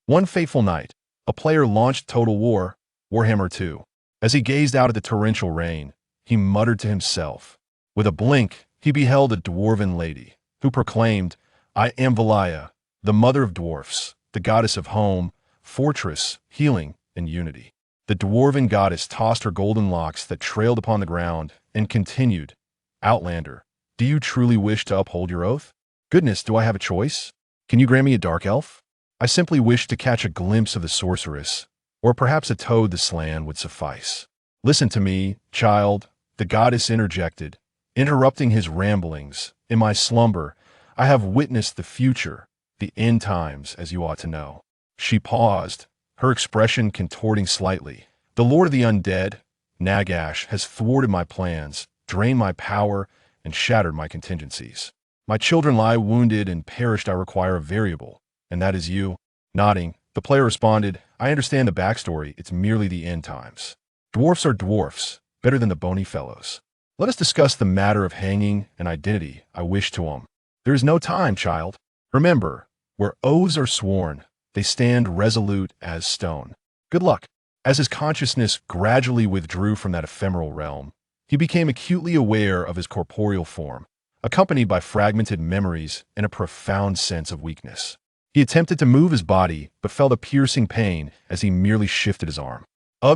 One fateful night, a player launched Total War, Warhammer 2. As he gazed out at the torrential rain, he muttered to himself. With a blink, he beheld a dwarven lady, who proclaimed, "I am Valaya, the mother of dwarfs, the goddess of home, fortress, healing, and unity." The dwarven goddess tossed her golden locks that trailed upon the ground and continued, "Outlander, do you truly wish to uphold your oath? Goodness, do I have a choice? Can you grant me a dark elf? I simply wish to catch a glimpse of the sorceress, or perhaps a toad the slan would suffice." "Listen to me, child," the goddess interjected, interrupting his ramblings. "In my slumber, I have witnessed the future, the end times, as you ought to know." She paused, her expression contorting slightly. "The Lord of the Undead, Nagash, has thwarted my plans, drained my power, and shattered my contingencies. My children lie wounded and perished. I require a variable, and that is you." Nodding, the player responded, "I understand the backstory. It's merely the end times. Dwarfs are dwarfs, better than the bony fellows. Let us discuss the matter of hanging and identity. I wish to There is no time, child. Remember, where oaths are sworn, they stand resolute as stone. Good luck." As his consciousness gradually withdrew from that ephemeral realm, he became acutely aware of his corporeal form, accompanied by fragmented memories and a profound sense of weakness. He attempted to move his body, but felt a piercing pain as he merely shifted his arm.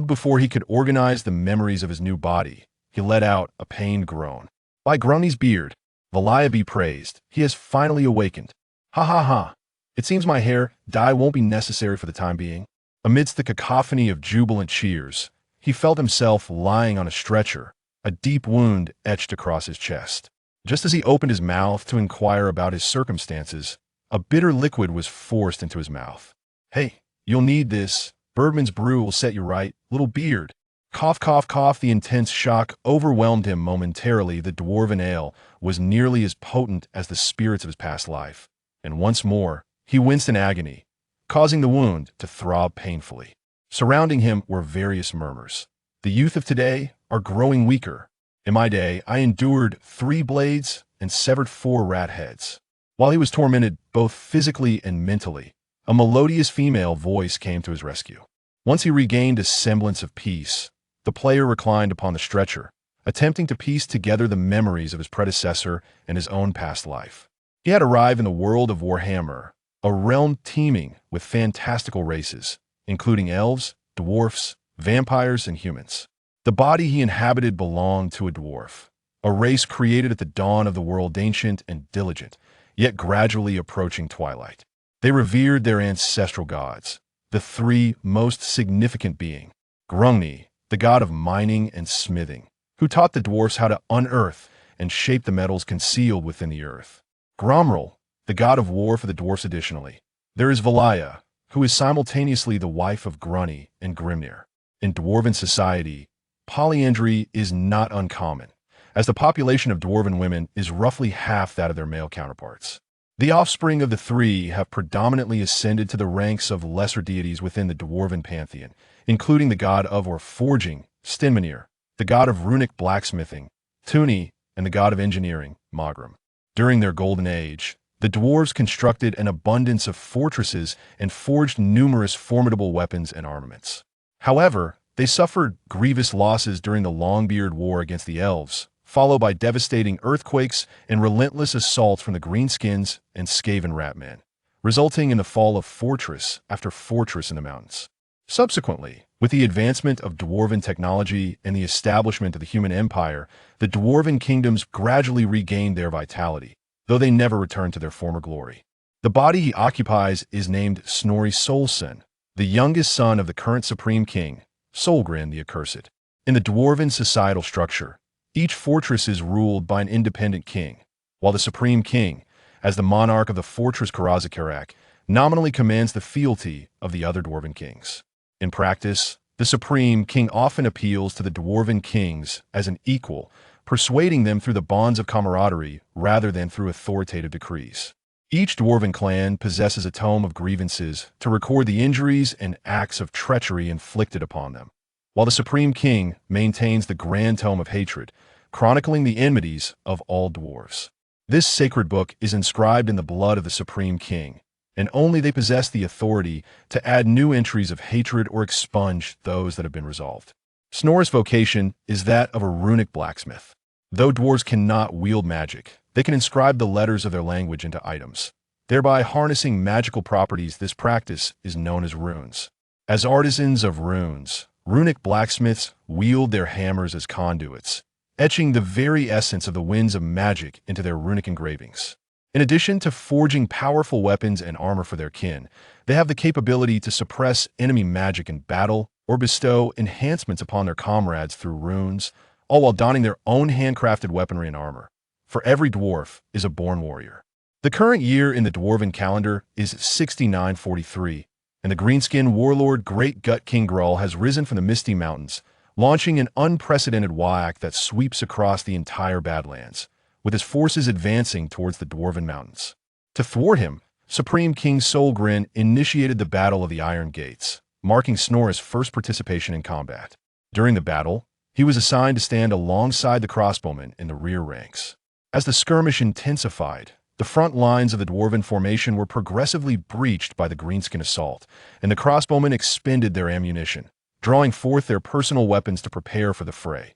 Before he could organize the memories of his new body, he let out a pained groan. "By Grunny's beard, Valaya be praised, he has finally awakened. Ha ha ha. It seems my hair dye won't be necessary for the time being." Amidst the cacophony of jubilant cheers, he felt himself lying on a stretcher, a deep wound etched across his chest. Just as he opened his mouth to inquire about his circumstances, a bitter liquid was forced into his mouth. "Hey, you'll need this. Birdman's brew will set you right, little beard." Cough, cough, cough. The intense shock overwhelmed him momentarily. The dwarven ale was nearly as potent as the spirits of his past life, and once more, he winced in agony, causing the wound to throb painfully. Surrounding him were various murmurs. "The youth of today are growing weaker. In my day, I endured 3 blades and severed 4 rat heads." While he was tormented both physically and mentally, a melodious female voice came to his rescue. Once he regained a semblance of peace, the player reclined upon the stretcher, attempting to piece together the memories of his predecessor and his own past life. He had arrived in the world of Warhammer, a realm teeming with fantastical races, including elves, dwarfs, vampires, and humans. The body he inhabited belonged to a dwarf, a race created at the dawn of the world, ancient and diligent, yet gradually approaching twilight. They revered their ancestral gods, the 3 most significant being Grungni, the god of mining and smithing, who taught the dwarfs how to unearth and shape the metals concealed within the earth. Gromrel, the god of war for the dwarfs. Additionally, there is Valaya, who is simultaneously the wife of Grunny and Grimnir. In dwarven society, polyandry is not uncommon, as the population of dwarven women is roughly half that of their male counterparts. The offspring of the 3 have predominantly ascended to the ranks of lesser deities within the dwarven pantheon, including the god of forging, Stinmanir, the god of runic blacksmithing, Tuni, and the god of engineering, Magram. During their golden age, the dwarves constructed an abundance of fortresses and forged numerous formidable weapons and armaments. However, they suffered grievous losses during the Longbeard War against the elves, followed by devastating earthquakes and relentless assaults from the Greenskins and Skaven ratmen, resulting in the fall of fortress after fortress in the mountains. Subsequently, with the advancement of dwarven technology and the establishment of the human empire, the dwarven kingdoms gradually regained their vitality, though they never returned to their former glory. The body he occupies is named Snorri Solson, the youngest son of the current supreme king, Solgrin the Accursed. In the dwarven societal structure, each fortress is ruled by an independent king, while the supreme king, as the monarch of the fortress Karazakarak, nominally commands the fealty of the other dwarven kings. In practice, the supreme king often appeals to the dwarven kings as an equal, persuading them through the bonds of camaraderie rather than through authoritative decrees. Each dwarven clan possesses a tome of grievances to record the injuries and acts of treachery inflicted upon them, while the supreme king maintains the grand tome of hatred, chronicling the enmities of all dwarves. This sacred book is inscribed in the blood of the supreme king, and only they possess the authority to add new entries of hatred or expunge those that have been resolved. Snorri's vocation is that of a runic blacksmith. Though dwarves cannot wield magic, they can inscribe the letters of their language into items, thereby harnessing magical properties. This practice is known as runes. As artisans of runes, runic blacksmiths wield their hammers as conduits, etching the very essence of the winds of magic into their runic engravings. In addition to forging powerful weapons and armor for their kin, they have the capability to suppress enemy magic in battle or bestow enhancements upon their comrades through runes, all while donning their own handcrafted weaponry and armor. For every dwarf is a born warrior. The current year in the dwarven calendar is 6943, and the greenskin warlord Great Gut King Grull has risen from the Misty Mountains, launching an unprecedented whack that sweeps across the entire Badlands, with his forces advancing towards the Dwarven Mountains. To thwart him, Supreme King Solgrin initiated the Battle of the Iron Gates, marking Snorri's first participation in combat. During the battle, he was assigned to stand alongside the crossbowmen in the rear ranks. As the skirmish intensified, the front lines of the Dwarven formation were progressively breached by the Greenskin assault, and the crossbowmen expended their ammunition, drawing forth their personal weapons to prepare for the fray.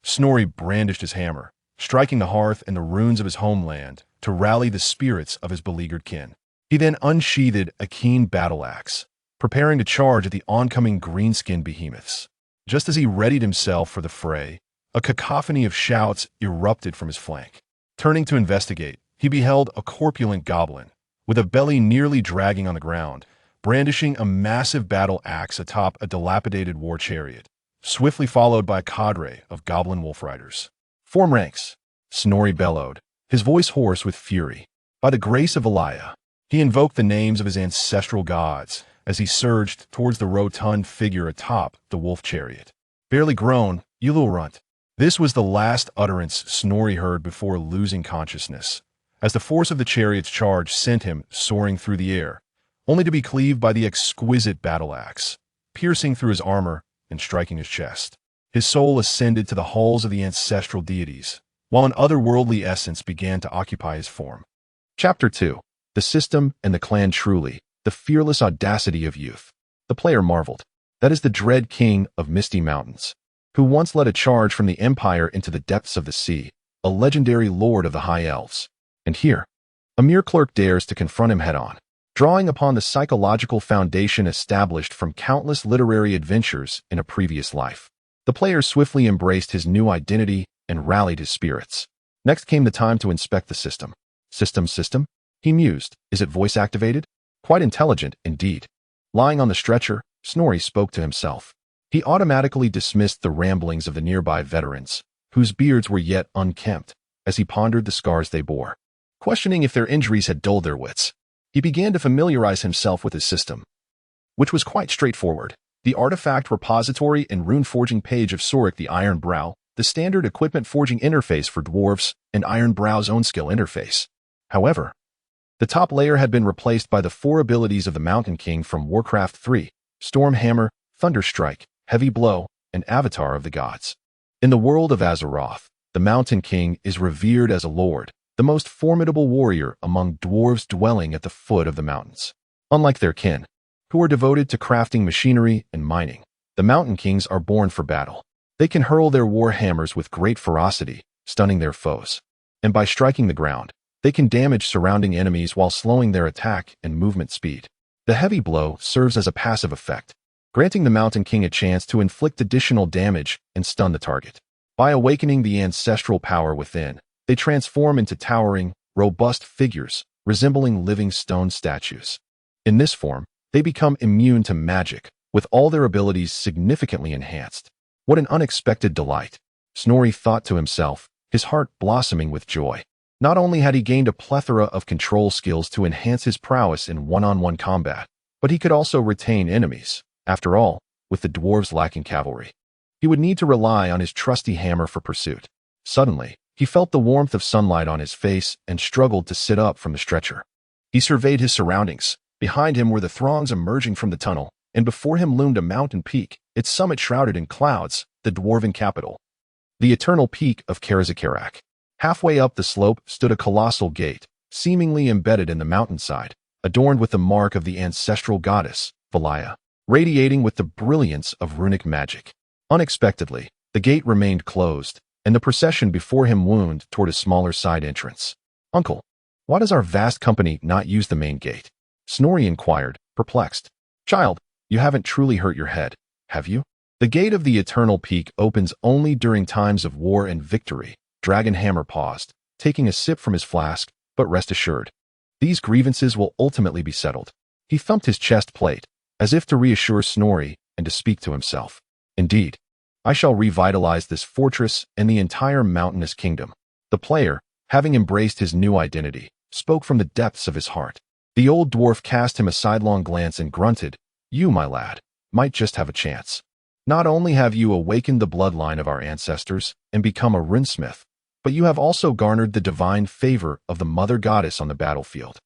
Snorri brandished his hammer, striking the hearth and the runes of his homeland to rally the spirits of his beleaguered kin. He then unsheathed a keen battle axe, preparing to charge at the oncoming greenskin behemoths. Just as he readied himself for the fray, a cacophony of shouts erupted from his flank. Turning to investigate, he beheld a corpulent goblin, with a belly nearly dragging on the ground, brandishing a massive battle axe atop a dilapidated war chariot, swiftly followed by a cadre of goblin wolf riders. "Form ranks," Snorri bellowed, his voice hoarse with fury. By the grace of Elia, he invoked the names of his ancestral gods as he surged towards the rotund figure atop the wolf chariot. Barely grown, you little runt. This was the last utterance Snorri heard before losing consciousness, as the force of the chariot's charge sent him soaring through the air, only to be cleaved by the exquisite battle axe, piercing through his armor and striking his chest. His soul ascended to the halls of the ancestral deities, while an otherworldly essence began to occupy his form. Chapter 2. The System and the Clan. Truly, the fearless audacity of youth. The player marveled. That is the dread king of Misty Mountains, who once led a charge from the Empire into the depths of the sea, a legendary lord of the High Elves. And here, a mere clerk dares to confront him head-on, drawing upon the psychological foundation established from countless literary adventures in a previous life. The player swiftly embraced his new identity and rallied his spirits. Next came the time to inspect the system. System? He mused. Is it voice-activated? Quite intelligent, indeed. Lying on the stretcher, Snorri spoke to himself. He automatically dismissed the ramblings of the nearby veterans, whose beards were yet unkempt, as he pondered the scars they bore. Questioning if their injuries had dulled their wits, he began to familiarize himself with his system, which was quite straightforward. The artifact repository and rune forging page of Sorik the Iron Brow, the standard equipment forging interface for dwarves, and Iron Brow's own skill interface. However, the top layer had been replaced by the 4 abilities of the Mountain King from Warcraft 3, Storm Hammer, Thunderstrike, Heavy Blow, and Avatar of the Gods. In the world of Azeroth, the Mountain King is revered as a lord, the most formidable warrior among dwarves dwelling at the foot of the mountains. Unlike their kin, who are devoted to crafting machinery and mining, the Mountain Kings are born for battle. They can hurl their war hammers with great ferocity, stunning their foes. And by striking the ground, they can damage surrounding enemies while slowing their attack and movement speed. The Heavy Blow serves as a passive effect, granting the Mountain King a chance to inflict additional damage and stun the target. By awakening the ancestral power within, they transform into towering, robust figures, resembling living stone statues. In this form, they become immune to magic, with all their abilities significantly enhanced. What an unexpected delight, Snorri thought to himself, his heart blossoming with joy. Not only had he gained a plethora of control skills to enhance his prowess in one-on-one combat, but he could also retain enemies. After all, with the dwarves lacking cavalry, he would need to rely on his trusty hammer for pursuit. Suddenly, he felt the warmth of sunlight on his face and struggled to sit up from the stretcher. He surveyed his surroundings. Behind him were the throngs emerging from the tunnel, and before him loomed a mountain peak, its summit shrouded in clouds, the dwarven capital. The eternal peak of Karazikarak. Halfway up the slope stood a colossal gate, seemingly embedded in the mountainside, adorned with the mark of the ancestral goddess, Valaya, radiating with the brilliance of runic magic. Unexpectedly, the gate remained closed, and the procession before him wound toward a smaller side entrance. "Uncle, why does our vast company not use the main gate?" Snorri inquired, perplexed. "Child, you haven't truly hurt your head, have you? The gate of the Eternal Peak opens only during times of war and victory." Dragonhammer paused, taking a sip from his flask, "but rest assured, these grievances will ultimately be settled." He thumped his chest plate, as if to reassure Snorri and to speak to himself. "Indeed, I shall revitalize this fortress and the entire mountainous kingdom." The player, having embraced his new identity, spoke from the depths of his heart. The old dwarf cast him a sidelong glance and grunted, "You, my lad, might just have a chance. Not only have you awakened the bloodline of our ancestors and become a runesmith, but you have also garnered the divine favor of the mother goddess on the battlefield."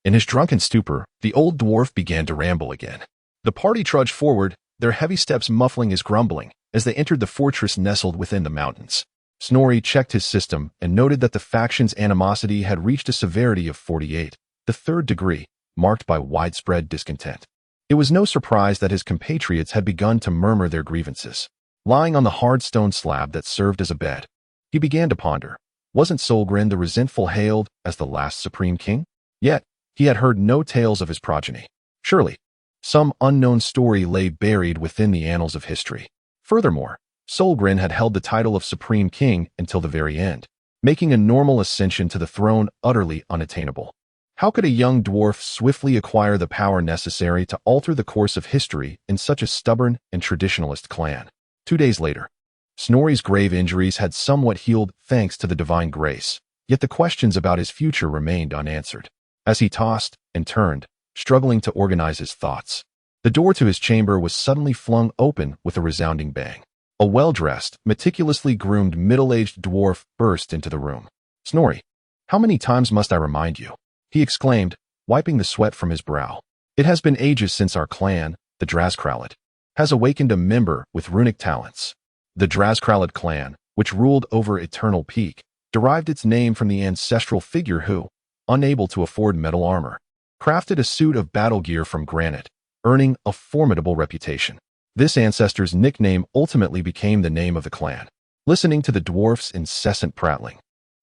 In his drunken stupor, the old dwarf began to ramble again. The party trudged forward, their heavy steps muffling his grumbling, as they entered the fortress nestled within the mountains. Snorri checked his system and noted that the faction's animosity had reached a severity of 48, the third degree, marked by widespread discontent. It was no surprise that his compatriots had begun to murmur their grievances. Lying on the hard stone slab that served as a bed, he began to ponder. Wasn't Solgren the resentful hailed as the last supreme king? Yet, he had heard no tales of his progeny. Surely, some unknown story lay buried within the annals of history. Furthermore, Solgren had held the title of Supreme King until the very end, making a normal ascension to the throne utterly unattainable. How could a young dwarf swiftly acquire the power necessary to alter the course of history in such a stubborn and traditionalist clan? 2 days later, Snorri's grave injuries had somewhat healed thanks to the divine grace, yet the questions about his future remained unanswered. As he tossed and turned, struggling to organize his thoughts, the door to his chamber was suddenly flung open with a resounding bang. A well-dressed, meticulously groomed middle-aged dwarf burst into the room. "Snorri, how many times must I remind you?" he exclaimed, wiping the sweat from his brow. "It has been ages since our clan, the Drazkralid, has awakened a member with runic talents." The Drazkralid clan, which ruled over Eternal Peak, derived its name from the ancestral figure who, unable to afford metal armor, crafted a suit of battle gear from granite, earning a formidable reputation. This ancestor's nickname ultimately became the name of the clan. Listening to the dwarf's incessant prattling,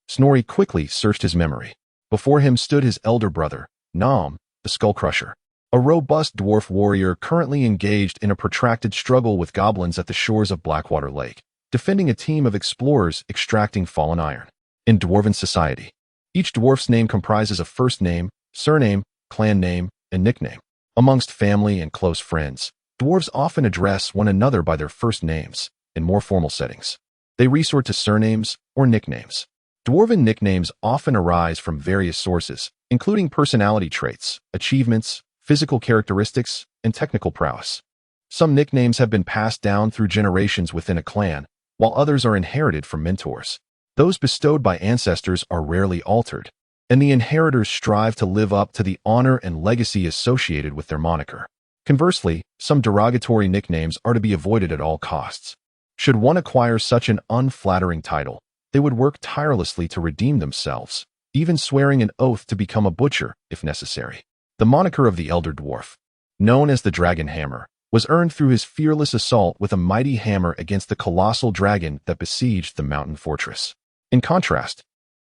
Snorri quickly searched his memory. Before him stood his elder brother, Naum, the Skullcrusher, a robust dwarf warrior currently engaged in a protracted struggle with goblins at the shores of Blackwater Lake, defending a team of explorers extracting fallen iron. In dwarven society, each dwarf's name comprises a first name, surname, clan name, and nickname. Amongst family and close friends, dwarves often address one another by their first names. In more formal settings, they resort to surnames or nicknames. Dwarven nicknames often arise from various sources, including personality traits, achievements, physical characteristics, and technical prowess. Some nicknames have been passed down through generations within a clan, while others are inherited from mentors. Those bestowed by ancestors are rarely altered, and the inheritors strive to live up to the honor and legacy associated with their moniker. Conversely, some derogatory nicknames are to be avoided at all costs. Should one acquire such an unflattering title, they would work tirelessly to redeem themselves, even swearing an oath to become a butcher if necessary. The moniker of the elder dwarf, known as the Dragonhammer, was earned through his fearless assault with a mighty hammer against the colossal dragon that besieged the mountain fortress. In contrast,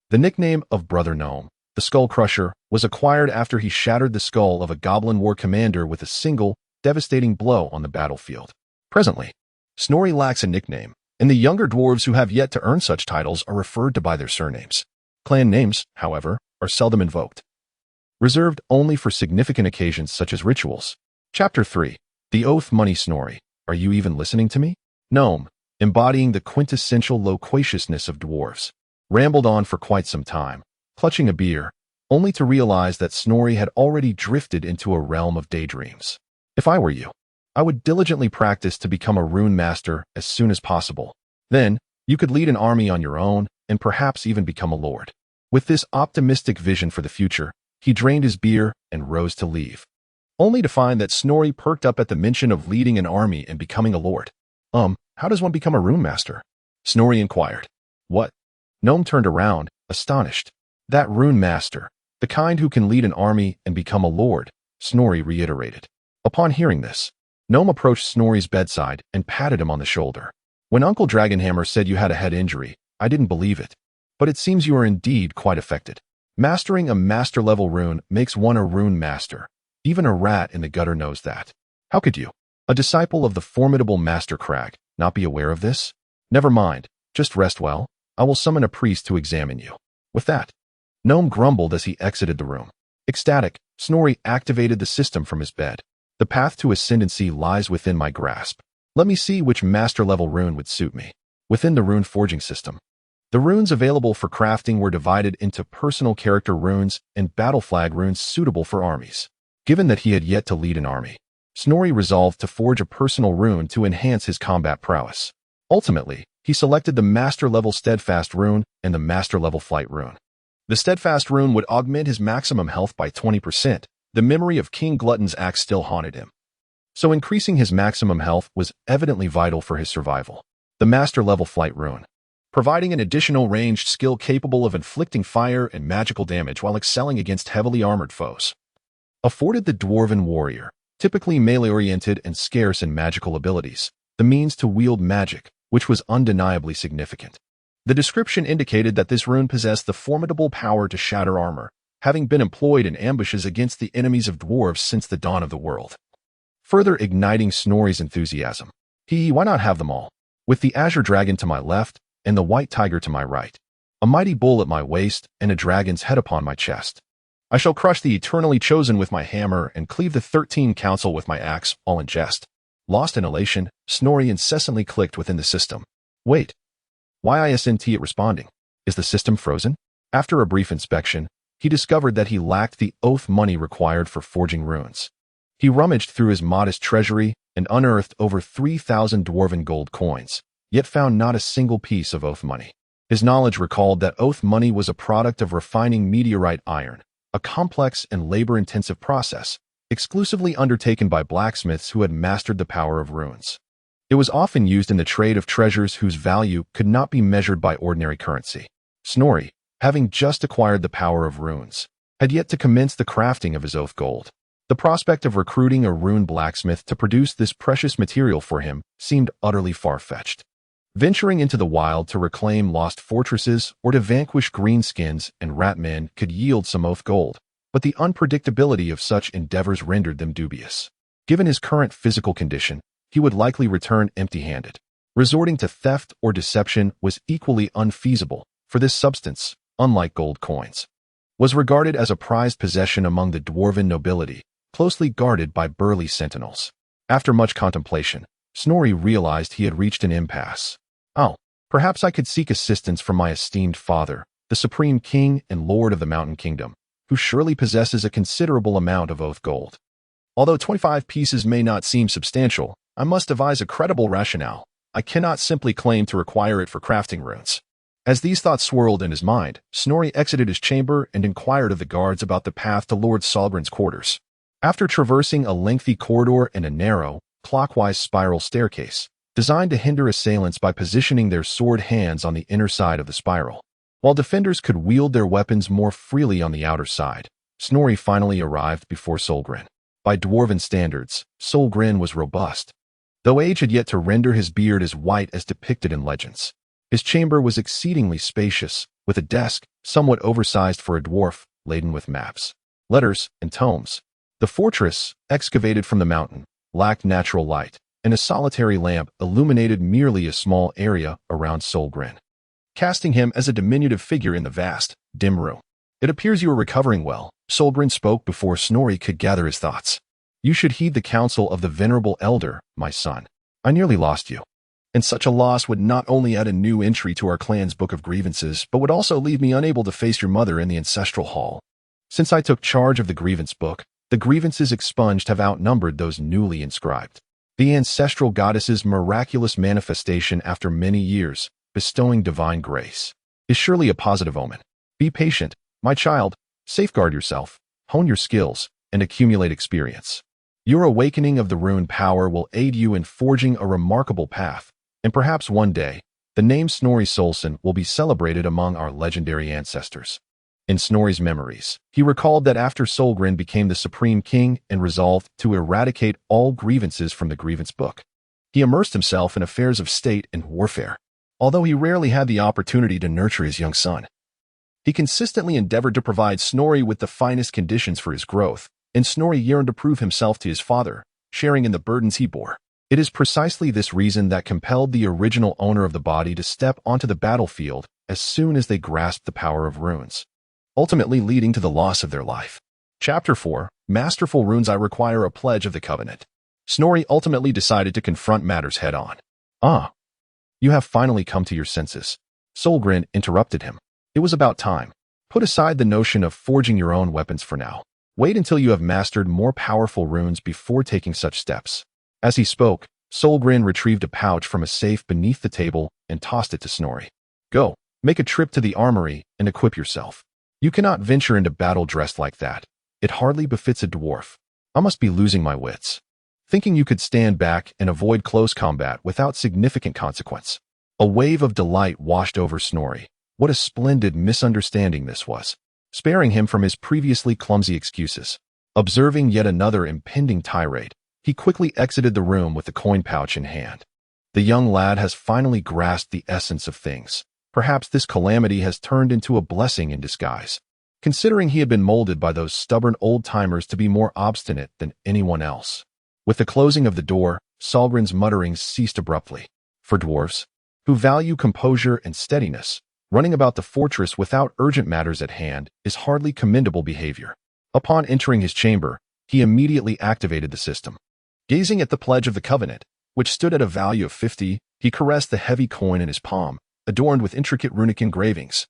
the nickname of Brother Gnome, the Skullcrusher, was acquired after he shattered the skull of a goblin war commander with a single, devastating blow on the battlefield. Presently, Snorri lacks a nickname, and the younger dwarves who have yet to earn such titles are referred to by their surnames. Clan names, however, are seldom invoked, reserved only for significant occasions such as rituals. Chapter 3. The Oath. Money. Snorri, are you even listening to me? Gnome, embodying the quintessential loquaciousness of dwarves, rambled on for quite some time, clutching a beer, only to realize that Snorri had already drifted into a realm of daydreams. "If I were you, I would diligently practice to become a rune master as soon as possible. Then, you could lead an army on your own and perhaps even become a lord." With this optimistic vision for the future, he drained his beer and rose to leave, only to find that Snorri perked up at the mention of leading an army and becoming a lord. How does one become a rune master?" Snorri inquired. "What?" Gnome turned around, astonished. "That rune master, The kind who can lead an army and become a lord, Snorri reiterated. Upon hearing this, Gnome approached Snorri's bedside and patted him on the shoulder. When Uncle Dragonhammer said you had a head injury, I didn't believe it. But it seems you are indeed quite affected. Mastering a master-level rune makes one a rune master. Even a rat in the gutter knows that. How could you, a disciple of the formidable Master Crag, not be aware of this? Never mind, just rest well. I will summon a priest to examine you. With that, Gnome grumbled as he exited the room. Ecstatic, Snorri activated the system from his bed. The path to ascendancy lies within my grasp. Let me see which master-level rune would suit me. Within the rune forging system, the runes available for crafting were divided into personal character runes and battle flag runes suitable for armies. Given that he had yet to lead an army, Snorri resolved to forge a personal rune to enhance his combat prowess. Ultimately, he selected the master-level steadfast rune and the master-level flight rune. The steadfast rune would augment his maximum health by 20%. The memory of King Glutton's axe still haunted him, so increasing his maximum health was evidently vital for his survival. The master-level flight rune, providing an additional ranged skill capable of inflicting fire and magical damage while excelling against heavily armored foes, afforded the dwarven warrior, typically melee-oriented and scarce in magical abilities, the means to wield magic, which was undeniably significant. The description indicated that this rune possessed the formidable power to shatter armor, having been employed in ambushes against the enemies of dwarves since the dawn of the world. Further igniting Snorri's enthusiasm. Why not have them all? With the azure dragon to my left and the white tiger to my right, a mighty bull at my waist and a dragon's head upon my chest. I shall crush the eternally chosen with my hammer and cleave the 13 council with my axe, all in jest. Lost in elation, Snorri incessantly clicked within the system. Wait. Why isn't it responding? Is the system frozen? After a brief inspection, he discovered that he lacked the oath money required for forging runes. He rummaged through his modest treasury and unearthed over 3,000 dwarven gold coins, yet found not a single piece of oath money. His knowledge recalled that oath money was a product of refining meteorite iron, a complex and labor-intensive process, exclusively undertaken by blacksmiths who had mastered the power of runes. It was often used in the trade of treasures whose value could not be measured by ordinary currency. Snorri, having just acquired the power of runes, had yet to commence the crafting of his oath gold. The prospect of recruiting a rune blacksmith to produce this precious material for him seemed utterly far-fetched. Venturing into the wild to reclaim lost fortresses or to vanquish greenskins and ratmen could yield some oath gold, but the unpredictability of such endeavors rendered them dubious. Given his current physical condition, he would likely return empty-handed. Resorting to theft or deception was equally unfeasible, for this substance, unlike gold coins, was regarded as a prized possession among the dwarven nobility, closely guarded by burly sentinels. After much contemplation, Snorri realized he had reached an impasse. Oh, perhaps I could seek assistance from my esteemed father, the supreme king and lord of the Mountain Kingdom, who surely possesses a considerable amount of oath gold. Although 25 pieces may not seem substantial, I must devise a credible rationale. I cannot simply claim to require it for crafting runes. As these thoughts swirled in his mind, Snorri exited his chamber and inquired of the guards about the path to Lord Solgren's quarters. After traversing a lengthy corridor and a narrow, clockwise spiral staircase, designed to hinder assailants by positioning their sword hands on the inner side of the spiral, while defenders could wield their weapons more freely on the outer side, Snorri finally arrived before Solgren. By dwarven standards, Solgren was robust, though age had yet to render his beard as white as depicted in legends. His chamber was exceedingly spacious, with a desk, somewhat oversized for a dwarf, laden with maps, letters, and tomes. The fortress, excavated from the mountain, lacked natural light, and a solitary lamp illuminated merely a small area around Solgren, casting him as a diminutive figure in the vast, dim room. It appears you are recovering well, Solgren spoke before Snorri could gather his thoughts. You should heed the counsel of the venerable elder, my son. I nearly lost you. And such a loss would not only add a new entry to our clan's book of grievances, but would also leave me unable to face your mother in the ancestral hall. Since I took charge of the grievance book, the grievances expunged have outnumbered those newly inscribed. The ancestral goddess's miraculous manifestation after many years, bestowing divine grace, is surely a positive omen. Be patient, my child, safeguard yourself, hone your skills, and accumulate experience. Your awakening of the rune power will aid you in forging a remarkable path, and perhaps one day, the name Snorri Solson will be celebrated among our legendary ancestors. In Snorri's memories, he recalled that after Solgren became the supreme king and resolved to eradicate all grievances from the grievance book, he immersed himself in affairs of state and warfare. Although he rarely had the opportunity to nurture his young son, he consistently endeavored to provide Snorri with the finest conditions for his growth, and Snorri yearned to prove himself to his father, sharing in the burdens he bore. It is precisely this reason that compelled the original owner of the body to step onto the battlefield as soon as they grasped the power of runes, ultimately leading to the loss of their life. Chapter 4, Masterful Runes. I require a pledge of the covenant. Snorri ultimately decided to confront matters head-on. You have finally come to your senses. Solgren interrupted him. It was about time. Put aside the notion of forging your own weapons for now. Wait until you have mastered more powerful runes before taking such steps. As he spoke, Solgren retrieved a pouch from a safe beneath the table and tossed it to Snorri. Go, make a trip to the armory and equip yourself. You cannot venture into battle dressed like that. It hardly befits a dwarf. I must be losing my wits. Thinking you could stand back and avoid close combat without significant consequence. A wave of delight washed over Snorri. What a splendid misunderstanding this was, sparing him from his previously clumsy excuses. Observing yet another impending tirade, he quickly exited the room with the coin pouch in hand. The young lad has finally grasped the essence of things. Perhaps this calamity has turned into a blessing in disguise, considering he had been molded by those stubborn old-timers to be more obstinate than anyone else. With the closing of the door, Solgren's mutterings ceased abruptly. For dwarves, who value composure and steadiness, running about the fortress without urgent matters at hand is hardly commendable behavior. Upon entering his chamber, he immediately activated the system. Gazing at the pledge of the covenant, which stood at a value of 50, he caressed the heavy coin in his palm, adorned with intricate runic engravings,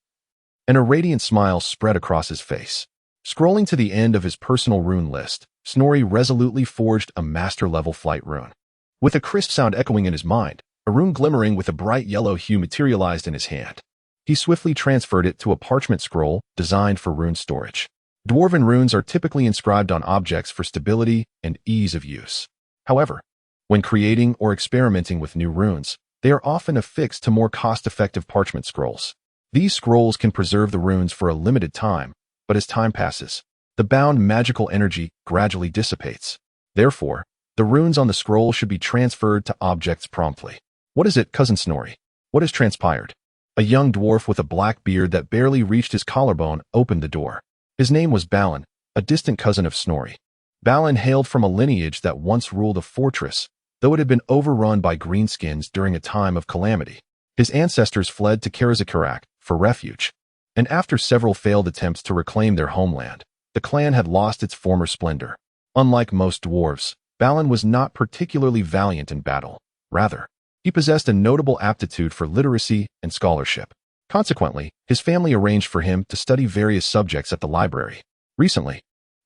and a radiant smile spread across his face. Scrolling to the end of his personal rune list, Snorri resolutely forged a master-level flight rune. With a crisp sound echoing in his mind, a rune glimmering with a bright yellow hue materialized in his hand. He swiftly transferred it to a parchment scroll designed for rune storage. Dwarven runes are typically inscribed on objects for stability and ease of use. However, when creating or experimenting with new runes, they are often affixed to more cost-effective parchment scrolls. These scrolls can preserve the runes for a limited time, but as time passes, the bound magical energy gradually dissipates. Therefore, the runes on the scroll should be transferred to objects promptly. What is it, Cousin Snorri? What has transpired? A young dwarf with a black beard that barely reached his collarbone opened the door. His name was Balin, a distant cousin of Snorri. Balin hailed from a lineage that once ruled a fortress, though it had been overrun by Greenskins during a time of calamity. His ancestors fled to Karazakarak for refuge, and after several failed attempts to reclaim their homeland, the clan had lost its former splendor. Unlike most dwarves, Balin was not particularly valiant in battle. Rather, he possessed a notable aptitude for literacy and scholarship. Consequently, his family arranged for him to study various subjects at the library. Recently,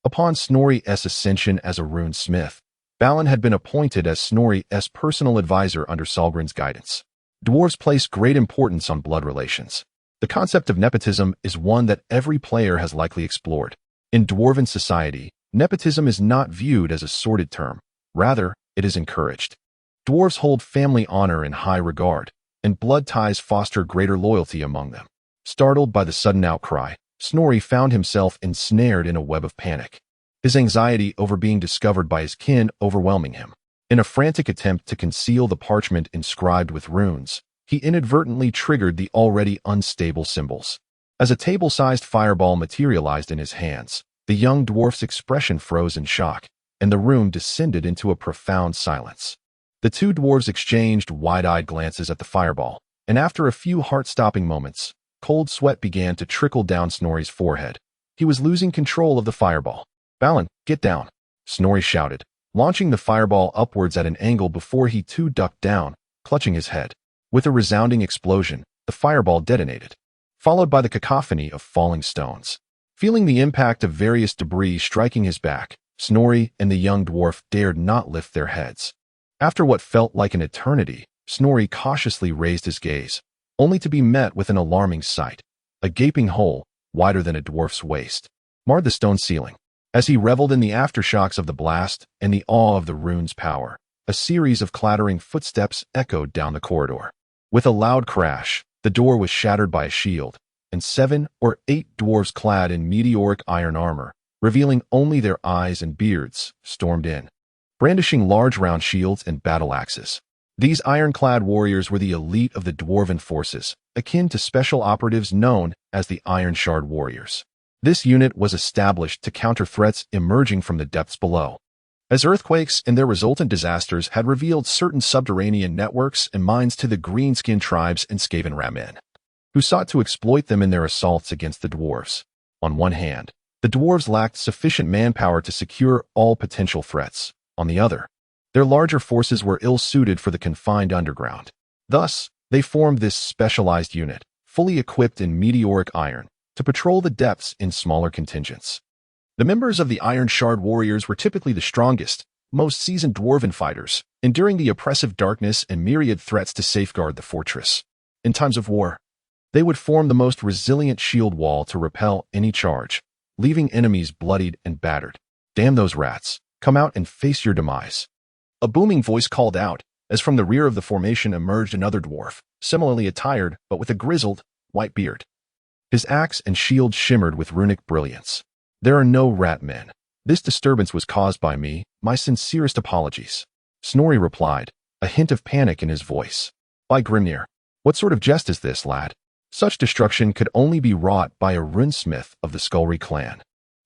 upon Snorri's ascension as a rune smith, Balin had been appointed as Snorri's personal advisor under Solgren's guidance. Dwarves place great importance on blood relations. The concept of nepotism is one that every player has likely explored. In Dwarven society, nepotism is not viewed as a sordid term. Rather, it is encouraged. Dwarves hold family honor in high regard, and blood ties foster greater loyalty among them. Startled by the sudden outcry, Snorri found himself ensnared in a web of panic, his anxiety over being discovered by his kin overwhelming him. In a frantic attempt to conceal the parchment inscribed with runes, he inadvertently triggered the already unstable symbols. As a table-sized fireball materialized in his hands, the young dwarf's expression froze in shock, and the room descended into a profound silence. The two dwarves exchanged wide-eyed glances at the fireball, and after a few heart-stopping moments, cold sweat began to trickle down Snorri's forehead. He was losing control of the fireball. "Balin, get down," Snorri shouted, launching the fireball upwards at an angle before he too ducked down, clutching his head. With a resounding explosion, the fireball detonated, followed by the cacophony of falling stones. Feeling the impact of various debris striking his back, Snorri and the young dwarf dared not lift their heads. After what felt like an eternity, Snorri cautiously raised his gaze, only to be met with an alarming sight. A gaping hole, wider than a dwarf's waist, marred the stone ceiling. As he reveled in the aftershocks of the blast and the awe of the rune's power, a series of clattering footsteps echoed down the corridor. With a loud crash, the door was shattered by a shield, and and 7 or 8 dwarves clad in meteoric iron armor, revealing only their eyes and beards, stormed in, brandishing large round shields and battle axes. These ironclad warriors were the elite of the dwarven forces, akin to special operatives known as the Iron Shard Warriors. This unit was established to counter threats emerging from the depths below, as earthquakes and their resultant disasters had revealed certain subterranean networks and mines to the Greenskin tribes and Skaven ratmen, who sought to exploit them in their assaults against the dwarves. On one hand, the dwarves lacked sufficient manpower to secure all potential threats. On the other, their larger forces were ill-suited for the confined underground. Thus, they formed this specialized unit, fully equipped in meteoric iron, to patrol the depths in smaller contingents. The members of the Iron Shard Warriors were typically the strongest, most seasoned dwarven fighters, enduring the oppressive darkness and myriad threats to safeguard the fortress. In times of war, they would form the most resilient shield wall to repel any charge, leaving enemies bloodied and battered. Damn those rats, come out and face your demise. A booming voice called out, as from the rear of the formation emerged another dwarf, similarly attired but with a grizzled, white beard. His axe and shield shimmered with runic brilliance. There are no ratmen. This disturbance was caused by me, my sincerest apologies. Snorri replied, a hint of panic in his voice. By Grimnir, what sort of jest is this, lad? Such destruction could only be wrought by a runesmith of the Skulry clan.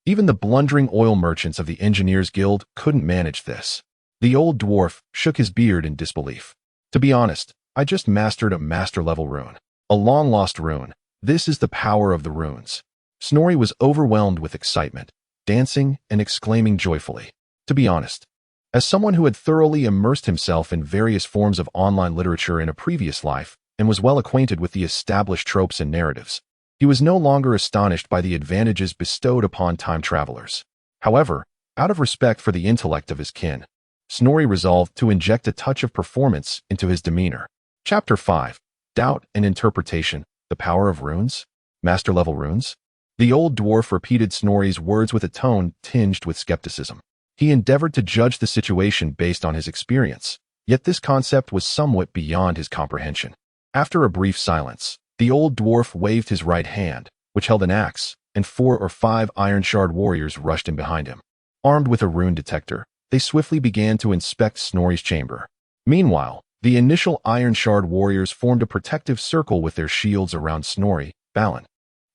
Even the blundering oil merchants of the Engineers Guild couldn't manage this. The old dwarf shook his beard in disbelief. To be honest, I just mastered a master-level rune. A long-lost rune. This is the power of the runes. Snorri was overwhelmed with excitement, dancing and exclaiming joyfully. To be honest, as someone who had thoroughly immersed himself in various forms of online literature in a previous life and was well acquainted with the established tropes and narratives, he was no longer astonished by the advantages bestowed upon time travelers. However, out of respect for the intellect of his kin, Snorri resolved to inject a touch of performance into his demeanor. Chapter 5. Doubt and Interpretation. The Power of Runes? Master-level runes? The old dwarf repeated Snorri's words with a tone tinged with skepticism. He endeavored to judge the situation based on his experience, yet this concept was somewhat beyond his comprehension. After a brief silence, the old dwarf waved his right hand, which held an axe, and 4 or 5 Iron Shard warriors rushed in behind him. Armed with a rune detector, they swiftly began to inspect Snorri's chamber. Meanwhile, the initial Iron Shard warriors formed a protective circle with their shields around Snorri, Balin,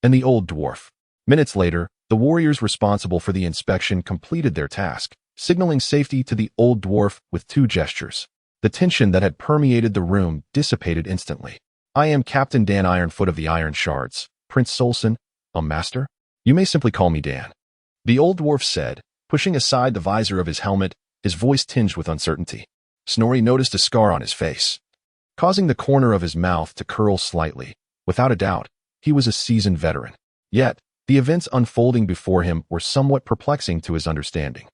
and the old dwarf. Minutes later, the warriors responsible for the inspection completed their task, signaling safety to the old dwarf with 2 gestures. The tension that had permeated the room dissipated instantly. I am Captain Dan Ironfoot of the Iron Shards, Prince Solson, a master? You may simply call me Dan. The old dwarf said, pushing aside the visor of his helmet, his voice tinged with uncertainty. Snorri noticed a scar on his face, causing the corner of his mouth to curl slightly. Without a doubt, he was a seasoned veteran. Yet, the events unfolding before him were somewhat perplexing to his understanding.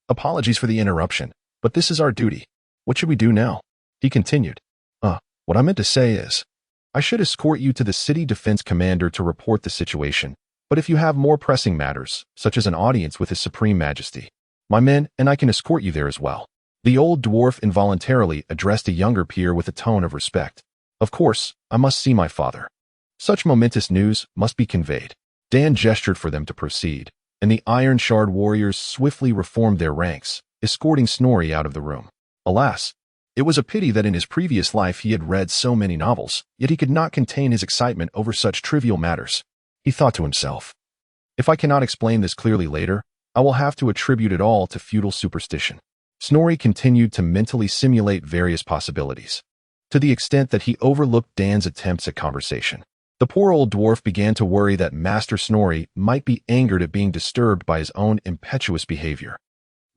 Apologies for the interruption, but this is our duty. What should we do now? He continued. What I meant to say is, I should escort you to the city defense commander to report the situation, but if you have more pressing matters, such as an audience with His Supreme Majesty, my men and I can escort you there as well. The old dwarf involuntarily addressed a younger peer with a tone of respect. Of course, I must see my father. Such momentous news must be conveyed. Dan gestured for them to proceed, and the Iron Shard warriors swiftly reformed their ranks, escorting Snorri out of the room. Alas, it was a pity that in his previous life he had read so many novels, yet he could not contain his excitement over such trivial matters. He thought to himself, if I cannot explain this clearly later, I will have to attribute it all to feudal superstition. Snorri continued to mentally simulate various possibilities, to the extent that he overlooked Dan's attempts at conversation. The poor old dwarf began to worry that Master Snorri might be angered at being disturbed by his own impetuous behavior.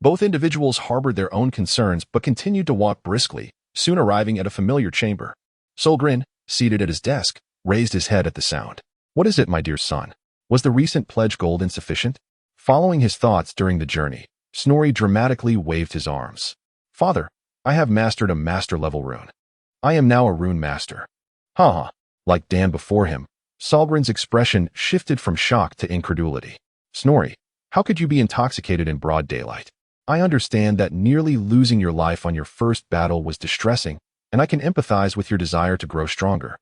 Both individuals harbored their own concerns but continued to walk briskly, soon arriving at a familiar chamber. Solgrin, seated at his desk, raised his head at the sound. What is it, my dear son? Was the recent pledge gold insufficient? Following his thoughts during the journey, Snorri dramatically waved his arms. Father, I have mastered a master-level rune. I am now a rune master. Ha! Like Dan before him, Solgrin's expression shifted from shock to incredulity. Snorri, how could you be intoxicated in broad daylight? I understand that nearly losing your life on your first battle was distressing, and I can empathize with your desire to grow stronger.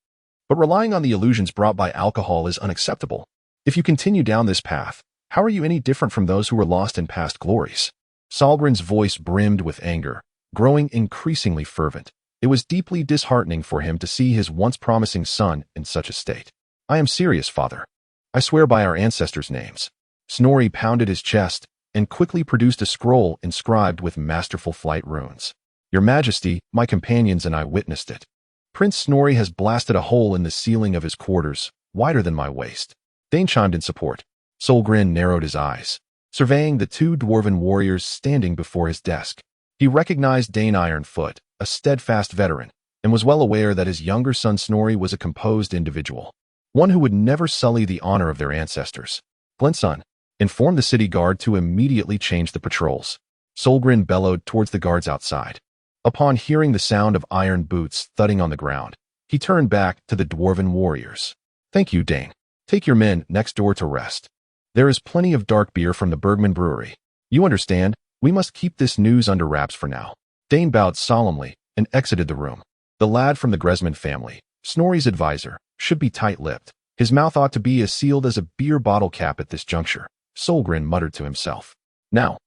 But relying on the illusions brought by alcohol is unacceptable. If you continue down this path, how are you any different from those who were lost in past glories? Solgren's voice brimmed with anger, growing increasingly fervent. It was deeply disheartening for him to see his once promising son in such a state. I am serious, father. I swear by our ancestors' names. Snorri pounded his chest and quickly produced a scroll inscribed with masterful flight runes. Your Majesty, my companions and I witnessed it. Prince Snorri has blasted a hole in the ceiling of his quarters, wider than my waist. Dane chimed in support. Solgren narrowed his eyes, surveying the two dwarven warriors standing before his desk. He recognized Dane Ironfoot, a steadfast veteran, and was well aware that his younger son Snorri was a composed individual, one who would never sully the honor of their ancestors. Glenson, inform the city guard to immediately change the patrols. Solgren bellowed towards the guards outside. Upon hearing the sound of iron boots thudding on the ground, he turned back to the dwarven warriors. Thank you, Dane. Take your men next door to rest. There is plenty of dark beer from the Bergman brewery. You understand, we must keep this news under wraps for now. Dane bowed solemnly and exited the room. The lad from the Gresman family, Snorri's advisor, should be tight-lipped. His mouth ought to be as sealed as a beer bottle cap at this juncture, Solgren muttered to himself. Now,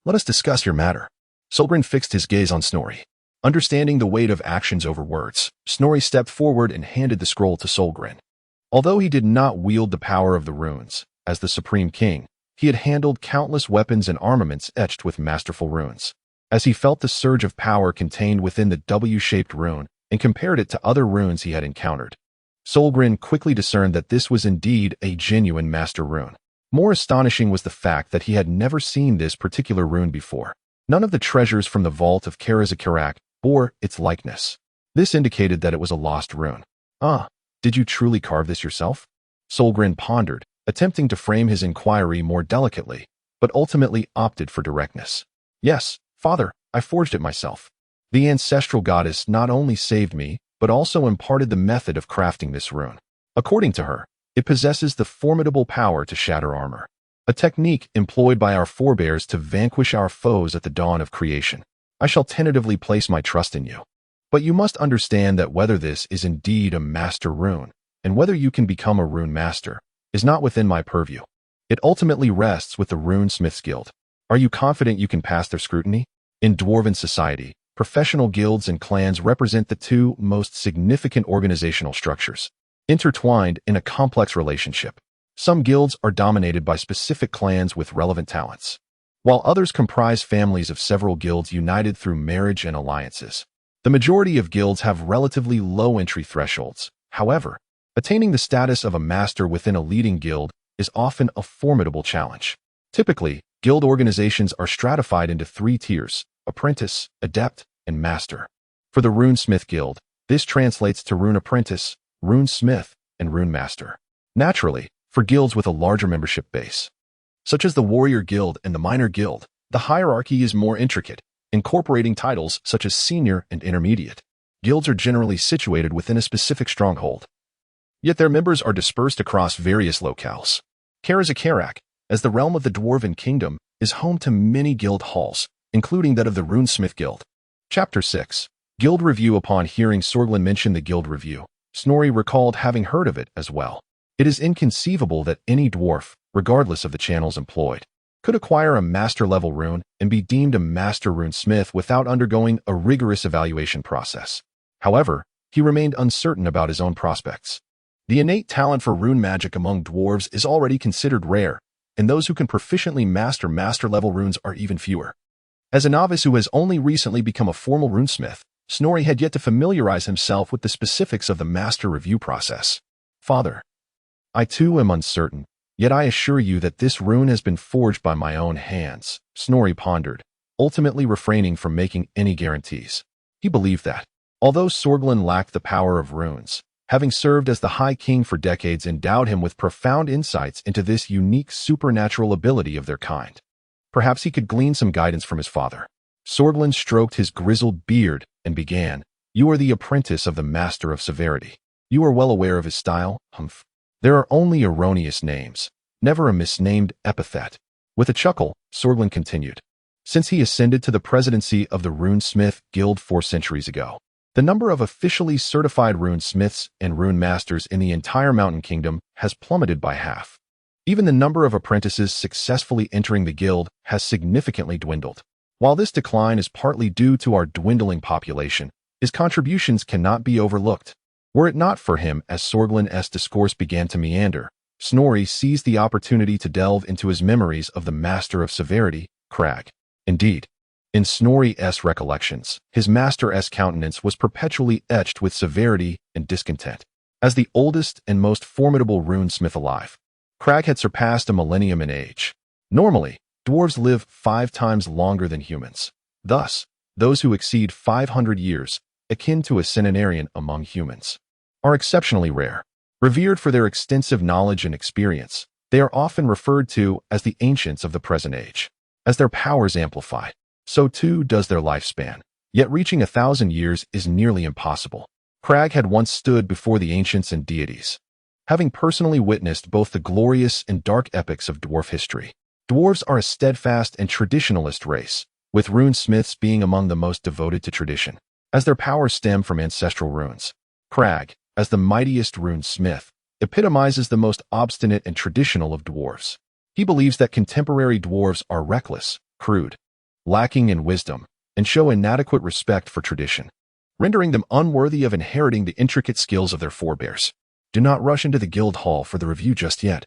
let us discuss your matter. Solgren fixed his gaze on Snorri. Understanding the weight of actions over words, Snorri stepped forward and handed the scroll to Solgren. Although he did not wield the power of the runes, as the Supreme King, he had handled countless weapons and armaments etched with masterful runes. As he felt the surge of power contained within the W-shaped rune and compared it to other runes he had encountered, Solgren quickly discerned that this was indeed a genuine master rune. More astonishing was the fact that he had never seen this particular rune before. None of the treasures from the vault of Karazakarak bore its likeness. This indicated that it was a lost rune. Ah, did you truly carve this yourself? Solgren pondered, attempting to frame his inquiry more delicately, but ultimately opted for directness. Yes, father, I forged it myself. The ancestral goddess not only saved me, but also imparted the method of crafting this rune. According to her, it possesses the formidable power to shatter armor, a technique employed by our forebears to vanquish our foes at the dawn of creation. I shall tentatively place my trust in you. But you must understand that whether this is indeed a master rune, and whether you can become a rune master, is not within my purview. It ultimately rests with the Rune Smiths Guild. Are you confident you can pass their scrutiny? In Dwarven society, professional guilds and clans represent the two most significant organizational structures, intertwined in a complex relationship. Some guilds are dominated by specific clans with relevant talents, while others comprise families of several guilds united through marriage and alliances. The majority of guilds have relatively low entry thresholds. However, attaining the status of a master within a leading guild is often a formidable challenge. Typically, guild organizations are stratified into 3 tiers: apprentice, adept, and master. For the Runesmith Guild, this translates to Rune Apprentice, Rune Smith, and Rune Master. Naturally, for guilds with a larger membership base, such as the Warrior Guild and the Minor Guild, the hierarchy is more intricate, incorporating titles such as Senior and Intermediate. Guilds are generally situated within a specific stronghold, yet their members are dispersed across various locales. Karazakarak, as the realm of the Dwarven Kingdom, is home to many guild halls, including that of the Runesmith Guild. Chapter 6. Guild Review. Upon hearing Sorglin mention the Guild Review, Snorri recalled having heard of it as well. It is inconceivable that any dwarf, regardless of the channels employed, could acquire a master-level rune and be deemed a master runesmith without undergoing a rigorous evaluation process. However, he remained uncertain about his own prospects. The innate talent for rune magic among dwarves is already considered rare, and those who can proficiently master master-level runes are even fewer. As a novice who has only recently become a formal runesmith, Snorri had yet to familiarize himself with the specifics of the master review process. Father, I too am uncertain, yet I assure you that this rune has been forged by my own hands, Snorri pondered, ultimately refraining from making any guarantees. He believed that, although Sorglin lacked the power of runes, having served as the High King for decades endowed him with profound insights into this unique supernatural ability of their kind. Perhaps he could glean some guidance from his father. Sorglin stroked his grizzled beard and began, "You are the apprentice of the Master of Severity. You are well aware of his style, Humph. There are only erroneous names, never a misnamed epithet." With a chuckle, Sorglin continued, "Since he ascended to the presidency of the Runesmith Guild 4 centuries ago, The number of officially certified rune smiths and rune masters in the entire Mountain Kingdom has plummeted by half. Even the number of apprentices successfully entering the guild has significantly dwindled. While this decline is partly due to our dwindling population, his contributions cannot be overlooked. Were it not for him, as Sorglin's discourse began to meander, Snorri seized the opportunity to delve into his memories of the Master of Severity, Crag. Indeed, in Snorri's recollections, his master's countenance was perpetually etched with severity and discontent. As the oldest and most formidable runesmith alive, Crag had surpassed a millennium in age. Normally, dwarves live 5 times longer than humans. Thus, those who exceed 500 years, akin to a centenarian among humans, are exceptionally rare. Revered for their extensive knowledge and experience, they are often referred to as the ancients of the present age. As their powers amplify, so too does their lifespan. Yet reaching 1,000 years is nearly impossible. Crag had once stood before the ancients and deities, having personally witnessed both the glorious and dark epics of dwarf history. Dwarves are a steadfast and traditionalist race, with runesmiths being among the most devoted to tradition, as their powers stem from ancestral runes. Crag, as the mightiest runesmith, epitomizes the most obstinate and traditional of dwarves. He believes that contemporary dwarves are reckless, crude, lacking in wisdom, and show inadequate respect for tradition, rendering them unworthy of inheriting the intricate skills of their forebears. Do not rush into the guild hall for the review just yet,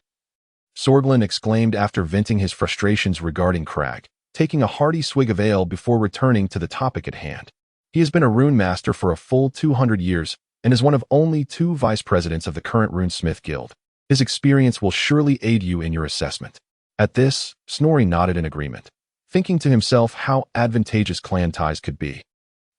Sorglin exclaimed after venting his frustrations regarding Crag, taking a hearty swig of ale before returning to the topic at hand. He has been a rune master for a full 200 years and is one of only 2 vice presidents of the current runesmith guild. His experience will surely aid you in your assessment. At this, Snorri nodded in agreement, thinking to himself how advantageous clan ties could be,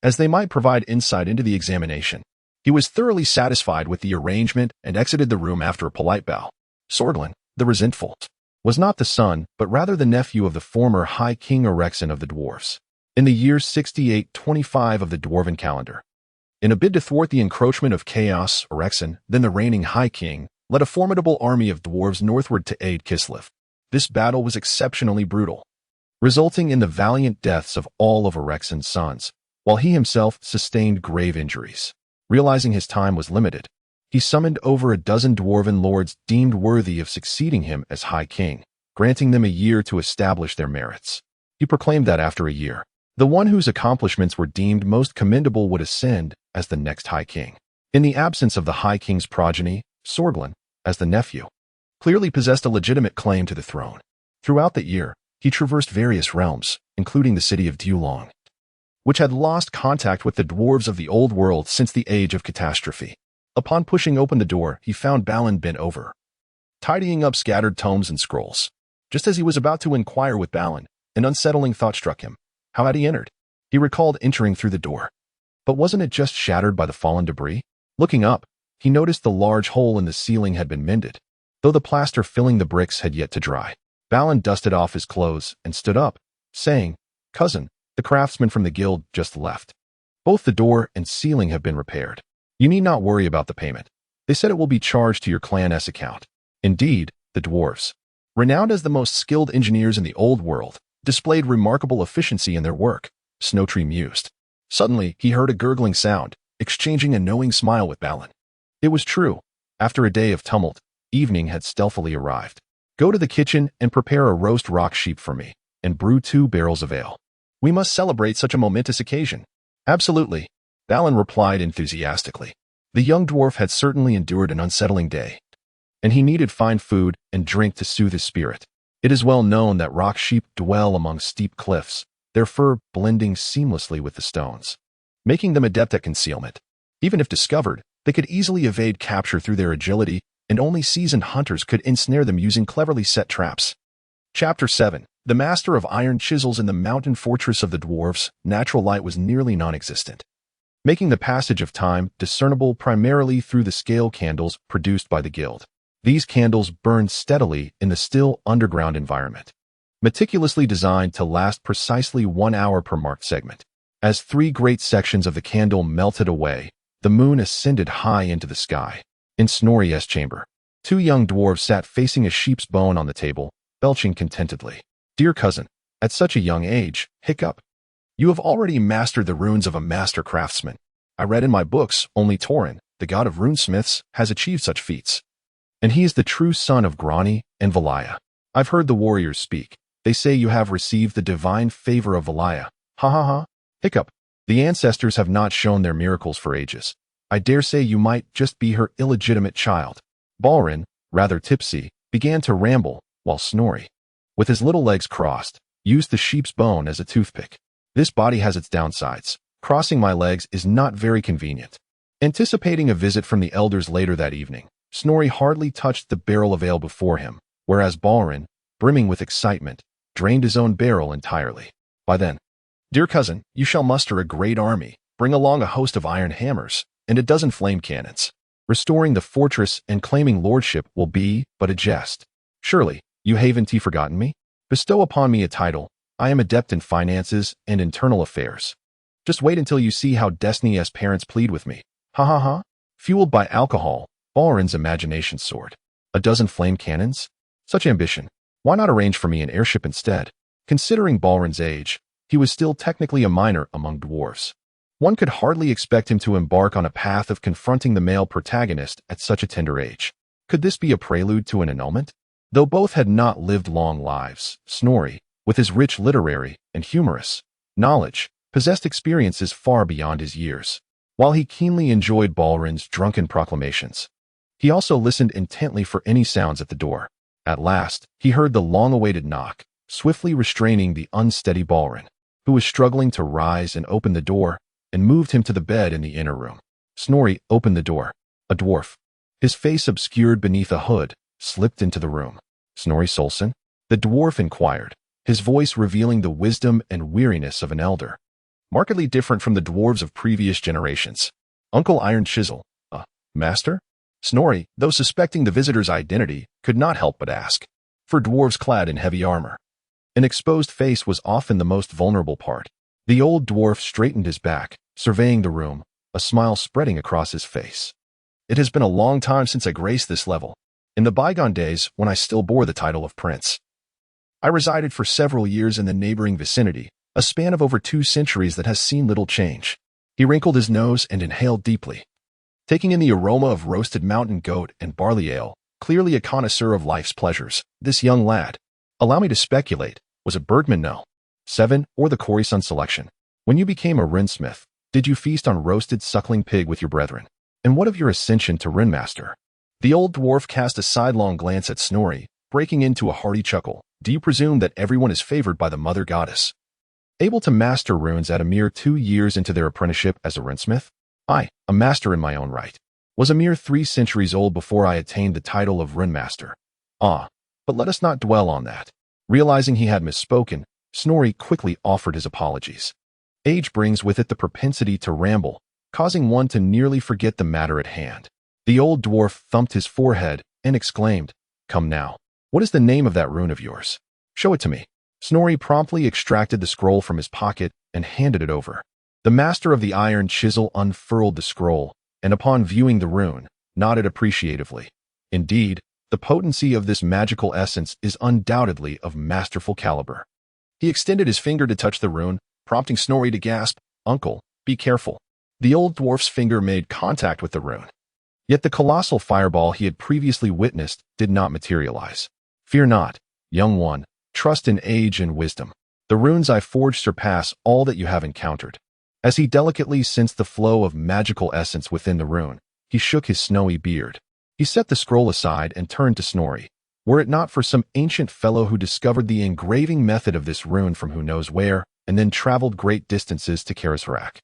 as they might provide insight into the examination. He was thoroughly satisfied with the arrangement and exited the room after a polite bow. Sorglin, the resentful, was not the son, but rather the nephew of the former High King Erexin of the Dwarfs, in the year 6825 of the Dwarven calendar. In a bid to thwart the encroachment of chaos, Erexin, then the reigning High King, led a formidable army of dwarves northward to aid Kislev. This battle was exceptionally brutal, resulting in the valiant deaths of all of Erexin's sons, while he himself sustained grave injuries. Realizing his time was limited, he summoned over a dozen dwarven lords deemed worthy of succeeding him as High King, granting them a year to establish their merits. He proclaimed that after a year, the one whose accomplishments were deemed most commendable would ascend as the next High King. In the absence of the High King's progeny, Sorglin, as the nephew, clearly possessed a legitimate claim to the throne. Throughout the year, he traversed various realms, including the city of Dulong, which had lost contact with the dwarves of the old world since the age of catastrophe. Upon pushing open the door, he found Balin bent over, tidying up scattered tomes and scrolls. Just as he was about to inquire with Balin, an unsettling thought struck him. How had he entered? He recalled entering through the door. But wasn't it just shattered by the fallen debris? Looking up, he noticed the large hole in the ceiling had been mended, though the plaster filling the bricks had yet to dry. Balin dusted off his clothes and stood up, saying, "Cousin, the craftsmen from the guild just left. Both the door and ceiling have been repaired. You need not worry about the payment. They said it will be charged to your clan's account." Indeed, the dwarves, renowned as the most skilled engineers in the old world, displayed remarkable efficiency in their work, Snowtree mused. Suddenly, he heard a gurgling sound, exchanging a knowing smile with Balin. It was true. After a day of tumult, evening had stealthily arrived. "Go to the kitchen and prepare a roast rock sheep for me, and brew 2 barrels of ale. We must celebrate such a momentous occasion." "Absolutely," Balin replied enthusiastically. The young dwarf had certainly endured an unsettling day, and he needed fine food and drink to soothe his spirit. It is well known that rock sheep dwell among steep cliffs, their fur blending seamlessly with the stones, making them adept at concealment. Even if discovered, they could easily evade capture through their agility, and only seasoned hunters could ensnare them using cleverly set traps. Chapter 7. The master of iron chisels in the mountain fortress of the dwarves, natural light was nearly non-existent, making the passage of time discernible primarily through the scale candles produced by the guild. These candles burned steadily in the still underground environment, meticulously designed to last precisely 1 hour per marked segment. As 3 great sections of the candle melted away, the moon ascended high into the sky. In Snorri's chamber, 2 young dwarves sat facing a sheep's bone on the table, belching contentedly. "Dear cousin, at such a young age, hiccup. You have already mastered the runes of a master craftsman. I read in my books only Torin, the god of runesmiths, has achieved such feats. And he is the true son of Grani and Valaya. I've heard the warriors speak. They say you have received the divine favor of Valaya. Ha ha ha. Hiccup. The ancestors have not shown their miracles for ages. I dare say you might just be her illegitimate child. Balrin, rather tipsy, began to ramble, while Snorri, with his little legs crossed, used the sheep's bone as a toothpick. This body has its downsides. Crossing my legs is not very convenient. Anticipating a visit from the elders later that evening, Snorri hardly touched the barrel of ale before him, whereas Balrin, brimming with excitement, drained his own barrel entirely. By then, "Dear cousin, you shall muster a great army, bring along a host of iron hammers, and a dozen flame cannons. Restoring the fortress and claiming lordship will be but a jest. Surely, you haven't forgotten me? Bestow upon me a title. I am adept in finances and internal affairs. Just wait until you see how Destiny's parents plead with me. Ha ha ha." Fueled by alcohol, Balrin's imagination soared. A dozen flame cannons? Such ambition. Why not arrange for me an airship instead? Considering Balrin's age, he was still technically a minor among dwarves. One could hardly expect him to embark on a path of confronting the male protagonist at such a tender age. Could this be a prelude to an annulment? Though both had not lived long lives, Snorri, with his rich literary and humorous knowledge, possessed experiences far beyond his years. While he keenly enjoyed Balrin's drunken proclamations, he also listened intently for any sounds at the door. At last, he heard the long-awaited knock, swiftly restraining the unsteady Balrin, who was struggling to rise and open the door, and moved him to the bed in the inner room. Snorri opened the door. A dwarf, his face obscured beneath a hood, slipped into the room. "Snorri Solson?" the dwarf inquired, his voice revealing the wisdom and weariness of an elder, markedly different from the dwarves of previous generations. "Uncle Iron Chisel, master?" Snorri, though suspecting the visitor's identity, could not help but ask. For dwarves clad in heavy armor, an exposed face was often the most vulnerable part. The old dwarf straightened his back, surveying the room, a smile spreading across his face. "It has been a long time since I graced this level. In the bygone days, when I still bore the title of prince, I resided for several years in the neighboring vicinity, a span of over 2 centuries that has seen little change." He wrinkled his nose and inhaled deeply, taking in the aroma of roasted mountain goat and barley ale. Clearly a connoisseur of life's pleasures, this young lad. "Allow me to speculate, was it Bergman No. 7 or the Coruscant selection? When you became a runesmith, did you feast on roasted suckling pig with your brethren? And what of your ascension to runemaster?" The old dwarf cast a sidelong glance at Snorri, breaking into a hearty chuckle. "Do you presume that everyone is favored by the mother goddess, able to master runes at a mere 2 years into their apprenticeship as a runesmith? I, a master in my own right, was a mere 3 centuries old before I attained the title of runemaster. But let us not dwell on that." Realizing he had misspoken, Snorri quickly offered his apologies. Age brings with it the propensity to ramble, causing one to nearly forget the matter at hand. The old dwarf thumped his forehead and exclaimed, "Come now, what is the name of that rune of yours? Show it to me." Snorri promptly extracted the scroll from his pocket and handed it over. The master of the iron chisel unfurled the scroll, and upon viewing the rune, nodded appreciatively. Indeed, the potency of this magical essence is undoubtedly of masterful caliber. He extended his finger to touch the rune, prompting Snorri to gasp, "Uncle, be careful." The old dwarf's finger made contact with the rune. Yet the colossal fireball he had previously witnessed did not materialize. "Fear not, young one. Trust in age and wisdom. The runes I forged surpass all that you have encountered." As he delicately sensed the flow of magical essence within the rune, he shook his snowy beard. He set the scroll aside and turned to Snorri. Were it not for some ancient fellow who discovered the engraving method of this rune from who knows where, and then traveled great distances to Karasvarak,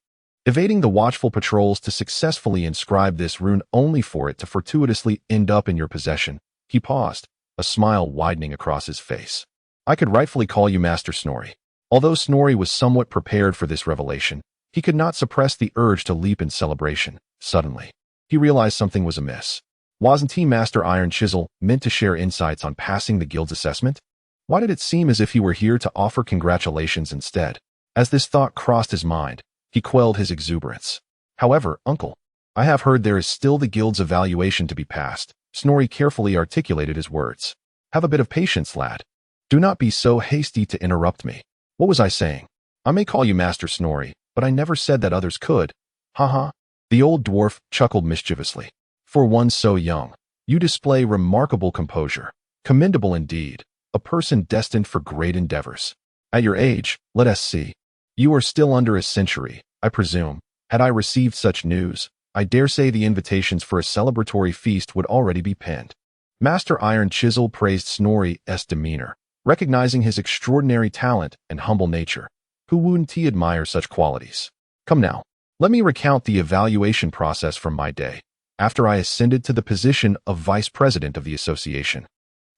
evading the watchful patrols to successfully inscribe this rune only for it to fortuitously end up in your possession, he paused, a smile widening across his face. "I could rightfully call you Master Snorri." Although Snorri was somewhat prepared for this revelation, he could not suppress the urge to leap in celebration. Suddenly, he realized something was amiss. Wasn't he Master Iron Chisel meant to share insights on passing the guild's assessment? Why did it seem as if he were here to offer congratulations instead? As this thought crossed his mind, he quelled his exuberance. "However, uncle, I have heard there is still the guild's evaluation to be passed." Snorri carefully articulated his words. "Have a bit of patience, lad. Do not be so hasty to interrupt me. What was I saying? I may call you Master Snorri, but I never said that others could." "Ha ha, The old dwarf chuckled mischievously. For one so young, you display remarkable composure. Commendable indeed, a person destined for great endeavors. At your age, let us see. You are still under a century, I presume. Had I received such news, I dare say the invitations for a celebratory feast would already be penned. Master Iron Chisel praised Snorri's demeanor, recognizing his extraordinary talent and humble nature. Who wouldn't he admire such qualities? Come now, let me recount the evaluation process from my day, after I ascended to the position of vice president of the association.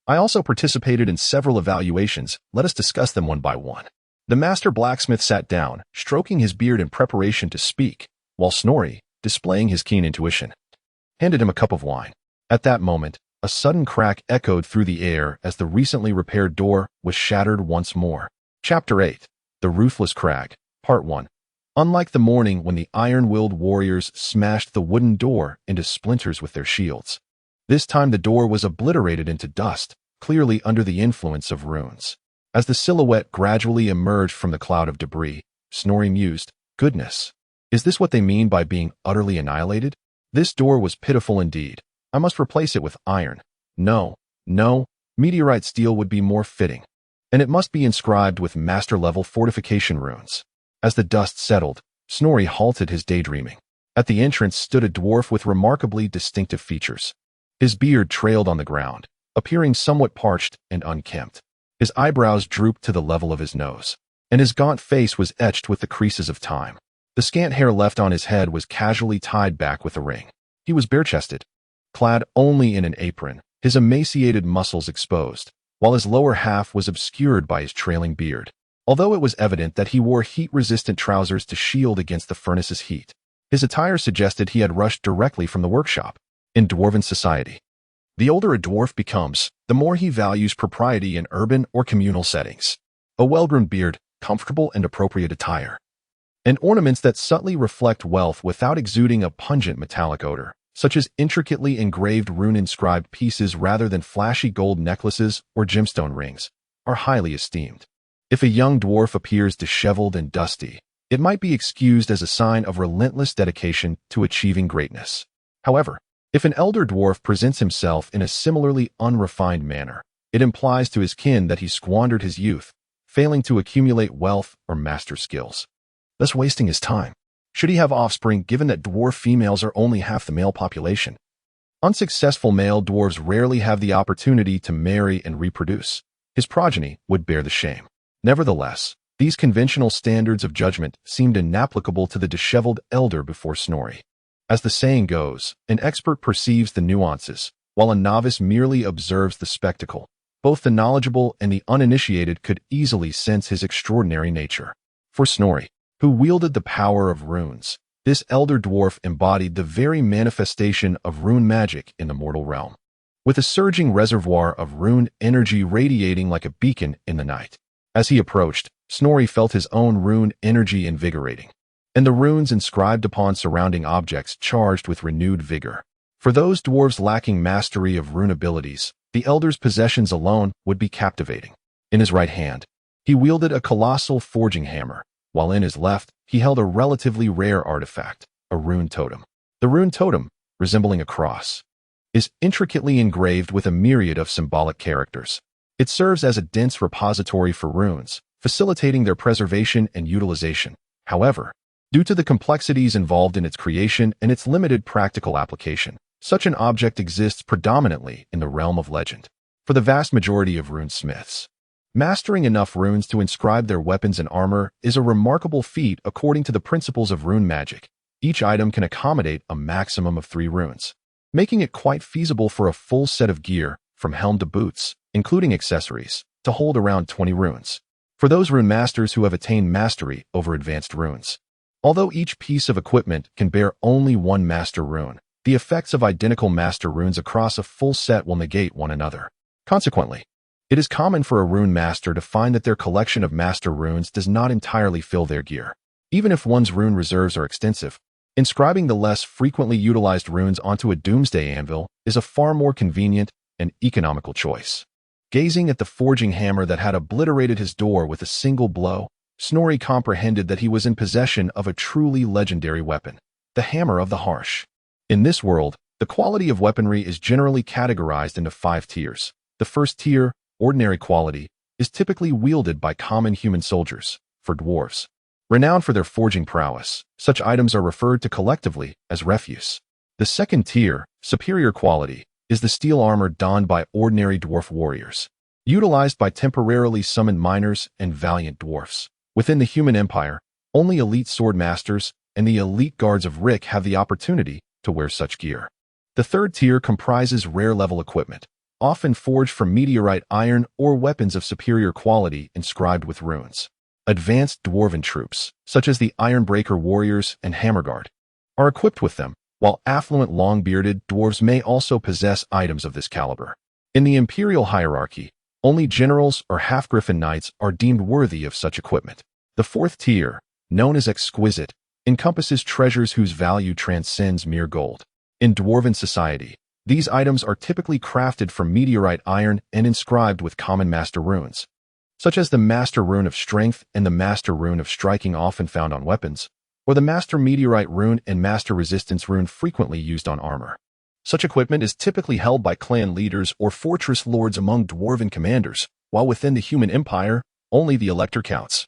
I also participated in several evaluations. Let us discuss them one by one. The master blacksmith sat down, stroking his beard in preparation to speak, while Snorri, displaying his keen intuition, handed him a cup of wine. At that moment, a sudden crack echoed through the air as the recently repaired door was shattered once more. Chapter 8. The Ruthless Crag, Part 1. Unlike the morning when the iron-willed warriors smashed the wooden door into splinters with their shields, this time the door was obliterated into dust, clearly under the influence of runes. As the silhouette gradually emerged from the cloud of debris, Snorri mused, "Goodness, is this what they mean by being utterly annihilated? This door was pitiful indeed. I must replace it with iron. No, meteorite steel would be more fitting. And it must be inscribed with master-level fortification runes." As the dust settled, Snorri halted his daydreaming. At the entrance stood a dwarf with remarkably distinctive features. His beard trailed on the ground, appearing somewhat parched and unkempt. His eyebrows drooped to the level of his nose, and his gaunt face was etched with the creases of time. The scant hair left on his head was casually tied back with a ring. He was bare-chested, clad only in an apron, his emaciated muscles exposed, while his lower half was obscured by his trailing beard. Although it was evident that he wore heat-resistant trousers to shield against the furnace's heat, his attire suggested he had rushed directly from the workshop. In dwarven society, the older a dwarf becomes, the more he values propriety in urban or communal settings. A well-groomed beard, comfortable and appropriate attire, and ornaments that subtly reflect wealth without exuding a pungent metallic odor, such as intricately engraved rune-inscribed pieces rather than flashy gold necklaces or gemstone rings, are highly esteemed. If a young dwarf appears disheveled and dusty, it might be excused as a sign of relentless dedication to achieving greatness. However, if an elder dwarf presents himself in a similarly unrefined manner, it implies to his kin that he squandered his youth, failing to accumulate wealth or master skills, thus wasting his time. Should he have offspring, given that dwarf females are only half the male population? Unsuccessful male dwarves rarely have the opportunity to marry and reproduce. His progeny would bear the shame. Nevertheless, these conventional standards of judgment seemed inapplicable to the disheveled elder before Snorri. As the saying goes, an expert perceives the nuances, while a novice merely observes the spectacle. Both the knowledgeable and the uninitiated could easily sense his extraordinary nature. For Snorri, who wielded the power of runes, this elder dwarf embodied the very manifestation of rune magic in the mortal realm, with a surging reservoir of rune energy radiating like a beacon in the night. As he approached, Snorri felt his own rune energy invigorating, and the runes inscribed upon surrounding objects charged with renewed vigor. For those dwarves lacking mastery of rune abilities, the elder's possessions alone would be captivating. In his right hand, he wielded a colossal forging hammer, while in his left, he held a relatively rare artifact, a rune totem. The rune totem, resembling a cross, is intricately engraved with a myriad of symbolic characters. It serves as a dense repository for runes, facilitating their preservation and utilization. However, due to the complexities involved in its creation and its limited practical application, such an object exists predominantly in the realm of legend. For the vast majority of runesmiths, mastering enough runes to inscribe their weapons and armor is a remarkable feat according to the principles of rune magic. Each item can accommodate a maximum of 3 runes, making it quite feasible for a full set of gear, from helm to boots, including accessories, to hold around 20 runes. For those rune masters who have attained mastery over advanced runes, although each piece of equipment can bear only 1 master rune, the effects of identical master runes across a full set will negate one another. Consequently, it is common for a rune master to find that their collection of master runes does not entirely fill their gear. Even if one's rune reserves are extensive, inscribing the less frequently utilized runes onto a doomsday anvil is a far more convenient and economical choice. Gazing at the forging hammer that had obliterated his door with a single blow, Snorri comprehended that he was in possession of a truly legendary weapon. The Hammer of the Harsh. In this world, the quality of weaponry is generally categorized into 5 tiers. The first tier, ordinary quality, is typically wielded by common human soldiers, for dwarves. Renowned for their forging prowess, such items are referred to collectively as refuse. The second tier, superior quality, is the steel armor donned by ordinary dwarf warriors, utilized by temporarily summoned miners and valiant dwarfs. Within the human empire, only elite sword masters and the elite guards of Rick have the opportunity to wear such gear. The third tier comprises rare-level equipment, often forged from meteorite iron or weapons of superior quality inscribed with runes. Advanced dwarven troops, such as the Ironbreaker warriors and Hammerguard, are equipped with them, while affluent long-bearded dwarves may also possess items of this caliber. In the imperial hierarchy, only generals or half-griffin knights are deemed worthy of such equipment. The fourth tier, known as exquisite, encompasses treasures whose value transcends mere gold. In dwarven society, these items are typically crafted from meteorite iron and inscribed with common master runes, such as the Master Rune of Strength and the Master Rune of Striking often found on weapons, or the Master Meteorite Rune and Master Resistance Rune frequently used on armor. Such equipment is typically held by clan leaders or fortress lords among dwarven commanders, while within the human empire, only the Elector counts.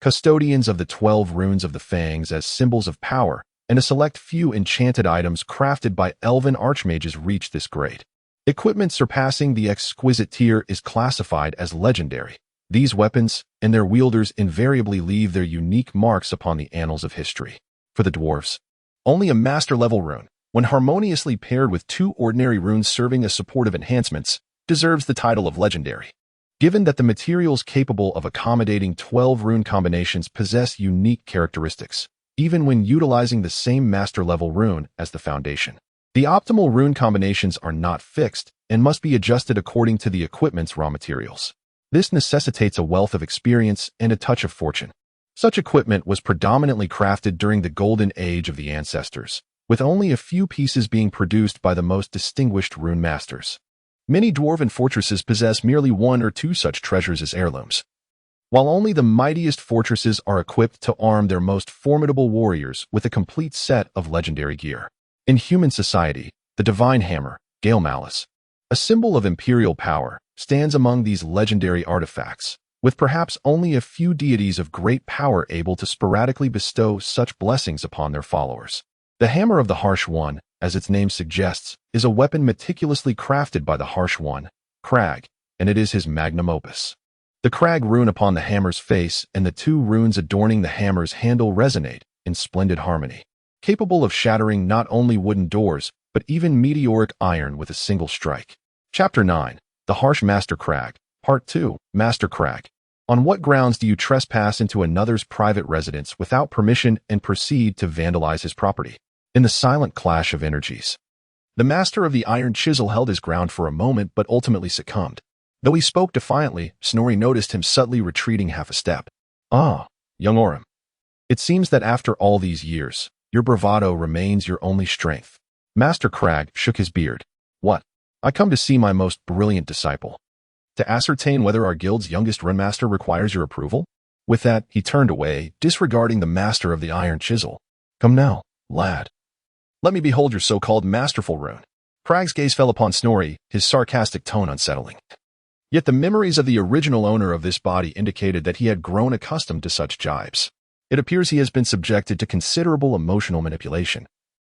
Custodians of the 12 runes of the Fangs as symbols of power, and a select few enchanted items crafted by elven archmages reach this grade. Equipment surpassing the exquisite tier is classified as legendary. These weapons and their wielders invariably leave their unique marks upon the annals of history. For the dwarves, only a master-level rune, when harmoniously paired with 2 ordinary runes serving as supportive enhancements, deserves the title of legendary. Given that the materials capable of accommodating 12 rune combinations possess unique characteristics, even when utilizing the same master-level rune as the foundation. The optimal rune combinations are not fixed and must be adjusted according to the equipment's raw materials. This necessitates a wealth of experience and a touch of fortune. Such equipment was predominantly crafted during the golden age of the ancestors, with only a few pieces being produced by the most distinguished rune masters. Many dwarven fortresses possess merely 1 or 2 such treasures as heirlooms, while only the mightiest fortresses are equipped to arm their most formidable warriors with a complete set of legendary gear. In human society, the divine hammer, Gale Malice, a symbol of imperial power, stands among these legendary artifacts, with perhaps only a few deities of great power able to sporadically bestow such blessings upon their followers. The Hammer of the Harsh One, as its name suggests, is a weapon meticulously crafted by the Harsh One, Crag, and it is his magnum opus. The Crag rune upon the hammer's face and the 2 runes adorning the hammer's handle resonate in splendid harmony, capable of shattering not only wooden doors, but even meteoric iron with a single strike. Chapter 9. The Harsh Master Crag. Part 2. Master Crag. On what grounds do you trespass into another's private residence without permission and proceed to vandalize his property? In the silent clash of energies, the master of the Iron Chisel held his ground for a moment but ultimately succumbed. Though he spoke defiantly, Snorri noticed him subtly retreating half a step. "Ah, young Orem. It seems that after all these years, your bravado remains your only strength." Master Crag shook his beard. "What? I come to see my most brilliant disciple. To ascertain whether our guild's youngest runemaster requires your approval?" With that, he turned away, disregarding the master of the Iron Chisel. "Come now, lad. Let me behold your so-called masterful rune." Crag's gaze fell upon Snorri, his sarcastic tone unsettling. Yet the memories of the original owner of this body indicated that he had grown accustomed to such jibes. It appears he has been subjected to considerable emotional manipulation.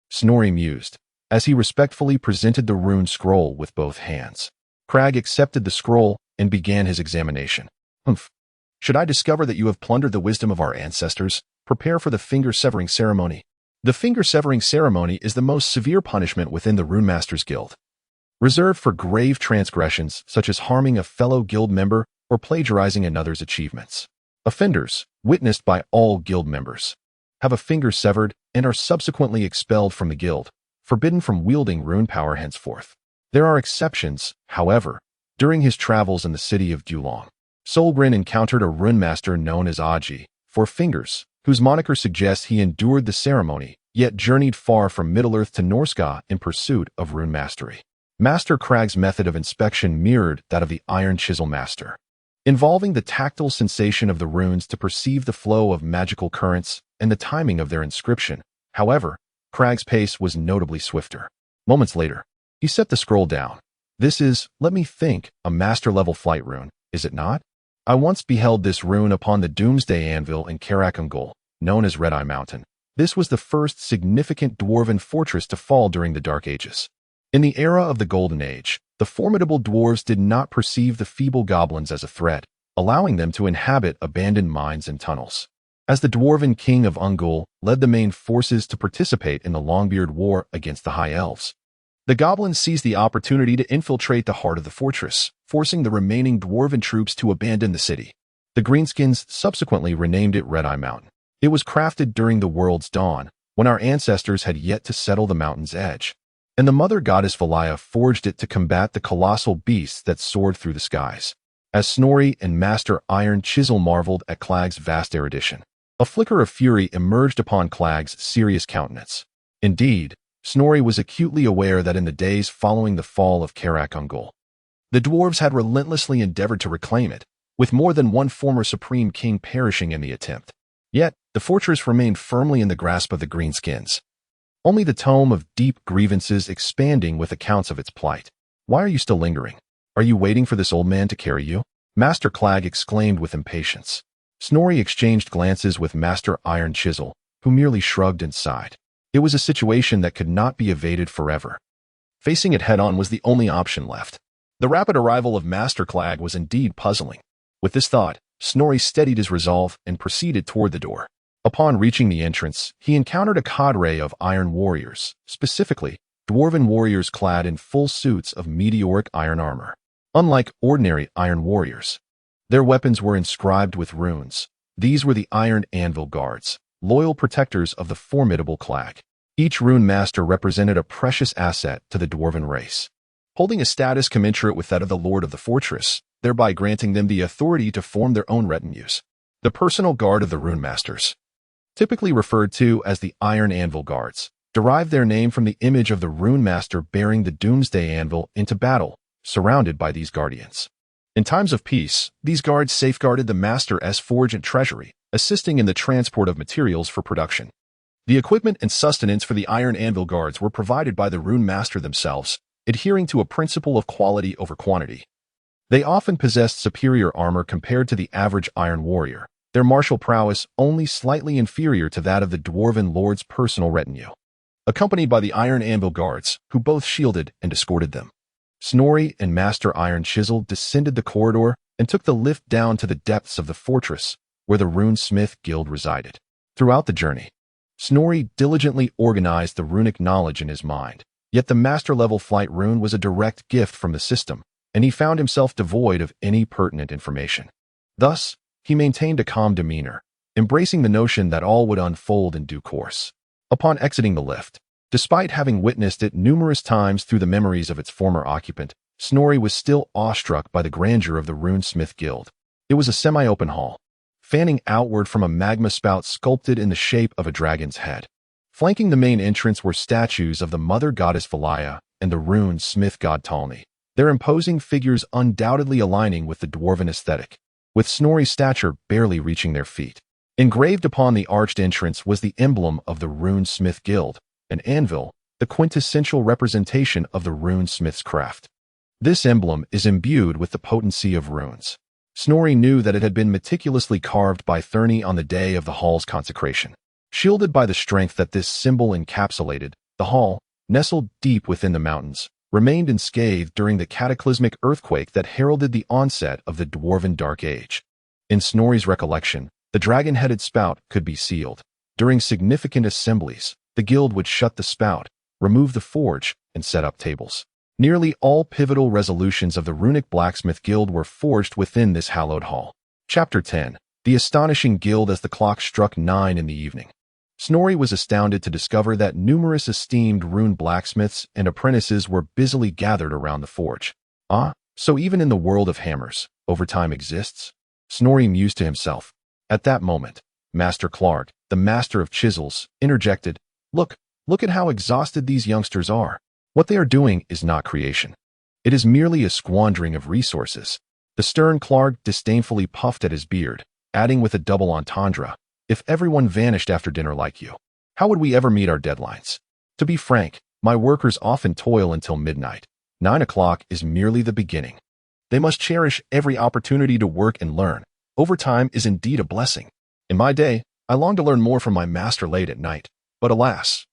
Snorri mused, as he respectfully presented the rune scroll with both hands. Crag accepted the scroll and began his examination. "Humph. Should I discover that you have plundered the wisdom of our ancestors, prepare for the finger-severing ceremony." The finger-severing ceremony is the most severe punishment within the Rune Masters Guild, reserved for grave transgressions such as harming a fellow guild member or plagiarizing another's achievements. Offenders, witnessed by all guild members, have a finger severed and are subsequently expelled from the guild, forbidden from wielding rune power henceforth. There are exceptions, however. During his travels in the city of Dulong, Solgren encountered a rune master known as Aji, Four Fingers, whose moniker suggests he endured the ceremony, yet journeyed far from Middle-earth to Norska in pursuit of rune mastery. Master Crag's method of inspection mirrored that of the Iron Chisel Master, involving the tactile sensation of the runes to perceive the flow of magical currents and the timing of their inscription. However, Crag's pace was notably swifter. Moments later, he set the scroll down. This is, let me think, a master-level flight rune, is it not? I once beheld this rune upon the Doomsday Anvil in Karak, known as Red Eye Mountain. This was the first significant dwarven fortress to fall during the Dark Ages. In the era of the Golden Age, the formidable dwarves did not perceive the feeble goblins as a threat, allowing them to inhabit abandoned mines and tunnels. As the dwarven king of Ungol led the main forces to participate in the Longbeard War against the High Elves, the goblins seized the opportunity to infiltrate the heart of the fortress, forcing the remaining dwarven troops to abandon the city. The Greenskins subsequently renamed it Red Eye Mountain. It was crafted during the world's dawn, when our ancestors had yet to settle the mountain's edge, and the mother goddess Valaya forged it to combat the colossal beasts that soared through the skies. As Snorri and Master Iron Chisel marveled at Clag's vast erudition, a flicker of fury emerged upon Clag's serious countenance. Indeed, Snorri was acutely aware that in the days following the fall of Karak, the dwarves had relentlessly endeavored to reclaim it, with more than one former supreme king perishing in the attempt. Yet, the fortress remained firmly in the grasp of the Greenskins, only the tome of deep grievances expanding with accounts of its plight. Why are you still lingering? Are you waiting for this old man to carry you? Master Clag exclaimed with impatience. Snorri exchanged glances with Master Iron Chisel, who merely shrugged and sighed. It was a situation that could not be evaded forever. Facing it head-on was the only option left. The rapid arrival of Master Clag was indeed puzzling. With this thought, Snorri steadied his resolve and proceeded toward the door. Upon reaching the entrance, he encountered a cadre of iron warriors, specifically, dwarven warriors clad in full suits of meteoric iron armor. Unlike ordinary iron warriors, their weapons were inscribed with runes. These were the Iron Anvil Guards, loyal protectors of the formidable Clag. Each rune master represented a precious asset to the dwarven race, holding a status commensurate with that of the Lord of the Fortress, thereby granting them the authority to form their own retinues. The personal guard of the rune masters, typically referred to as the Iron Anvil Guards, derived their name from the image of the rune master bearing the Doomsday Anvil into battle, surrounded by these guardians. In times of peace, these guards safeguarded the Master's forge and treasury, assisting in the transport of materials for production. The equipment and sustenance for the Iron Anvil Guards were provided by the Rune Master themselves, adhering to a principle of quality over quantity. They often possessed superior armor compared to the average Iron Warrior, their martial prowess only slightly inferior to that of the Dwarven Lord's personal retinue, accompanied by the Iron Anvil Guards, who both shielded and escorted them. Snorri and Master Iron Chisel descended the corridor and took the lift down to the depths of the fortress, where the Runesmith Guild resided. Throughout the journey, Snorri diligently organized the runic knowledge in his mind, yet the master-level flight rune was a direct gift from the system, and he found himself devoid of any pertinent information. Thus, he maintained a calm demeanor, embracing the notion that all would unfold in due course. Upon exiting the lift, despite having witnessed it numerous times through the memories of its former occupant, Snorri was still awestruck by the grandeur of the Runesmith Guild. It was a semi-open hall, fanning outward from a magma spout sculpted in the shape of a dragon's head. Flanking the main entrance were statues of the mother goddess Valaya and the rune smith god Talni, their imposing figures undoubtedly aligning with the dwarven aesthetic, with Snorri's stature barely reaching their feet. Engraved upon the arched entrance was the emblem of the Runesmith Guild, an anvil, the quintessential representation of the runesmith's craft. This emblem is imbued with the potency of runes. Snorri knew that it had been meticulously carved by Thurni on the day of the hall's consecration. Shielded by the strength that this symbol encapsulated, the hall, nestled deep within the mountains, remained unscathed during the cataclysmic earthquake that heralded the onset of the Dwarven Dark Age. In Snorri's recollection, the dragon-headed spout could be sealed. During significant assemblies, the guild would shut the spout, remove the forge, and set up tables. Nearly all pivotal resolutions of the Runic Blacksmith Guild were forged within this hallowed hall. Chapter 10. The Astonishing Guild. As the clock struck 9 in the evening, Snorri was astounded to discover that numerous esteemed rune blacksmiths and apprentices were busily gathered around the forge. Ah, so even in the world of hammers, overtime exists? Snorri mused to himself. At that moment, Master Clark, the master of chisels, interjected, Look at how exhausted these youngsters are. What they are doing is not creation. It is merely a squandering of resources. The stern Clark disdainfully puffed at his beard, adding with a double entendre, if everyone vanished after dinner like you, How would we ever meet our deadlines? To be frank, my workers often toil until midnight. 9 o'clock is merely the beginning. They must cherish every opportunity to work and learn. Overtime is indeed a blessing. In my day, I longed to learn more from my master late at night, but alas,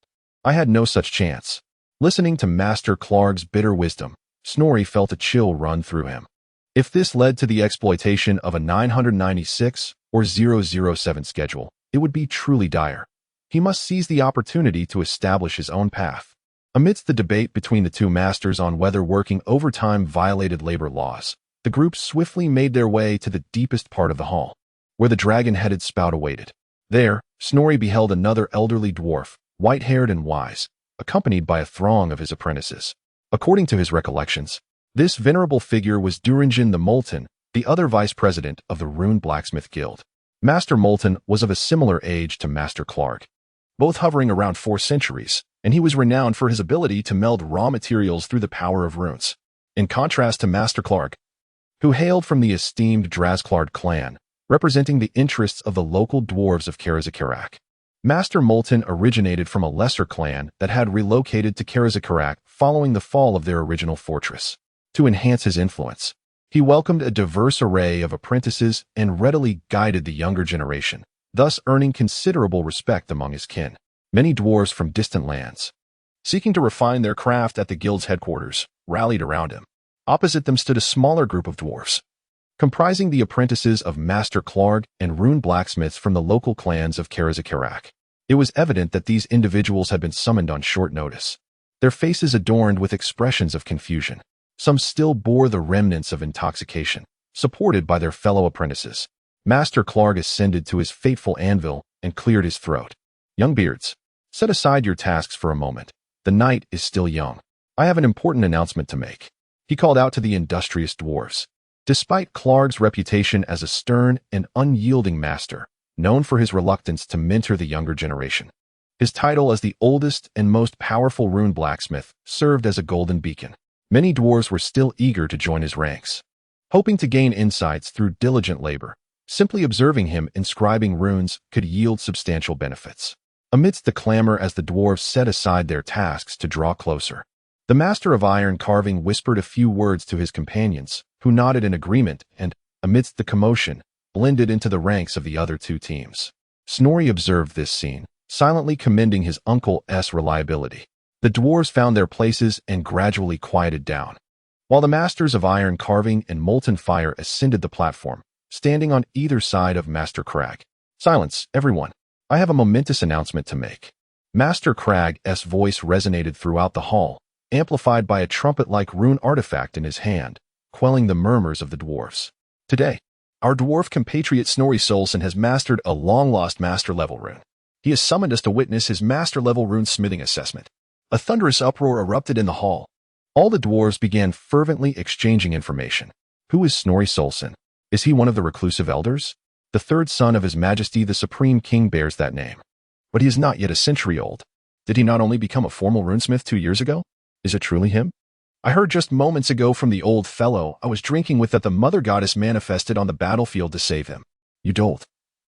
I had no such chance. Listening to Master Clarg's bitter wisdom, Snorri felt a chill run through him. If this led to the exploitation of a 996 or 007 schedule, it would be truly dire. He must seize the opportunity to establish his own path. Amidst the debate between the two masters on whether working overtime violated labor laws, the group swiftly made their way to the deepest part of the hall, where the dragon-headed spout awaited. There, Snorri beheld another elderly dwarf, white-haired and wise, accompanied by a throng of his apprentices. According to his recollections, this venerable figure was Duringen the Molten, the other vice president of the Rune Blacksmith Guild. Master Molten was of a similar age to Master Clarg, both hovering around 4 centuries, and he was renowned for his ability to meld raw materials through the power of runes. In contrast to Master Clarg, who hailed from the esteemed Drazklard clan, representing the interests of the local dwarves of Karazakarak. Master Molten originated from a lesser clan that had relocated to Karazakarak following the fall of their original fortress. To enhance his influence, he welcomed a diverse array of apprentices and readily guided the younger generation, thus earning considerable respect among his kin. Many dwarves from distant lands, seeking to refine their craft at the guild's headquarters, rallied around him. Opposite them stood a smaller group of dwarves, comprising the apprentices of Master Clarg and rune blacksmiths from the local clans of Karazakarak. It was evident that these individuals had been summoned on short notice, their faces adorned with expressions of confusion. Some still bore the remnants of intoxication, supported by their fellow apprentices. Master Clarg ascended to his fateful anvil and cleared his throat. Young beards, set aside your tasks for a moment. The night is still young. I have an important announcement to make. He called out to the industrious dwarves. Despite Clarg's reputation as a stern and unyielding master, known for his reluctance to mentor the younger generation, his title as the oldest and most powerful rune blacksmith served as a golden beacon. Many dwarves were still eager to join his ranks, hoping to gain insights through diligent labor. Simply observing him inscribing runes could yield substantial benefits. Amidst the clamor as the dwarves set aside their tasks to draw closer, the master of iron carving whispered a few words to his companions, who nodded in agreement and, amidst the commotion, blended into the ranks of the other two teams. Snorri observed this scene, silently commending his uncle's reliability. The dwarves found their places and gradually quieted down, while the masters of iron carving and molten fire ascended the platform, standing on either side of Master Crag. Silence, everyone. I have a momentous announcement to make. Master Crag's voice resonated throughout the hall, amplified by a trumpet-like rune artifact in his hand, quelling the murmurs of the dwarves. Today, our dwarf compatriot Snorri Solson has mastered a long-lost master-level rune. He has summoned us to witness his master-level rune smithing assessment. A thunderous uproar erupted in the hall. All the dwarves began fervently exchanging information. Who is Snorri Solson? Is he one of the reclusive elders? The third son of His Majesty the Supreme King bears that name. But he is not yet a century old. Did he not only become a formal runesmith 2 years ago? Is it truly him? I heard just moments ago from the old fellow I was drinking with that the Mother Goddess manifested on the battlefield to save him. You dolt.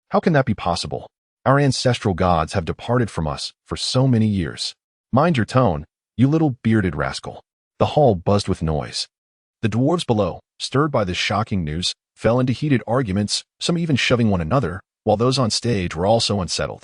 How can that be possible? Our ancestral gods have departed from us for so many years. Mind your tone, you little bearded rascal. The hall buzzed with noise. The dwarves below, stirred by this shocking news, fell into heated arguments, some even shoving one another, while those on stage were also unsettled.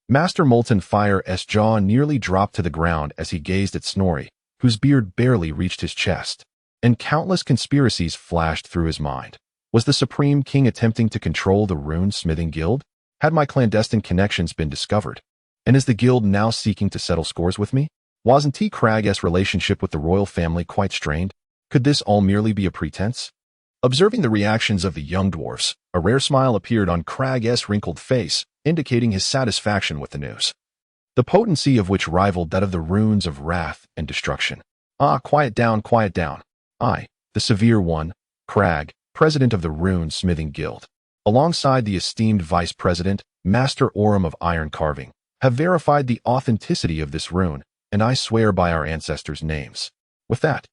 Master Molten Fire's jaw nearly dropped to the ground as he gazed at Snorri, whose beard barely reached his chest, and countless conspiracies flashed through his mind. Was the Supreme King attempting to control the Rune Smithing Guild? Had my clandestine connections been discovered? And is the guild now seeking to settle scores with me? Wasn't T. Crag's relationship with the royal family quite strained? Could this all merely be a pretense? Observing the reactions of the young dwarfs, a rare smile appeared on Crag's wrinkled face, indicating his satisfaction with the news, the potency of which rivaled that of the runes of wrath and destruction. Ah, quiet down, quiet down. I, the severe one, Crag, president of the Rune Smithing Guild, alongside the esteemed vice president, Master Orim of Iron Carving, have verified the authenticity of this rune, and I swear by our ancestors' names. With that,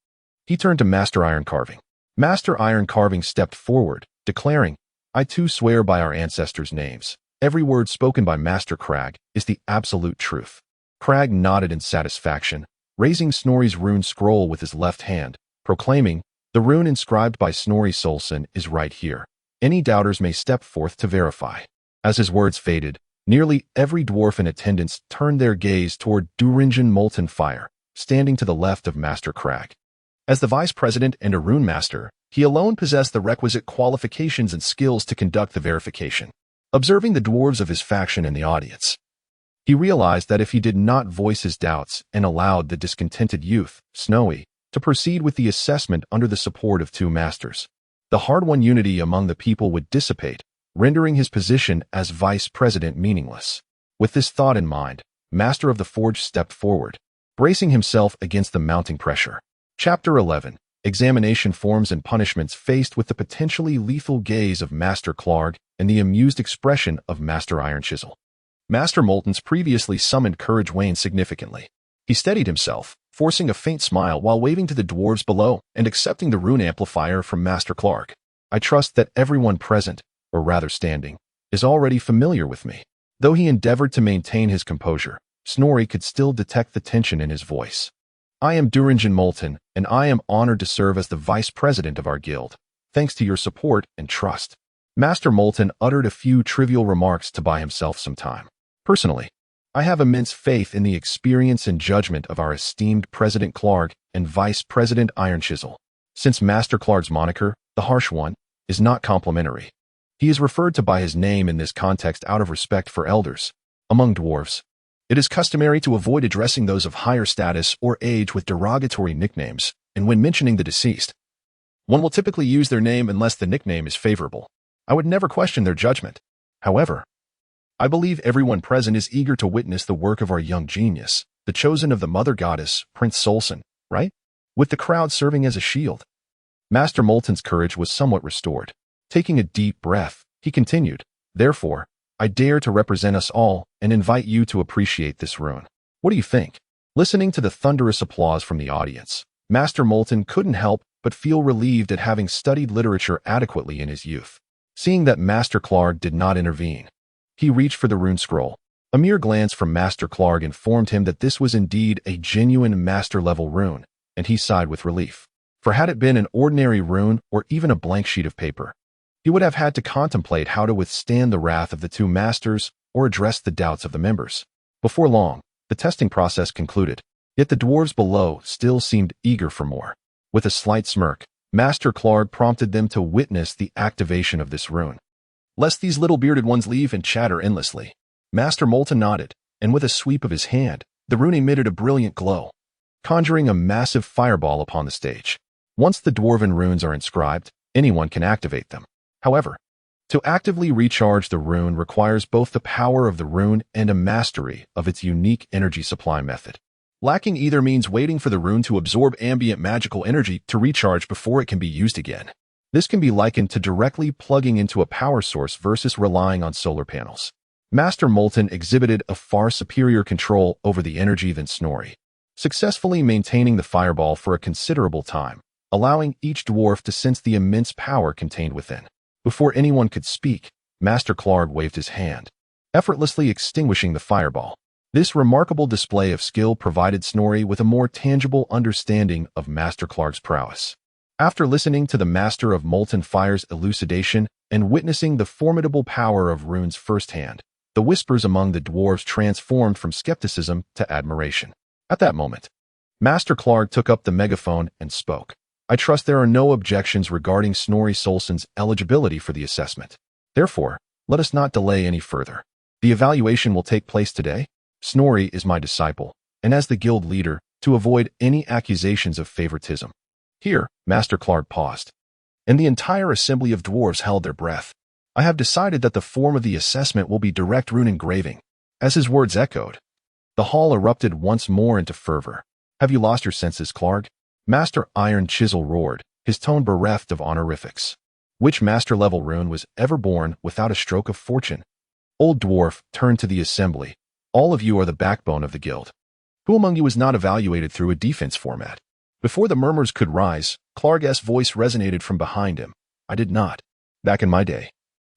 he turned to Master Iron Carving. Master Iron Carving stepped forward, declaring, I too swear by our ancestors' names. Every word spoken by Master Crag is the absolute truth. Crag nodded in satisfaction, raising Snorri's rune scroll with his left hand, proclaiming, "The rune inscribed by Snorri Solson is right here. Any doubters may step forth to verify." As his words faded, nearly every dwarf in attendance turned their gaze toward Duringen Molten Fire, standing to the left of Master Crag. As the vice president and a rune master, he alone possessed the requisite qualifications and skills to conduct the verification. Observing the dwarves of his faction in the audience, he realized that if he did not voice his doubts and allowed the discontented youth, Snowy, to proceed with the assessment under the support of two masters, the hard-won unity among the people would dissipate, rendering his position as vice president meaningless. With this thought in mind, Master of the Forge stepped forward, bracing himself against the mounting pressure. Chapter 11. Examination Forms and Punishments. Faced with the potentially lethal gaze of Master Clark and the amused expression of Master Iron Chisel, Master Molten's previously summoned courage waned significantly. He steadied himself, forcing a faint smile while waving to the dwarves below and accepting the rune amplifier from Master Clark. "I trust that everyone present, or rather standing, is already familiar with me." Though he endeavored to maintain his composure, Snorri could still detect the tension in his voice. "I am Duringen Molten, and I am honored to serve as the vice president of our guild, thanks to your support and trust." Master Molten uttered a few trivial remarks to buy himself some time. "Personally, I have immense faith in the experience and judgment of our esteemed President Clark and Vice President Iron Chisel. Since Master Clark's moniker, the Harsh One, is not complimentary, he is referred to by his name in this context out of respect for elders. Among dwarves, it is customary to avoid addressing those of higher status or age with derogatory nicknames, and when mentioning the deceased, one will typically use their name unless the nickname is favorable. I would never question their judgment. However, I believe everyone present is eager to witness the work of our young genius, the chosen of the Mother Goddess, Prince Solson, right? With the crowd serving as a shield." Master Molten's courage was somewhat restored. Taking a deep breath, he continued, "Therefore, I dare to represent us all and invite you to appreciate this rune. What do you think?" Listening to the thunderous applause from the audience, Master Molten couldn't help but feel relieved at having studied literature adequately in his youth. Seeing that Master Clark did not intervene, he reached for the rune scroll. A mere glance from Master Clark informed him that this was indeed a genuine master-level rune, and he sighed with relief. For had it been an ordinary rune or even a blank sheet of paper, he would have had to contemplate how to withstand the wrath of the two masters or address the doubts of the members. Before long, the testing process concluded, yet the dwarves below still seemed eager for more. With a slight smirk, Master Clark prompted them to witness the activation of this rune. "Lest these little bearded ones leave and chatter endlessly." Master Molten nodded, and with a sweep of his hand, the rune emitted a brilliant glow, conjuring a massive fireball upon the stage. Once the dwarven runes are inscribed, anyone can activate them. However, to actively recharge the rune requires both the power of the rune and a mastery of its unique energy supply method. Lacking either means waiting for the rune to absorb ambient magical energy to recharge before it can be used again. This can be likened to directly plugging into a power source versus relying on solar panels. Master Molten exhibited a far superior control over the energy than Snorri, successfully maintaining the fireball for a considerable time, allowing each dwarf to sense the immense power contained within. Before anyone could speak, Master Clark waved his hand, effortlessly extinguishing the fireball. This remarkable display of skill provided Snorri with a more tangible understanding of Master Clark's prowess. After listening to the Master of Molten Fire's elucidation and witnessing the formidable power of runes firsthand, the whispers among the dwarves transformed from skepticism to admiration. At that moment, Master Clark took up the megaphone and spoke. "I trust there are no objections regarding Snorri Solson's eligibility for the assessment. Therefore, let us not delay any further. The evaluation will take place today. Snorri is my disciple, and as the guild leader, to avoid any accusations of favoritism." Here, Master Clark paused, and the entire assembly of dwarves held their breath. "I have decided that the form of the assessment will be direct rune engraving." As his words echoed, the hall erupted once more into fervor. "Have you lost your senses, Clark?" Master Iron Chisel roared, his tone bereft of honorifics. "Which master-level rune was ever born without a stroke of fortune?" Old Dwarf turned to the assembly. "All of you are the backbone of the guild. Who among you is not evaluated through a defense format?" Before the murmurs could rise, Clark's voice resonated from behind him. "I did not. Back in my day,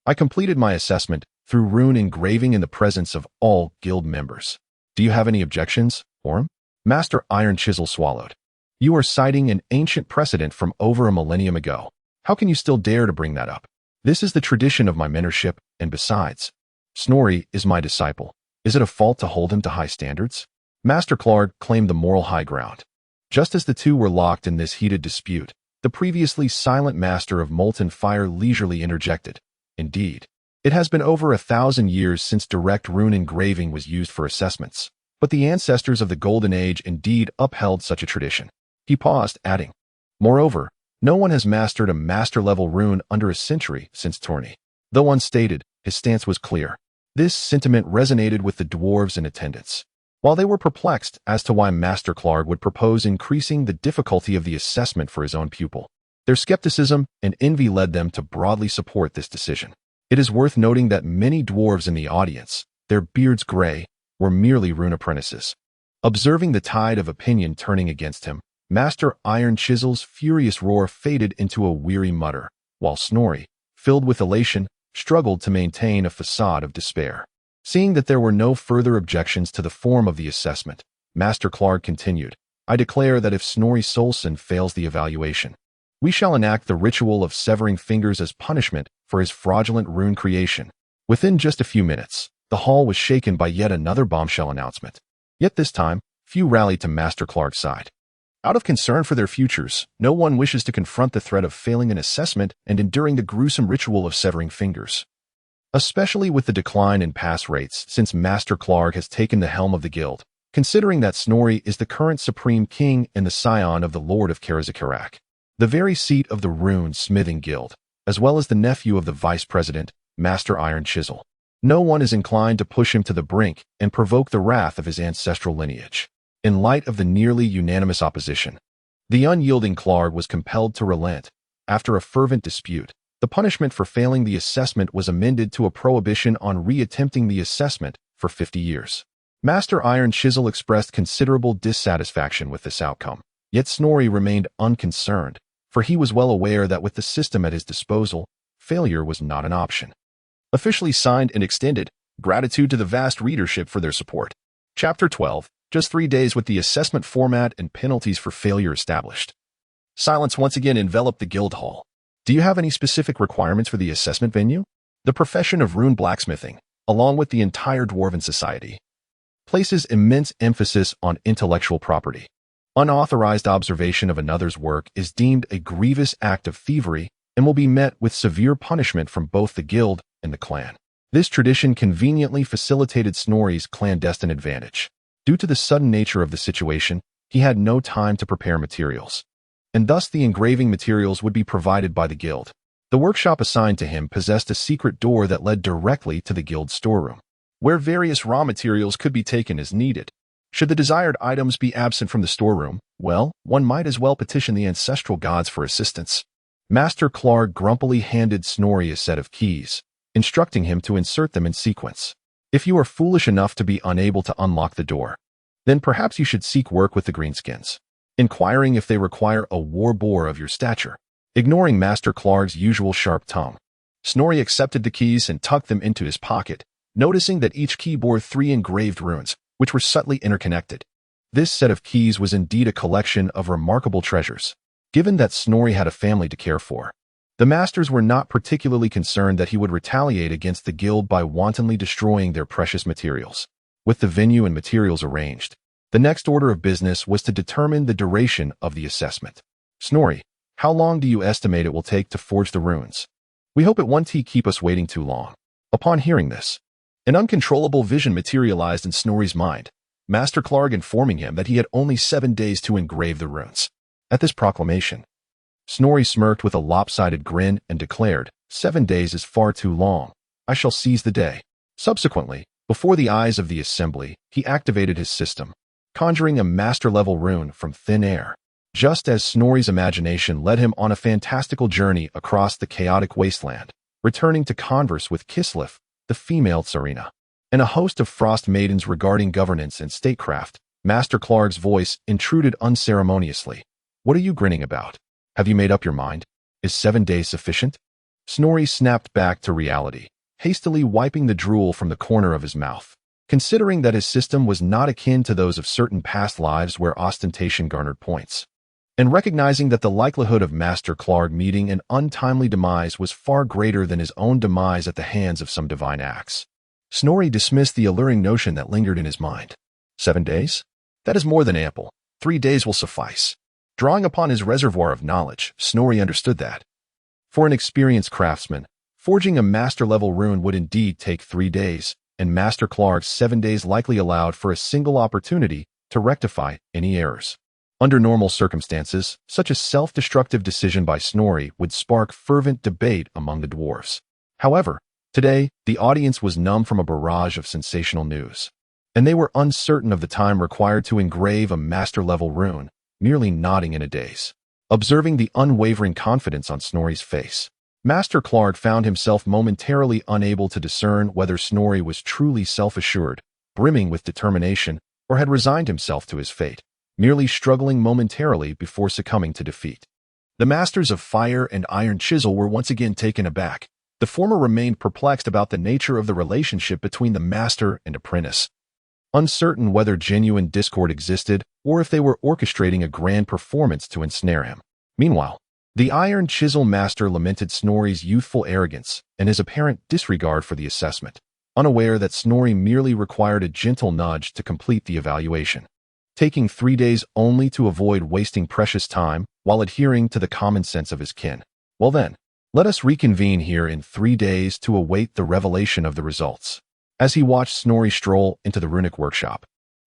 I completed my assessment through rune engraving in the presence of all guild members. Do you have any objections, Orm? Master Iron Chisel swallowed. You are citing an ancient precedent from over a millennium ago. How can you still dare to bring that up? This is the tradition of my mentorship, and besides, Snorri is my disciple. Is it a fault to hold him to high standards? Master Clark claimed the moral high ground. Just as the two were locked in this heated dispute, the previously silent master of molten fire leisurely interjected. Indeed, it has been over 1,000 years since direct rune engraving was used for assessments, but the ancestors of the Golden Age indeed upheld such a tradition. He paused, adding, moreover, no one has mastered a master-level rune under a century since Tourney. Though unstated, his stance was clear. This sentiment resonated with the dwarves in attendance. While they were perplexed as to why Master Clark would propose increasing the difficulty of the assessment for his own pupil, their skepticism and envy led them to broadly support this decision. It is worth noting that many dwarves in the audience, their beards gray, were merely rune apprentices. Observing the tide of opinion turning against him, Master Iron Chisel's furious roar faded into a weary mutter, while Snorri, filled with elation, struggled to maintain a facade of despair. Seeing that there were no further objections to the form of the assessment, Master Clark continued, I declare that if Snorri Solson fails the evaluation, we shall enact the ritual of severing fingers as punishment for his fraudulent rune creation. Within just a few minutes, the hall was shaken by yet another bombshell announcement. Yet this time, few rallied to Master Clark's side. Out of concern for their futures, no one wishes to confront the threat of failing an assessment and enduring the gruesome ritual of severing fingers. Especially with the decline in pass rates since Master Clark has taken the helm of the guild, considering that Snorri is the current supreme king and the scion of the Lord of Karazakarak, the very seat of the Rune Smithing Guild, as well as the nephew of the vice president, Master Iron Chisel. No one is inclined to push him to the brink and provoke the wrath of his ancestral lineage. In light of the nearly unanimous opposition, the unyielding Clark was compelled to relent. After a fervent dispute, the punishment for failing the assessment was amended to a prohibition on re-attempting the assessment for 50 years. Master Iron Chisel expressed considerable dissatisfaction with this outcome, yet Snorri remained unconcerned, for he was well aware that with the system at his disposal, failure was not an option. Officially signed and extended, gratitude to the vast readership for their support. Chapter 12. Just 3 days with the assessment format and penalties for failure established. Silence once again enveloped the guild hall. Do you have any specific requirements for the assessment venue? The profession of rune blacksmithing, along with the entire dwarven society, places immense emphasis on intellectual property. Unauthorized observation of another's work is deemed a grievous act of thievery and will be met with severe punishment from both the guild and the clan. This tradition conveniently facilitated Snorri's clandestine advantage. Due to the sudden nature of the situation, he had no time to prepare materials, and thus the engraving materials would be provided by the guild. The workshop assigned to him possessed a secret door that led directly to the guild storeroom, where various raw materials could be taken as needed. Should the desired items be absent from the storeroom, well, one might as well petition the ancestral gods for assistance. Master Clark grumpily handed Snorri a set of keys, instructing him to insert them in sequence. If you are foolish enough to be unable to unlock the door, then perhaps you should seek work with the Greenskins, inquiring if they require a war boar of your stature. Ignoring Master Clark's usual sharp tongue, Snorri accepted the keys and tucked them into his pocket, noticing that each key bore 3 engraved runes, which were subtly interconnected. This set of keys was indeed a collection of remarkable treasures. Given that Snorri had a family to care for, the masters were not particularly concerned that he would retaliate against the guild by wantonly destroying their precious materials. With the venue and materials arranged, the next order of business was to determine the duration of the assessment. Snorri, how long do you estimate it will take to forge the runes? We hope it won't keep us waiting too long. Upon hearing this, an uncontrollable vision materialized in Snorri's mind, Master Clark informing him that he had only 7 days to engrave the runes. At this proclamation, Snorri smirked with a lopsided grin and declared, 7 days is far too long. I shall seize the day. Subsequently, before the eyes of the assembly, he activated his system, conjuring a master-level rune from thin air. Just as Snorri's imagination led him on a fantastical journey across the chaotic wasteland, returning to converse with Kislev, the female Tsarina, and a host of frost maidens regarding governance and statecraft, Master Clark's voice intruded unceremoniously. What are you grinning about? Have you made up your mind? Is 7 days sufficient? Snorri snapped back to reality, hastily wiping the drool from the corner of his mouth. Considering that his system was not akin to those of certain past lives where ostentation garnered points, and recognizing that the likelihood of Master Clarg meeting an untimely demise was far greater than his own demise at the hands of some divine axe, Snorri dismissed the alluring notion that lingered in his mind. 7 days? That is more than ample. 3 days will suffice. Drawing upon his reservoir of knowledge, Snorri understood that, for an experienced craftsman, forging a master-level rune would indeed take 3 days, and Master Clarg's 7 days likely allowed for a single opportunity to rectify any errors. Under normal circumstances, such a self-destructive decision by Snorri would spark fervent debate among the dwarves. However, today, the audience was numb from a barrage of sensational news, and they were uncertain of the time required to engrave a master-level rune, merely nodding in a daze. Observing the unwavering confidence on Snorri's face, Master Clarg found himself momentarily unable to discern whether Snorri was truly self-assured, brimming with determination, or had resigned himself to his fate, merely struggling momentarily before succumbing to defeat. The masters of fire and iron chisel were once again taken aback. The former remained perplexed about the nature of the relationship between the master and apprentice, uncertain whether genuine discord existed or if they were orchestrating a grand performance to ensnare him. Meanwhile, the Iron Chisel Master lamented Snorri's youthful arrogance and his apparent disregard for the assessment, unaware that Snorri merely required a gentle nudge to complete the evaluation, taking 3 days only to avoid wasting precious time while adhering to the common sense of his kin. Well then, let us reconvene here in 3 days to await the revelation of the results. As he watched Snorri stroll into the runic workshop,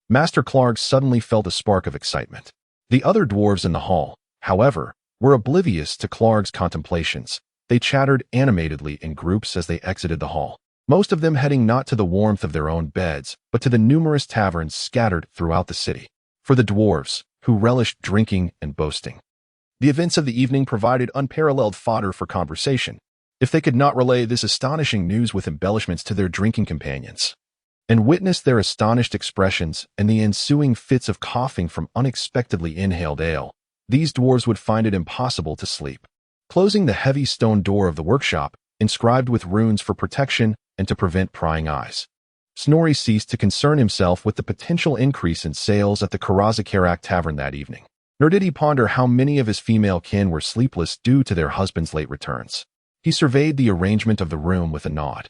Master Clarg suddenly felt a spark of excitement. The other dwarves in the hall, however, were oblivious to Clarg's contemplations. They chattered animatedly in groups as they exited the hall, most of them heading not to the warmth of their own beds, but to the numerous taverns scattered throughout the city. For the dwarves, who relished drinking and boasting, the events of the evening provided unparalleled fodder for conversation, if they could not relay this astonishing news with embellishments to their drinking companions, and witness their astonished expressions and the ensuing fits of coughing from unexpectedly inhaled ale, these dwarves would find it impossible to sleep. Closing the heavy stone door of the workshop, inscribed with runes for protection and to prevent prying eyes, Snorri ceased to concern himself with the potential increase in sales at the Karazakarak Tavern that evening. Nor did he ponder how many of his female kin were sleepless due to their husbands' late returns. He surveyed the arrangement of the room with a nod.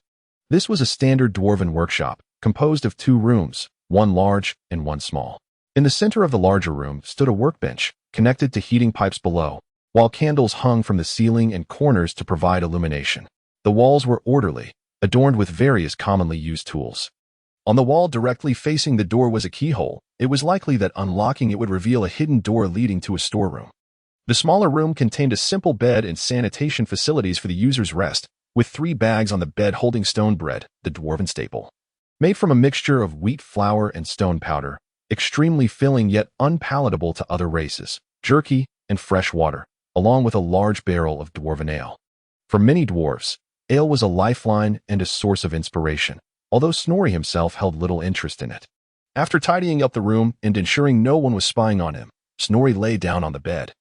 This was a standard dwarven workshop, composed of 2 rooms, one large and one small. In the center of the larger room stood a workbench, connected to heating pipes below, while candles hung from the ceiling and corners to provide illumination. The walls were orderly, adorned with various commonly used tools. On the wall directly facing the door was a keyhole. It was likely that unlocking it would reveal a hidden door leading to a storeroom. The smaller room contained a simple bed and sanitation facilities for the user's rest, with 3 bags on the bed holding stone bread, the dwarven staple. Made from a mixture of wheat flour and stone powder, extremely filling yet unpalatable to other races, jerky, and fresh water, along with a large barrel of dwarven ale. For many dwarves, ale was a lifeline and a source of inspiration, although Snorri himself held little interest in it. After tidying up the room and ensuring no one was spying on him, Snorri lay down on the bed.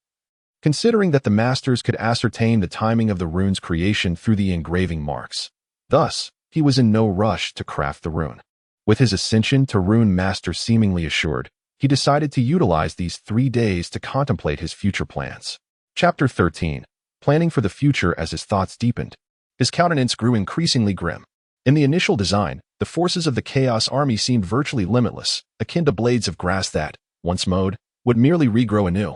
Considering that the masters could ascertain the timing of the rune's creation through the engraving marks, thus, he was in no rush to craft the rune. With his ascension to Rune Master seemingly assured, he decided to utilize these 3 days to contemplate his future plans. Chapter 13. Planning for the future. As his thoughts deepened, his countenance grew increasingly grim. In the initial design, the forces of the Chaos Army seemed virtually limitless, akin to blades of grass that, once mowed, would merely regrow anew.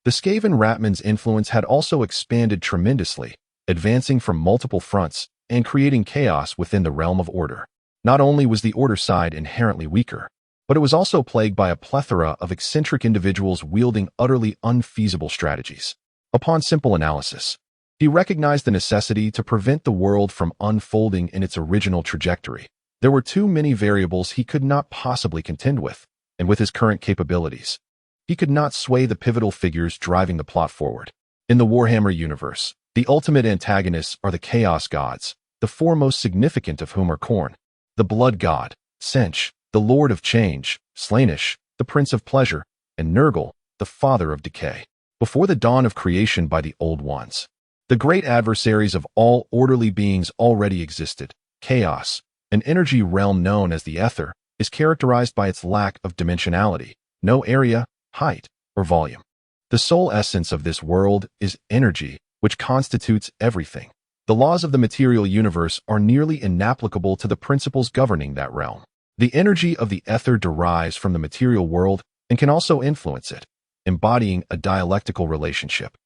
The Skaven ratmen's influence had also expanded tremendously, advancing from multiple fronts and creating chaos within the realm of order. Not only was the order side inherently weaker, but it was also plagued by a plethora of eccentric individuals wielding utterly unfeasible strategies. Upon simple analysis, he recognized the necessity to prevent the world from unfolding in its original trajectory. There were too many variables he could not possibly contend with, and with his current capabilities, he could not sway the pivotal figures driving the plot forward. In the Warhammer universe, the ultimate antagonists are the Chaos Gods, the 4 most significant of whom are Khorne, the Blood God, Sench, the Lord of Change, Slaanesh, the Prince of Pleasure, and Nurgle, the Father of Decay. Before the dawn of creation by the Old Ones, the great adversaries of all orderly beings already existed, Chaos, an energy realm known as the Ether, is characterized by its lack of dimensionality, no area, height, or volume. The sole essence of this world is energy, which constitutes everything. The laws of the material universe are nearly inapplicable to the principles governing that realm. The energy of the ether derives from the material world and can also influence it, embodying a dialectical relationship.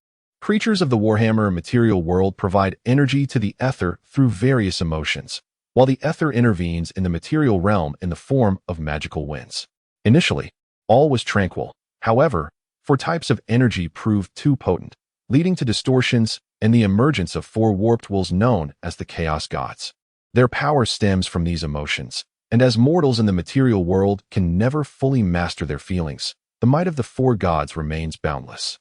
Creatures of the Warhammer material world provide energy to the ether through various emotions, while the ether intervenes in the material realm in the form of magical winds. Initially, all was tranquil. However, four types of energy proved too potent, leading to distortions and the emergence of four warped wills known as the Chaos Gods. Their power stems from these emotions, and as mortals in the material world can never fully master their feelings, the might of the four gods remains boundless.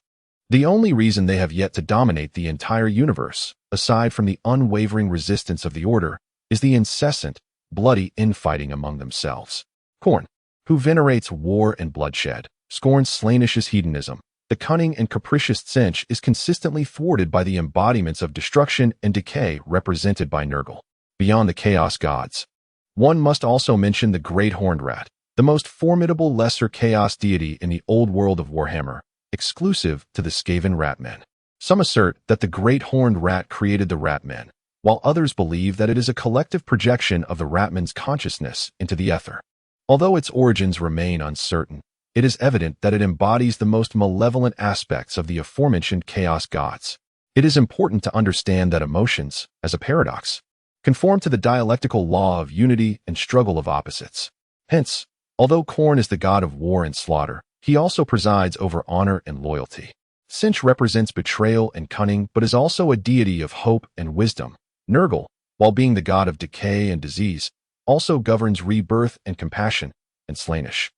The only reason they have yet to dominate the entire universe, aside from the unwavering resistance of the Order, is the incessant, bloody infighting among themselves. Khorne, who venerates war and bloodshed, scorns Slaanish's hedonism. The cunning and capricious Tzeentch is consistently thwarted by the embodiments of destruction and decay represented by Nurgle. Beyond the Chaos Gods, one must also mention the Great Horned Rat, the most formidable lesser chaos deity in the old world of Warhammer, exclusive to the Skaven ratmen. Some assert that the Great Horned Rat created the ratmen, while others believe that it is a collective projection of the ratmen's consciousness into the ether. Although its origins remain uncertain, it is evident that it embodies the most malevolent aspects of the aforementioned Chaos Gods. It is important to understand that emotions, as a paradox, conform to the dialectical law of unity and struggle of opposites. Hence, although Khorne is the god of war and slaughter, he also presides over honor and loyalty. Tzeentch represents betrayal and cunning, but is also a deity of hope and wisdom. Nurgle, while being the god of decay and disease, also governs rebirth and compassion, and Slaanish,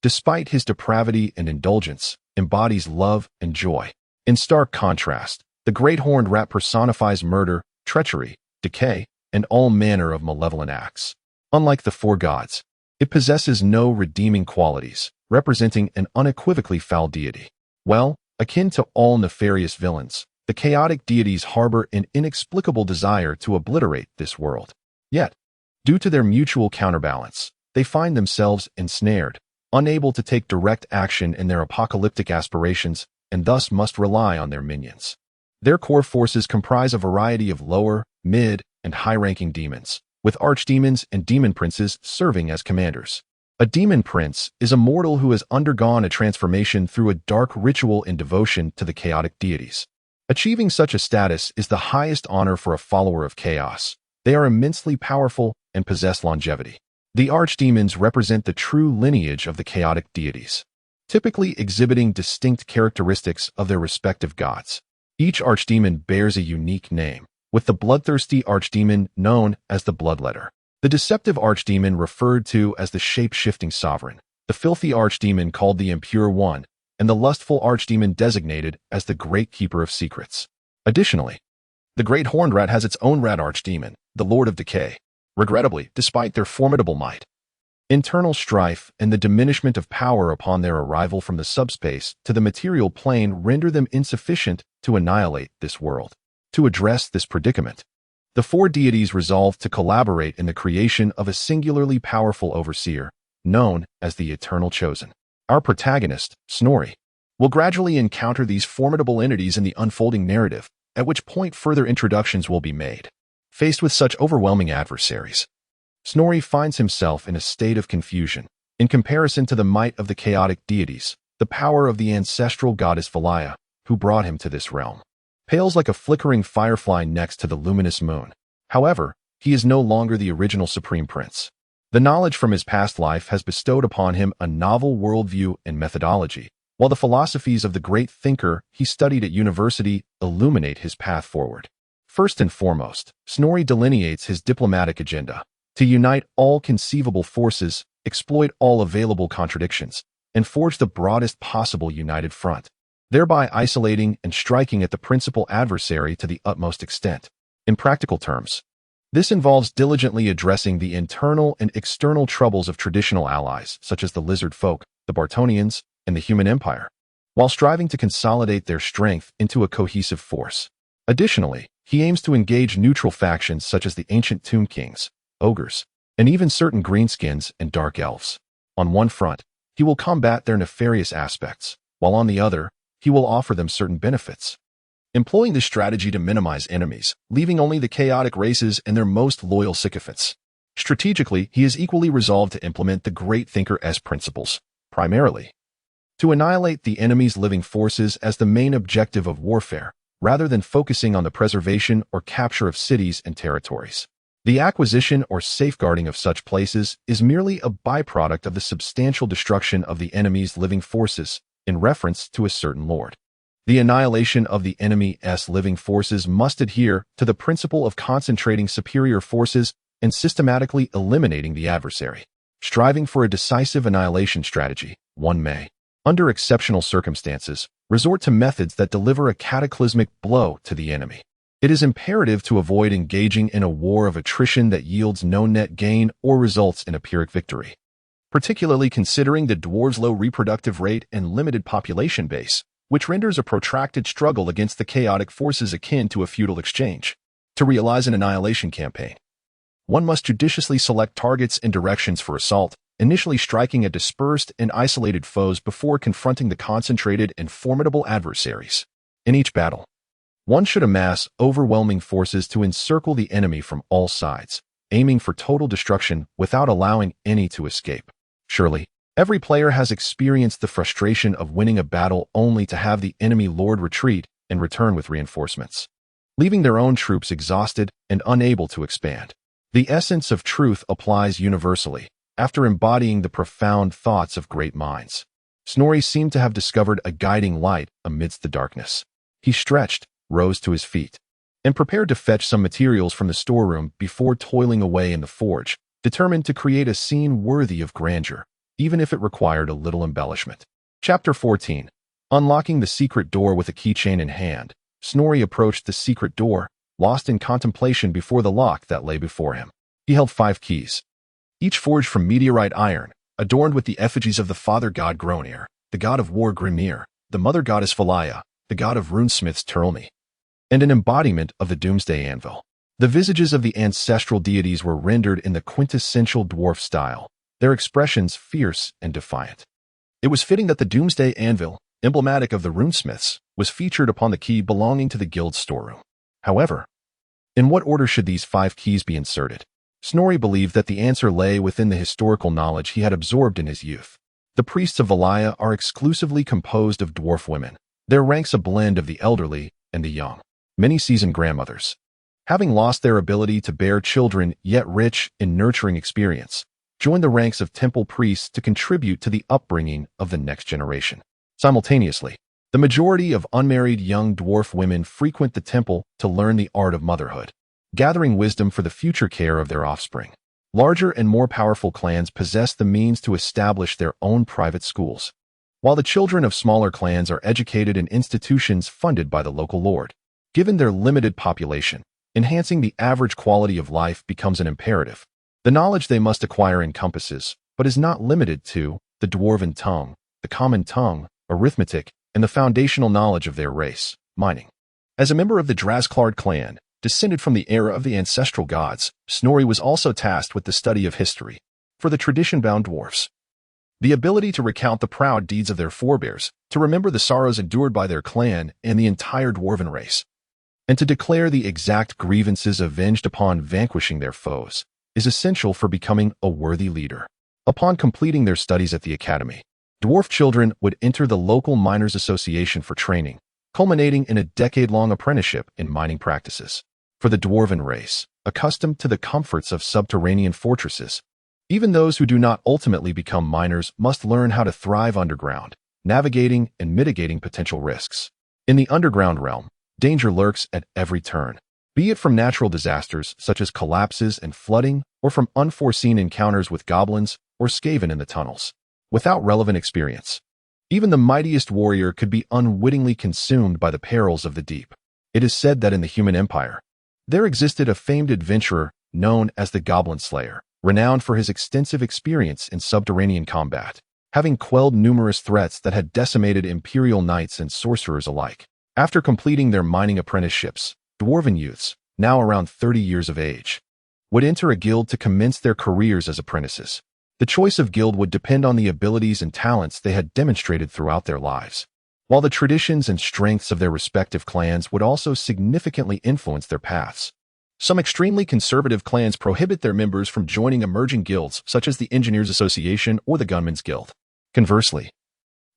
despite his depravity and indulgence, embodies love and joy. In stark contrast, the Great Horned Rat personifies murder, treachery, decay, and all manner of malevolent acts. Unlike the four gods, it possesses no redeeming qualities, representing an unequivocally foul deity. Well, akin to all nefarious villains, the chaotic deities harbor an inexplicable desire to obliterate this world. Yet, due to their mutual counterbalance, they find themselves ensnared, unable to take direct action in their apocalyptic aspirations, and thus must rely on their minions. Their core forces comprise a variety of lower, mid, and high-ranking demons, with archdemons and demon princes serving as commanders. A demon prince is a mortal who has undergone a transformation through a dark ritual in devotion to the chaotic deities. Achieving such a status is the highest honor for a follower of chaos. They are immensely powerful and possess longevity. The archdemons represent the true lineage of the chaotic deities, typically exhibiting distinct characteristics of their respective gods. Each archdemon bears a unique name, with the bloodthirsty archdemon known as the Bloodletter, the deceptive archdemon referred to as the shape-shifting sovereign, the filthy archdemon called the Impure One, and the lustful archdemon designated as the Great Keeper of Secrets. Additionally, the Great Horned Rat has its own rat archdemon, the Lord of Decay. Regrettably, despite their formidable might, internal strife and the diminishment of power upon their arrival from the subspace to the material plane render them insufficient to annihilate this world. To address this predicament, the four deities resolved to collaborate in the creation of a singularly powerful overseer, known as the Eternal Chosen. Our protagonist, Snorri, will gradually encounter these formidable entities in the unfolding narrative, at which point further introductions will be made. Faced with such overwhelming adversaries, Snorri finds himself in a state of confusion. In comparison to the might of the chaotic deities, the power of the ancestral goddess Valaya, who brought him to this realm, pales like a flickering firefly next to the luminous moon. However, he is no longer the original Supreme Prince. The knowledge from his past life has bestowed upon him a novel worldview and methodology, while the philosophies of the great thinker he studied at university illuminate his path forward. First and foremost, Snorri delineates his diplomatic agenda: to unite all conceivable forces, exploit all available contradictions, and forge the broadest possible united front, thereby isolating and striking at the principal adversary to the utmost extent. In practical terms, this involves diligently addressing the internal and external troubles of traditional allies, such as the lizard folk, the Bartonians, and the human empire, while striving to consolidate their strength into a cohesive force. Additionally, he aims to engage neutral factions such as the ancient Tomb Kings, ogres, and even certain greenskins and dark elves. On one front, he will combat their nefarious aspects, while on the other, he will offer them certain benefits, employing this strategy to minimize enemies, leaving only the chaotic races and their most loyal sycophants. Strategically, he is equally resolved to implement the Great Thinker-esque principles, primarily to annihilate the enemy's living forces as the main objective of warfare, rather than focusing on the preservation or capture of cities and territories. The acquisition or safeguarding of such places is merely a byproduct of the substantial destruction of the enemy's living forces, in reference to a certain lord. The annihilation of the enemy's living forces must adhere to the principle of concentrating superior forces and systematically eliminating the adversary. Striving for a decisive annihilation strategy, one may, under exceptional circumstances, resort to methods that deliver a cataclysmic blow to the enemy. It is imperative to avoid engaging in a war of attrition that yields no net gain or results in a Pyrrhic victory. Particularly considering the dwarves' low reproductive rate and limited population base, which renders a protracted struggle against the chaotic forces akin to a feudal exchange. To realize an annihilation campaign, one must judiciously select targets and directions for assault, initially striking at dispersed and isolated foes before confronting the concentrated and formidable adversaries. In each battle, one should amass overwhelming forces to encircle the enemy from all sides, aiming for total destruction without allowing any to escape. Surely, every player has experienced the frustration of winning a battle only to have the enemy lord retreat and return with reinforcements, leaving their own troops exhausted and unable to expand. The essence of truth applies universally. After embodying the profound thoughts of great minds, Snorri seemed to have discovered a guiding light amidst the darkness. He stretched, rose to his feet, and prepared to fetch some materials from the storeroom before toiling away in the forge, determined to create a scene worthy of grandeur, even if it required a little embellishment. Chapter 14. Unlocking the secret door with a keychain in hand, Snorri approached the secret door, lost in contemplation before the lock that lay before him. He held 5 keys, each forged from meteorite iron, adorned with the effigies of the father god Gronir, the god of war Grimnir, the mother goddess Valaya, the god of runesmiths Turlmi, and an embodiment of the doomsday anvil. The visages of the ancestral deities were rendered in the quintessential dwarf style, their expressions fierce and defiant. It was fitting that the doomsday anvil, emblematic of the runesmiths, was featured upon the key belonging to the guild's storeroom. However, in what order should these 5 keys be inserted? Snorri believed that the answer lay within the historical knowledge he had absorbed in his youth. The priests of Valaya are exclusively composed of dwarf women, their ranks a blend of the elderly and the young, many seasoned grandmothers. Having lost their ability to bear children yet rich in nurturing experience, join the ranks of temple priests to contribute to the upbringing of the next generation. Simultaneously, the majority of unmarried young dwarf women frequent the temple to learn the art of motherhood, gathering wisdom for the future care of their offspring. Larger and more powerful clans possess the means to establish their own private schools, while the children of smaller clans are educated in institutions funded by the local lord. Given their limited population, enhancing the average quality of life becomes an imperative. The knowledge they must acquire encompasses, but is not limited to, the dwarven tongue, the common tongue, arithmetic, and the foundational knowledge of their race, mining. As a member of the Drasklard clan, descended from the era of the ancestral gods, Snorri was also tasked with the study of history. For the tradition-bound dwarfs, the ability to recount the proud deeds of their forebears, to remember the sorrows endured by their clan and the entire dwarven race, and to declare the exact grievances avenged upon vanquishing their foes, is essential for becoming a worthy leader. Upon completing their studies at the academy, dwarf children would enter the local miners' association for training, culminating in a decade-long apprenticeship in mining practices. For the dwarven race, accustomed to the comforts of subterranean fortresses, even those who do not ultimately become miners must learn how to thrive underground, navigating and mitigating potential risks. In the underground realm, danger lurks at every turn, be it from natural disasters such as collapses and flooding, or from unforeseen encounters with goblins or Skaven in the tunnels. Without relevant experience, even the mightiest warrior could be unwittingly consumed by the perils of the deep. It is said that in the human empire, there existed a famed adventurer known as the Goblin Slayer, renowned for his extensive experience in subterranean combat, having quelled numerous threats that had decimated imperial knights and sorcerers alike. After completing their mining apprenticeships, dwarven youths, now around 30 years of age, would enter a guild to commence their careers as apprentices. The choice of guild would depend on the abilities and talents they had demonstrated throughout their lives, while the traditions and strengths of their respective clans would also significantly influence their paths. Some extremely conservative clans prohibit their members from joining emerging guilds such as the Engineers Association or the Gunmen's Guild. Conversely,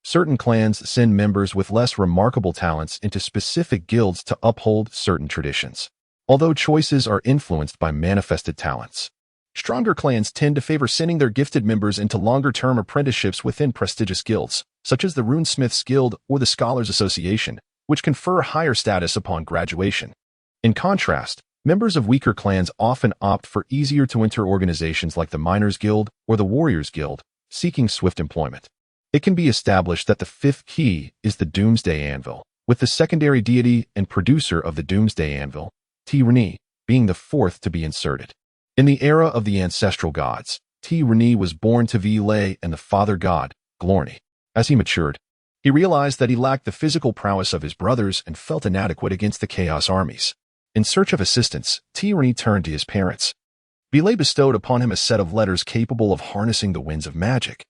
certain clans send members with less remarkable talents into specific guilds to uphold certain traditions, although choices are influenced by manifested talents. Stronger clans tend to favor sending their gifted members into longer-term apprenticeships within prestigious guilds, such as the Runesmiths Guild or the Scholars Association, which confer higher status upon graduation. In contrast, members of weaker clans often opt for easier-to-enter organizations like the Miners Guild or the Warriors Guild, seeking swift employment. It can be established that the fifth key is the Doomsday Anvil, with the secondary deity and producer of the Doomsday Anvil, T-Reni, being the fourth to be inserted. In the era of the ancestral gods, T-Reni was born to V'Lay and the father god, Glorny. As he matured, he realized that he lacked the physical prowess of his brothers and felt inadequate against the Chaos armies. In search of assistance, T-Reni turned to his parents. V'Lay bestowed upon him a set of letters capable of harnessing the winds of magic.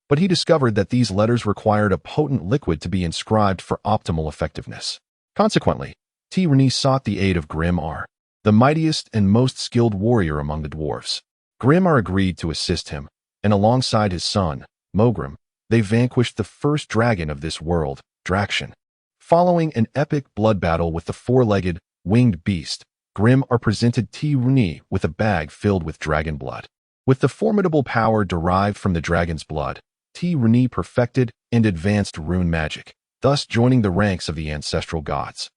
But he discovered that these letters required a potent liquid to be inscribed for optimal effectiveness. Consequently, T-Reni sought the aid of Grimar, the mightiest and most skilled warrior among the dwarves. Grimar agreed to assist him, and alongside his son, Mogrim, they vanquished the first dragon of this world, Draction. Following an epic blood battle with the four-legged, winged beast, Grimar presented T-Reni with a bag filled with dragon blood. With the formidable power derived from the dragon's blood, T-Reni perfected and advanced rune magic, thus joining the ranks of the ancestral gods.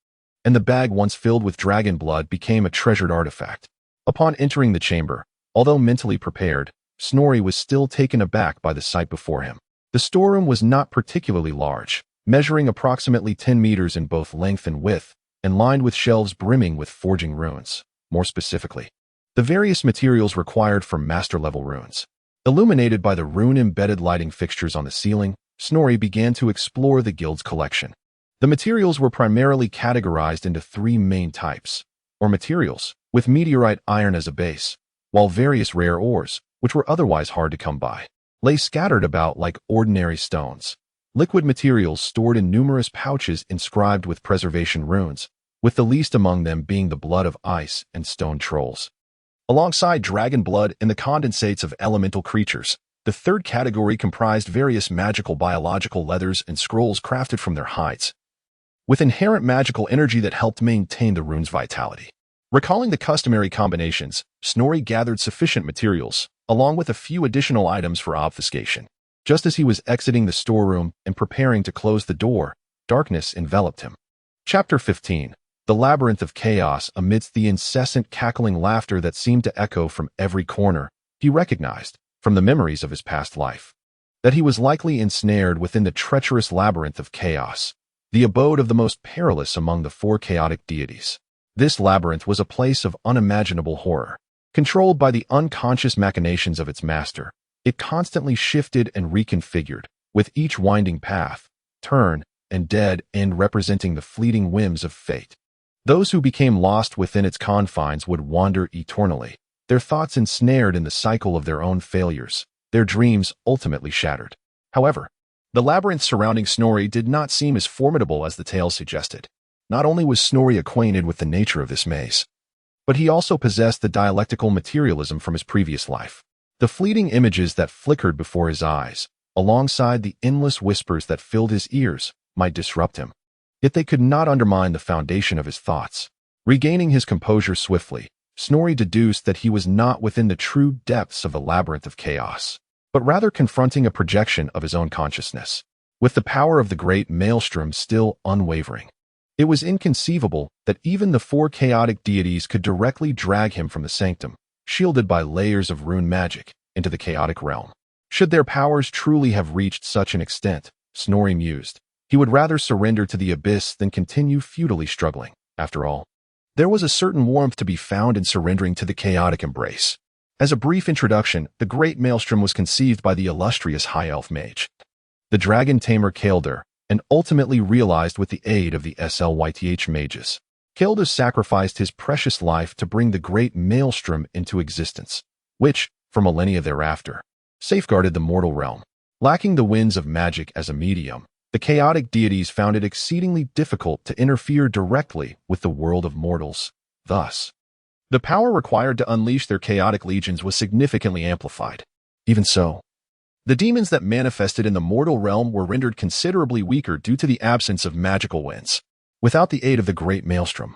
And the bag once filled with dragon blood became a treasured artifact. Upon entering the chamber, although mentally prepared, Snorri was still taken aback by the sight before him. The storeroom was not particularly large, measuring approximately 10 meters in both length and width, and lined with shelves brimming with forging runes. More specifically, the various materials required for master-level runes. Illuminated by the rune-embedded lighting fixtures on the ceiling, Snorri began to explore the guild's collection. The materials were primarily categorized into three main types, or materials, with meteorite iron as a base, while various rare ores, which were otherwise hard to come by, lay scattered about like ordinary stones. Liquid materials stored in numerous pouches inscribed with preservation runes, with the least among them being the blood of ice and stone trolls. Alongside dragon blood and the condensates of elemental creatures, the third category comprised various magical biological leathers and scrolls crafted from their hides, with inherent magical energy that helped maintain the rune's vitality. Recalling the customary combinations, Snorri gathered sufficient materials, along with a few additional items for obfuscation. Just as he was exiting the storeroom and preparing to close the door, darkness enveloped him. Chapter 15. The Labyrinth of Chaos. Amidst the incessant cackling laughter that seemed to echo from every corner, he recognized, from the memories of his past life, that he was likely ensnared within the treacherous labyrinth of chaos, the abode of the most perilous among the four chaotic deities. This labyrinth was a place of unimaginable horror. Controlled by the unconscious machinations of its master, it constantly shifted and reconfigured, with each winding path, turn, and dead end representing the fleeting whims of fate. Those who became lost within its confines would wander eternally, their thoughts ensnared in the cycle of their own failures, their dreams ultimately shattered. However, the labyrinth surrounding Snorri did not seem as formidable as the tale suggested. Not only was Snorri acquainted with the nature of this maze, but he also possessed the dialectical materialism from his previous life. The fleeting images that flickered before his eyes, alongside the endless whispers that filled his ears, might disrupt him. Yet they could not undermine the foundation of his thoughts. Regaining his composure swiftly, Snorri deduced that he was not within the true depths of the labyrinth of chaos, but rather confronting a projection of his own consciousness. With the power of the great maelstrom still unwavering, it was inconceivable that even the four chaotic deities could directly drag him from the sanctum, shielded by layers of rune magic, into the chaotic realm. Should their powers truly have reached such an extent, Snorri mused, he would rather surrender to the abyss than continue futilely struggling. After all, there was a certain warmth to be found in surrendering to the chaotic embrace. As a brief introduction, the Great Maelstrom was conceived by the illustrious High Elf Mage, the Dragon Tamer Kael'dir, and ultimately realized with the aid of the Slyth Mages. Kilda sacrificed his precious life to bring the great maelstrom into existence, which, for millennia thereafter, safeguarded the mortal realm. Lacking the winds of magic as a medium, the chaotic deities found it exceedingly difficult to interfere directly with the world of mortals. Thus, the power required to unleash their chaotic legions was significantly amplified. Even so, the demons that manifested in the mortal realm were rendered considerably weaker due to the absence of magical winds. Without the aid of the great maelstrom,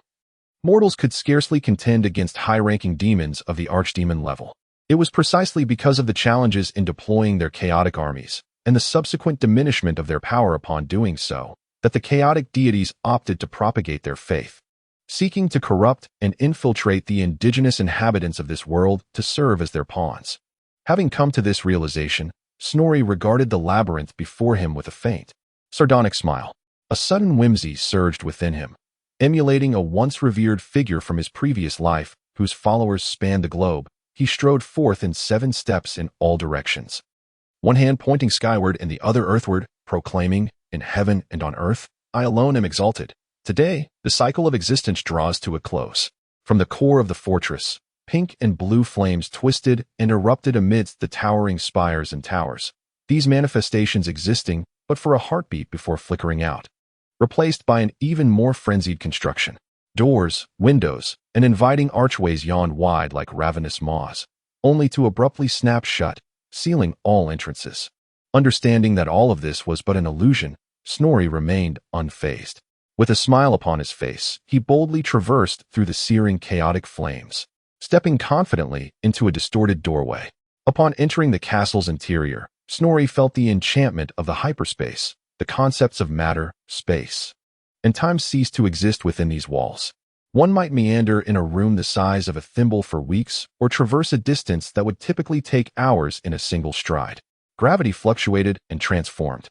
mortals could scarcely contend against high-ranking demons of the archdemon level. It was precisely because of the challenges in deploying their chaotic armies, and the subsequent diminishment of their power upon doing so, that the chaotic deities opted to propagate their faith, seeking to corrupt and infiltrate the indigenous inhabitants of this world to serve as their pawns. Having come to this realization, Snorri regarded the labyrinth before him with a faint, sardonic smile. A sudden whimsy surged within him, emulating a once-revered figure from his previous life, whose followers spanned the globe. He strode forth in 7 steps in all directions, one hand pointing skyward and the other earthward, proclaiming, "In heaven and on earth, I alone am exalted." Today, the cycle of existence draws to a close. From the core of the fortress, pink and blue flames twisted and erupted amidst the towering spires and towers, these manifestations existing but for a heartbeat before flickering out, replaced by an even more frenzied construction. Doors, windows, and inviting archways yawned wide like ravenous maws, only to abruptly snap shut, sealing all entrances. Understanding that all of this was but an illusion, Snorri remained unfazed. With a smile upon his face, he boldly traversed through the searing chaotic flames, stepping confidently into a distorted doorway. Upon entering the castle's interior, Snorri felt the enchantment of the hyperspace. The concepts of matter, space, and time ceased to exist within these walls. One might meander in a room the size of a thimble for weeks, or traverse a distance that would typically take hours in a single stride. Gravity fluctuated and transformed,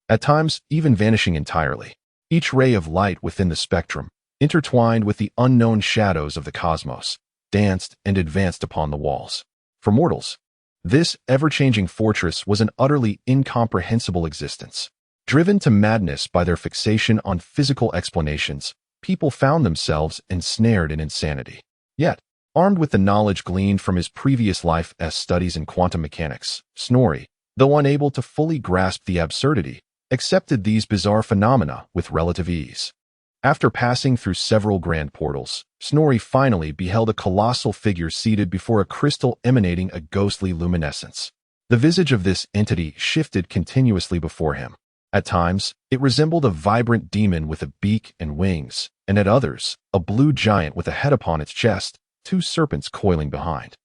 at times even vanishing entirely. Each ray of light within the spectrum, intertwined with the unknown shadows of the cosmos, danced and advanced upon the walls. For mortals, this ever-changing fortress was an utterly incomprehensible existence. Driven to madness by their fixation on physical explanations, people found themselves ensnared in insanity. Yet, armed with the knowledge gleaned from his previous life's studies in quantum mechanics, Snorri, though unable to fully grasp the absurdity, accepted these bizarre phenomena with relative ease. After passing through several grand portals, Snorri finally beheld a colossal figure seated before a crystal emanating a ghostly luminescence. The visage of this entity shifted continuously before him. At times, it resembled a vibrant demon with a beak and wings, and at others, a blue giant with a head upon its chest, 2 serpents coiling behind.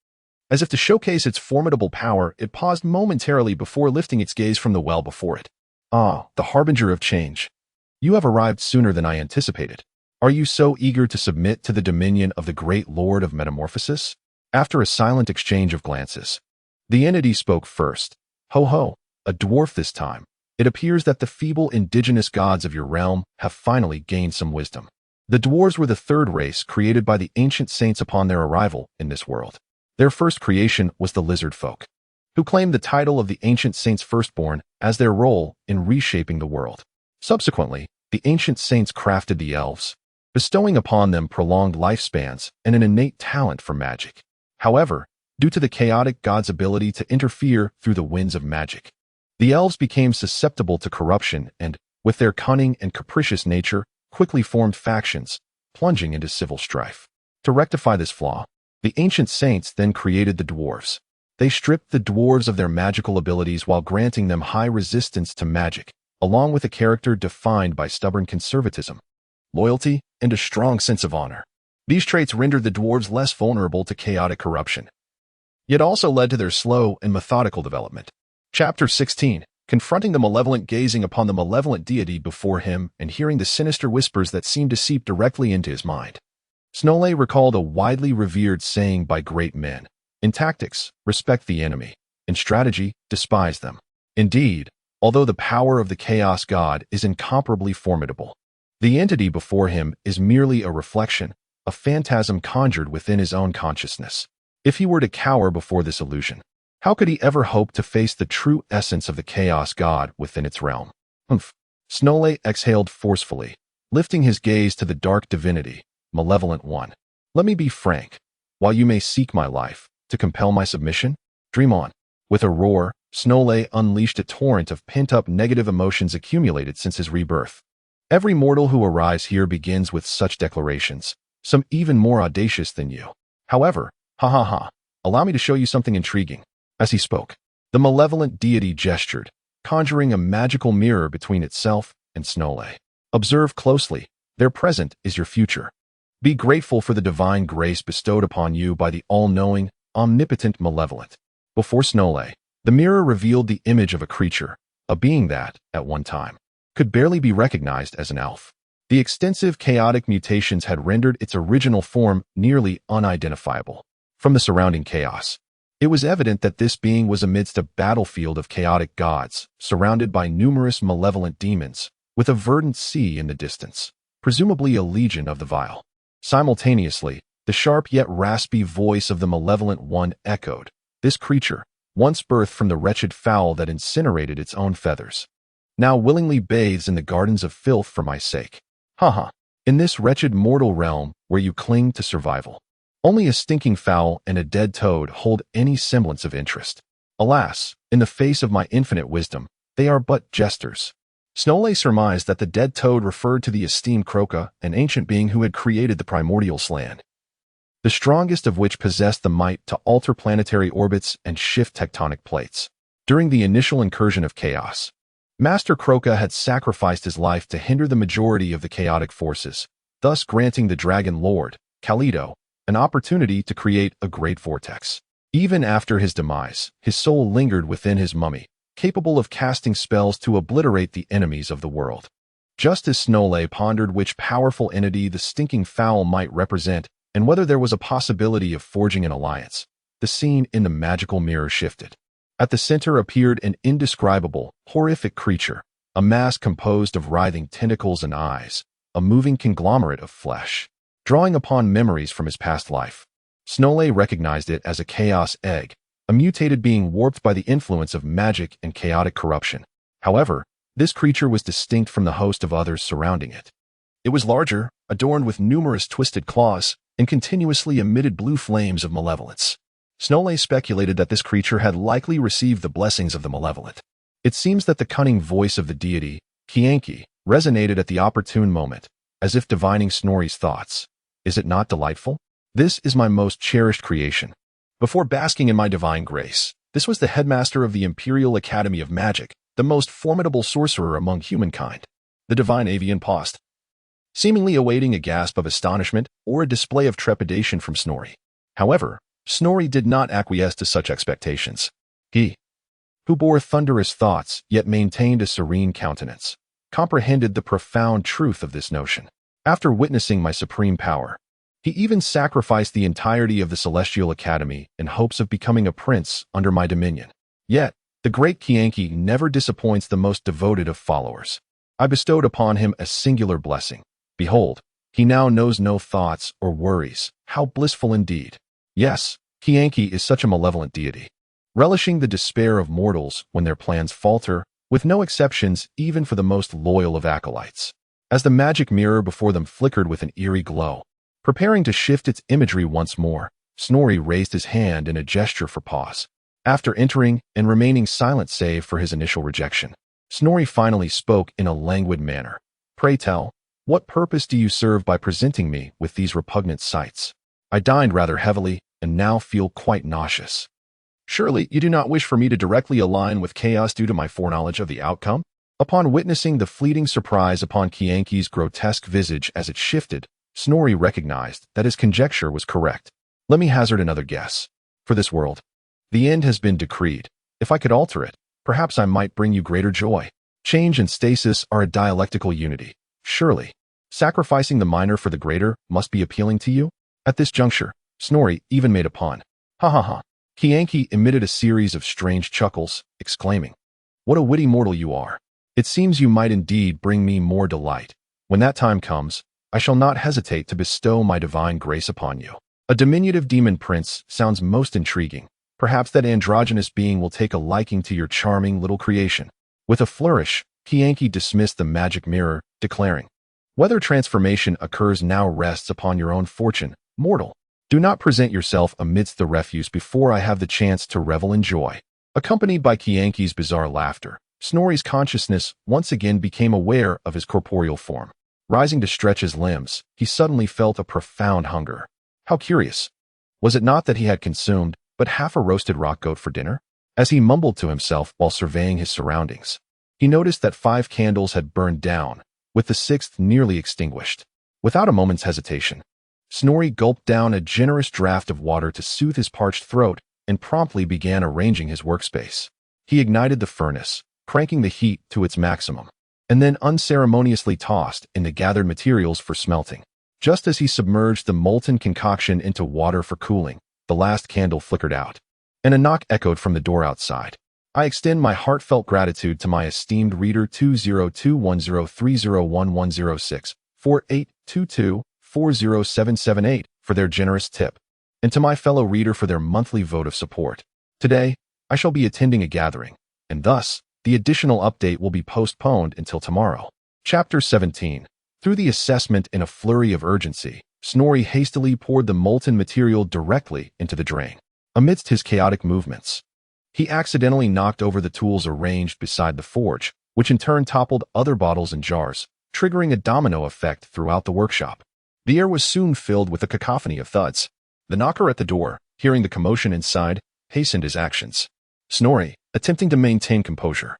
As if to showcase its formidable power, it paused momentarily before lifting its gaze from the well before it. "Ah, the harbinger of change. You have arrived sooner than I anticipated. Are you so eager to submit to the dominion of the great Lord of Metamorphosis?" After a silent exchange of glances, the entity spoke first. "Ho ho, a dwarf this time. It appears that the feeble indigenous gods of your realm have finally gained some wisdom." The dwarves were the 3rd race created by the ancient saints upon their arrival in this world. Their first creation was the lizard folk, who claimed the title of the ancient saints' firstborn as their role in reshaping the world. Subsequently, the ancient saints crafted the elves, bestowing upon them prolonged lifespans and an innate talent for magic. However, due to the chaotic god's ability to interfere through the winds of magic, the elves became susceptible to corruption and, with their cunning and capricious nature, quickly formed factions, plunging into civil strife. To rectify this flaw, the ancient saints then created the dwarves. They stripped the dwarves of their magical abilities while granting them high resistance to magic, along with a character defined by stubborn conservatism, loyalty, and a strong sense of honor. These traits rendered the dwarves less vulnerable to chaotic corruption, yet also led to their slow and methodical development. Chapter 16. Confronting the malevolent, gazing upon the malevolent deity before him and hearing the sinister whispers that seemed to seep directly into his mind. Snorri recalled a widely revered saying by great men: "In tactics, respect the enemy. In strategy, despise them." Indeed, although the power of the chaos god is incomparably formidable, the entity before him is merely a reflection, a phantasm conjured within his own consciousness. If he were to cower before this illusion, how could he ever hope to face the true essence of the chaos god within its realm? Snorri exhaled forcefully, lifting his gaze to the dark divinity, Malevolent One. Let me be frank. While you may seek my life to compel my submission, dream on. With a roar, Snowlay unleashed a torrent of pent-up negative emotions accumulated since his rebirth. Every mortal who arrives here begins with such declarations, some even more audacious than you. However, allow me to show you something intriguing. As he spoke, the malevolent deity gestured, conjuring a magical mirror between itself and Snowlay. Observe closely. Their present is your future. Be grateful for the divine grace bestowed upon you by the all-knowing, omnipotent malevolent. Before Snowlay, the mirror revealed the image of a creature, a being that, at one time, could barely be recognized as an elf. The extensive chaotic mutations had rendered its original form nearly unidentifiable. From the surrounding chaos, it was evident that this being was amidst a battlefield of chaotic gods, surrounded by numerous malevolent demons, with a verdant sea in the distance, presumably a legion of the vile. Simultaneously, the sharp yet raspy voice of the Malevolent One echoed, "This creature, once birthed from the wretched fowl that incinerated its own feathers, now willingly bathes in the gardens of filth for my sake. In this wretched mortal realm where you cling to survival, only a stinking fowl and a dead toad hold any semblance of interest. Alas, in the face of my infinite wisdom, they are but jesters." Snowlay surmised that the dead toad referred to the esteemed Croca, an ancient being who had created the primordial sland, the strongest of which possessed the might to alter planetary orbits and shift tectonic plates. During the initial incursion of chaos, Master Croca had sacrificed his life to hinder the majority of the chaotic forces, thus granting the Dragon Lord, Kalido, an opportunity to create a great vortex. Even after his demise, his soul lingered within his mummy, capable of casting spells to obliterate the enemies of the world. Just as Snowlay pondered which powerful entity the stinking fowl might represent and whether there was a possibility of forging an alliance, the scene in the magical mirror shifted. At the center appeared an indescribable, horrific creature, a mass composed of writhing tentacles and eyes, a moving conglomerate of flesh. Drawing upon memories from his past life, Snowlay recognized it as a chaos egg, a mutated being warped by the influence of magic and chaotic corruption. However, this creature was distinct from the host of others surrounding it. It was larger, adorned with numerous twisted claws, and continuously emitted blue flames of malevolence. Snowlay speculated that this creature had likely received the blessings of the malevolent. It seems that the cunning voice of the deity, Kianki, resonated at the opportune moment, as if divining Snorri's thoughts. Is it not delightful? This is my most cherished creation. Before basking in my divine grace, this was the headmaster of the Imperial Academy of Magic, the most formidable sorcerer among humankind. The divine avian paused, seemingly awaiting a gasp of astonishment or a display of trepidation from Snorri. However, Snorri did not acquiesce to such expectations. He, who bore thunderous thoughts yet maintained a serene countenance, comprehended the profound truth of this notion. After witnessing my supreme power, he even sacrificed the entirety of the Celestial Academy in hopes of becoming a prince under my dominion. Yet, the great Kianki never disappoints the most devoted of followers. I bestowed upon him a singular blessing. Behold, he now knows no thoughts or worries. How blissful indeed. Yes, Kianki is such a malevolent deity, relishing the despair of mortals when their plans falter, with no exceptions even for the most loyal of acolytes. As the magic mirror before them flickered with an eerie glow, preparing to shift its imagery once more, Snorri raised his hand in a gesture for pause. After entering and remaining silent save for his initial rejection, Snorri finally spoke in a languid manner. "Pray tell, what purpose do you serve by presenting me with these repugnant sights? I dined rather heavily and now feel quite nauseous. Surely you do not wish for me to directly align with chaos due to my foreknowledge of the outcome?" Upon witnessing the fleeting surprise upon Kianki's grotesque visage as it shifted, Snorri recognized that his conjecture was correct. Let me hazard another guess. For this world, the end has been decreed. If I could alter it, perhaps I might bring you greater joy. Change and stasis are a dialectical unity. Surely, sacrificing the minor for the greater must be appealing to you? At this juncture, Snorri even made a pun. Kianki emitted a series of strange chuckles, exclaiming, "What a witty mortal you are. It seems you might indeed bring me more delight. When that time comes, I shall not hesitate to bestow my divine grace upon you." A diminutive demon prince sounds most intriguing. Perhaps that androgynous being will take a liking to your charming little creation. With a flourish, Kianki dismissed the magic mirror, declaring, Whether transformation occurs now rests upon your own fortune, mortal. Do not present yourself amidst the refuse before I have the chance to revel in joy." Accompanied by Kianki's bizarre laughter, Snorri's consciousness once again became aware of his corporeal form. Rising to stretch his limbs, he suddenly felt a profound hunger. How curious! Was it not that he had consumed but half a roasted rock goat for dinner? As he mumbled to himself while surveying his surroundings, he noticed that 5 candles had burned down, with the 6th nearly extinguished. Without a moment's hesitation, Snorri gulped down a generous draught of water to soothe his parched throat and promptly began arranging his workspace. He ignited the furnace, cranking the heat to its maximum, and then unceremoniously tossed in the gathered materials for smelting. Just as he submerged the molten concoction into water for cooling, the last candle flickered out, and a knock echoed from the door outside. I extend my heartfelt gratitude to my esteemed reader 202103011064822407778 for their generous tip, and to my fellow reader for their monthly vote of support. Today, I shall be attending a gathering, and thus, the additional update will be postponed until tomorrow. Chapter 17. Through the assessment in a flurry of urgency, Snorri hastily poured the molten material directly into the drain. Amidst his chaotic movements, he accidentally knocked over the tools arranged beside the forge, which in turn toppled other bottles and jars, triggering a domino effect throughout the workshop. The air was soon filled with a cacophony of thuds. The knocker at the door, hearing the commotion inside, hastened his actions. Snorri, attempting to maintain composure,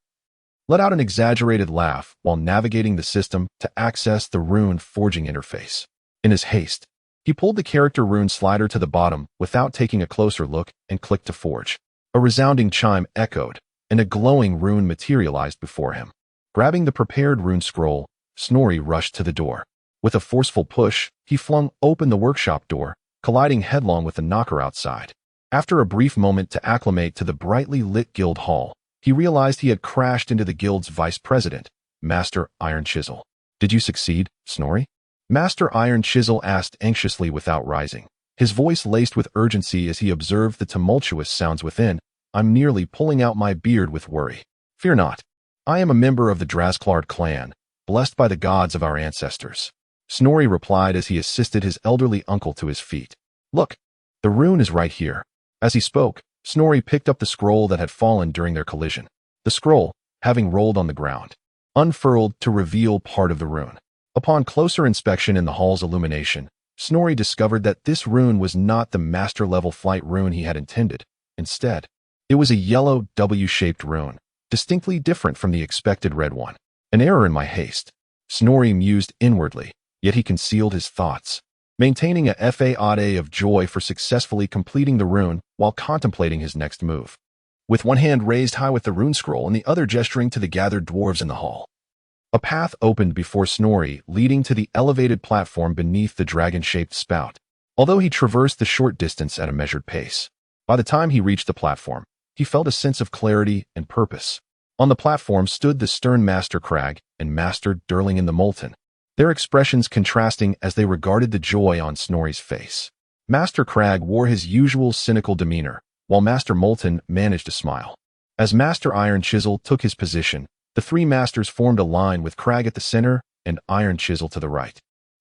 let out an exaggerated laugh while navigating the system to access the rune forging interface. In his haste, he pulled the character rune slider to the bottom without taking a closer look and clicked to forge. A resounding chime echoed, and a glowing rune materialized before him. Grabbing the prepared rune scroll, Snorri rushed to the door. With a forceful push, he flung open the workshop door, colliding headlong with the knocker outside. After a brief moment to acclimate to the brightly lit guild hall, he realized he had crashed into the guild's vice president, Master Iron Chisel. "Did you succeed, Snorri?" Master Iron Chisel asked anxiously without rising, his voice laced with urgency as he observed the tumultuous sounds within. "I'm nearly pulling out my beard with worry." "Fear not. I am a member of the Drasklard clan, blessed by the gods of our ancestors," Snorri replied as he assisted his elderly uncle to his feet. "Look, the rune is right here." As he spoke, Snorri picked up the scroll that had fallen during their collision. The scroll, having rolled on the ground, unfurled to reveal part of the rune. Upon closer inspection in the hall's illumination, Snorri discovered that this rune was not the master-level flight rune he had intended. Instead, it was a yellow W-shaped rune, distinctly different from the expected red one. An error in my haste, Snorri mused inwardly, yet he concealed his thoughts, maintaining a fade of joy for successfully completing the rune while contemplating his next move. With one hand raised high with the rune scroll and the other gesturing to the gathered dwarves in the hall, a path opened before Snorri, leading to the elevated platform beneath the dragon-shaped spout. Although he traversed the short distance at a measured pace, by the time he reached the platform, he felt a sense of clarity and purpose. On the platform stood the stern Master Crag and Master Durling in the Molten, their expressions contrasting as they regarded the joy on Snorri's face. Master Crag wore his usual cynical demeanor, while Master Molten managed to smile. As Master Iron Chisel took his position, the 3 masters formed a line with Crag at the center and Iron Chisel to the right.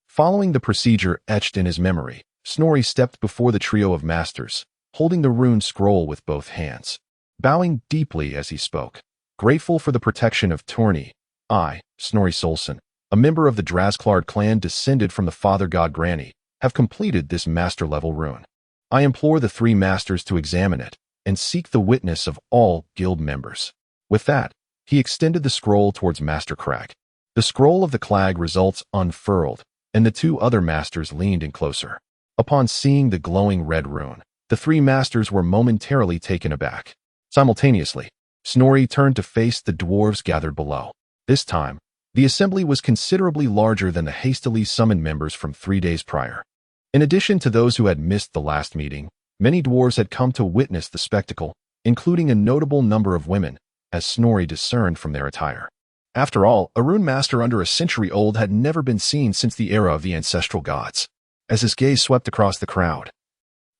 Following the procedure etched in his memory, Snorri stepped before the trio of masters, holding the rune scroll with both hands, bowing deeply as he spoke. Grateful for the protection of Tourney, I, Snorri Solson, a member of the Drasklard clan descended from the father god Granny, have completed this master-level rune. I implore the 3 masters to examine it and seek the witness of all guild members. With that, he extended the scroll towards Master Crag. The scroll of the Clag results unfurled, and the 2 other masters leaned in closer. Upon seeing the glowing red rune, the 3 masters were momentarily taken aback. Simultaneously, Snorri turned to face the dwarves gathered below. This time, the assembly was considerably larger than the hastily summoned members from 3 days prior. In addition to those who had missed the last meeting, many dwarves had come to witness the spectacle, including a notable number of women, as Snorri discerned from their attire. After all, a rune master under a century old had never been seen since the era of the ancestral gods. As his gaze swept across the crowd,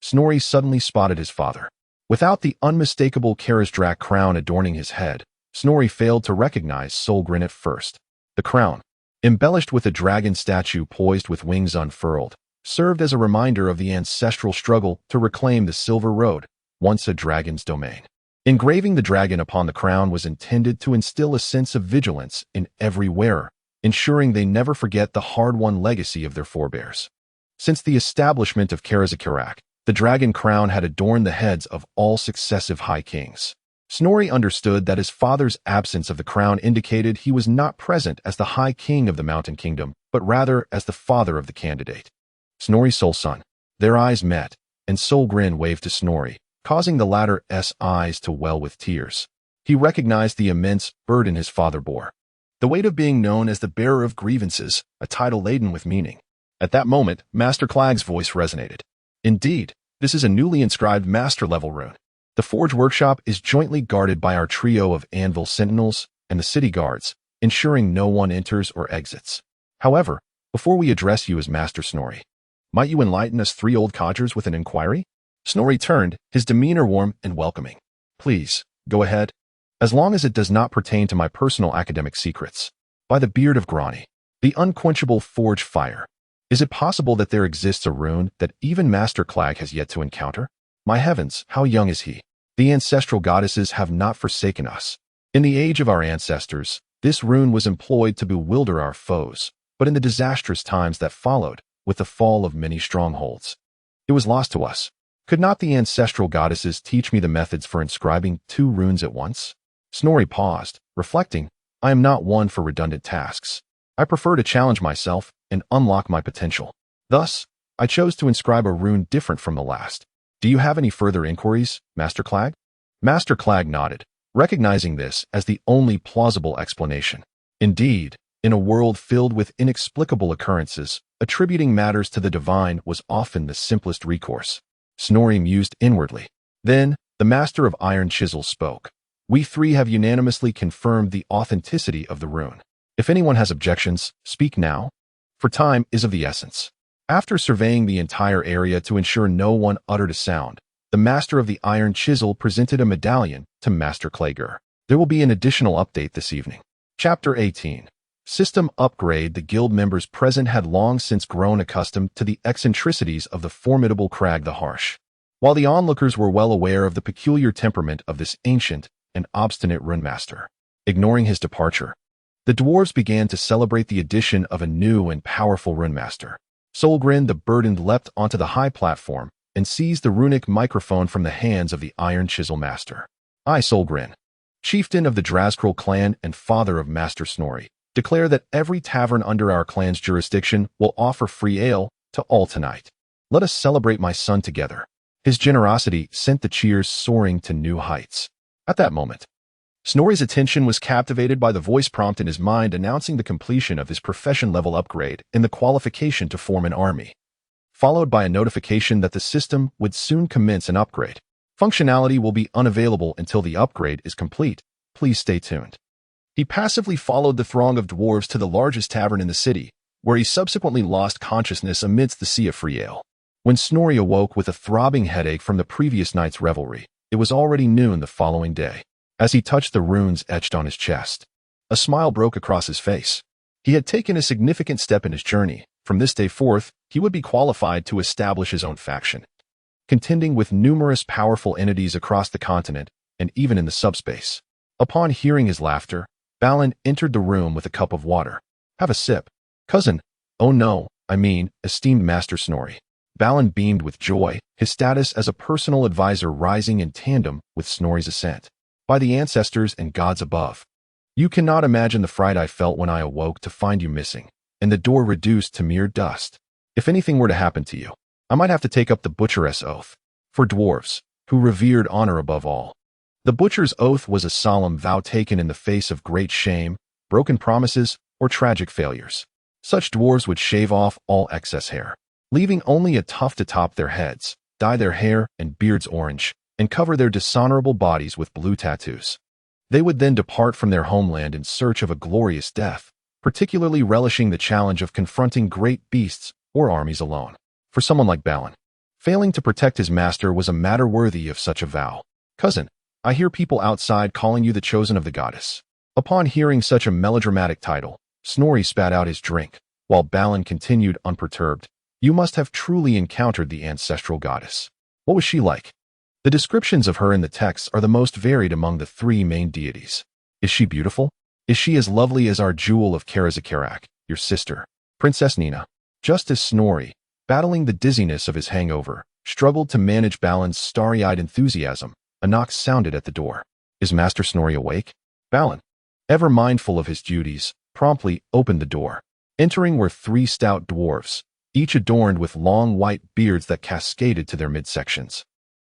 Snorri suddenly spotted his father. Without the unmistakable Karisdrak crown adorning his head, Snorri failed to recognize Solgren at first. The crown, embellished with a dragon statue poised with wings unfurled, served as a reminder of the ancestral struggle to reclaim the Silver Road, once a dragon's domain. Engraving the dragon upon the crown was intended to instill a sense of vigilance in every wearer, ensuring they never forget the hard-won legacy of their forebears. Since the establishment of Karazakarak, the dragon crown had adorned the heads of all successive high kings. Snorri understood that his father's absence of the crown indicated he was not present as the High King of the Mountain Kingdom, but rather as the father of the candidate. Snorri's sole son. Their eyes met, and Solgrin waved to Snorri, causing the latter's eyes to well with tears. He recognized the immense burden his father bore. The weight of being known as the bearer of grievances, a title laden with meaning. At that moment, Master Clag's voice resonated. Indeed, this is a newly inscribed master-level rune. The Forge Workshop is jointly guarded by our trio of anvil sentinels and the city guards, ensuring no one enters or exits. However, before we address you as Master Snorri, might you enlighten us three old codgers with an inquiry? Snorri turned, his demeanor warm and welcoming. Please, go ahead. As long as it does not pertain to my personal academic secrets. By the beard of Grani, the unquenchable forge fire. Is it possible that there exists a rune that even Master Clag has yet to encounter? My heavens, how young is he? The ancestral goddesses have not forsaken us. In the age of our ancestors, this rune was employed to bewilder our foes, but in the disastrous times that followed, with the fall of many strongholds, it was lost to us. Could not the ancestral goddesses teach me the methods for inscribing two runes at once? Snorri paused, reflecting, I am not one for redundant tasks. I prefer to challenge myself and unlock my potential. Thus, I chose to inscribe a rune different from the last. Do you have any further inquiries, Master Clag? Master Clag nodded, recognizing this as the only plausible explanation. Indeed, in a world filled with inexplicable occurrences, attributing matters to the divine was often the simplest recourse. Snorri mused inwardly. Then, the Master of Iron Chisel spoke. We three have unanimously confirmed the authenticity of the rune. If anyone has objections, speak now, for time is of the essence. After surveying the entire area to ensure no one uttered a sound, the Master of the Iron Chisel presented a medallion to Master Clager. There will be an additional update this evening. Chapter 18. System Upgrade. The guild members present had long since grown accustomed to the eccentricities of the formidable Crag the Harsh. While the onlookers were well aware of the peculiar temperament of this ancient and obstinate runemaster. Ignoring his departure, the dwarves began to celebrate the addition of a new and powerful runemaster. Solgrin the Burdened leapt onto the high platform and seized the runic microphone from the hands of the Iron Chisel Master. I, Solgrin, chieftain of the Drazkril clan and father of Master Snorri, declare that every tavern under our clan's jurisdiction will offer free ale to all tonight. Let us celebrate my son together. His generosity sent the cheers soaring to new heights. At that moment, Snorri's attention was captivated by the voice prompt in his mind announcing the completion of his profession level upgrade and the qualification to form an army, followed by a notification that the system would soon commence an upgrade. Functionality will be unavailable until the upgrade is complete. Please stay tuned. He passively followed the throng of dwarves to the largest tavern in the city, where he subsequently lost consciousness amidst the sea of free ale. When Snorri awoke with a throbbing headache from the previous night's revelry, it was already noon the following day. As he touched the runes etched on his chest, a smile broke across his face. He had taken a significant step in his journey. From this day forth, he would be qualified to establish his own faction, contending with numerous powerful entities across the continent and even in the subspace. Upon hearing his laughter, Balin entered the room with a cup of water. Have a sip. Cousin. Oh no, I mean, esteemed Master Snorri. Balin beamed with joy, his status as a personal advisor rising in tandem with Snorri's ascent. By the ancestors and gods above. You cannot imagine the fright I felt when I awoke to find you missing, and the door reduced to mere dust. If anything were to happen to you, I might have to take up the Butcheress Oath. For dwarves, who revered honor above all. The Butcher's Oath was a solemn vow taken in the face of great shame, broken promises, or tragic failures. Such dwarves would shave off all excess hair, leaving only a tuft atop their heads, dye their hair and beards orange, and cover their dishonorable bodies with blue tattoos. They would then depart from their homeland in search of a glorious death, particularly relishing the challenge of confronting great beasts or armies alone. For someone like Balin, failing to protect his master was a matter worthy of such a vow. Cousin, I hear people outside calling you the chosen of the goddess. Upon hearing such a melodramatic title, Snorri spat out his drink, while Balin continued unperturbed. You must have truly encountered the ancestral goddess. What was she like? The descriptions of her in the texts are the most varied among the three main deities. Is she beautiful? Is she as lovely as our jewel of Karazakarak, your sister, Princess Nina? Just as Snorri, battling the dizziness of his hangover, struggled to manage Balin's starry-eyed enthusiasm, a knock sounded at the door. Is Master Snorri awake? Balin, ever mindful of his duties, promptly opened the door. Entering were three stout dwarves, each adorned with long white beards that cascaded to their midsections.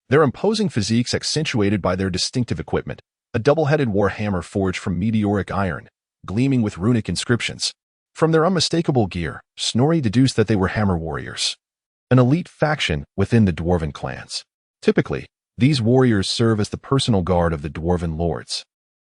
Their imposing physiques accentuated by their distinctive equipment, a double-headed warhammer forged from meteoric iron, gleaming with runic inscriptions. From their unmistakable gear, Snorri deduced that they were hammer warriors, an elite faction within the dwarven clans. Typically, these warriors serve as the personal guard of the dwarven lords,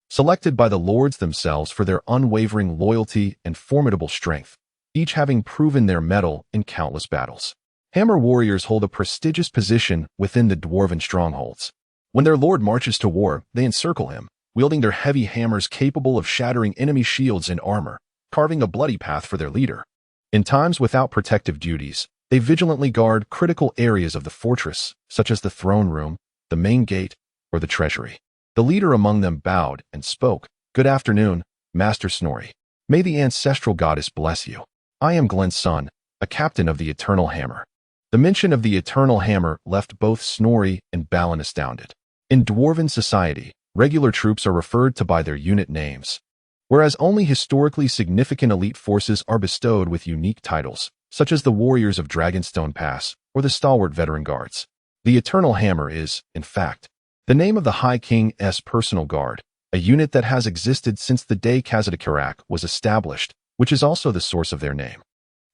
selected by the lords themselves for their unwavering loyalty and formidable strength, each having proven their mettle in countless battles. Hammer warriors hold a prestigious position within the dwarven strongholds. When their lord marches to war, they encircle him, wielding their heavy hammers capable of shattering enemy shields and armor, carving a bloody path for their leader. In times without protective duties, they vigilantly guard critical areas of the fortress, such as the throne room, the main gate, or the treasury. The leader among them bowed and spoke. Good afternoon, Master Snorri. May the ancestral goddess bless you. I am Glenn's son, a captain of the Eternal Hammer. The mention of the Eternal Hammer left both Snorri and Balin astounded. In dwarven society, regular troops are referred to by their unit names, whereas only historically significant elite forces are bestowed with unique titles, such as the Warriors of Dragonstone Pass or the Stalwart Veteran Guards. The Eternal Hammer is, in fact, the name of the High King's personal guard, a unit that has existed since the day Karazakarak was established, which is also the source of their name.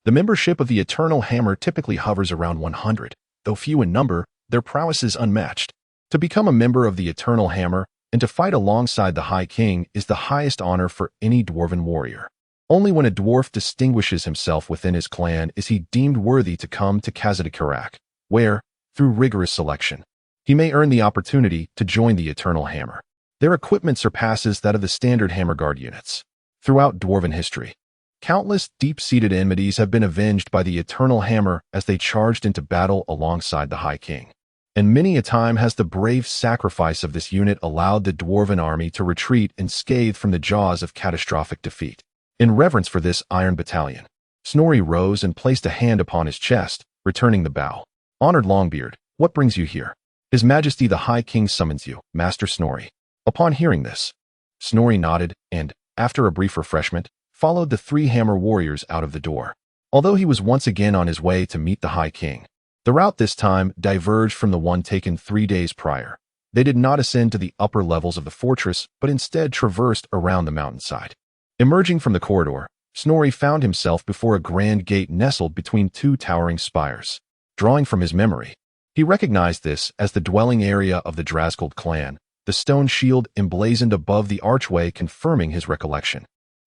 The membership of the Eternal Hammer typically hovers around 100, though few in number, their prowess is unmatched. To become a member of the Eternal Hammer and to fight alongside the High King is the highest honor for any dwarven warrior. Only when a dwarf distinguishes himself within his clan is he deemed worthy to come to Karazakarak, where, through rigorous selection, he may earn the opportunity to join the Eternal Hammer. Their equipment surpasses that of the standard Hammer Guard units. Throughout dwarven history, countless deep-seated enmities have been avenged by the Eternal Hammer as they charged into battle alongside the High King. And many a time has the brave sacrifice of this unit allowed the dwarven army to retreat unscathed from the jaws of catastrophic defeat. In reverence for this Iron Battalion, Snorri rose and placed a hand upon his chest, returning the bow. Honored Longbeard, what brings you here? His Majesty the High King summons you, Master Snorri. Upon hearing this, Snorri nodded and, after a brief refreshment, followed the three hammer warriors out of the door. Although he was once again on his way to meet the High King, the route this time diverged from the one taken 3 days prior. They did not ascend to the upper levels of the fortress, but instead traversed around the mountainside. Emerging from the corridor, Snorri found himself before a grand gate nestled between two towering spires. Drawing from his memory, he recognized this as the dwelling area of the Drazgold clan, the stone shield emblazoned above the archway confirming his recollection.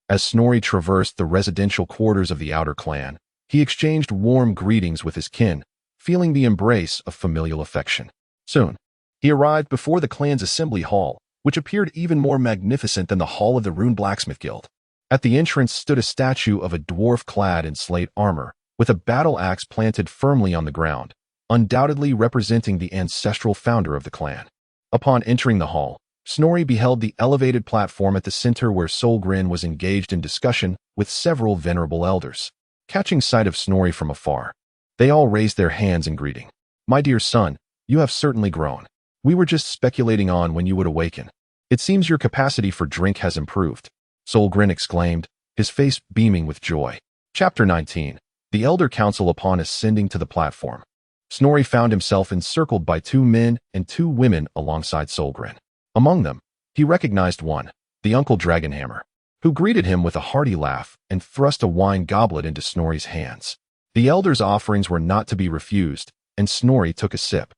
As Snorri traversed the residential quarters of the outer clan, he exchanged warm greetings with his kin, feeling the embrace of familial affection. Soon, he arrived before the clan's assembly hall, which appeared even more magnificent than the hall of the Rune Blacksmith Guild. At the entrance stood a statue of a dwarf clad in slate armor, with a battle axe planted firmly on the ground, undoubtedly representing the ancestral founder of the clan. Upon entering the hall, Snorri beheld the elevated platform at the center where Solgrin was engaged in discussion with several venerable elders. Catching sight of Snorri from afar, they all raised their hands in greeting. My dear son, you have certainly grown. We were just speculating on when you would awaken. It seems your capacity for drink has improved, Solgrin exclaimed, his face beaming with joy. Chapter 19. The Elder Council. Upon ascending to the platform, Snorri found himself encircled by 2 men and 2 women alongside Solgrin. Among them, he recognized one, the Uncle Dragonhammer, who greeted him with a hearty laugh and thrust a wine goblet into Snorri's hands. The elder's offerings were not to be refused, and Snorri took a sip,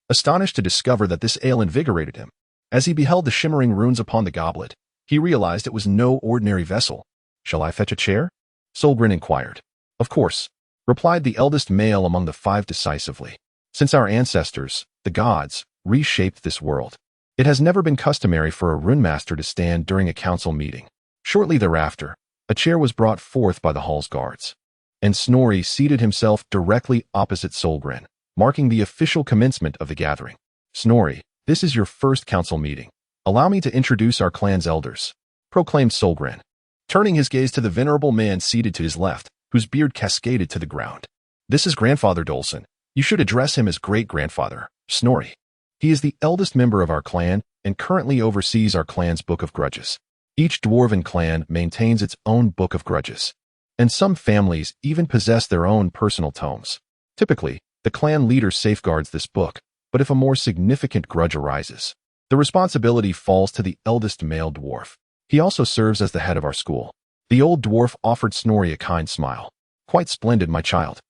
astonished to discover that this ale invigorated him. As he beheld the shimmering runes upon the goblet, he realized it was no ordinary vessel. Shall I fetch a chair? Solgrin inquired. Of course, replied the eldest male among the 5 decisively. Since our ancestors, the gods, reshaped this world, it has never been customary for a rune master to stand during a council meeting. Shortly thereafter, A chair was brought forth by the hall's guards, and Snorri seated himself directly opposite Solgren, marking the official commencement of the gathering. Snorri, this is your first council meeting. Allow me to introduce our clan's elders, proclaimed Solgren, turning his gaze to the venerable man seated to his left, whose beard cascaded to the ground. This is Grandfather Dolson. You should address him as great-grandfather, Snorri. He is the eldest member of our clan and currently oversees our clan's Book of Grudges. Each dwarven clan maintains its own Book of Grudges, and some families even possess their own personal tomes. Typically, the clan leader safeguards this book, but if a more significant grudge arises, the responsibility falls to the eldest male dwarf. He also serves as the head of our school. The old dwarf offered Snorri a kind smile. Quite splendid, my child.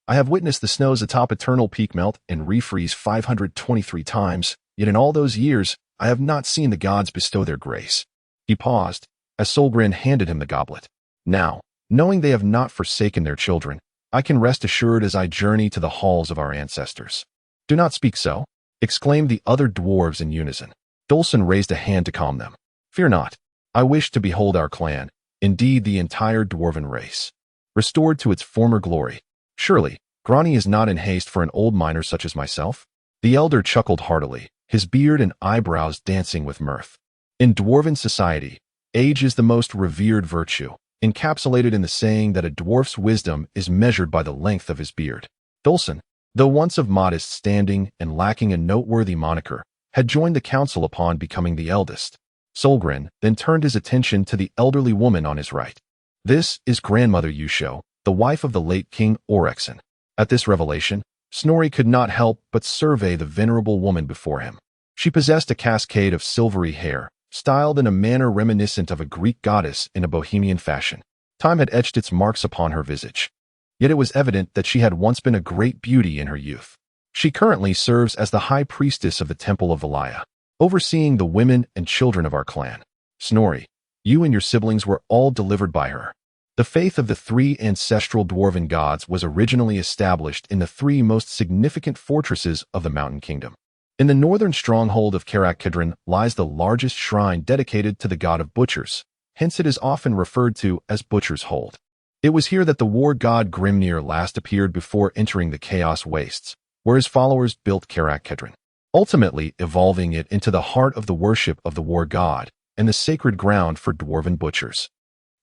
I have witnessed the snows atop Eternal Peak melt and refreeze 523 times, yet in all those years, I have not seen the gods bestow their grace. He paused, as Solgren handed him the goblet. Now, knowing they have not forsaken their children, I can rest assured as I journey to the halls of our ancestors. Do not speak so, exclaimed the other dwarves in unison. Dolson raised a hand to calm them. Fear not. I wish to behold our clan, indeed the entire dwarven race, restored to its former glory. Surely, Grani is not in haste for an old miner such as myself? The elder chuckled heartily, his beard and eyebrows dancing with mirth. In dwarven society, age is the most revered virtue, encapsulated in the saying that a dwarf's wisdom is measured by the length of his beard. Dolson, though once of modest standing and lacking a noteworthy moniker, had joined the council upon becoming the eldest. Solgren then turned his attention to the elderly woman on his right. This is Grandmother Yusho, the wife of the late King Orexon. At this revelation, Snorri could not help but survey the venerable woman before him. She possessed a cascade of silvery hair, styled in a manner reminiscent of a Greek goddess in a bohemian fashion. Time had etched its marks upon her visage, yet it was evident that she had once been a great beauty in her youth. She currently serves as the high priestess of the Temple of Valaya, overseeing the women and children of our clan. Snorri, you and your siblings were all delivered by her. The faith of the three ancestral dwarven gods was originally established in the three most significant fortresses of the Mountain Kingdom. In the northern stronghold of Karak-Kidron lies the largest shrine dedicated to the god of butchers, hence it is often referred to as Butcher's Hold. It was here that the war god Grimnir last appeared before entering the Chaos Wastes, where his followers built Karak-Kidron, ultimately evolving it into the heart of the worship of the war god and the sacred ground for dwarven butchers.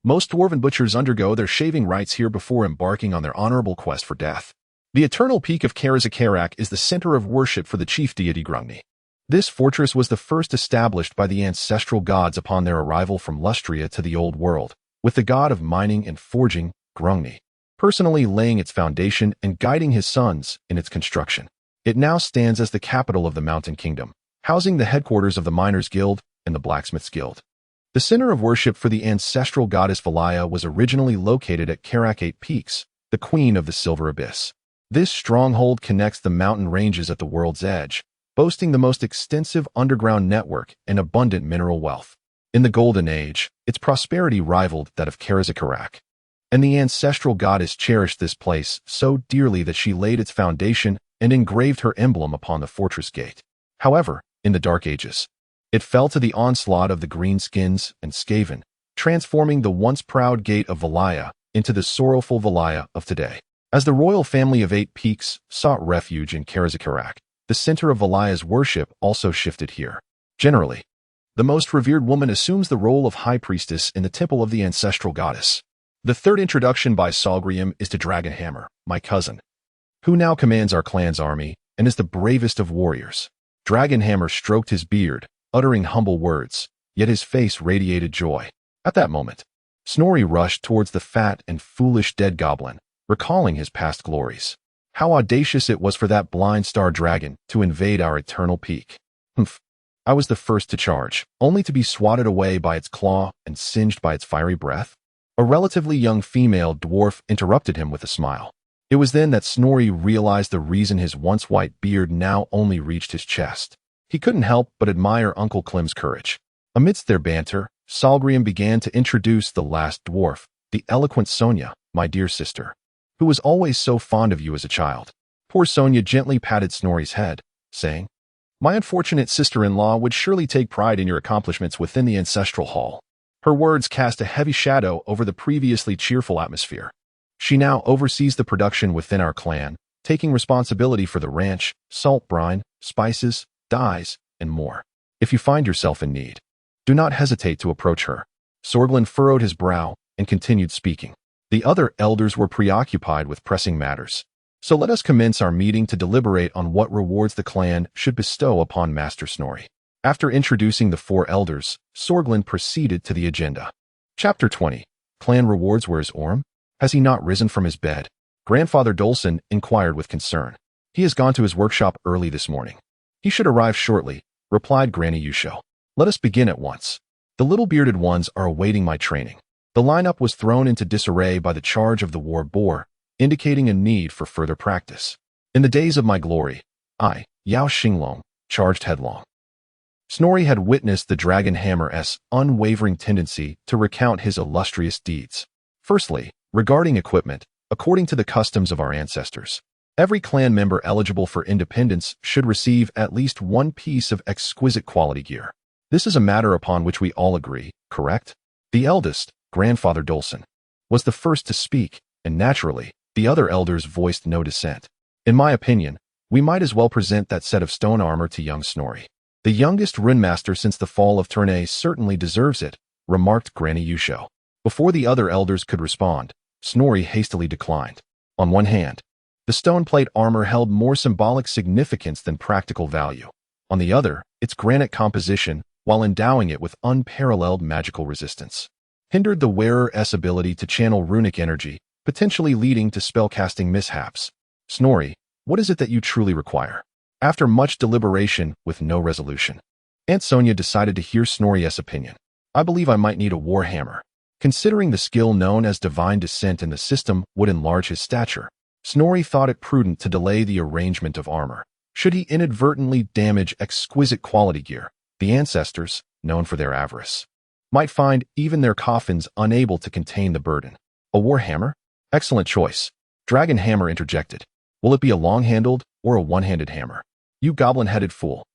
Most dwarven butchers undergo their shaving rites here before embarking on their honorable quest for death. The eternal peak of Karak is the center of worship for the chief deity Grungni. This fortress was the first established by the ancestral gods upon their arrival from Lustria to the Old World, with the god of mining and forging, Grungni, personally laying its foundation and guiding his sons in its construction. It now stands as the capital of the Mountain Kingdom, housing the headquarters of the Miners' Guild and the Blacksmiths' Guild. The center of worship for the ancestral goddess Valaya was originally located at Karak 8 Peaks, the queen of the Silver Abyss. This stronghold connects the mountain ranges at the world's edge, boasting the most extensive underground network and abundant mineral wealth. In the Golden Age, its prosperity rivaled that of Karak, and the ancestral goddess cherished this place so dearly that she laid its foundation and engraved her emblem upon the fortress gate. However, in the Dark Ages, it fell to the onslaught of the Greenskins and Skaven, transforming the once proud gate of Valaya into the sorrowful Valaya of today. As the royal family of 8 Peaks sought refuge in Karak, the center of Valaya's worship also shifted here. Generally, the most revered woman assumes the role of high priestess in the temple of the ancestral goddess. The third introduction by Solgrim is to Dragonhammer, my cousin, who now commands our clan's army and is the bravest of warriors. Dragonhammer stroked his beard, uttering humble words, yet his face radiated joy. At that moment, Snorri rushed towards the fat and foolish dead goblin, recalling his past glories. How audacious it was for that blind star dragon to invade our eternal peak. Humph. I was the first to charge, only to be swatted away by its claw and singed by its fiery breath. A relatively young female dwarf interrupted him with a smile. It was then that Snorri realized the reason his once white beard now only reached his chest. He couldn't help but admire Uncle Clem's courage. Amidst their banter, Solgrim began to introduce the last dwarf, the eloquent Sonia, my dear sister, who was always so fond of you as a child. Poor Sonia gently patted Snorri's head, saying, My unfortunate sister-in-law would surely take pride in your accomplishments within the ancestral hall. Her words cast a heavy shadow over the previously cheerful atmosphere. She now oversees the production within our clan, taking responsibility for the ranch, salt brine, spices, dyes, and more. If you find yourself in need, do not hesitate to approach her. Sorglin furrowed his brow and continued speaking. The other elders were preoccupied with pressing matters. So let us commence our meeting to deliberate on what rewards the clan should bestow upon Master Snorri. After introducing the 4 elders, Sorglin proceeded to the agenda. Chapter 20. Clan rewards. Where is Orm? Has he not risen from his bed? Grandfather Dolson inquired with concern. He has gone to his workshop early this morning. He should arrive shortly, replied Granny Yusho. Let us begin at once. The little bearded ones are awaiting my training. The lineup was thrown into disarray by the charge of the war boar, indicating a need for further practice. In the days of my glory, I, Yao Xinglong, charged headlong. Snorri had witnessed the Dragon Hammer's unwavering tendency to recount his illustrious deeds. Firstly, regarding equipment, according to the customs of our ancestors, every clan member eligible for independence should receive at least 1 piece of exquisite quality gear. This is a matter upon which we all agree, correct? The eldest, Grandfather Dolson, was the first to speak, and naturally, the other elders voiced no dissent. In my opinion, we might as well present that set of stone armor to young Snorri. The youngest runemaster since the fall of Tournai certainly deserves it, remarked Granny Yusho. Before the other elders could respond, Snorri hastily declined. On one hand, the stone plate armor held more symbolic significance than practical value. On the other, its granite composition, while endowing it with unparalleled magical resistance, hindered the wearer's ability to channel runic energy, potentially leading to spellcasting mishaps. Snorri, what is it that you truly require? After much deliberation with no resolution, Aunt Sonia decided to hear Snorri's opinion. I believe I might need a warhammer. Considering the skill known as divine descent in the system would enlarge his stature, Snorri thought it prudent to delay the arrangement of armor. Should he inadvertently damage exquisite quality gear, the ancestors, known for their avarice, might find even their coffins unable to contain the burden. A warhammer? Excellent choice. Dragon Hammer interjected. Will it be a long-handled or a one-handed hammer? You goblin-headed fool.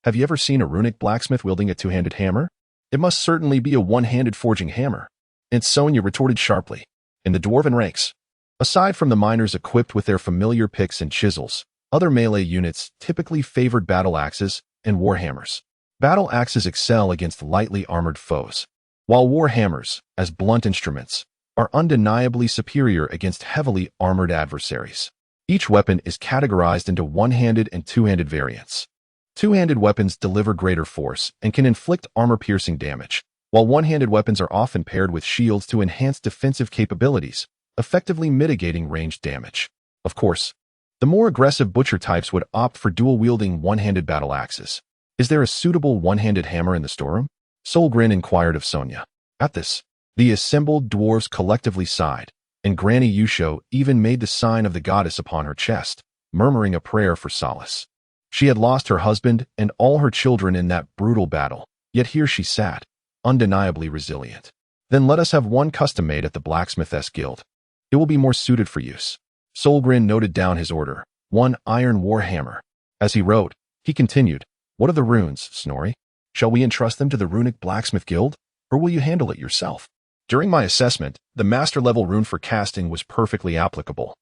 Have you ever seen a runic blacksmith wielding a two-handed hammer? It must certainly be a one-handed forging hammer. Aunt Sonia retorted sharply. In the dwarven ranks, aside from the miners equipped with their familiar picks and chisels, other melee units typically favored battle axes and warhammers. Battle axes excel against lightly armored foes, while warhammers, as blunt instruments, are undeniably superior against heavily armored adversaries. Each weapon is categorized into one-handed and two-handed variants. Two-handed weapons deliver greater force and can inflict armor-piercing damage, while one-handed weapons are often paired with shields to enhance defensive capabilities, effectively mitigating ranged damage. Of course, the more aggressive butcher types would opt for dual-wielding one-handed battle axes. Is there a suitable one-handed hammer in the storeroom? Solgrin inquired of Sonia. At this, the assembled dwarves collectively sighed, and Granny Yusho even made the sign of the goddess upon her chest, murmuring a prayer for solace. She had lost her husband and all her children in that brutal battle, yet here she sat, undeniably resilient. Then let us have one custom made at the Blacksmith's Guild. It will be more suited for use. Solgrin noted down his order, 1 iron warhammer. As he wrote, he continued, What of the runes, Snorri? Shall we entrust them to the Runic Blacksmith Guild, or will you handle it yourself? During my assessment, the master-level rune for casting was perfectly applicable.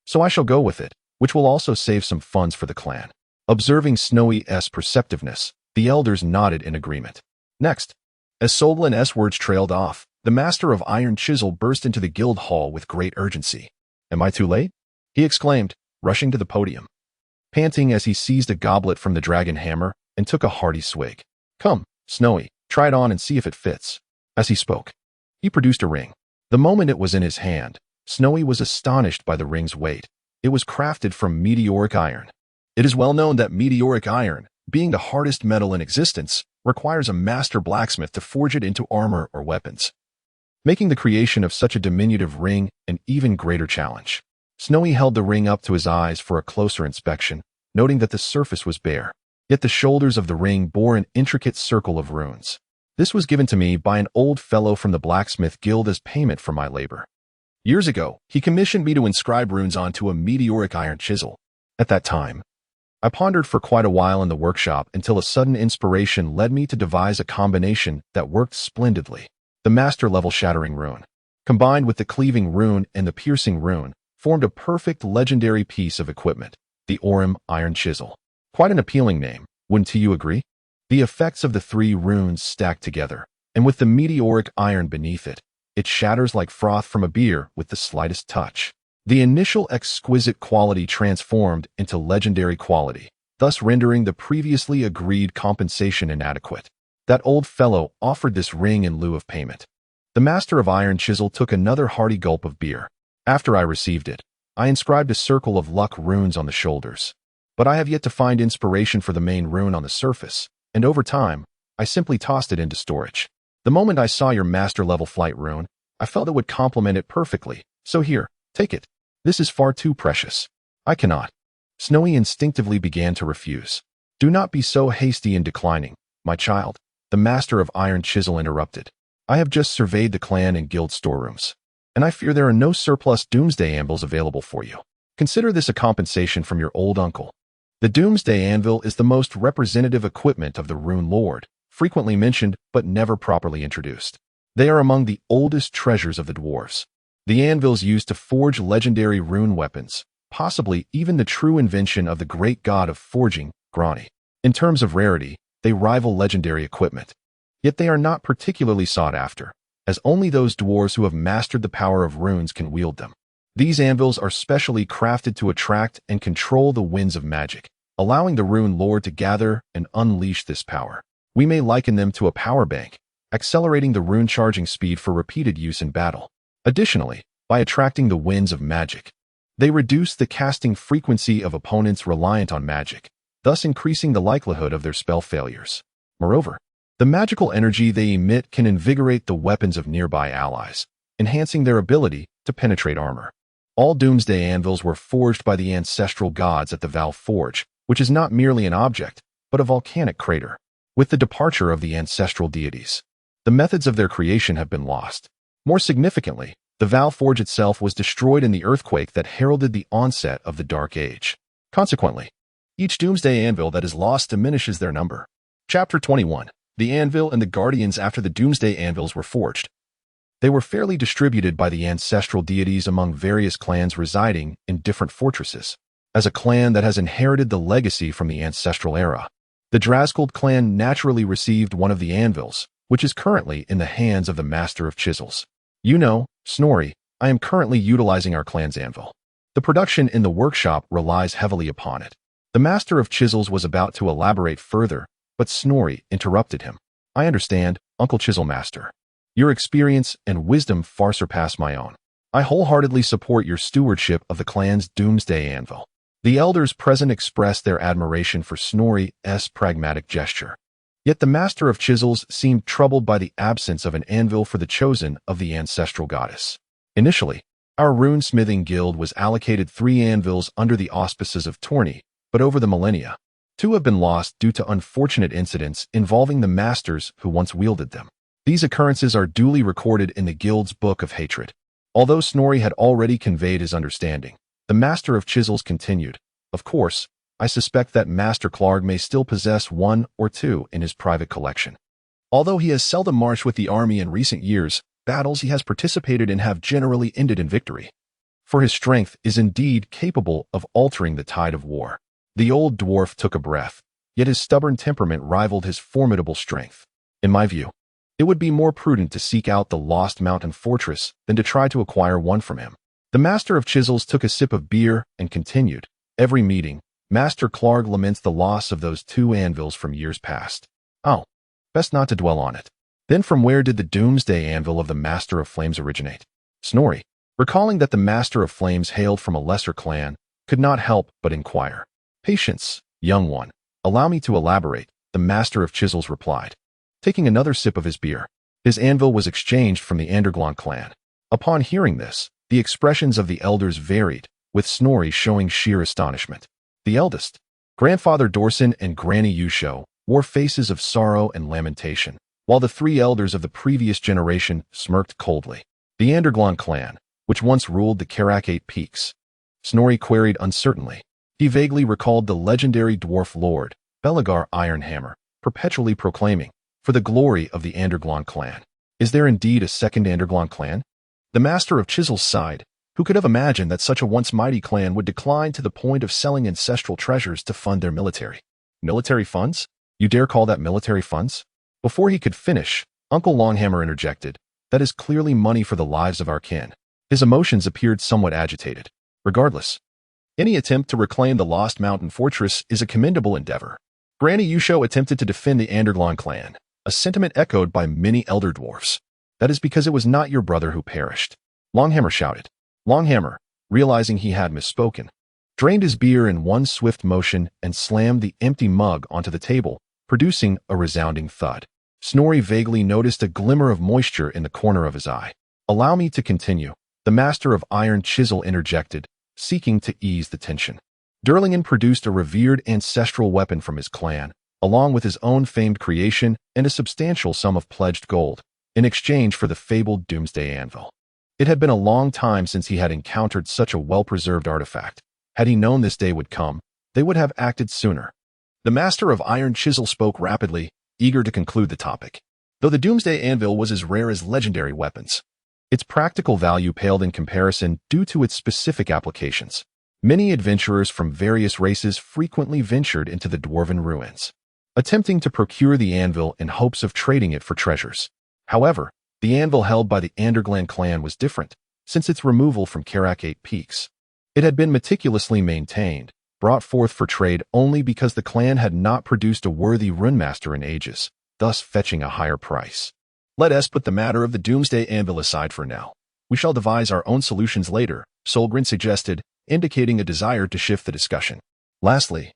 So I shall go with it, which will also save some funds for the clan. Observing Snowy's perceptiveness, the elders nodded in agreement. Next, as Solglin's words trailed off, the master of Iron Chisel burst into the guild hall with great urgency. Am I too late? He exclaimed, rushing to the podium, panting as he seized a goblet from the dragon hammer and took a hearty swig. Come, Snowy, try it on and see if it fits. As he spoke, he produced a ring. The moment it was in his hand, Snowy was astonished by the ring's weight. It was crafted from meteoric iron. It is well known that meteoric iron, being the hardest metal in existence, requires a master blacksmith to forge it into armor or weapons, making the creation of such a diminutive ring an even greater challenge. Snowy held the ring up to his eyes for a closer inspection, noting that the surface was bare, yet the shoulders of the ring bore an intricate circle of runes. This was given to me by an old fellow from the Blacksmith Guild as payment for my labor. Years ago, he commissioned me to inscribe runes onto a meteoric iron chisel. At that time, I pondered for quite a while in the workshop until a sudden inspiration led me to devise a combination that worked splendidly. the master-level Shattering Rune, combined with the Cleaving Rune and the Piercing Rune, formed a perfect legendary piece of equipment, the Orim Iron Chisel. Quite an appealing name, wouldn't you agree? The effects of the three runes stacked together, and with the meteoric iron beneath it, it shatters like froth from a beer with the slightest touch. The initial exquisite quality transformed into legendary quality, thus rendering the previously agreed compensation inadequate. That old fellow offered this ring in lieu of payment. The master of Iron Chisel took another hearty gulp of beer. After I received it, I inscribed a circle of luck runes on the shoulders. But I have yet to find inspiration for the main rune on the surface, and over time, I simply tossed it into storage. The moment I saw your master-level flight rune, I felt it would complement it perfectly, so here, take it. This is far too precious. I cannot. Snowy instinctively began to refuse. Do not be so hasty in declining, my child, the master of Iron Chisel interrupted. I have just surveyed the clan and guild storerooms, and I fear there are no surplus Doomsday Anvils available for you. Consider this a compensation from your old uncle. The Doomsday Anvil is the most representative equipment of the Rune Lord, frequently mentioned but never properly introduced. They are among the oldest treasures of the dwarves. The anvils used to forge legendary rune weapons, possibly even the true invention of the great god of forging, Grani. In terms of rarity, they rival legendary equipment. Yet they are not particularly sought after, as only those dwarves who have mastered the power of runes can wield them. These anvils are specially crafted to attract and control the winds of magic, allowing the Rune Lord to gather and unleash this power. We may liken them to a power bank, accelerating the rune charging speed for repeated use in battle. Additionally, by attracting the winds of magic, they reduce the casting frequency of opponents reliant on magic, thus increasing the likelihood of their spell failures. Moreover, the magical energy they emit can invigorate the weapons of nearby allies, enhancing their ability to penetrate armor. All Doomsday Anvils were forged by the ancestral gods at the Val Forge, which is not merely an object, but a volcanic crater. With the departure of the ancestral deities, the methods of their creation have been lost. More significantly, the Val Forge itself was destroyed in the earthquake that heralded the onset of the Dark Age. Consequently, each Doomsday Anvil that is lost diminishes their number. Chapter 21. The Anvil and the Guardians after the Doomsday Anvils were forged. They were fairly distributed by the ancestral deities among various clans residing in different fortresses. As a clan that has inherited the legacy from the ancestral era, the Drazgold clan naturally received one of the anvils, which is currently in the hands of the Master of Chisels. You know, Snorri, I am currently utilizing our clan's anvil. The production in the workshop relies heavily upon it. The Master of Chisels was about to elaborate further, but Snorri interrupted him. I understand, Uncle Chiselmaster. Your experience and wisdom far surpass my own. I wholeheartedly support your stewardship of the clan's Doomsday Anvil. The elders present expressed their admiration for Snorri's pragmatic gesture. Yet the Master of Chisels seemed troubled by the absence of an anvil for the chosen of the ancestral goddess. Initially, our rune-smithing guild was allocated 3 anvils under the auspices of Tourney, but over the millennia, 2 have been lost due to unfortunate incidents involving the masters who once wielded them. These occurrences are duly recorded in the guild's Book of Hatred. Although Snorri had already conveyed his understanding, the Master of Chisels continued, of course, I suspect that Master Clarg may still possess 1 or 2 in his private collection. Although he has seldom marched with the army in recent years, battles he has participated in have generally ended in victory. For his strength is indeed capable of altering the tide of war. The old dwarf took a breath, yet his stubborn temperament rivaled his formidable strength. In my view, it would be more prudent to seek out the lost mountain fortress than to try to acquire one from him. The Master of Chisels took a sip of beer and continued, every meeting, Master Clarg laments the loss of those 2 anvils from years past. Oh, best not to dwell on it. Then from where did the Doomsday Anvil of the Master of Flames originate? Snorri, recalling that the Master of Flames hailed from a lesser clan, could not help but inquire. Patience, young one. Allow me to elaborate, the Master of Chisels replied. Taking another sip of his beer, his anvil was exchanged from the Anderglon clan. Upon hearing this, the expressions of the elders varied, with Snorri showing sheer astonishment. The eldest, Grandfather Dorson and Granny Yusho, wore faces of sorrow and lamentation, while the 3 elders of the previous generation smirked coldly. The Anderglon clan, which once ruled the Karakate Peaks. Snorri queried uncertainly. He vaguely recalled the legendary dwarf lord, Belagar Ironhammer, perpetually proclaiming, for the glory of the Anderglon clan. Is there indeed a second Anderglon clan? The master of Chisels sighed. Who could have imagined that such a once mighty clan would decline to the point of selling ancestral treasures to fund their military? Military funds? You dare call that military funds? Before he could finish, Uncle Longhammer interjected. That is clearly money for the lives of our kin. His emotions appeared somewhat agitated. Regardless, any attempt to reclaim the lost mountain fortress is a commendable endeavor. Granny Yusho attempted to defend the Anderglon clan, a sentiment echoed by many elder dwarfs. That is because it was not your brother who perished. Longhammer shouted. Longhammer, realizing he had misspoken, drained his beer in one swift motion and slammed the empty mug onto the table, producing a resounding thud. Snorri vaguely noticed a glimmer of moisture in the corner of his eye. Allow me to continue, the master of Iron Chisel interjected, seeking to ease the tension. Durlingen produced a revered ancestral weapon from his clan, along with his own famed creation and a substantial sum of pledged gold, in exchange for the fabled Doomsday Anvil. It had been a long time since he had encountered such a well-preserved artifact. Had he known this day would come, they would have acted sooner. The master of Iron Chisel spoke rapidly, eager to conclude the topic. Though the Doomsday Anvil was as rare as legendary weapons, its practical value paled in comparison due to its specific applications. Many adventurers from various races frequently ventured into the dwarven ruins, attempting to procure the anvil in hopes of trading it for treasures. However, the anvil held by the Anderglon clan was different, since its removal from Karak 8 Peaks. It had been meticulously maintained, brought forth for trade only because the clan had not produced a worthy runemaster in ages, thus fetching a higher price. Let us put the matter of the Doomsday Anvil aside for now. We shall devise our own solutions later, Solgren suggested, indicating a desire to shift the discussion. Lastly,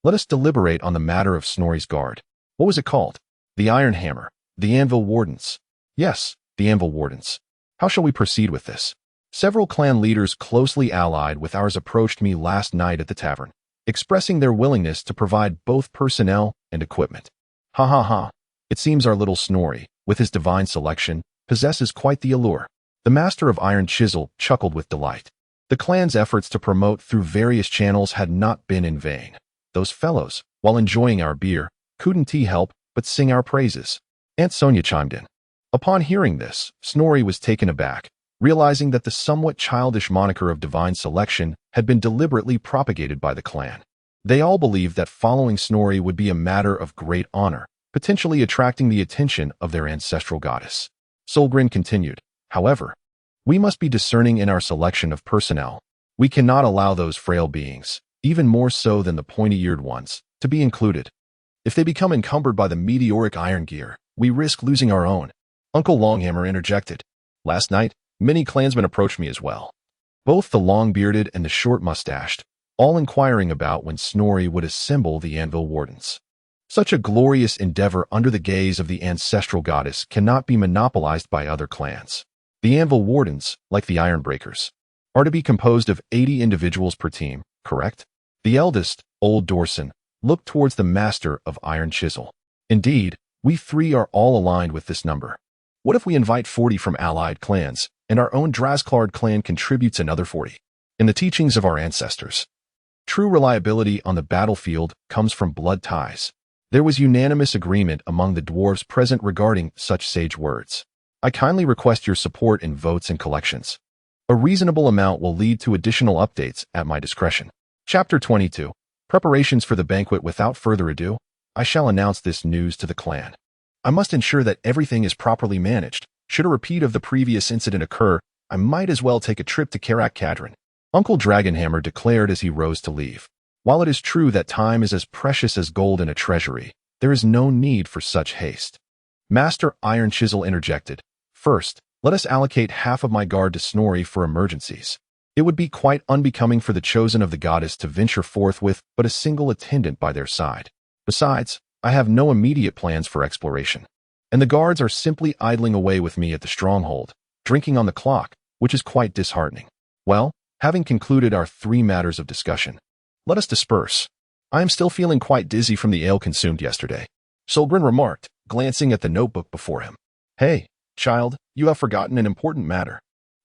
let us deliberate on the matter of Snorri's guard. What was it called? The Iron Hammer. The Anvil Wardens. Yes, the Anvil Wardens. How shall we proceed with this? Several clan leaders closely allied with ours approached me last night at the tavern, expressing their willingness to provide both personnel and equipment. Ha ha ha. It seems our little Snorri, with his divine selection, possesses quite the allure. The master of Iron Chisel chuckled with delight. The clan's efforts to promote through various channels had not been in vain. Those fellows, while enjoying our beer, couldn't help but sing our praises. Aunt Sonia chimed in. Upon hearing this, Snorri was taken aback, realizing that the somewhat childish moniker of divine selection had been deliberately propagated by the clan. They all believed that following Snorri would be a matter of great honor, potentially attracting the attention of their ancestral goddess. Solgren continued, however, we must be discerning in our selection of personnel. We cannot allow those frail beings, even more so than the pointy-eared ones, to be included. If they become encumbered by the meteoric iron gear, we risk losing our own. Uncle Longhammer interjected. Last night, many clansmen approached me as well. Both the long-bearded and the short-mustached, all inquiring about when Snorri would assemble the Anvil Wardens. Such a glorious endeavor under the gaze of the ancestral goddess cannot be monopolized by other clans. The Anvil Wardens, like the Ironbreakers, are to be composed of 80 individuals per team, correct? The eldest, Old Dorson, looked towards the master of Iron Chisel. Indeed, we three are all aligned with this number. What if we invite 40 from allied clans, and our own Drasklard clan contributes another 40? In the teachings of our ancestors, true reliability on the battlefield comes from blood ties. There was unanimous agreement among the dwarves present regarding such sage words. I kindly request your support in votes and collections. A reasonable amount will lead to additional updates at my discretion. Chapter 22. Preparations for the banquet. Without further ado, I shall announce this news to the clan. I must ensure that everything is properly managed. Should a repeat of the previous incident occur, I might as well take a trip to Karak Kadron. Uncle Dragonhammer declared as he rose to leave. While it is true that time is as precious as gold in a treasury, there is no need for such haste. Master Iron Chisel interjected. First, let us allocate half of my guard to Snorri for emergencies. It would be quite unbecoming for the chosen of the goddess to venture forth with but a single attendant by their side. Besides, I have no immediate plans for exploration, and the guards are simply idling away with me at the stronghold, drinking on the clock, which is quite disheartening. Well, having concluded our 3 matters of discussion, let us disperse. I am still feeling quite dizzy from the ale consumed yesterday, Solgren remarked, glancing at the notebook before him. Hey, child, you have forgotten an important matter.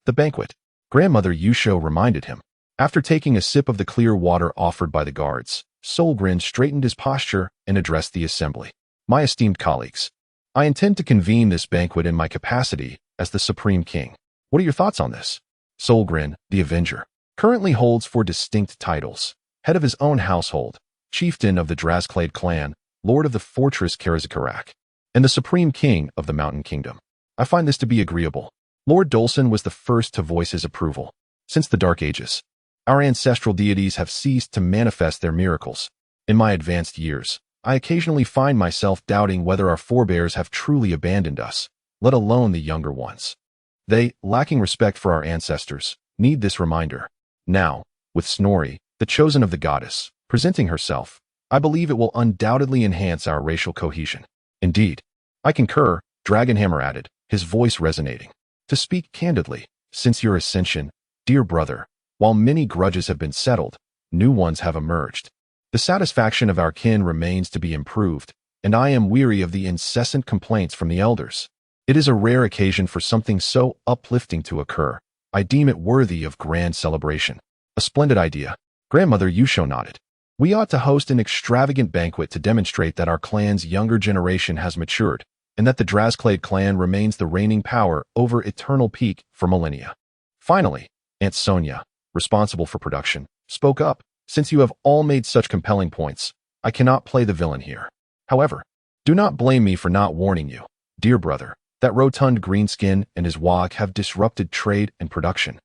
The banquet. Grandmother Yusho reminded him. After taking a sip of the clear water offered by the guards, Solgren straightened his posture and addressed the assembly. My esteemed colleagues, I intend to convene this banquet in my capacity as the Supreme King. What are your thoughts on this? Solgrin, the Avenger, currently holds 4 distinct titles: head of his own household, chieftain of the Drasclade clan, lord of the fortress Karazakarak, and the Supreme King of the Mountain Kingdom. I find this to be agreeable. Lord Dolson was the first to voice his approval. Since the Dark Ages, our ancestral deities have ceased to manifest their miracles. In my advanced years, I occasionally find myself doubting whether our forebears have truly abandoned us, let alone the younger ones. They, lacking respect for our ancestors, need this reminder. Now, with Snorri, the chosen of the goddess, presenting herself, I believe it will undoubtedly enhance our racial cohesion. Indeed, I concur, Dragonhammer added, his voice resonating. To speak candidly, since your ascension, dear brother, while many grudges have been settled, new ones have emerged. The satisfaction of our kin remains to be improved, and I am weary of the incessant complaints from the elders. It is a rare occasion for something so uplifting to occur. I deem it worthy of grand celebration. A splendid idea. Grandmother Yusho nodded. We ought to host an extravagant banquet to demonstrate that our clan's younger generation has matured, and that the Drasclade clan remains the reigning power over Eternal Peak for millennia. Finally, Aunt Sonia, responsible for production, spoke up. Since you have all made such compelling points, I cannot play the villain here. However, do not blame me for not warning you, dear brother, that rotund Greenskin and his wog have disrupted trade and production,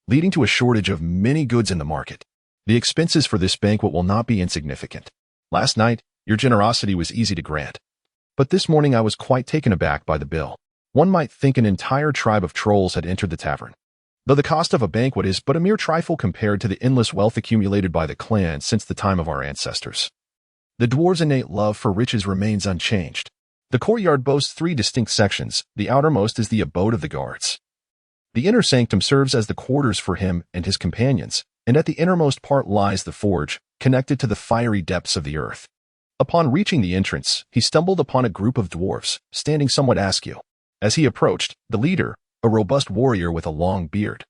leading to a shortage of many goods in the market. The expenses for this banquet will not be insignificant. Last night, your generosity was easy to grant, but this morning I was quite taken aback by the bill. One might think an entire tribe of trolls had entered the tavern, though the cost of a banquet is but a mere trifle compared to the endless wealth accumulated by the clan since the time of our ancestors. The dwarves' innate love for riches remains unchanged. The courtyard boasts 3 distinct sections. The outermost is the abode of the guards. The inner sanctum serves as the quarters for him and his companions, and at the innermost part lies the forge, connected to the fiery depths of the earth. Upon reaching the entrance, he stumbled upon a group of dwarves, standing somewhat askew. As he approached, the leader, a robust warrior with a long beard,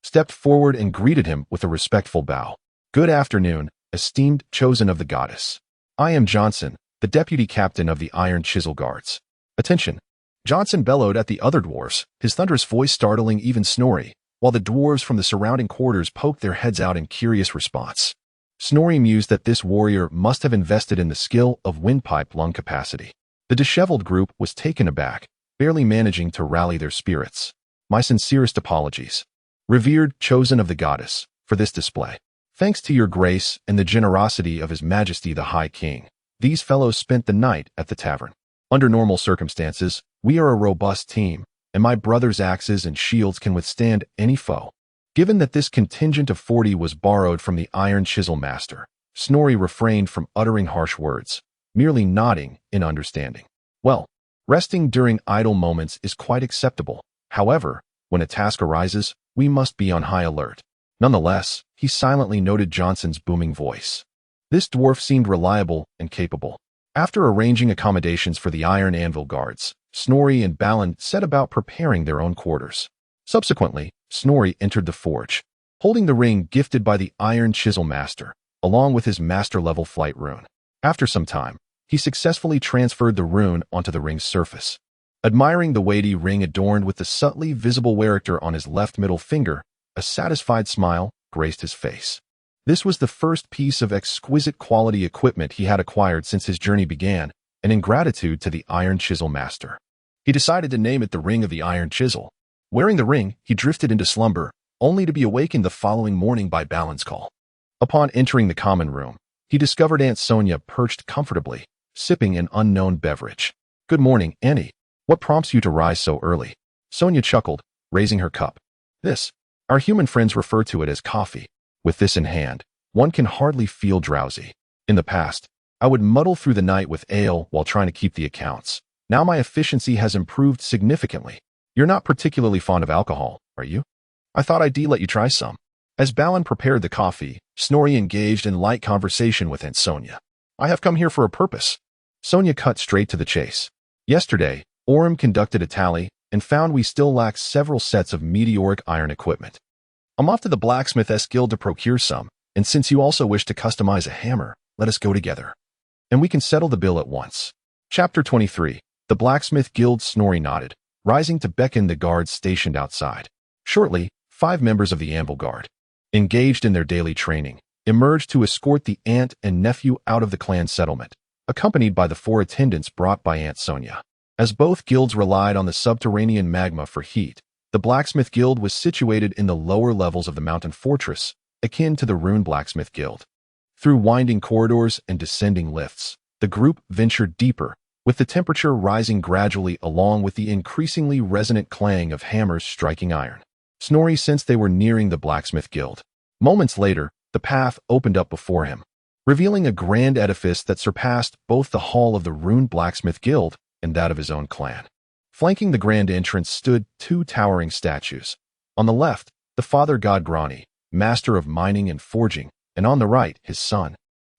stepped forward and greeted him with a respectful bow. Good afternoon, esteemed chosen of the goddess. I am Johnson, the deputy captain of the Iron Chisel Guards. Attention! Johnson bellowed at the other dwarves, his thunderous voice startling even Snorri, while the dwarves from the surrounding quarters poked their heads out in curious response. Snorri mused that this warrior must have invested in the skill of windpipe lung capacity. The disheveled group was taken aback, barely managing to rally their spirits. My sincerest apologies, revered chosen of the goddess, for this display. Thanks to your grace and the generosity of His Majesty the High King, these fellows spent the night at the tavern. Under normal circumstances, we are a robust team, and my brother's axes and shields can withstand any foe. Given that this contingent of 40 was borrowed from the Iron Chisel Master, Snorri refrained from uttering harsh words, merely nodding in understanding. Well, resting during idle moments is quite acceptable. However, when a task arises, we must be on high alert. Nonetheless, he silently noted Johnson's booming voice. This dwarf seemed reliable and capable. After arranging accommodations for the Iron Anvil Guards, Snorri and Balin set about preparing their own quarters. Subsequently, Snorri entered the forge, holding the ring gifted by the Iron Chisel Master, along with his master-level flight rune. After some time, he successfully transferred the rune onto the ring's surface. Admiring the weighty ring adorned with the subtly visible character on his left middle finger, a satisfied smile graced his face. This was the first piece of exquisite quality equipment he had acquired since his journey began, and in gratitude to the Iron Chisel Master, he decided to name it the Ring of the Iron Chisel. Wearing the ring, he drifted into slumber, only to be awakened the following morning by Balin's call. Upon entering the common room, he discovered Aunt Sonia perched comfortably, sipping an unknown beverage. Good morning, Annie. What prompts you to rise so early? Sonia chuckled, raising her cup. This, our human friends refer to it as coffee. With this in hand, one can hardly feel drowsy. In the past, I would muddle through the night with ale while trying to keep the accounts. Now my efficiency has improved significantly. You're not particularly fond of alcohol, are you? I thought I'd let you try some. As Balin prepared the coffee, Snorri engaged in light conversation with Aunt Sonia. I have come here for a purpose. Sonia cut straight to the chase. Yesterday, Orem conducted a tally and found we still lack several sets of meteoric iron equipment. I'm off to the Blacksmith Guild to procure some, and since you also wish to customize a hammer, let us go together. And we can settle the bill at once. Chapter 23. The blacksmith guild. Snorri nodded, rising to beckon the guards stationed outside. Shortly, 5 members of the Anvil Guard, engaged in their daily training, emerged to escort the aunt and nephew out of the clan settlement, accompanied by the 4 attendants brought by Aunt Sonia. As both guilds relied on the subterranean magma for heat, the Blacksmith Guild was situated in the lower levels of the mountain fortress, akin to the Rune Blacksmith Guild. Through winding corridors and descending lifts, the group ventured deeper, with the temperature rising gradually along with the increasingly resonant clang of hammers striking iron. Snorri sensed they were nearing the Blacksmith Guild. Moments later, the path opened up before him, revealing a grand edifice that surpassed both the hall of the Rune Blacksmith Guild and that of his own clan. Flanking the grand entrance stood 2 towering statues. On the left, the father god Grani, master of mining and forging, and on the right, his son,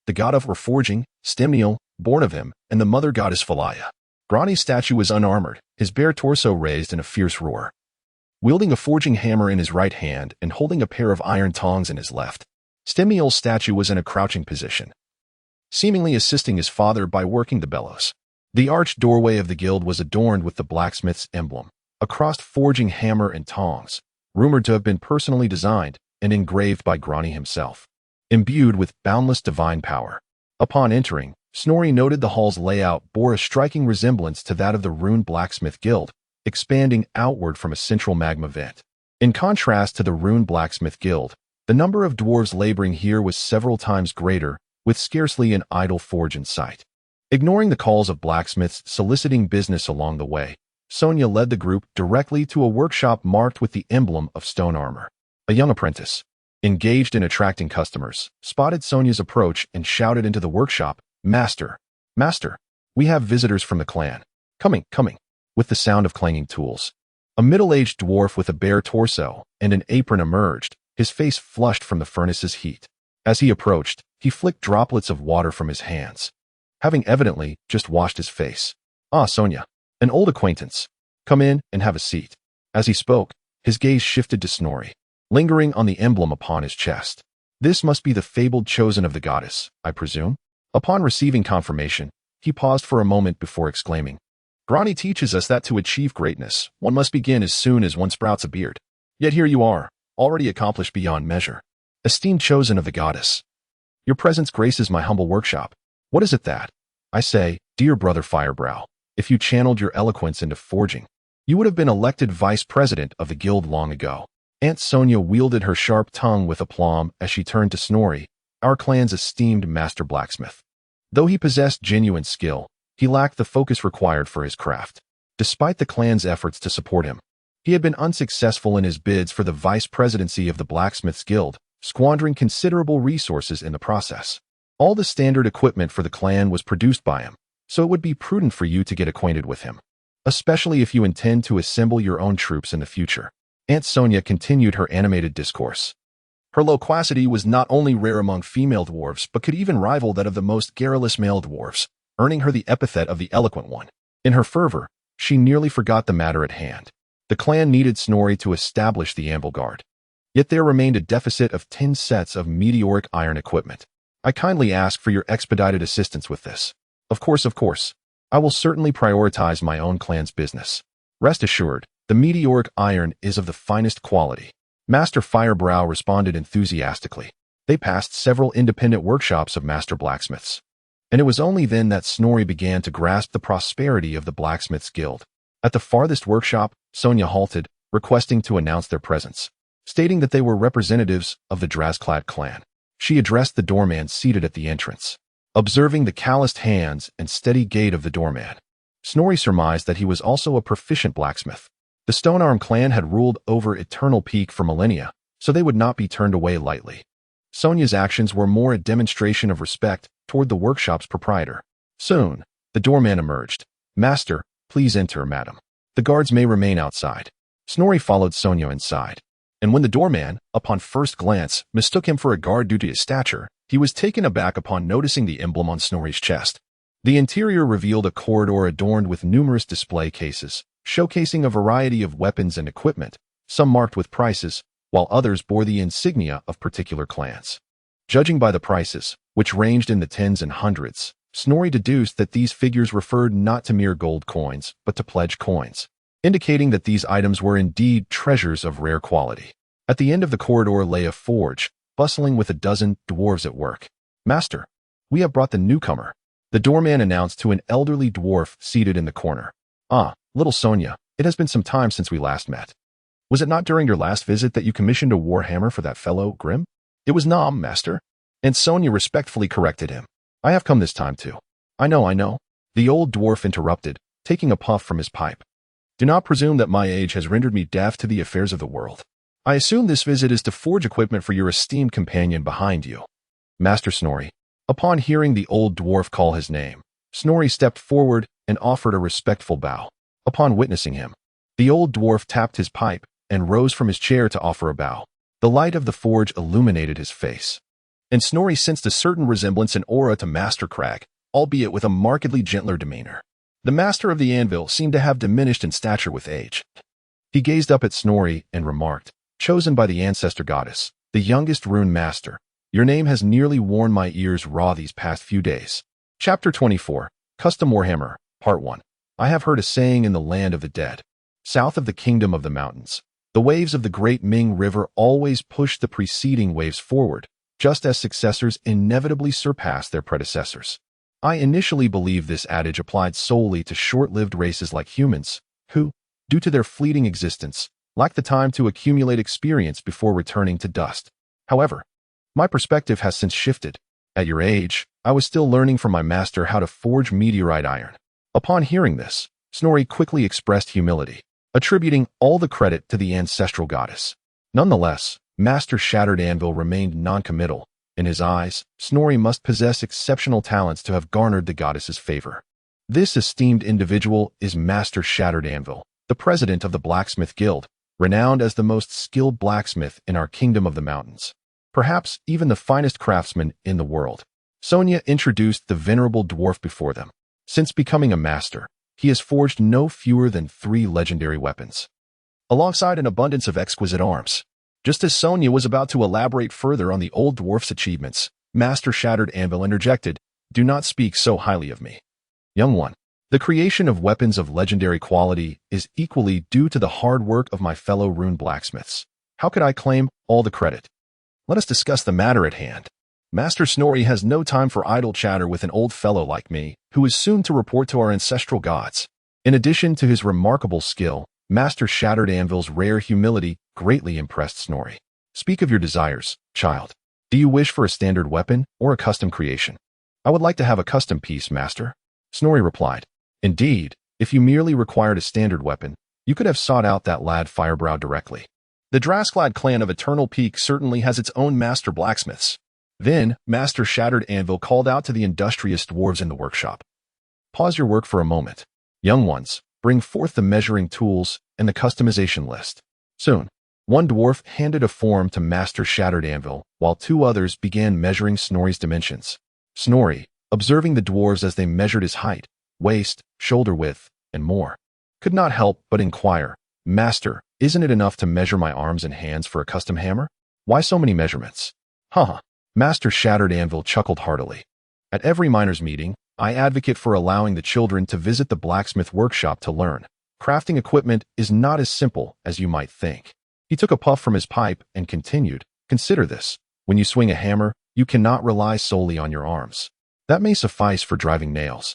the god of reforging, Stemniel, born of him, and the mother goddess Falaya. Grani's statue was unarmored, his bare torso raised in a fierce roar, wielding a forging hammer in his right hand and holding a pair of iron tongs in his left. Stemniel's statue was in a crouching position, seemingly assisting his father by working the bellows. The arched doorway of the guild was adorned with the blacksmith's emblem, a crossed forging hammer and tongs, rumored to have been personally designed and engraved by Grani himself, imbued with boundless divine power. Upon entering, Snorri noted the hall's layout bore a striking resemblance to that of the Rune Blacksmith Guild, expanding outward from a central magma vent. In contrast to the Rune Blacksmith Guild, the number of dwarves laboring here was several times greater, with scarcely an idle forge in sight. Ignoring the calls of blacksmiths soliciting business along the way, Sonia led the group directly to a workshop marked with the emblem of stone armor. A young apprentice, engaged in attracting customers, spotted Sonia's approach and shouted into the workshop, "Master! Master! We have visitors from the clan. Coming, coming!" With the sound of clanging tools, a middle-aged dwarf with a bare torso and an apron emerged, his face flushed from the furnace's heat. As he approached, he flicked droplets of water from his hands, having evidently just washed his face. "Ah, Sonia, an old acquaintance. Come in and have a seat." As he spoke, his gaze shifted to Snorri, lingering on the emblem upon his chest. "This must be the fabled chosen of the goddess, I presume?" Upon receiving confirmation, he paused for a moment before exclaiming, "Grani teaches us that to achieve greatness, one must begin as soon as one sprouts a beard. Yet here you are, already accomplished beyond measure. Esteemed chosen of the goddess, your presence graces my humble workshop. What is it that, I say, dear brother Firebrow, if you channeled your eloquence into forging, you would have been elected vice president of the guild long ago." Aunt Sonia wielded her sharp tongue with aplomb as she turned to Snorri, our clan's esteemed master blacksmith. Though he possessed genuine skill, he lacked the focus required for his craft. Despite the clan's efforts to support him, he had been unsuccessful in his bids for the vice presidency of the Blacksmiths Guild, squandering considerable resources in the process. All the standard equipment for the clan was produced by him, so it would be prudent for you to get acquainted with him, especially if you intend to assemble your own troops in the future. Aunt Sonia continued her animated discourse. Her loquacity was not only rare among female dwarves, but could even rival that of the most garrulous male dwarves, earning her the epithet of the eloquent one. In her fervor, she nearly forgot the matter at hand. The clan needed Snorri to establish the Anvil Guard. Yet there remained a deficit of 10 sets of meteoric iron equipment. "I kindly ask for your expedited assistance with this." Of course. I will certainly prioritize my own clan's business. Rest assured, the meteoric iron is of the finest quality." Master Firebrow responded enthusiastically. They passed several independent workshops of master blacksmiths, and it was only then that Snorri began to grasp the prosperity of the Blacksmiths Guild. At the farthest workshop, Sonia halted, requesting to announce their presence, stating that they were representatives of the Drazclad clan. She addressed the doorman seated at the entrance. Observing the calloused hands and steady gait of the doorman, Snorri surmised that he was also a proficient blacksmith. The Stonearm clan had ruled over Eternal Peak for millennia, so they would not be turned away lightly. Sonia's actions were more a demonstration of respect toward the workshop's proprietor. Soon, the doorman emerged. "Master, please enter, madam. The guards may remain outside." Snorri followed Sonia inside, and when the doorman, upon first glance, mistook him for a guard due to his stature, he was taken aback upon noticing the emblem on Snorri's chest. The interior revealed a corridor adorned with numerous display cases, showcasing a variety of weapons and equipment, some marked with prices, while others bore the insignia of particular clans. Judging by the prices, which ranged in the tens and hundreds, Snorri deduced that these figures referred not to mere gold coins, but to pledge coins, indicating that these items were indeed treasures of rare quality. At the end of the corridor lay a forge, bustling with a dozen dwarves at work. "Master, we have brought the newcomer," the doorman announced to an elderly dwarf seated in the corner. "Ah, little Sonia, it has been some time since we last met. Was it not during your last visit that you commissioned a warhammer for that fellow, Grim?" "It was Nom, master." And Sonia respectfully corrected him. "I have come this time too." I know," the old dwarf interrupted, taking a puff from his pipe. "Do not presume that my age has rendered me deaf to the affairs of the world. I assume this visit is to forge equipment for your esteemed companion behind you, Master Snorri." Upon hearing the old dwarf call his name, Snorri stepped forward and offered a respectful bow. Upon witnessing him, the old dwarf tapped his pipe and rose from his chair to offer a bow. The light of the forge illuminated his face, and Snorri sensed a certain resemblance and aura to Master Crag, albeit with a markedly gentler demeanor. The master of the anvil seemed to have diminished in stature with age. He gazed up at Snorri and remarked, "Chosen by the ancestor goddess, the youngest rune master, your name has nearly worn my ears raw these past few days." Chapter 24, Custom Warhammer, Part 1. I have heard a saying in the land of the dead. South of the kingdom of the mountains, the waves of the great Ming River always push the preceding waves forward, just as successors inevitably surpass their predecessors. I initially believed this adage applied solely to short-lived races like humans, who, due to their fleeting existence, lack the time to accumulate experience before returning to dust. However, my perspective has since shifted. At your age, I was still learning from my master how to forge meteorite iron. Upon hearing this, Snorri quickly expressed humility, attributing all the credit to the ancestral goddess. Nonetheless, Master Shattered Anvil remained noncommittal. In his eyes, Snorri must possess exceptional talents to have garnered the goddess's favor. This esteemed individual is Master Shattered Anvil, the president of the Blacksmith Guild, renowned as the most skilled blacksmith in our Kingdom of the Mountains, perhaps even the finest craftsman in the world. Sonia introduced the venerable dwarf before them. Since becoming a master, he has forged no fewer than 3 legendary weapons, alongside an abundance of exquisite arms. Just as Sonia was about to elaborate further on the old dwarf's achievements, Master Shattered Anvil interjected, "Do not speak so highly of me, young one. The creation of weapons of legendary quality is equally due to the hard work of my fellow rune blacksmiths. How could I claim all the credit? Let us discuss the matter at hand." Master Snorri has no time for idle chatter with an old fellow like me, who is soon to report to our ancestral gods. In addition to his remarkable skill, Master Shattered Anvil's rare humility greatly impressed Snorri. "Speak of your desires, child. Do you wish for a standard weapon or a custom creation?" "I would like to have a custom piece, master," Snorri replied. "Indeed, if you merely required a standard weapon, you could have sought out that lad Firebrow directly. The Drasklad clan of Eternal Peak certainly has its own master blacksmiths." Then, Master Shattered Anvil called out to the industrious dwarves in the workshop. "Pause your work for a moment. Young ones, bring forth the measuring tools and the customization list." Soon, one dwarf handed a form to Master Shattered Anvil, while 2 others began measuring Snorri's dimensions. Snorri, observing the dwarves as they measured his height, waist, shoulder width, and more, could not help but inquire, "Master, isn't it enough to measure my arms and hands for a custom hammer? Why so many measurements?" "Huh." Master Shattered Anvil chuckled heartily. "At every miners' meeting, I advocate for allowing the children to visit the blacksmith workshop to learn. Crafting equipment is not as simple as you might think." He took a puff from his pipe and continued, "Consider this. When you swing a hammer, you cannot rely solely on your arms. That may suffice for driving nails,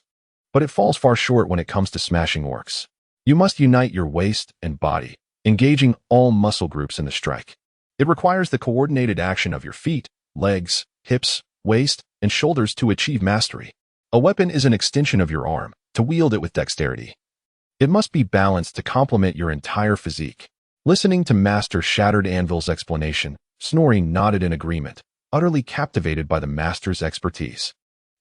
but it falls far short when it comes to smashing orcs. You must unite your waist and body, engaging all muscle groups in the strike. It requires the coordinated action of your feet, legs, hips, waist, and shoulders to achieve mastery. A weapon is an extension of your arm, to wield it with dexterity. It must be balanced to complement your entire physique." Listening to Master Shattered Anvil's explanation, Snorri nodded in agreement, utterly captivated by the master's expertise.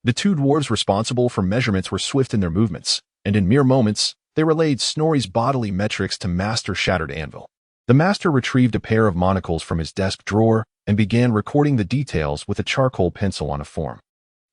The 2 dwarves responsible for measurements were swift in their movements, and in mere moments, they relayed Snorri's bodily metrics to Master Shattered Anvil. The master retrieved a pair of monocles from his desk drawer and began recording the details with a charcoal pencil on a form.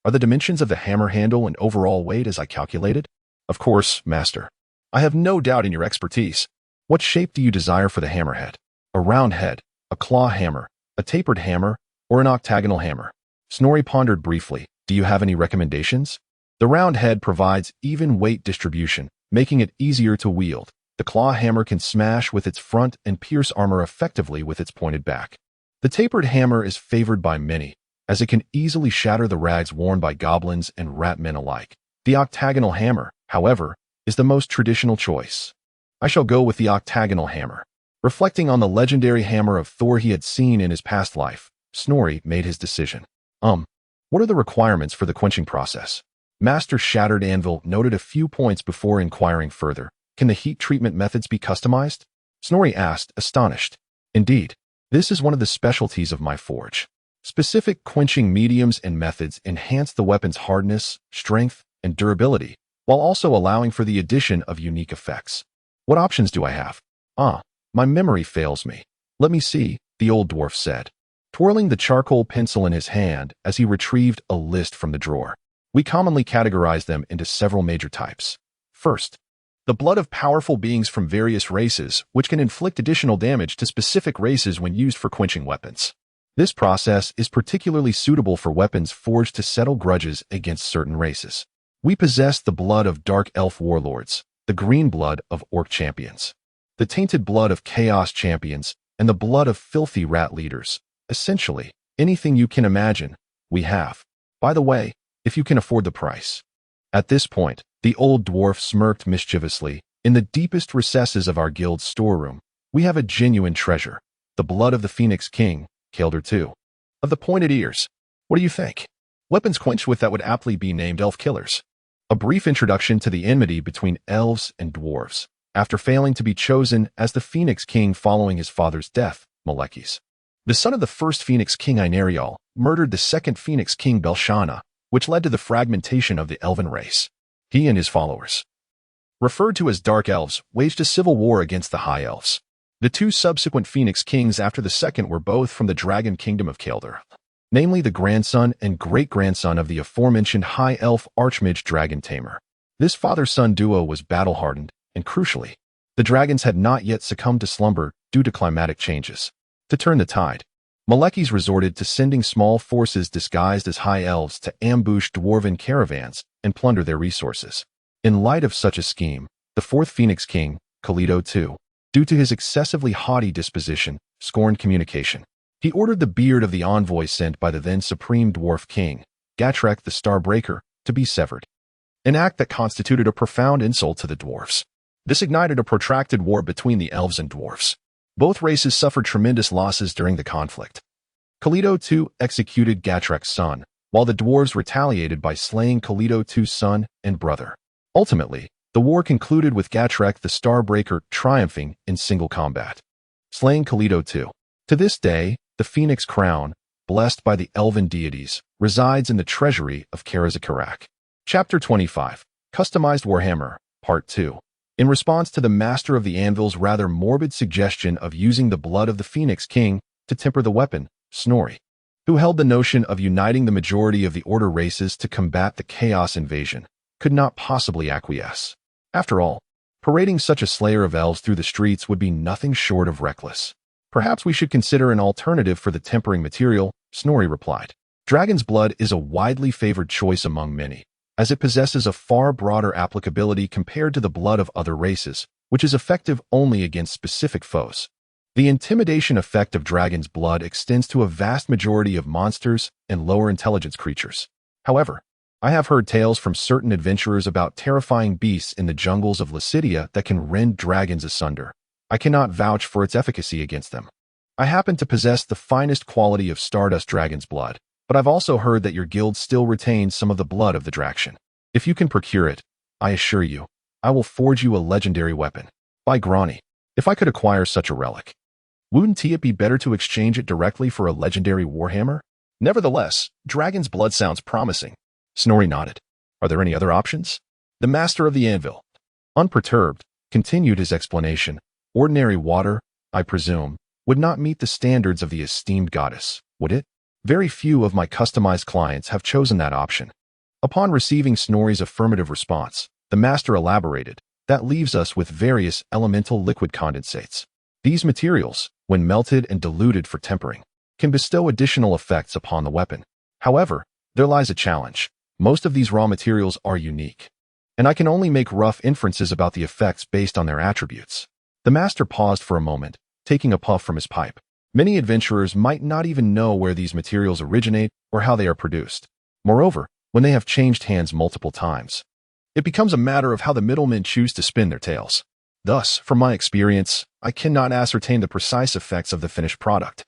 "Are the dimensions of the hammer handle and overall weight as I calculated?" "Of course, master. I have no doubt in your expertise. What shape do you desire for the hammerhead? A round head, a claw hammer, a tapered hammer, or an octagonal hammer?" Snorri pondered briefly. "Do you have any recommendations?" The round head provides even weight distribution, making it easier to wield. The claw hammer can smash with its front and pierce armor effectively with its pointed back. The tapered hammer is favored by many, as it can easily shatter the rags worn by goblins and ratmen alike. The octagonal hammer, however, is the most traditional choice. I shall go with the octagonal hammer. Reflecting on the legendary hammer of Thor he had seen in his past life, Snorri made his decision. What are the requirements for the quenching process? Master Shattered Anvil noted a few points before inquiring further. Can the heat treatment methods be customized? Snorri asked, astonished. Indeed, this is one of the specialties of my forge. Specific quenching mediums and methods enhance the weapon's hardness, strength, and durability, while also allowing for the addition of unique effects. What options do I have? My memory fails me. Let me see, the old dwarf said, twirling the charcoal pencil in his hand as he retrieved a list from the drawer. We commonly categorize them into several major types. First, the blood of powerful beings from various races, which can inflict additional damage to specific races when used for quenching weapons. This process is particularly suitable for weapons forged to settle grudges against certain races. We possess the blood of dark elf warlords, the green blood of orc champions, the tainted blood of chaos champions, and the blood of filthy rat leaders. Essentially, anything you can imagine, we have. By the way, if you can afford the price. At this point, the old dwarf smirked mischievously. In the deepest recesses of our guild's storeroom, we have a genuine treasure, the blood of the Phoenix King, Kaelder II, of the pointed ears. What do you think? Weapons quenched with that would aptly be named elf killers. A brief introduction to the enmity between elves and dwarves, after failing to be chosen as the Phoenix King following his father's death, Malekith. The son of the first Phoenix King Einarial murdered the second Phoenix King Belshana, which led to the fragmentation of the elven race. He and his followers, referred to as Dark Elves, waged a civil war against the High Elves. The two subsequent Phoenix Kings after the second were both from the Dragon Kingdom of Kaelder, namely the grandson and great-grandson of the aforementioned High Elf Archmage Dragon Tamer. This father-son duo was battle-hardened, and crucially, the dragons had not yet succumbed to slumber due to climatic changes. To turn the tide, Malekith resorted to sending small forces disguised as high elves to ambush dwarven caravans and plunder their resources. In light of such a scheme, the fourth Phoenix King, Kaelder II, due to his excessively haughty disposition, scorned communication. He ordered the beard of the envoy sent by the then Supreme Dwarf King, Gatrek the Starbreaker, to be severed, an act that constituted a profound insult to the dwarfs. This ignited a protracted war between the elves and dwarfs. Both races suffered tremendous losses during the conflict. Kaelder II executed Gatrek's son, while the dwarves retaliated by slaying Kaelder II's son and brother. Ultimately, the war concluded with Gatrek the Starbreaker triumphing in single combat, slaying Kaelder II. To this day, the Phoenix Crown, blessed by the elven deities, resides in the treasury of Karazakarak. Chapter 25, Customized Warhammer, Part 2. In response to the Master of the Anvil's rather morbid suggestion of using the blood of the Phoenix King to temper the weapon, Snorri, who held the notion of uniting the majority of the Order races to combat the Chaos invasion, could not possibly acquiesce. After all, parading such a slayer of elves through the streets would be nothing short of reckless. Perhaps we should consider an alternative for the tempering material, Snorri replied. Dragon's blood is a widely favored choice among many, as it possesses a far broader applicability compared to the blood of other races, which is effective only against specific foes. The intimidation effect of dragon's blood extends to a vast majority of monsters and lower intelligence creatures. However, I have heard tales from certain adventurers about terrifying beasts in the jungles of Lucidia that can rend dragons asunder. I cannot vouch for its efficacy against them. I happen to possess the finest quality of Stardust Dragon's blood, but I've also heard that your guild still retains some of the blood of the Draction. If you can procure it, I assure you, I will forge you a legendary weapon. By Grani, if I could acquire such a relic, wouldn't it be better to exchange it directly for a legendary warhammer? Nevertheless, dragon's blood sounds promising. Snorri nodded. Are there any other options? The Master of the Anvil, unperturbed, continued his explanation. Ordinary water, I presume, would not meet the standards of the esteemed goddess, would it? Very few of my customized clients have chosen that option. Upon receiving Snorri's affirmative response, the master elaborated, that leaves us with various elemental liquid condensates. These materials, when melted and diluted for tempering, can bestow additional effects upon the weapon. However, there lies a challenge. Most of these raw materials are unique, and I can only make rough inferences about the effects based on their attributes. The master paused for a moment, taking a puff from his pipe. Many adventurers might not even know where these materials originate or how they are produced. Moreover, when they have changed hands multiple times, it becomes a matter of how the middlemen choose to spin their tales. Thus, from my experience, I cannot ascertain the precise effects of the finished product.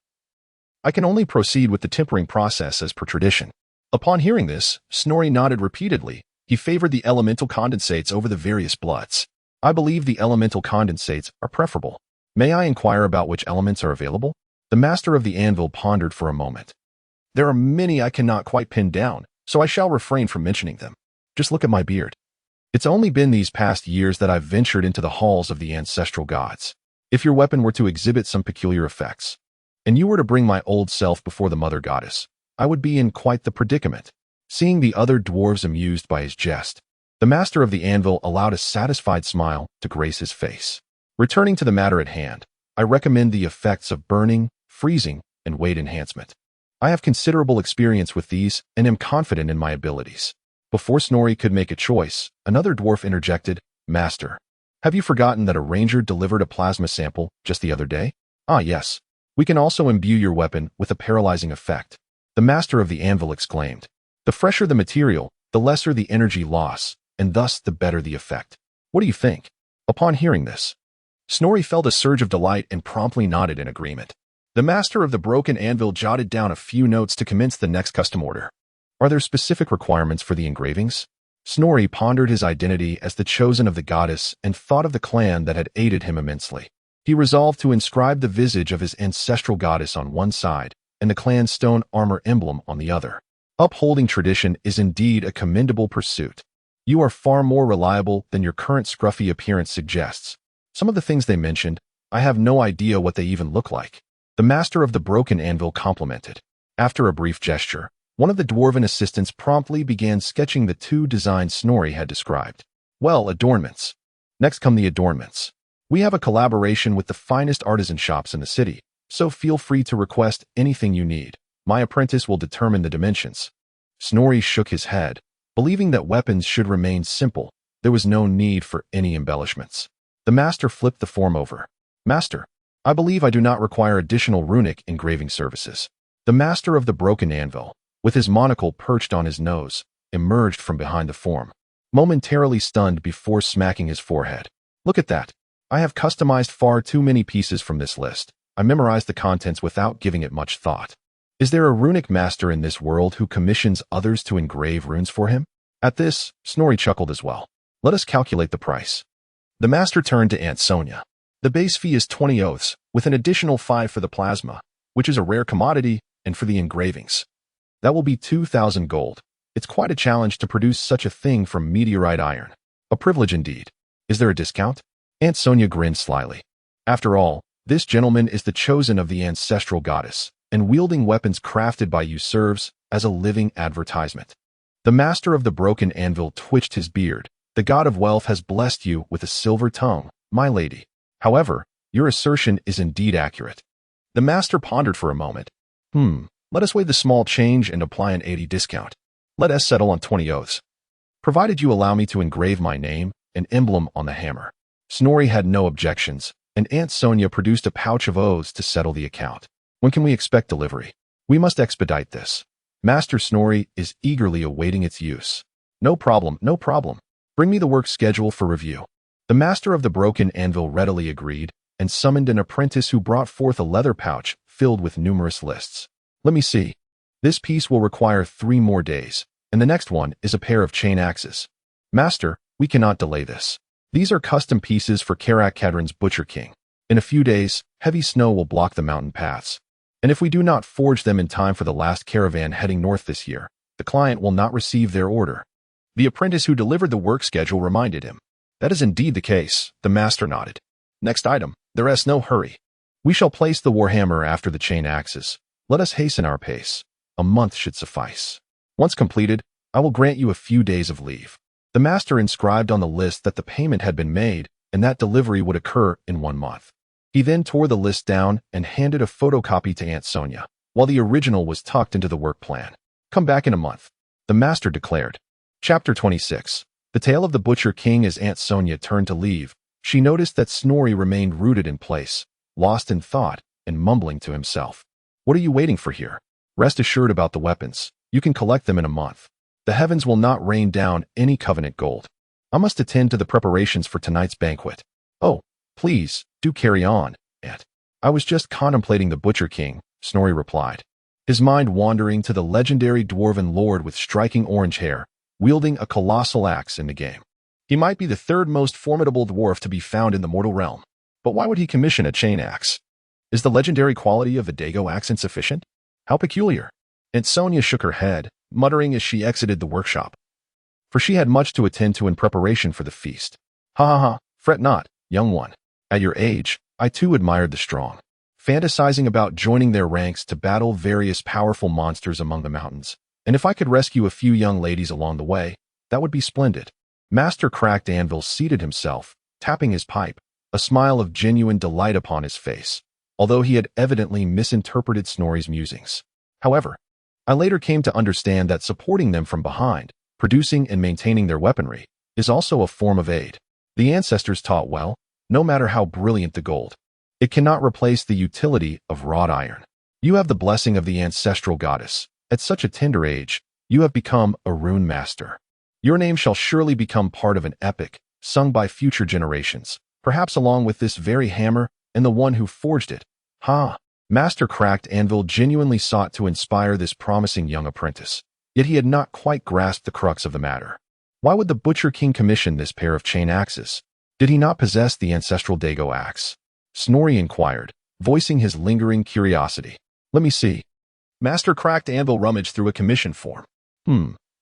I can only proceed with the tempering process as per tradition. Upon hearing this, Snorri nodded repeatedly. He favored the elemental condensates over the various bloods. I believe the elemental condensates are preferable. May I inquire about which elements are available? The master of the anvil pondered for a moment. There are many I cannot quite pin down, so I shall refrain from mentioning them. Just look at my beard. It's only been these past years that I've ventured into the halls of the ancestral gods. If your weapon were to exhibit some peculiar effects, and you were to bring my old self before the mother goddess, I would be in quite the predicament. Seeing the other dwarves amused by his jest, the master of the anvil allowed a satisfied smile to grace his face. Returning to the matter at hand, I recommend the effects of burning, freezing, and weight enhancement. I have considerable experience with these and am confident in my abilities. Before Snorri could make a choice, another dwarf interjected, Master, have you forgotten that a ranger delivered a plasma sample just the other day? Ah, yes. We can also imbue your weapon with a paralyzing effect. The master of the anvil exclaimed. The fresher the material, the lesser the energy loss, and thus the better the effect. What do you think? Upon hearing this, Snorri felt a surge of delight and promptly nodded in agreement. The master of the broken anvil jotted down a few notes to commence the next custom order. Are there specific requirements for the engravings? Snorri pondered his identity as the chosen of the goddess and thought of the clan that had aided him immensely. He resolved to inscribe the visage of his ancestral goddess on one side and the clan's stone armor emblem on the other. Upholding tradition is indeed a commendable pursuit. You are far more reliable than your current scruffy appearance suggests. Some of the things they mentioned, I have no idea what they even look like. The master of the broken anvil complimented. After a brief gesture, one of the dwarven assistants promptly began sketching the two designs Snorri had described. Well, adornments. Next come the adornments. We have a collaboration with the finest artisan shops in the city, so feel free to request anything you need. My apprentice will determine the dimensions. Snorri shook his head, believing that weapons should remain simple. There was no need for any embellishments. The master flipped the form over. Master, I believe I do not require additional runic engraving services. The master of the broken anvil, with his monocle perched on his nose, emerged from behind the form, momentarily stunned before smacking his forehead. Look at that. I have customized far too many pieces from this list. I memorized the contents without giving it much thought. Is there a runic master in this world who commissions others to engrave runes for him? At this, Snorri chuckled as well. Let us calculate the price. The master turned to Aunt Sonia. The base fee is 20 oaths, with an additional 5 for the plasma, which is a rare commodity, and for the engravings. That will be 2,000 gold. It's quite a challenge to produce such a thing from meteorite iron. A privilege indeed. Is there a discount? Aunt Sonia grinned slyly. After all, this gentleman is the chosen of the ancestral goddess, and wielding weapons crafted by you serves as a living advertisement. The master of the broken anvil twitched his beard. The god of wealth has blessed you with a silver tongue, my lady. However, your assertion is indeed accurate. The master pondered for a moment. Let us weigh the small change and apply an 80 discount. Let us settle on 20 oaths. Provided you allow me to engrave my name and emblem on the hammer. Snorri had no objections, and Aunt Sonia produced a pouch of oaths to settle the account. When can we expect delivery? We must expedite this. Master Snorri is eagerly awaiting its use. No problem, no problem. Bring me the work schedule for review. The master of the broken anvil readily agreed and summoned an apprentice who brought forth a leather pouch filled with numerous lists. Let me see. This piece will require 3 more days, and the next one is a pair of chain axes. Master, we cannot delay this. These are custom pieces for Karak Kadrin's Butcher King. In a few days, heavy snow will block the mountain paths, and if we do not forge them in time for the last caravan heading north this year, the client will not receive their order. The apprentice who delivered the work schedule reminded him. That is indeed the case, the master nodded. Next item, there is no hurry. We shall place the warhammer after the chain axes. Let us hasten our pace. A month should suffice. Once completed, I will grant you a few days of leave. The master inscribed on the list that the payment had been made and that delivery would occur in 1 month. He then tore the list down and handed a photocopy to Aunt Sonia, while the original was tucked into the work plan. Come back in a month. the master declared. Chapter 26. The Tale of the Butcher King. As Aunt Sonia turned to leave, she noticed that Snorri remained rooted in place, lost in thought, and mumbling to himself. What are you waiting for here? Rest assured about the weapons. You can collect them in a month. The heavens will not rain down any covenant gold. I must attend to the preparations for tonight's banquet. Oh, please, do carry on, Aunt. I was just contemplating the Butcher King, Snorri replied, his mind wandering to the legendary dwarven lord with striking orange hair, wielding a colossal axe in the game. He might be the third most formidable dwarf to be found in the mortal realm, but why would he commission a chain axe? Is the legendary quality of a dago axe insufficient? How peculiar. Aunt Sonia shook her head, muttering as she exited the workshop, for she had much to attend to in preparation for the feast. Ha ha ha, fret not, young one. At your age, I too admired the strong, fantasizing about joining their ranks to battle various powerful monsters among the mountains. And if I could rescue a few young ladies along the way, that would be splendid. Master Cracked Anvil seated himself, tapping his pipe, a smile of genuine delight upon his face, although he had evidently misinterpreted Snorri's musings. However, I later came to understand that supporting them from behind, producing and maintaining their weaponry, is also a form of aid. The ancestors taught well, no matter how brilliant the gold, it cannot replace the utility of wrought iron. You have the blessing of the ancestral goddess. At such a tender age, you have become a rune master. Your name shall surely become part of an epic, sung by future generations, perhaps along with this very hammer and the one who forged it. Ha! Master Cracked Anvil genuinely sought to inspire this promising young apprentice, yet he had not quite grasped the crux of the matter. Why would the Butcher King commission this pair of chain axes? Did he not possess the ancestral dago axe? Snorri inquired, voicing his lingering curiosity. Let me see. Master Cracked Anvil rummaged through a commission form.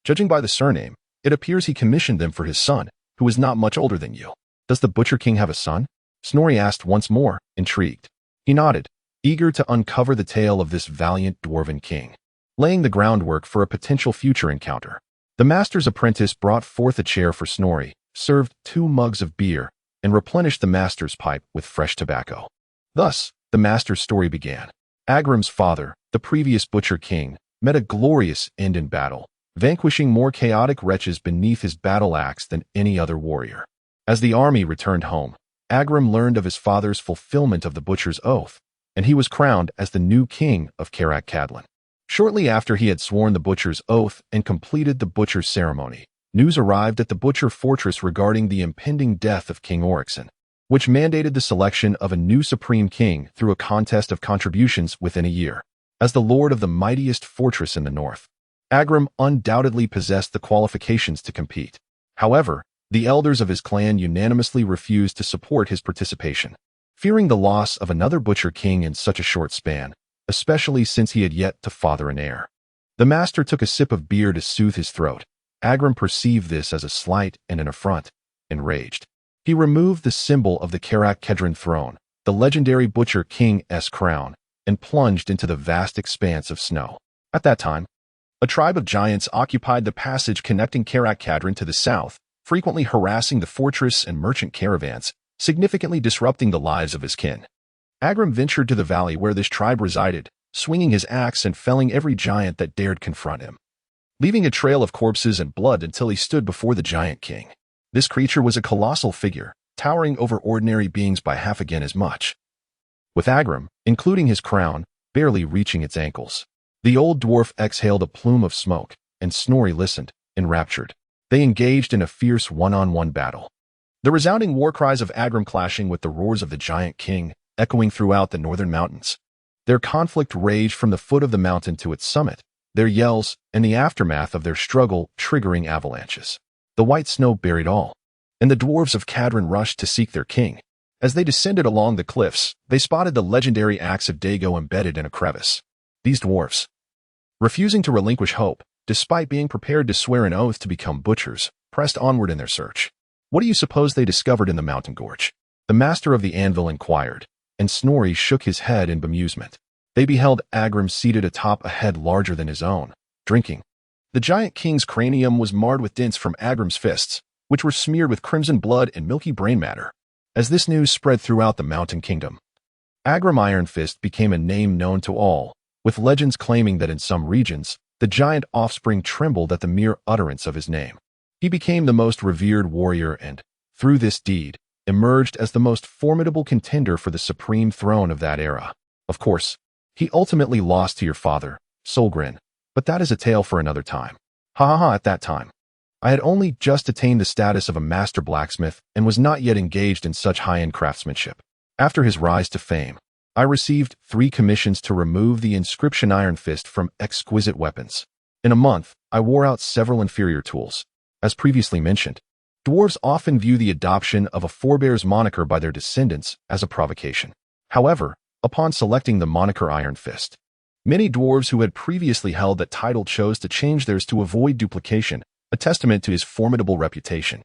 Judging by the surname, it appears he commissioned them for his son, who is not much older than you. Does the Butcher King have a son? Snorri asked once more, intrigued. He nodded, eager to uncover the tale of this valiant dwarven king, laying the groundwork for a potential future encounter. The master's apprentice brought forth a chair for Snorri, served 2 mugs of beer, and replenished the master's pipe with fresh tobacco. Thus, the master's story began. Agrim's father, the previous Butcher King, met a glorious end in battle, vanquishing more chaotic wretches beneath his battle axe than any other warrior. As the army returned home, Agrim learned of his father's fulfillment of the Butcher's oath, and he was crowned as the new king of Karak Kadlin. Shortly after he had sworn the Butcher's oath and completed the Butcher's ceremony, news arrived at the Butcher Fortress regarding the impending death of King Oryxen, which mandated the selection of a new supreme king through a contest of contributions within a year. As the lord of the mightiest fortress in the north, Agrim undoubtedly possessed the qualifications to compete. However, the elders of his clan unanimously refused to support his participation, fearing the loss of another Butcher King in such a short span, especially since he had yet to father an heir. The master took a sip of beer to soothe his throat. Agrim perceived this as a slight and an affront, enraged. He removed the symbol of the Karak Kedron throne, the legendary Butcher King's crown, and plunged into the vast expanse of snow. At that time, a tribe of giants occupied the passage connecting Karak Kadron to the south, frequently harassing the fortress and merchant caravans, significantly disrupting the lives of his kin. Agrim ventured to the valley where this tribe resided, swinging his axe and felling every giant that dared confront him, leaving a trail of corpses and blood until he stood before the giant king. This creature was a colossal figure, towering over ordinary beings by half again as much, with Agrim, including his crown, barely reaching its ankles. The old dwarf exhaled a plume of smoke, and Snorri listened, enraptured. They engaged in a fierce one-on-one battle, the resounding war cries of Agrim clashing with the roars of the giant king, echoing throughout the northern mountains. Their conflict raged from the foot of the mountain to its summit, their yells and the aftermath of their struggle triggering avalanches. The white snow buried all, and the dwarves of Kadron rushed to seek their king. As they descended along the cliffs, they spotted the legendary axe of Dago embedded in a crevice. These dwarves, refusing to relinquish hope, despite being prepared to swear an oath to become butchers, pressed onward in their search. What do you suppose they discovered in the mountain gorge? The master of the anvil inquired, and Snorri shook his head in bemusement. They beheld Agrim seated atop a head larger than his own, drinking. The giant king's cranium was marred with dents from Agrim's fists, which were smeared with crimson blood and milky brain matter. As this news spread throughout the mountain kingdom, Agrim Iron Fist became a name known to all, with legends claiming that in some regions, The giant offspring trembled at the mere utterance of his name. He became the most revered warrior and, through this deed, emerged as the most formidable contender for the supreme throne of that era. Of course, he ultimately lost to your father, Solgren, but that is a tale for another time. Ha ha ha, at that time, I had only just attained the status of a master blacksmith and was not yet engaged in such high-end craftsmanship. After his rise to fame, I received 3 commissions to remove the inscription Iron Fist from exquisite weapons. In a month, I wore out several inferior tools. As previously mentioned, dwarves often view the adoption of a forebear's moniker by their descendants as a provocation. However, upon selecting the moniker Iron Fist, many dwarves who had previously held that title chose to change theirs to avoid duplication, a testament to his formidable reputation.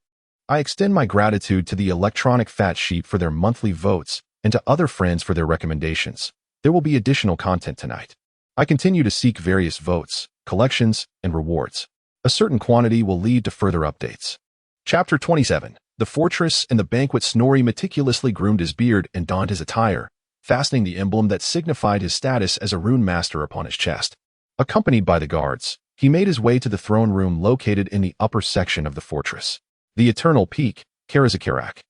I extend my gratitude to the electronic fat sheet for their monthly votes and to other friends for their recommendations. There will be additional content tonight. I continue to seek various votes, collections, and rewards. A certain quantity will lead to further updates. Chapter 27. The Fortress and the Banquet. Snorri meticulously groomed his beard and donned his attire, fastening the emblem that signified his status as a rune master upon his chest. Accompanied by the guards, he made his way to the throne room located in the upper section of the fortress. The Eternal Peak, Karazakarak,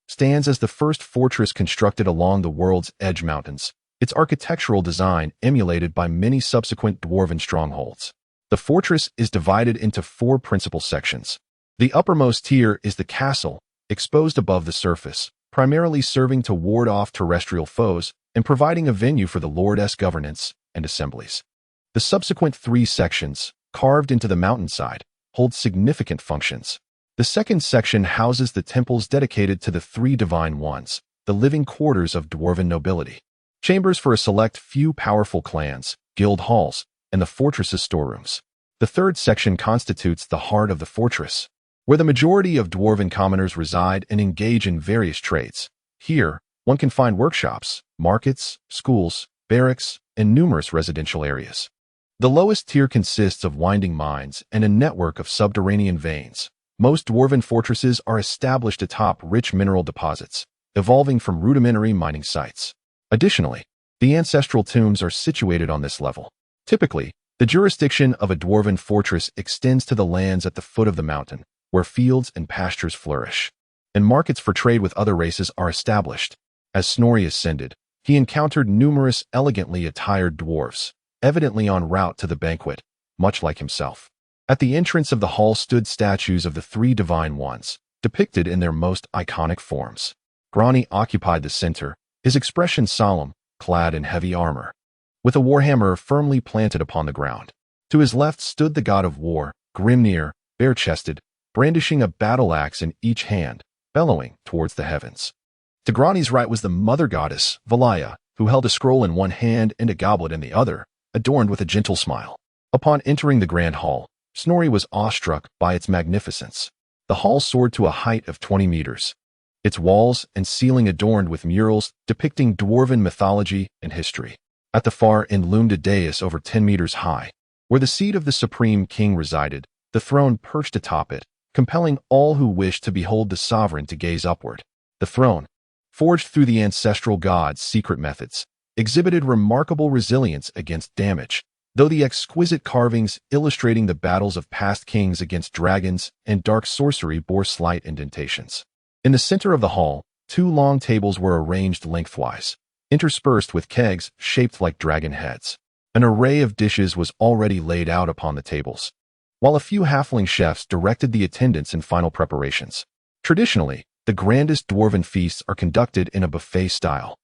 stands as the first fortress constructed along the world's edge mountains, its architectural design emulated by many subsequent dwarven strongholds. The fortress is divided into 4 principal sections. The uppermost tier is the castle, exposed above the surface, primarily serving to ward off terrestrial foes and providing a venue for the Lord's governance and assemblies. The subsequent 3 sections, carved into the mountainside, hold significant functions. The second section houses the temples dedicated to the 3 divine ones, the living quarters of dwarven nobility, chambers for a select few powerful clans, guild halls, and the fortress's storerooms. The third section constitutes the heart of the fortress, where the majority of dwarven commoners reside and engage in various trades. Here, one can find workshops, markets, schools, barracks, and numerous residential areas. The lowest tier consists of winding mines and a network of subterranean veins. Most dwarven fortresses are established atop rich mineral deposits, evolving from rudimentary mining sites. Additionally, the ancestral tombs are situated on this level. Typically, the jurisdiction of a dwarven fortress extends to the lands at the foot of the mountain, where fields and pastures flourish, and markets for trade with other races are established. As Snorri ascended, he encountered numerous elegantly attired dwarves, evidently en route to the banquet, much like himself. At the entrance of the hall stood statues of the 3 divine ones, depicted in their most iconic forms. Grani occupied the center, his expression solemn, clad in heavy armor, with a warhammer firmly planted upon the ground. To his left stood the god of war, Grimnir, bare-chested, brandishing a battle axe in each hand, bellowing towards the heavens. To Grani's right was the mother goddess, Valaya, who held a scroll in one hand and a goblet in the other, adorned with a gentle smile. Upon entering the grand hall, Snorri was awestruck by its magnificence. The hall soared to a height of 20 meters, its walls and ceiling adorned with murals depicting dwarven mythology and history. At the far end loomed a dais over 10 meters high, where the seat of the supreme king resided, the throne perched atop it, compelling all who wished to behold the sovereign to gaze upward. The throne, forged through the ancestral god's secret methods, exhibited remarkable resilience against damage, though the exquisite carvings illustrating the battles of past kings against dragons and dark sorcery bore slight indentations. In the center of the hall, 2 long tables were arranged lengthwise, interspersed with kegs shaped like dragon heads. An array of dishes was already laid out upon the tables, while a few halfling chefs directed the attendance and final preparations. Traditionally, the grandest dwarven feasts are conducted in a buffet style,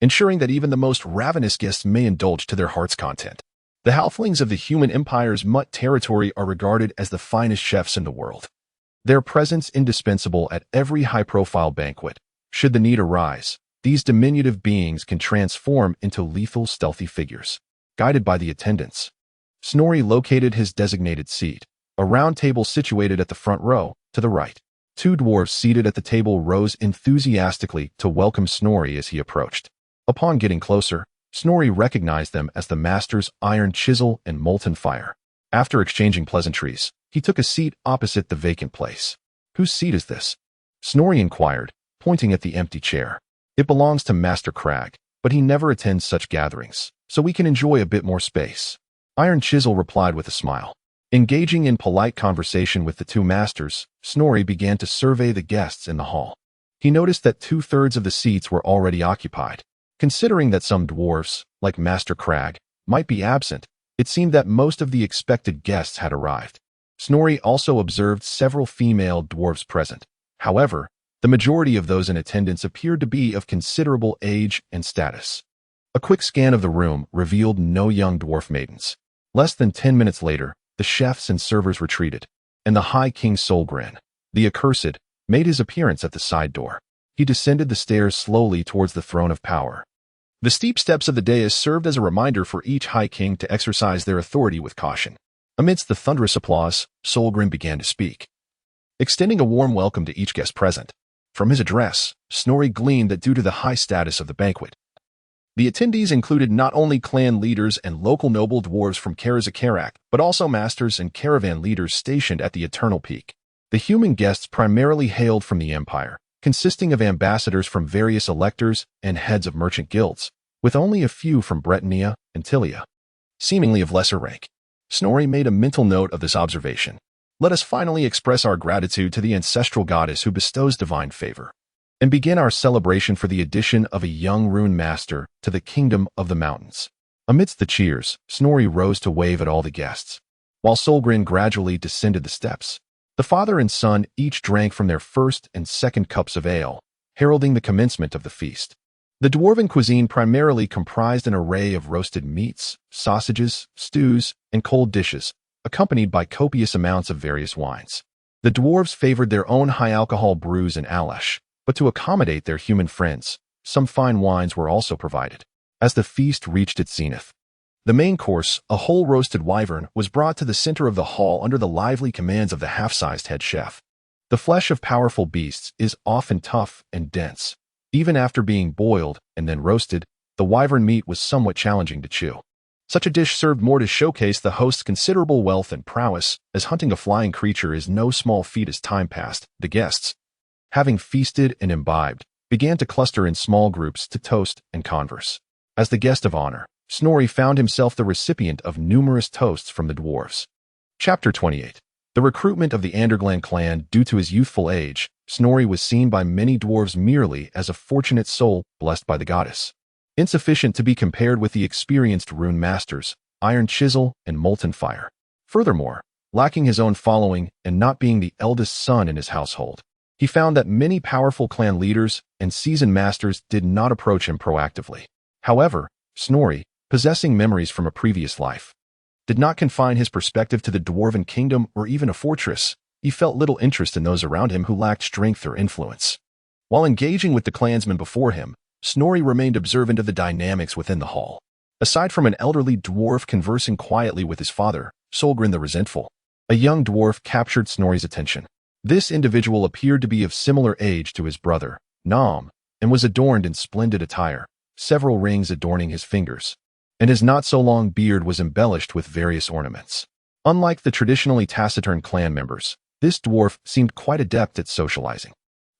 ensuring that even the most ravenous guests may indulge to their heart's content. The halflings of the human empire's Mutt territory are regarded as the finest chefs in the world. Their presence indispensable at every high-profile banquet. Should the need arise, these diminutive beings can transform into lethal, stealthy figures. Guided by the attendants, Snorri located his designated seat, a round table situated at the front row, to the right. 2 dwarves seated at the table rose enthusiastically to welcome Snorri as he approached. Upon getting closer, Snorri recognized them as the master's iron chisel and molten fire. After exchanging pleasantries, he took a seat opposite the vacant place. "Whose seat is this?" Snorri inquired, pointing at the empty chair. "It belongs to Master Crag, but he never attends such gatherings, so we can enjoy a bit more space." Iron Chisel replied with a smile. Engaging in polite conversation with the two masters, Snorri began to survey the guests in the hall. He noticed that 2/3 of the seats were already occupied. Considering that some dwarfs, like Master Crag, might be absent, it seemed that most of the expected guests had arrived. Snorri also observed several female dwarves present. However, the majority of those in attendance appeared to be of considerable age and status. A quick scan of the room revealed no young dwarf maidens. Less than 10 minutes later, the chefs and servers retreated, and the High King Solgren, the accursed, made his appearance at the side door. He descended the stairs slowly towards the throne of power. The steep steps of the dais served as a reminder for each High King to exercise their authority with caution. Amidst the thunderous applause, Solgren began to speak, extending a warm welcome to each guest present. From his address, Snorri gleaned that due to the high status of the banquet, the attendees included not only clan leaders and local noble dwarves from Karazakarak, but also masters and caravan leaders stationed at the Eternal Peak. The human guests primarily hailed from the Empire, consisting of ambassadors from various electors and heads of merchant guilds, with only a few from Bretonnia and Tilia, seemingly of lesser rank. Snorri made a mental note of this observation. Let us finally express our gratitude to the ancestral goddess who bestows divine favor, and begin our celebration for the addition of a young rune master to the kingdom of the mountains. Amidst the cheers, Snorri rose to wave at all the guests, while Solgren gradually descended the steps. The father and son each drank from their first and second cups of ale, heralding the commencement of the feast. The dwarven cuisine primarily comprised an array of roasted meats, sausages, stews, and cold dishes, accompanied by copious amounts of various wines. The dwarves favored their own high-alcohol brews and alash, but to accommodate their human friends, some fine wines were also provided. As the feast reached its zenith, the main course, a whole roasted wyvern, was brought to the center of the hall under the lively commands of the half-sized head chef. The flesh of powerful beasts is often tough and dense. Even after being boiled and then roasted, the wyvern meat was somewhat challenging to chew. Such a dish served more to showcase the host's considerable wealth and prowess, as hunting a flying creature is no small feat. As time passed, the guests, having feasted and imbibed, began to cluster in small groups to toast and converse. As the guest of honor, Snorri found himself the recipient of numerous toasts from the dwarves. Chapter 28. The recruitment of the Anderglan clan. Due to his youthful age, Snorri was seen by many dwarves merely as a fortunate soul blessed by the goddess, insufficient to be compared with the experienced rune masters, Iron Chisel and Molten Fire. Furthermore, lacking his own following and not being the eldest son in his household, he found that many powerful clan leaders and seasoned masters did not approach him proactively. However, Snorri, possessing memories from a previous life, did not confine his perspective to the dwarven kingdom or even a fortress. He felt little interest in those around him who lacked strength or influence. While engaging with the clansmen before him, Snorri remained observant of the dynamics within the hall. Aside from an elderly dwarf conversing quietly with his father, Solgren the Resentful, a young dwarf captured Snorri's attention. This individual appeared to be of similar age to his brother, Nom, and was adorned in splendid attire, several rings adorning his fingers, and his not-so-long beard was embellished with various ornaments. Unlike the traditionally taciturn clan members, this dwarf seemed quite adept at socializing.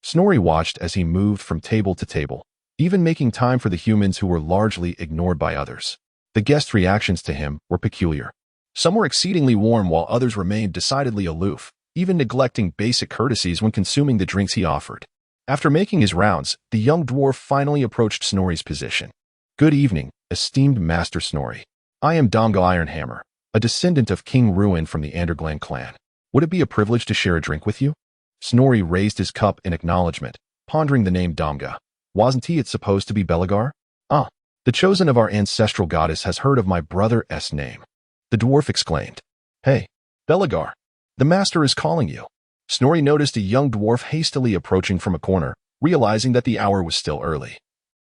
Snorri watched as he moved from table to table, even making time for the humans who were largely ignored by others. The guests' reactions to him were peculiar. Some were exceedingly warm while others remained decidedly aloof, even neglecting basic courtesies when consuming the drinks he offered. After making his rounds, the young dwarf finally approached Snorri's position. Good evening, esteemed Master Snorri. I am Domgo Ironhammer, a descendant of King Ruin from the Anderglan clan. Would it be a privilege to share a drink with you? Snorri raised his cup in acknowledgement, pondering the name Domga. Wasn't he supposed to be Belagar? Ah, the chosen of our ancestral goddess has heard of my brother's name. The dwarf exclaimed. Hey, Belagar, the master is calling you. Snorri noticed a young dwarf hastily approaching from a corner, realizing that the hour was still early.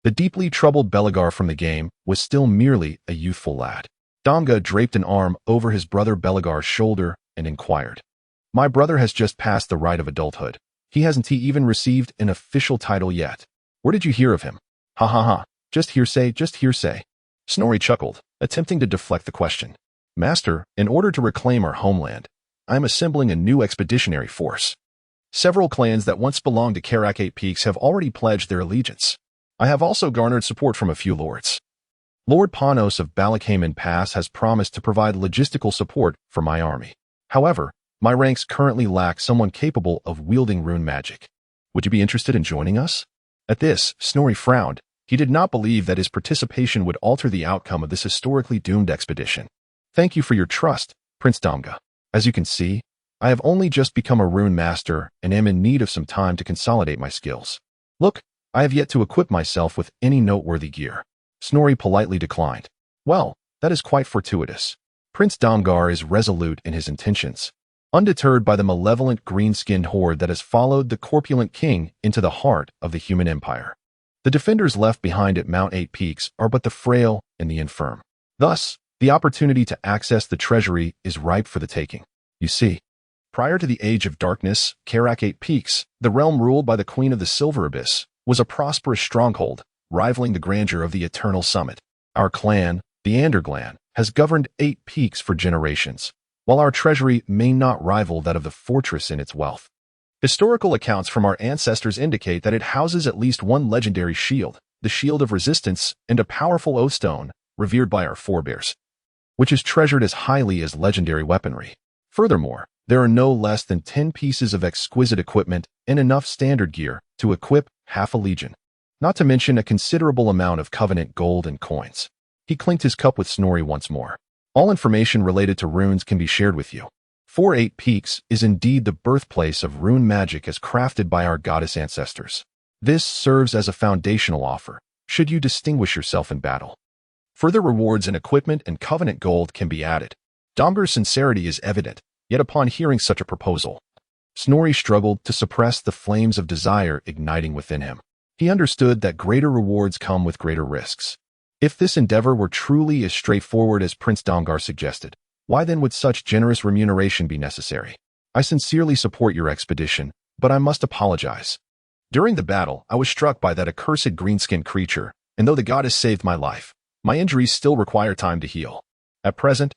The deeply troubled Belagar from the game was still merely a youthful lad. Domga draped an arm over his brother Belagar's shoulder and inquired. My brother has just passed the rite of adulthood. He hasn't even received an official title yet. Where did you hear of him? Ha ha ha, just hearsay, just hearsay. Snorri chuckled, attempting to deflect the question. Master, in order to reclaim our homeland, I am assembling a new expeditionary force. Several clans that once belonged to Karak 8 Peaks have already pledged their allegiance. I have also garnered support from a few lords. Lord Panos of Balakaman Pass has promised to provide logistical support for my army. However, my ranks currently lack someone capable of wielding rune magic. Would you be interested in joining us? At this, Snorri frowned. He did not believe that his participation would alter the outcome of this historically doomed expedition. Thank you for your trust, Prince Damga. As you can see, I have only just become a rune master and am in need of some time to consolidate my skills. Look, I have yet to equip myself with any noteworthy gear. Snorri politely declined. Well, that is quite fortuitous. Prince Damgar is resolute in his intentions. Undeterred by the malevolent green-skinned horde that has followed the corpulent king into the heart of the human empire. The defenders left behind at Mount Eight Peaks are but the frail and the infirm. Thus, the opportunity to access the treasury is ripe for the taking. You see, prior to the Age of Darkness, Karak Eight Peaks, the realm ruled by the Queen of the Silver Abyss, was a prosperous stronghold, rivaling the grandeur of the Eternal Summit. Our clan, the Anderglan, has governed Eight Peaks for generations, while our treasury may not rival that of the fortress in its wealth. Historical accounts from our ancestors indicate that it houses at least one legendary shield, the Shield of Resistance, and a powerful oath stone, revered by our forebears, which is treasured as highly as legendary weaponry. Furthermore, there are no less than 10 pieces of exquisite equipment and enough standard gear to equip half a legion, not to mention a considerable amount of Covenant gold and coins. He clinked his cup with Snorri once more. All information related to runes can be shared with you. Eight Peaks is indeed the birthplace of rune magic as crafted by our goddess ancestors. This serves as a foundational offer, should you distinguish yourself in battle. Further rewards in equipment and Covenant gold can be added. Damgar's sincerity is evident, yet upon hearing such a proposal, Snorri struggled to suppress the flames of desire igniting within him. He understood that greater rewards come with greater risks. If this endeavor were truly as straightforward as Prince Damgar suggested, why then would such generous remuneration be necessary? I sincerely support your expedition, but I must apologize. During the battle, I was struck by that accursed greenskin creature, and though the goddess saved my life, my injuries still require time to heal. At present,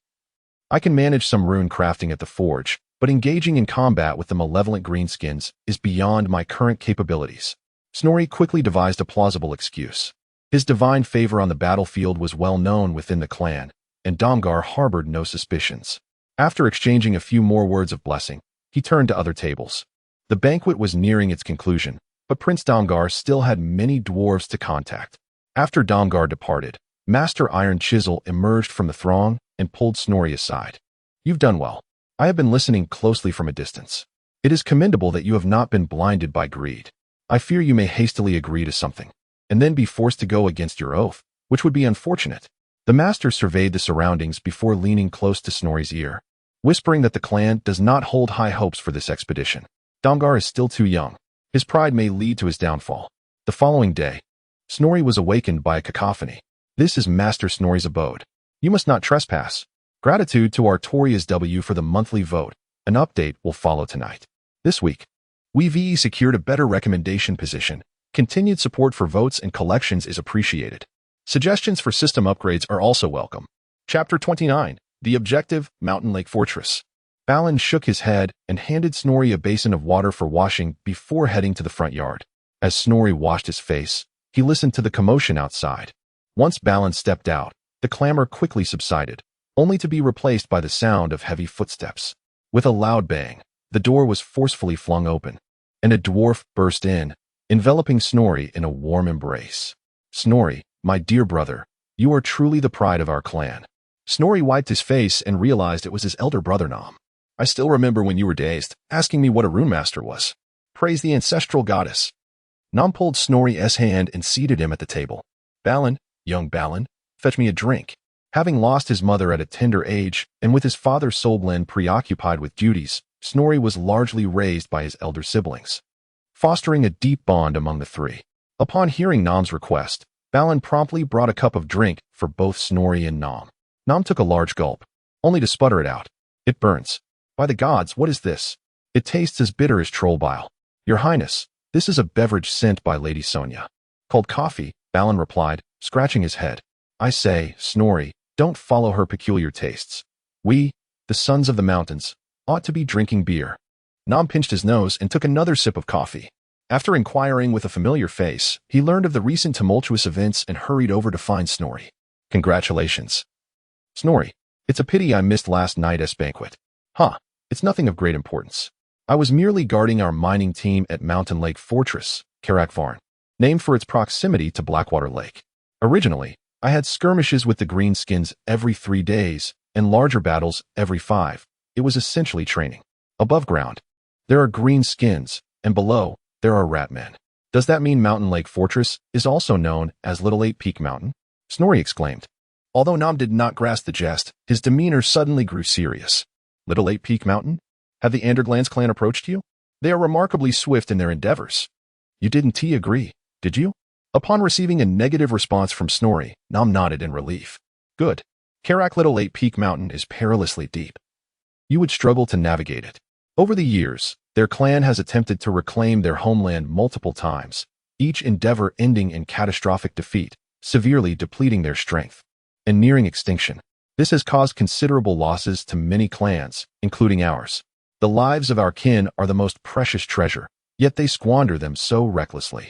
I can manage some rune crafting at the forge, but engaging in combat with the malevolent greenskins is beyond my current capabilities. Snorri quickly devised a plausible excuse. His divine favor on the battlefield was well known within the clan, and Damgar harbored no suspicions. After exchanging a few more words of blessing, he turned to other tables. The banquet was nearing its conclusion, but Prince Damgar still had many dwarves to contact. After Damgar departed, Master Iron Chisel emerged from the throng and pulled Snorri aside. You've done well. I have been listening closely from a distance. It is commendable that you have not been blinded by greed. I fear you may hastily agree to something, and then be forced to go against your oath, which would be unfortunate. The master surveyed the surroundings before leaning close to Snorri's ear, whispering that the clan does not hold high hopes for this expedition. Damgar is still too young. His pride may lead to his downfall. The following day, Snorri was awakened by a cacophony. This is Master Snorri's abode. You must not trespass. Gratitude to Artorias W for the monthly vote. An update will follow tonight. This week, we VE secured a better recommendation position. Continued support for votes and collections is appreciated. Suggestions for system upgrades are also welcome. Chapter 29, The Objective, Mountain Lake Fortress. Balin shook his head and handed Snorri a basin of water for washing before heading to the front yard. As Snorri washed his face, he listened to the commotion outside. Once Balin stepped out, the clamor quickly subsided, only to be replaced by the sound of heavy footsteps. With a loud bang, the door was forcefully flung open, and a dwarf burst in, enveloping Snorri in a warm embrace. Snorri, my dear brother, you are truly the pride of our clan. Snorri wiped his face and realized it was his elder brother Nom. I still remember when you were dazed, asking me what a rune master was. Praise the ancestral goddess. Nom pulled Snorri's hand and seated him at the table. Balin, young Balin, fetch me a drink. Having lost his mother at a tender age, and with his father Solblin preoccupied with duties, Snorri was largely raised by his elder siblings, fostering a deep bond among the three. Upon hearing Nom's request, Balin promptly brought a cup of drink for both Snorri and Nom. Nom took a large gulp, only to sputter it out. It burns. By the gods, what is this? It tastes as bitter as troll bile. Your Highness, this is a beverage sent by Lady Sonia. Called coffee, Balin replied, scratching his head. I say, Snorri, don't follow her peculiar tastes. We, the sons of the mountains, ought to be drinking beer. Nom pinched his nose and took another sip of coffee. After inquiring with a familiar face, he learned of the recent tumultuous events and hurried over to find Snorri. Congratulations. Snorri, it's a pity I missed last night's banquet. It's nothing of great importance. I was merely guarding our mining team at Mountain Lake Fortress, Karakvarn, named for its proximity to Blackwater Lake. Originally, I had skirmishes with the Greenskins every 3 days and larger battles every 5. It was essentially training. Above ground, there are Greenskins, and below, there are ratmen. Does that mean Mountain Lake Fortress is also known as Little Eight Peak Mountain? Snorri exclaimed. Although Nom did not grasp the jest, his demeanor suddenly grew serious. Little Eight Peak Mountain? Have the Anderglans clan approached you? They are remarkably swift in their endeavors. You didn't agree, did you? Upon receiving a negative response from Snorri, Nom nodded in relief. Good. Karak Little Eight Peak Mountain is perilously deep. You would struggle to navigate it. Over the years, their clan has attempted to reclaim their homeland multiple times, each endeavor ending in catastrophic defeat, severely depleting their strength and nearing extinction. This has caused considerable losses to many clans, including ours. The lives of our kin are the most precious treasure, yet they squander them so recklessly.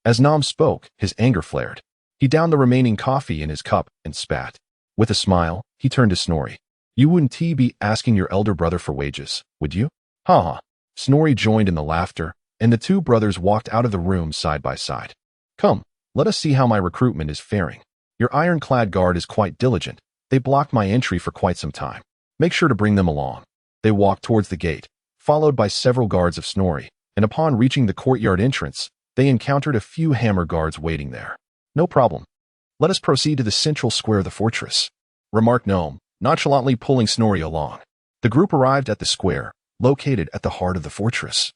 As Nom spoke, his anger flared. He downed the remaining coffee in his cup and spat. With a smile, he turned to Snorri. You wouldn't be asking your elder brother for wages, would you? Ha. Snorri joined in the laughter, and the two brothers walked out of the room side by side. Come, let us see how my recruitment is faring. Your ironclad guard is quite diligent. They blocked my entry for quite some time. Make sure to bring them along. They walked towards the gate, followed by several guards of Snorri, and upon reaching the courtyard entrance, they encountered a few hammer guards waiting there. No problem. Let us proceed to the central square of the fortress, remarked Gnome, nonchalantly pulling Snorri along. The group arrived at the square, located at the heart of the fortress,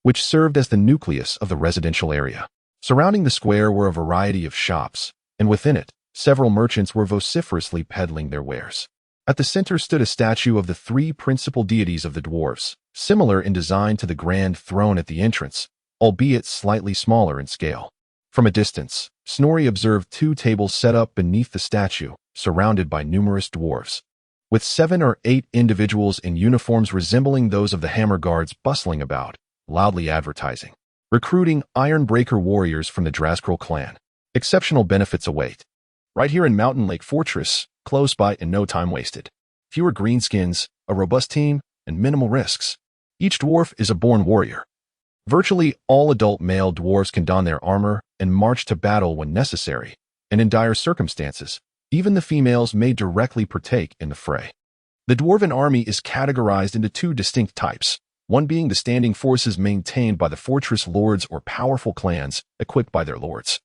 which served as the nucleus of the residential area. Surrounding the square were a variety of shops, and within it, several merchants were vociferously peddling their wares. At the center stood a statue of the 3 principal deities of the dwarfs, similar in design to the grand throne at the entrance, albeit slightly smaller in scale. From a distance, Snorri observed 2 tables set up beneath the statue, surrounded by numerous dwarfs, with 7 or 8 individuals in uniforms resembling those of the hammer guards bustling about, loudly advertising. Recruiting Ironbreaker warriors from the Draskril clan. Exceptional benefits await. Right here in Mountain Lake Fortress, close by and no time wasted. Fewer greenskins, a robust team, and minimal risks. Each dwarf is a born warrior. Virtually all adult male dwarves can don their armor and march to battle when necessary, and in dire circumstances, even the females may directly partake in the fray. The dwarven army is categorized into 2 distinct types, one being the standing forces maintained by the fortress lords or powerful clans equipped by their lords,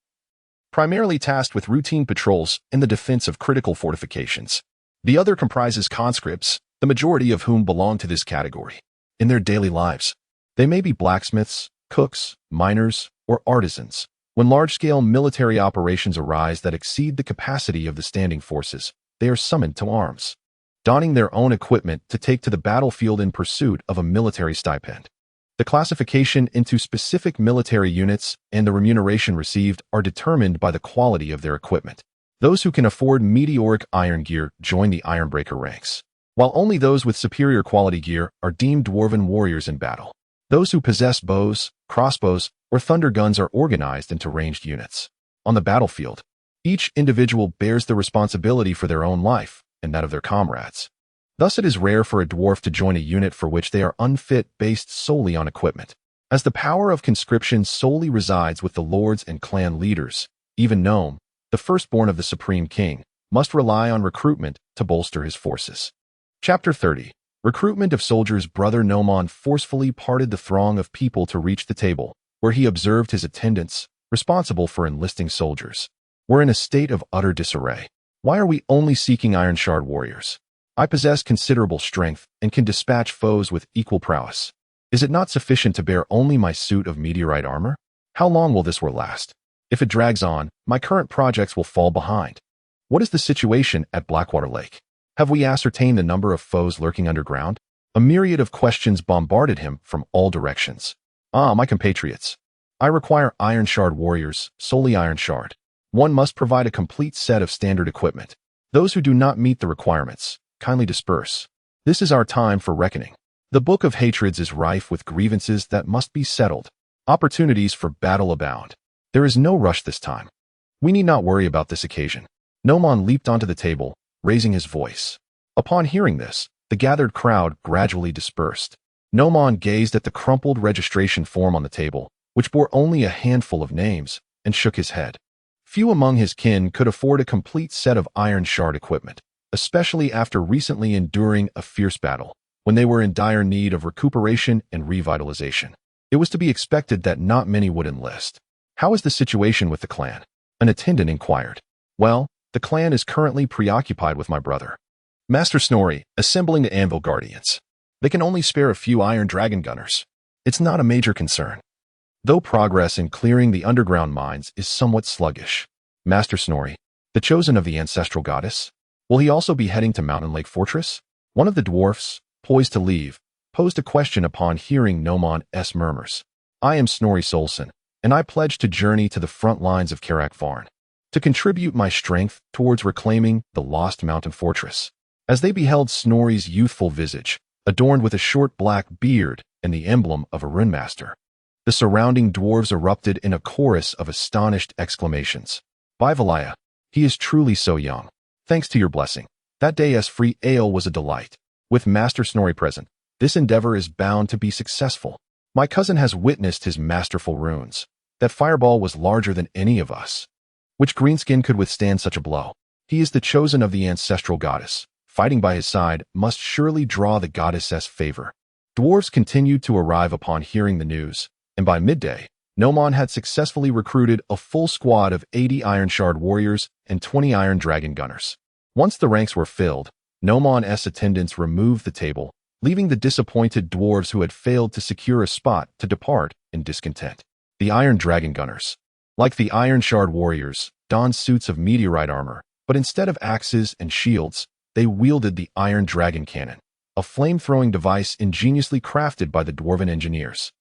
primarily tasked with routine patrols and the defense of critical fortifications. The other comprises conscripts, the majority of whom belong to this category. In their daily lives, they may be blacksmiths, cooks, miners, or artisans. When large-scale military operations arise that exceed the capacity of the standing forces, they are summoned to arms, donning their own equipment to take to the battlefield in pursuit of a military stipend. The classification into specific military units and the remuneration received are determined by the quality of their equipment. Those who can afford meteoric iron gear join the Ironbreaker ranks, while only those with superior quality gear are deemed dwarven warriors in battle. Those who possess bows, crossbows, or thunder guns are organized into ranged units. On the battlefield, each individual bears the responsibility for their own life and that of their comrades. Thus, it is rare for a dwarf to join a unit for which they are unfit based solely on equipment. As the power of conscription solely resides with the lords and clan leaders, even Gnome, the firstborn of the Supreme King, must rely on recruitment to bolster his forces. Chapter 30. Recruitment of soldiers. Brother Gnomon forcefully parted the throng of people to reach the table, where he observed his attendants, responsible for enlisting soldiers, were in a state of utter disarray. Why are we only seeking Ironshard warriors? I possess considerable strength and can dispatch foes with equal prowess. Is it not sufficient to bear only my suit of meteorite armor? How long will this war last? If it drags on, my current projects will fall behind. What is the situation at Blackwater Lake? Have we ascertained the number of foes lurking underground? A myriad of questions bombarded him from all directions. My compatriots. I require Ironshard warriors, solely Ironshard. One must provide a complete set of standard equipment. Those who do not meet the requirements, kindly disperse. This is our time for reckoning. The Book of Hatreds is rife with grievances that must be settled. Opportunities for battle abound. There is no rush this time. We need not worry about this occasion. Nomon leaped onto the table, raising his voice. Upon hearing this, the gathered crowd gradually dispersed. Nomon gazed at the crumpled registration form on the table, which bore only a handful of names, and shook his head. Few among his kin could afford a complete set of iron shard equipment, especially after recently enduring a fierce battle, when they were in dire need of recuperation and revitalization. It was to be expected that not many would enlist. How is the situation with the clan? An attendant inquired. Well, the clan is currently preoccupied with my brother, Master Snorri, assembling the Anvil Guardians. They can only spare a few Iron Dragon Gunners. It's not a major concern, though progress in clearing the underground mines is somewhat sluggish. Master Snorri, the chosen of the ancestral goddess, will he also be heading to Mountain Lake Fortress? One of the dwarfs, poised to leave, posed a question upon hearing Nomon's murmurs. I am Snorri Solson, and I pledge to journey to the front lines of Karak Varn, to contribute my strength towards reclaiming the lost mountain fortress. As they beheld Snorri's youthful visage, adorned with a short black beard and the emblem of a runemaster, the surrounding dwarves erupted in a chorus of astonished exclamations. By Valaya, he is truly so young. Thanks to your blessing, that day's free ale was a delight. With Master Snorri present, this endeavor is bound to be successful. My cousin has witnessed his masterful runes. That fireball was larger than any of us. Which Greenskin could withstand such a blow? He is the chosen of the ancestral goddess. Fighting by his side must surely draw the goddess's favor. Dwarves continued to arrive upon hearing the news, and by midday, Nomon had successfully recruited a full squad of 80 Iron Shard warriors and 20 Iron Dragon Gunners. Once the ranks were filled, Nomon's attendants removed the table, leaving the disappointed dwarves who had failed to secure a spot to depart in discontent. The Iron Dragon Gunners, like the Iron Shard warriors, donned suits of meteorite armor, but instead of axes and shields, they wielded the Iron Dragon Cannon, a flame-throwing device ingeniously crafted by the dwarven engineers.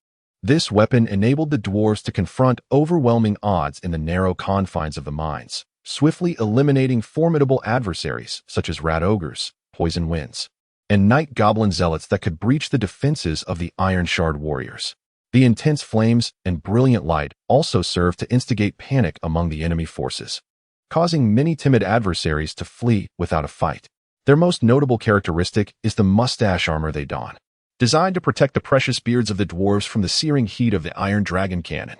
This weapon enabled the dwarves to confront overwhelming odds in the narrow confines of the mines, swiftly eliminating formidable adversaries such as rat ogres, poison winds, and night goblin zealots that could breach the defenses of the Iron Shard warriors. The intense flames and brilliant light also served to instigate panic among the enemy forces, causing many timid adversaries to flee without a fight. Their most notable characteristic is the mustache armor they don, designed to protect the precious beards of the dwarves from the searing heat of the Iron Dragon Cannon.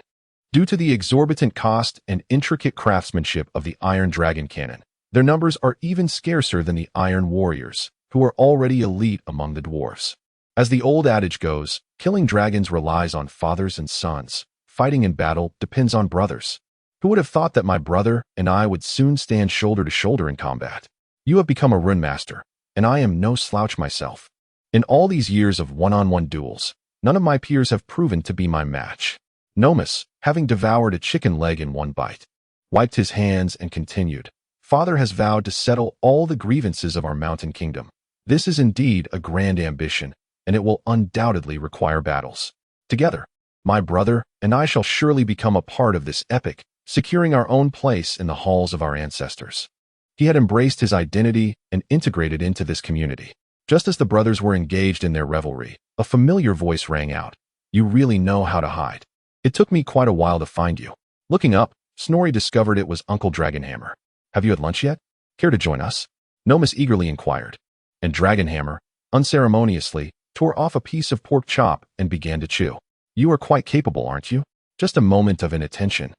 Due to the exorbitant cost and intricate craftsmanship of the Iron Dragon Cannon, their numbers are even scarcer than the Iron Warriors, who are already elite among the dwarves. As the old adage goes, killing dragons relies on fathers and sons. Fighting in battle depends on brothers. Who would have thought that my brother and I would soon stand shoulder to shoulder in combat? You have become a rune master, and I am no slouch myself. In all these years of one-on-one duels, none of my peers have proven to be my match. Nomus, having devoured a chicken leg in one bite, wiped his hands and continued, Father has vowed to settle all the grievances of our mountain kingdom. This is indeed a grand ambition, and it will undoubtedly require battles. Together, my brother and I shall surely become a part of this epic, securing our own place in the halls of our ancestors. He had embraced his identity and integrated into this community. Just as the brothers were engaged in their revelry, a familiar voice rang out. You really know how to hide. It took me quite a while to find you. Looking up, Snorri discovered it was Uncle Dragonhammer. Have you had lunch yet? Care to join us? Nomus eagerly inquired. And Dragonhammer, unceremoniously, tore off a piece of pork chop and began to chew. You are quite capable, aren't you? Just a moment of inattention,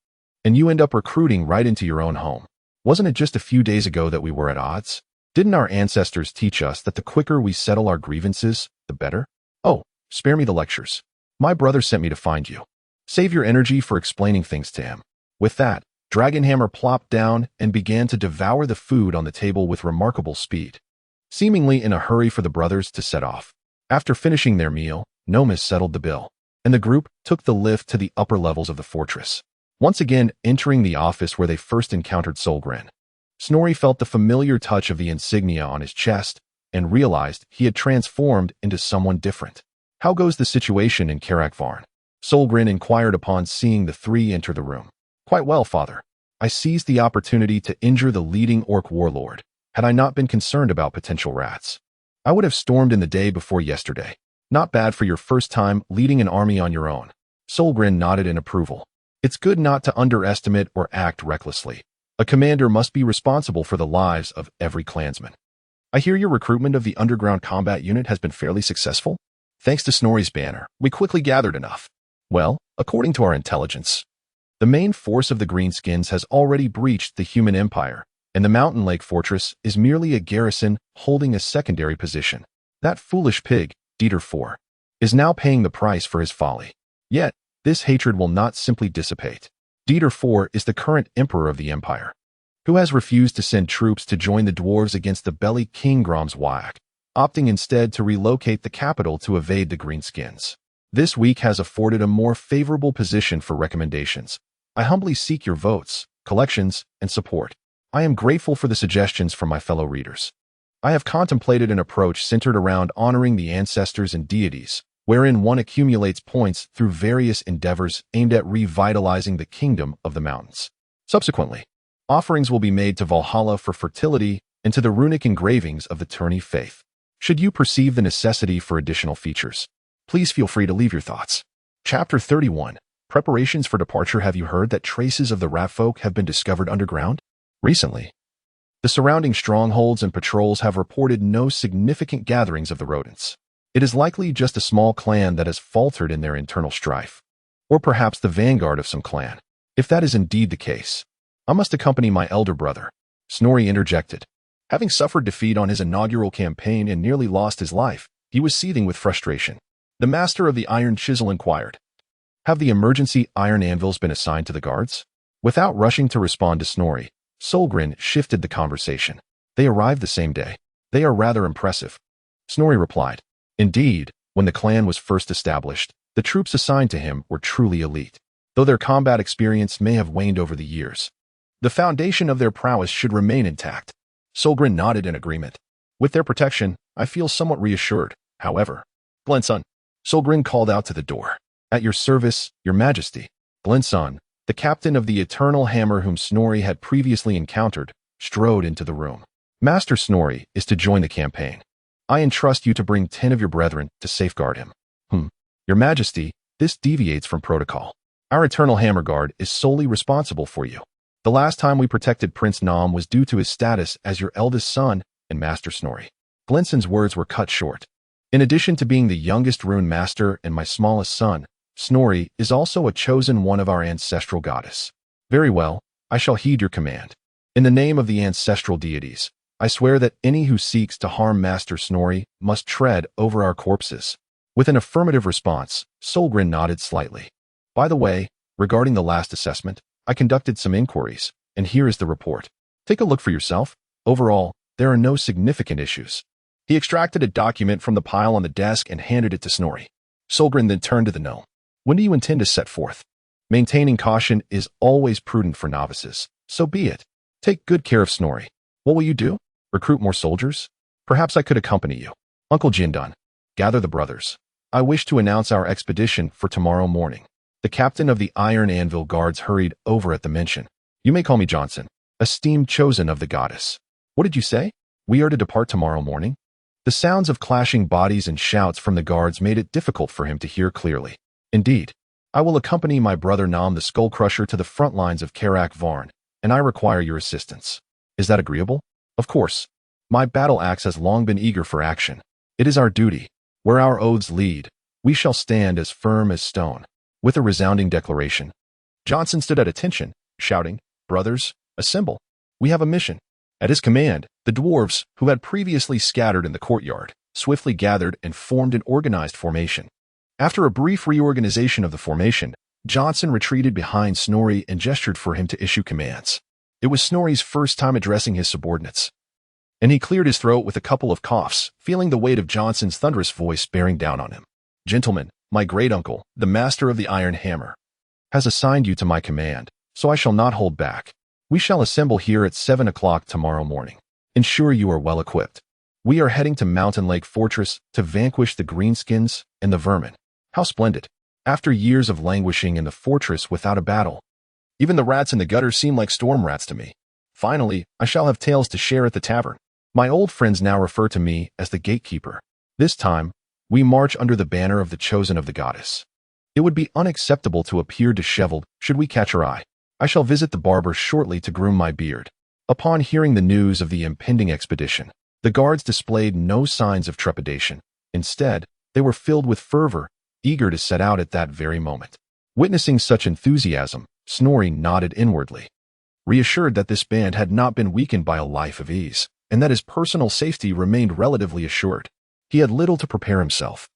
and you end up recruiting right into your own home. Wasn't it just a few days ago that we were at odds? Didn't our ancestors teach us that the quicker we settle our grievances, the better? Oh, spare me the lectures. My brother sent me to find you. Save your energy for explaining things to him. With that, Dragonhammer plopped down and began to devour the food on the table with remarkable speed, seemingly in a hurry for the brothers to set off. After finishing their meal, Nomus settled the bill, and the group took the lift to the upper levels of the fortress. Once again entering the office where they first encountered Solgren, Snorri felt the familiar touch of the insignia on his chest and realized he had transformed into someone different. How goes the situation in Karak Varn? Solgren inquired upon seeing the three enter the room. Quite well, father. I seized the opportunity to injure the leading orc warlord. Had I not been concerned about potential rats, I would have stormed in the day before yesterday. Not bad for your first time leading an army on your own. Solgren nodded in approval. It's good not to underestimate or act recklessly. A commander must be responsible for the lives of every clansman. I hear your recruitment of the underground combat unit has been fairly successful. Thanks to Snorri's banner, we quickly gathered enough. Well, according to our intelligence, the main force of the Greenskins has already breached the human empire, and the Mountain Lake Fortress is merely a garrison holding a secondary position. That foolish pig, Dieter IV, is now paying the price for his folly. Yet, this hatred will not simply dissipate. Dieter IV is the current emperor of the empire, who has refused to send troops to join the dwarves against the Belly King Gromswag, opting instead to relocate the capital to evade the Greenskins. This week has afforded a more favorable position for recommendations. I humbly seek your votes, collections, and support. I am grateful for the suggestions from my fellow readers. I have contemplated an approach centered around honoring the ancestors and deities, wherein one accumulates points through various endeavors aimed at revitalizing the kingdom of the mountains. Subsequently, offerings will be made to Valhalla for fertility and to the runic engravings of the Tourney faith. Should you perceive the necessity for additional features, please feel free to leave your thoughts. Chapter 31. Preparations for departure. Have you heard that traces of the rat folk have been discovered underground? Recently, the surrounding strongholds and patrols have reported no significant gatherings of the rodents. It is likely just a small clan that has faltered in their internal strife, or perhaps the vanguard of some clan. If that is indeed the case, I must accompany my elder brother. Snorri interjected. Having suffered defeat on his inaugural campaign and nearly lost his life, he was seething with frustration. The master of the Iron Chisel inquired, "Have the emergency iron anvils been assigned to the guards?" Without rushing to respond to Snorri, Solgren shifted the conversation. "They arrived the same day. They are rather impressive." Snorri replied, "Indeed, when the clan was first established, the troops assigned to him were truly elite. Though their combat experience may have waned over the years, the foundation of their prowess should remain intact." Solgren nodded in agreement. "With their protection, I feel somewhat reassured. However, Glenson," Solgren called out to the door. "At your service, your majesty." Glenson, the captain of the Eternal Hammer whom Snorri had previously encountered, strode into the room. "Master Snorri is to join the campaign. I entrust you to bring 10 of your brethren to safeguard him." Your majesty, this deviates from protocol. Our Eternal Hammer Guard is solely responsible for you. The last time we protected Prince Nam was due to his status as your eldest son and Master Snorri. Glenson's words were cut short. In addition to being the youngest rune master and my smallest son, Snorri is also a chosen one of our ancestral goddess. Very well, I shall heed your command. In the name of the ancestral deities, I swear that any who seeks to harm Master Snorri must tread over our corpses. With an affirmative response, Solgren nodded slightly. By the way, regarding the last assessment, I conducted some inquiries, and here is the report. Take a look for yourself. Overall, there are no significant issues. He extracted a document from the pile on the desk and handed it to Snorri. Solgren then turned to the gnome. "When do you intend to set forth? Maintaining caution is always prudent for novices, so be it. Take good care of Snorri. What will you do? Recruit more soldiers? Perhaps I could accompany you." "Uncle Jindun, gather the brothers. I wish to announce our expedition for tomorrow morning." The captain of the Iron Anvil Guards hurried over at the mention. "You may call me Johnson, esteemed chosen of the goddess." "What did you say? We are to depart tomorrow morning?" The sounds of clashing bodies and shouts from the guards made it difficult for him to hear clearly. "Indeed, I will accompany my brother Nam the Skullcrusher to the front lines of Karak Varn, and I require your assistance. Is that agreeable?" "Of course. My battle axe has long been eager for action. It is our duty. Where our oaths lead, we shall stand as firm as stone." With a resounding declaration, Johnson stood at attention, shouting, "Brothers, assemble. We have a mission." At his command, the dwarves, who had previously scattered in the courtyard, swiftly gathered and formed an organized formation. After a brief reorganization of the formation, Johnson retreated behind Snorri and gestured for him to issue commands. It was Snorri's first time addressing his subordinates, and he cleared his throat with a couple of coughs, feeling the weight of Johnson's thunderous voice bearing down on him. "Gentlemen, my great-uncle, the master of the Iron Hammer, has assigned you to my command, so I shall not hold back. We shall assemble here at 7 o'clock tomorrow morning. Ensure you are well equipped. We are heading to Mountain Lake Fortress to vanquish the Greenskins and the vermin." How splendid. After years of languishing in the fortress without a battle, even the rats in the gutter seem like storm rats to me. Finally, I shall have tales to share at the tavern. My old friends now refer to me as the gatekeeper. This time, we march under the banner of the chosen of the goddess. It would be unacceptable to appear disheveled should we catch her eye. I shall visit the barber shortly to groom my beard." Upon hearing the news of the impending expedition, the guards displayed no signs of trepidation. Instead, they were filled with fervor, eager to set out at that very moment. Witnessing such enthusiasm, Snorri nodded inwardly, reassured that this band had not been weakened by a life of ease, and that his personal safety remained relatively assured. He had little to prepare himself,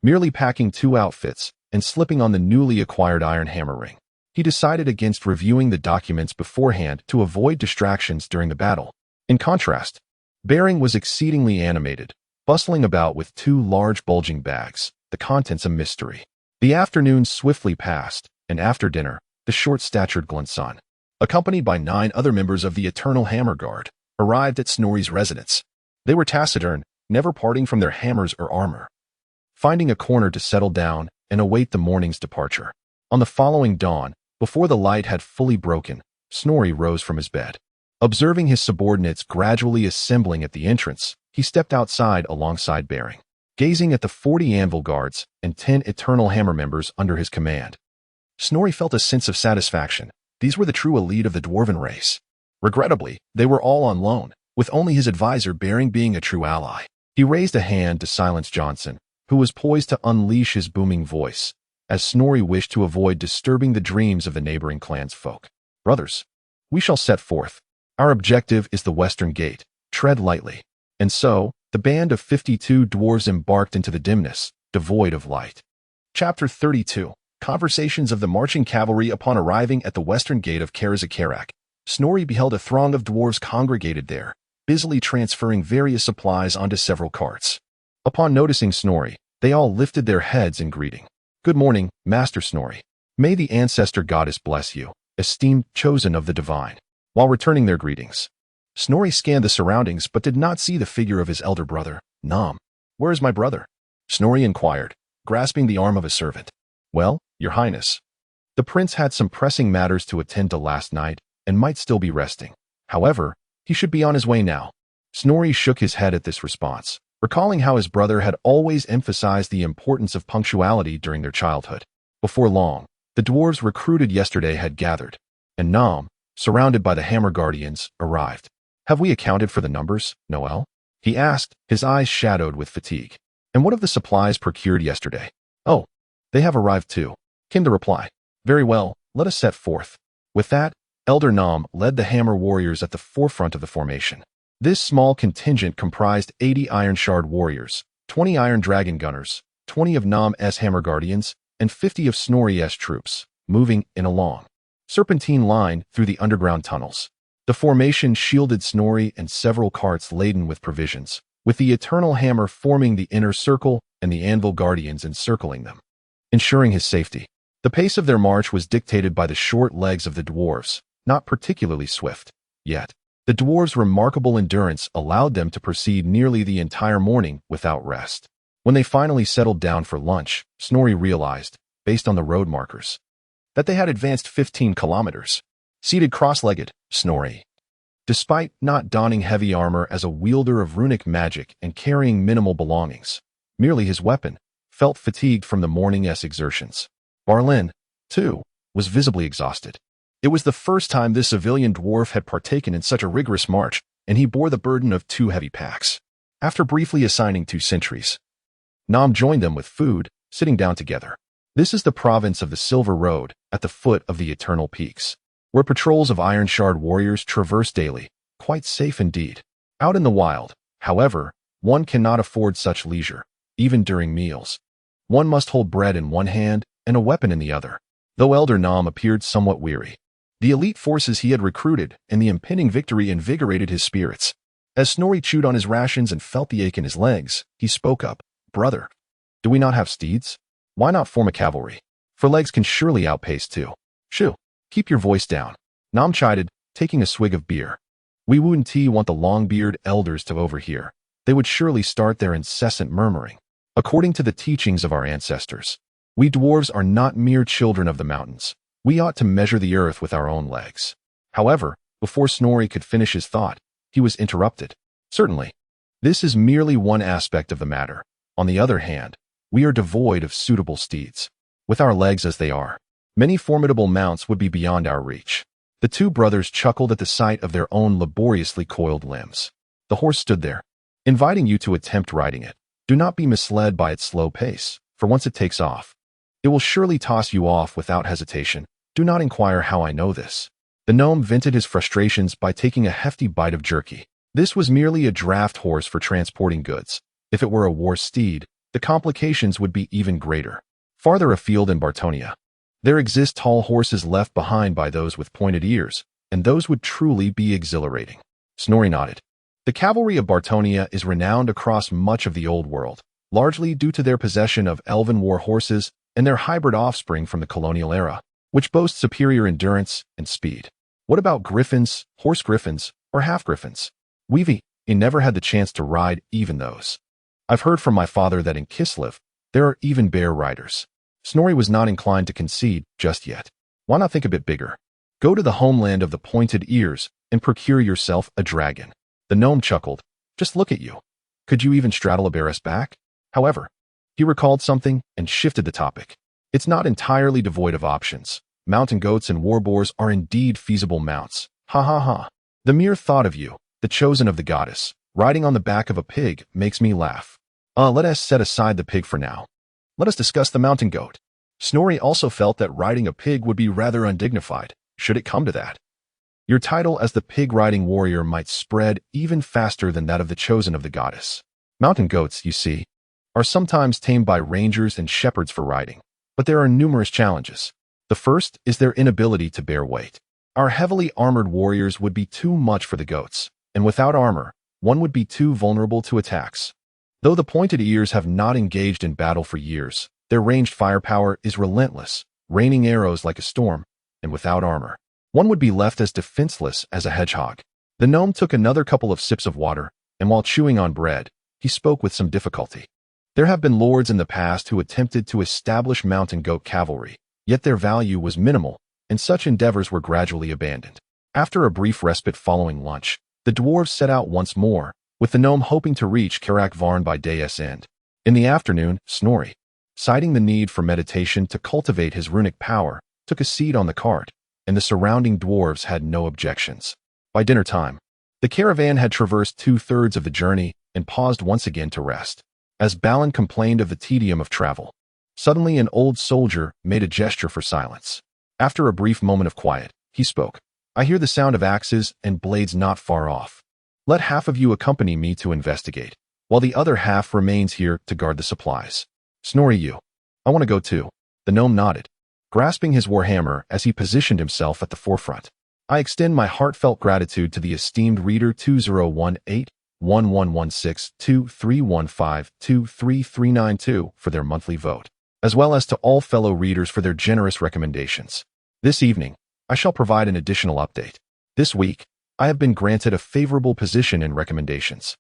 merely packing 2 outfits and slipping on the newly acquired iron hammer ring. He decided against reviewing the documents beforehand to avoid distractions during the battle. In contrast, Bering was exceedingly animated, bustling about with 2 large bulging bags, the contents a mystery. The afternoon swiftly passed, and after dinner, the short-statured Glenson, accompanied by 9 other members of the Eternal Hammer Guard, arrived at Snorri's residence. They were taciturn, never parting from their hammers or armor, finding a corner to settle down and await the morning's departure. On the following dawn, before the light had fully broken, Snorri rose from his bed. Observing his subordinates gradually assembling at the entrance, he stepped outside alongside Bering, gazing at the 40 anvil guards and 10 Eternal Hammer members under his command. Snorri felt a sense of satisfaction. These were the true elite of the dwarven race. Regrettably, they were all on loan, with only his advisor Bering being a true ally. He raised a hand to silence Johnson, who was poised to unleash his booming voice, as Snorri wished to avoid disturbing the dreams of the neighboring clans' folk. "Brothers, we shall set forth. Our objective is the western gate. Tread lightly." And so, the band of 52 dwarves embarked into the dimness, devoid of light. Chapter 32. Conversations of the marching cavalry. Upon arriving at the western gate of Karazakarak, Snorri beheld a throng of dwarves congregated there, busily transferring various supplies onto several carts. Upon noticing Snorri, they all lifted their heads in greeting. "Good morning, Master Snorri. May the ancestor goddess bless you, esteemed chosen of the divine." While returning their greetings, Snorri scanned the surroundings but did not see the figure of his elder brother, Nom. "Where is my brother?" Snorri inquired, grasping the arm of his servant. "Well, Your Highness, the prince had some pressing matters to attend to last night and might still be resting. However, he should be on his way now." Snorri shook his head at this response, recalling how his brother had always emphasized the importance of punctuality during their childhood. Before long, the dwarves recruited yesterday had gathered, and Nom, surrounded by the Hammer Guardians, arrived. "Have we accounted for the numbers, Noel?" he asked, his eyes shadowed with fatigue. "And what of the supplies procured yesterday?" "Oh, they have arrived too," came the reply. "Very well, let us set forth." With that, Elder Nom led the Hammer warriors at the forefront of the formation. This small contingent comprised 80 Iron Shard warriors, 20 Iron Dragon gunners, 20 of Nom's Hammer Guardians, and 50 of Snorri's troops, moving in a long, serpentine line through the underground tunnels. The formation shielded Snorri and several carts laden with provisions, with the Eternal Hammer forming the inner circle and the Anvil Guardians encircling them, ensuring his safety. The pace of their march was dictated by the short legs of the dwarves, not particularly swift. Yet, the dwarves' remarkable endurance allowed them to proceed nearly the entire morning without rest. When they finally settled down for lunch, Snorri realized, based on the road markers, that they had advanced 15 kilometers. Seated cross-legged, Snorri, despite not donning heavy armor as a wielder of runic magic and carrying minimal belongings, merely his weapon, felt fatigued from the morning's exertions. Barlin, too, was visibly exhausted. It was the first time this civilian dwarf had partaken in such a rigorous march, and he bore the burden of 2 heavy packs. After briefly assigning 2 sentries, Nom joined them with food, sitting down together. This is the province of the Silver Road, at the foot of the Eternal Peaks, where patrols of Iron Shard warriors traverse daily, quite safe indeed. Out in the wild, however, one cannot afford such leisure, even during meals. One must hold bread in one hand and a weapon in the other. Though Elder Nom appeared somewhat weary, the elite forces he had recruited and the impending victory invigorated his spirits. As Snorri chewed on his rations and felt the ache in his legs, he spoke up. "Brother, do we not have steeds? Why not form a cavalry? For legs can surely outpace 2. Shoo, keep your voice down," Nom chided, taking a swig of beer. "We wouldn't want the long-beard elders to overhear. They would surely start their incessant murmuring. According to the teachings of our ancestors, we dwarves are not mere children of the mountains. We ought to measure the earth with our own legs." However, before Snorri could finish his thought, he was interrupted. "Certainly. This is merely one aspect of the matter. On the other hand, we are devoid of suitable steeds. With our legs as they are, Many formidable mounts would be beyond our reach. The two brothers chuckled at the sight of their own laboriously coiled limbs. The horse stood there, inviting you to attempt riding it. Do not be misled by its slow pace, for once it takes off, it will surely toss you off without hesitation. Do not inquire how I know this. The gnome vented his frustrations by taking a hefty bite of jerky. This was merely a draft horse for transporting goods. If it were a war steed, the complications would be even greater. Farther afield in Bartonia, there exist tall horses left behind by those with pointed ears, and those would truly be exhilarating. Snorri nodded. The cavalry of Bartonia is renowned across much of the Old World, largely due to their possession of elven war horses and their hybrid offspring from the colonial era, which boast superior endurance and speed. What about griffins, horse griffins, or half-griffins? We've never had the chance to ride even those. I've heard from my father that in Kislev, there are even bear riders. Snorri was not inclined to concede just yet. Why not think a bit bigger? Go to the homeland of the pointed ears and procure yourself a dragon. The gnome chuckled. Just look at you. Could you even straddle a bear's back? However, he recalled something and shifted the topic. It's not entirely devoid of options. Mountain goats and war boars are indeed feasible mounts. Ha ha ha. The mere thought of you, the chosen of the goddess, riding on the back of a pig makes me laugh. Let us set aside the pig for now. Let us discuss the mountain goat. Snorri also felt that riding a pig would be rather undignified, should it come to that. Your title as the pig-riding warrior might spread even faster than that of the chosen of the goddess. Mountain goats, you see, are sometimes tamed by rangers and shepherds for riding, but there are numerous challenges. The first is their inability to bear weight. Our heavily armored warriors would be too much for the goats, and without armor, one would be too vulnerable to attacks. Though the pointed ears have not engaged in battle for years, their ranged firepower is relentless, raining arrows like a storm, and without armor, one would be left as defenseless as a hedgehog. The gnome took another couple of sips of water, and while chewing on bread, he spoke with some difficulty. There have been lords in the past who attempted to establish mountain goat cavalry, yet their value was minimal, and such endeavors were gradually abandoned. After a brief respite following lunch, the dwarves set out once more, with the gnome hoping to reach Karak Varn by day's end. In the afternoon, Snorri, citing the need for meditation to cultivate his runic power, took a seat on the cart, and the surrounding dwarves had no objections. By dinner time, the caravan had traversed 2/3 of the journey and paused once again to rest. As Balin complained of the tedium of travel, suddenly an old soldier made a gesture for silence. After a brief moment of quiet, he spoke. I hear the sound of axes and blades not far off. Let half of you accompany me to investigate, while the other half remains here to guard the supplies. Snorri, you. I want to go too. The gnome nodded, grasping his warhammer as he positioned himself at the forefront. I extend my heartfelt gratitude to the esteemed reader 2018-1116-2315-23392 for their monthly vote, as well as to all fellow readers for their generous recommendations. This evening, I shall provide an additional update. This week, I have been granted a favorable position in recommendations.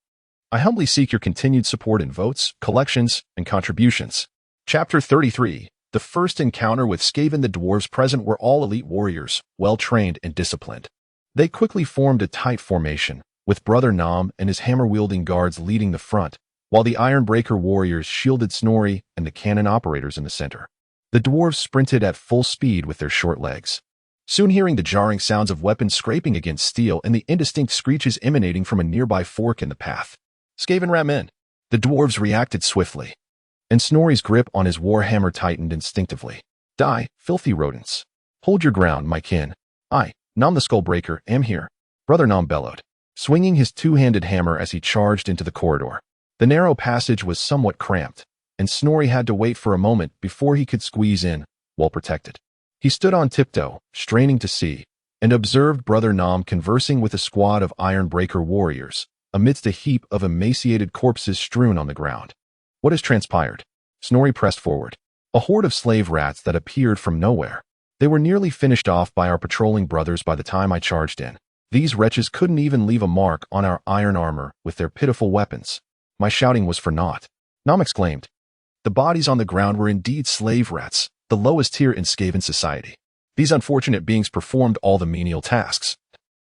I humbly seek your continued support in votes, collections, and contributions. Chapter 33. The first encounter with Skaven. The dwarves present were all elite warriors, well-trained and disciplined. They quickly formed a tight formation, with Brother Nom and his hammer-wielding guards leading the front, while the Ironbreaker warriors shielded Snorri and the cannon operators in the center. The dwarves sprinted at full speed with their short legs, soon hearing the jarring sounds of weapons scraping against steel and the indistinct screeches emanating from a nearby fork in the path. Skaven ratmen. The dwarves reacted swiftly, and Snorri's grip on his warhammer tightened instinctively. Die, filthy rodents. Hold your ground, my kin. I, Nom the Skullbreaker, am here. Brother Nom bellowed, swinging his two-handed hammer as he charged into the corridor. The narrow passage was somewhat cramped, and Snorri had to wait for a moment before he could squeeze in, well protected. He stood on tiptoe, straining to see, and observed Brother Nom conversing with a squad of Ironbreaker warriors, amidst a heap of emaciated corpses strewn on the ground. What has transpired? Snorri pressed forward. A horde of slave rats that appeared from nowhere. They were nearly finished off by our patrolling brothers by the time I charged in. These wretches couldn't even leave a mark on our iron armor with their pitiful weapons. My shouting was for naught. Nom exclaimed. The bodies on the ground were indeed slave rats, the lowest tier in Skaven society. These unfortunate beings performed all the menial tasks,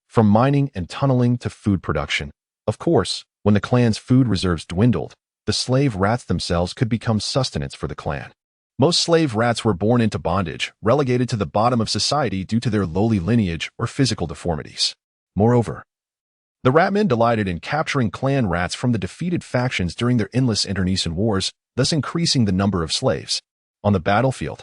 from mining and tunneling to food production. Of course, when the clan's food reserves dwindled, the slave rats themselves could become sustenance for the clan. Most slave rats were born into bondage, relegated to the bottom of society due to their lowly lineage or physical deformities. Moreover, the ratmen delighted in capturing clan rats from the defeated factions during their endless internecine wars, thus increasing the number of slaves. On the battlefield,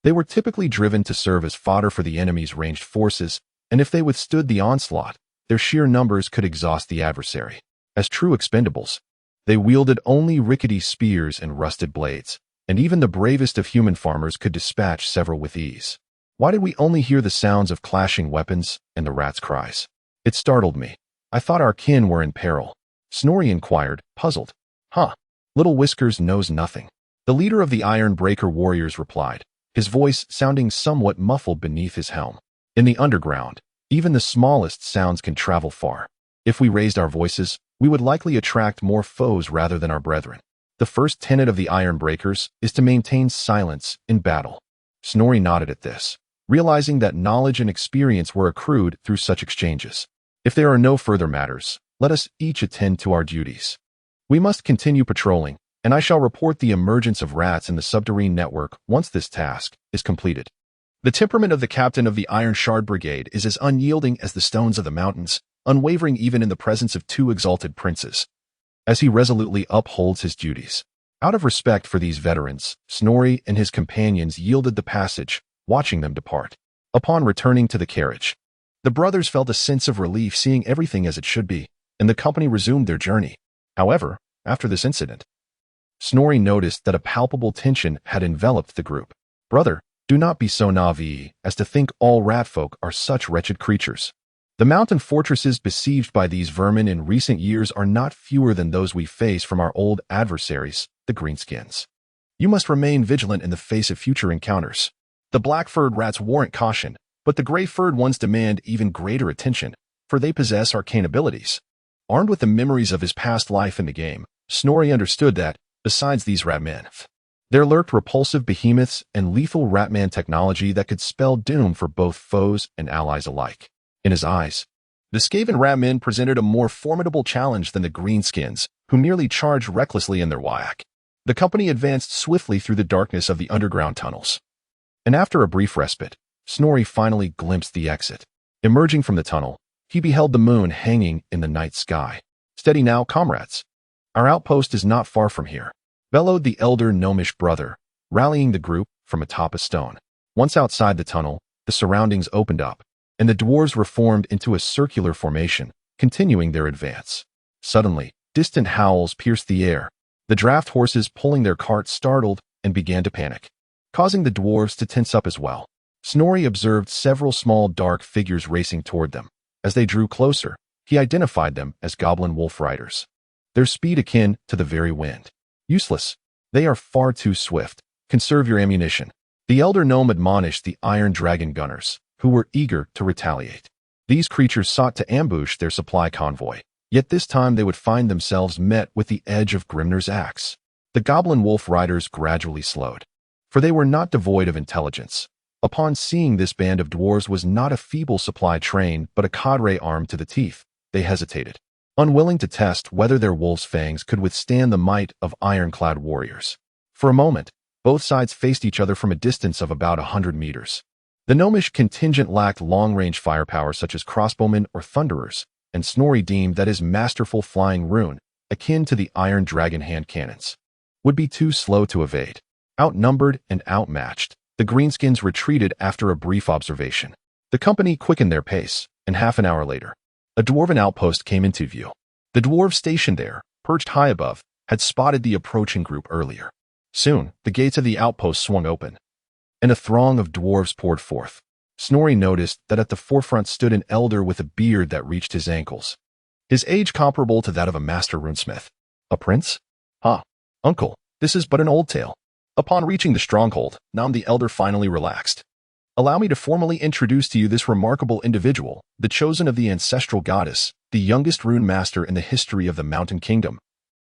they were typically driven to serve as fodder for the enemy's ranged forces, and if they withstood the onslaught, their sheer numbers could exhaust the adversary. As true expendables, they wielded only rickety spears and rusted blades, and even the bravest of human farmers could dispatch several with ease. Why did we only hear the sounds of clashing weapons and the rats' cries? It startled me. I thought our kin were in peril. Snorri inquired, puzzled. Little Whiskers knows nothing. The leader of the Iron Breaker warriors replied, his voice sounding somewhat muffled beneath his helm. In the underground, even the smallest sounds can travel far. If we raised our voices, we would likely attract more foes rather than our brethren. The first tenet of the Iron Breakers is to maintain silence in battle. Snorri nodded at this, realizing that knowledge and experience were accrued through such exchanges. If there are no further matters, let us each attend to our duties. We must continue patrolling, and I shall report the emergence of rats in the subterranean network once this task is completed. The temperament of the captain of the Iron Shard Brigade is as unyielding as the stones of the mountains, unwavering even in the presence of two exalted princes, as he resolutely upholds his duties. Out of respect for these veterans, Snorri and his companions yielded the passage, watching them depart. Upon returning to the carriage, the brothers felt a sense of relief seeing everything as it should be, and the company resumed their journey. However, after this incident, Snorri noticed that a palpable tension had enveloped the group. Brother, do not be so naive as to think all ratfolk are such wretched creatures. The mountain fortresses besieged by these vermin in recent years are not fewer than those we face from our old adversaries, the Greenskins. You must remain vigilant in the face of future encounters. The black-furred rats warrant caution, but the gray-furred ones demand even greater attention, for they possess arcane abilities. Armed with the memories of his past life in the game, Snorri understood that, besides these ratmen, there lurked repulsive behemoths and lethal ratman technology that could spell doom for both foes and allies alike. In his eyes, the Skaven ratmen presented a more formidable challenge than the Greenskins, who merely charged recklessly in their whack. The company advanced swiftly through the darkness of the underground tunnels. And after a brief respite, Snorri finally glimpsed the exit. Emerging from the tunnel, he beheld the moon hanging in the night sky. Steady now, comrades. Our outpost is not far from here, bellowed the elder gnomish brother, rallying the group from atop a stone. Once outside the tunnel, the surroundings opened up, and the dwarves were formed into a circular formation, continuing their advance. Suddenly, distant howls pierced the air. The draft horses pulling their carts startled and began to panic, causing the dwarves to tense up as well. Snorri observed several small dark figures racing toward them. As they drew closer, he identified them as goblin wolf riders, their speed akin to the very wind. Useless. They are far too swift. Conserve your ammunition. The elder gnome admonished the iron dragon gunners, who were eager to retaliate. These creatures sought to ambush their supply convoy, yet this time they would find themselves met with the edge of Grimnir's axe. The goblin wolf riders gradually slowed, for they were not devoid of intelligence. Upon seeing this band of dwarves was not a feeble supply train but a cadre armed to the teeth, they hesitated, unwilling to test whether their wolf's fangs could withstand the might of ironclad warriors. For a moment, both sides faced each other from a distance of about 100 meters. The gnomish contingent lacked long-range firepower such as crossbowmen or thunderers, and Snorri deemed that his masterful flying rune, akin to the iron dragon hand cannons, would be too slow to evade. Outnumbered and outmatched, the Greenskins retreated after a brief observation. The company quickened their pace, and half an hour later, a dwarven outpost came into view. The dwarves stationed there, perched high above, had spotted the approaching group earlier. Soon, the gates of the outpost swung open, and a throng of dwarves poured forth. Snorri noticed that at the forefront stood an elder with a beard that reached his ankles, his age comparable to that of a master runesmith. A prince? Uncle, this is but an old tale. Upon reaching the stronghold, Nam the elder finally relaxed. Allow me to formally introduce to you this remarkable individual, the chosen of the ancestral goddess, the youngest rune master in the history of the Mountain Kingdom,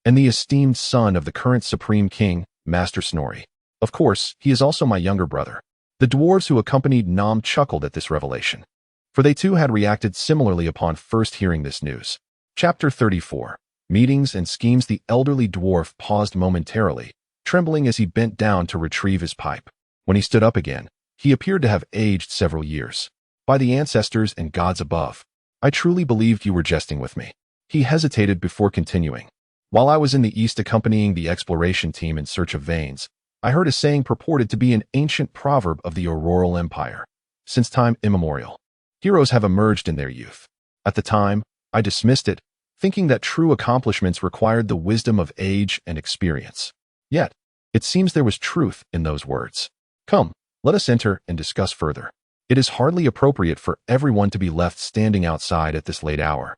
and the esteemed son of the current supreme king, Master Snorri. Of course, he is also my younger brother. The dwarves who accompanied Nam chuckled at this revelation, for they too had reacted similarly upon first hearing this news. Chapter 34. Meetings and schemes. The elderly dwarf paused momentarily, trembling as he bent down to retrieve his pipe. When he stood up again, he appeared to have aged several years. By the ancestors and gods above, I truly believed you were jesting with me. He hesitated before continuing. While I was in the east accompanying the exploration team in search of veins, I heard a saying purported to be an ancient proverb of the Auroral Empire. Since time immemorial, heroes have emerged in their youth. At the time, I dismissed it, thinking that true accomplishments required the wisdom of age and experience. Yet, it seems there was truth in those words. Come, let us enter and discuss further. It is hardly appropriate for everyone to be left standing outside at this late hour.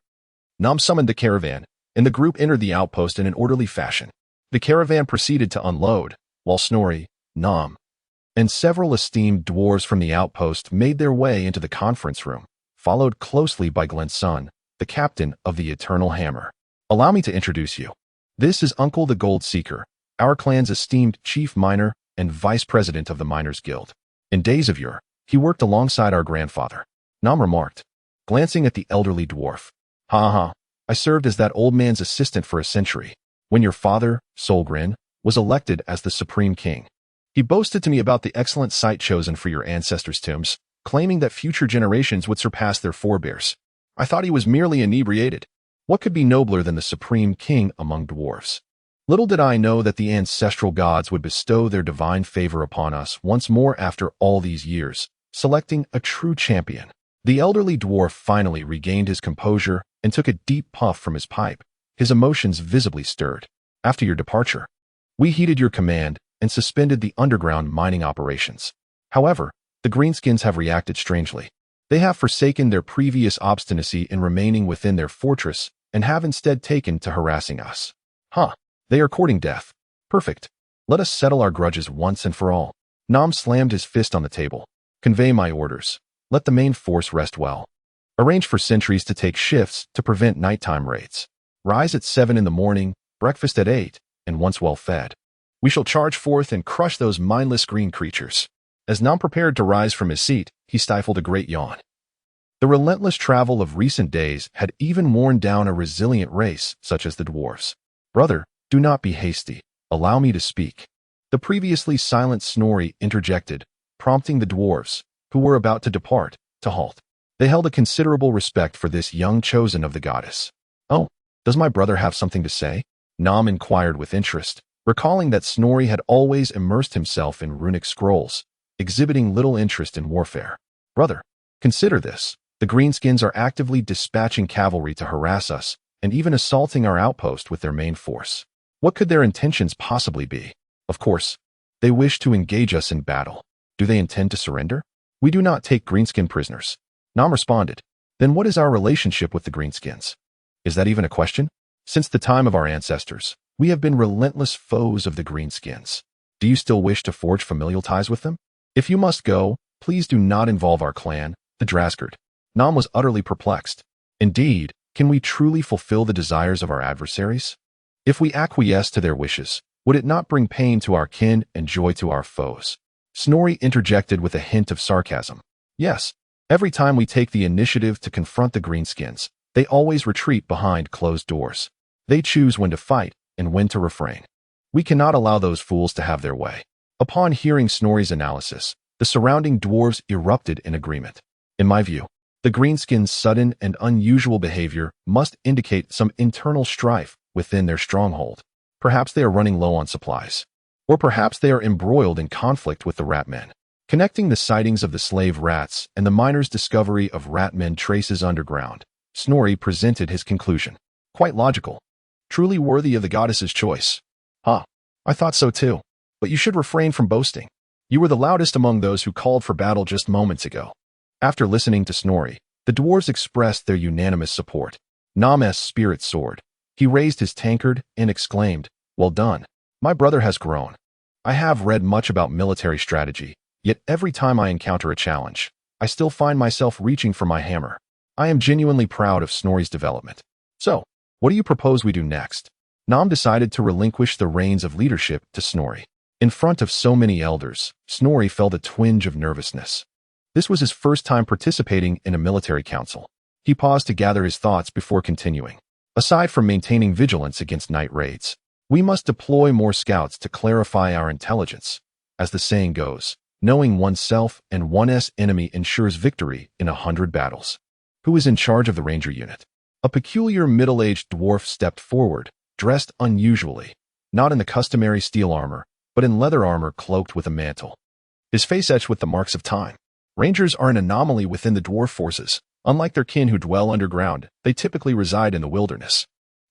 Nam summoned the caravan, and the group entered the outpost in an orderly fashion. The caravan proceeded to unload, while Snorri, Nam, and several esteemed dwarves from the outpost made their way into the conference room, followed closely by Glenson, the captain of the Eternal Hammer. Allow me to introduce you. This is Uncle the Gold Seeker, our clan's esteemed chief miner and vice president of the Miners' Guild. In days of yore, he worked alongside our grandfather, Nam remarked, glancing at the elderly dwarf. Ha, I served as that old man's assistant for a century, when your father, Solgrin, was elected as the Supreme King. He boasted to me about the excellent site chosen for your ancestors' tombs, claiming that future generations would surpass their forebears. I thought he was merely inebriated. What could be nobler than the Supreme King among dwarves? Little did I know that the ancestral gods would bestow their divine favor upon us once more after all these years, selecting a true champion. The elderly dwarf finally regained his composure and took a deep puff from his pipe, his emotions visibly stirred. After your departure, we heeded your command and suspended the underground mining operations. However, the Greenskins have reacted strangely. They have forsaken their previous obstinacy in remaining within their fortress and have instead taken to harassing us. They are courting death. Perfect. Let us settle our grudges once and for all. Nam slammed his fist on the table. Convey my orders. Let the main force rest well. Arrange for sentries to take shifts to prevent nighttime raids. Rise at 7 in the morning, breakfast at 8, and once well fed, we shall charge forth and crush those mindless green creatures. As Nam prepared to rise from his seat, he stifled a great yawn. The relentless travel of recent days had even worn down a resilient race such as the dwarves. Brother, do not be hasty. Allow me to speak. The previously silent Snorri interjected, prompting the dwarves, who were about to depart, to halt. They held a considerable respect for this young chosen of the goddess. Oh, does my brother have something to say? Nam inquired with interest, recalling that Snorri had always immersed himself in runic scrolls, exhibiting little interest in warfare. Brother, consider this. The Greenskins are actively dispatching cavalry to harass us, and even assaulting our outpost with their main force. What could their intentions possibly be? Of course, they wish to engage us in battle. Do they intend to surrender? We do not take Greenskin prisoners. Nam responded. Then what is our relationship with the Greenskins? Is that even a question? Since the time of our ancestors, we have been relentless foes of the Greenskins. Do you still wish to forge familial ties with them? If you must go, please do not involve our clan, the Draskard. Nam was utterly perplexed. Indeed, can we truly fulfill the desires of our adversaries? If we acquiesce to their wishes, would it not bring pain to our kin and joy to our foes? Snorri interjected with a hint of sarcasm. Yes, every time we take the initiative to confront the Greenskins, they always retreat behind closed doors. They choose when to fight and when to refrain. We cannot allow those fools to have their way. Upon hearing Snorri's analysis, the surrounding dwarves erupted in agreement. In my view, the Greenskins' sudden and unusual behavior must indicate some internal strife within their stronghold. Perhaps they are running low on supplies. Or perhaps they are embroiled in conflict with the ratmen. Connecting the sightings of the slave rats and the miners' discovery of ratmen traces underground, Snorri presented his conclusion. Quite logical. Truly worthy of the goddess's choice. I thought so too. But you should refrain from boasting. You were the loudest among those who called for battle just moments ago. After listening to Snorri, the dwarves expressed their unanimous support. Nam's spirit soared. He raised his tankard and exclaimed, "Well done. My brother has grown. I have read much about military strategy, yet every time I encounter a challenge, I still find myself reaching for my hammer. I am genuinely proud of Snorri's development. So, what do you propose we do next?" Nam decided to relinquish the reins of leadership to Snorri. In front of so many elders, Snorri felt a twinge of nervousness. This was his first time participating in a military council. He paused to gather his thoughts before continuing. Aside from maintaining vigilance against night raids, We must deploy more scouts to clarify our intelligence. As the saying goes, knowing oneself and one's enemy ensures victory in 100 battles. Who is in charge of the ranger unit? A peculiar middle-aged dwarf stepped forward, dressed unusually, not in the customary steel armor, but in leather armor cloaked with a mantle. His face etched with the marks of time. Rangers are an anomaly within the dwarf forces. Unlike their kin who dwell underground, they typically reside in the wilderness.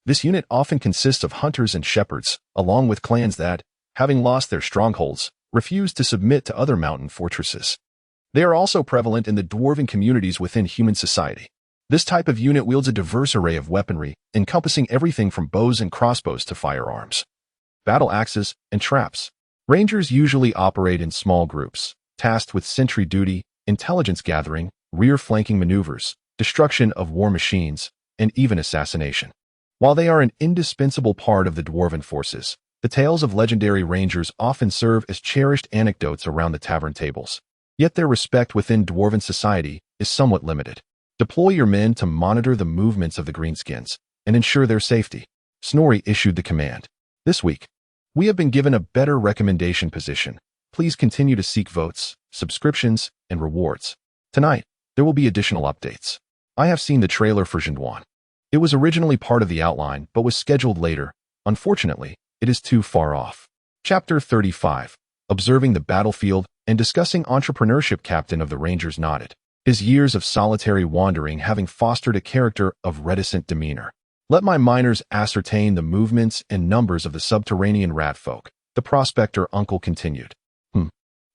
This unit often consists of hunters and shepherds, along with clans that, having lost their strongholds, refuse to submit to other mountain fortresses. They are also prevalent in the dwarven communities within human society. This type of unit wields a diverse array of weaponry, encompassing everything from bows and crossbows to firearms, battle axes, and traps. Rangers usually operate in small groups, tasked with sentry duty, intelligence gathering, rear flanking maneuvers, destruction of war machines, and even assassination. While they are an indispensable part of the dwarven forces, the tales of legendary rangers often serve as cherished anecdotes around the tavern tables. Yet their respect within dwarven society is somewhat limited. Deploy your men to monitor the movements of the Greenskins and ensure their safety. Snorri issued the command. This week, we have been given a better recommendation position. Please continue to seek votes, subscriptions, and rewards. Tonight, there will be additional updates. I have seen the trailer for Zhendwan. It was originally part of the outline, but was scheduled later. Unfortunately, it is too far off. Chapter 35. Observing the battlefield and discussing entrepreneurship. Captain of the Rangers nodded, his years of solitary wandering having fostered a character of reticent demeanor. Let my miners ascertain the movements and numbers of the subterranean rat folk, the prospector uncle continued.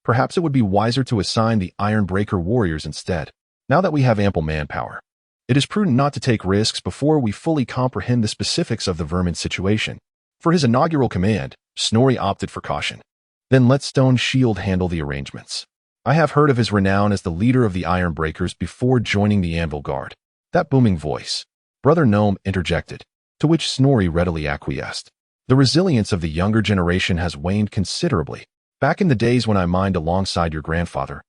Perhaps it would be wiser to assign the Ironbreaker warriors instead, now that we have ample manpower. It is prudent not to take risks before we fully comprehend the specifics of the vermin situation. For his inaugural command, Snorri opted for caution. Then let Stone Shield handle the arrangements. I have heard of his renown as the leader of the Ironbreakers before joining the Anvil Guard. That booming voice. Brother Gnome interjected, to which Snorri readily acquiesced. The resilience of the younger generation has waned considerably. Back in the days when I mined alongside your grandfather,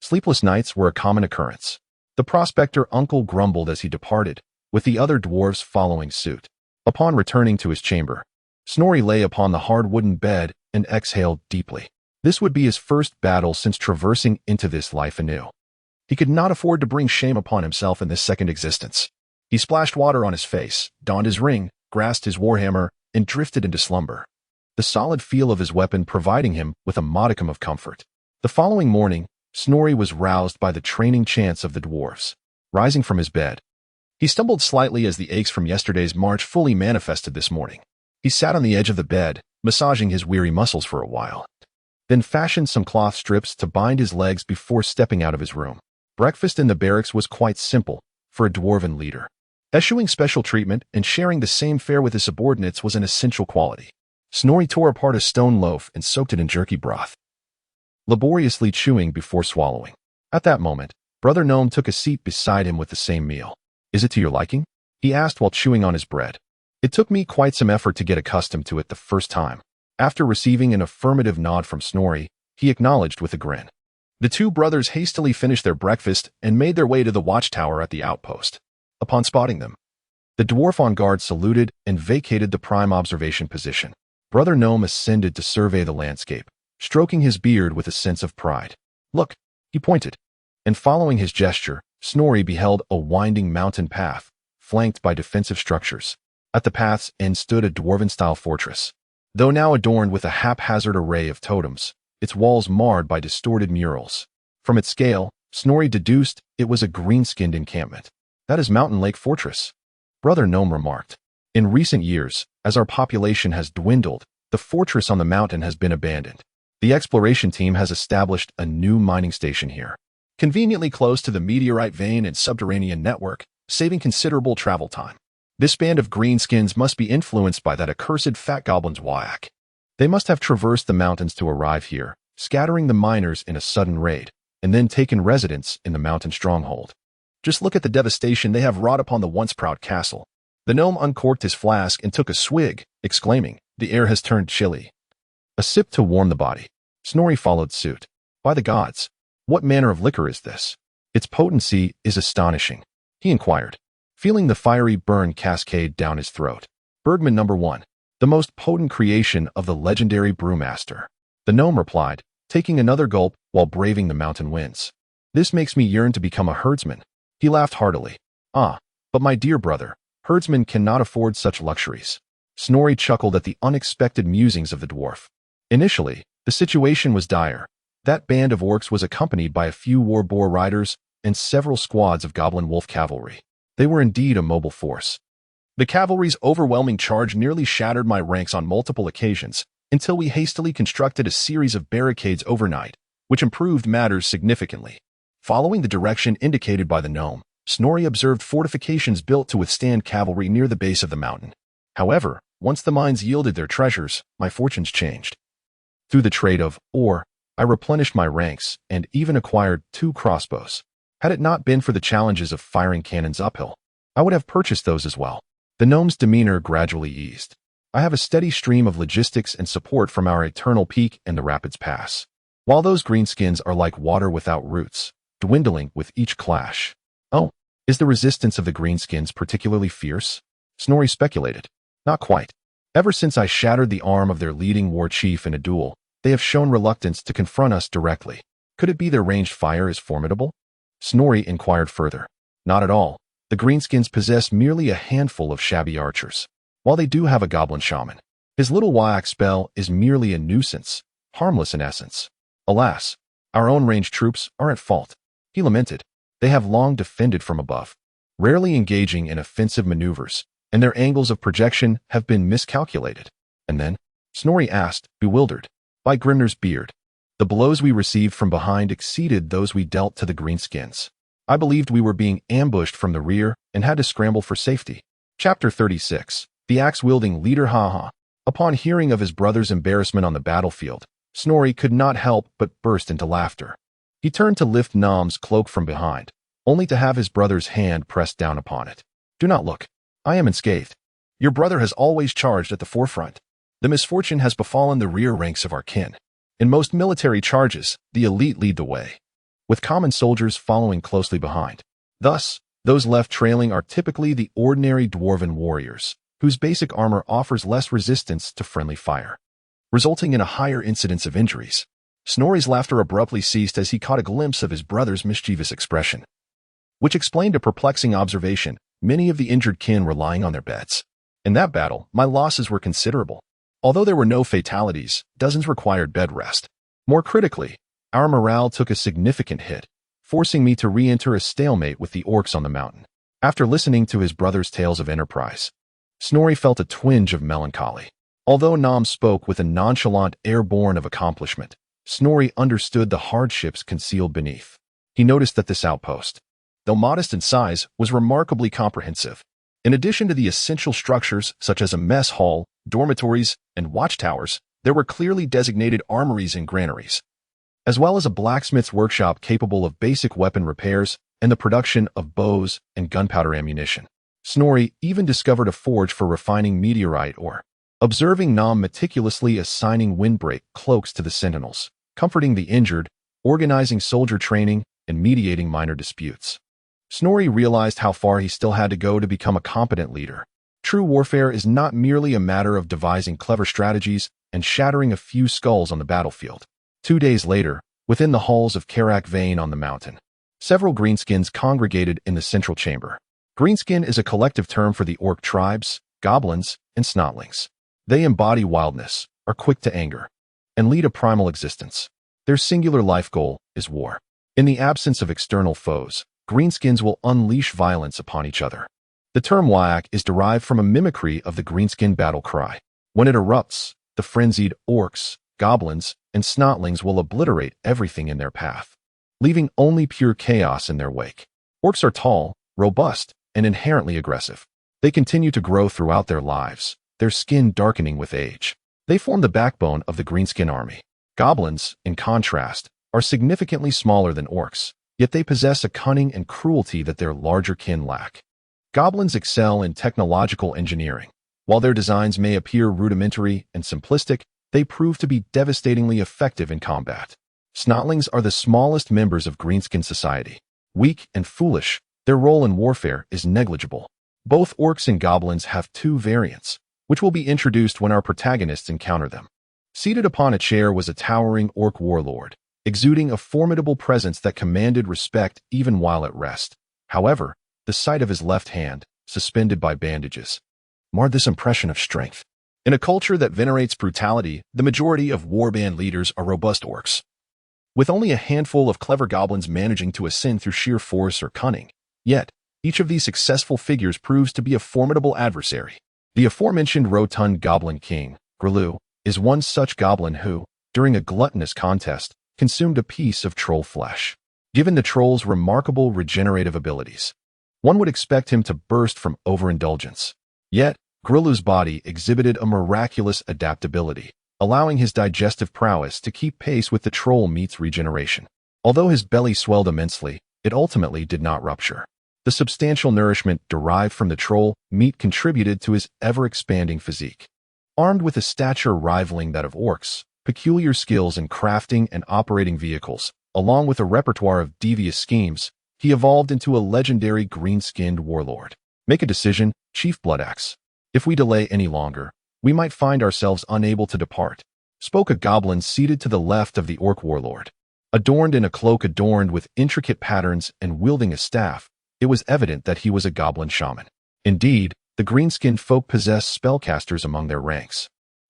sleepless nights were a common occurrence. The prospector uncle grumbled as he departed, with the other dwarves following suit. Upon returning to his chamber, Snorri lay upon the hard wooden bed and exhaled deeply. This would be his first battle since traversing into this life anew. He could not afford to bring shame upon himself in this second existence. He splashed water on his face, donned his ring, grasped his warhammer, and drifted into slumber, the solid feel of his weapon providing him with a modicum of comfort. The following morning, Snorri was roused by the training chants of the dwarves. Rising from his bed, he stumbled slightly as the aches from yesterday's march fully manifested this morning. He sat on the edge of the bed, massaging his weary muscles for a while, then fashioned some cloth strips to bind his legs before stepping out of his room. Breakfast in the barracks was quite simple for a dwarven leader. Eschewing special treatment and sharing the same fare with his subordinates was an essential quality. Snorri tore apart a stone loaf and soaked it in jerky broth, laboriously chewing before swallowing. At that moment, Brother Gnome took a seat beside him with the same meal. Is it to your liking? He asked while chewing on his bread. It took me quite some effort to get accustomed to it the first time. After receiving an affirmative nod from Snorri, he acknowledged with a grin. The two brothers hastily finished their breakfast and made their way to the watchtower at the outpost. Upon spotting them, the dwarf on guard saluted and vacated the prime observation position. Brother Gnome ascended to survey the landscape, stroking his beard with a sense of pride. Look, he pointed, and following his gesture, Snorri beheld a winding mountain path, flanked by defensive structures. At the path's end stood a dwarven-style fortress. Though now adorned with a haphazard array of totems, its walls marred by distorted murals. From its scale, Snorri deduced it was a green-skinned encampment. That is Mountain Lake Fortress, Brother Gnome remarked. In recent years, as our population has dwindled, the fortress on the mountain has been abandoned. The exploration team has established a new mining station here, conveniently close to the meteorite vein and subterranean network, saving considerable travel time. This band of greenskins must be influenced by that accursed fat goblin's whack. They must have traversed the mountains to arrive here, scattering the miners in a sudden raid, and then taken residence in the mountain stronghold. Just look at the devastation they have wrought upon the once proud castle. The gnome uncorked his flask and took a swig, exclaiming, "The air has turned chilly." A sip to warm the body. Snorri followed suit. By the gods, what manner of liquor is this? Its potency is astonishing, he inquired, feeling the fiery burn cascade down his throat. Bergman No. 1. the most potent creation of the legendary brewmaster. The gnome replied, taking another gulp while braving the mountain winds. This makes me yearn to become a herdsman. He laughed heartily. Ah, but my dear brother, herdsmen cannot afford such luxuries. Snorri chuckled at the unexpected musings of the dwarf. Initially, the situation was dire. That band of orcs was accompanied by a few war boar riders and several squads of goblin wolf cavalry. They were indeed a mobile force. The cavalry's overwhelming charge nearly shattered my ranks on multiple occasions, until we hastily constructed a series of barricades overnight, which improved matters significantly. Following the direction indicated by the gnome, Snorri observed fortifications built to withstand cavalry near the base of the mountain. However, once the mines yielded their treasures, my fortunes changed. Through the trade of ore, I replenished my ranks and even acquired 2 crossbows. Had it not been for the challenges of firing cannons uphill, I would have purchased those as well. The gnome's demeanor gradually eased. I have a steady stream of logistics and support from our Eternal Peak and the Rapids Pass. While those greenskins are like water without roots, dwindling with each clash. Oh, is the resistance of the greenskins particularly fierce? Snorri speculated. Not quite. Ever since I shattered the arm of their leading war chief in a duel, they have shown reluctance to confront us directly. Could it be their ranged fire is formidable? Snorri inquired further. Not at all. The greenskins possess merely a handful of shabby archers. While they do have a goblin shaman, his little Wyak spell is merely a nuisance, harmless in essence. Alas, our own ranged troops are at fault. He lamented. They have long defended from above, rarely engaging in offensive maneuvers, and their angles of projection have been miscalculated. And then, Snorri asked, bewildered. By Grimnir's beard, the blows we received from behind exceeded those we dealt to the greenskins. I believed we were being ambushed from the rear and had to scramble for safety. Chapter 36. The axe-wielding leader haha. Upon hearing of his brother's embarrassment on the battlefield, Snorri could not help but burst into laughter. He turned to lift Nom's cloak from behind, only to have his brother's hand pressed down upon it. Do not look. I am unscathed. Your brother has always charged at the forefront. The misfortune has befallen the rear ranks of our kin. In most military charges, the elite lead the way, with common soldiers following closely behind. Thus, those left trailing are typically the ordinary dwarven warriors, whose basic armor offers less resistance to friendly fire, resulting in a higher incidence of injuries. Snorri's laughter abruptly ceased as he caught a glimpse of his brother's mischievous expression, which explained a perplexing observation. Many of the injured kin were lying on their beds. In that battle, my losses were considerable. Although there were no fatalities, dozens required bed rest. More critically, our morale took a significant hit, forcing me to re-enter a stalemate with the orcs on the mountain. After listening to his brother's tales of enterprise, Snorri felt a twinge of melancholy. Although Nom spoke with a nonchalant air born of accomplishment, Snorri understood the hardships concealed beneath. He noticed that this outpost, though modest in size, was remarkably comprehensive. In addition to the essential structures such as a mess hall, dormitories, and watchtowers, there were clearly designated armories and granaries, as well as a blacksmith's workshop capable of basic weapon repairs and the production of bows and gunpowder ammunition. Snorri even discovered a forge for refining meteorite ore. Observing Nom meticulously assigning windbreak cloaks to the sentinels, comforting the injured, organizing soldier training, and mediating minor disputes, Snorri realized how far he still had to go to become a competent leader. True warfare is not merely a matter of devising clever strategies and shattering a few skulls on the battlefield. 2 days later, within the halls of Karak Vane on the mountain, several greenskins congregated in the central chamber. Greenskin is a collective term for the orc tribes, goblins, and snotlings. They embody wildness, are quick to anger, and lead a primal existence. Their singular life goal is war. In the absence of external foes, greenskins will unleash violence upon each other. The term Wyak is derived from a mimicry of the greenskin battle cry. When it erupts, the frenzied orcs, goblins, and snotlings will obliterate everything in their path, leaving only pure chaos in their wake. Orcs are tall, robust, and inherently aggressive. They continue to grow throughout their lives, their skin darkening with age. They form the backbone of the greenskin army. Goblins, in contrast, are significantly smaller than orcs, yet they possess a cunning and cruelty that their larger kin lack. Goblins excel in technological engineering. While their designs may appear rudimentary and simplistic, they prove to be devastatingly effective in combat. Snotlings are the smallest members of greenskin society. Weak and foolish, their role in warfare is negligible. Both orcs and goblins have 2 variants, which will be introduced when our protagonists encounter them. Seated upon a chair was a towering orc warlord, exuding a formidable presence that commanded respect even while at rest. However, the sight of his left hand, suspended by bandages, marred this impression of strength. In a culture that venerates brutality, the majority of warband leaders are robust orcs, with only a handful of clever goblins managing to ascend through sheer force or cunning. Yet, each of these successful figures proves to be a formidable adversary. The aforementioned rotund goblin king, Grelu, is one such goblin who, during a gluttonous contest, consumed a piece of troll flesh. Given the troll's remarkable regenerative abilities, one would expect him to burst from overindulgence. Yet, Grelu's body exhibited a miraculous adaptability, allowing his digestive prowess to keep pace with the troll meat's regeneration. Although his belly swelled immensely, it ultimately did not rupture. The substantial nourishment derived from the troll meat contributed to his ever-expanding physique. Armed with a stature rivaling that of orcs, peculiar skills in crafting and operating vehicles, along with a repertoire of devious schemes, he evolved into a legendary green-skinned warlord. Make a decision, Chief Bloodaxe. If we delay any longer, we might find ourselves unable to depart, spoke a goblin seated to the left of the orc warlord. Adorned in a cloak adorned with intricate patterns and wielding a staff, it was evident that he was a goblin shaman. Indeed, the green-skinned folk possess spellcasters among their ranks.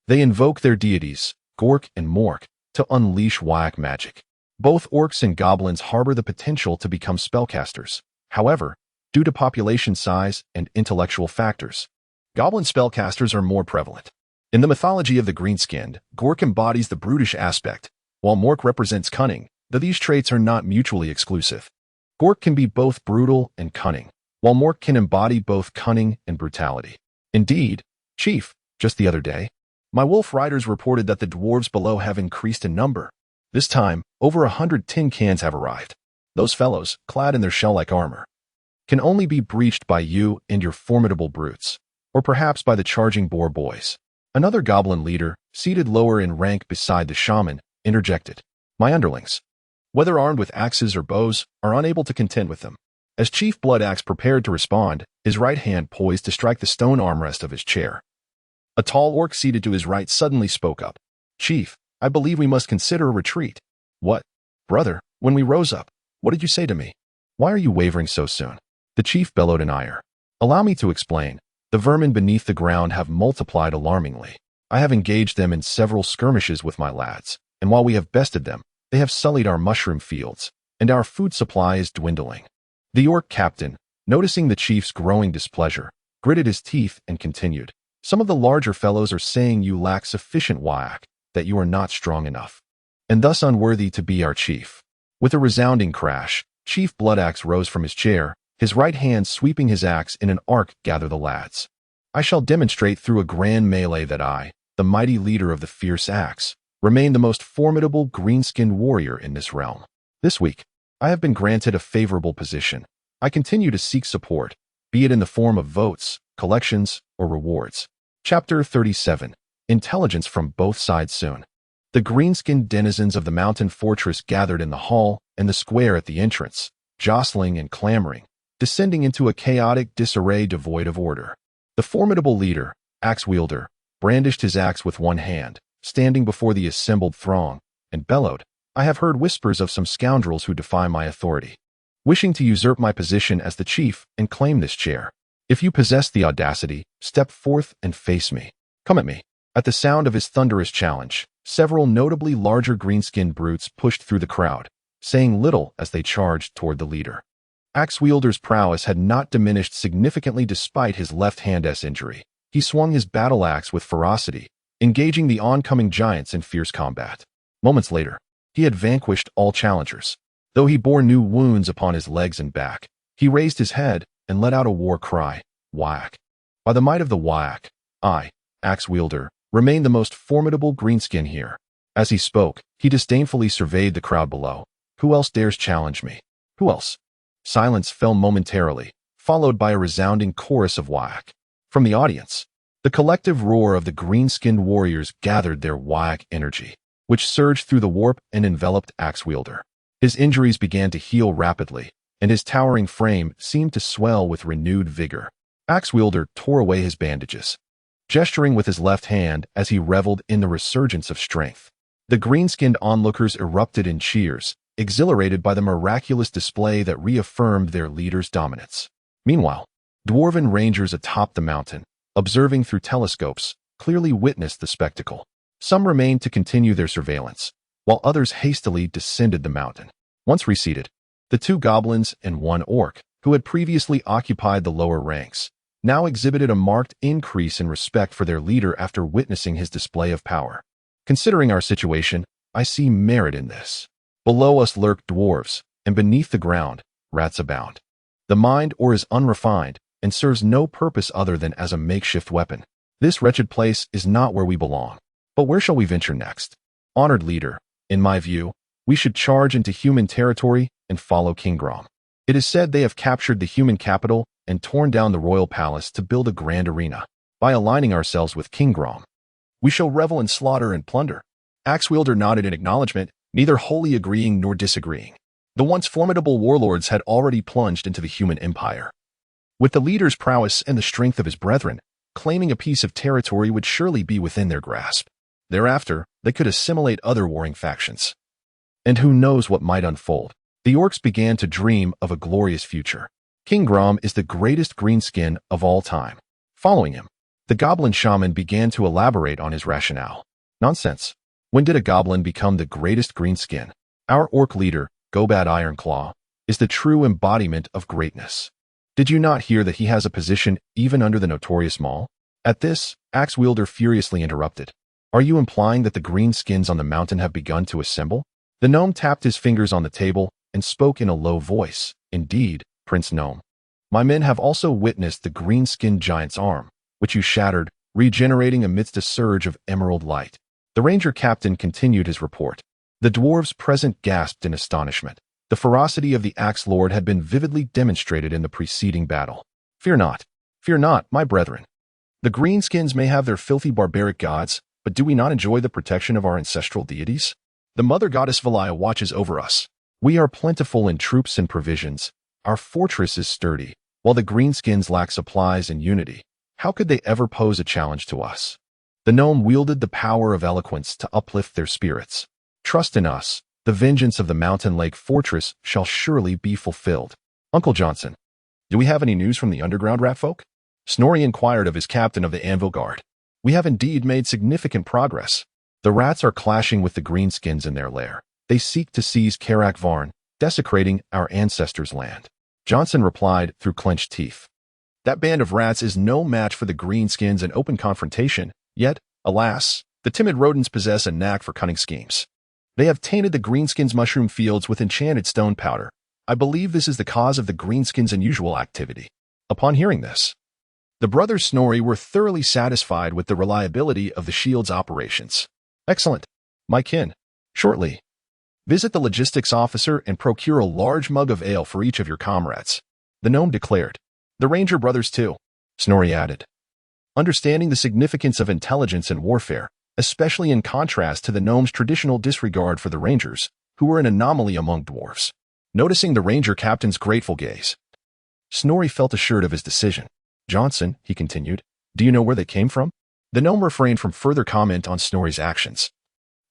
They invoke their deities, Gork and Mork, to unleash whack magic. Both orcs and goblins harbor the potential to become spellcasters. However, due to population size and intellectual factors, goblin spellcasters are more prevalent. In the mythology of the green-skinned, Gork embodies the brutish aspect, while Mork represents cunning, though these traits are not mutually exclusive. Gork can be both brutal and cunning, while Mork can embody both cunning and brutality. Indeed, Chief, just the other day, my wolf riders reported that the dwarves below have increased in number. This time, over 100 tin cans have arrived. Those fellows, clad in their shell-like armor, can only be breached by you and your formidable brutes, or perhaps by the charging boar boys. Another goblin leader, seated lower in rank beside the shaman, interjected. My underlings, whether armed with axes or bows, are unable to contend with them. As Chief Bloodaxe prepared to respond, his right hand poised to strike the stone armrest of his chair. A tall orc seated to his right suddenly spoke up. Chief, I believe we must consider a retreat. What? Brother, when we rose up, what did you say to me? Why are you wavering so soon? The chief bellowed in ire. Allow me to explain. The vermin beneath the ground have multiplied alarmingly. I have engaged them in several skirmishes with my lads, and while we have bested them, they have sullied our mushroom fields, and our food supply is dwindling. The orc captain, noticing the chief's growing displeasure, gritted his teeth and continued. Some of the larger fellows are saying you lack sufficient whack, that you are not strong enough, and thus unworthy to be our chief. With a resounding crash, Chief Bloodaxe rose from his chair, his right hand sweeping his axe in an arc. Gather the lads. I shall demonstrate through a grand melee that I, the mighty leader of the fierce axe, remain the most formidable green-skinned warrior in this realm. This week, I have been granted a favorable position. I continue to seek support, be it in the form of votes, collections, or rewards. Chapter 37. Intelligence from both sides soon. The green-skinned denizens of the mountain fortress gathered in the hall and the square at the entrance, jostling and clamoring, descending into a chaotic disarray devoid of order. The formidable leader, axe wielder, brandished his axe with one hand, standing before the assembled throng, and bellowed, I have heard whispers of some scoundrels who defy my authority, wishing to usurp my position as the chief and claim this chair. If you possess the audacity, step forth and face me. Come at me. At the sound of his thunderous challenge, several notably larger green-skinned brutes pushed through the crowd, saying little as they charged toward the leader. Axe-wielder's prowess had not diminished significantly despite his left-hand's injury. He swung his battle axe with ferocity, engaging the oncoming giants in fierce combat. Moments later, he had vanquished all challengers. Though he bore new wounds upon his legs and back, he raised his head and let out a war cry, whack. By the might of the whack, I, axe-wielder, remain the most formidable greenskin here. As he spoke, he disdainfully surveyed the crowd below. Who else dares challenge me? Who else? Silence fell momentarily, followed by a resounding chorus of whack. From the audience, the collective roar of the green-skinned warriors gathered their whack energy, which surged through the warp and enveloped axe-wielder. His injuries began to heal rapidly, and his towering frame seemed to swell with renewed vigor. Axe-wielder tore away his bandages. gesturing with his left hand as he reveled in the resurgence of strength. The green-skinned onlookers erupted in cheers, exhilarated by the miraculous display that reaffirmed their leader's dominance. Meanwhile, dwarven rangers atop the mountain, observing through telescopes, clearly witnessed the spectacle. Some remained to continue their surveillance, while others hastily descended the mountain. Once reseated, the 2 goblins and 1 orc, who had previously occupied the lower ranks, now exhibited a marked increase in respect for their leader after witnessing his display of power. Considering our situation, I see merit in this. Below us lurk dwarves, and beneath the ground, rats abound. The mind ore is unrefined and serves no purpose other than as a makeshift weapon. This wretched place is not where we belong. But where shall we venture next? Honored leader, in my view, we should charge into human territory and follow King Grom. It is said they have captured the human capital and torn down the royal palace to build a grand arena. By aligning ourselves with King Grom, we shall revel in slaughter and plunder. Axewielder nodded in acknowledgement, neither wholly agreeing nor disagreeing. The once formidable warlords had already plunged into the human empire. With the leader's prowess and the strength of his brethren, claiming a piece of territory would surely be within their grasp. Thereafter, they could assimilate other warring factions. And who knows what might unfold. The orcs began to dream of a glorious future. King Grom is the greatest greenskin of all time. Following him, the goblin shaman began to elaborate on his rationale. Nonsense. When did a goblin become the greatest greenskin? Our orc leader, Gobad Ironclaw, is the true embodiment of greatness. Did you not hear that he has a position even under the notorious Maul? At this, Axewielder furiously interrupted. Are you implying that the greenskins on the mountain have begun to assemble? The gnome tapped his fingers on the table and spoke in a low voice. Indeed, Prince Gnome. My men have also witnessed the green-skinned giant's arm, which you shattered, regenerating amidst a surge of emerald light. The ranger captain continued his report. The dwarves present gasped in astonishment. The ferocity of the Axe Lord had been vividly demonstrated in the preceding battle. Fear not, my brethren. The greenskins may have their filthy barbaric gods, but do we not enjoy the protection of our ancestral deities? The mother goddess Valia watches over us. We are plentiful in troops and provisions. Our fortress is sturdy, while the greenskins lack supplies and unity. How could they ever pose a challenge to us? The gnome wielded the power of eloquence to uplift their spirits. Trust in us. The vengeance of the Mountain Lake Fortress shall surely be fulfilled. Uncle Johnson, do we have any news from the underground ratfolk? Snorri inquired of his captain of the Anvil Guard. We have indeed made significant progress. The rats are clashing with the greenskins in their lair. They seek to seize Karak Varn, desecrating our ancestors' land. Johnson replied through clenched teeth. That band of rats is no match for the greenskins in open confrontation, yet, alas, the timid rodents possess a knack for cunning schemes. They have tainted the greenskins' mushroom fields with enchanted stone powder. I believe this is the cause of the greenskins' unusual activity. Upon hearing this, the brothers Snorri were thoroughly satisfied with the reliability of the shield's operations. Excellent, my kin. Shortly, visit the logistics officer and procure a large mug of ale for each of your comrades. The gnome declared. The ranger brothers too, Snorri added. Understanding the significance of intelligence in warfare, especially in contrast to the gnome's traditional disregard for the rangers, who were an anomaly among dwarves. Noticing the ranger captain's grateful gaze, Snorri felt assured of his decision. Johnson, he continued, do you know where they came from? The gnome refrained from further comment on Snorri's actions,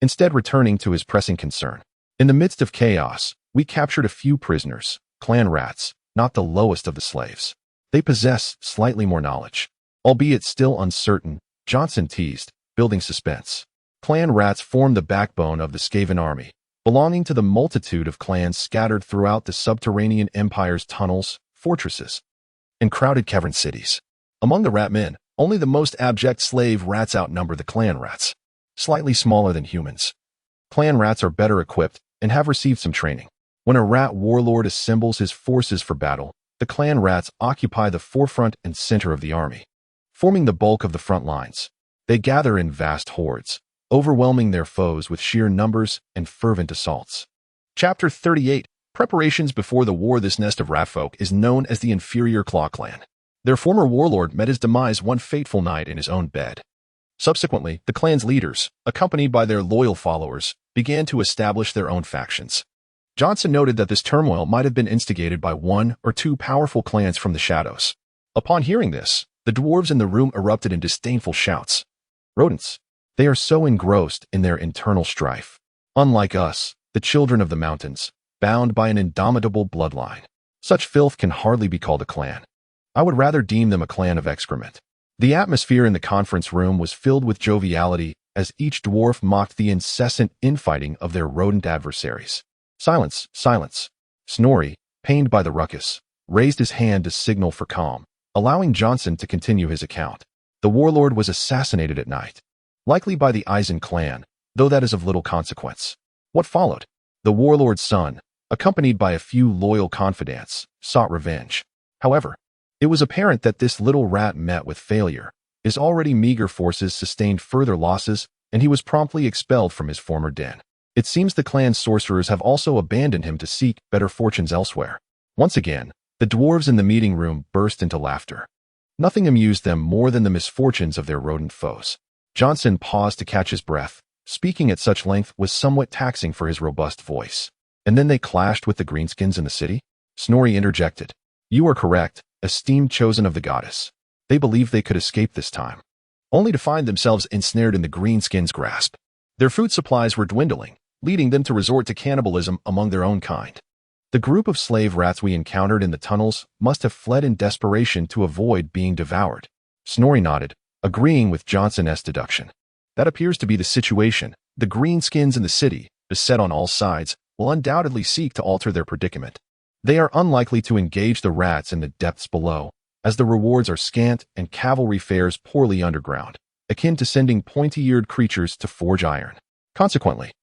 instead returning to his pressing concern. In the midst of chaos, we captured a few prisoners, clan rats, not the lowest of the slaves. They possess slightly more knowledge, albeit still uncertain, Johnson teased, building suspense. Clan rats form the backbone of the Skaven army, belonging to the multitude of clans scattered throughout the subterranean empire's tunnels, fortresses, and crowded cavern cities. Among the ratmen, only the most abject slave rats outnumber the clan rats, slightly smaller than humans. Clan rats are better equipped and have received some training. When a rat warlord assembles his forces for battle, the clan rats occupy the forefront and center of the army, forming the bulk of the front lines. They gather in vast hordes, overwhelming their foes with sheer numbers and fervent assaults. Chapter 38. Preparations before the war. This nest of ratfolk is known as the Inferior Claw Clan. Their former warlord met his demise one fateful night in his own bed. Subsequently, the clan's leaders, accompanied by their loyal followers, began to establish their own factions. Johnson noted that this turmoil might have been instigated by one or two powerful clans from the shadows. Upon hearing this, The dwarves in the room erupted in disdainful shouts. Rodents. They are so engrossed in their internal strife. Unlike us, the children of the mountains, bound by an indomitable bloodline. Such filth can hardly be called a clan. I would rather deem them a clan of excrement. The atmosphere in the conference room was filled with joviality as each dwarf mocked the incessant infighting of their rodent adversaries. Silence, silence. Snorri, pained by the ruckus, raised his hand to signal for calm, allowing Johnson to continue his account. The warlord was assassinated at night, likely by the Eisen clan, though that is of little consequence. What followed? The warlord's son, accompanied by a few loyal confidants, sought revenge. However, it was apparent that this little rat met with failure. His already meager forces sustained further losses, and he was promptly expelled from his former den. It seems the clan's sorcerers have also abandoned him to seek better fortunes elsewhere. Once again, the dwarves in the meeting room burst into laughter. Nothing amused them more than the misfortunes of their rodent foes. Johnson paused to catch his breath. Speaking at such length was somewhat taxing for his robust voice. And then they clashed with the Greenskins in the city? Snorri interjected. You are correct, esteemed chosen of the goddess. They believed they could escape this time, only to find themselves ensnared in the Greenskins' grasp. Their food supplies were dwindling, leading them to resort to cannibalism among their own kind. The group of slave rats we encountered in the tunnels must have fled in desperation to avoid being devoured. Snorri nodded, agreeing with Johnson's deduction. That appears to be the situation. The Greenskins in the city, beset on all sides, will undoubtedly seek to alter their predicament. They are unlikely to engage the rats in the depths below, as the rewards are scant and cavalry fares poorly underground, akin to sending pointy-eared creatures to forge iron. Consequently,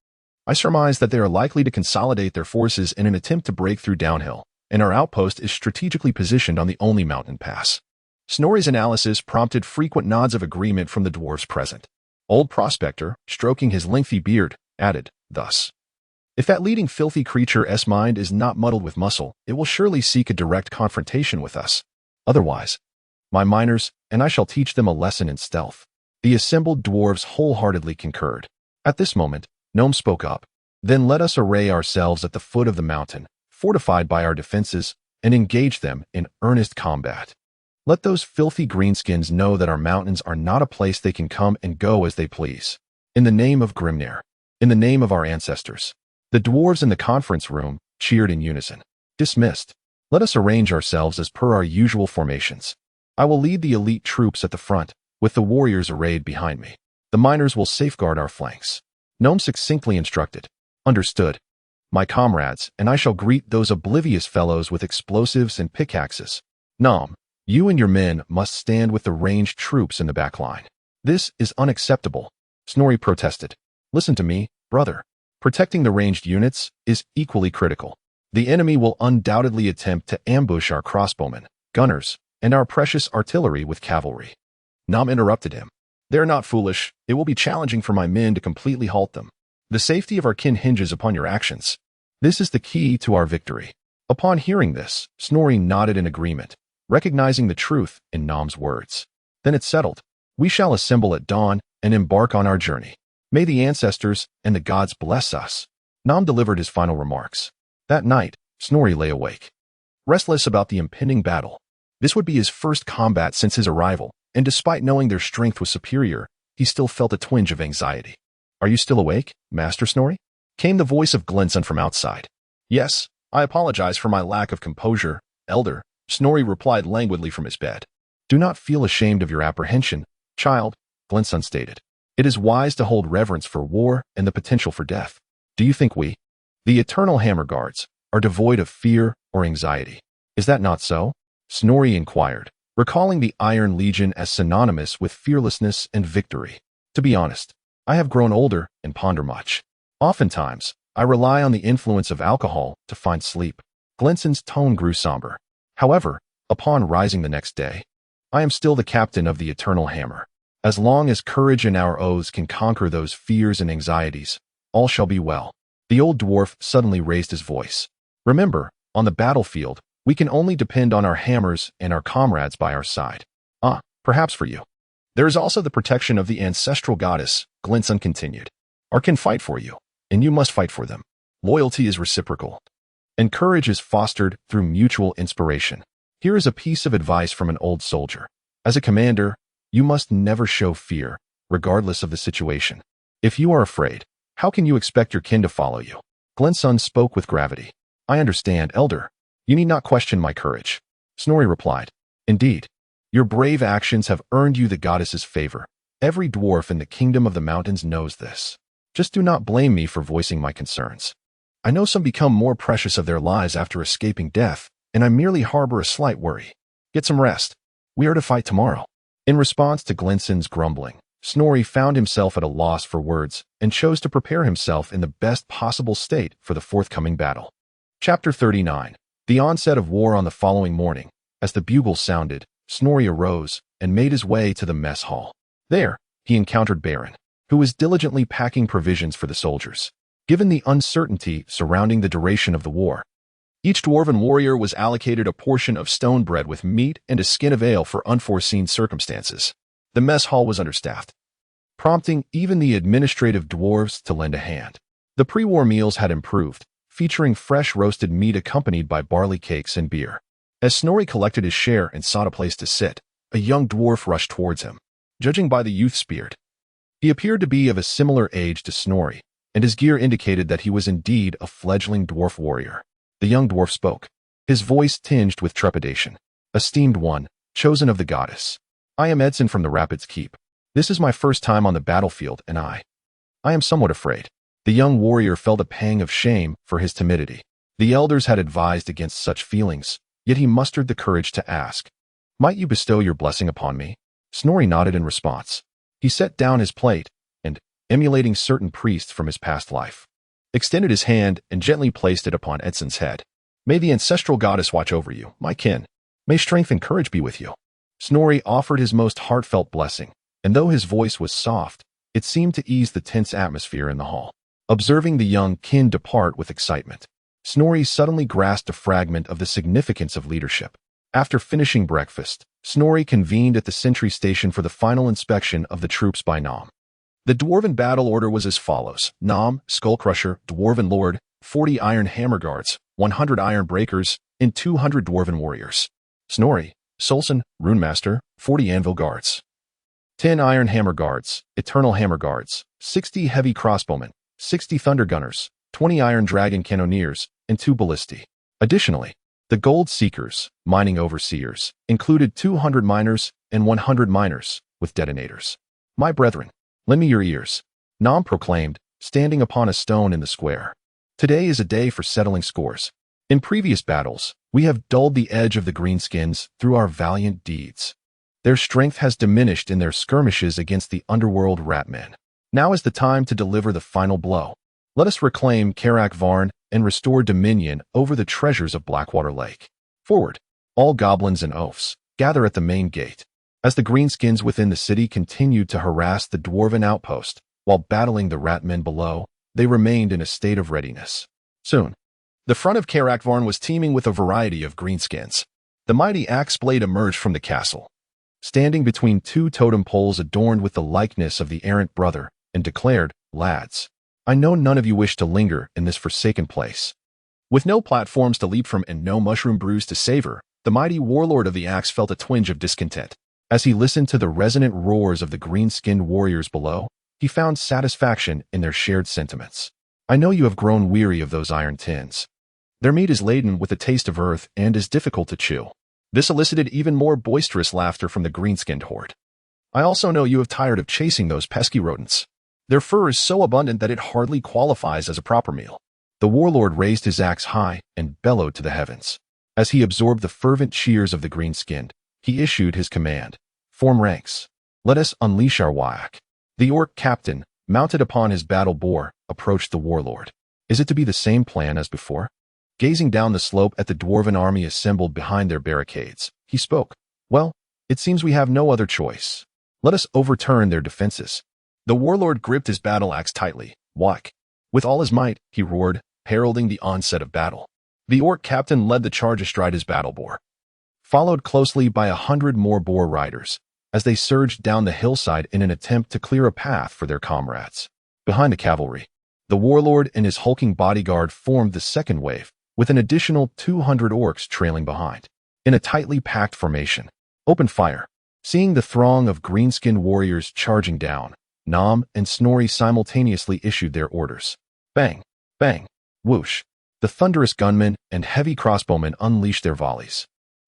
I surmise that they are likely to consolidate their forces in an attempt to break through downhill, and our outpost is strategically positioned on the only mountain pass. Snorri's analysis prompted frequent nods of agreement from the dwarves present. Old Prospector, stroking his lengthy beard, added, thus, if that leading filthy creature's mind is not muddled with muscle, it will surely seek a direct confrontation with us. Otherwise, my miners, and I shall teach them a lesson in stealth. The assembled dwarves wholeheartedly concurred. At this moment, Gnome spoke up. Then let us array ourselves at the foot of the mountain, fortified by our defenses, and engage them in earnest combat. Let those filthy greenskins know that our mountains are not a place they can come and go as they please. In the name of Grimnir, in the name of our ancestors. The dwarves in the conference room cheered in unison. Dismissed. Let us arrange ourselves as per our usual formations. I will lead the elite troops at the front, with the warriors arrayed behind me. The miners will safeguard our flanks. Gnome succinctly instructed. Understood. My comrades, and I shall greet those oblivious fellows with explosives and pickaxes. Gnome, you and your men must stand with the ranged troops in the back line. This is unacceptable, Snorri protested. Listen to me, brother. Protecting the ranged units is equally critical. The enemy will undoubtedly attempt to ambush our crossbowmen, gunners, and our precious artillery with cavalry. Gnome interrupted him. They're not foolish. It will be challenging for my men to completely halt them. The safety of our kin hinges upon your actions. This is the key to our victory. Upon hearing this, Snorri nodded in agreement, recognizing the truth in Gnome's words. Then it's settled. We shall assemble at dawn and embark on our journey. May the ancestors and the gods bless us. Gnome delivered his final remarks. That night, Snorri lay awake, restless about the impending battle. This would be his first combat since his arrival, and despite knowing their strength was superior, he still felt a twinge of anxiety. Are you still awake, Master Snorri? Came the voice of Glenson from outside. Yes, I apologize for my lack of composure, Elder, Snorri replied languidly from his bed. Do not feel ashamed of your apprehension, child, Glenson stated. It is wise to hold reverence for war and the potential for death. Do you think we, the Eternal Hammer Guards, are devoid of fear or anxiety? Is that not so? Snorri inquired, recalling the Iron Legion as synonymous with fearlessness and victory. To be honest, I have grown older and ponder much. Oftentimes, I rely on the influence of alcohol to find sleep. Glenson's tone grew somber. However, upon rising the next day, I am still the captain of the Eternal Hammer. As long as courage and our oaths can conquer those fears and anxieties, all shall be well. The old dwarf suddenly raised his voice. Remember, on the battlefield, we can only depend on our hammers and our comrades by our side. Perhaps for you. There is also the protection of the ancestral goddess, Glenson continued. Our can fight for you, and you must fight for them. Loyalty is reciprocal, and courage is fostered through mutual inspiration. Here is a piece of advice from an old soldier. As a commander, you must never show fear, regardless of the situation. If you are afraid, how can you expect your kin to follow you? Glensun spoke with gravity. I understand, Elder. You need not question my courage. Snorri replied. Indeed, your brave actions have earned you the goddess's favor. Every dwarf in the kingdom of the mountains knows this. Just do not blame me for voicing my concerns. I know some become more precious of their lives after escaping death, and I merely harbor a slight worry. Get some rest. We are to fight tomorrow. In response to Glensun's grumbling, Snorri found himself at a loss for words and chose to prepare himself in the best possible state for the forthcoming battle. Chapter 39. The onset of war. On the following morning, as the bugle sounded, Snorri arose and made his way to the mess hall. There, he encountered Baron, who was diligently packing provisions for the soldiers. Given the uncertainty surrounding the duration of the war, each dwarven warrior was allocated a portion of stone bread with meat and a skin of ale for unforeseen circumstances. The mess hall was understaffed, prompting even the administrative dwarves to lend a hand. The pre-war meals had improved, featuring fresh roasted meat accompanied by barley cakes and beer. As Snorri collected his share and sought a place to sit, a young dwarf rushed towards him. Judging by the youth's beard, he appeared to be of a similar age to Snorri, and his gear indicated that he was indeed a fledgling dwarf warrior. The young dwarf spoke, his voice tinged with trepidation. Esteemed one, chosen of the goddess. I am Edson from the Rapids Keep. This is my first time on the battlefield, and I am somewhat afraid. The young warrior felt a pang of shame for his timidity. The elders had advised against such feelings, yet he mustered the courage to ask, Might you bestow your blessing upon me? Snorri nodded in response. He set down his plate and, emulating certain priests from his past life, extended his hand and gently placed it upon Edson's head. May the ancestral goddess watch over you, my kin. May strength and courage be with you. Snorri offered his most heartfelt blessing, and though his voice was soft, it seemed to ease the tense atmosphere in the hall. Observing the young kin depart with excitement, Snorri suddenly grasped a fragment of the significance of leadership. After finishing breakfast, Snorri convened at the sentry station for the final inspection of the troops by Nom. The dwarven battle order was as follows: Nom, Skullcrusher, Dwarven Lord, 40 Iron Hammer Guards, 100 Iron Breakers, and 200 Dwarven Warriors. Snorri, Solson, Runemaster, 40 Anvil Guards, 10 Iron Hammer Guards, Eternal Hammer Guards, 60 Heavy Crossbowmen, 60 Thunder Gunners, 20 Iron Dragon Cannoneers, and 2 Ballistae. Additionally, the Gold Seekers, Mining Overseers, included 200 miners and 100 miners with detonators. My brethren, lend me your ears, Nom proclaimed, standing upon a stone in the square. Today is a day for settling scores. In previous battles, we have dulled the edge of the Greenskins through our valiant deeds. Their strength has diminished in their skirmishes against the underworld ratmen. Now is the time to deliver the final blow. Let us reclaim Karak Varn and restore dominion over the treasures of Blackwater Lake. Forward, all goblins and oafs, gather at the main gate. As the Greenskins within the city continued to harass the dwarven outpost, while battling the ratmen below, they remained in a state of readiness. Soon, the front of Karak Varn was teeming with a variety of Greenskins. The mighty axe blade emerged from the castle, standing between 2 totem poles adorned with the likeness of the errant brother, and declared, Lads, I know none of you wish to linger in this forsaken place. With no platforms to leap from and no mushroom brews to savor, the mighty warlord of the axe felt a twinge of discontent. As he listened to the resonant roars of the green-skinned warriors below, he found satisfaction in their shared sentiments. I know you have grown weary of those iron tins. Their meat is laden with the taste of earth and is difficult to chew. This elicited even more boisterous laughter from the green-skinned horde. I also know you have tired of chasing those pesky rodents. Their fur is so abundant that it hardly qualifies as a proper meal. The warlord raised his axe high and bellowed to the heavens. As he absorbed the fervent cheers of the green-skinned, he issued his command. Form ranks. Let us unleash our whack. The orc captain, mounted upon his battle boar, approached the warlord. Is it to be the same plan as before? Gazing down the slope at the dwarven army assembled behind their barricades, he spoke. Well, it seems we have no other choice. Let us overturn their defenses. The warlord gripped his battle axe tightly. Whack! With all his might, he roared, heralding the onset of battle. The orc captain led the charge astride his battle boar, followed closely by 100 more boar riders, as they surged down the hillside in an attempt to clear a path for their comrades. Behind the cavalry, the warlord and his hulking bodyguard formed the second wave, with an additional 200 orcs trailing behind. In a tightly packed formation, open fire, Seeing the throng of greenskin warriors charging down, Nom and Snorri simultaneously issued their orders. Bang, bang, whoosh. The thunderous gunmen and heavy crossbowmen unleashed their volleys.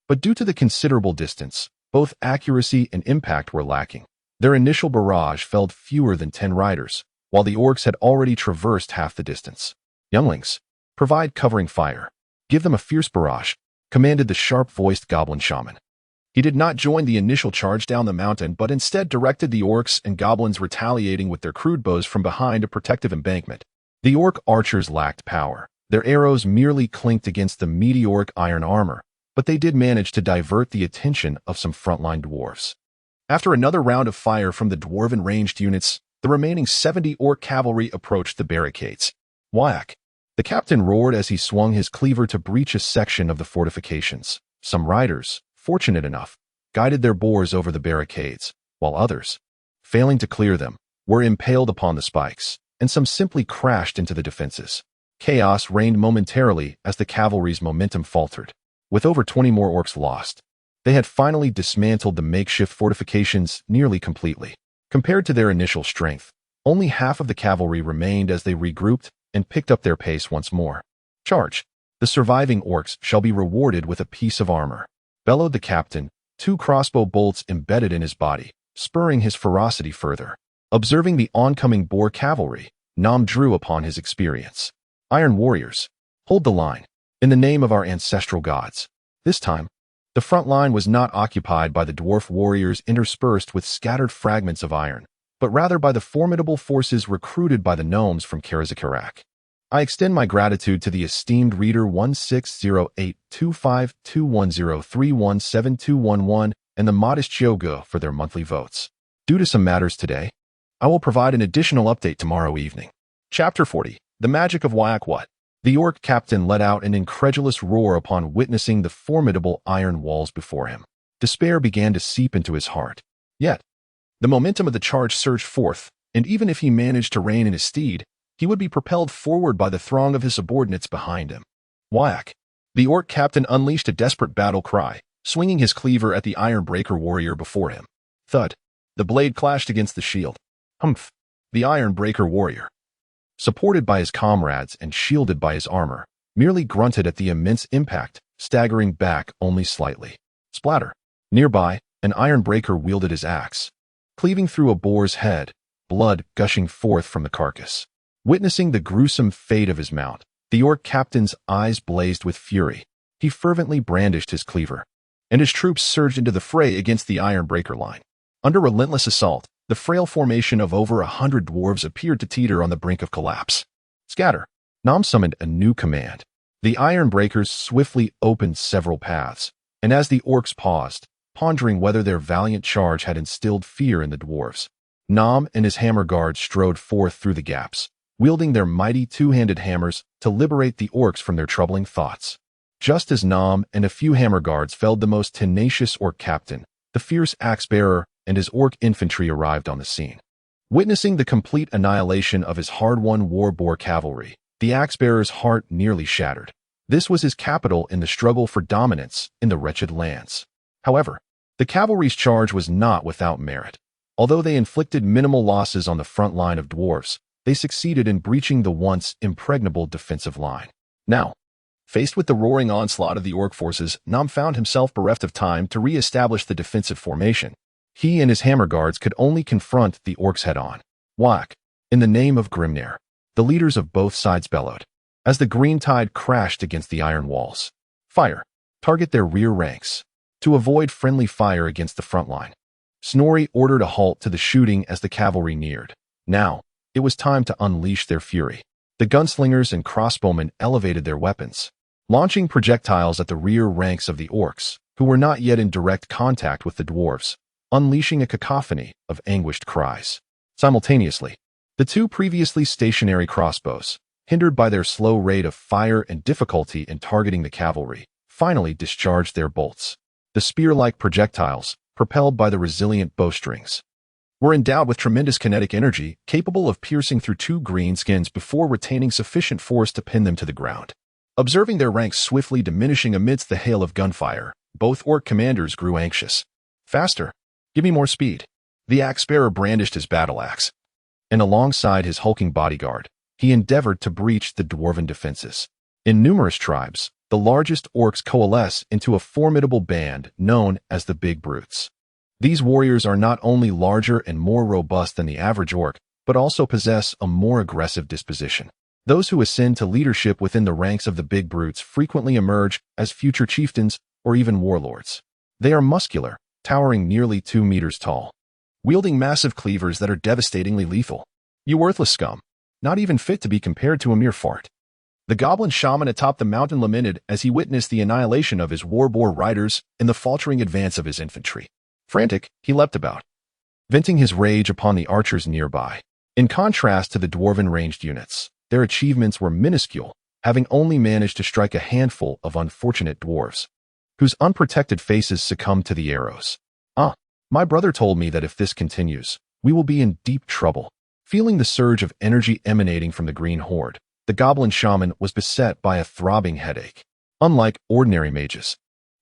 But due to the considerable distance, both accuracy and impact were lacking. Their initial barrage felled fewer than 10 riders, while the orcs had already traversed half the distance. Younglings, provide covering fire. Give them a fierce barrage, commanded the sharp-voiced goblin shaman. He did not join the initial charge down the mountain, but instead directed the orcs and goblins retaliating with their crude bows from behind a protective embankment. The orc archers lacked power. Their arrows merely clinked against the meteoric iron armor, but they did manage to divert the attention of some frontline dwarves. After another round of fire from the dwarven ranged units, the remaining 70 orc cavalry approached the barricades. Whack! The captain roared as he swung his cleaver to breach a section of the fortifications. Some riders, fortunate enough, guided their boars over the barricades, while others, failing to clear them, were impaled upon the spikes, and some simply crashed into the defenses. Chaos reigned momentarily as the cavalry's momentum faltered. With over 20 more orcs lost, they had finally dismantled the makeshift fortifications nearly completely. Compared to their initial strength, only half of the cavalry remained as they regrouped and picked up their pace once more. Charge! The surviving orcs shall be rewarded with a piece of armor, bellowed the captain, 2 crossbow bolts embedded in his body, spurring his ferocity further. Observing the oncoming boar cavalry, Nom drew upon his experience. Iron warriors, hold the line, in the name of our ancestral gods. This time, the front line was not occupied by the dwarf warriors interspersed with scattered fragments of iron, but rather by the formidable forces recruited by the gnomes from Karazakarak. I extend my gratitude to the esteemed reader 1608252103172111 and the modest Yoga for their monthly votes. Due to some matters today, I will provide an additional update tomorrow evening. Chapter 40, The Magic of Wyakwut. The orc captain let out an incredulous roar upon witnessing the formidable iron walls before him. Despair began to seep into his heart. Yet, the momentum of the charge surged forth, and even if he managed to rein in his steed, he would be propelled forward by the throng of his subordinates behind him. Whack! The orc captain unleashed a desperate battle cry, swinging his cleaver at the iron breaker warrior before him. Thud! The blade clashed against the shield. Humph! The iron breaker warrior, supported by his comrades and shielded by his armor, merely grunted at the immense impact, staggering back only slightly. Splatter! Nearby, an iron breaker wielded his axe, cleaving through a boar's head, blood gushing forth from the carcass. Witnessing the gruesome fate of his mount, the orc captain's eyes blazed with fury. He fervently brandished his cleaver, and his troops surged into the fray against the iron breaker line. Under relentless assault, the frail formation of over 100 dwarves appeared to teeter on the brink of collapse. Scatter! Nom summoned a new command. The iron breakers swiftly opened several paths, and as the orcs paused, pondering whether their valiant charge had instilled fear in the dwarves, Nom and his hammer guards strode forth through the gaps, wielding their mighty two-handed hammers to liberate the orcs from their troubling thoughts. Just as Nom and a few hammer guards felled the most tenacious orc captain, the fierce axe-bearer and his orc infantry arrived on the scene. Witnessing the complete annihilation of his hard-won war boar cavalry, the axe-bearer's heart nearly shattered. This was his capital in the struggle for dominance in the wretched lands. However, the cavalry's charge was not without merit. Although they inflicted minimal losses on the front line of dwarves, they succeeded in breaching the once impregnable defensive line. Now, faced with the roaring onslaught of the orc forces, Nom found himself bereft of time to re-establish the defensive formation. He and his hammer guards could only confront the orcs head-on. Whack! In the name of Grimnir, the leaders of both sides bellowed, as the green tide crashed against the iron walls. Fire! Target their rear ranks. To avoid friendly fire against the front line, Snorri ordered a halt to the shooting as the cavalry neared. Now, it was time to unleash their fury. The gunslingers and crossbowmen elevated their weapons, launching projectiles at the rear ranks of the orcs, who were not yet in direct contact with the dwarves, unleashing a cacophony of anguished cries. Simultaneously, the 2 previously stationary crossbows, hindered by their slow rate of fire and difficulty in targeting the cavalry, finally discharged their bolts. The spear-like projectiles, propelled by the resilient bowstrings, were endowed with tremendous kinetic energy, capable of piercing through 2 greenskins before retaining sufficient force to pin them to the ground. Observing their ranks swiftly diminishing amidst the hail of gunfire, both orc commanders grew anxious. Faster! Give me more speed. The axe-bearer brandished his battle axe, and alongside his hulking bodyguard, he endeavored to breach the dwarven defenses. In numerous tribes, the largest orcs coalesce into a formidable band known as the Big Brutes. These warriors are not only larger and more robust than the average orc, but also possess a more aggressive disposition. Those who ascend to leadership within the ranks of the Big Brutes frequently emerge as future chieftains or even warlords. They are muscular, towering nearly 2 meters tall, wielding massive cleavers that are devastatingly lethal. You worthless scum, not even fit to be compared to a mere fart. The goblin shaman atop the mountain lamented as he witnessed the annihilation of his war-boar riders and the faltering advance of his infantry. Frantic, he leapt about, venting his rage upon the archers nearby. In contrast to the dwarven ranged units, their achievements were minuscule, having only managed to strike a handful of unfortunate dwarves, whose unprotected faces succumbed to the arrows. My brother told me that if this continues, we will be in deep trouble. Feeling the surge of energy emanating from the green horde, the goblin shaman was beset by a throbbing headache. Unlike ordinary mages,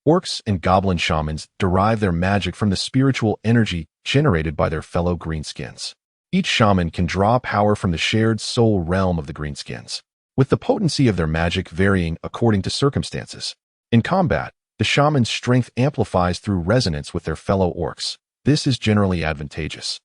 orcs and goblin shamans derive their magic from the spiritual energy generated by their fellow greenskins. Each shaman can draw power from the shared soul realm of the greenskins, with the potency of their magic varying according to circumstances. In combat, the shaman's strength amplifies through resonance with their fellow orcs. This is generally advantageous.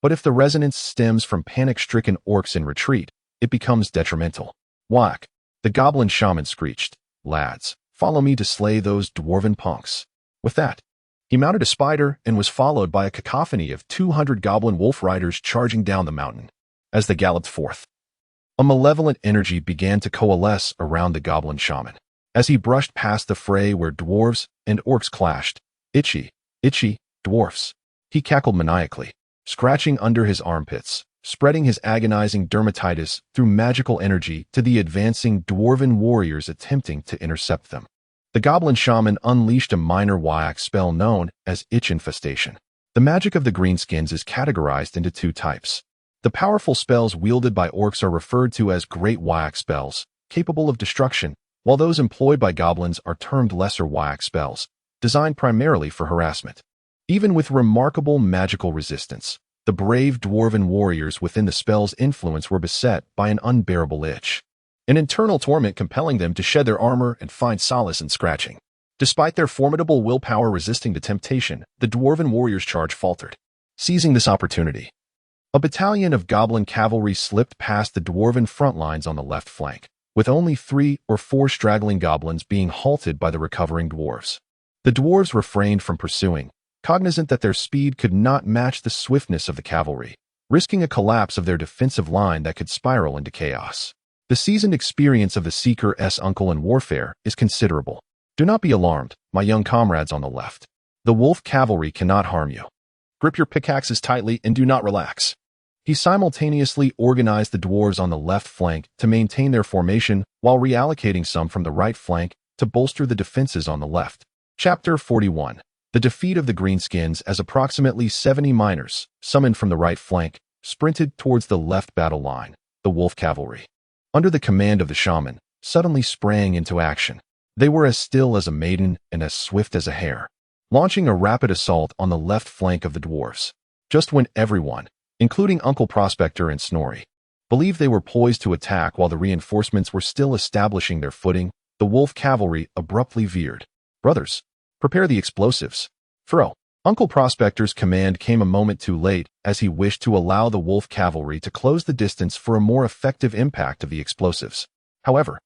But if the resonance stems from panic-stricken orcs in retreat, it becomes detrimental. Whack! The goblin shaman screeched. Lads, follow me to slay those dwarven punks. With that, he mounted a spider and was followed by a cacophony of 200 goblin wolf riders charging down the mountain. As they galloped forth, a malevolent energy began to coalesce around the goblin shaman. As he brushed past the fray where dwarves and orcs clashed, itchy, dwarfs, he cackled maniacally, scratching under his armpits, spreading his agonizing dermatitis through magical energy to the advancing dwarven warriors attempting to intercept them. The goblin shaman unleashed a minor whack spell known as Itch Infestation. The magic of the Greenskins is categorized into 2 types. The powerful spells wielded by orcs are referred to as Great Whack spells, capable of destruction, while those employed by goblins are termed Lesser Whack spells, designed primarily for harassment. Even with remarkable magical resistance, the brave dwarven warriors within the spell's influence were beset by an unbearable itch, an internal torment compelling them to shed their armor and find solace in scratching. Despite their formidable willpower resisting the temptation, the dwarven warriors' charge faltered. Seizing this opportunity, a battalion of goblin cavalry slipped past the dwarven front lines on the left flank, with only 3 or 4 straggling goblins being halted by the recovering dwarves. The dwarves refrained from pursuing, cognizant that their speed could not match the swiftness of the cavalry, risking a collapse of their defensive line that could spiral into chaos. The seasoned experience of the Seeker's uncle in warfare is considerable. Do not be alarmed, my young comrades on the left. The wolf cavalry cannot harm you. Grip your pickaxes tightly and do not relax. He simultaneously organized the dwarves on the left flank to maintain their formation while reallocating some from the right flank to bolster the defenses on the left. Chapter 41. The defeat of the Greenskins as approximately 70 miners, summoned from the right flank, sprinted towards the left battle line. The wolf cavalry, under the command of the shaman, suddenly sprang into action. They were as still as a maiden and as swift as a hare, launching a rapid assault on the left flank of the dwarves. Just when everyone, including Uncle Prospector and Snorri, believed they were poised to attack while the reinforcements were still establishing their footing, the wolf cavalry abruptly veered. Brothers, prepare the explosives. Throw. Uncle Prospector's command came a moment too late, as he wished to allow the wolf cavalry to close the distance for a more effective impact of the explosives. However,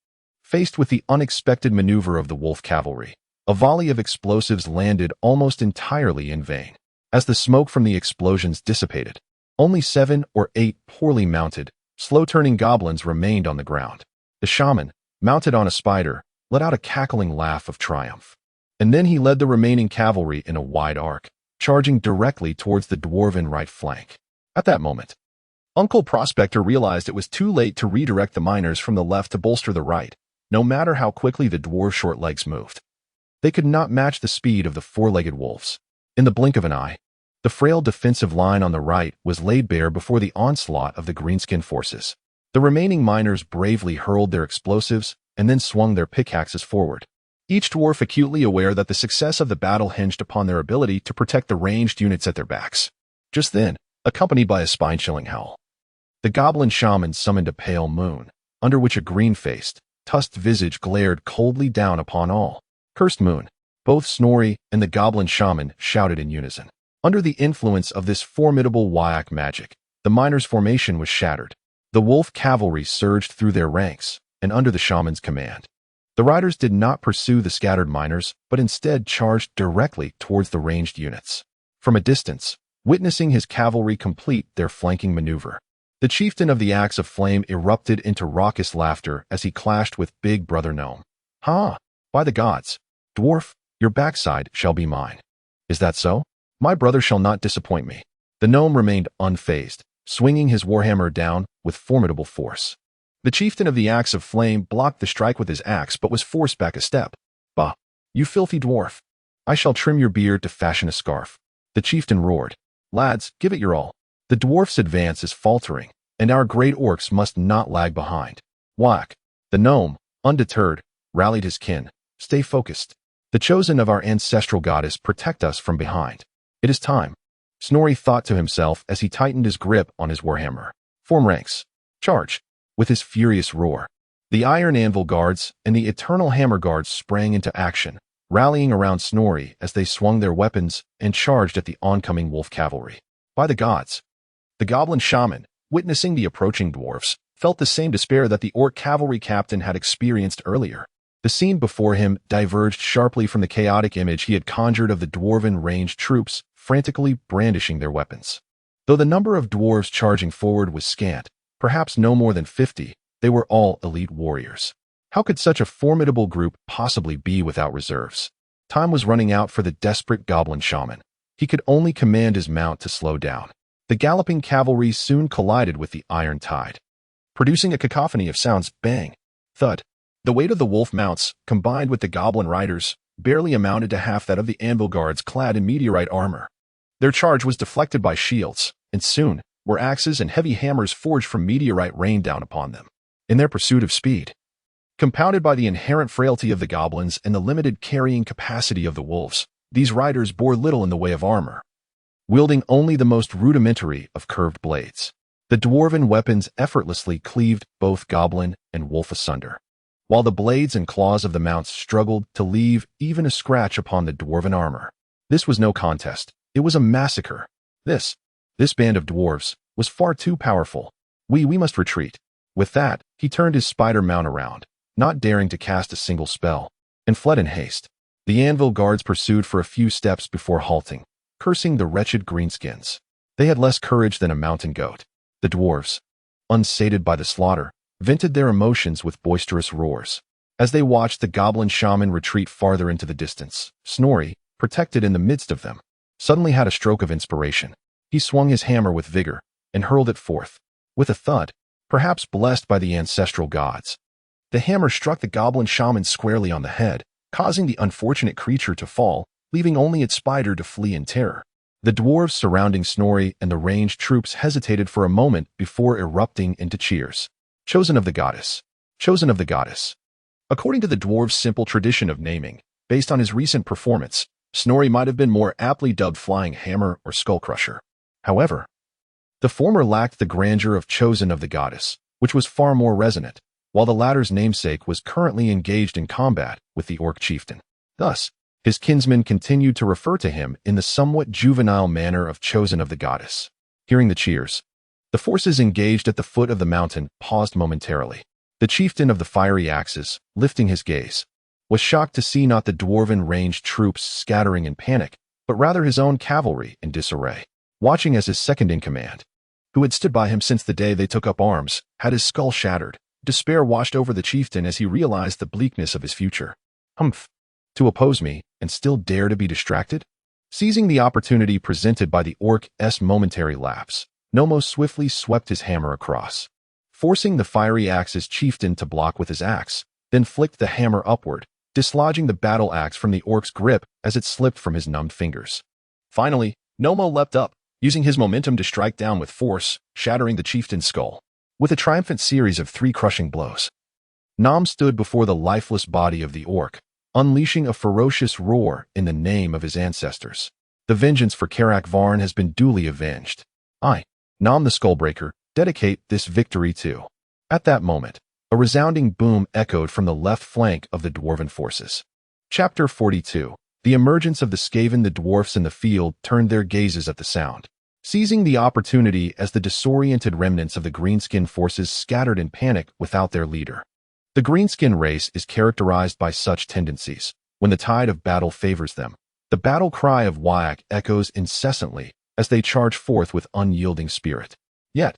faced with the unexpected maneuver of the wolf cavalry, a volley of explosives landed almost entirely in vain. As the smoke from the explosions dissipated, only 7 or 8 poorly mounted, slow-turning goblins remained on the ground. The shaman, mounted on a spider, let out a cackling laugh of triumph. And then he led the remaining cavalry in a wide arc, charging directly towards the dwarven right flank. At that moment, Uncle Prospector realized it was too late to redirect the miners from the left to bolster the right, no matter how quickly the dwarves' short legs moved. They could not match the speed of the 4-legged wolves. In the blink of an eye, the frail defensive line on the right was laid bare before the onslaught of the greenskin forces. The remaining miners bravely hurled their explosives and then swung their pickaxes forward, each dwarf acutely aware that the success of the battle hinged upon their ability to protect the ranged units at their backs. Just then, accompanied by a spine-chilling howl, the goblin shaman summoned a pale moon, under which a green-faced, tusked visage glared coldly down upon all. Cursed moon! Both Snorri and the goblin shaman shouted in unison. Under the influence of this formidable Wyak magic, the miners' formation was shattered. The wolf cavalry surged through their ranks, and under the shaman's command, the riders did not pursue the scattered miners, but instead charged directly towards the ranged units. From a distance, witnessing his cavalry complete their flanking maneuver, the chieftain of the Axe of Flame erupted into raucous laughter as he clashed with Big Brother Gnome. "Ha! By the gods, dwarf, your backside shall be mine. Is that so? My brother shall not disappoint me." The gnome remained unfazed, swinging his warhammer down with formidable force. The chieftain of the Axe of Flame blocked the strike with his axe but was forced back a step. "Bah, you filthy dwarf! I shall trim your beard to fashion a scarf." The chieftain roared. "Lads, give it your all. The dwarf's advance is faltering, and our great orcs must not lag behind." Whack! The gnome, undeterred, rallied his kin. "Stay focused. The chosen of our ancestral goddess protect us from behind. It is time." Snorri thought to himself as he tightened his grip on his warhammer. "Form ranks. Charge!" With his furious roar, the Iron Anvil Guards and the Eternal Hammer Guards sprang into action, rallying around Snorri as they swung their weapons and charged at the oncoming wolf cavalry. By the gods! The goblin shaman, witnessing the approaching dwarfs, felt the same despair that the orc cavalry captain had experienced earlier. The scene before him diverged sharply from the chaotic image he had conjured of the dwarven ranged troops frantically brandishing their weapons. Though the number of dwarves charging forward was scant, perhaps no more than 50, they were all elite warriors. How could such a formidable group possibly be without reserves? Time was running out for the desperate goblin shaman. He could only command his mount to slow down. The galloping cavalry soon collided with the iron tide, producing a cacophony of sounds: bang, thud. The weight of the wolf mounts, combined with the goblin riders, barely amounted to half that of the anvil guards clad in meteorite armor. Their charge was deflected by shields, and soon were axes and heavy hammers forged from meteorite rained down upon them. In their pursuit of speed, compounded by the inherent frailty of the goblins and the limited carrying capacity of the wolves, these riders bore little in the way of armor, wielding only the most rudimentary of curved blades. The dwarven weapons effortlessly cleaved both goblin and wolf asunder, while the blades and claws of the mounts struggled to leave even a scratch upon the dwarven armor. This was no contest. It was a massacre. This band of dwarves was far too powerful. We must retreat. With that, he turned his spider mount around, not daring to cast a single spell, and fled in haste. The anvil guards pursued for a few steps before halting, cursing the wretched Greenskins. They had less courage than a mountain goat. The dwarves, unsated by the slaughter, vented their emotions with boisterous roars. As they watched the goblin shaman retreat farther into the distance, Snorri, protected in the midst of them, suddenly had a stroke of inspiration. He swung his hammer with vigor and hurled it forth. With a thud, perhaps blessed by the ancestral gods, the hammer struck the goblin shaman squarely on the head, causing the unfortunate creature to fall, leaving only its spider to flee in terror. The dwarves surrounding Snorri and the ranged troops hesitated for a moment before erupting into cheers. "Chosen of the goddess! Chosen of the goddess!" According to the dwarves' simple tradition of naming, based on his recent performance, Snorri might have been more aptly dubbed Flying Hammer or Skull Crusher. However, the former lacked the grandeur of Chosen of the Goddess, which was far more resonant, while the latter's namesake was currently engaged in combat with the orc chieftain. Thus, his kinsmen continued to refer to him in the somewhat juvenile manner of Chosen of the Goddess. Hearing the cheers, the forces engaged at the foot of the mountain paused momentarily. The chieftain of the fiery axes, lifting his gaze, was shocked to see not the dwarven ranged troops scattering in panic, but rather his own cavalry in disarray. Watching as his second-in-command, who had stood by him since the day they took up arms, had his skull shattered, despair washed over the chieftain as he realized the bleakness of his future. "Humph! To oppose me, and still dare to be distracted?" Seizing the opportunity presented by the orc's momentary lapse, Nomo swiftly swept his hammer across, forcing the fiery axe's chieftain to block with his axe, then flicked the hammer upward, dislodging the battle axe from the orc's grip as it slipped from his numbed fingers. Finally, Nomo leapt up, using his momentum to strike down with force, shattering the chieftain's skull. With a triumphant series of 3 crushing blows, Nom stood before the lifeless body of the orc, unleashing a ferocious roar in the name of his ancestors. The vengeance for Karak Varn has been duly avenged. I, Nom the Skullbreaker, dedicate this victory to. At that moment, a resounding boom echoed from the left flank of the dwarven forces. Chapter 42. The emergence of the Skaven. The dwarfs in the field turned their gazes at the sound, seizing the opportunity as the disoriented remnants of the Greenskin forces scattered in panic without their leader. The Greenskin race is characterized by such tendencies. When the tide of battle favors them, the battle cry of Wyak echoes incessantly as they charge forth with unyielding spirit. Yet,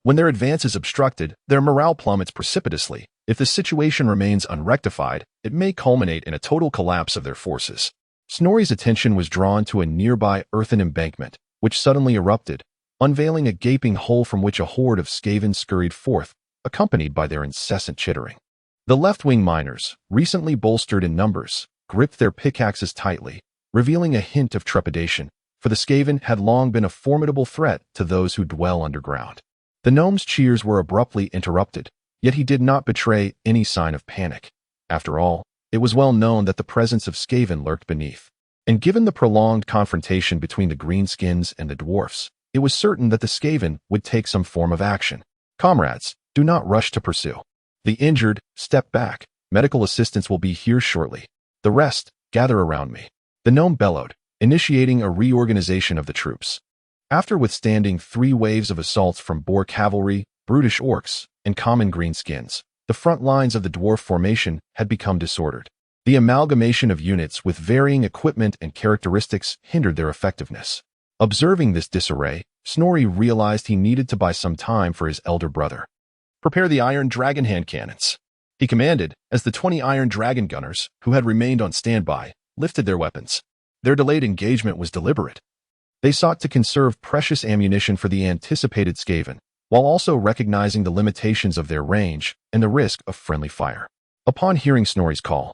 when their advance is obstructed, their morale plummets precipitously. If the situation remains unrectified, it may culminate in a total collapse of their forces. Snorri's attention was drawn to a nearby earthen embankment, which suddenly erupted, unveiling a gaping hole from which a horde of Skaven scurried forth, accompanied by their incessant chittering. The left-wing miners, recently bolstered in numbers, gripped their pickaxes tightly, revealing a hint of trepidation, for the Skaven had long been a formidable threat to those who dwell underground. The gnome's cheers were abruptly interrupted, yet he did not betray any sign of panic. After all, it was well known that the presence of Skaven lurked beneath, and given the prolonged confrontation between the Greenskins and the dwarfs, it was certain that the Skaven would take some form of action. Comrades, do not rush to pursue. The injured, step back. Medical assistance will be here shortly. The rest, gather around me. The gnome bellowed, initiating a reorganization of the troops. After withstanding 3 waves of assaults from boar cavalry, brutish orcs, and common greenskins, the front lines of the dwarf formation had become disordered. The amalgamation of units with varying equipment and characteristics hindered their effectiveness. Observing this disarray, Snorri realized he needed to buy some time for his elder brother. Prepare the iron dragon hand cannons, he commanded, as the 20 iron dragon gunners, who had remained on standby, lifted their weapons. Their delayed engagement was deliberate. They sought to conserve precious ammunition for the anticipated Skaven, while also recognizing the limitations of their range and the risk of friendly fire. Upon hearing Snorri's call,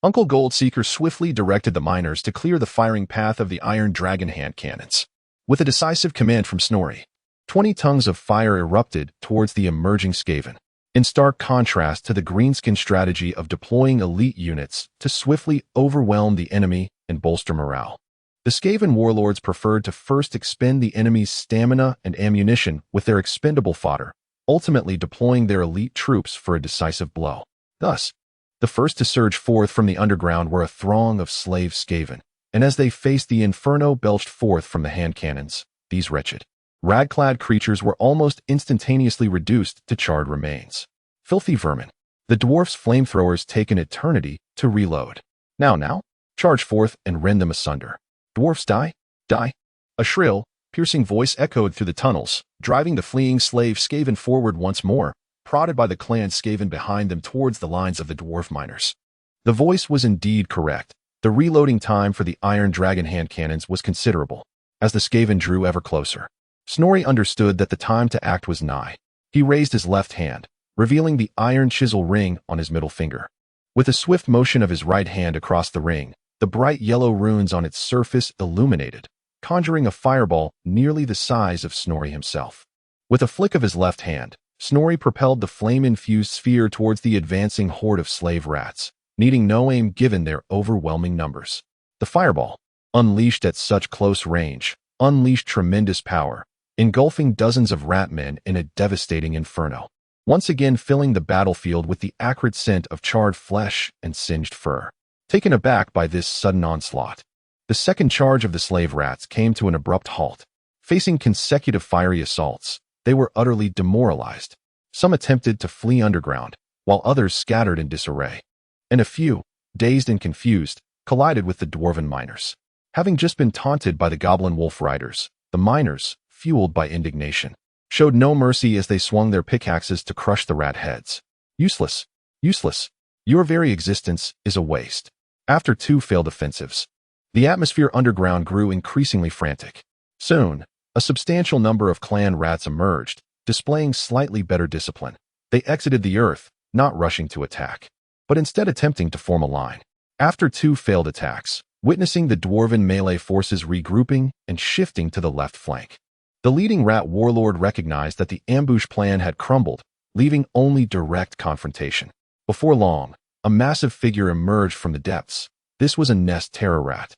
Uncle Goldseeker swiftly directed the miners to clear the firing path of the iron dragon hand cannons. With a decisive command from Snorri, 20 tongues of fire erupted towards the emerging Skaven, in stark contrast to the Greenskin strategy of deploying elite units to swiftly overwhelm the enemy and bolster morale. The Skaven warlords preferred to first expend the enemy's stamina and ammunition with their expendable fodder, ultimately deploying their elite troops for a decisive blow. Thus, the first to surge forth from the underground were a throng of slave Skaven, and as they faced the inferno belched forth from the hand cannons, these wretched, rag-clad creatures were almost instantaneously reduced to charred remains. Filthy vermin. The dwarfs' flamethrowers take an eternity to reload. Now, charge forth and rend them asunder. Dwarfs die? Die? A shrill, piercing voice echoed through the tunnels, driving the fleeing slave Skaven forward once more, prodded by the clan Skaven behind them towards the lines of the dwarf miners. The voice was indeed correct. The reloading time for the iron dragon hand cannons was considerable. As the Skaven drew ever closer, Snorri understood that the time to act was nigh. He raised his left hand, revealing the iron chisel ring on his middle finger. With a swift motion of his right hand across the ring, the bright yellow runes on its surface illuminated, conjuring a fireball nearly the size of Snorri himself. With a flick of his left hand, Snorri propelled the flame-infused sphere towards the advancing horde of slave rats, needing no aim given their overwhelming numbers. The fireball, unleashed at such close range, unleashed tremendous power, engulfing dozens of ratmen in a devastating inferno, once again filling the battlefield with the acrid scent of charred flesh and singed fur. Taken aback by this sudden onslaught, the second charge of the slave rats came to an abrupt halt. Facing consecutive fiery assaults, they were utterly demoralized. Some attempted to flee underground, while others scattered in disarray. And a few, dazed and confused, collided with the dwarven miners. Having just been taunted by the goblin wolf riders, the miners, fueled by indignation, showed no mercy as they swung their pickaxes to crush the rat heads. Useless, useless. Your very existence is a waste. After 2 failed offensives, the atmosphere underground grew increasingly frantic. Soon, a substantial number of clan rats emerged, displaying slightly better discipline. They exited the earth, not rushing to attack, but instead attempting to form a line. After 2 failed attacks, witnessing the dwarven melee forces regrouping and shifting to the left flank, the leading rat warlord recognized that the ambush plan had crumbled, leaving only direct confrontation. Before long, a massive figure emerged from the depths. This was a nest terror rat.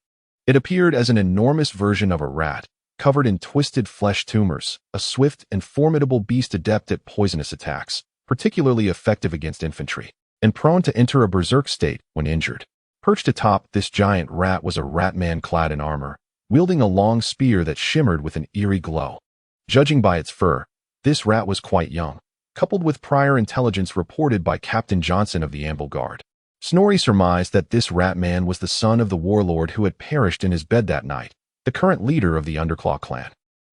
It appeared as an enormous version of a rat, covered in twisted flesh tumors, a swift and formidable beast adept at poisonous attacks, particularly effective against infantry, and prone to enter a berserk state when injured. Perched atop this giant rat was a ratman clad in armor, wielding a long spear that shimmered with an eerie glow. Judging by its fur, this rat was quite young, coupled with prior intelligence reported by Captain Johnson of the Anvil Guard. Snorri surmised that this ratman was the son of the warlord who had perished in his bed that night, the current leader of the Underclaw clan.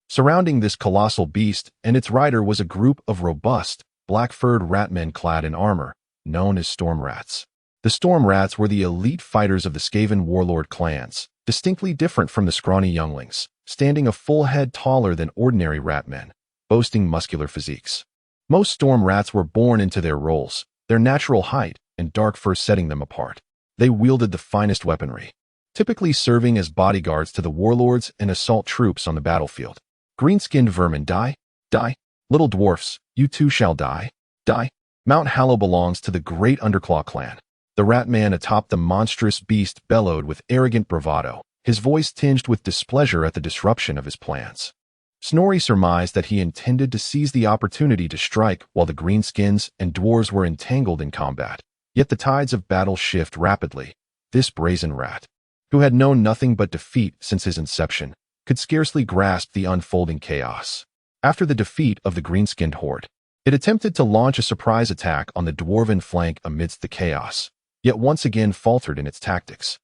Surrounding this colossal beast and its rider was a group of robust, black-furred ratmen clad in armor, known as Storm Rats. The Storm Rats were the elite fighters of the Skaven warlord clans, distinctly different from the scrawny younglings, standing a full head taller than ordinary ratmen, boasting muscular physiques. Most Storm Rats were born into their roles, their natural height and dark fur setting them apart. They wielded the finest weaponry, typically serving as bodyguards to the warlords and assault troops on the battlefield. Greenskinned vermin, die, die. Little dwarfs, you too shall die, die. Mount Hallow belongs to the great Underclaw clan. The ratman atop the monstrous beast bellowed with arrogant bravado, his voice tinged with displeasure at the disruption of his plans. Snorri surmised that he intended to seize the opportunity to strike while the Greenskins and dwarves were entangled in combat. Yet the tides of battle shift rapidly. This brazen rat, who had known nothing but defeat since his inception, could scarcely grasp the unfolding chaos. After the defeat of the green-skinned horde, it attempted to launch a surprise attack on the dwarven flank amidst the chaos, yet once again faltered in its tactics.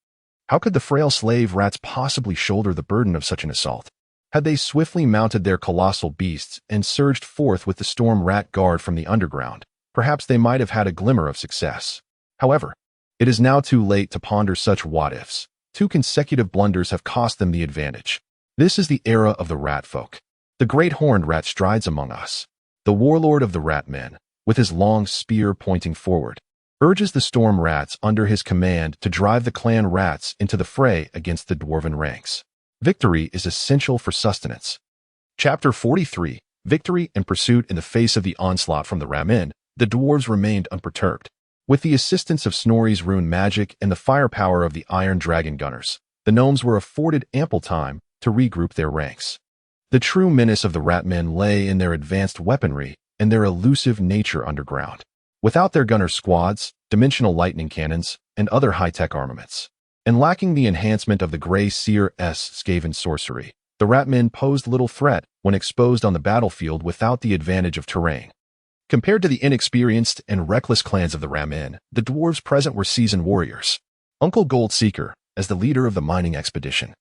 How could the frail slave rats possibly shoulder the burden of such an assault? Had they swiftly mounted their colossal beasts and surged forth with the Storm Rat Guard from the underground, perhaps they might have had a glimmer of success. However, it is now too late to ponder such what-ifs. 2 consecutive blunders have cost them the advantage. This is the era of the rat folk. The great horned rat strides among us. The warlord of the ratmen, with his long spear pointing forward, urges the Storm Rats under his command to drive the clan rats into the fray against the dwarven ranks. Victory is essential for sustenance. Chapter 43. Victory and pursuit. In the face of the onslaught from the ratmen, the dwarves remained unperturbed. With the assistance of Snorri's rune magic and the firepower of the Iron Dragon gunners, the gnomes were afforded ample time to regroup their ranks. The true menace of the ratmen lay in their advanced weaponry and their elusive nature underground. Without their gunner squads, dimensional lightning cannons, and other high-tech armaments, and lacking the enhancement of the Grey Seer's Skaven sorcery, the ratmen posed little threat when exposed on the battlefield without the advantage of terrain. Compared to the inexperienced and reckless clans of the ratmen, the dwarves present were seasoned warriors. Uncle Goldseeker, as the leader of the mining expedition,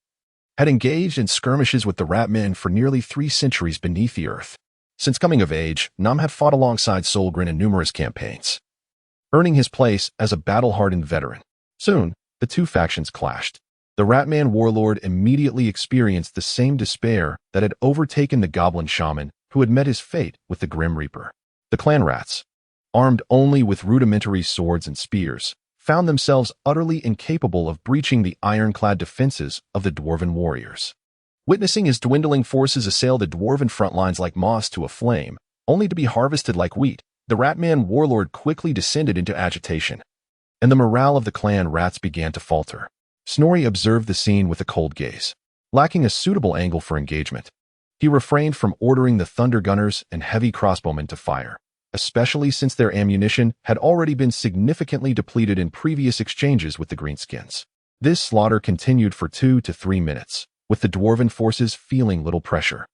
had engaged in skirmishes with the ratmen for nearly 3 centuries beneath the earth. Since coming of age, Nam had fought alongside Solgren in numerous campaigns, earning his place as a battle-hardened veteran. Soon, the 2 factions clashed. The ratman warlord immediately experienced the same despair that had overtaken the goblin shaman who had met his fate with the Grim Reaper. The clan rats, armed only with rudimentary swords and spears, found themselves utterly incapable of breaching the ironclad defenses of the dwarven warriors. Witnessing his dwindling forces assail the dwarven front lines like moss to a flame, only to be harvested like wheat, the ratman warlord quickly descended into agitation, and the morale of the clan rats began to falter. Snorri observed the scene with a cold gaze. Lacking a suitable angle for engagement, he refrained from ordering the thunder gunners and heavy crossbowmen to fire, especially since their ammunition had already been significantly depleted in previous exchanges with the Greenskins. This slaughter continued for 2 to 3 minutes, with the dwarven forces feeling little pressure.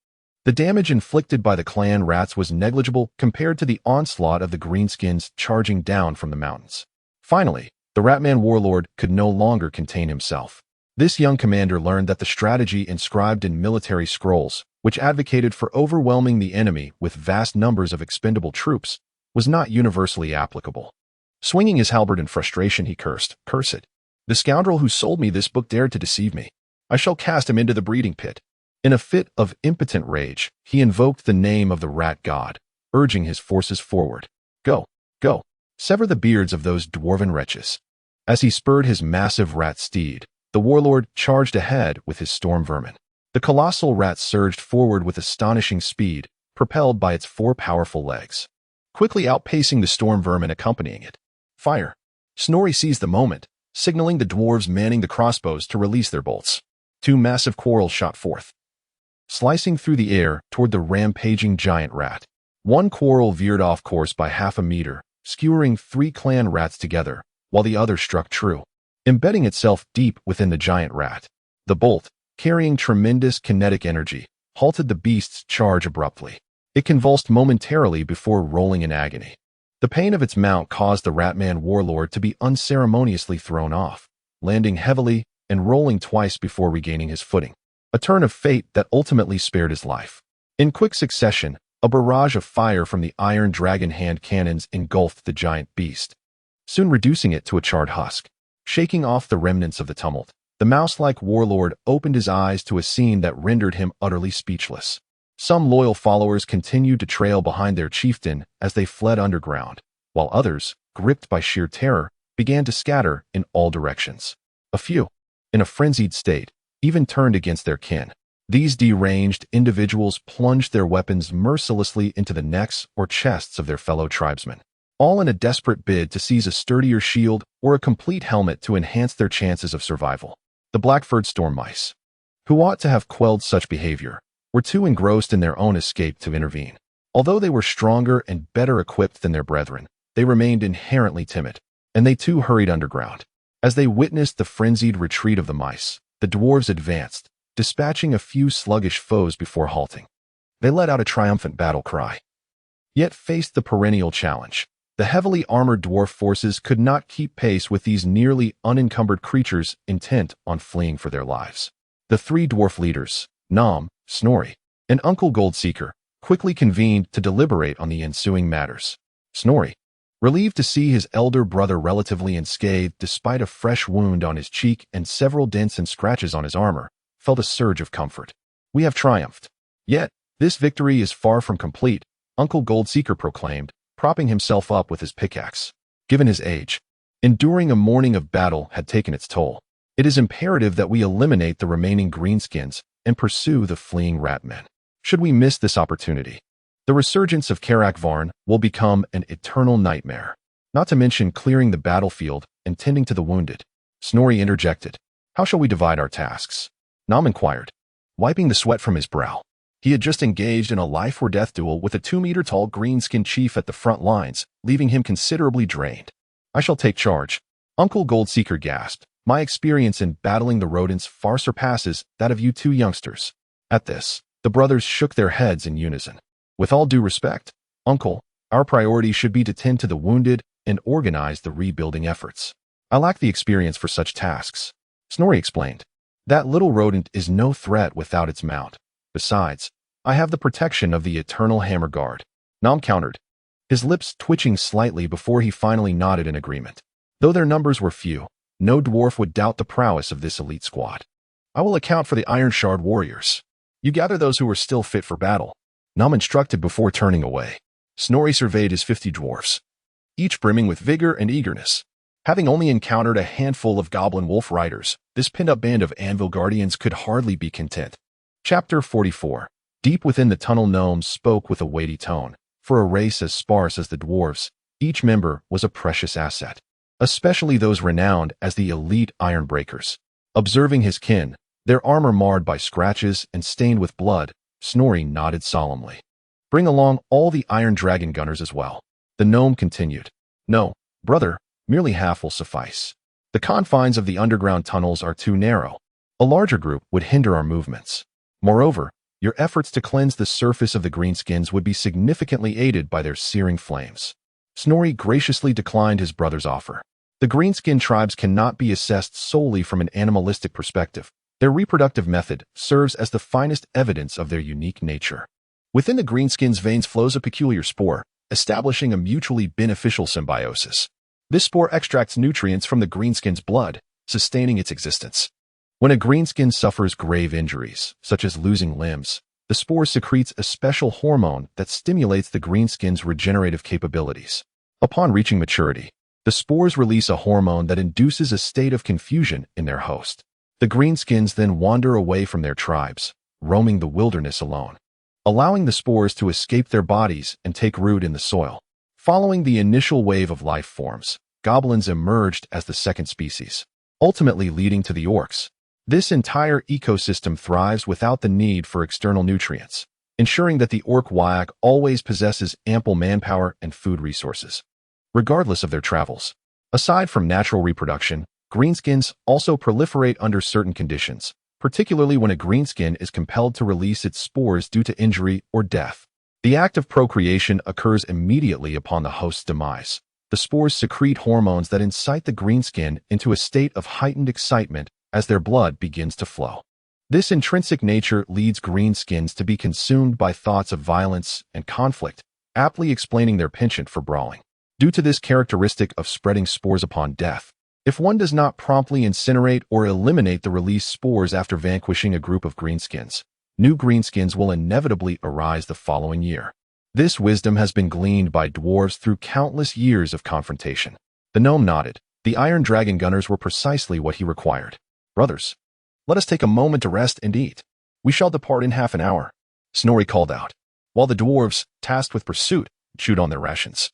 The damage inflicted by the clan rats was negligible compared to the onslaught of the Greenskins charging down from the mountains. Finally, the ratman warlord could no longer contain himself. This young commander learned that the strategy inscribed in military scrolls, which advocated for overwhelming the enemy with vast numbers of expendable troops, was not universally applicable. Swinging his halberd in frustration, he cursed, "Curse it! The scoundrel who sold me this book dared to deceive me. I shall cast him into the breeding pit." In a fit of impotent rage, he invoked the name of the rat god, urging his forces forward. Go, go, sever the beards of those dwarven wretches. As he spurred his massive rat steed, the warlord charged ahead with his storm vermin. The colossal rat surged forward with astonishing speed, propelled by its 4 powerful legs, quickly outpacing the storm vermin accompanying it. Fire! Snorri seized the moment, signaling the dwarves manning the crossbows to release their bolts. Two massive quarrels shot forth, slicing through the air toward the rampaging giant rat. One quarrel veered off course by half a meter, skewering 3 clan rats together, while the other struck true, embedding itself deep within the giant rat. The bolt, carrying tremendous kinetic energy, halted the beast's charge abruptly. It convulsed momentarily before rolling in agony. The pain of its mount caused the ratman warlord to be unceremoniously thrown off, landing heavily and rolling twice before regaining his footing. A turn of fate that ultimately spared his life. In quick succession, a barrage of fire from the iron dragon hand cannons engulfed the giant beast, soon reducing it to a charred husk. Shaking off the remnants of the tumult, the mouse-like warlord opened his eyes to a scene that rendered him utterly speechless. Some loyal followers continued to trail behind their chieftain as they fled underground, while others, gripped by sheer terror, began to scatter in all directions. A few, in a frenzied state, even turned against their kin. These deranged individuals plunged their weapons mercilessly into the necks or chests of their fellow tribesmen, all in a desperate bid to seize a sturdier shield or a complete helmet to enhance their chances of survival. The black-furred storm mice, who ought to have quelled such behavior, were too engrossed in their own escape to intervene. Although they were stronger and better equipped than their brethren, they remained inherently timid, and they too hurried underground. As they witnessed the frenzied retreat of the mice, the dwarves advanced, dispatching a few sluggish foes before halting. They let out a triumphant battle cry, yet faced the perennial challenge. The heavily armored dwarf forces could not keep pace with these nearly unencumbered creatures intent on fleeing for their lives. The 3 dwarf leaders, Nom, Snorri, and Uncle Goldseeker, quickly convened to deliberate on the ensuing matters. Snorri, relieved to see his elder brother relatively unscathed despite a fresh wound on his cheek and several dents and scratches on his armor, felt a surge of comfort. We have triumphed. Yet, this victory is far from complete, Uncle Goldseeker proclaimed, propping himself up with his pickaxe. Given his age, enduring a morning of battle had taken its toll. It is imperative that we eliminate the remaining Greenskins and pursue the fleeing ratmen. Should we miss this opportunity, the resurgence of Karakvarn will become an eternal nightmare. Not to mention clearing the battlefield and tending to the wounded. Snorri interjected. How shall we divide our tasks? Nom inquired, wiping the sweat from his brow. He had just engaged in a life-or-death duel with a 2-meter-tall greenskin chief at the front lines, leaving him considerably drained. I shall take charge. Uncle Goldseeker gasped. My experience in battling the rodents far surpasses that of you 2 youngsters. At this, the brothers shook their heads in unison. With all due respect, Uncle, our priority should be to tend to the wounded and organize the rebuilding efforts. I lack the experience for such tasks. Snorri explained. That little rodent is no threat without its mount. Besides, I have the protection of the eternal hammer guard. Nom countered, his lips twitching slightly before he finally nodded in agreement. Though their numbers were few, no dwarf would doubt the prowess of this elite squad. I will account for the Iron Shard warriors. You gather those who are still fit for battle. Nom instructed before turning away. Snorri surveyed his 50 dwarfs, each brimming with vigor and eagerness. Having only encountered a handful of goblin wolf riders, this pinned-up band of anvil guardians could hardly be content. Chapter 44. Deep within the tunnel, gnomes spoke with a weighty tone. For a race as sparse as the dwarves, each member was a precious asset, especially those renowned as the elite iron breakers. Observing his kin, their armor marred by scratches and stained with blood, Snorri nodded solemnly. Bring along all the iron dragon gunners as well. The gnome continued. No, brother, merely half will suffice. The confines of the underground tunnels are too narrow. A larger group would hinder our movements. Moreover, your efforts to cleanse the surface of the Greenskins would be significantly aided by their searing flames. Snorri graciously declined his brother's offer. The Greenskin tribes cannot be assessed solely from an animalistic perspective. Their reproductive method serves as the finest evidence of their unique nature. Within the Greenskins' veins flows a peculiar spore, establishing a mutually beneficial symbiosis. This spore extracts nutrients from the Greenskins' blood, sustaining its existence. When a Greenskin suffers grave injuries, such as losing limbs, the spore secretes a special hormone that stimulates the Greenskins' regenerative capabilities. Upon reaching maturity, the spores release a hormone that induces a state of confusion in their host. The Greenskins then wander away from their tribes, roaming the wilderness alone, allowing the spores to escape their bodies and take root in the soil. Following the initial wave of life forms, goblins emerged as the second species, ultimately leading to the orcs. This entire ecosystem thrives without the need for external nutrients, ensuring that the orc Wyak always possesses ample manpower and food resources, regardless of their travels. Aside from natural reproduction, greenskins also proliferate under certain conditions, particularly when a greenskin is compelled to release its spores due to injury or death. The act of procreation occurs immediately upon the host's demise. The spores secrete hormones that incite the greenskin into a state of heightened excitement as their blood begins to flow. This intrinsic nature leads greenskins to be consumed by thoughts of violence and conflict, aptly explaining their penchant for brawling. Due to this characteristic of spreading spores upon death, if one does not promptly incinerate or eliminate the released spores after vanquishing a group of greenskins, new greenskins will inevitably arise the following year. This wisdom has been gleaned by dwarves through countless years of confrontation. The gnome nodded. The Iron Dragon Gunners were precisely what he required. Brothers, let us take a moment to rest and eat. We shall depart in half an hour, Snorri called out, while the dwarves, tasked with pursuit, chewed on their rations.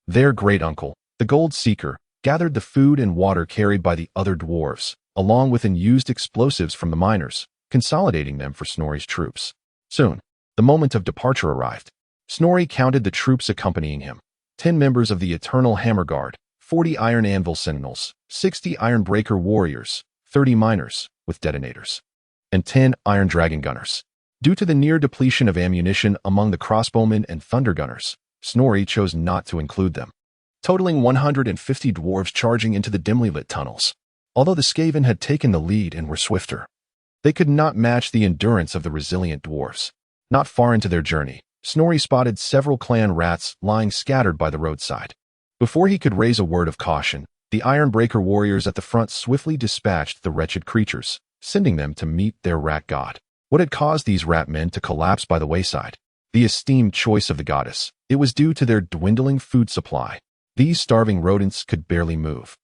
Their great uncle, the Gold Seeker, gathered the food and water carried by the other dwarves, along with unused explosives from the miners, consolidating them for Snorri's troops. Soon, the moment of departure arrived. Snorri counted the troops accompanying him: 10 members of the Eternal Hammer Guard, 40 Iron Anvil Sentinels, 60 Iron Breaker Warriors, 30 miners with detonators, and 10 Iron Dragon Gunners. Due to the near depletion of ammunition among the crossbowmen and thunder gunners, Snorri chose not to include them, totaling 150 dwarves charging into the dimly lit tunnels. Although the Skaven had taken the lead and were swifter, they could not match the endurance of the resilient dwarves. Not far into their journey, Snorri spotted several clan rats lying scattered by the roadside. Before he could raise a word of caution, the Iron Breaker warriors at the front swiftly dispatched the wretched creatures, sending them to meet their rat god. What had caused these ratmen to collapse by the wayside? The esteemed choice of the goddess. It was due to their dwindling food supply. These starving rodents could barely move.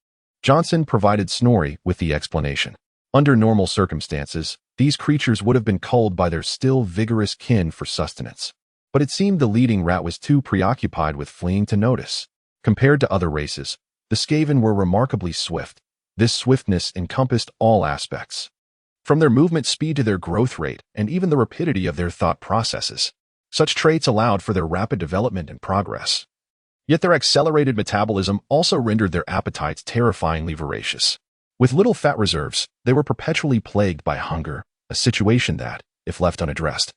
Johnson provided Snorri with the explanation. Under normal circumstances, these creatures would have been culled by their still vigorous kin for sustenance. But it seemed the leading rat was too preoccupied with fleeing to notice. Compared to other races, the Skaven were remarkably swift. This swiftness encompassed all aspects, from their movement speed to their growth rate and even the rapidity of their thought processes. Such traits allowed for their rapid development and progress. Yet their accelerated metabolism also rendered their appetites terrifyingly voracious. With little fat reserves, they were perpetually plagued by hunger, a situation that, if left unaddressed,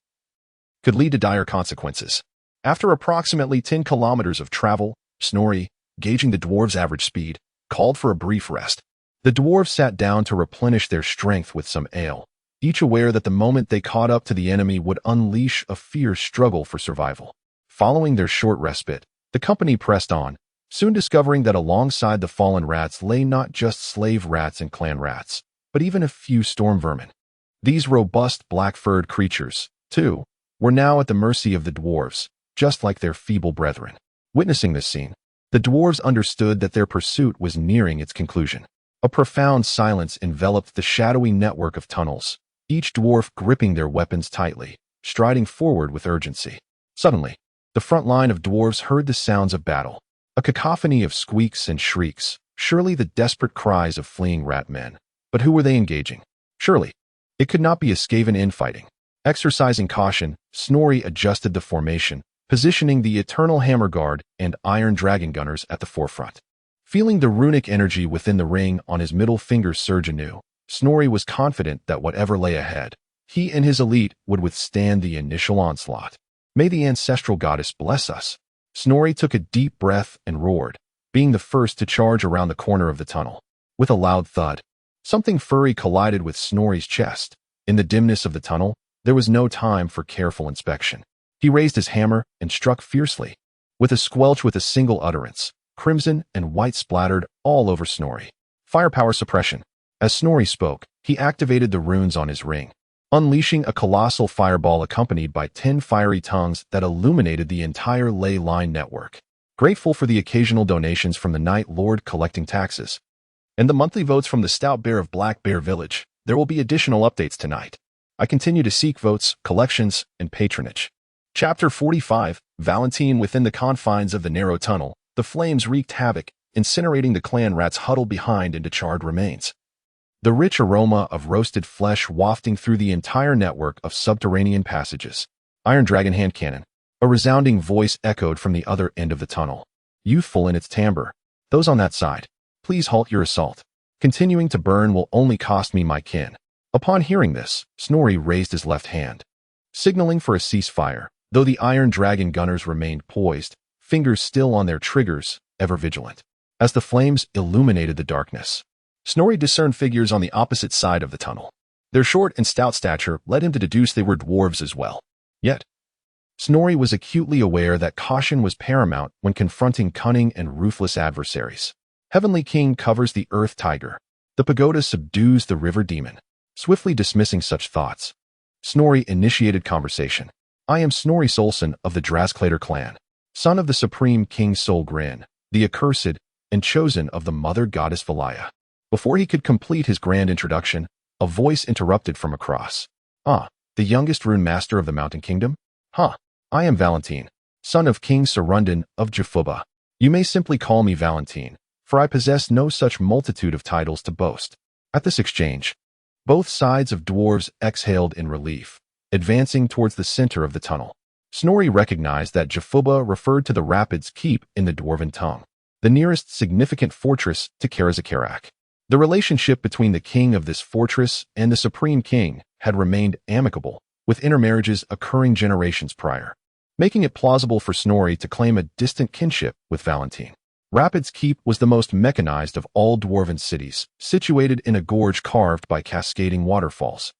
could lead to dire consequences. After approximately 10 kilometers of travel, Snorri, gauging the dwarves' average speed, called for a brief rest. The dwarves sat down to replenish their strength with some ale, each aware that the moment they caught up to the enemy would unleash a fierce struggle for survival. Following their short respite, the company pressed on, soon discovering that alongside the fallen rats lay not just slave rats and clan rats, but even a few storm vermin. These robust black-furred creatures, too, were now at the mercy of the dwarves, just like their feeble brethren. Witnessing this scene, the dwarves understood that their pursuit was nearing its conclusion. A profound silence enveloped the shadowy network of tunnels, each dwarf gripping their weapons tightly, striding forward with urgency. Suddenly, the front line of dwarves heard the sounds of battle, a cacophony of squeaks and shrieks, surely the desperate cries of fleeing ratmen. But who were they engaging? Surely, it could not be a Skaven infighting. Exercising caution, Snorri adjusted the formation, positioning the Eternal Hammer Guard and Iron Dragon Gunners at the forefront. Feeling the runic energy within the ring on his middle finger surge anew, Snorri was confident that whatever lay ahead, he and his elite would withstand the initial onslaught. May the ancestral goddess bless us. Snorri took a deep breath and roared, being the first to charge around the corner of the tunnel. With a loud thud, something furry collided with Snorri's chest. In the dimness of the tunnel, there was no time for careful inspection. He raised his hammer and struck fiercely, with a squelch with a single utterance. Crimson and white splattered all over Snorri. Firepower suppression. As Snorri spoke, he activated the runes on his ring, unleashing a colossal fireball accompanied by 10 fiery tongues that illuminated the entire ley line network. Grateful for the occasional donations from the Night Lord collecting taxes, and the monthly votes from the Stout Bear of Black Bear Village, there will be additional updates tonight. I continue to seek votes, collections, and patronage. Chapter 45, Valentine. Within the confines of the narrow tunnel, the flames wreaked havoc, incinerating the clan rats huddled behind into charred remains. The rich aroma of roasted flesh wafting through the entire network of subterranean passages. Iron Dragon hand cannon. A resounding voice echoed from the other end of the tunnel. Youthful in its timbre. Those on that side, please halt your assault. Continuing to burn will only cost me my kin. Upon hearing this, Snorri raised his left hand, signaling for a ceasefire, though the Iron Dragon gunners remained poised, fingers still on their triggers, ever vigilant. As the flames illuminated the darkness, Snorri discerned figures on the opposite side of the tunnel. Their short and stout stature led him to deduce they were dwarves as well. Yet, Snorri was acutely aware that caution was paramount when confronting cunning and ruthless adversaries. Heavenly King covers the earth tiger. The pagoda subdues the river demon. Swiftly dismissing such thoughts, Snorri initiated conversation. I am Snorri Solson of the Drasklater clan, son of the supreme King Solgrin, the accursed and chosen of the mother goddess Valaya. Before he could complete his grand introduction, a voice interrupted from across. Ah, the youngest rune master of the Mountain Kingdom? I am Valentine, son of King Sarundin of Jafuba. You may simply call me Valentine, for I possess no such multitude of titles to boast. At this exchange, both sides of dwarves exhaled in relief, advancing towards the center of the tunnel. Snorri recognized that Jafuba referred to the Rapids Keep in the Dwarven tongue, the nearest significant fortress to Karazakarak. The relationship between the king of this fortress and the Supreme King had remained amicable, with intermarriages occurring generations prior, making it plausible for Snorri to claim a distant kinship with Valentine. Rapids Keep was the most mechanized of all dwarven cities, situated in a gorge carved by cascading waterfalls,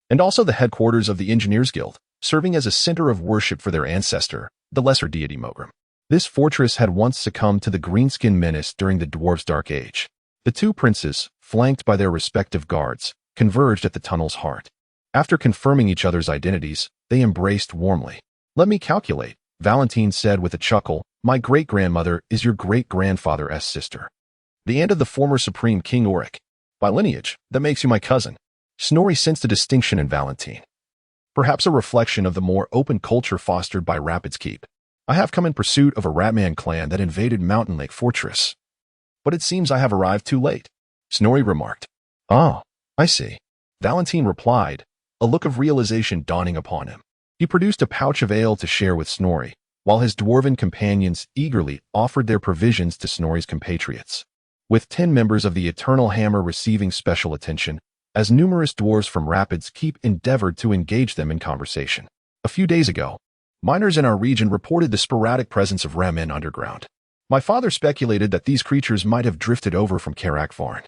and also the headquarters of the Engineers Guild, serving as a center of worship for their ancestor, the lesser deity Mogrim. This fortress had once succumbed to the Greenskin menace during the dwarves' dark age. The two princes, flanked by their respective guards, converged at the tunnel's heart. After confirming each other's identities, they embraced warmly. Let me calculate, Valentine said with a chuckle. My great-grandmother is your great-grandfather's sister, the aunt of the former Supreme King Oric. By lineage, that makes you my cousin. Snorri sensed a distinction in Valentine, perhaps a reflection of the more open culture fostered by Rapids Keep. I have come in pursuit of a ratman clan that invaded Mountain Lake Fortress, but it seems I have arrived too late, Snorri remarked. Oh, I see, Valentine replied, a look of realization dawning upon him. He produced a pouch of ale to share with Snorri, while his dwarven companions eagerly offered their provisions to Snorri's compatriots, with 10 members of the Eternal Hammer receiving special attention, as numerous dwarves from Rapids Keep endeavored to engage them in conversation. A few days ago, miners in our region reported the sporadic presence of ratmen underground. My father speculated that these creatures might have drifted over from Karakvarn,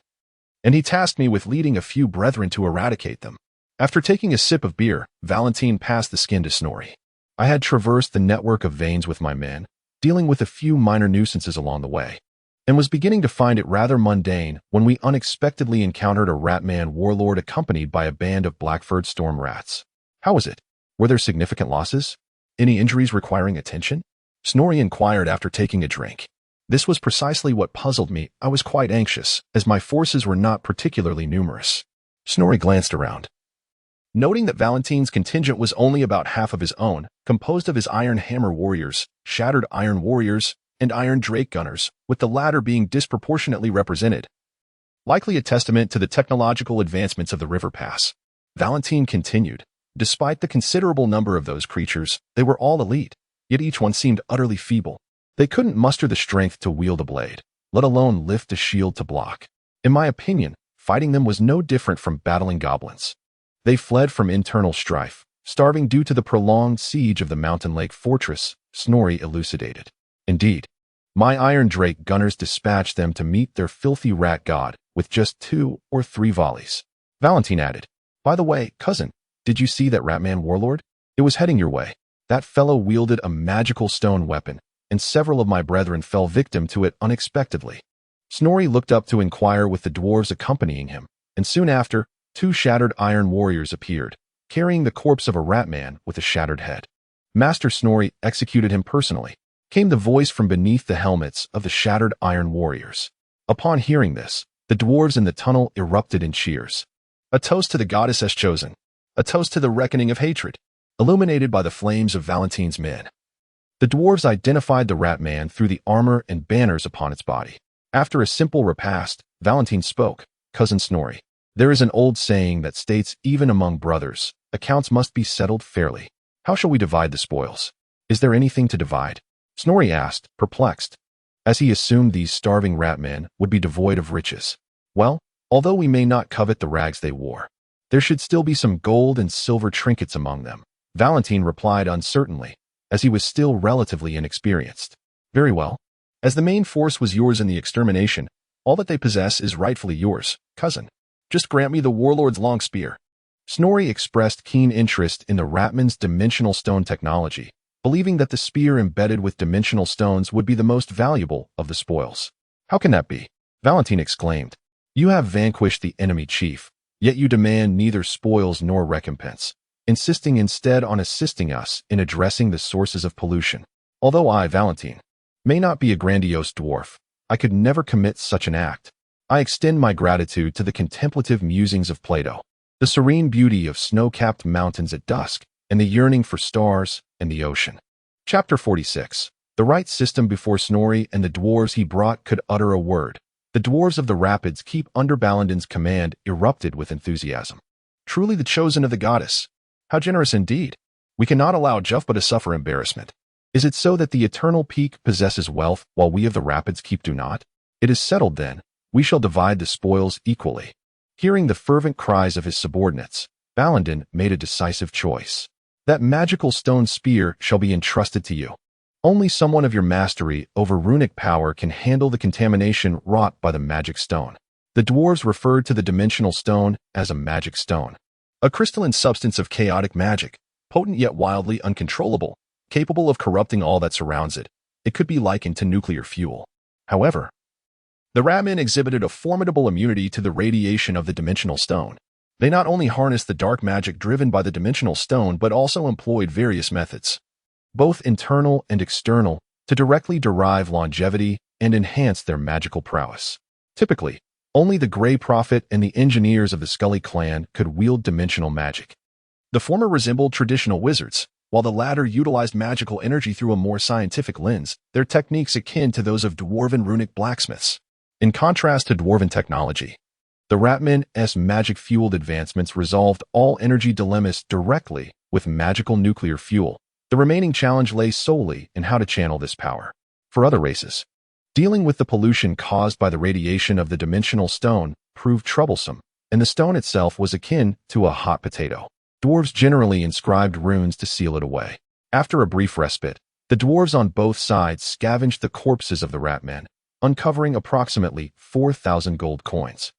and he tasked me with leading a few brethren to eradicate them. After taking a sip of beer, Valentine passed the skin to Snorri. I had traversed the network of veins with my men, dealing with a few minor nuisances along the way, and was beginning to find it rather mundane when we unexpectedly encountered a ratman warlord accompanied by a band of black-furred storm rats. How was it? Were there significant losses? Any injuries requiring attention? Snorri inquired after taking a drink. This was precisely what puzzled me. I was quite anxious, as my forces were not particularly numerous. Snorri glanced around, noting that Valentine's contingent was only about half of his own, composed of his Iron Hammer warriors, Shattered Iron warriors, and Iron Drake gunners, with the latter being disproportionately represented. Likely a testament to the technological advancements of the river pass. Valentine continued. Despite the considerable number of those creatures, they were all elite, yet each one seemed utterly feeble. They couldn't muster the strength to wield a blade, let alone lift a shield to block. In my opinion, fighting them was no different from battling goblins. They fled from internal strife, starving due to the prolonged siege of the Mountain Lake Fortress, Snorri elucidated. Indeed, my Iron Drake gunners dispatched them to meet their filthy rat god with just 2 or 3 volleys. Valentine added, by the way, cousin, did you see that ratman warlord? It was heading your way. That fellow wielded a magical stone weapon, and several of my brethren fell victim to it unexpectedly. Snorri looked up to inquire with the dwarves accompanying him, and soon after, 2 shattered iron warriors appeared, carrying the corpse of a ratman with a shattered head. Master Snorri executed him personally, came the voice from beneath the helmets of the shattered iron warriors. Upon hearing this, the dwarves in the tunnel erupted in cheers. A toast to the goddess as chosen. A toast to the reckoning of hatred, illuminated by the flames of Valentine's men. The dwarves identified the ratman through the armor and banners upon its body. After a simple repast, Valentine spoke. Cousin Snorri, there is an old saying that states even among brothers, accounts must be settled fairly. How shall we divide the spoils? Is there anything to divide? Snorri asked, perplexed, as he assumed these starving ratmen would be devoid of riches. Well, although we may not covet the rags they wore, there should still be some gold and silver trinkets among them. Valentine replied uncertainly, as he was still relatively inexperienced. Very well. As the main force was yours in the extermination, all that they possess is rightfully yours, cousin. Just grant me the warlord's long spear. Snorri expressed keen interest in the ratmen's dimensional stone technology, believing that the spear embedded with dimensional stones would be the most valuable of the spoils. How can that be? Valentine exclaimed. You have vanquished the enemy chief, yet you demand neither spoils nor recompense, insisting instead on assisting us in addressing the sources of pollution. Although I, Valentine, may not be a grandiose dwarf, I could never commit such an act. I extend my gratitude to the contemplative musings of Plato, the serene beauty of snow-capped mountains at dusk, and the yearning for stars and the ocean. Chapter 46. The right system. Before Snorri and the dwarves he brought could utter a word, the dwarves of the rapids keep under Balandin's command erupted with enthusiasm. Truly the chosen of the goddess. How generous indeed. We cannot allow Jufba to suffer embarrassment. Is it so that the eternal peak possesses wealth while we of the rapids keep do not? It is settled then. We shall divide the spoils equally. Hearing the fervent cries of his subordinates, Balandin made a decisive choice. That magical stone spear shall be entrusted to you. Only someone of your mastery over runic power can handle the contamination wrought by the magic stone. The dwarves referred to the dimensional stone as a magic stone, a crystalline substance of chaotic magic, potent yet wildly uncontrollable, capable of corrupting all that surrounds it. It could be likened to nuclear fuel. However, the ratmen exhibited a formidable immunity to the radiation of the dimensional stone. They not only harnessed the dark magic driven by the dimensional stone but also employed various methods, both internal and external, to directly derive longevity and enhance their magical prowess. Typically, only the Grey Prophet and the engineers of the Scully clan could wield dimensional magic. The former resembled traditional wizards, while the latter utilized magical energy through a more scientific lens, their techniques akin to those of dwarven runic blacksmiths. In contrast to dwarven technology, the ratmen's magic-fueled advancements resolved all energy dilemmas directly with magical nuclear fuel. The remaining challenge lay solely in how to channel this power. For other races, dealing with the pollution caused by the radiation of the dimensional stone proved troublesome, and the stone itself was akin to a hot potato. Dwarves generally inscribed runes to seal it away. After a brief respite, the dwarves on both sides scavenged the corpses of the ratmen, uncovering approximately 4,000 gold coins.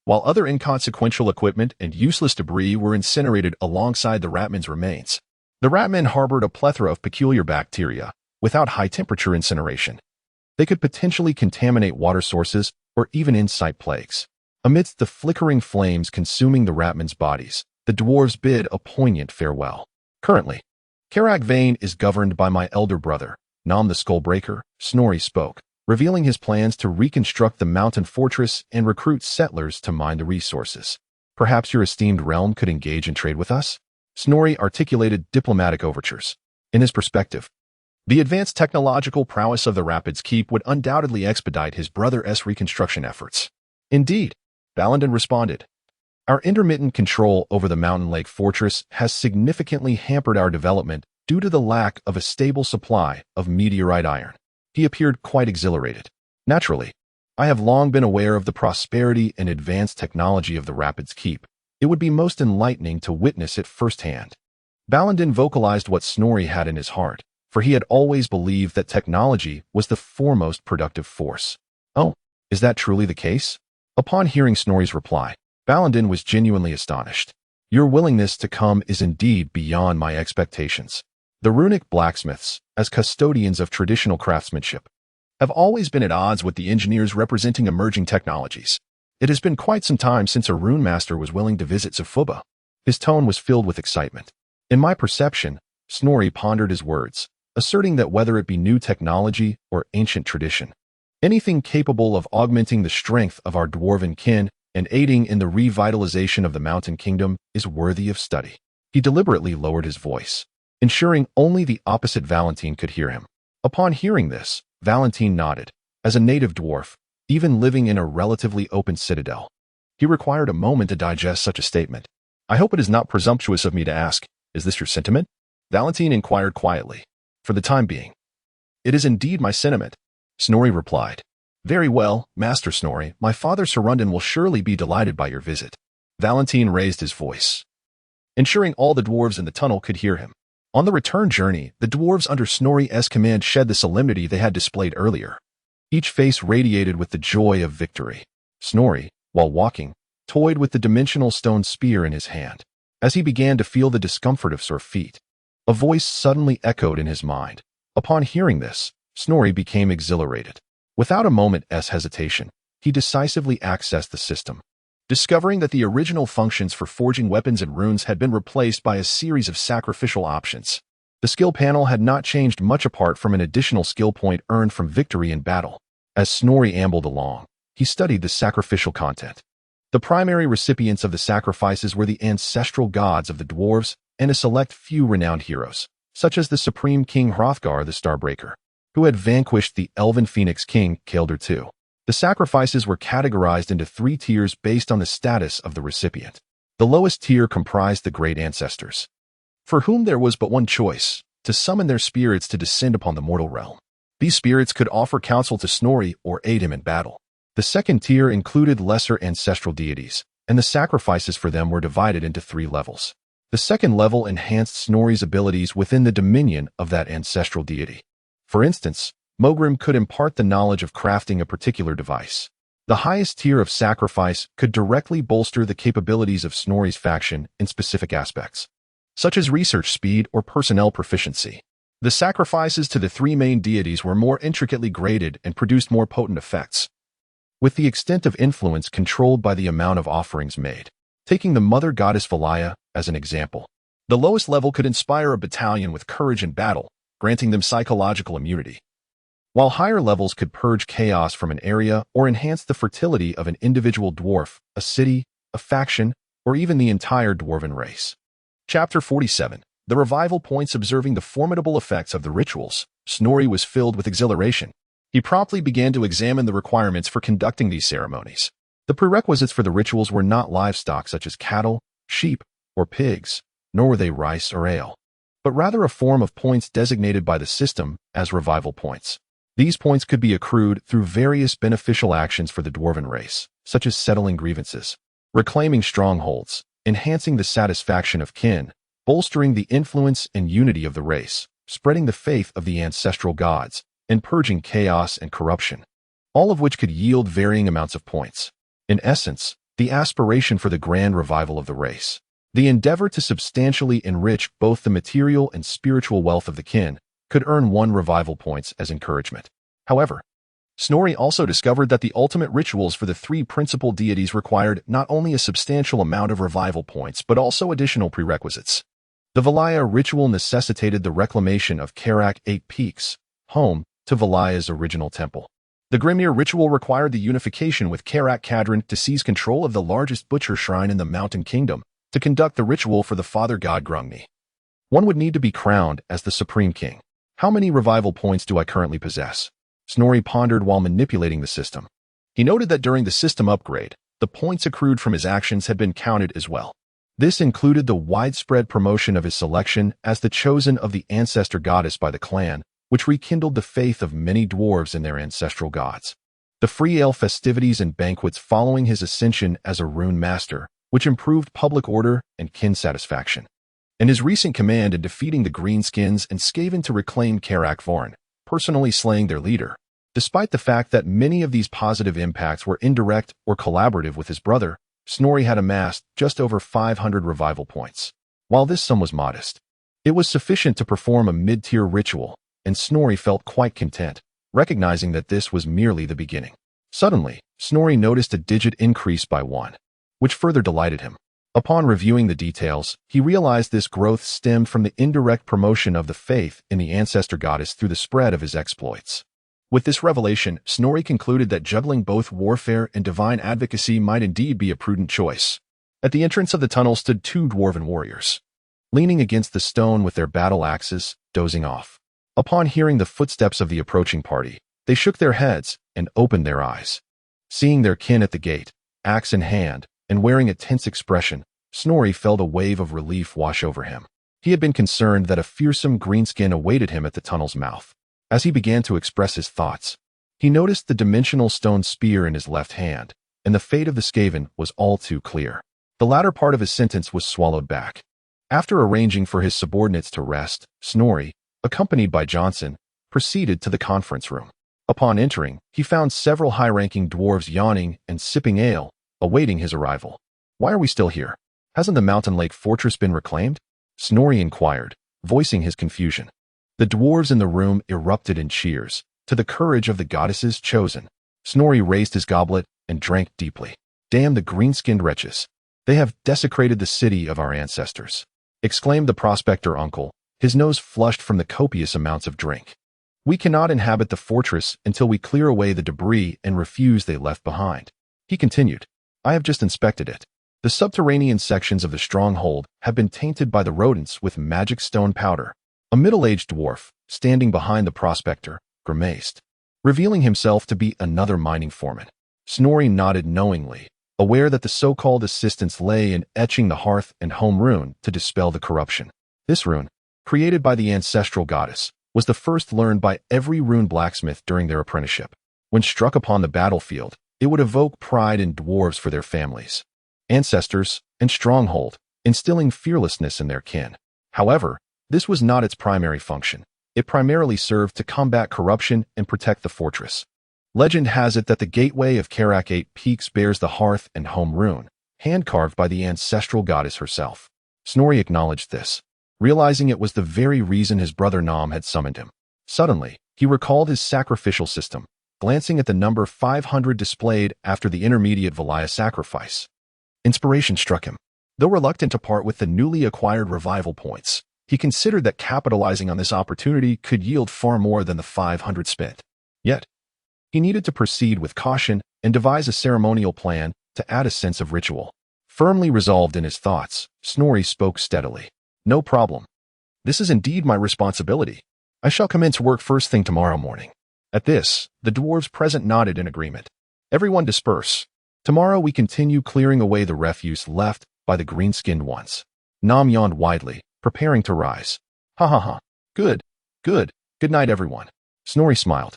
While other inconsequential equipment and useless debris were incinerated alongside the ratmen's remains, the ratmen harbored a plethora of peculiar bacteria. Without high-temperature incineration, they could potentially contaminate water sources or even incite plagues. Amidst the flickering flames consuming the ratmen's bodies, the dwarves bid a poignant farewell. Currently, Carag Vane is governed by my elder brother, Nom the Skullbreaker. Snorri spoke, revealing his plans to reconstruct the mountain fortress and recruit settlers to mine the resources. Perhaps your esteemed realm could engage in trade with us? Snorri articulated diplomatic overtures. In his perspective, the advanced technological prowess of the Rapids Keep would undoubtedly expedite his brother's reconstruction efforts. Indeed, Balandin responded. Our intermittent control over the Mountain Lake Fortress has significantly hampered our development due to the lack of a stable supply of meteorite iron. He appeared quite exhilarated. Naturally, I have long been aware of the prosperity and advanced technology of the Rapids Keep. It would be most enlightening to witness it firsthand. Balandin vocalized what Snorri had in his heart, for he had always believed that technology was the foremost productive force. Oh, is that truly the case? Upon hearing Snorri's reply, Balandin was genuinely astonished. Your willingness to come is indeed beyond my expectations. The runic blacksmiths, as custodians of traditional craftsmanship, have always been at odds with the engineers representing emerging technologies. It has been quite some time since a rune master was willing to visit Zafuba. His tone was filled with excitement. In my perception, Snorri pondered his words, asserting that whether it be new technology or ancient tradition, anything capable of augmenting the strength of our dwarven kin and aiding in the revitalization of the Mountain Kingdom is worthy of study. He deliberately lowered his voice, ensuring only the opposite Valentine could hear him. Upon hearing this, Valentine nodded. As a native dwarf, even living in a relatively open citadel. He required a moment to digest such a statement. "I hope it is not presumptuous of me to ask, is this your sentiment?" Valentine inquired quietly. "For the time being." "It is indeed my sentiment," Snorri replied. "Very well, Master Snorri, my father Sarundin will surely be delighted by your visit." Valentine raised his voice, ensuring all the dwarves in the tunnel could hear him. On the return journey, the dwarves under Snorri's command shed the solemnity they had displayed earlier. Each face radiated with the joy of victory. Snorri, while walking, toyed with the dimensional stone spear in his hand. As he began to feel the discomfort of sore feet, a voice suddenly echoed in his mind. Upon hearing this, Snorri became exhilarated. Without a moment's hesitation, he decisively accessed the system. Discovering that the original functions for forging weapons and runes had been replaced by a series of sacrificial options. The skill panel had not changed much apart from an additional skill point earned from victory in battle. As Snorri ambled along, he studied the sacrificial content. The primary recipients of the sacrifices were the ancestral gods of the dwarves and a select few renowned heroes, such as the Supreme King Hrothgar the Starbreaker, who had vanquished the Elven Phoenix King Kaeldr II. The sacrifices were categorized into 3 tiers based on the status of the recipient. The lowest tier comprised the Great Ancestors, for whom there was but one choice, to summon their spirits to descend upon the mortal realm. These spirits could offer counsel to Snorri or aid him in battle. The second tier included lesser ancestral deities, and the sacrifices for them were divided into 3 levels. The second level enhanced Snorri's abilities within the dominion of that ancestral deity. For instance, Mogrim could impart the knowledge of crafting a particular device. The highest tier of sacrifice could directly bolster the capabilities of Snorri's faction in specific aspects, such as research speed or personnel proficiency. The sacrifices to the 3 main deities were more intricately graded and produced more potent effects, with the extent of influence controlled by the amount of offerings made. Taking the mother goddess Valaya as an example, the lowest level could inspire a battalion with courage in battle, granting them psychological immunity, while higher levels could purge chaos from an area or enhance the fertility of an individual dwarf, a city, a faction, or even the entire dwarven race. Chapter 47. The Revival Points. Observing the formidable effects of the rituals, Snorri was filled with exhilaration. He promptly began to examine the requirements for conducting these ceremonies. The prerequisites for the rituals were not livestock such as cattle, sheep, or pigs, nor were they rice or ale, but rather a form of points designated by the system as revival points. These points could be accrued through various beneficial actions for the dwarven race, such as settling grievances, reclaiming strongholds, enhancing the satisfaction of kin, bolstering the influence and unity of the race, spreading the faith of the ancestral gods, and purging chaos and corruption, all of which could yield varying amounts of points. In essence, the aspiration for the grand revival of the race, the endeavor to substantially enrich both the material and spiritual wealth of the kin, could earn 1 revival points as encouragement. However, Snorri also discovered that the ultimate rituals for the 3 principal deities required not only a substantial amount of revival points but also additional prerequisites. The Valaya ritual necessitated the reclamation of Karak 8 Peaks, home to Valaya's original temple. The Grimnir ritual required the unification with Karak Kadrin to seize control of the largest butcher shrine in the Mountain Kingdom to conduct the ritual for the father god Grungni. One would need to be crowned as the Supreme King. How many revival points do I currently possess? Snorri pondered while manipulating the system. He noted that during the system upgrade, the points accrued from his actions had been counted as well. This included the widespread promotion of his selection as the chosen of the ancestor goddess by the clan, which rekindled the faith of many dwarves in their ancestral gods. The free ale festivities and banquets following his ascension as a rune master, which improved public order and kin satisfaction. And his recent command in defeating the Greenskins and Skaven to reclaim Karak Vorn, personally slaying their leader. Despite the fact that many of these positive impacts were indirect or collaborative with his brother, Snorri had amassed just over 500 revival points. While this sum was modest, it was sufficient to perform a mid-tier ritual, and Snorri felt quite content, recognizing that this was merely the beginning. Suddenly, Snorri noticed a digit increase by 1, which further delighted him. Upon reviewing the details, he realized this growth stemmed from the indirect promotion of the faith in the ancestor goddess through the spread of his exploits. With this revelation, Snorri concluded that juggling both warfare and divine advocacy might indeed be a prudent choice. At the entrance of the tunnel stood 2 dwarven warriors, leaning against the stone with their battle axes, dozing off. Upon hearing the footsteps of the approaching party, they shook their heads and opened their eyes. Seeing their kin at the gate, axe in hand, and wearing a tense expression, Snorri felt a wave of relief wash over him. He had been concerned that a fearsome greenskin awaited him at the tunnel's mouth. As he began to express his thoughts, he noticed the dimensional stone spear in his left hand, and the fate of the Skaven was all too clear. The latter part of his sentence was swallowed back. After arranging for his subordinates to rest, Snorri, accompanied by Johnson, proceeded to the conference room. Upon entering, he found several high-ranking dwarves yawning and sipping ale, awaiting his arrival. "Why are we still here? Hasn't the Mountain Lake Fortress been reclaimed?" Snorri inquired, voicing his confusion. The dwarves in the room erupted in cheers. To the courage of the goddesses chosen, Snorri raised his goblet and drank deeply. "Damn the green-skinned wretches! They have desecrated the city of our ancestors," exclaimed the prospector uncle, his nose flushed from the copious amounts of drink. "We cannot inhabit the fortress until we clear away the debris and refuse they left behind." He continued, "I have just inspected it. The subterranean sections of the stronghold have been tainted by the rodents with magic stone powder." A middle-aged dwarf, standing behind the prospector, grimaced, revealing himself to be another mining foreman. Snorri nodded knowingly, aware that the so-called assistance lay in etching the hearth and home rune to dispel the corruption. This rune, created by the ancestral goddess, was the first learned by every rune blacksmith during their apprenticeship. When struck upon the battlefield, it would evoke pride in dwarves for their families, ancestors, and stronghold, instilling fearlessness in their kin. However, this was not its primary function. It primarily served to combat corruption and protect the fortress. Legend has it that the gateway of Karak 8 Peaks bears the hearth and home rune, hand-carved by the ancestral goddess herself. Snorri acknowledged this, realizing it was the very reason his brother Nom had summoned him. Suddenly, he recalled his sacrificial system, glancing at the number 500 displayed after the intermediate Valaya sacrifice. Inspiration struck him. Though reluctant to part with the newly acquired revival points, he considered that capitalizing on this opportunity could yield far more than the 500 spent. Yet, he needed to proceed with caution and devise a ceremonial plan to add a sense of ritual. Firmly resolved in his thoughts, Snorri spoke steadily. "No problem. This is indeed my responsibility. I shall commence work first thing tomorrow morning." At this, the dwarves present nodded in agreement. "Everyone disperse. Tomorrow we continue clearing away the refuse left by the green-skinned ones." Nom yawned widely, preparing to rise. "Ha ha ha. Good, good. Good night, everyone." Snorri smiled,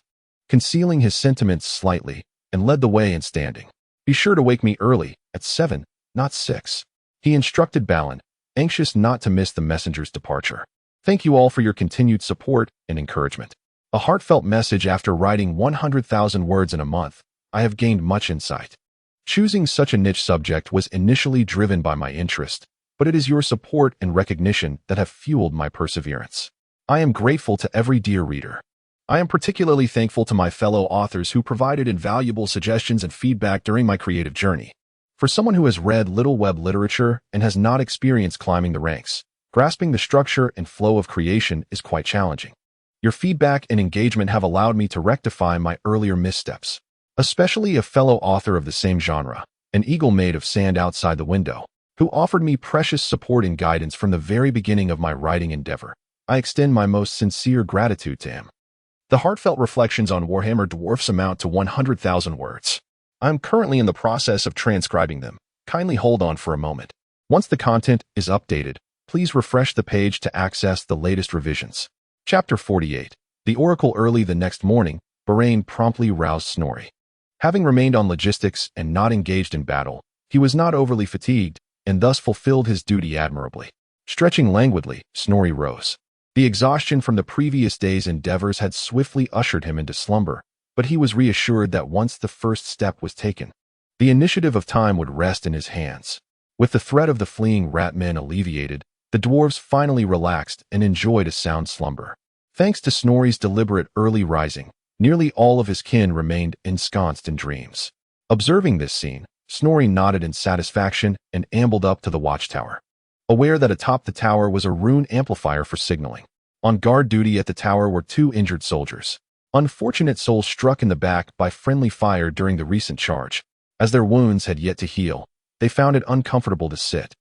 concealing his sentiments slightly, and led the way in standing. "Be sure to wake me early, at 7, not 6. He instructed Balin, anxious not to miss the messenger's departure. "Thank you all for your continued support and encouragement. A heartfelt message after writing 100,000 words in a month. I have gained much insight. Choosing such a niche subject was initially driven by my interest, but it is your support and recognition that have fueled my perseverance. I am grateful to every dear reader. I am particularly thankful to my fellow authors who provided invaluable suggestions and feedback during my creative journey. For someone who has read little web literature and has not experienced climbing the ranks, grasping the structure and flow of creation is quite challenging. Your feedback and engagement have allowed me to rectify my earlier missteps, especially a fellow author of the same genre, an eagle made of sand outside the window, who offered me precious support and guidance from the very beginning of my writing endeavor. I extend my most sincere gratitude to him. The heartfelt reflections on Warhammer Dwarfs amount to 100,000 words. I am currently in the process of transcribing them. Kindly hold on for a moment. Once the content is updated, please refresh the page to access the latest revisions. Chapter 48. The Oracle. Early the next morning, Barain promptly roused Snorri. Having remained on logistics and not engaged in battle, he was not overly fatigued, and thus fulfilled his duty admirably. Stretching languidly, Snorri rose. The exhaustion from the previous day's endeavors had swiftly ushered him into slumber, but he was reassured that once the first step was taken, the initiative of time would rest in his hands. With the threat of the fleeing ratmen alleviated, the dwarves finally relaxed and enjoyed a sound slumber. Thanks to Snorri's deliberate early rising, nearly all of his kin remained ensconced in dreams. Observing this scene, Snorri nodded in satisfaction and ambled up to the watchtower, aware that atop the tower was a rune amplifier for signaling. On guard duty at the tower were 2 injured soldiers, unfortunate souls struck in the back by friendly fire during the recent charge. As their wounds had yet to heal, they found it uncomfortable to sit,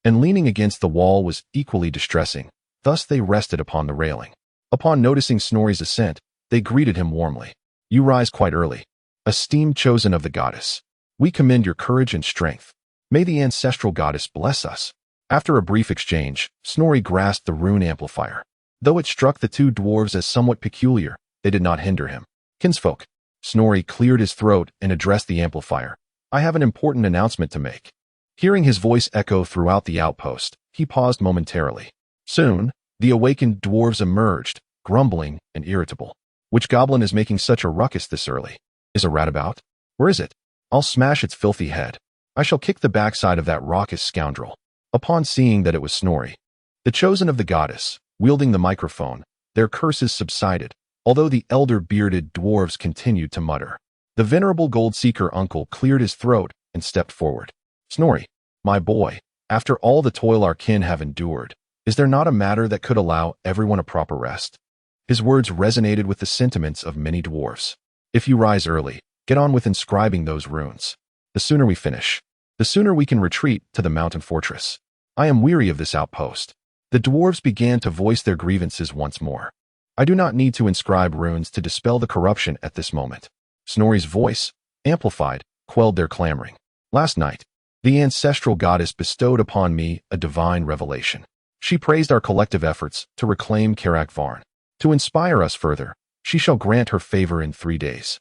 and leaning against the wall was equally distressing. Thus they rested upon the railing. Upon noticing Snorri's ascent, they greeted him warmly. "You rise quite early. Esteemed chosen of the goddess, we commend your courage and strength. May the ancestral goddess bless us. After a brief exchange, Snorri grasped the rune amplifier. Though it struck the two dwarves as somewhat peculiar, they did not hinder him. Kinsfolk. Snorri cleared his throat and addressed the amplifier. I have an important announcement to make. Hearing his voice echo throughout the outpost, he paused momentarily. Soon, the awakened dwarves emerged, grumbling and irritable. Which goblin is making such a ruckus this early? Is a rat about? Where is it? I'll smash its filthy head. I shall kick the backside of that raucous scoundrel. Upon seeing that it was Snorri, the chosen of the goddess, wielding the microphone, their curses subsided, although the elder bearded dwarves continued to mutter. The venerable gold seeker uncle cleared his throat and stepped forward. Snorri, my boy, after all the toil our kin have endured, is there not a matter that could allow everyone a proper rest? His words resonated with the sentiments of many dwarves. If you rise early, get on with inscribing those runes. The sooner we finish, the sooner we can retreat to the mountain fortress. I am weary of this outpost. The dwarves began to voice their grievances once more. I do not need to inscribe runes to dispel the corruption at this moment. Snorri's voice, amplified, quelled their clamoring. Last night, the ancestral goddess bestowed upon me a divine revelation. She praised our collective efforts to reclaim Karak Varn. To inspire us further, she shall grant her favor in 3 days,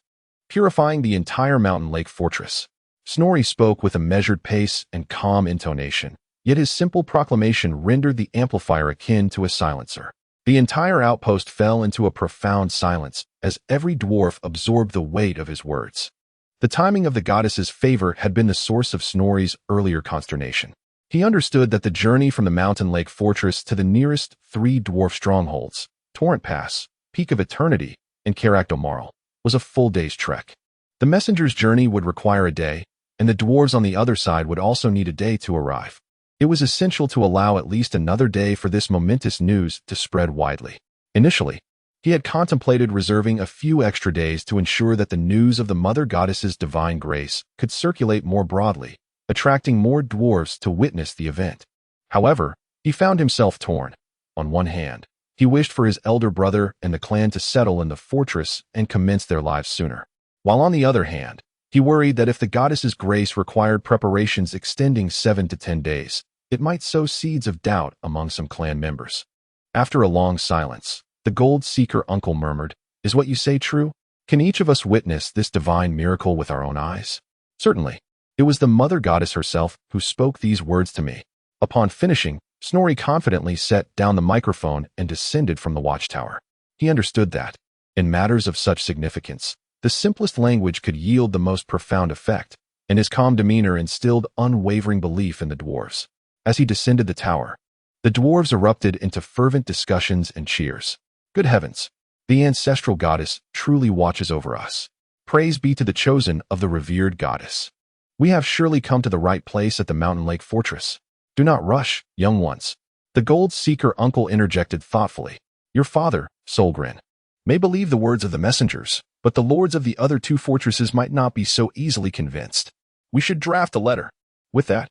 purifying the entire mountain lake fortress. Snorri spoke with a measured pace and calm intonation, yet his simple proclamation rendered the amplifier akin to a silencer. The entire outpost fell into a profound silence as every dwarf absorbed the weight of his words. The timing of the goddess's favor had been the source of Snorri's earlier consternation. He understood that the journey from the mountain lake fortress to the nearest 3 dwarf strongholds, Torrent Pass, Peak of Eternity, and Karak Domarl, was a full day's trek. The messenger's journey would require a day, and the dwarves on the other side would also need a day to arrive. It was essential to allow at least another day for this momentous news to spread widely. Initially, he had contemplated reserving a few extra days to ensure that the news of the Mother Goddess's divine grace could circulate more broadly, attracting more dwarves to witness the event. However, he found himself torn. On one hand, he wished for his elder brother and the clan to settle in the fortress and commence their lives sooner. While on the other hand, he worried that if the goddess's grace required preparations extending 7 to 10 days, it might sow seeds of doubt among some clan members. After a long silence, the gold seeker uncle murmured, "Is what you say true? Can each of us witness this divine miracle with our own eyes?" Certainly. It was the mother goddess herself who spoke these words to me. Upon finishing, Snorri confidently set down the microphone and descended from the watchtower. He understood that, in matters of such significance, the simplest language could yield the most profound effect, and his calm demeanor instilled unwavering belief in the dwarves. As he descended the tower, the dwarves erupted into fervent discussions and cheers. Good heavens! The ancestral goddess truly watches over us. Praise be to the chosen of the revered goddess. We have surely come to the right place at the Mountain Lake Fortress. Do not rush, young ones. The gold seeker uncle interjected thoughtfully. Your father, Solgren, may believe the words of the messengers, but the lords of the other 2 fortresses might not be so easily convinced. We should draft a letter. With that,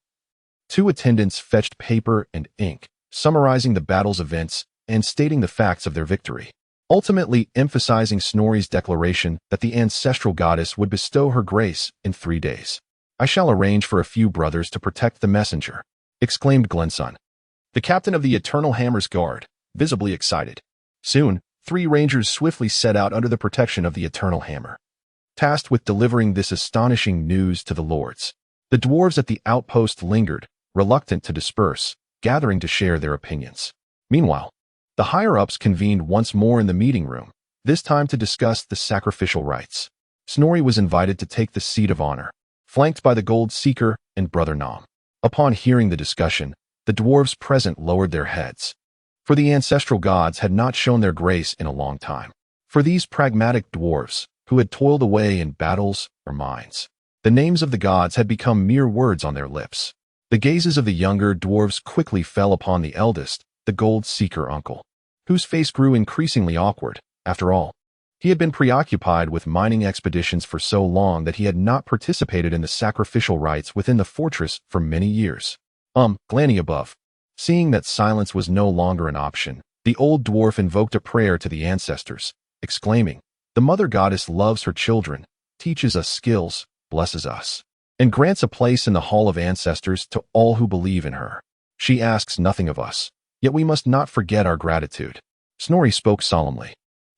2 attendants fetched paper and ink, summarizing the battle's events and stating the facts of their victory, ultimately emphasizing Snorri's declaration that the ancestral goddess would bestow her grace in 3 days. I shall arrange for a few brothers to protect the messenger, exclaimed Glenson, the captain of the Eternal Hammer's guard, visibly excited. Soon, 3 rangers swiftly set out under the protection of the Eternal Hammer, tasked with delivering this astonishing news to the lords. The dwarves at the outpost lingered, reluctant to disperse, gathering to share their opinions. Meanwhile, the higher-ups convened once more in the meeting room, this time to discuss the sacrificial rites. Snorri was invited to take the seat of honor, flanked by the Gold Seeker and Brother Nom. Upon hearing the discussion, the dwarves present lowered their heads, for the ancestral gods had not shown their grace in a long time. For these pragmatic dwarves, who had toiled away in battles or mines, the names of the gods had become mere words on their lips. The gazes of the younger dwarves quickly fell upon the eldest, the Gold Seeker uncle, whose face grew increasingly awkward. After all, he had been preoccupied with mining expeditions for so long that he had not participated in the sacrificial rites within the fortress for many years. Glanny above. Seeing that silence was no longer an option, the old dwarf invoked a prayer to the ancestors, exclaiming, "The Mother Goddess loves her children. teaches us skills, blesses us, and grants a place in the Hall of Ancestors to all who believe in her. She asks nothing of us, yet we must not forget our gratitude." Snorri spoke solemnly.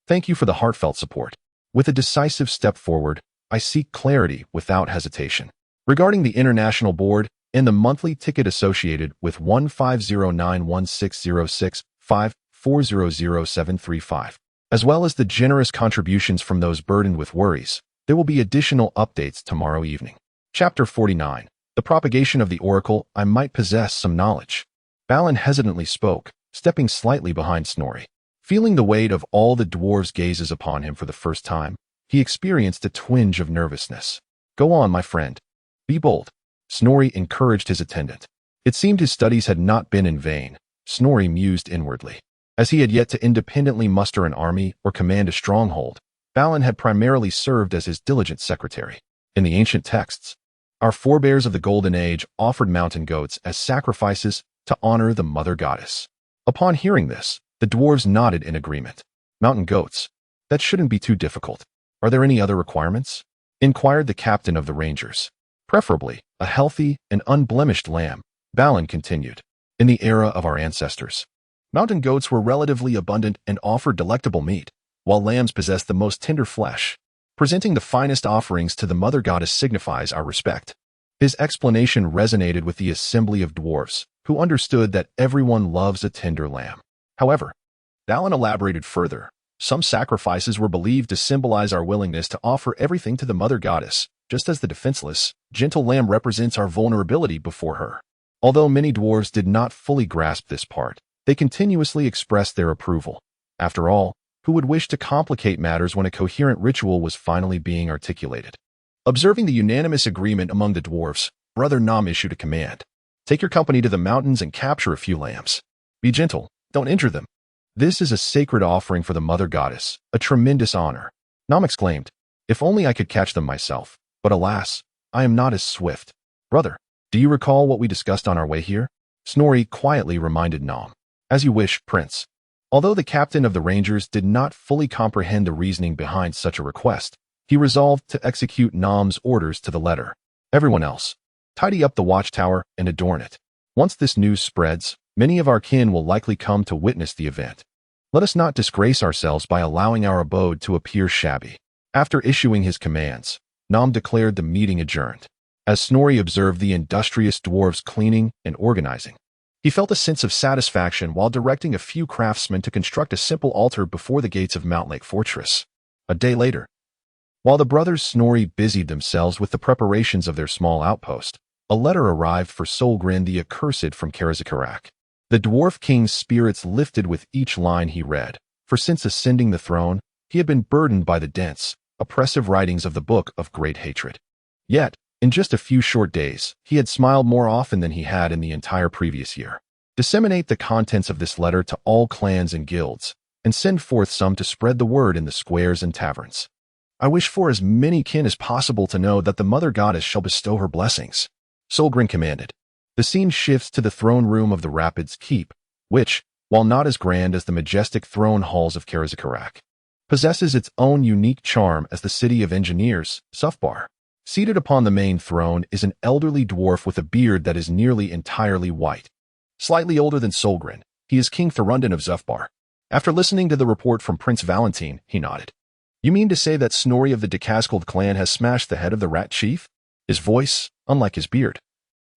"Thank you for the heartfelt support. With a decisive step forward, I seek clarity without hesitation. Regarding the International Board and the monthly ticket associated with 1509160654000735, as well as the generous contributions from those burdened with worries, there will be additional updates tomorrow evening." Chapter 49. The Propagation of the Oracle. I might possess some knowledge. Balin hesitantly spoke, stepping slightly behind Snorri. Feeling the weight of all the dwarves' gazes upon him for the first time, he experienced a twinge of nervousness. "Go on, my friend. Be bold." Snorri encouraged his attendant. It seemed his studies had not been in vain, Snorri mused inwardly. As he had yet to independently muster an army or command a stronghold, Balin had primarily served as his diligent secretary. In the ancient texts, our forebears of the Golden Age offered mountain goats as sacrifices to honor the mother goddess. Upon hearing this, the dwarves nodded in agreement. "Mountain goats? That shouldn't be too difficult. Are there any other requirements?" inquired the captain of the Rangers. "Preferably a healthy and unblemished lamb," Balin continued. "In the era of our ancestors, mountain goats were relatively abundant and offered delectable meat, while lambs possessed the most tender flesh. Presenting the finest offerings to the mother goddess signifies our respect." His explanation resonated with the assembly of dwarves, who understood that everyone loves a tender lamb. However, Balin elaborated further. Some sacrifices were believed to symbolize our willingness to offer everything to the mother goddess, just as the defenseless, gentle lamb represents our vulnerability before her. Although many dwarves did not fully grasp this part, they continuously expressed their approval. After all, who would wish to complicate matters when a coherent ritual was finally being articulated? Observing the unanimous agreement among the dwarves, Brother Nom issued a command. "Take your company to the mountains and capture a few lambs. Be gentle, don't injure them. This is a sacred offering for the mother goddess, a tremendous honor." Nom exclaimed, "If only I could catch them myself, but alas, I am not as swift." "Brother, do you recall what we discussed on our way here?" Snorri quietly reminded Nom. "As you wish, Prince." Although the captain of the Rangers did not fully comprehend the reasoning behind such a request, he resolved to execute Nom's orders to the letter. "Everyone else, tidy up the watchtower and adorn it. Once this news spreads, many of our kin will likely come to witness the event. Let us not disgrace ourselves by allowing our abode to appear shabby." After issuing his commands, Nom declared the meeting adjourned. As Snorri observed the industrious dwarves cleaning and organizing, he felt a sense of satisfaction while directing a few craftsmen to construct a simple altar before the gates of Mount Lake Fortress. A day later, while the brothers Snorri busied themselves with the preparations of their small outpost, a letter arrived for Solgrin the Accursed from Karazikarak. The dwarf king's spirits lifted with each line he read, for since ascending the throne, he had been burdened by the dense, oppressive writings of the Book of Great Hatred. Yet, in just a few short days, he had smiled more often than he had in the entire previous year. "Disseminate the contents of this letter to all clans and guilds, and send forth some to spread the word in the squares and taverns. I wish for as many kin as possible to know that the mother goddess shall bestow her blessings," Solgrin commanded. The scene shifts to the throne room of the Rapids Keep, which, while not as grand as the majestic throne halls of Karazikarak, possesses its own unique charm as the city of engineers, Sufbar. Seated upon the main throne is an elderly dwarf with a beard that is nearly entirely white. Slightly older than Solgrin, he is King Thorundon of Zufbar. After listening to the report from Prince Valentine, he nodded. "You mean to say that Snorri of the Decascald clan has smashed the head of the Rat Chief?" His voice, unlike his beard,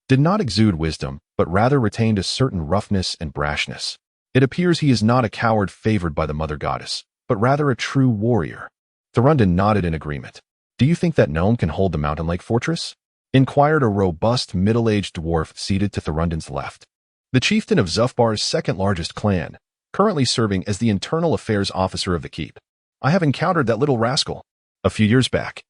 did not exude wisdom, but rather retained a certain roughness and brashness. It appears he is not a coward favored by the mother goddess, but rather a true warrior. Thorundon nodded in agreement. "Do you think that gnome can hold the Mountain Lake Fortress?" inquired a robust, middle-aged dwarf seated to Thorundon's left. The chieftain of Zufbar's second-largest clan, currently serving as the internal affairs officer of the keep. "I have encountered that little rascal a few years back.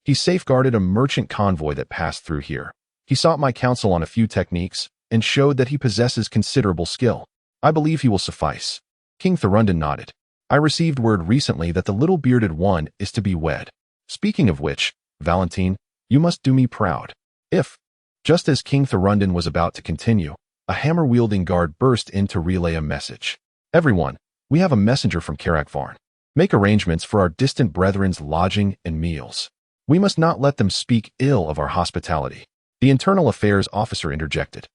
He safeguarded a merchant convoy that passed through here. He sought my counsel on a few techniques and showed that he possesses considerable skill. I believe he will suffice." King Thorundon nodded. "I received word recently that the little bearded one is to be wed. Speaking of which, Valentine, you must do me proud. If..." Just as King Thorundon was about to continue, a hammer-wielding guard burst in to relay a message. "Everyone, we have a messenger from Karakvarn. Make arrangements for our distant brethren's lodging and meals." We must not let them speak ill of our hospitality. The internal affairs officer interjected.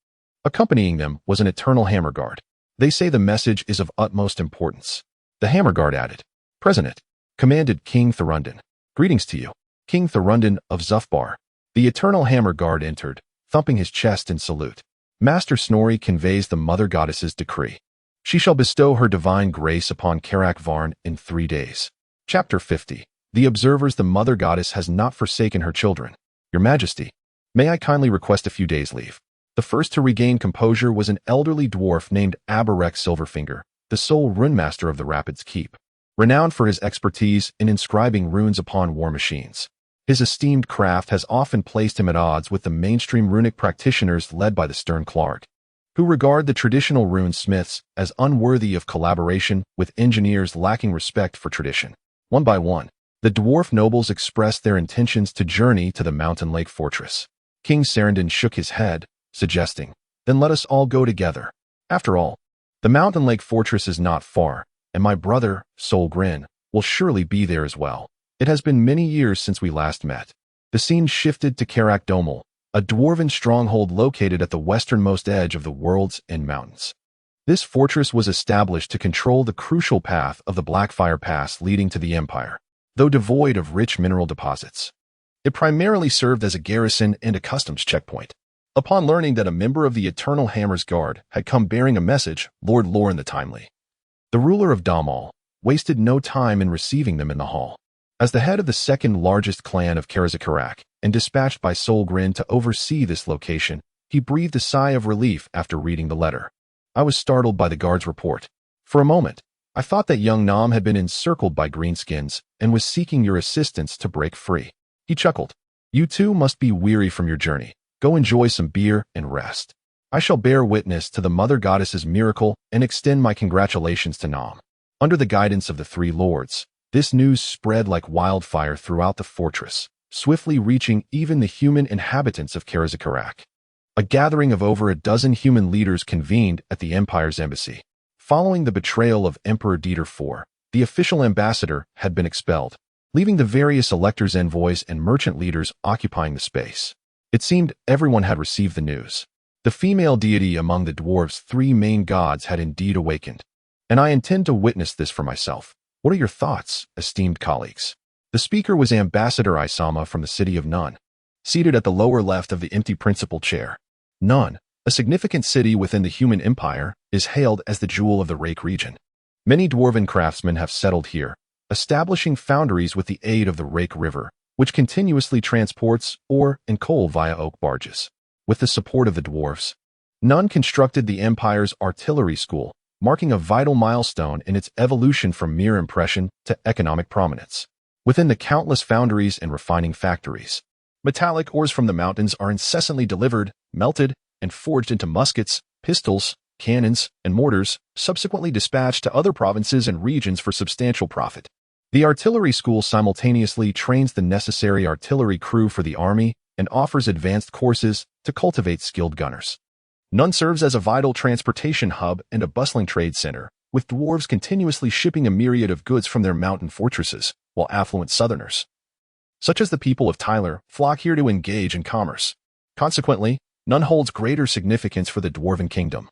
Accompanying them was an eternal hammer guard. They say the message is of utmost importance. The hammer guard added. President, commanded King Thorundon. Greetings to you, King Thorundon of Zufbar. The eternal hammer guard entered, thumping his chest in salute. Master Snorri conveys the mother goddess's decree. She shall bestow her divine grace upon Karak Varn in 3 days. Chapter 50. The observers, the mother goddess has not forsaken her children. Your Majesty, may I kindly request a few days' leave? The first to regain composure was an elderly dwarf named Aberek Silverfinger, the sole runemaster of the Rapids Keep, renowned for his expertise in inscribing runes upon war machines. His esteemed craft has often placed him at odds with the mainstream runic practitioners led by the stern Clark, who regard the traditional rune smiths as unworthy of collaboration with engineers lacking respect for tradition. One by one, the dwarf nobles expressed their intentions to journey to the Mountain Lake Fortress. King Sarandon shook his head, suggesting, then let us all go together. After all, the Mountain Lake Fortress is not far, and my brother, Solgrin, will surely be there as well. It has been many years since we last met. The scene shifted to Karak Domel, a dwarven stronghold located at the westernmost edge of the world's End Mountains. This fortress was established to control the crucial path of the Blackfire Pass leading to the Empire, though devoid of rich mineral deposits. It primarily served as a garrison and a customs checkpoint. Upon learning that a member of the Eternal Hammer's Guard had come bearing a message, Lord Loren the Timely, the ruler of Domol, wasted no time in receiving them in the hall. As the head of the second largest clan of Karazakarak and dispatched by Solgrin to oversee this location, he breathed a sigh of relief after reading the letter. I was startled by the guard's report. For a moment, I thought that young Nom had been encircled by Greenskins and was seeking your assistance to break free. He chuckled. You too must be weary from your journey. Go enjoy some beer and rest. I shall bear witness to the Mother Goddess's miracle and extend my congratulations to Nom. Under the guidance of the 3 lords, this news spread like wildfire throughout the fortress, swiftly reaching even the human inhabitants of Karazakarak. A gathering of over a dozen human leaders convened at the Empire's embassy. Following the betrayal of Emperor Dieter IV, the official ambassador had been expelled, leaving the various electors' envoys and merchant leaders occupying the space. It seemed everyone had received the news. The female deity among the dwarves' 3 main gods had indeed awakened, and I intend to witness this for myself. What are your thoughts, esteemed colleagues? The speaker was Ambassador Isama from the city of Nun, seated at the lower left of the empty principal chair. Nun, a significant city within the human empire, is hailed as the jewel of the Rake region. Many dwarven craftsmen have settled here, establishing foundries with the aid of the Rake River, which continuously transports ore and coal via oak barges. With the support of the dwarves, Nun constructed the empire's artillery school, marking a vital milestone in its evolution from mere impression to economic prominence. Within the countless foundries and refining factories, metallic ores from the mountains are incessantly delivered, melted, and forged into muskets, pistols, cannons, and mortars, subsequently dispatched to other provinces and regions for substantial profit. The artillery school simultaneously trains the necessary artillery crew for the army and offers advanced courses to cultivate skilled gunners. Nun serves as a vital transportation hub and a bustling trade center, with dwarves continuously shipping a myriad of goods from their mountain fortresses, while affluent southerners, such as the people of Tyler, flock here to engage in commerce. Consequently, Nun holds greater significance for the dwarven kingdom,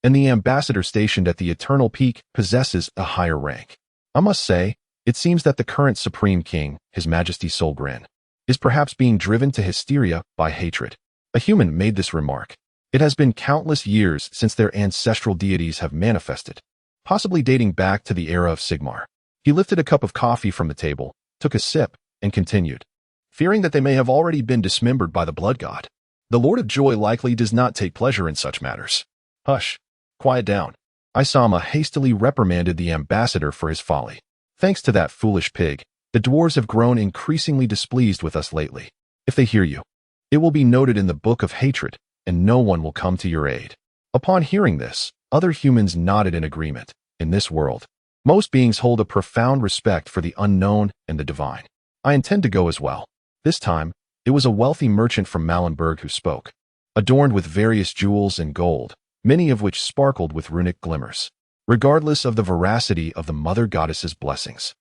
and the ambassador stationed at the Eternal Peak possesses a higher rank. I must say, it seems that the current Supreme King, His Majesty Solgrin, is perhaps being driven to hysteria by hatred. A human made this remark. It has been countless years since their ancestral deities have manifested, possibly dating back to the era of Sigmar. He lifted a cup of coffee from the table, took a sip, and continued, fearing that they may have already been dismembered by the blood god. The Lord of Joy likely does not take pleasure in such matters. Hush, quiet down. Isama hastily reprimanded the ambassador for his folly. Thanks to that foolish pig, the dwarves have grown increasingly displeased with us lately. If they hear you, it will be noted in the Book of Hatred, and no one will come to your aid. Upon hearing this, other humans nodded in agreement. In this world, most beings hold a profound respect for the unknown and the divine. I intend to go as well. This time, it was a wealthy merchant from Malenberg who spoke, adorned with various jewels and gold, many of which sparkled with runic glimmers. Regardless of the veracity of the Mother Goddess's blessings,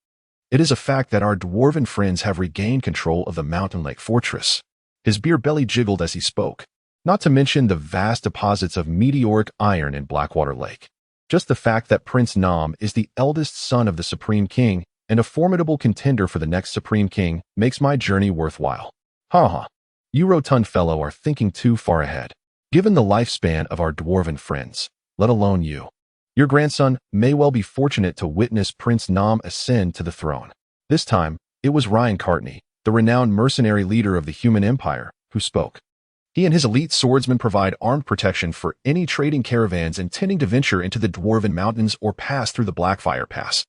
It is a fact that our dwarven friends have regained control of the Mountain Lake Fortress. His beer belly jiggled as he spoke, not to mention the vast deposits of meteoric iron in Blackwater Lake. Just the fact that Prince Nam is the eldest son of the Supreme King and a formidable contender for the next Supreme King makes my journey worthwhile. Ha. You rotund fellow are thinking too far ahead. Given the lifespan of our dwarven friends, let alone you, your grandson may well be fortunate to witness Prince Nam ascend to the throne. This time, it was Ryan Cartney, the renowned mercenary leader of the Human Empire, who spoke. He and his elite swordsmen provide armed protection for any trading caravans intending to venture into the Dwarven Mountains or pass through the Blackfire Pass,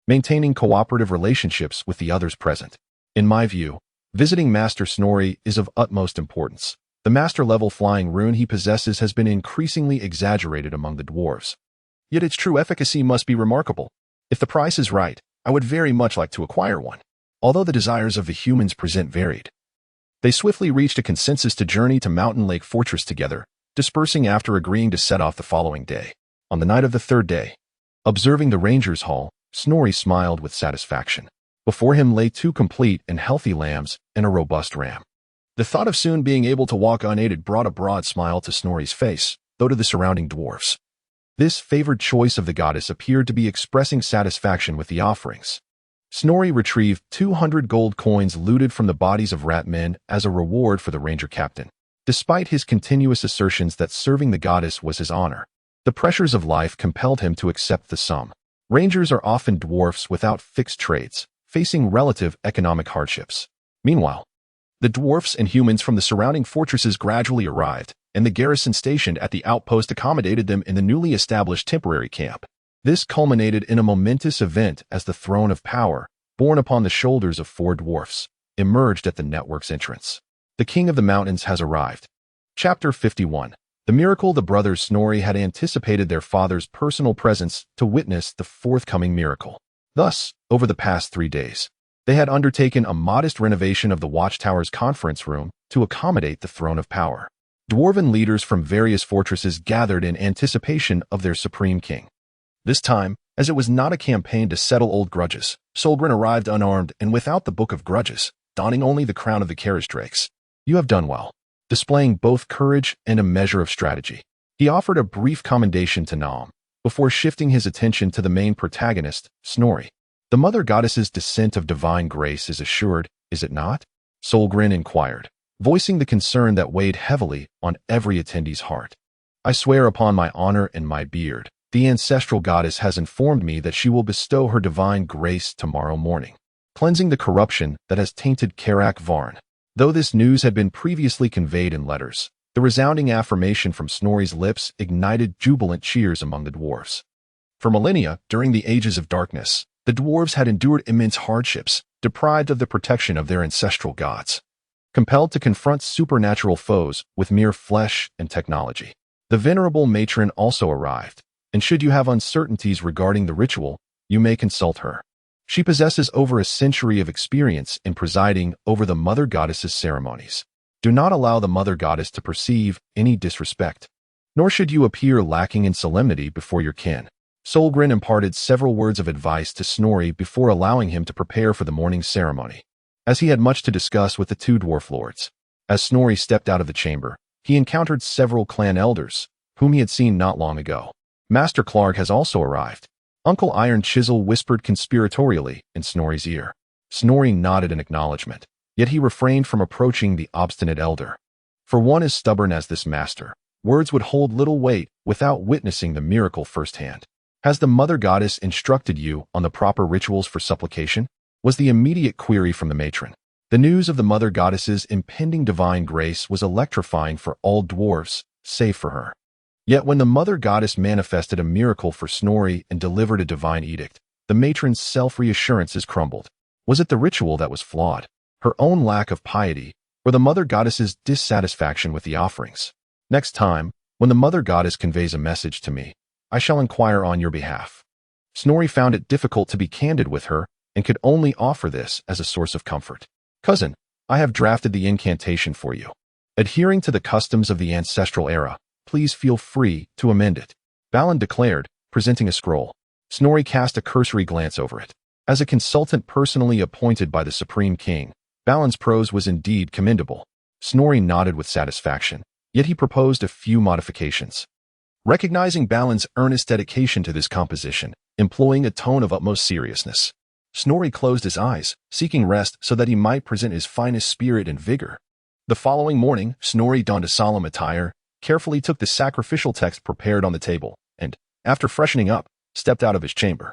maintaining cooperative relationships with the others present. In my view, visiting Master Snorri is of utmost importance. The master-level flying rune he possesses has been increasingly exaggerated among the dwarves. Yet its true efficacy must be remarkable. If the price is right, I would very much like to acquire one. Although the desires of the humans present varied, they swiftly reached a consensus to journey to Mountain Lake Fortress together, dispersing after agreeing to set off the following day. On the night of the third day, observing the Rangers' Hall, Snorri smiled with satisfaction. Before him lay 2 complete and healthy lambs and a robust ram. The thought of soon being able to walk unaided brought a broad smile to Snorri's face, though to the surrounding dwarfs. This favored choice of the goddess appeared to be expressing satisfaction with the offerings. Snorri retrieved 200 gold coins looted from the bodies of ratmen as a reward for the ranger captain. Despite his continuous assertions that serving the goddess was his honor, the pressures of life compelled him to accept the sum. Rangers are often dwarfs without fixed trades, facing relative economic hardships. Meanwhile, the dwarfs and humans from the surrounding fortresses gradually arrived, and the garrison stationed at the outpost accommodated them in the newly established temporary camp. This culminated in a momentous event as the throne of power, borne upon the shoulders of 4 dwarfs, emerged at the network's entrance. The King of the Mountains has arrived. Chapter 51. The miracle. The brothers Snorri had anticipated their father's personal presence to witness the forthcoming miracle. Thus, over the past 3 days, they had undertaken a modest renovation of the Watchtower's conference room to accommodate the throne of power. Dwarven leaders from various fortresses gathered in anticipation of their supreme king. This time, as it was not a campaign to settle old grudges, Solgren arrived unarmed and without the Book of Grudges, donning only the crown of the carriage drakes. You have done well, displaying both courage and a measure of strategy. He offered a brief commendation to Nam, before shifting his attention to the main protagonist, Snorri. The Mother Goddess's descent of divine grace is assured, is it not? Solgren inquired, voicing the concern that weighed heavily on every attendee's heart. I swear upon my honor and my beard, the ancestral goddess has informed me that she will bestow her divine grace tomorrow morning, cleansing the corruption that has tainted Karak Varn. Though this news had been previously conveyed in letters, the resounding affirmation from Snorri's lips ignited jubilant cheers among the dwarves. For millennia, during the ages of darkness, the dwarves had endured immense hardships, deprived of the protection of their ancestral gods, compelled to confront supernatural foes with mere flesh and technology. The venerable matron also arrived, and should you have uncertainties regarding the ritual, you may consult her. She possesses over a century of experience in presiding over the Mother Goddess's ceremonies. Do not allow the Mother Goddess to perceive any disrespect, nor should you appear lacking in solemnity before your kin. Solgren imparted several words of advice to Snorri before allowing him to prepare for the morning's ceremony, as he had much to discuss with the 2 dwarf lords. As Snorri stepped out of the chamber, he encountered several clan elders, whom he had seen not long ago. Master Clark has also arrived. Uncle Iron Chisel whispered conspiratorially in Snorri's ear. Snorri nodded in acknowledgement, yet he refrained from approaching the obstinate elder. For one as stubborn as this master, words would hold little weight without witnessing the miracle firsthand. Has the Mother Goddess instructed you on the proper rituals for supplication? Was the immediate query from the matron. The news of the Mother Goddess's impending divine grace was electrifying for all dwarves, save for her. Yet when the Mother Goddess manifested a miracle for Snorri and delivered a divine edict, the matron's self-reassurances crumbled. Was it the ritual that was flawed, her own lack of piety, or the Mother Goddess's dissatisfaction with the offerings? Next time, when the Mother Goddess conveys a message to me, I shall inquire on your behalf. Snorri found it difficult to be candid with her and could only offer this as a source of comfort. Cousin, I have drafted the incantation for you. Adhering to the customs of the ancestral era, please feel free to amend it. Balin declared, presenting a scroll. Snorri cast a cursory glance over it. As a consultant personally appointed by the Supreme King, Balin's prose was indeed commendable. Snorri nodded with satisfaction, yet he proposed a few modifications. Recognizing Balin's earnest dedication to this composition, employing a tone of utmost seriousness, Snorri closed his eyes, seeking rest so that he might present his finest spirit and vigor. The following morning, Snorri donned a solemn attire, carefully took the sacrificial text prepared on the table, and, after freshening up, stepped out of his chamber.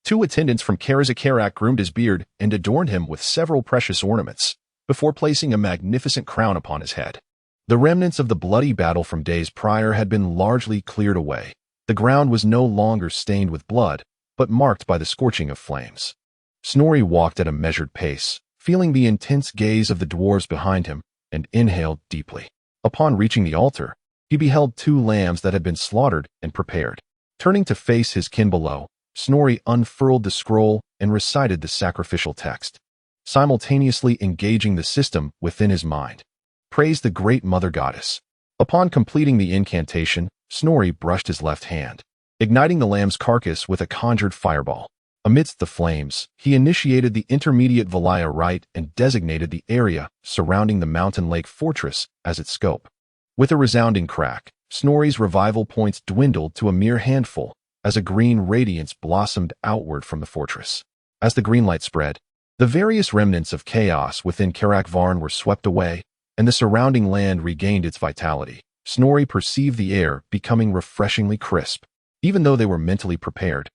2 attendants from Karazakarak groomed his beard and adorned him with several precious ornaments, before placing a magnificent crown upon his head. The remnants of the bloody battle from days prior had been largely cleared away. The ground was no longer stained with blood, but marked by the scorching of flames. Snorri walked at a measured pace, feeling the intense gaze of the dwarves behind him, and inhaled deeply. Upon reaching the altar, he beheld 2 lambs that had been slaughtered and prepared. Turning to face his kin below, Snorri unfurled the scroll and recited the sacrificial text, simultaneously engaging the system within his mind. Praise the great Mother Goddess. Upon completing the incantation, Snorri brushed his left hand, igniting the lamb's carcass with a conjured fireball. Amidst the flames, he initiated the intermediate Valaya rite and designated the area surrounding the mountain lake fortress as its scope. With a resounding crack, Snorri's revival points dwindled to a mere handful as a green radiance blossomed outward from the fortress. As the green light spread, the various remnants of chaos within Karakvarn were swept away, and the surrounding land regained its vitality. Snorri perceived the air becoming refreshingly crisp, even though they were mentally prepared.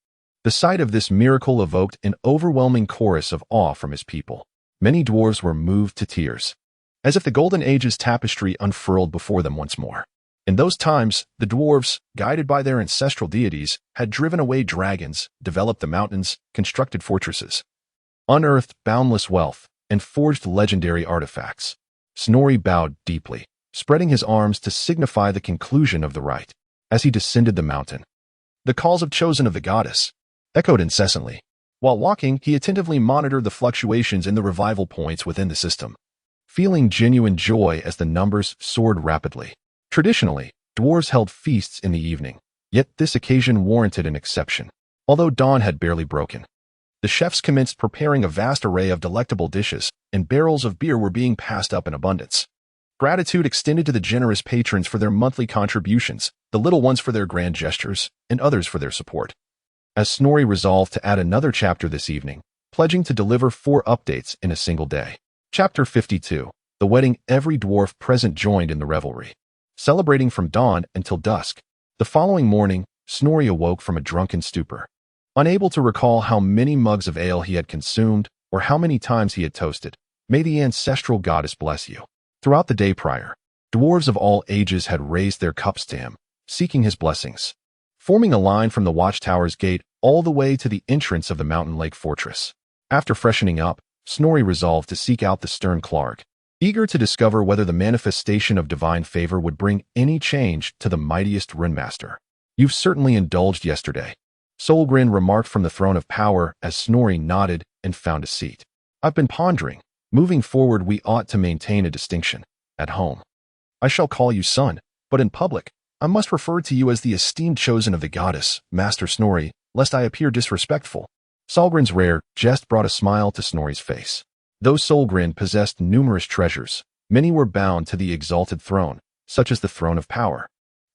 The sight of this miracle evoked an overwhelming chorus of awe from his people. Many dwarves were moved to tears, as if the Golden Age's tapestry unfurled before them once more. In those times, the dwarves, guided by their ancestral deities, had driven away dragons, developed the mountains, constructed fortresses, unearthed boundless wealth, and forged legendary artifacts. Snorri bowed deeply, spreading his arms to signify the conclusion of the rite. As he descended the mountain, the calls of Chosen of the Goddess echoed incessantly. While walking, he attentively monitored the fluctuations in the revival points within the system, feeling genuine joy as the numbers soared rapidly. Traditionally, dwarves held feasts in the evening, yet this occasion warranted an exception. Although dawn had barely broken, the chefs commenced preparing a vast array of delectable dishes, and barrels of beer were being passed up in abundance. Gratitude extended to the generous patrons for their monthly contributions, the little ones for their grand gestures, and others for their support. As Snorri resolved to add another chapter this evening, pledging to deliver 4 updates in a single day. Chapter 52. The wedding. Every dwarf present joined in the revelry, celebrating from dawn until dusk. The following morning, Snorri awoke from a drunken stupor. Unable to recall how many mugs of ale he had consumed or how many times he had toasted, "May the ancestral goddess bless you." Throughout the day prior, dwarves of all ages had raised their cups to him, seeking his blessings, forming a line from the watchtower's gate all the way to the entrance of the mountain lake fortress. After freshening up, Snorri resolved to seek out the stern Clark, eager to discover whether the manifestation of divine favor would bring any change to the mightiest runemaster. "You've certainly indulged yesterday," Solgren remarked from the throne of power as Snorri nodded and found a seat. "I've been pondering. Moving forward, we ought to maintain a distinction. At home, I shall call you son, but in public, I must refer to you as the esteemed Chosen of the Goddess, Master Snorri, lest I appear disrespectful." Solgren's rare jest brought a smile to Snorri's face. Though Solgren possessed numerous treasures, many were bound to the exalted throne, such as the Throne of Power,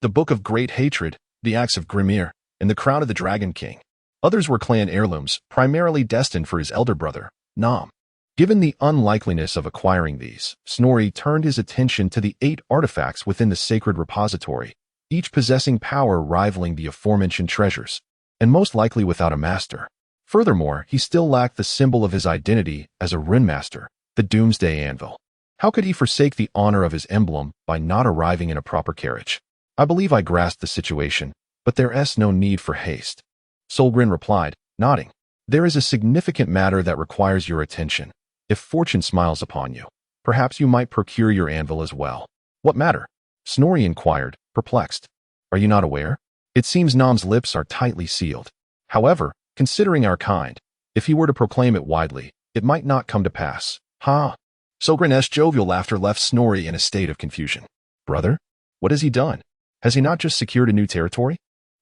the Book of Great Hatred, the Axe of Grimir, and the Crown of the Dragon King. Others were clan heirlooms, primarily destined for his elder brother, Nam. Given the unlikeliness of acquiring these, Snorri turned his attention to the 8 artifacts within the sacred repository, each possessing power rivaling the aforementioned treasures, and most likely without a master. Furthermore, he still lacked the symbol of his identity as a runemaster, the Doomsday Anvil. How could he forsake the honor of his emblem by not arriving in a proper carriage? "I believe I grasp the situation, but there is no need for haste," Solgren replied, nodding. "There is a significant matter that requires your attention. If fortune smiles upon you, perhaps you might procure your anvil as well." "What matter?" Snorri inquired, perplexed. "Are you not aware? It seems Nam's lips are tightly sealed. However, considering our kind, if he were to proclaim it widely, it might not come to pass." "Ha!" Solgren's jovial laughter left Snorri in a state of confusion. "Brother? What has he done? Has he not just secured a new territory?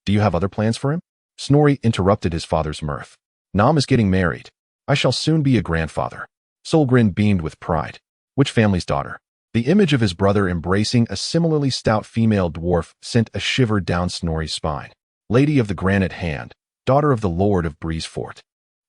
Do you have other plans for him?" Snorri interrupted his father's mirth. "Nam is getting married. I shall soon be a grandfather. Solgren beamed with pride. Which family's daughter? The image of his brother embracing a similarly stout female dwarf sent a shiver down Snorri's spine. Lady of the Granite Hand, daughter of the Lord of Breezefort.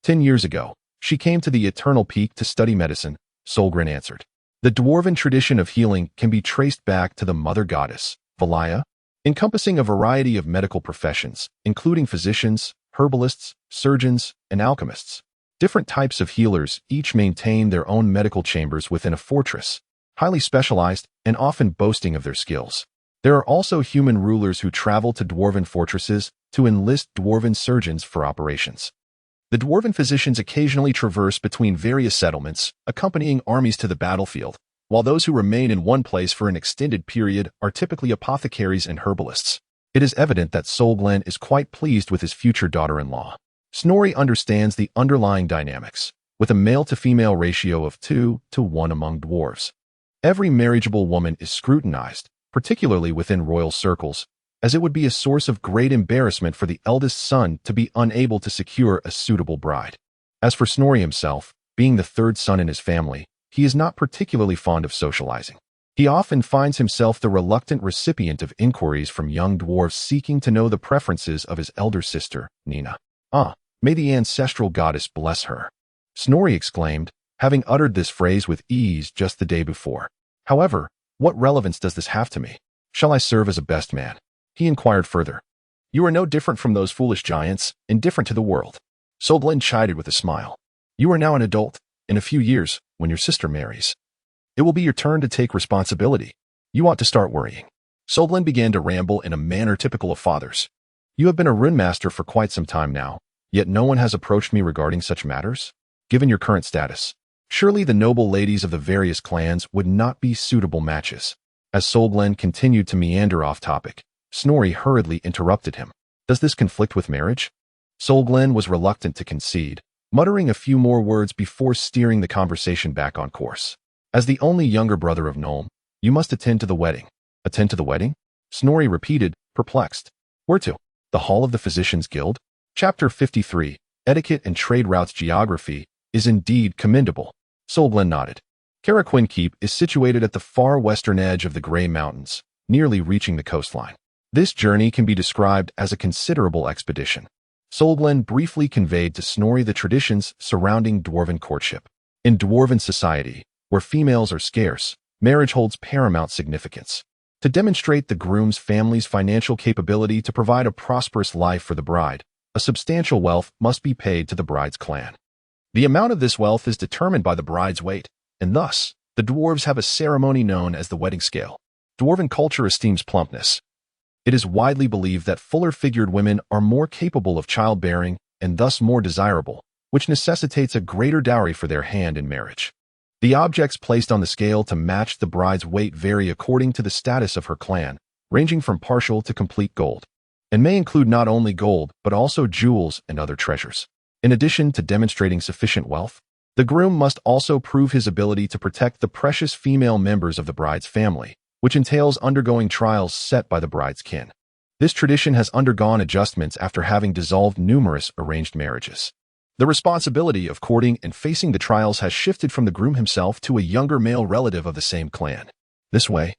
10 years ago, she came to the Eternal Peak to study medicine, Solgren answered. The dwarven tradition of healing can be traced back to the mother goddess, Valaya, encompassing a variety of medical professions, including physicians, herbalists, surgeons, and alchemists. Different types of healers each maintain their own medical chambers within a fortress, highly specialized and often boasting of their skills. There are also human rulers who travel to dwarven fortresses to enlist dwarven surgeons for operations. The dwarven physicians occasionally traverse between various settlements, accompanying armies to the battlefield, while those who remain in one place for an extended period are typically apothecaries and herbalists. It is evident that Solglen is quite pleased with his future daughter-in-law. Snorri understands the underlying dynamics, with a male-to-female ratio of 2-to-1 among dwarves. Every marriageable woman is scrutinized, particularly within royal circles, as it would be a source of great embarrassment for the eldest son to be unable to secure a suitable bride. As for Snorri himself, being the third son in his family, he is not particularly fond of socializing. He often finds himself the reluctant recipient of inquiries from young dwarves seeking to know the preferences of his elder sister, Nina. May the ancestral goddess bless her, Snorri exclaimed, having uttered this phrase with ease just the day before. However, what relevance does this have to me? Shall I serve as a best man? He inquired further. You are no different from those foolish giants, indifferent to the world. Solglen chided with a smile. You are now an adult. In a few years, when your sister marries, it will be your turn to take responsibility. You ought to start worrying. Solglen began to ramble in a manner typical of fathers. You have been a rune master for quite some time now, yet no one has approached me regarding such matters? Given your current status, surely the noble ladies of the various clans would not be suitable matches. As Solglen continued to meander off topic, Snorri hurriedly interrupted him. Does this conflict with marriage? Solglen was reluctant to concede, muttering a few more words before steering the conversation back on course. As the only younger brother of Nolm, you must attend to the wedding. Attend to the wedding? Snorri repeated, perplexed. Where to? The Hall of the Physicians' Guild? Chapter 53, Etiquette and Trade Routes Geography, is indeed commendable. Solglen nodded. Caraquin Keep is situated at the far western edge of the Grey Mountains, nearly reaching the coastline. This journey can be described as a considerable expedition. Solglen briefly conveyed to Snorri the traditions surrounding dwarven courtship. In dwarven society, where females are scarce, marriage holds paramount significance. To demonstrate the groom's family's financial capability to provide a prosperous life for the bride, a substantial wealth must be paid to the bride's clan. The amount of this wealth is determined by the bride's weight, and thus, the dwarves have a ceremony known as the wedding scale. Dwarven culture esteems plumpness. It is widely believed that fuller-figured women are more capable of childbearing and thus more desirable, which necessitates a greater dowry for their hand in marriage. The objects placed on the scale to match the bride's weight vary according to the status of her clan, ranging from partial to complete gold, and may include not only gold but also jewels and other treasures. In addition to demonstrating sufficient wealth, the groom must also prove his ability to protect the precious female members of the bride's family, which entails undergoing trials set by the bride's kin. This tradition has undergone adjustments after having dissolved numerous arranged marriages. The responsibility of courting and facing the trials has shifted from the groom himself to a younger male relative of the same clan. This way,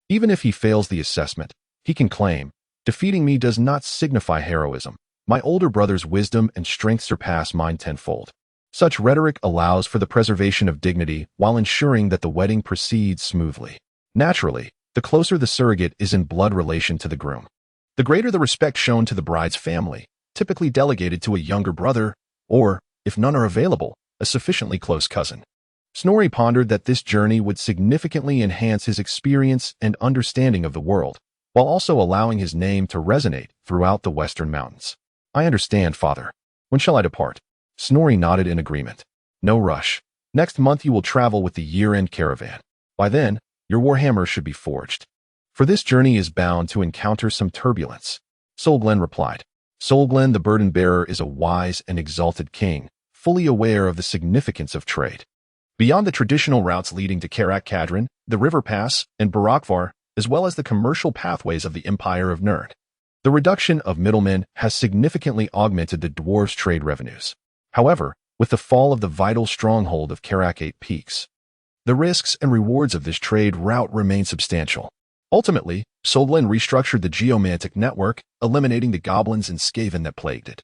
even if he fails the assessment, he can claim, defeating me does not signify heroism. My older brother's wisdom and strength surpass mine tenfold. Such rhetoric allows for the preservation of dignity while ensuring that the wedding proceeds smoothly. Naturally, the closer the surrogate is in blood relation to the groom, the greater the respect shown to the bride's family, typically delegated to a younger brother, or, if none are available, a sufficiently close cousin. Snorri pondered that this journey would significantly enhance his experience and understanding of the world, while also allowing his name to resonate throughout the western mountains. I understand, father. When shall I depart? Snorri nodded in agreement. No rush. Next month you will travel with the year-end caravan. By then, your warhammer should be forged. For this journey is bound to encounter some turbulence. Solglen replied. Solglen the burden-bearer is a wise and exalted king, fully aware of the significance of trade. Beyond the traditional routes leading to Karak Kadrin, the River Pass, and Barakvar, as well as the commercial pathways of the Empire of Nerd, the reduction of middlemen has significantly augmented the dwarves' trade revenues. However, with the fall of the vital stronghold of Karakate Peaks. The risks and rewards of this trade route remain substantial. Ultimately, Solglin restructured the geomantic network, eliminating the goblins and Skaven that plagued it,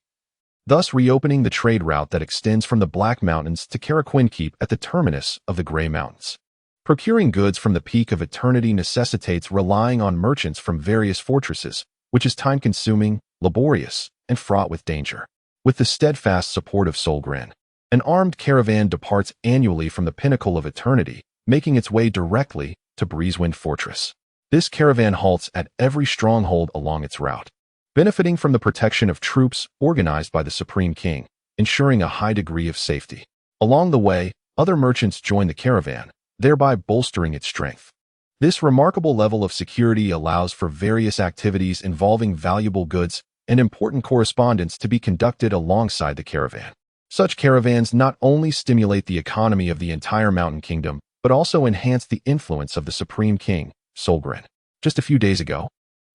thus reopening the trade route that extends from the Black Mountains to Karaquin Keep at the terminus of the Grey Mountains. Procuring goods from the Peak of Eternity necessitates relying on merchants from various fortresses, which is time-consuming, laborious, and fraught with danger. With the steadfast support of Solgren, an armed caravan departs annually from the Pinnacle of Eternity, making its way directly to Breezewind Fortress. This caravan halts at every stronghold along its route, benefiting from the protection of troops organized by the Supreme King, ensuring a high degree of safety. Along the way, other merchants join the caravan, thereby bolstering its strength. This remarkable level of security allows for various activities involving valuable goods and important correspondence to be conducted alongside the caravan. Such caravans not only stimulate the economy of the entire Mountain Kingdom, but also enhance the influence of the Supreme King, Solgren. Just a few days ago,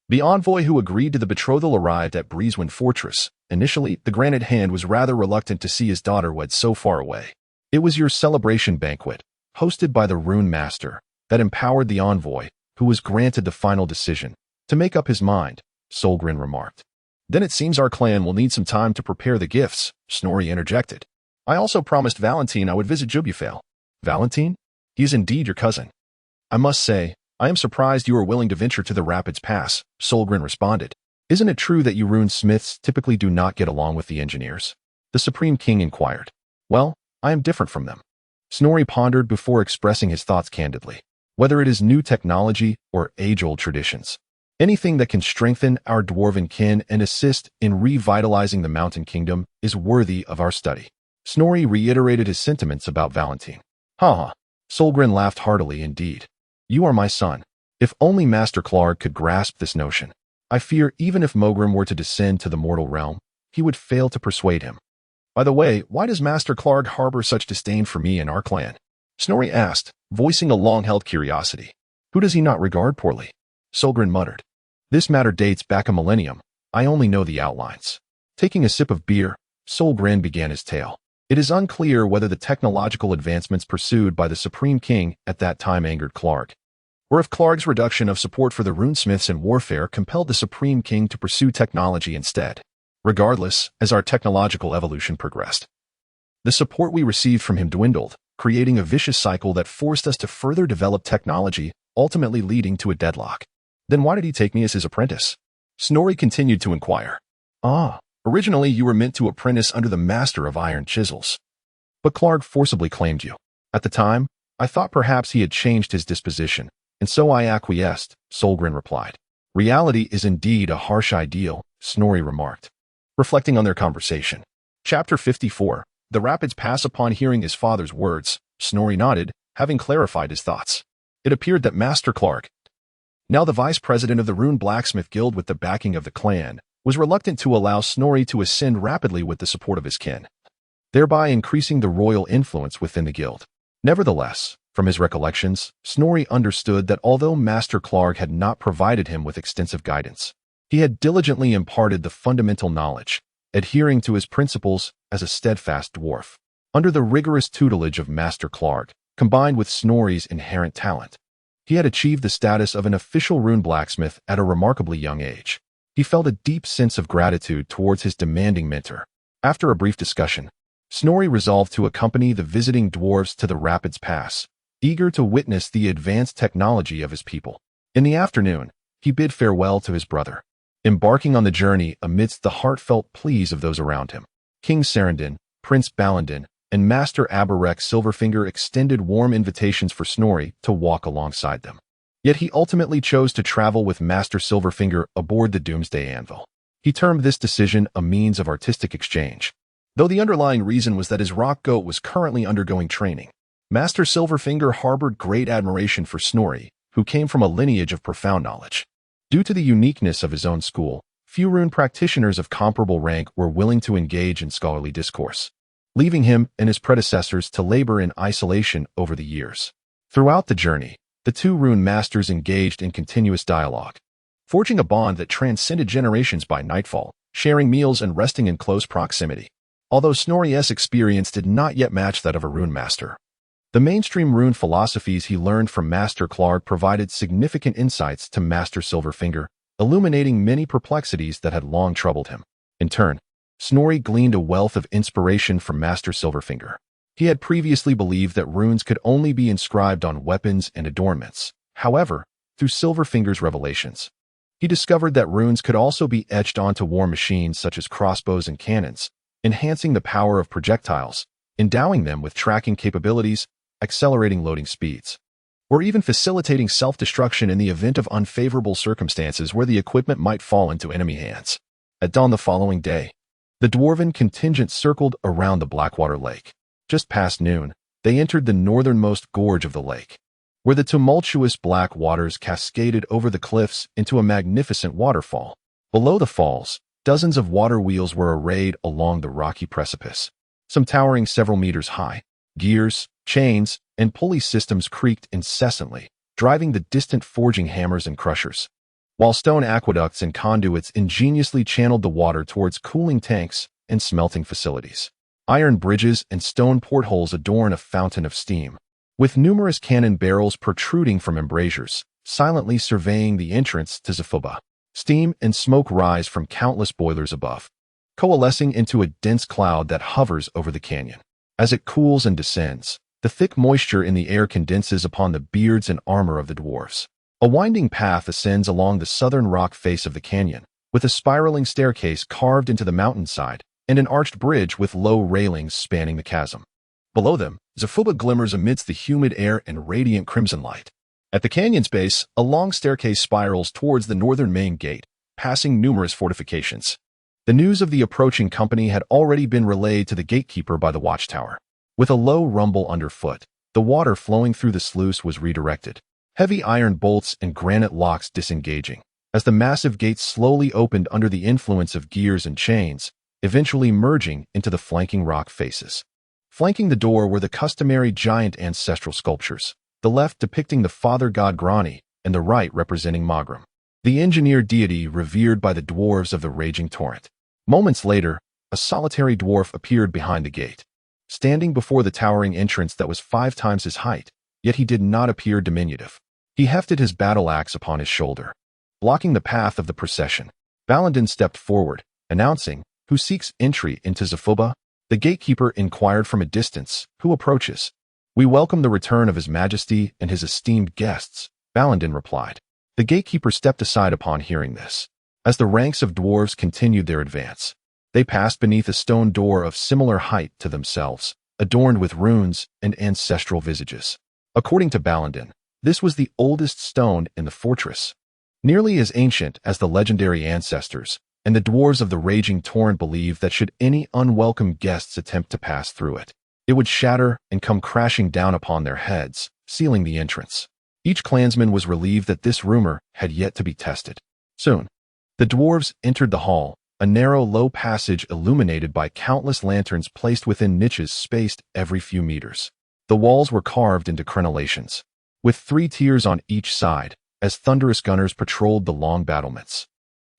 the envoy who agreed to the betrothal arrived at Breezewind Fortress. Initially, the granted hand was rather reluctant to see his daughter wed so far away. It was your celebration banquet, hosted by the Rune Master, that empowered the envoy, who was granted the final decision, to make up his mind, Solgren remarked. Then it seems our clan will need some time to prepare the gifts, Snorri interjected. I also promised Valentine I would visit Jubufale. Valentine? He is indeed your cousin. I must say, I am surprised you are willing to venture to the Rapids Pass, Solgren responded. Isn't it true that you rune smiths typically do not get along with the engineers? The Supreme King inquired. Well, I am different from them. Snorri pondered before expressing his thoughts candidly. Whether it is new technology or age-old traditions, anything that can strengthen our dwarven kin and assist in revitalizing the Mountain Kingdom is worthy of our study. Snorri reiterated his sentiments about Valentine. Ha! Solgren laughed heartily indeed. You are my son. If only Master Clark could grasp this notion. I fear even if Mogrim were to descend to the mortal realm, he would fail to persuade him. By the way, why does Master Clark harbor such disdain for me and our clan? Snorri asked, voicing a long-held curiosity. Who does he not regard poorly? Solgren muttered. This matter dates back a millennium. I only know the outlines. Taking a sip of beer, Solgren began his tale. It is unclear whether the technological advancements pursued by the Supreme King at that time angered Clark, or if Clark's reduction of support for the runesmiths in warfare compelled the Supreme King to pursue technology instead. Regardless, as our technological evolution progressed, the support we received from him dwindled, creating a vicious cycle that forced us to further develop technology, ultimately leading to a deadlock. Then why did he take me as his apprentice? Snorri continued to inquire. Originally you were meant to apprentice under the Master of Iron Chisels, but Clark forcibly claimed you. At the time, I thought perhaps he had changed his disposition, and so I acquiesced, Solgren replied. Reality is indeed a harsh ideal, Snorri remarked, reflecting on their conversation. Chapter 54. The Rapids Pass. Upon hearing his father's words, Snorri nodded, having clarified his thoughts. It appeared that Master Clark, now the vice president of the Rune Blacksmith Guild with the backing of the clan, was reluctant to allow Snorri to ascend rapidly with the support of his kin, thereby increasing the royal influence within the guild. Nevertheless, from his recollections, Snorri understood that although Master Clark had not provided him with extensive guidance, he had diligently imparted the fundamental knowledge, adhering to his principles as a steadfast dwarf. Under the rigorous tutelage of Master Clark, combined with Snorri's inherent talent, he had achieved the status of an official rune blacksmith at a remarkably young age. He felt a deep sense of gratitude towards his demanding mentor. After a brief discussion, Snorri resolved to accompany the visiting dwarves to the Rapids Pass, eager to witness the advanced technology of his people. In the afternoon, he bid farewell to his brother, embarking on the journey amidst the heartfelt pleas of those around him. King Sarandon, Prince Balandin, and Master Aberek Silverfinger extended warm invitations for Snorri to walk alongside them. Yet he ultimately chose to travel with Master Silverfinger aboard the Doomsday Anvil. He termed this decision a means of artistic exchange, though the underlying reason was that his rock goat was currently undergoing training. Master Silverfinger harbored great admiration for Snorri, who came from a lineage of profound knowledge. Due to the uniqueness of his own school, few rune practitioners of comparable rank were willing to engage in scholarly discourse, leaving him and his predecessors to labor in isolation over the years. Throughout the journey, the two rune masters engaged in continuous dialogue, forging a bond that transcended generations. By nightfall, sharing meals and resting in close proximity, although Snorri's experience did not yet match that of a rune master. The mainstream rune philosophies he learned from Master Clark provided significant insights to Master Silverfinger, illuminating many perplexities that had long troubled him. In turn, Snorri gleaned a wealth of inspiration from Master Silverfinger. He had previously believed that runes could only be inscribed on weapons and adornments. However, through Silverfinger's revelations, he discovered that runes could also be etched onto war machines such as crossbows and cannons, enhancing the power of projectiles, endowing them with tracking capabilities, accelerating loading speeds, or even facilitating self-destruction in the event of unfavorable circumstances where the equipment might fall into enemy hands. At dawn the following day, the dwarven contingent circled around the Blackwater Lake. Just past noon, they entered the northernmost gorge of the lake, where the tumultuous black waters cascaded over the cliffs into a magnificent waterfall. Below the falls, dozens of water wheels were arrayed along the rocky precipice, some towering several meters high. Gears, chains, and pulley systems creaked incessantly, driving the distant forging hammers and crushers, while stone aqueducts and conduits ingeniously channeled the water towards cooling tanks and smelting facilities. Iron bridges and stone portholes adorn a fountain of steam, with numerous cannon barrels protruding from embrasures, silently surveying the entrance to Zafuba. Steam and smoke rise from countless boilers above, coalescing into a dense cloud that hovers over the canyon. As it cools and descends, the thick moisture in the air condenses upon the beards and armor of the dwarves. A winding path ascends along the southern rock face of the canyon, with a spiraling staircase carved into the mountainside and an arched bridge with low railings spanning the chasm. Below them, Zafuba glimmers amidst the humid air and radiant crimson light. At the canyon's base, a long staircase spirals towards the northern main gate, passing numerous fortifications. The news of the approaching company had already been relayed to the gatekeeper by the watchtower. With a low rumble underfoot, the water flowing through the sluice was redirected, heavy iron bolts and granite locks disengaging, as the massive gates slowly opened under the influence of gears and chains, eventually merging into the flanking rock faces. Flanking the door were the customary giant ancestral sculptures, the left depicting the father god Grani and the right representing Magram, the engineered deity revered by the dwarves of the raging torrent. Moments later, a solitary dwarf appeared behind the gate, standing before the towering entrance that was 5 times his height, yet he did not appear diminutive. He hefted his battle axe upon his shoulder, blocking the path of the procession. Balandin stepped forward, announcing, "Who seeks entry into Zafuba?" The gatekeeper inquired from a distance, "Who approaches?" "We welcome the return of His Majesty and his esteemed guests," Balandin replied. The gatekeeper stepped aside upon hearing this. As the ranks of dwarves continued their advance, they passed beneath a stone door of similar height to themselves, adorned with runes and ancestral visages. According to Balandin, this was the oldest stone in the fortress, nearly as ancient as the legendary ancestors, and the dwarves of the raging torrent believed that should any unwelcome guests attempt to pass through it, it would shatter and come crashing down upon their heads, sealing the entrance. Each clansman was relieved that this rumor had yet to be tested. Soon, the dwarves entered the hall, a narrow, low passage illuminated by countless lanterns placed within niches spaced every few meters. The walls were carved into crenellations, with 3 tiers on each side, as thunderous gunners patrolled the long battlements.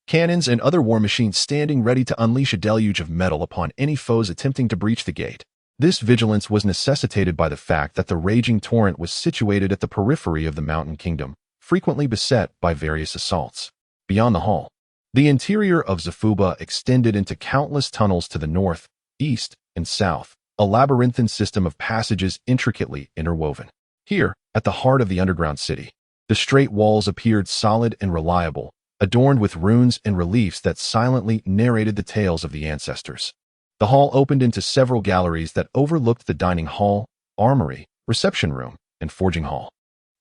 Cannons and other war machines standing ready to unleash a deluge of metal upon any foes attempting to breach the gate. This vigilance was necessitated by the fact that the raging torrent was situated at the periphery of the mountain kingdom, frequently beset by various assaults. Beyond the hall, the interior of Zafuba extended into countless tunnels to the north, east, and south, a labyrinthine system of passages intricately interwoven. Here, at the heart of the underground city, the straight walls appeared solid and reliable, adorned with runes and reliefs that silently narrated the tales of the ancestors. The hall opened into several galleries that overlooked the dining hall, armory, reception room, and forging hall.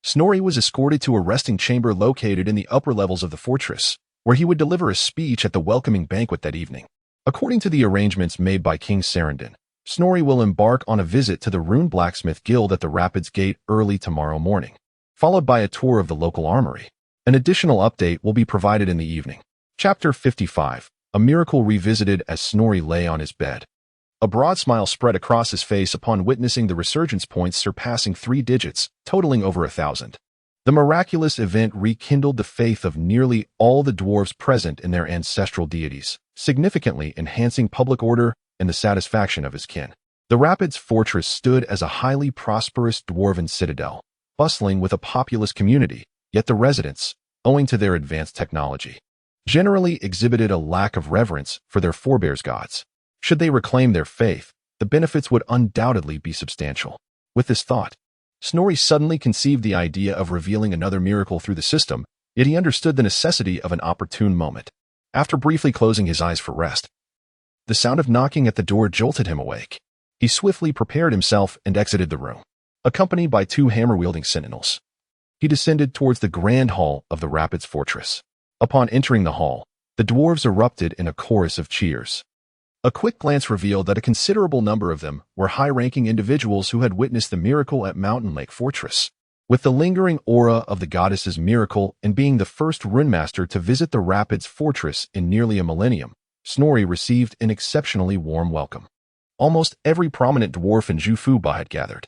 Snorri was escorted to a resting chamber located in the upper levels of the fortress, where he would deliver a speech at the welcoming banquet that evening. According to the arrangements made by King Sarandon, Snorri will embark on a visit to the Rune Blacksmith Guild at the Rapids Gate early tomorrow morning, followed by a tour of the local armory. An additional update will be provided in the evening. Chapter 55. A Miracle Revisited. As Snorri lay on his bed, a broad smile spread across his face upon witnessing the resurgence points surpassing 3 digits, totaling over 1,000. The miraculous event rekindled the faith of nearly all the dwarves present in their ancestral deities, significantly enhancing public order and the satisfaction of his kin. The Rapids Fortress stood as a highly prosperous dwarven citadel, bustling with a populous community, yet the residents, owing to their advanced technology, generally exhibited a lack of reverence for their forebears' gods. Should they reclaim their faith, the benefits would undoubtedly be substantial. With this thought, Snorri suddenly conceived the idea of revealing another miracle through the system, yet he understood the necessity of an opportune moment. After briefly closing his eyes for rest, the sound of knocking at the door jolted him awake. He swiftly prepared himself and exited the room, accompanied by 2 hammer-wielding sentinels. He descended towards the grand hall of the Rapids Fortress. Upon entering the hall, the dwarves erupted in a chorus of cheers. A quick glance revealed that a considerable number of them were high-ranking individuals who had witnessed the miracle at Mountain Lake Fortress. With the lingering aura of the goddess's miracle and being the first runemaster to visit the Rapids Fortress in nearly a millennium, Snorri received an exceptionally warm welcome. Almost every prominent dwarf in Jufuba had gathered,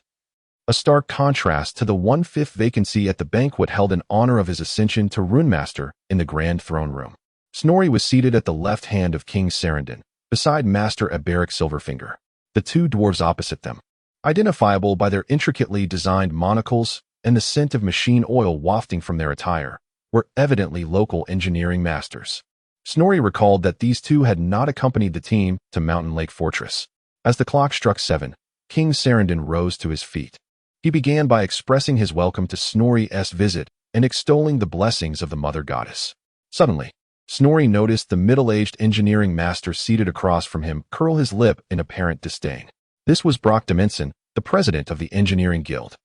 a stark contrast to the 1/5 vacancy at the banquet held in honor of his ascension to runemaster in the Grand Throne Room. Snorri was seated at the left hand of King Sarandon, beside Master Aberic Silverfinger. The 2 dwarves opposite them, identifiable by their intricately designed monocles and the scent of machine oil wafting from their attire, were evidently local engineering masters. Snorri recalled that these 2 had not accompanied the team to Mountain Lake Fortress. As the clock struck 7, King Sarandon rose to his feet. He began by expressing his welcome to Snorri's visit and extolling the blessings of the Mother Goddess. Suddenly, Snorri noticed the middle-aged engineering master seated across from him curl his lip in apparent disdain. This was Brock Dimension, the president of the Engineering Guild.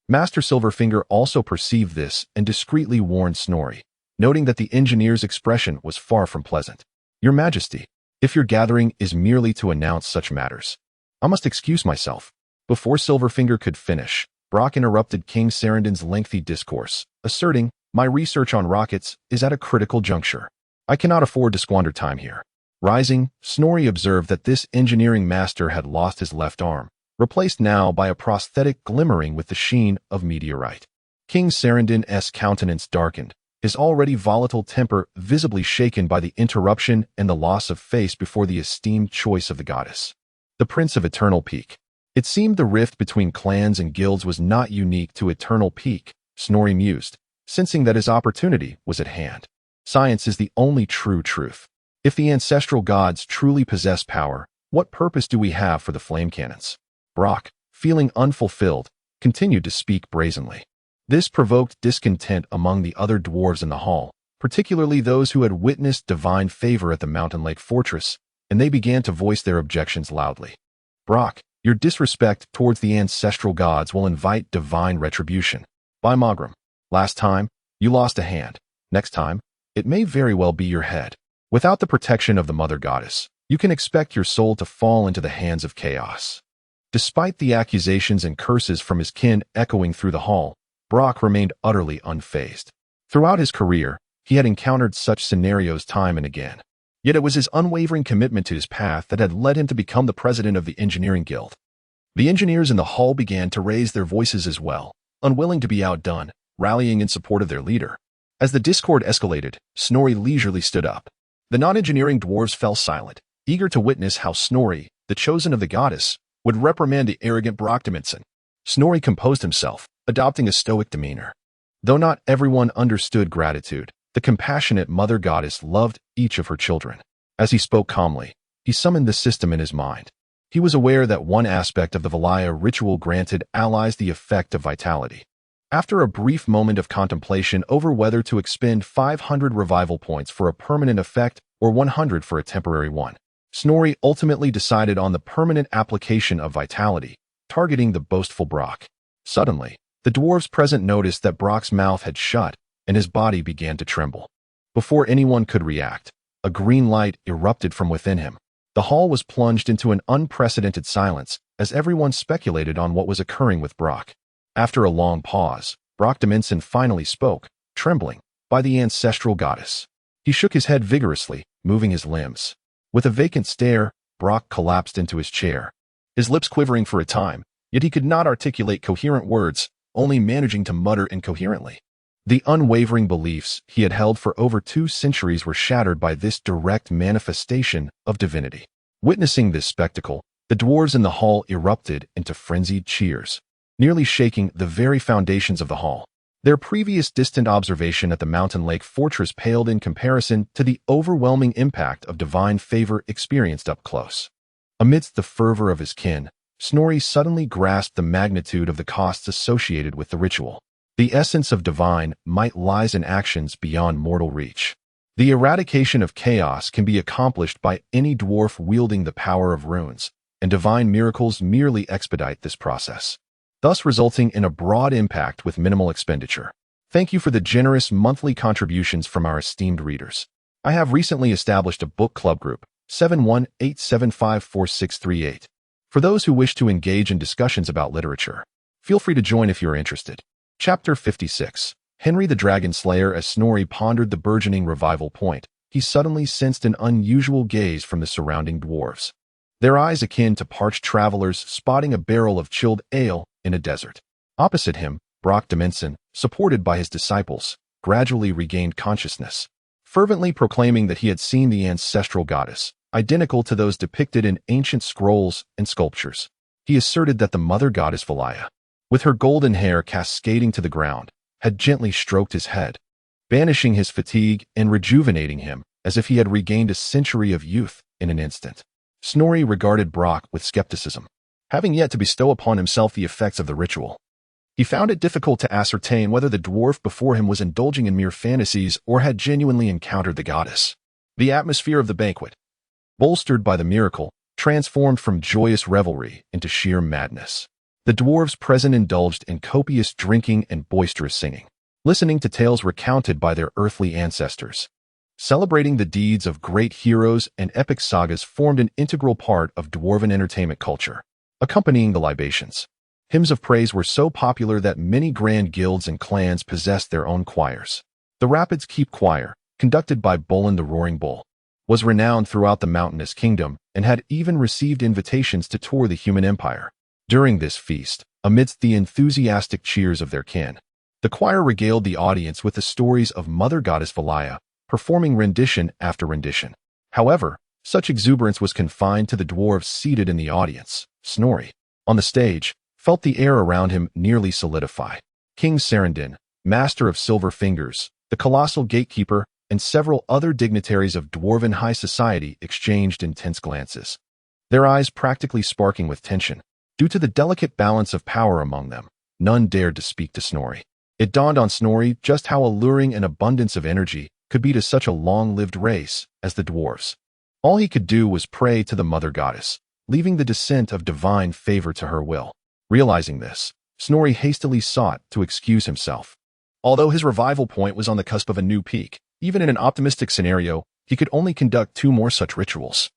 Master Silverfinger also perceived this and discreetly warned Snorri, noting that the engineer's expression was far from pleasant. "Your Majesty, if your gathering is merely to announce such matters, I must excuse myself." Before Silverfinger could finish, Brock interrupted King Sarandon's lengthy discourse, asserting, "My research on rockets is at a critical juncture. I cannot afford to squander time here." Rising, Snorri observed that this engineering master had lost his left arm, replaced now by a prosthetic glimmering with the sheen of meteorite. King Sarandon's countenance darkened, his already volatile temper visibly shaken by the interruption and the loss of face before the esteemed choice of the goddess. The Prince of Eternal Peak. It seemed the rift between clans and guilds was not unique to Eternal Peak, Snorri mused, sensing that his opportunity was at hand. Science is the only true truth. If the ancestral gods truly possess power, what purpose do we have for the flame cannons? Brock, feeling unfulfilled, continued to speak brazenly. This provoked discontent among the other dwarves in the hall, particularly those who had witnessed divine favor at the Mountain Lake Fortress, and they began to voice their objections loudly. "Brock, your disrespect towards the ancestral gods will invite divine retribution. By Mogram, last time, you lost a hand. Next time, it may very well be your head. Without the protection of the Mother Goddess, you can expect your soul to fall into the hands of chaos." Despite the accusations and curses from his kin echoing through the hall, Brock remained utterly unfazed. Throughout his career, he had encountered such scenarios time and again. Yet it was his unwavering commitment to his path that had led him to become the president of the Engineering Guild. The engineers in the hall began to raise their voices as well, unwilling to be outdone, rallying in support of their leader. As the discord escalated, Snorri leisurely stood up. The non-engineering dwarves fell silent, eager to witness how Snorri, the chosen of the goddess, would reprimand the arrogant Brock Dimension. Snorri composed himself, adopting a stoic demeanor. Though not everyone understood gratitude, the compassionate Mother Goddess loved each of her children. As he spoke calmly, he summoned the system in his mind. He was aware that one aspect of the Valaya ritual granted allies the effect of vitality. After a brief moment of contemplation over whether to expend 500 revival points for a permanent effect or 100 for a temporary one, Snorri ultimately decided on the permanent application of vitality, targeting the boastful Brock. Suddenly, the dwarves present noticed that Brock's mouth had shut and his body began to tremble. Before anyone could react, a green light erupted from within him. The hall was plunged into an unprecedented silence as everyone speculated on what was occurring with Brock. After a long pause, Brock Dimension finally spoke, trembling, "By the ancestral goddess." He shook his head vigorously, moving his limbs. With a vacant stare, Brock collapsed into his chair, his lips quivering for a time, yet he could not articulate coherent words, only managing to mutter incoherently. The unwavering beliefs he had held for over 2 centuries were shattered by this direct manifestation of divinity. Witnessing this spectacle, the dwarves in the hall erupted into frenzied cheers, nearly shaking the very foundations of the hall. Their previous distant observation at the Mountain Lake Fortress paled in comparison to the overwhelming impact of divine favor experienced up close. Amidst the fervor of his kin, Snorri suddenly grasped the magnitude of the costs associated with the ritual. The essence of divine might lies in actions beyond mortal reach. The eradication of chaos can be accomplished by any dwarf wielding the power of runes, and divine miracles merely expedite this process, thus resulting in a broad impact with minimal expenditure. Thank you for the generous monthly contributions from our esteemed readers. I have recently established a book club group, 718754638. For those who wish to engage in discussions about literature, feel free to join if you're interested. Chapter 56. Henry the Dragon Slayer. As Snorri pondered the burgeoning revival point, he suddenly sensed an unusual gaze from the surrounding dwarves. Their eyes akin to parched travelers spotting a barrel of chilled ale in a desert. Opposite him, Brock Dimension, supported by his disciples, gradually regained consciousness, fervently proclaiming that he had seen the ancestral goddess, identical to those depicted in ancient scrolls and sculptures. He asserted that the mother goddess Valaya, with her golden hair cascading to the ground, had gently stroked his head, banishing his fatigue and rejuvenating him as if he had regained a century of youth in an instant. Snorri regarded Brock with skepticism, having yet to bestow upon himself the effects of the ritual. He found it difficult to ascertain whether the dwarf before him was indulging in mere fantasies or had genuinely encountered the goddess. The atmosphere of the banquet, bolstered by the miracle, transformed from joyous revelry into sheer madness. The dwarves present indulged in copious drinking and boisterous singing, listening to tales recounted by their earthly ancestors. Celebrating the deeds of great heroes and epic sagas formed an integral part of dwarven entertainment culture. Accompanying the libations, hymns of praise were so popular that many grand guilds and clans possessed their own choirs. The Rapids Keep Choir, conducted by Bolin the Roaring Bull, was renowned throughout the mountainous kingdom and had even received invitations to tour the human empire. During this feast, amidst the enthusiastic cheers of their kin, the choir regaled the audience with the stories of Mother Goddess Valaya, performing rendition after rendition. However, such exuberance was confined to the dwarves seated in the audience. Snorri, on the stage, felt the air around him nearly solidify. King Sarandin, master of Silver Fingers, the colossal gatekeeper, and several other dignitaries of dwarven high society exchanged intense glances, their eyes practically sparking with tension. Due to the delicate balance of power among them, none dared to speak to Snorri. It dawned on Snorri just how alluring an abundance of energy could be to such a long-lived race as the dwarves. All he could do was pray to the mother goddess, leaving the descent of divine favor to her will. Realizing this, Snorri hastily sought to excuse himself. Although his revival point was on the cusp of a new peak, even in an optimistic scenario, he could only conduct 2 more such rituals.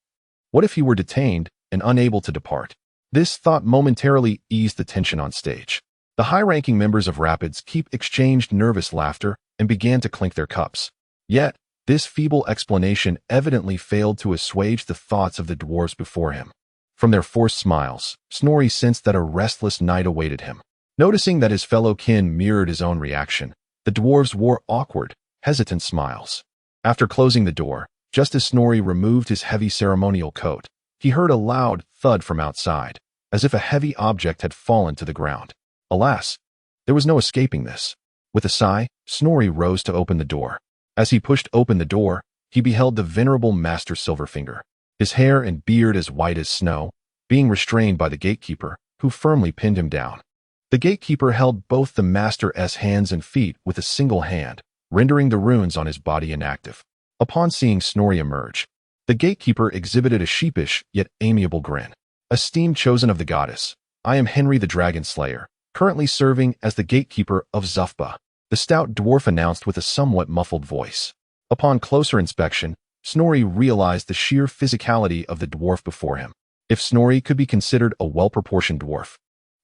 What if he were detained and unable to depart? This thought momentarily eased the tension on stage. The high-ranking members of Rapids Keep exchanged nervous laughter and began to clink their cups. Yet, this feeble explanation evidently failed to assuage the thoughts of the dwarves before him. From their forced smiles, Snorri sensed that a restless night awaited him. Noticing that his fellow kin mirrored his own reaction, the dwarves wore awkward, hesitant smiles. After closing the door, just as Snorri removed his heavy ceremonial coat, he heard a loud thud from outside, as if a heavy object had fallen to the ground. Alas, there was no escaping this. With a sigh, Snorri rose to open the door. As he pushed open the door, he beheld the venerable Master Silverfinger, his hair and beard as white as snow, being restrained by the gatekeeper, who firmly pinned him down. The gatekeeper held both the Master's hands and feet with a single hand, rendering the runes on his body inactive. Upon seeing Snorri emerge, the gatekeeper exhibited a sheepish yet amiable grin. Esteemed chosen of the goddess, I am Henry the Dragon Slayer, currently serving as the gatekeeper of Zufba, the stout dwarf announced with a somewhat muffled voice. Upon closer inspection, Snorri realized the sheer physicality of the dwarf before him. If Snorri could be considered a well-proportioned dwarf,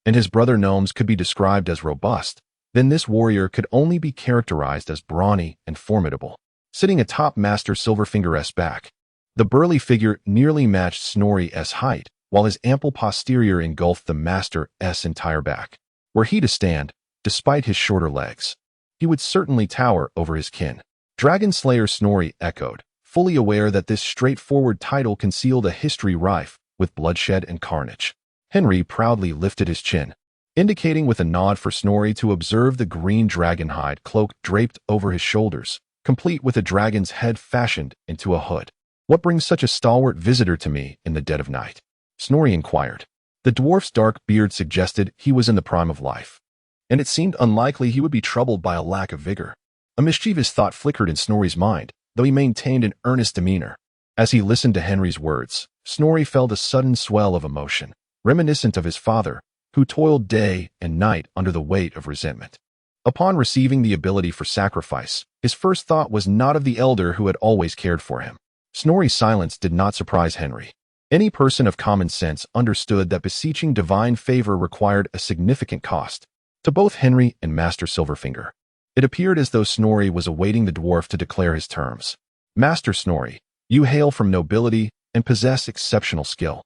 and his brother gnomes could be described as robust, then this warrior could only be characterized as brawny and formidable. Sitting atop Master Silverfinger's back, the burly figure nearly matched Snorri's height, while his ample posterior engulfed the Master's entire back. Were he to stand, despite his shorter legs, he would certainly tower over his kin. Dragon Slayer Snorri echoed, fully aware that this straightforward title concealed a history rife with bloodshed and carnage. Henry proudly lifted his chin, indicating with a nod for Snorri to observe the green dragonhide cloak draped over his shoulders, complete with a dragon's head fashioned into a hood. "What brings such a stalwart visitor to me in the dead of night?" Snorri inquired. The dwarf's dark beard suggested he was in the prime of life, and it seemed unlikely he would be troubled by a lack of vigor. A mischievous thought flickered in Snorri's mind, though he maintained an earnest demeanor. As he listened to Henry's words, Snorri felt a sudden swell of emotion, reminiscent of his father, who toiled day and night under the weight of resentment. Upon receiving the ability for sacrifice, his first thought was not of the elder who had always cared for him. Snorri's silence did not surprise Henry. Any person of common sense understood that beseeching divine favor required a significant cost. To both Henry and Master Silverfinger, it appeared as though Snorri was awaiting the dwarf to declare his terms. "Master Snorri, you hail from nobility and possess exceptional skill.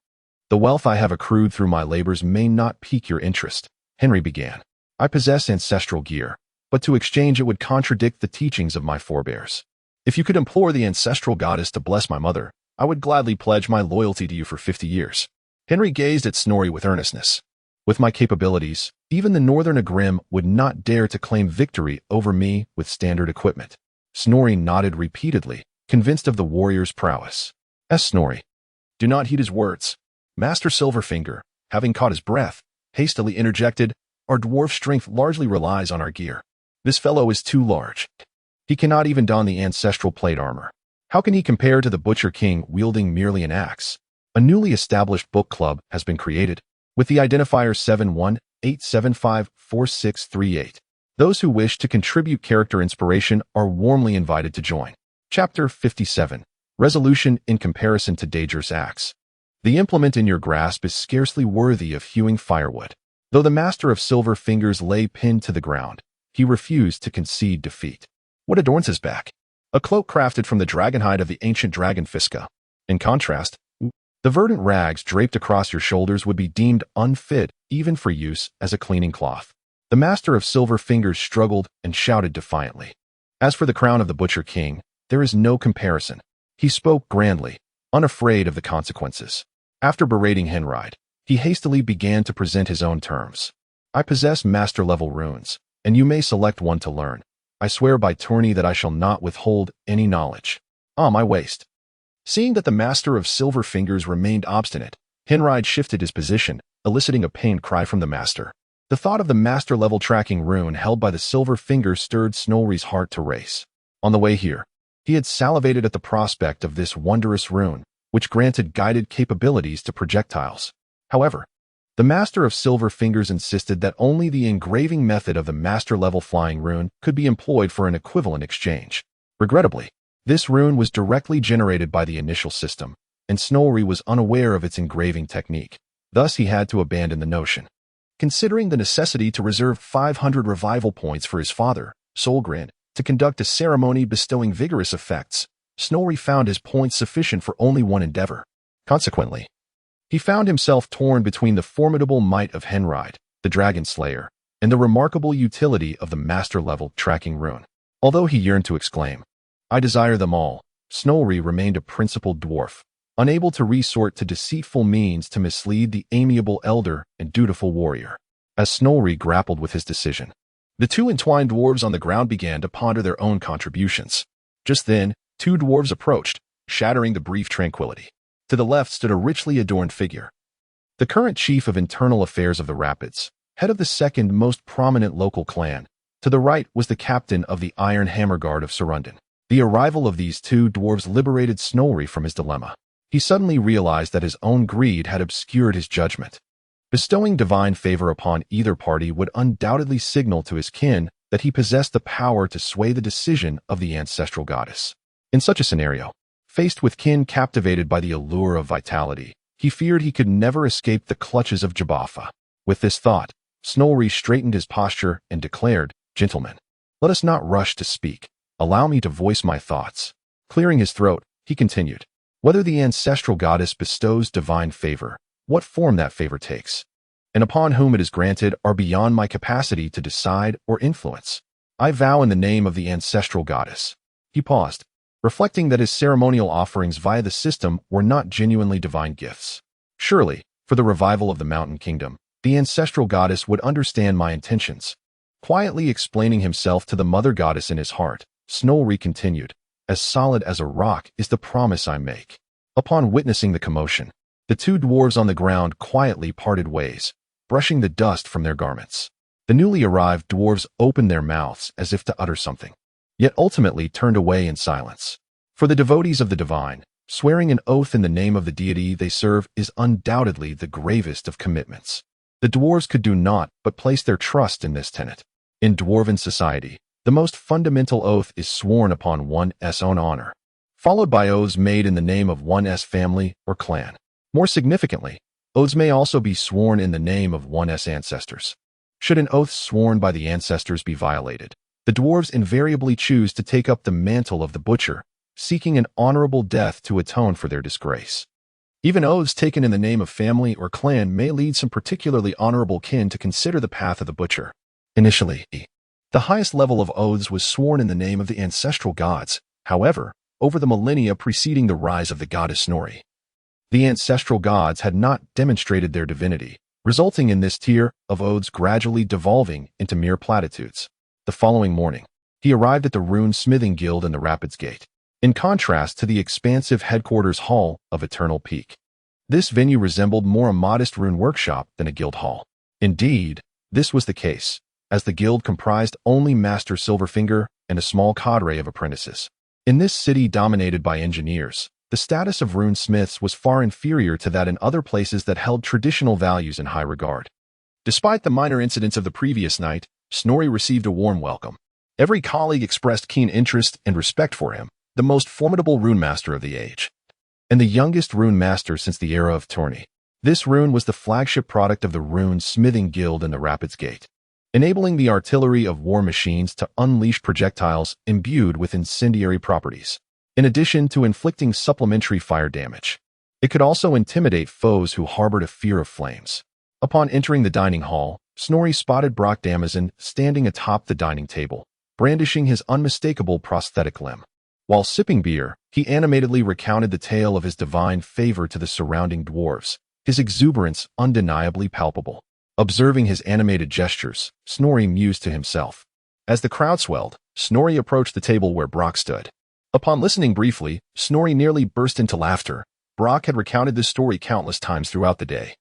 The wealth I have accrued through my labors may not pique your interest," Henry began. "I possess ancestral gear, but to exchange it would contradict the teachings of my forebears. If you could implore the ancestral goddess to bless my mother, I would gladly pledge my loyalty to you for 50 years. Henry gazed at Snorri with earnestness. "With my capabilities, even the Northern Agrim would not dare to claim victory over me with standard equipment." Snorri nodded repeatedly, convinced of the warrior's prowess. Snorri, do not heed his words. Master Silverfinger, having caught his breath, hastily interjected, "Our dwarf strength largely relies on our gear. This fellow is too large. He cannot even don the ancestral plate armor. How can he compare to the Butcher King wielding merely an axe?" A newly established book club has been created, with the identifier 718754638. Those who wish to contribute character inspiration are warmly invited to join. Chapter 57. Resolution in comparison to dangerous acts. The implement in your grasp is scarcely worthy of hewing firewood. Though the master of Silver Fingers lay pinned to the ground, he refused to concede defeat. What adorns his back? A cloak crafted from the dragonhide of the ancient dragon Fiska. In contrast, the verdant rags draped across your shoulders would be deemed unfit even for use as a cleaning cloth. The master of Silver Fingers struggled and shouted defiantly. As for the crown of the Butcher King, there is no comparison. He spoke grandly, unafraid of the consequences. After berating Henride, he hastily began to present his own terms. "I possess master-level runes, and you may select one to learn. I swear by tourney that I shall not withhold any knowledge." My waist. Seeing that the master of Silver Fingers remained obstinate, Henride shifted his position, eliciting a pained cry from the master. The thought of the master-level tracking rune held by the Silver Fingers stirred Snorri's heart to race. On the way here, he had salivated at the prospect of this wondrous rune, which granted guided capabilities to projectiles. However, the master of Silver Fingers insisted that only the engraving method of the master-level flying rune could be employed for an equivalent exchange. Regrettably, this rune was directly generated by the initial system, and Snorri was unaware of its engraving technique. Thus, he had to abandon the notion. Considering the necessity to reserve 500 revival points for his father, Solgrin, to conduct a ceremony bestowing vigorous effects, Snorri found his points sufficient for only one endeavor. Consequently, he found himself torn between the formidable might of Henride, the Dragon Slayer, and the remarkable utility of the master-level tracking rune. Although he yearned to exclaim, "I desire them all," Snorri remained a principled dwarf, unable to resort to deceitful means to mislead the amiable elder and dutiful warrior. As Snorri grappled with his decision, the two entwined dwarves on the ground began to ponder their own contributions. Just then, two dwarves approached, shattering the brief tranquility. To the left stood a richly adorned figure, the current chief of internal affairs of the Rapids, head of the second most prominent local clan. To the right was the captain of the Iron Hammer Guard of Surundin. The arrival of these two dwarves liberated Snorri from his dilemma. He suddenly realized that his own greed had obscured his judgment. Bestowing divine favor upon either party would undoubtedly signal to his kin that he possessed the power to sway the decision of the ancestral goddess. In such a scenario, faced with kin captivated by the allure of vitality, he feared he could never escape the clutches of Jabaffa. With this thought, Snorri straightened his posture and declared, "Gentlemen, let us not rush to speak. Allow me to voice my thoughts." Clearing his throat, he continued, "Whether the ancestral goddess bestows divine favor, what form that favor takes, and upon whom it is granted are beyond my capacity to decide or influence. I vow in the name of the ancestral goddess." He paused, reflecting that his ceremonial offerings via the system were not genuinely divine gifts. Surely, for the revival of the Mountain Kingdom, the ancestral goddess would understand my intentions. Quietly explaining himself to the mother goddess in his heart, Snorri continued, "As solid as a rock is the promise I make." Upon witnessing the commotion, the two dwarves on the ground quietly parted ways, brushing the dust from their garments. The newly arrived dwarves opened their mouths as if to utter something, yet ultimately turned away in silence. For the devotees of the divine, swearing an oath in the name of the deity they serve is undoubtedly the gravest of commitments. The dwarves could do naught but place their trust in this tenet. In dwarven society, the most fundamental oath is sworn upon one's own honor, followed by oaths made in the name of one's family or clan. More significantly, oaths may also be sworn in the name of one's ancestors. Should an oath sworn by the ancestors be violated, the dwarves invariably choose to take up the mantle of the butcher, seeking an honorable death to atone for their disgrace. Even oaths taken in the name of family or clan may lead some particularly honorable kin to consider the path of the butcher. Initially, the highest level of oaths was sworn in the name of the ancestral gods. However, over the millennia preceding the rise of the goddess Snorri, the ancestral gods had not demonstrated their divinity, resulting in this tier of oaths gradually devolving into mere platitudes. The following morning, he arrived at the Rune Smithing Guild in the Rapids Gate, in contrast to the expansive headquarters hall of Eternal Peak. This venue resembled more a modest rune workshop than a guild hall. Indeed, this was the case, as the guild comprised only Master Silverfinger and a small cadre of apprentices. In this city dominated by engineers, the status of rune smiths was far inferior to that in other places that held traditional values in high regard. Despite the minor incidents of the previous night, Snorri received a warm welcome. Every colleague expressed keen interest and respect for him, the most formidable rune master of the age, and the youngest rune master since the era of tourney. This rune was the flagship product of the Rune Smithing Guild in the Rapids Gate, enabling the artillery of war machines to unleash projectiles imbued with incendiary properties, in addition to inflicting supplementary fire damage. It could also intimidate foes who harbored a fear of flames. Upon entering the dining hall, Snorri spotted Brock Damazon standing atop the dining table, brandishing his unmistakable prosthetic limb. While sipping beer, he animatedly recounted the tale of his divine favor to the surrounding dwarves, his exuberance undeniably palpable. Observing his animated gestures, Snorri mused to himself. As the crowd swelled, Snorri approached the table where Brock stood. Upon listening briefly, Snorri nearly burst into laughter. Brock had recounted this story countless times throughout the day.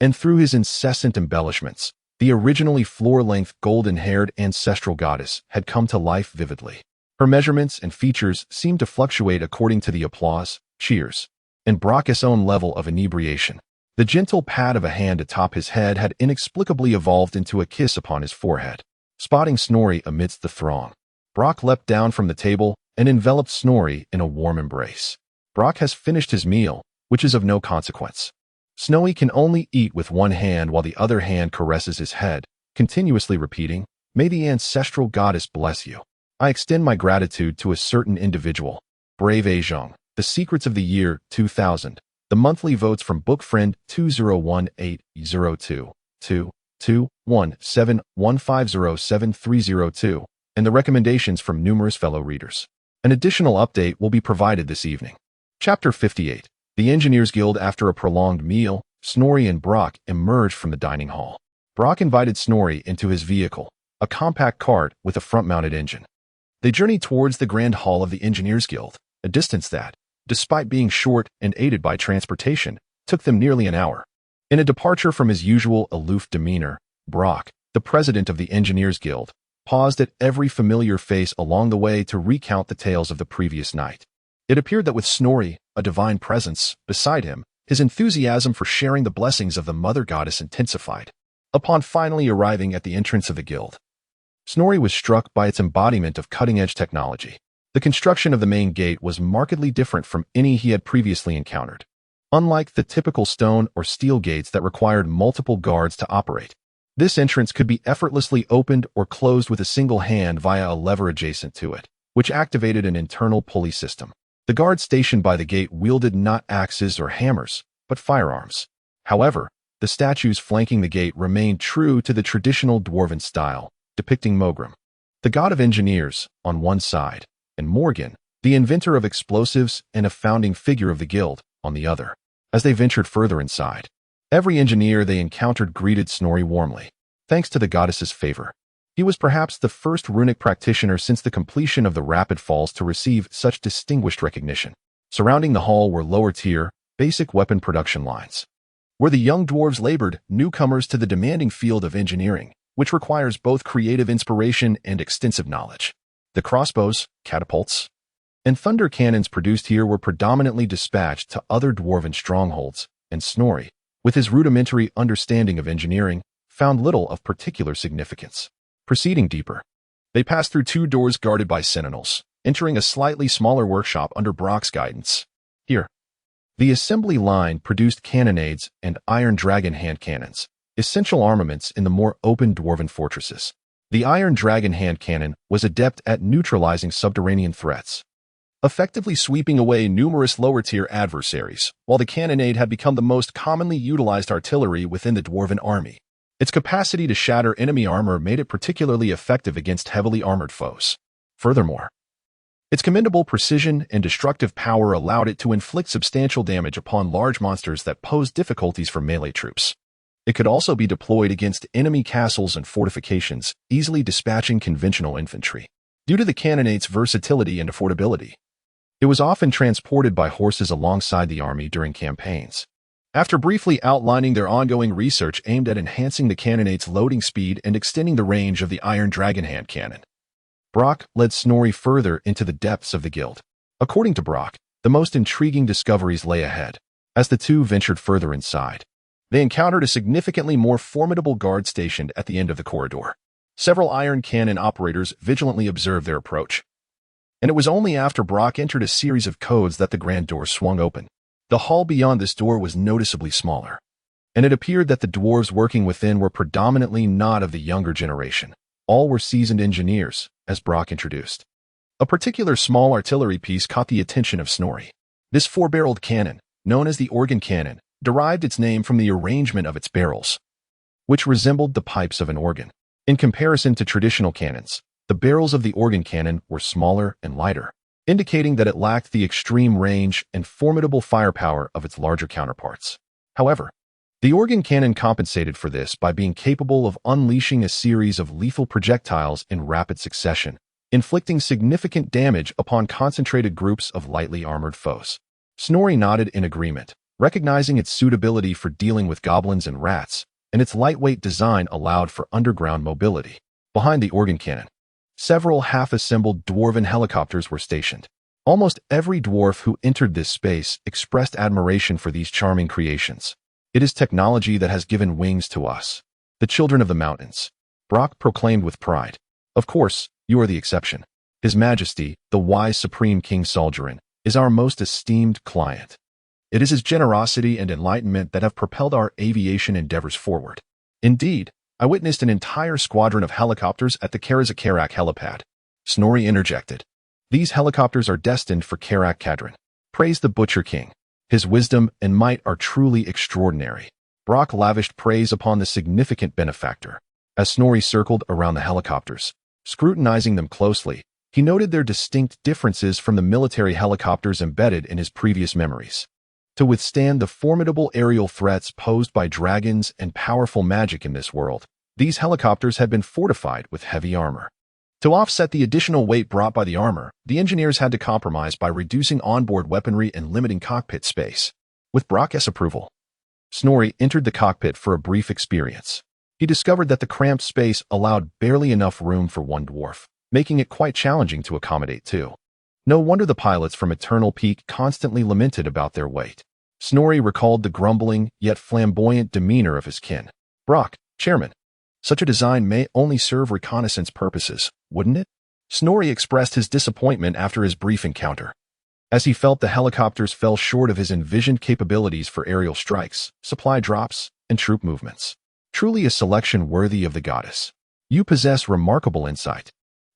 And through his incessant embellishments, the originally floor-length golden-haired ancestral goddess had come to life vividly. Her measurements and features seemed to fluctuate according to the applause, cheers, and Brock's own level of inebriation. The gentle pat of a hand atop his head had inexplicably evolved into a kiss upon his forehead. Spotting Snorri amidst the throng, Brock leapt down from the table and enveloped Snorri in a warm embrace. Brock has finished his meal, which is of no consequence. Snorri can only eat with one hand while the other hand caresses his head, continuously repeating, "May the ancestral goddess bless you. I extend my gratitude to a certain individual, Brave Ajong, The Secrets of the Year 2000, the monthly votes from Bookfriend 2018022171507302, and the recommendations from numerous fellow readers. An additional update will be provided this evening." Chapter 58. The Engineers Guild. After a prolonged meal, Snorri and Brock emerged from the dining hall. Brock invited Snorri into his vehicle, a compact cart with a front-mounted engine. They journeyed towards the Grand Hall of the Engineers Guild, a distance that, despite being short and aided by transportation, took them nearly an hour. In a departure from his usual aloof demeanor, Brock, the president of the Engineers Guild, paused at every familiar face along the way to recount the tales of the previous night. It appeared that with Snorri, a divine presence, beside him, his enthusiasm for sharing the blessings of the Mother Goddess intensified. Upon finally arriving at the entrance of the guild, Snorri was struck by its embodiment of cutting-edge technology. The construction of the main gate was markedly different from any he had previously encountered. Unlike the typical stone or steel gates that required multiple guards to operate, this entrance could be effortlessly opened or closed with a single hand via a lever adjacent to it, which activated an internal pulley system. The guards stationed by the gate wielded not axes or hammers, but firearms. However, the statues flanking the gate remained true to the traditional dwarven style, depicting Mogrim, the god of engineers, on one side, and Morgan, the inventor of explosives and a founding figure of the guild, on the other. As they ventured further inside, every engineer they encountered greeted Snorri warmly, thanks to the goddess's favor. He was perhaps the first runic practitioner since the completion of the Rapid Falls to receive such distinguished recognition. Surrounding the hall were lower-tier, basic weapon production lines, where the young dwarves labored, newcomers to the demanding field of engineering, which requires both creative inspiration and extensive knowledge. The crossbows, catapults, and thunder cannons produced here were predominantly dispatched to other dwarven strongholds, and Snorri, with his rudimentary understanding of engineering, found little of particular significance. Proceeding deeper, they passed through 2 doors guarded by sentinels, entering a slightly smaller workshop under Brock's guidance. Here, the assembly line produced cannonades and iron dragon hand cannons, essential armaments in the more open dwarven fortresses. The iron dragon hand cannon was adept at neutralizing subterranean threats, effectively sweeping away numerous lower-tier adversaries, while the cannonade had become the most commonly utilized artillery within the dwarven army. Its capacity to shatter enemy armor made it particularly effective against heavily armored foes. Furthermore, its commendable precision and destructive power allowed it to inflict substantial damage upon large monsters that posed difficulties for melee troops. It could also be deployed against enemy castles and fortifications, easily dispatching conventional infantry. Due to the cannonade's versatility and affordability, it was often transported by horses alongside the army during campaigns. After briefly outlining their ongoing research aimed at enhancing the cannonade's loading speed and extending the range of the Iron Dragon hand cannon, Brock led Snorri further into the depths of the guild. According to Brock, the most intriguing discoveries lay ahead. As the two ventured further inside, they encountered a significantly more formidable guard stationed at the end of the corridor. Several iron cannon operators vigilantly observed their approach, and it was only after Brock entered a series of codes that the grand door swung open. The hall beyond this door was noticeably smaller, and it appeared that the dwarves working within were predominantly not of the younger generation. All were seasoned engineers, as Brock introduced. A particular small artillery piece caught the attention of Snorri. This 4-barreled cannon, known as the organ cannon, derived its name from the arrangement of its barrels, which resembled the pipes of an organ. In comparison to traditional cannons, the barrels of the organ cannon were smaller and lighter, indicating that it lacked the extreme range and formidable firepower of its larger counterparts. However, the organ cannon compensated for this by being capable of unleashing a series of lethal projectiles in rapid succession, inflicting significant damage upon concentrated groups of lightly armored foes. Snorri nodded in agreement, recognizing its suitability for dealing with goblins and rats, and its lightweight design allowed for underground mobility. Behind the organ cannon, several half-assembled dwarven helicopters were stationed. Almost every dwarf who entered this space expressed admiration for these charming creations. It is technology that has given wings to us, the children of the mountains, Brock proclaimed with pride. Of course, you are the exception. His Majesty, the wise Supreme King Soldirin, is our most esteemed client. It is his generosity and enlightenment that have propelled our aviation endeavors forward. Indeed, I witnessed an entire squadron of helicopters at the Karazakarak helipad. Snorri interjected. These helicopters are destined for Karak Kadrin. Praise the Butcher King. His wisdom and might are truly extraordinary. Brock lavished praise upon the significant benefactor. As Snorri circled around the helicopters, scrutinizing them closely, he noted their distinct differences from the military helicopters embedded in his previous memories. To withstand the formidable aerial threats posed by dragons and powerful magic in this world, these helicopters had been fortified with heavy armor. To offset the additional weight brought by the armor, the engineers had to compromise by reducing onboard weaponry and limiting cockpit space. With Brock's approval, Snorri entered the cockpit for a brief experience. He discovered that the cramped space allowed barely enough room for one dwarf, making it quite challenging to accommodate two. No wonder the pilots from Eternal Peak constantly lamented about their weight. Snorri recalled the grumbling yet flamboyant demeanor of his kin. Brock, Chairman, such a design may only serve reconnaissance purposes, wouldn't it? Snorri expressed his disappointment after his brief encounter, as he felt the helicopters fell short of his envisioned capabilities for aerial strikes, supply drops, and troop movements. Truly a selection worthy of the goddess. You possess remarkable insight.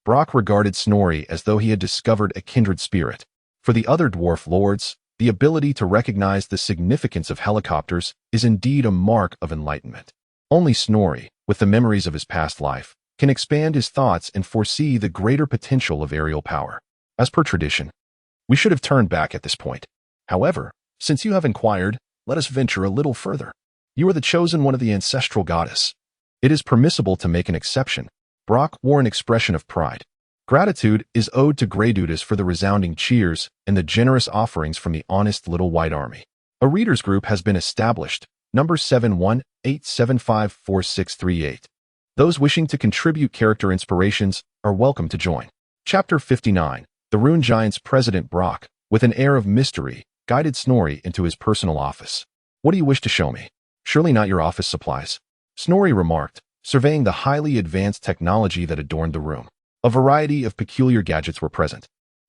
Brock regarded Snorri as though he had discovered a kindred spirit. For the other dwarf lords, the ability to recognize the significance of helicopters is indeed a mark of enlightenment. Only Snorri, with the memories of his past life, can expand his thoughts and foresee the greater potential of aerial power. As per tradition, We should have turned back at this point. However, since you have inquired, let us venture a little further. You are the chosen one of the ancestral goddess. It is permissible to make an exception. Brock wore an expression of pride. Gratitude is owed to Greydudas for the resounding cheers and the generous offerings from the honest little white army. A readers group has been established, number 718754638. Those wishing to contribute character inspirations are welcome to join. Chapter 59. The Rune Giant's President Brock, with an air of mystery, guided Snorri into his personal office. What do you wish to show me? Surely not your office supplies, Snorri remarked, surveying the highly advanced technology that adorned the room. A variety of peculiar gadgets were present,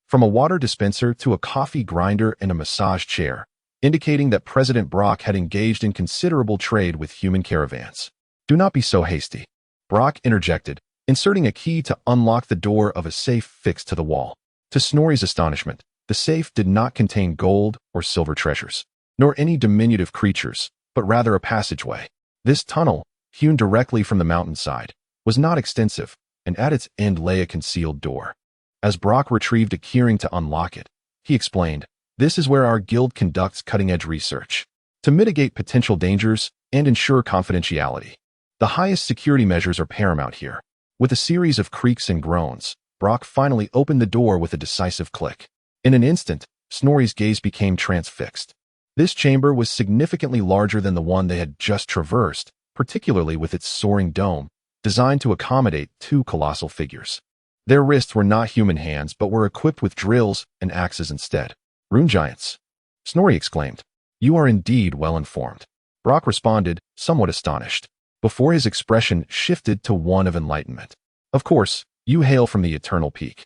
from a water dispenser to a coffee grinder and a massage chair, indicating that President Brock had engaged in considerable trade with human caravans. Do not be so hasty, Brock interjected, inserting a key to unlock the door of a safe fixed to the wall. To Snorri's astonishment, the safe did not contain gold or silver treasures, nor any diminutive creatures, but rather a passageway. This tunnel, hewn directly from the mountainside, was not extensive, and at its end lay a concealed door. As Brock retrieved a keyring to unlock it, he explained, "This is where our guild conducts cutting-edge research, to mitigate potential dangers and ensure confidentiality. The highest security measures are paramount here." With a series of creaks and groans, Brock finally opened the door with a decisive click. In an instant, Snorri's gaze became transfixed. This chamber was significantly larger than the one they had just traversed, particularly with its soaring dome, designed to accommodate two colossal figures. Their wrists were not human hands but were equipped with drills and axes instead. "Rune giants," Snorri exclaimed. "You are indeed well informed." Brock responded, somewhat astonished, before his expression shifted to one of enlightenment. "Of course, you hail from the Eternal Peak.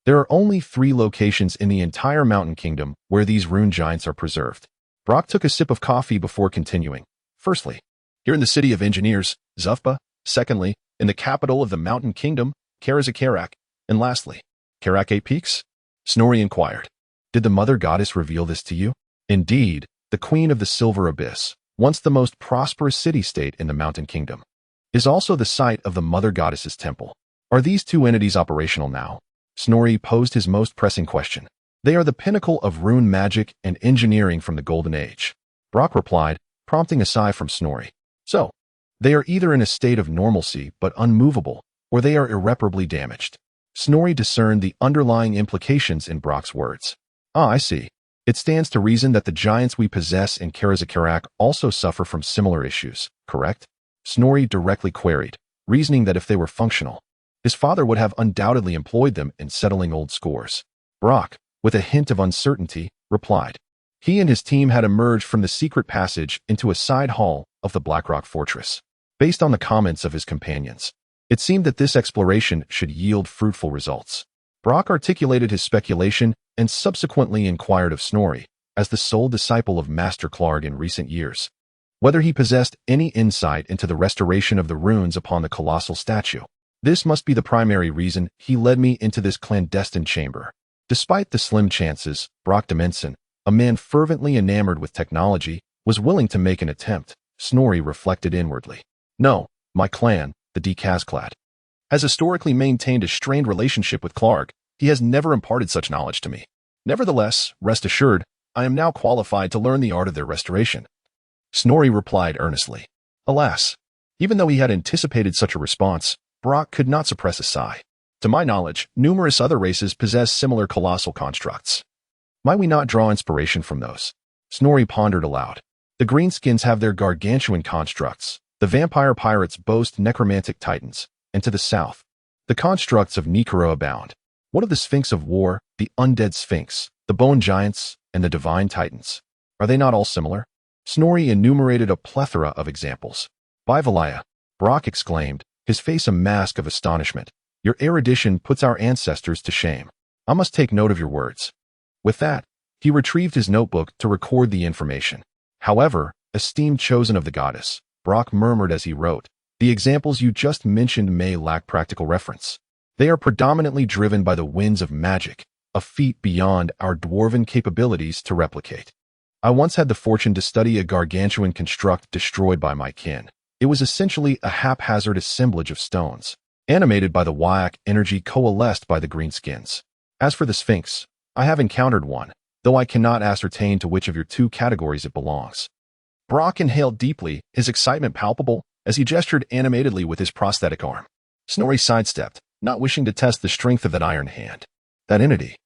There are only 3 locations in the entire Mountain Kingdom where these rune giants are preserved." Brock took a sip of coffee before continuing. "Firstly, here in the City of Engineers, Zufba. Secondly, in the capital of the Mountain Kingdom, Karak. And lastly, Karak 8 Peaks?" Snorri inquired. "Did the Mother Goddess reveal this to you?" "Indeed, the Queen of the Silver Abyss, once the most prosperous city-state in the Mountain Kingdom, is also the site of the Mother Goddess's temple. Are these 2 entities operational now?" Snorri posed his most pressing question. "They are the pinnacle of rune magic and engineering from the Golden Age," Brock replied, prompting a sigh from Snorri. "So, they are either in a state of normalcy but unmovable, or they are irreparably damaged." Snorri discerned the underlying implications in Brock's words. "Ah, I see. It stands to reason that the giants we possess in Karak also suffer from similar issues, correct?" Snorri directly queried, reasoning that if they were functional, his father would have undoubtedly employed them in settling old scores. Brock, with a hint of uncertainty, replied. He and his team had emerged from the secret passage into a side hall of the Blackrock Fortress. Based on the comments of his companions, it seemed that this exploration should yield fruitful results. Brock articulated his speculation and subsequently inquired of Snorri, as the sole disciple of Master Clarg in recent years, whether he possessed any insight into the restoration of the runes upon the colossal statue. "This must be the primary reason he led me into this clandestine chamber." Despite the slim chances, Brock Dimension, a man fervently enamored with technology, was willing to make an attempt. Snorri reflected inwardly. "No, my clan, the Decasclad, has historically maintained a strained relationship with Clarg. He has never imparted such knowledge to me. Nevertheless, rest assured, I am now qualified to learn the art of their restoration." Snorri replied earnestly. Alas, even though he had anticipated such a response, Brock could not suppress a sigh. "To my knowledge, numerous other races possess similar colossal constructs. Might we not draw inspiration from those?" Snorri pondered aloud. "The Greenskins have their gargantuan constructs. The vampire pirates boast necromantic titans, and to the south, the constructs of Nikoro abound. What of the Sphinx of War, the undead Sphinx, the bone giants, and the divine titans? Are they not all similar?" Snorri enumerated a plethora of examples. "By Valaya," Brock exclaimed, his face a mask of astonishment. "Your erudition puts our ancestors to shame. I must take note of your words." With that, he retrieved his notebook to record the information. "However, esteemed chosen of the goddess," Brock murmured as he wrote, "the examples you just mentioned may lack practical reference. They are predominantly driven by the winds of magic, a feat beyond our dwarven capabilities to replicate. I once had the fortune to study a gargantuan construct destroyed by my kin. It was essentially a haphazard assemblage of stones, animated by the Wyak energy coalesced by the Greenskins. As for the Sphinx, I have encountered one, though I cannot ascertain to which of your two categories it belongs. Brock inhaled deeply, his excitement palpable, as he gestured animatedly with his prosthetic arm. Snorri sidestepped, not wishing to test the strength of that iron hand. That entity,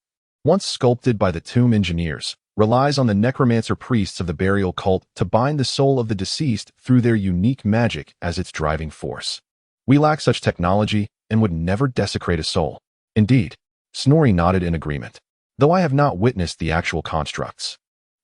once sculpted by the tomb engineers, relies on the necromancer priests of the burial cult to bind the soul of the deceased through their unique magic as its driving force. We lack such technology and would never desecrate a soul. Indeed, Snorri nodded in agreement. Though I have not witnessed the actual constructs,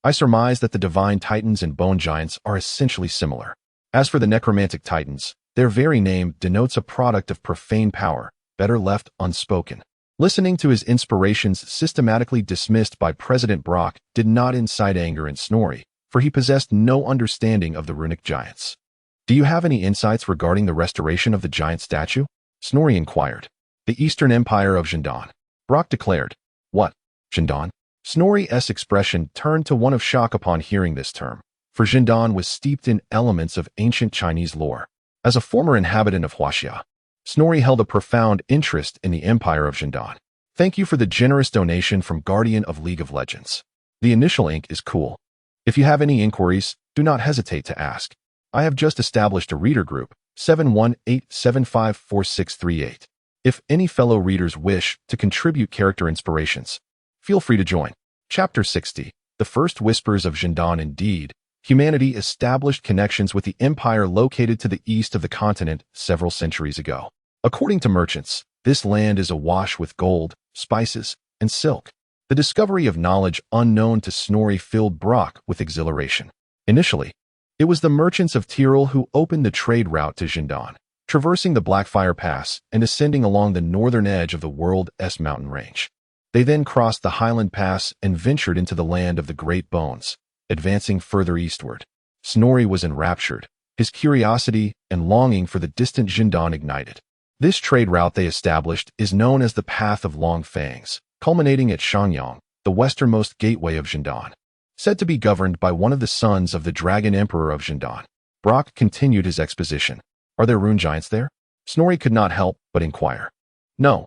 I surmise that the divine titans and bone giants are essentially similar. As for the necromantic titans, their very name denotes a product of profane power, better left unspoken. Listening to his inspirations systematically dismissed by President Brock did not incite anger in Snorri, for he possessed no understanding of the runic giants. Do you have any insights regarding the restoration of the giant statue? Snorri inquired. The Eastern Empire of Jindan. Brock declared. What? Jindan? Snorri's expression turned to one of shock upon hearing this term, for Jindan was steeped in elements of ancient Chinese lore. As a former inhabitant of Huaxia, Snorri held a profound interest in the Empire of Jindan. Thank you for the generous donation from Guardian of League of Legends. The initial ink is cool. If you have any inquiries, do not hesitate to ask. I have just established a reader group, 718754638. If any fellow readers wish to contribute character inspirations, feel free to join. Chapter 60. The First Whispers of Jindan. Indeed, humanity established connections with the empire located to the east of the continent several centuries ago. According to merchants, this land is awash with gold, spices, and silk. The discovery of knowledge unknown to Snorri filled Brock with exhilaration. Initially, it was the merchants of Tyrol who opened the trade route to Jindan, traversing the Blackfire Pass and ascending along the northern edge of the world's mountain range. They then crossed the Highland Pass and ventured into the land of the Great Bones, advancing further eastward. Snorri was enraptured, his curiosity and longing for the distant Jindan ignited. This trade route they established is known as the Path of Long Fangs, culminating at Shangyang, the westernmost gateway of Jindan, said to be governed by one of the sons of the Dragon Emperor of Jindan. Brock continued his exposition. Are there rune giants there? Snorri could not help but inquire. No,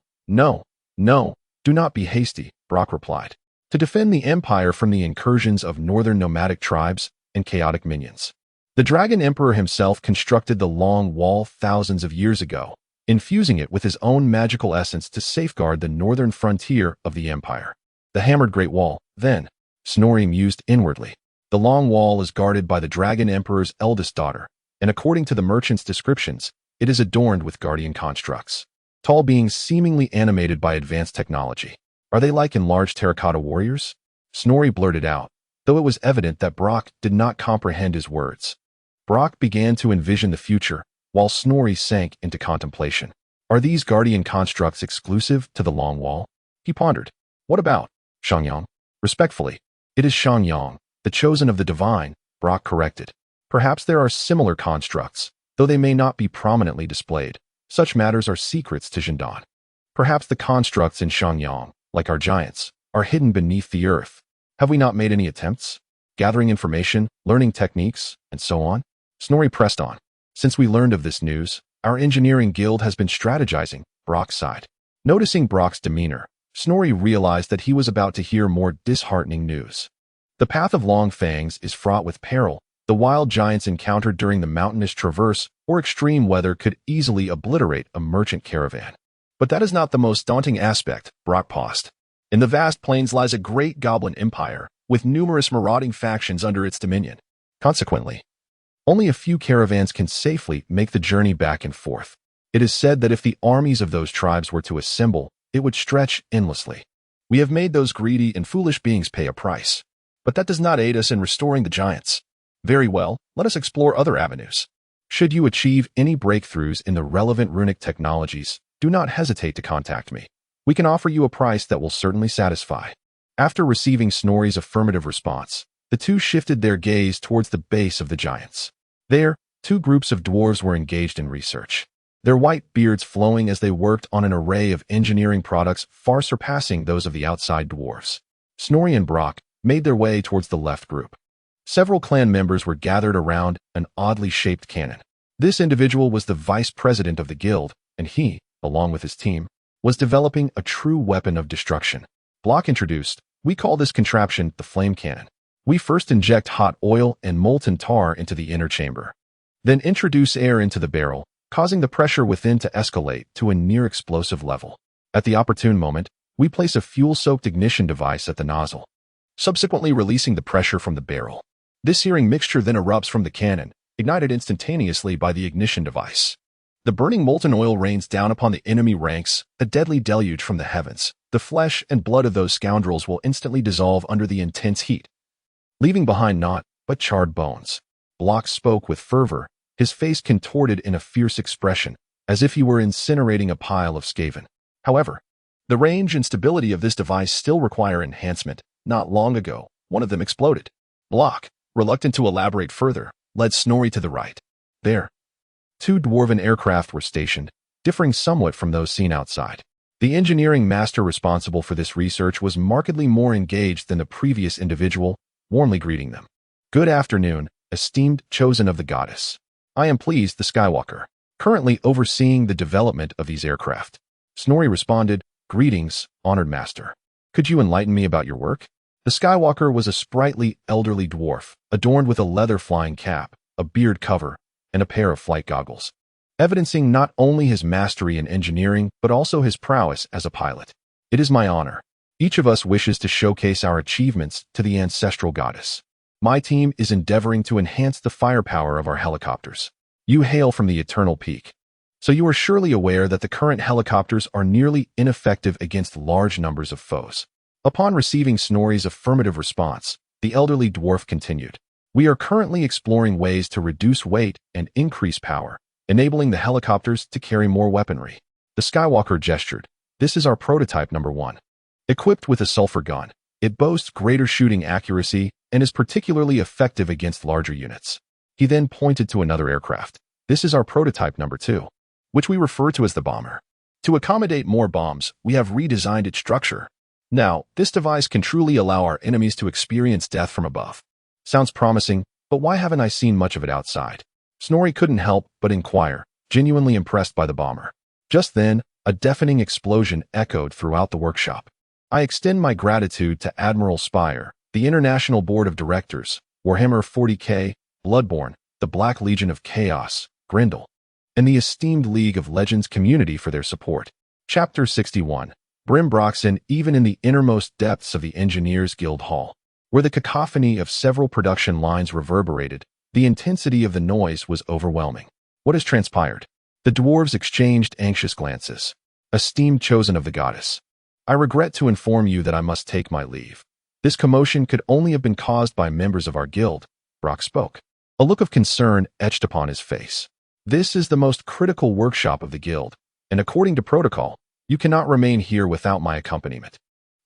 do not be hasty, Brock replied. To defend the empire from the incursions of northern nomadic tribes and chaotic minions. The Dragon Emperor himself constructed the Long Wall thousands of years ago, infusing it with his own magical essence to safeguard the northern frontier of the empire. The Hammered Great Wall, then, Snorri mused inwardly. The Long Wall is guarded by the Dragon Emperor's eldest daughter, and according to the merchant's descriptions, it is adorned with guardian constructs. Tall beings seemingly animated by advanced technology. Are they like enlarged terracotta warriors? Snorri blurted out, though it was evident that Brock did not comprehend his words. Brock began to envision the future, while Snorri sank into contemplation. Are these guardian constructs exclusive to the Long Wall? He pondered. What about Shangyang? Respectfully, it is Shangyang, the chosen of the divine, Brock corrected. Perhaps there are similar constructs, though they may not be prominently displayed. Such matters are secrets to Jindan. Perhaps the constructs in Shangyang, like our giants, are hidden beneath the earth. Have we not made any attempts? Gathering information, learning techniques, and so on? Snorri pressed on. Since we learned of this news, our engineering guild has been strategizing, Brock sighed. Noticing Brock's demeanor, Snorri realized that he was about to hear more disheartening news. The Path of Long Fangs is fraught with peril. The wild giants encountered during the mountainous traverse or extreme weather could easily obliterate a merchant caravan. But that is not the most daunting aspect, Brock paused. In the vast plains lies a great goblin empire, with numerous marauding factions under its dominion. Consequently, only a few caravans can safely make the journey back and forth. It is said that if the armies of those tribes were to assemble, it would stretch endlessly. We have made those greedy and foolish beings pay a price. But that does not aid us in restoring the giants. Very well, let us explore other avenues. Should you achieve any breakthroughs in the relevant runic technologies, do not hesitate to contact me. We can offer you a price that will certainly satisfy. After receiving Snorri's affirmative response, the two shifted their gaze towards the base of the giants. There, two groups of dwarves were engaged in research, their white beards flowing as they worked on an array of engineering products far surpassing those of the outside dwarves. Snorri and Brock made their way towards the left group. Several clan members were gathered around an oddly shaped cannon. This individual was the vice president of the guild, and he, along with his team, was developing a true weapon of destruction. Brock introduced, We call this contraption the flame cannon. We first inject hot oil and molten tar into the inner chamber, then introduce air into the barrel, causing the pressure within to escalate to a near-explosive level. At the opportune moment, we place a fuel-soaked ignition device at the nozzle, subsequently releasing the pressure from the barrel. This searing mixture then erupts from the cannon, ignited instantaneously by the ignition device. The burning molten oil rains down upon the enemy ranks, a deadly deluge from the heavens. The flesh and blood of those scoundrels will instantly dissolve under the intense heat, leaving behind naught but charred bones. Block spoke with fervor, his face contorted in a fierce expression, as if he were incinerating a pile of Skaven. However, the range and stability of this device still require enhancement. Not long ago, one of them exploded. Block, reluctant to elaborate further, led Snorri to the right. There, 2 dwarven aircraft were stationed, differing somewhat from those seen outside. The engineering master responsible for this research was markedly more engaged than the previous individual, warmly greeting them. "Good afternoon, esteemed chosen of the goddess. I am pleased the Skywalker, currently overseeing the development of these aircraft." Snorri responded, "Greetings, honored master. Could you enlighten me about your work?" The Skywalker was a sprightly, elderly dwarf, adorned with a leather flying cap, a beard cover, and a pair of flight goggles, evidencing not only his mastery in engineering, but also his prowess as a pilot. "It is my honor. Each of us wishes to showcase our achievements to the ancestral goddess. My team is endeavoring to enhance the firepower of our helicopters. You hail from the Eternal Peak, so you are surely aware that the current helicopters are nearly ineffective against large numbers of foes." Upon receiving Snorri's affirmative response, the elderly dwarf continued, "We are currently exploring ways to reduce weight and increase power, enabling the helicopters to carry more weaponry." The Skywalker gestured. "This is our prototype number 1. Equipped with a sulfur gun, it boasts greater shooting accuracy and is particularly effective against larger units." He then pointed to another aircraft. "This is our prototype number 2, which we refer to as the bomber. To accommodate more bombs, we have redesigned its structure. Now, this device can truly allow our enemies to experience death from above." Sounds promising, but why haven't I seen much of it outside? Snorri couldn't help but inquire, genuinely impressed by the bomber. Just then, a deafening explosion echoed throughout the workshop. "I extend my gratitude to Admiral Spire, the International Board of Directors, Warhammer 40K, Bloodborne, the Black Legion of Chaos, Grendel, and the esteemed League of Legends community for their support." Chapter 61. Brimbroxen. Even in the innermost depths of the Engineers Guild Hall, where the cacophony of several production lines reverberated, the intensity of the noise was overwhelming. "What has transpired?" The dwarves exchanged anxious glances. "Esteemed chosen of the goddess, I regret to inform you that I must take my leave. This commotion could only have been caused by members of our guild." Brock spoke. A look of concern etched upon his face. "This is the most critical workshop of the guild, and according to protocol, you cannot remain here without my accompaniment.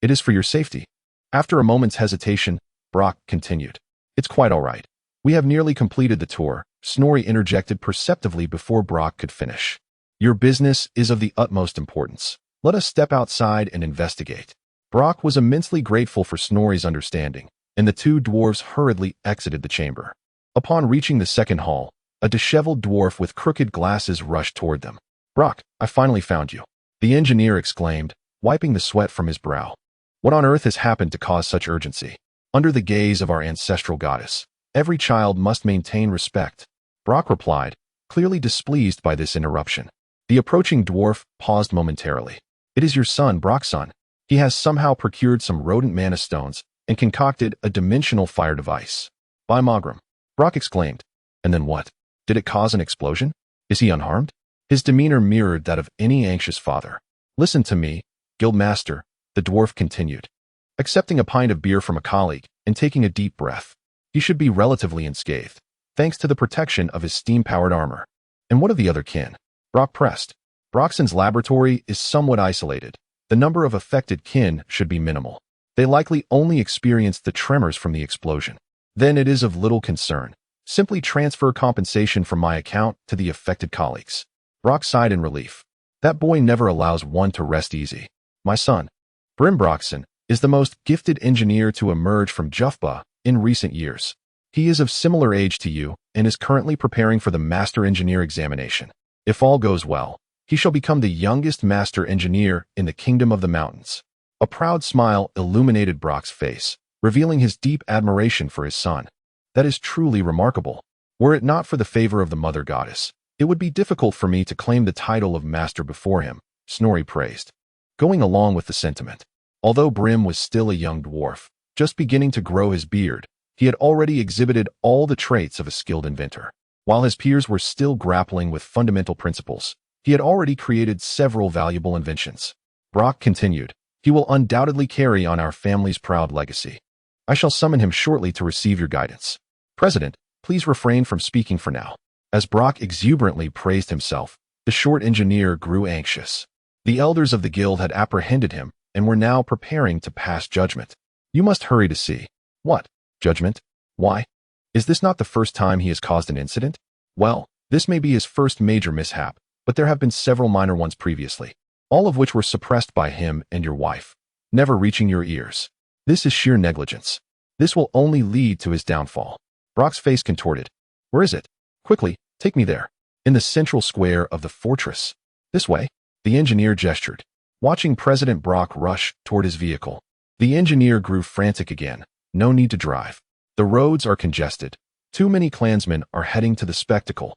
It is for your safety." After a moment's hesitation, Brock continued, "It's quite all right. We have nearly completed the tour." Snorri interjected perceptively before Brock could finish. "Your business is of the utmost importance. Let us step outside and investigate." Brock was immensely grateful for Snorri's understanding, and the 2 dwarves hurriedly exited the chamber. Upon reaching the second hall, a disheveled dwarf with crooked glasses rushed toward them. "Brock, I finally found you," the engineer exclaimed, wiping the sweat from his brow. "What on earth has happened to cause such urgency? Under the gaze of our ancestral goddess, every child must maintain respect." Brock replied, clearly displeased by this interruption. The approaching dwarf paused momentarily. "It is your son, Brock's son. He has somehow procured some rodent mana stones and concocted a dimensional fire device." "By Magram," Brock exclaimed. "And then what? Did it cause an explosion? Is he unharmed?" His demeanor mirrored that of any anxious father. "Listen to me, Guildmaster," the dwarf continued, accepting a pint of beer from a colleague and taking a deep breath. "He should be relatively unscathed, thanks to the protection of his steam-powered armor." "And what of the other kin?" Brock pressed. "Broxen's laboratory is somewhat isolated. The number of affected kin should be minimal. They likely only experienced the tremors from the explosion. Then it is of little concern. Simply transfer compensation from my account to the affected colleagues." Brock sighed in relief. "That boy never allows one to rest easy. My son, Brimbroxen, is the most gifted engineer to emerge from Jufba in recent years. He is of similar age to you and is currently preparing for the Master Engineer examination. If all goes well, he shall become the youngest Master Engineer in the Kingdom of the Mountains." A proud smile illuminated Brock's face, revealing his deep admiration for his son. That is truly remarkable. Were it not for the favor of the Mother Goddess, it would be difficult for me to claim the title of master before him, Snorri praised. Going along with the sentiment. Although Brim was still a young dwarf, just beginning to grow his beard, he had already exhibited all the traits of a skilled inventor. While his peers were still grappling with fundamental principles, he had already created several valuable inventions. Brock continued, he will undoubtedly carry on our family's proud legacy. I shall summon him shortly to receive your guidance. President, please refrain from speaking for now. As Brock exuberantly praised himself, the short engineer grew anxious. The elders of the guild had apprehended him and were now preparing to pass judgment. You must hurry to see. What? Judgment? Why? Is this not the first time he has caused an incident? Well, this may be his first major mishap, but there have been several minor ones previously, all of which were suppressed by him and your wife, never reaching your ears. This is sheer negligence. This will only lead to his downfall. Brock's face contorted. Where is it? Quickly, take me there. In the central square of the fortress. This way. The engineer gestured, watching President Brock rush toward his vehicle. The engineer grew frantic again. No need to drive. The roads are congested. Too many clansmen are heading to the spectacle.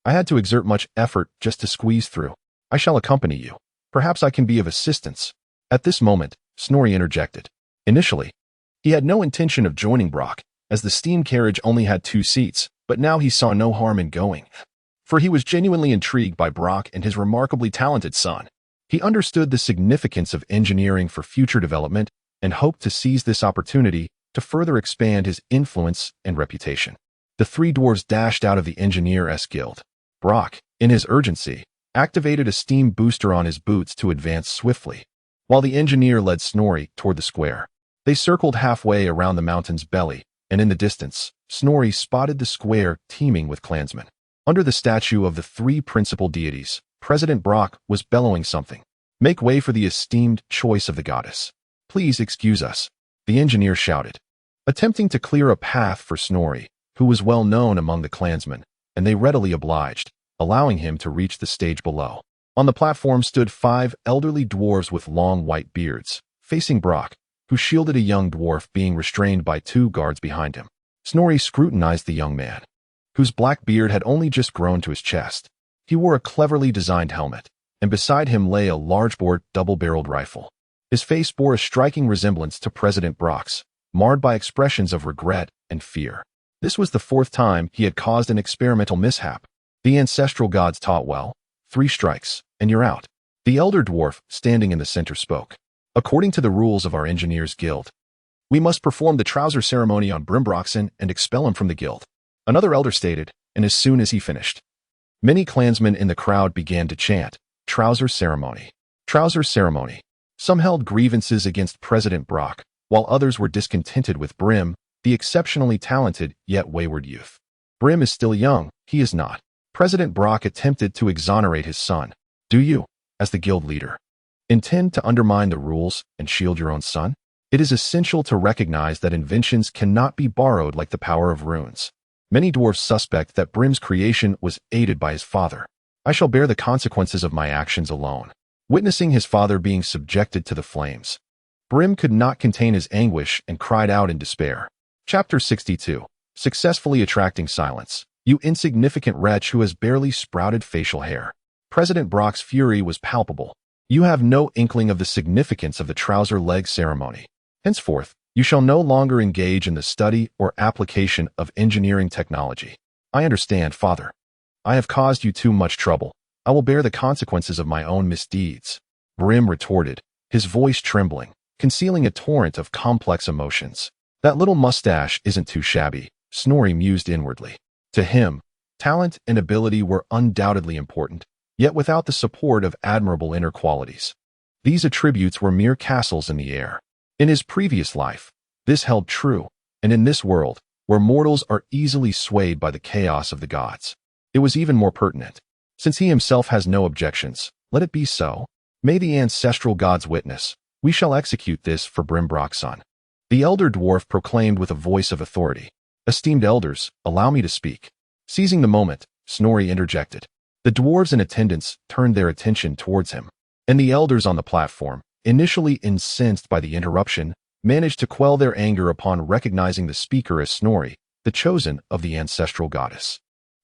I had to exert much effort just to squeeze through. I shall accompany you. Perhaps I can be of assistance. At this moment, Snorri interjected. Initially, he had no intention of joining Brock, as the steam carriage only had 2 seats, but now he saw no harm in going. For he was genuinely intrigued by Brock and his remarkably talented son. He understood the significance of engineering for future development and hoped to seize this opportunity to further expand his influence and reputation. The 3 dwarves dashed out of the Engineers Guild. Brock, in his urgency, activated a steam booster on his boots to advance swiftly, while the engineer led Snorri toward the square. They circled halfway around the mountain's belly, and in the distance, Snorri spotted the square teeming with clansmen. Under the statue of the 3 principal deities, President Brock was bellowing something. Make way for the esteemed choice of the goddess. Please excuse us, the engineer shouted, attempting to clear a path for Snorri, who was well known among the clansmen, and they readily obliged, allowing him to reach the stage below. On the platform stood 5 elderly dwarves with long white beards, facing Brock, who shielded a young dwarf being restrained by 2 guards behind him. Snorri scrutinized the young man, whose black beard had only just grown to his chest. He wore a cleverly designed helmet, and beside him lay a large-bore double-barreled rifle. His face bore a striking resemblance to President Brock's, marred by expressions of regret and fear. This was the 4th time he had caused an experimental mishap. The ancestral gods taught well. 3 strikes, and you're out. The elder dwarf, standing in the center, spoke. According to the rules of our Engineers Guild, we must perform the trouser ceremony on Brimbroxen and expel him from the guild. Another elder stated, and as soon as he finished, many clansmen in the crowd began to chant, trouser ceremony. Trouser ceremony. Some held grievances against President Brock, while others were discontented with Brim, the exceptionally talented yet wayward youth. Brim is still young, he is not. President Brock attempted to exonerate his son. Do you, as the guild leader, intend to undermine the rules and shield your own son? It is essential to recognize that inventions cannot be borrowed like the power of runes. Many dwarves suspect that Brim's creation was aided by his father. I shall bear the consequences of my actions alone. Witnessing his father being subjected to the flames, Brim could not contain his anguish and cried out in despair. Chapter 62. Successfully attracting silence. You insignificant wretch who has barely sprouted facial hair. President Brock's fury was palpable. You have no inkling of the significance of the trouser leg ceremony. Henceforth, you shall no longer engage in the study or application of engineering technology. I understand, father. I have caused you too much trouble. I will bear the consequences of my own misdeeds. Brim retorted, his voice trembling, concealing a torrent of complex emotions. That little mustache isn't too shabby, Snorri mused inwardly. To him, talent and ability were undoubtedly important, yet without the support of admirable inner qualities. These attributes were mere castles in the air. In his previous life, this held true, and in this world, where mortals are easily swayed by the chaos of the gods, it was even more pertinent. Since he himself has no objections, let it be so. May the ancestral gods witness, we shall execute this for Brimbrock's son. The elder dwarf proclaimed with a voice of authority. Esteemed elders, allow me to speak. Seizing the moment, Snorri interjected. The dwarves in attendance turned their attention towards him, and the elders on the platform, initially incensed by the interruption, managed to quell their anger upon recognizing the speaker as Snorri, the chosen of the ancestral goddess.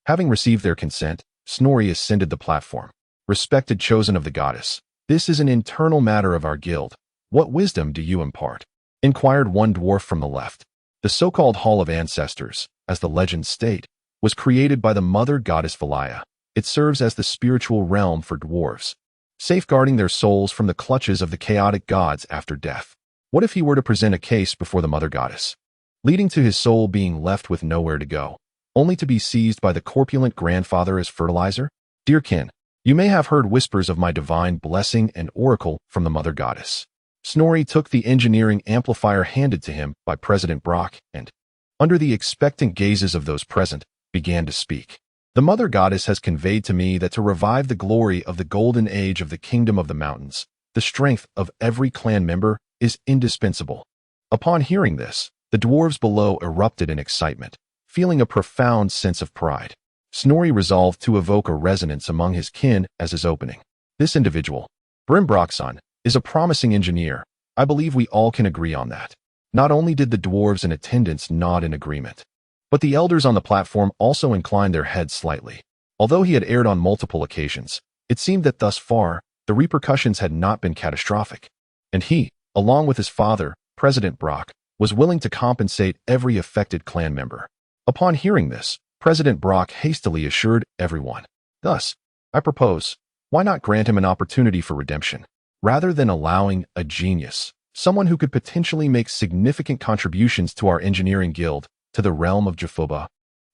Having received their consent, Snorri ascended the platform. Respected chosen of the goddess, this is an internal matter of our guild. What wisdom do you impart? Inquired one dwarf from the left. The so-called Hall of Ancestors, as the legends state, was created by the mother goddess Valaya. It serves as the spiritual realm for dwarves, safeguarding their souls from the clutches of the chaotic gods after death. What if he were to present a case before the mother goddess, leading to his soul being left with nowhere to go, only to be seized by the corpulent grandfather as fertilizer? Dear kin, you may have heard whispers of my divine blessing and oracle from the mother goddess. Snorri took the engineering amplifier handed to him by President Brock and, under the expectant gazes of those present, began to speak. The mother goddess has conveyed to me that to revive the glory of the golden age of the kingdom of the mountains, the strength of every clan member is indispensable. Upon hearing this, the dwarves below erupted in excitement, feeling a profound sense of pride. Snorri resolved to evoke a resonance among his kin as his opening. This individual, Brimbroxson, is a promising engineer. I believe we all can agree on that. Not only did the dwarves in attendance nod in agreement, but the elders on the platform also inclined their heads slightly. Although he had erred on multiple occasions, it seemed that thus far, the repercussions had not been catastrophic, and he, along with his father, President Brock, was willing to compensate every affected clan member. Upon hearing this, President Brock hastily assured everyone, "Thus, I propose, why not grant him an opportunity for redemption, rather than allowing a genius, someone who could potentially make significant contributions to our engineering guild, to the realm of Jaffoba,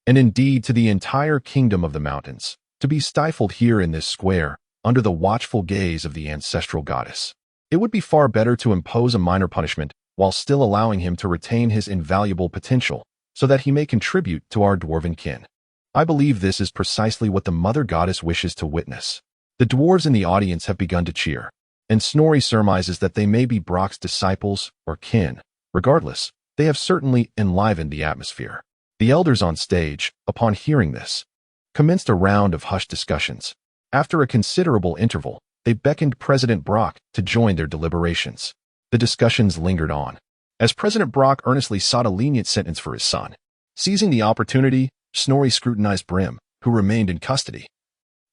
and indeed to the entire kingdom of the mountains, to be stifled here in this square, under the watchful gaze of the ancestral goddess. It would be far better to impose a minor punishment while still allowing him to retain his invaluable potential, so that he may contribute to our dwarven kin. I believe this is precisely what the mother goddess wishes to witness." The dwarves in the audience have begun to cheer, and Snorri surmises that they may be Brock's disciples or kin. Regardless, they have certainly enlivened the atmosphere. The elders on stage, upon hearing this, commenced a round of hushed discussions. After a considerable interval, they beckoned President Brock to join their deliberations. The discussions lingered on, as President Brock earnestly sought a lenient sentence for his son. Seizing the opportunity, Snorri scrutinized Brim, who remained in custody,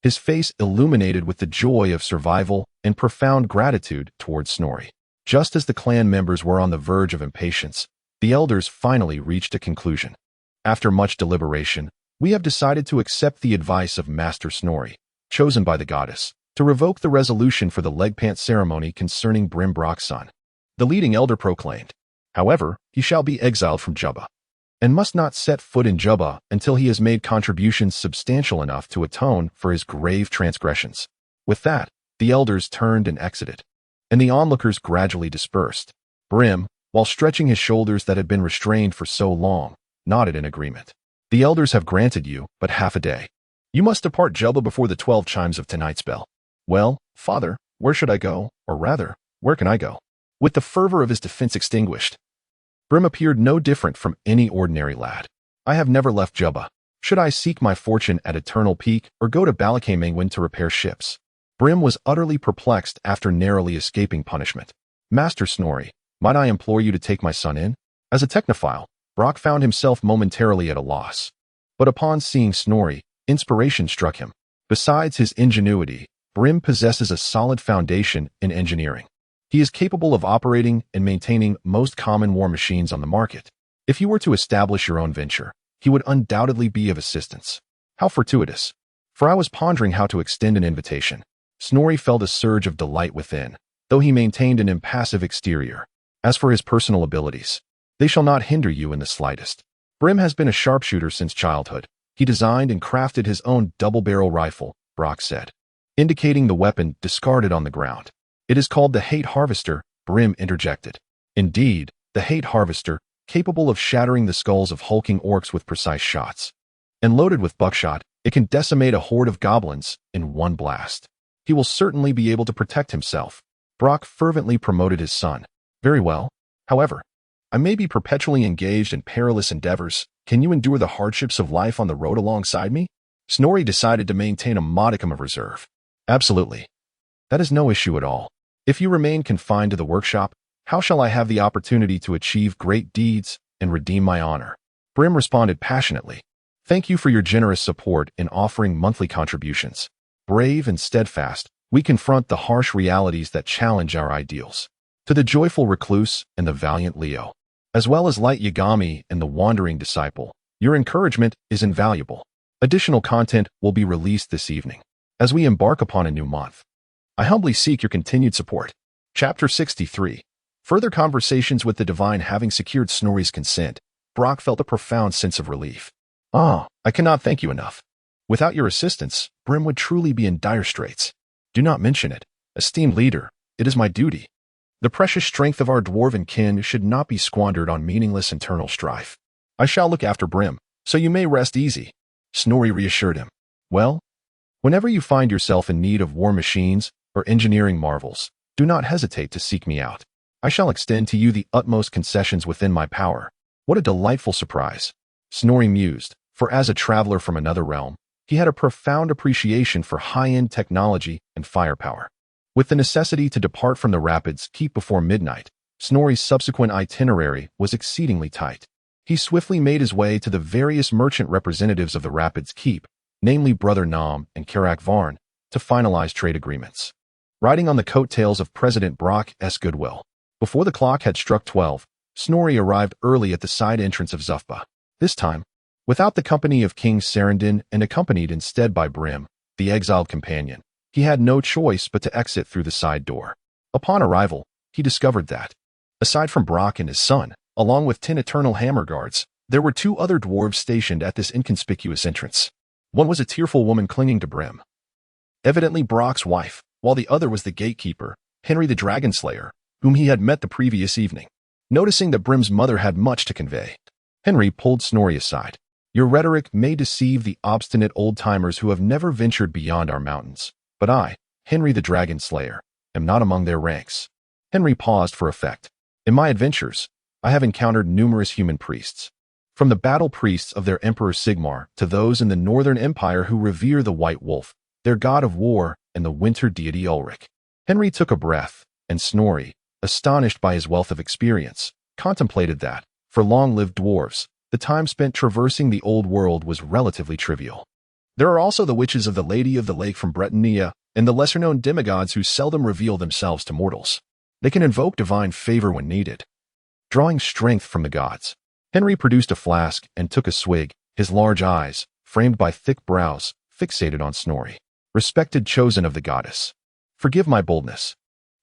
his face illuminated with the joy of survival and profound gratitude towards Snorri. Just as the clan members were on the verge of impatience, the elders finally reached a conclusion. After much deliberation, we have decided to accept the advice of Master Snorri, chosen by the goddess, to revoke the resolution for the leg pant ceremony concerning Brimbroxson. The leading elder proclaimed, "However, he shall be exiled from Jubba, and must not set foot in Jubba until he has made contributions substantial enough to atone for his grave transgressions." With that, the elders turned and exited, and the onlookers gradually dispersed. Brim, while stretching his shoulders that had been restrained for so long, nodded in agreement. "The elders have granted you but half a day. You must depart Jubba before the 12 chimes of tonight's bell." "Well, father, where should I go? Or rather, where can I go?" With the fervor of his defense extinguished, Brim appeared no different from any ordinary lad. "I have never left Jubba. Should I seek my fortune at Eternal Peak or go to Balakemangwin to repair ships?" Brim was utterly perplexed after narrowly escaping punishment. "Master Snorri, might I implore you to take my son in?" As a technophile, Brock found himself momentarily at a loss. But upon seeing Snorri, inspiration struck him. Besides his ingenuity, Brim possesses a solid foundation in engineering. He is capable of operating and maintaining most common war machines on the market. If you were to establish your own venture, he would undoubtedly be of assistance. How fortuitous! For I was pondering how to extend an invitation. Snorri felt a surge of delight within, though he maintained an impassive exterior. As for his personal abilities, they shall not hinder you in the slightest. Brim has been a sharpshooter since childhood. He designed and crafted his own double-barrel rifle, Brock said, indicating the weapon discarded on the ground. "It is called the Hate Harvester," Brim interjected. "Indeed, the Hate Harvester, capable of shattering the skulls of hulking orcs with precise shots. And loaded with buckshot, it can decimate a horde of goblins in one blast. He will certainly be able to protect himself." Brock fervently promoted his son. "Very well. However, I may be perpetually engaged in perilous endeavors. Can you endure the hardships of life on the road alongside me?" Snorri decided to maintain a modicum of reserve. "Absolutely. That is no issue at all. If you remain confined to the workshop, how shall I have the opportunity to achieve great deeds and redeem my honor? Brim responded passionately. Thank you for your generous support in offering monthly contributions. Brave and steadfast, we confront the harsh realities that challenge our ideals. To the joyful recluse and the valiant Leo, as well as light Yagami and the wandering disciple, your encouragement is invaluable. Additional content will be released this evening as we embark upon a new month. I humbly seek your continued support. Chapter 63. Further conversations with the divine. Having secured Snorri's consent, Brock felt a profound sense of relief. I cannot thank you enough. Without your assistance, Brim would truly be in dire straits. Do not mention it. Esteemed leader, it is my duty. The precious strength of our dwarven kin should not be squandered on meaningless internal strife. I shall look after Brim, so you may rest easy. Snorri reassured him. Well, whenever you find yourself in need of war machines or engineering marvels, do not hesitate to seek me out. I shall extend to you the utmost concessions within my power. What a delightful surprise. Snorri mused, for as a traveler from another realm, he had a profound appreciation for high-end technology and firepower. With the necessity to depart from the Rapids Keep before midnight, Snorri's subsequent itinerary was exceedingly tight. He swiftly made his way to the various merchant representatives of the Rapids Keep, namely Brother Nom and Karak Varn, to finalize trade agreements. Riding on the coattails of President Brock's goodwill, before the clock had struck 12, Snorri arrived early at the side entrance of Zufba. This time, without the company of King Sarandon and accompanied instead by Brim, the exiled companion, he had no choice but to exit through the side door. Upon arrival, he discovered that, aside from Brock and his son, along with 10 eternal hammer guards, there were 2 other dwarves stationed at this inconspicuous entrance. One was a tearful woman clinging to Brim, evidently Brock's wife, while the other was the gatekeeper, Henry the Dragonslayer, whom he had met the previous evening. Noticing that Brim's mother had much to convey, Henry pulled Snorri aside. Your rhetoric may deceive the obstinate old-timers who have never ventured beyond our mountains, but I, Henry the Dragonslayer, am not among their ranks. Henry paused for effect. In my adventures, I have encountered numerous human priests, from the battle priests of their Emperor Sigmar to those in the Northern Empire who revere the White Wolf, their god of war, and the winter deity Ulrich. Henry took a breath, and Snorri, astonished by his wealth of experience, contemplated that, for long-lived dwarves, the time spent traversing the old world was relatively trivial. There are also the witches of the Lady of the Lake from Bretonnia, and the lesser-known demigods who seldom reveal themselves to mortals. They can invoke divine favor when needed, drawing strength from the gods. Henry produced a flask and took a swig, his large eyes, framed by thick brows, fixated on Snorri. Respected chosen of the goddess, forgive my boldness.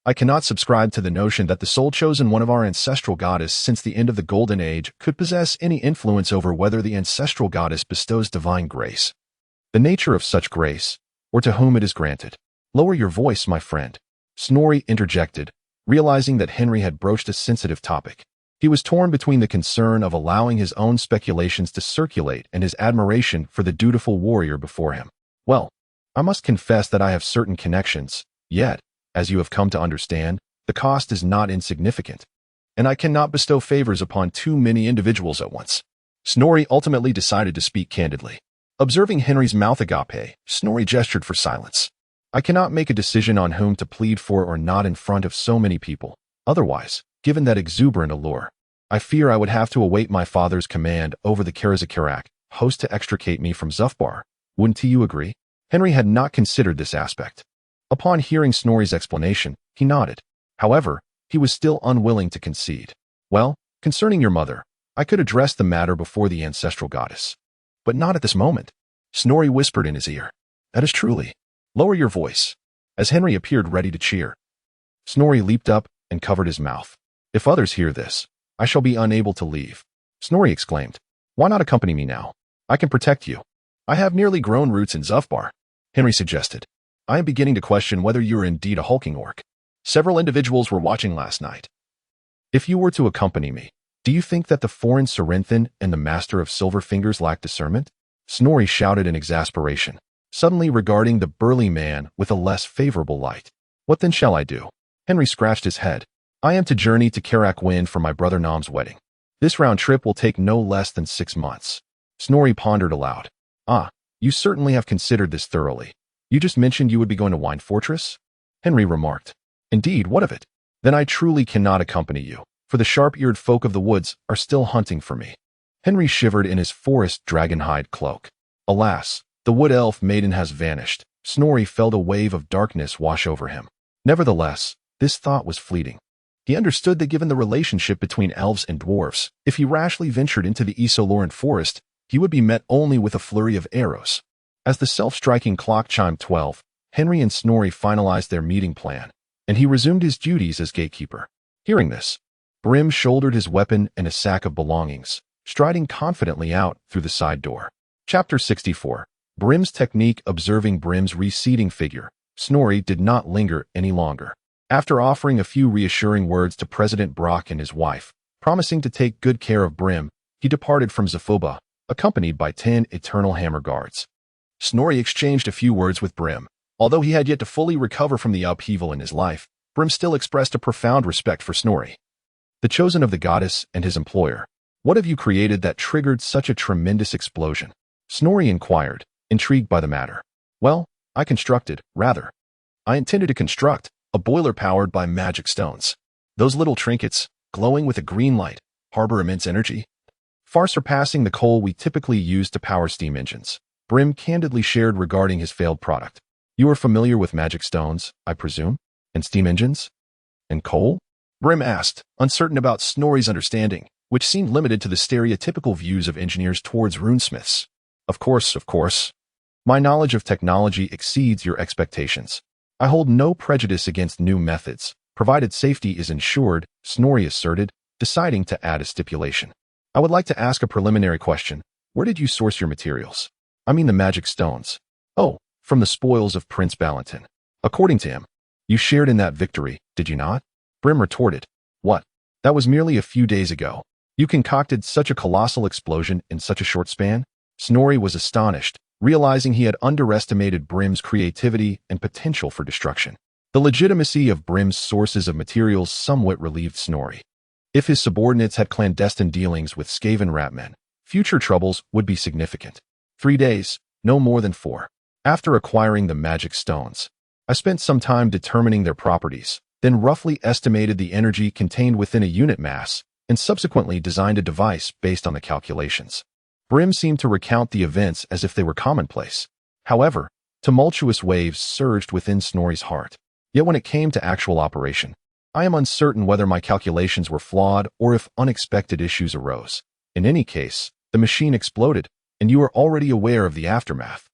I cannot subscribe to the notion that the sole chosen one of our ancestral goddess since the end of the Golden Age could possess any influence over whether the ancestral goddess bestows divine grace, the nature of such grace, or to whom it is granted. Lower your voice, my friend, Snorri interjected, realizing that Henry had broached a sensitive topic. He was torn between the concern of allowing his own speculations to circulate and his admiration for the dutiful warrior before him. Well, I must confess that I have certain connections, yet, as you have come to understand, the cost is not insignificant, and I cannot bestow favors upon too many individuals at once. Snorri ultimately decided to speak candidly. Observing Henry's mouth agape, Snorri gestured for silence. I cannot make a decision on whom to plead for or not in front of so many people. Otherwise, given that exuberant allure, I fear I would have to await my father's command over the Karazakarak host to extricate me from Zufbar. Wouldn't you agree? Henry had not considered this aspect. Upon hearing Snorri's explanation, he nodded. However, he was still unwilling to concede. Well, concerning your mother, I could address the matter before the ancestral goddess. But not at this moment. Snorri whispered in his ear. That is truly. Lower your voice. As Henry appeared ready to cheer, Snorri leaped up and covered his mouth. If others hear this, I shall be unable to leave. Snorri exclaimed. Why not accompany me now? I can protect you. I have nearly grown roots in Zufbar. Henry suggested. I am beginning to question whether you are indeed a hulking orc. Several individuals were watching last night. If you were to accompany me, do you think that the foreign Cerinthan and the master of Silverfingers lack discernment? Snorri shouted in exasperation, suddenly regarding the burly man with a less favorable light. What then shall I do? Henry scratched his head. I am to journey to Karak Wind for my brother Nom's wedding. This round trip will take no less than 6 months. Snorri pondered aloud. You certainly have considered this thoroughly. You just mentioned you would be going to Wine Fortress? Henry remarked. Indeed, what of it? Then I truly cannot accompany you, for the sharp-eared folk of the woods are still hunting for me. Henry shivered in his forest dragonhide cloak. Alas, the wood elf maiden has vanished. Snorri felt a wave of darkness wash over him. Nevertheless, this thought was fleeting. He understood that given the relationship between elves and dwarfs, if he rashly ventured into the Isolorant forest, he would be met only with a flurry of arrows. As the self-striking clock chimed 12, Henry and Snorri finalized their meeting plan, and he resumed his duties as gatekeeper. Hearing this, Brim shouldered his weapon and a sack of belongings, striding confidently out through the side door. Chapter 64. Brim's technique. Observing Brim's receding figure, Snorri did not linger any longer. After offering a few reassuring words to President Brock and his wife, promising to take good care of Brim, he departed from Zaphoba, accompanied by 10 Eternal Hammer Guards. Snorri exchanged a few words with Brim. Although he had yet to fully recover from the upheaval in his life, Brim still expressed a profound respect for Snorri. The chosen of the goddess and his employer, what have you created that triggered such a tremendous explosion? Snorri inquired, intrigued by the matter. Well, I intended to construct a boiler powered by magic stones. Those little trinkets, glowing with a green light, harbor immense energy, far surpassing the coal we typically use to power steam engines. Brim candidly shared regarding his failed product. You are familiar with magic stones, I presume? And steam engines? And coal? Brim asked, uncertain about Snorri's understanding, which seemed limited to the stereotypical views of engineers towards runesmiths. Of course. My knowledge of technology exceeds your expectations. I hold no prejudice against new methods, provided safety is ensured, Snorri asserted, deciding to add a stipulation. I would like to ask a preliminary question. Where did you source your materials? I mean the magic stones. Oh, from the spoils of Prince Valentin. According to him, you shared in that victory, did you not? Brim retorted. What? That was merely a few days ago. You concocted such a colossal explosion in such a short span? Snorri was astonished, realizing he had underestimated Brim's creativity and potential for destruction. The legitimacy of Brim's sources of materials somewhat relieved Snorri. If his subordinates had clandestine dealings with Skaven ratmen, future troubles would be significant. 3 days, no more than 4. After acquiring the magic stones, I spent some time determining their properties, then roughly estimated the energy contained within a unit mass, and subsequently designed a device based on the calculations. Brim seemed to recount the events as if they were commonplace. However, tumultuous waves surged within Snorri's heart. Yet when it came to actual operation, I am uncertain whether my calculations were flawed or if unexpected issues arose. In any case, the machine exploded, and you are already aware of the aftermath.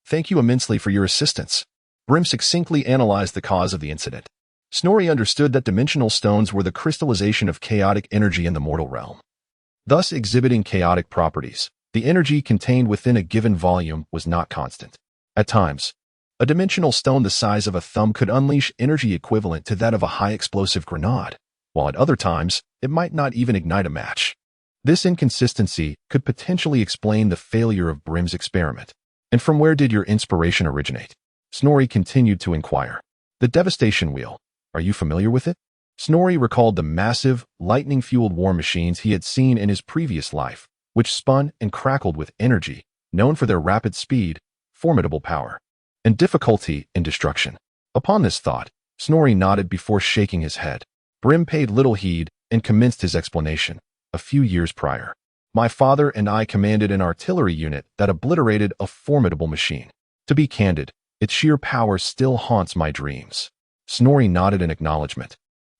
Thank you immensely for your assistance. Brim succinctly analyzed the cause of the incident. Snorri understood that dimensional stones were the crystallization of chaotic energy in the mortal realm, thus exhibiting chaotic properties. The energy contained within a given volume was not constant. At times, a dimensional stone the size of a thumb could unleash energy equivalent to that of a high-explosive grenade, while at other times, it might not even ignite a match. This inconsistency could potentially explain the failure of Brim's experiment. And from where did your inspiration originate? Snorri continued to inquire. The devastation wheel. Are you familiar with it? Snorri recalled the massive, lightning-fueled war machines he had seen in his previous life, which spun and crackled with energy, known for their rapid speed, formidable power, and difficulty in destruction. Upon this thought, Snorri nodded before shaking his head. Brim paid little heed and commenced his explanation. A few years prior, my father and I commanded an artillery unit that obliterated a formidable machine. To be candid, its sheer power still haunts my dreams. Snorri nodded in acknowledgement,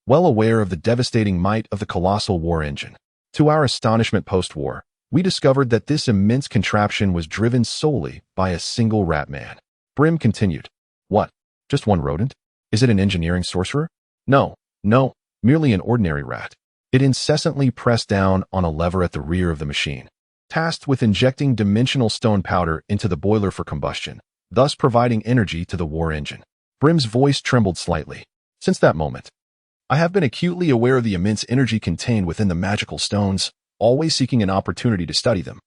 well aware of the devastating might of the colossal war engine. To our astonishment post-war, we discovered that this immense contraption was driven solely by a single ratman. Brim continued. What? Just one rodent? Is it an engineering sorcerer? No, merely an ordinary rat. It incessantly pressed down on a lever at the rear of the machine, tasked with injecting dimensional stone powder into the boiler for combustion, thus providing energy to the war engine. Brim's voice trembled slightly. Since that moment, I have been acutely aware of the immense energy contained within the magical stones, always seeking an opportunity to study them.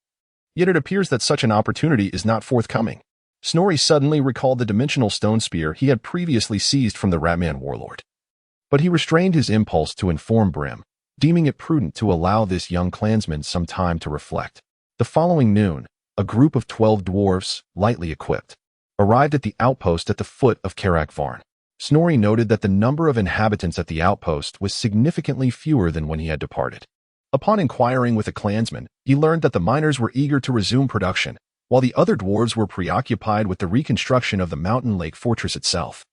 Yet it appears that such an opportunity is not forthcoming. Snorri suddenly recalled the dimensional stone spear he had previously seized from the Ratman warlord. But he restrained his impulse to inform Brim, deeming it prudent to allow this young clansman some time to reflect. The following noon, a group of 12 dwarfs, lightly equipped, arrived at the outpost at the foot of Karak Varn. Snorri noted that the number of inhabitants at the outpost was significantly fewer than when he had departed. Upon inquiring with a clansman, he learned that the miners were eager to resume production, while the other dwarves were preoccupied with the reconstruction of the mountain lake fortress itself.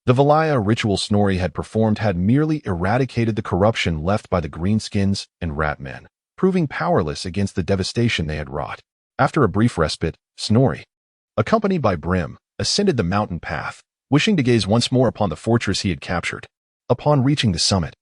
The Valaya ritual Snorri had performed had merely eradicated the corruption left by the Greenskins and ratmen, proving powerless against the devastation they had wrought. After a brief respite, Snorri, accompanied by Brim, ascended the mountain path, wishing to gaze once more upon the fortress he had captured. Upon reaching the summit,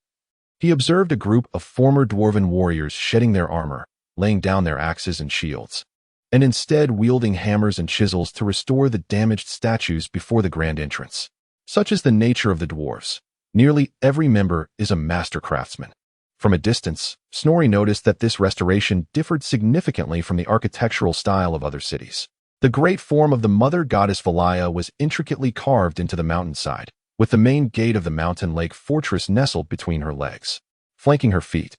he observed a group of former dwarven warriors shedding their armor, laying down their axes and shields, and instead wielding hammers and chisels to restore the damaged statues before the grand entrance. Such is the nature of the dwarves. Nearly every member is a master craftsman. From a distance, Snorri noticed that this restoration differed significantly from the architectural style of other cities. The great form of the mother goddess Valaya was intricately carved into the mountainside, with the main gate of the mountain lake fortress nestled between her legs. Flanking her feet,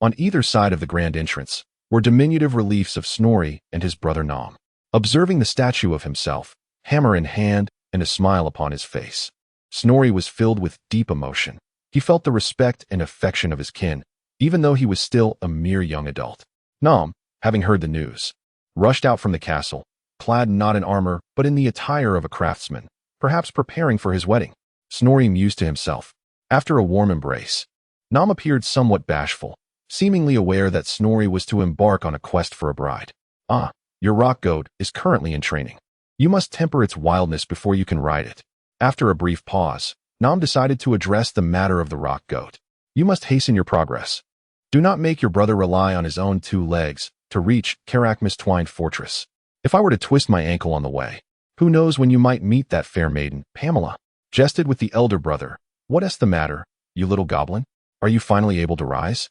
on either side of the grand entrance, were diminutive reliefs of Snorri and his brother Nom. Observing the statue of himself, hammer in hand and a smile upon his face, Snorri was filled with deep emotion. He felt the respect and affection of his kin, even though he was still a mere young adult. Nom, having heard the news, rushed out from the castle, clad not in armor but in the attire of a craftsman, perhaps preparing for his wedding. Snorri mused to himself. After a warm embrace, Nom appeared somewhat bashful, seemingly aware that Snorri was to embark on a quest for a bride. "Ah, your rock goat is currently in training. You must temper its wildness before you can ride it." After a brief pause, Nom decided to address the matter of the rock goat. "You must hasten your progress. Do not make your brother rely on his own 2 legs to reach Karakma's twined fortress. If I were to twist my ankle on the way, who knows when you might meet that fair maiden, Pamela?" Jested with the elder brother. "What's the matter, you little goblin? Are you finally able to rise?"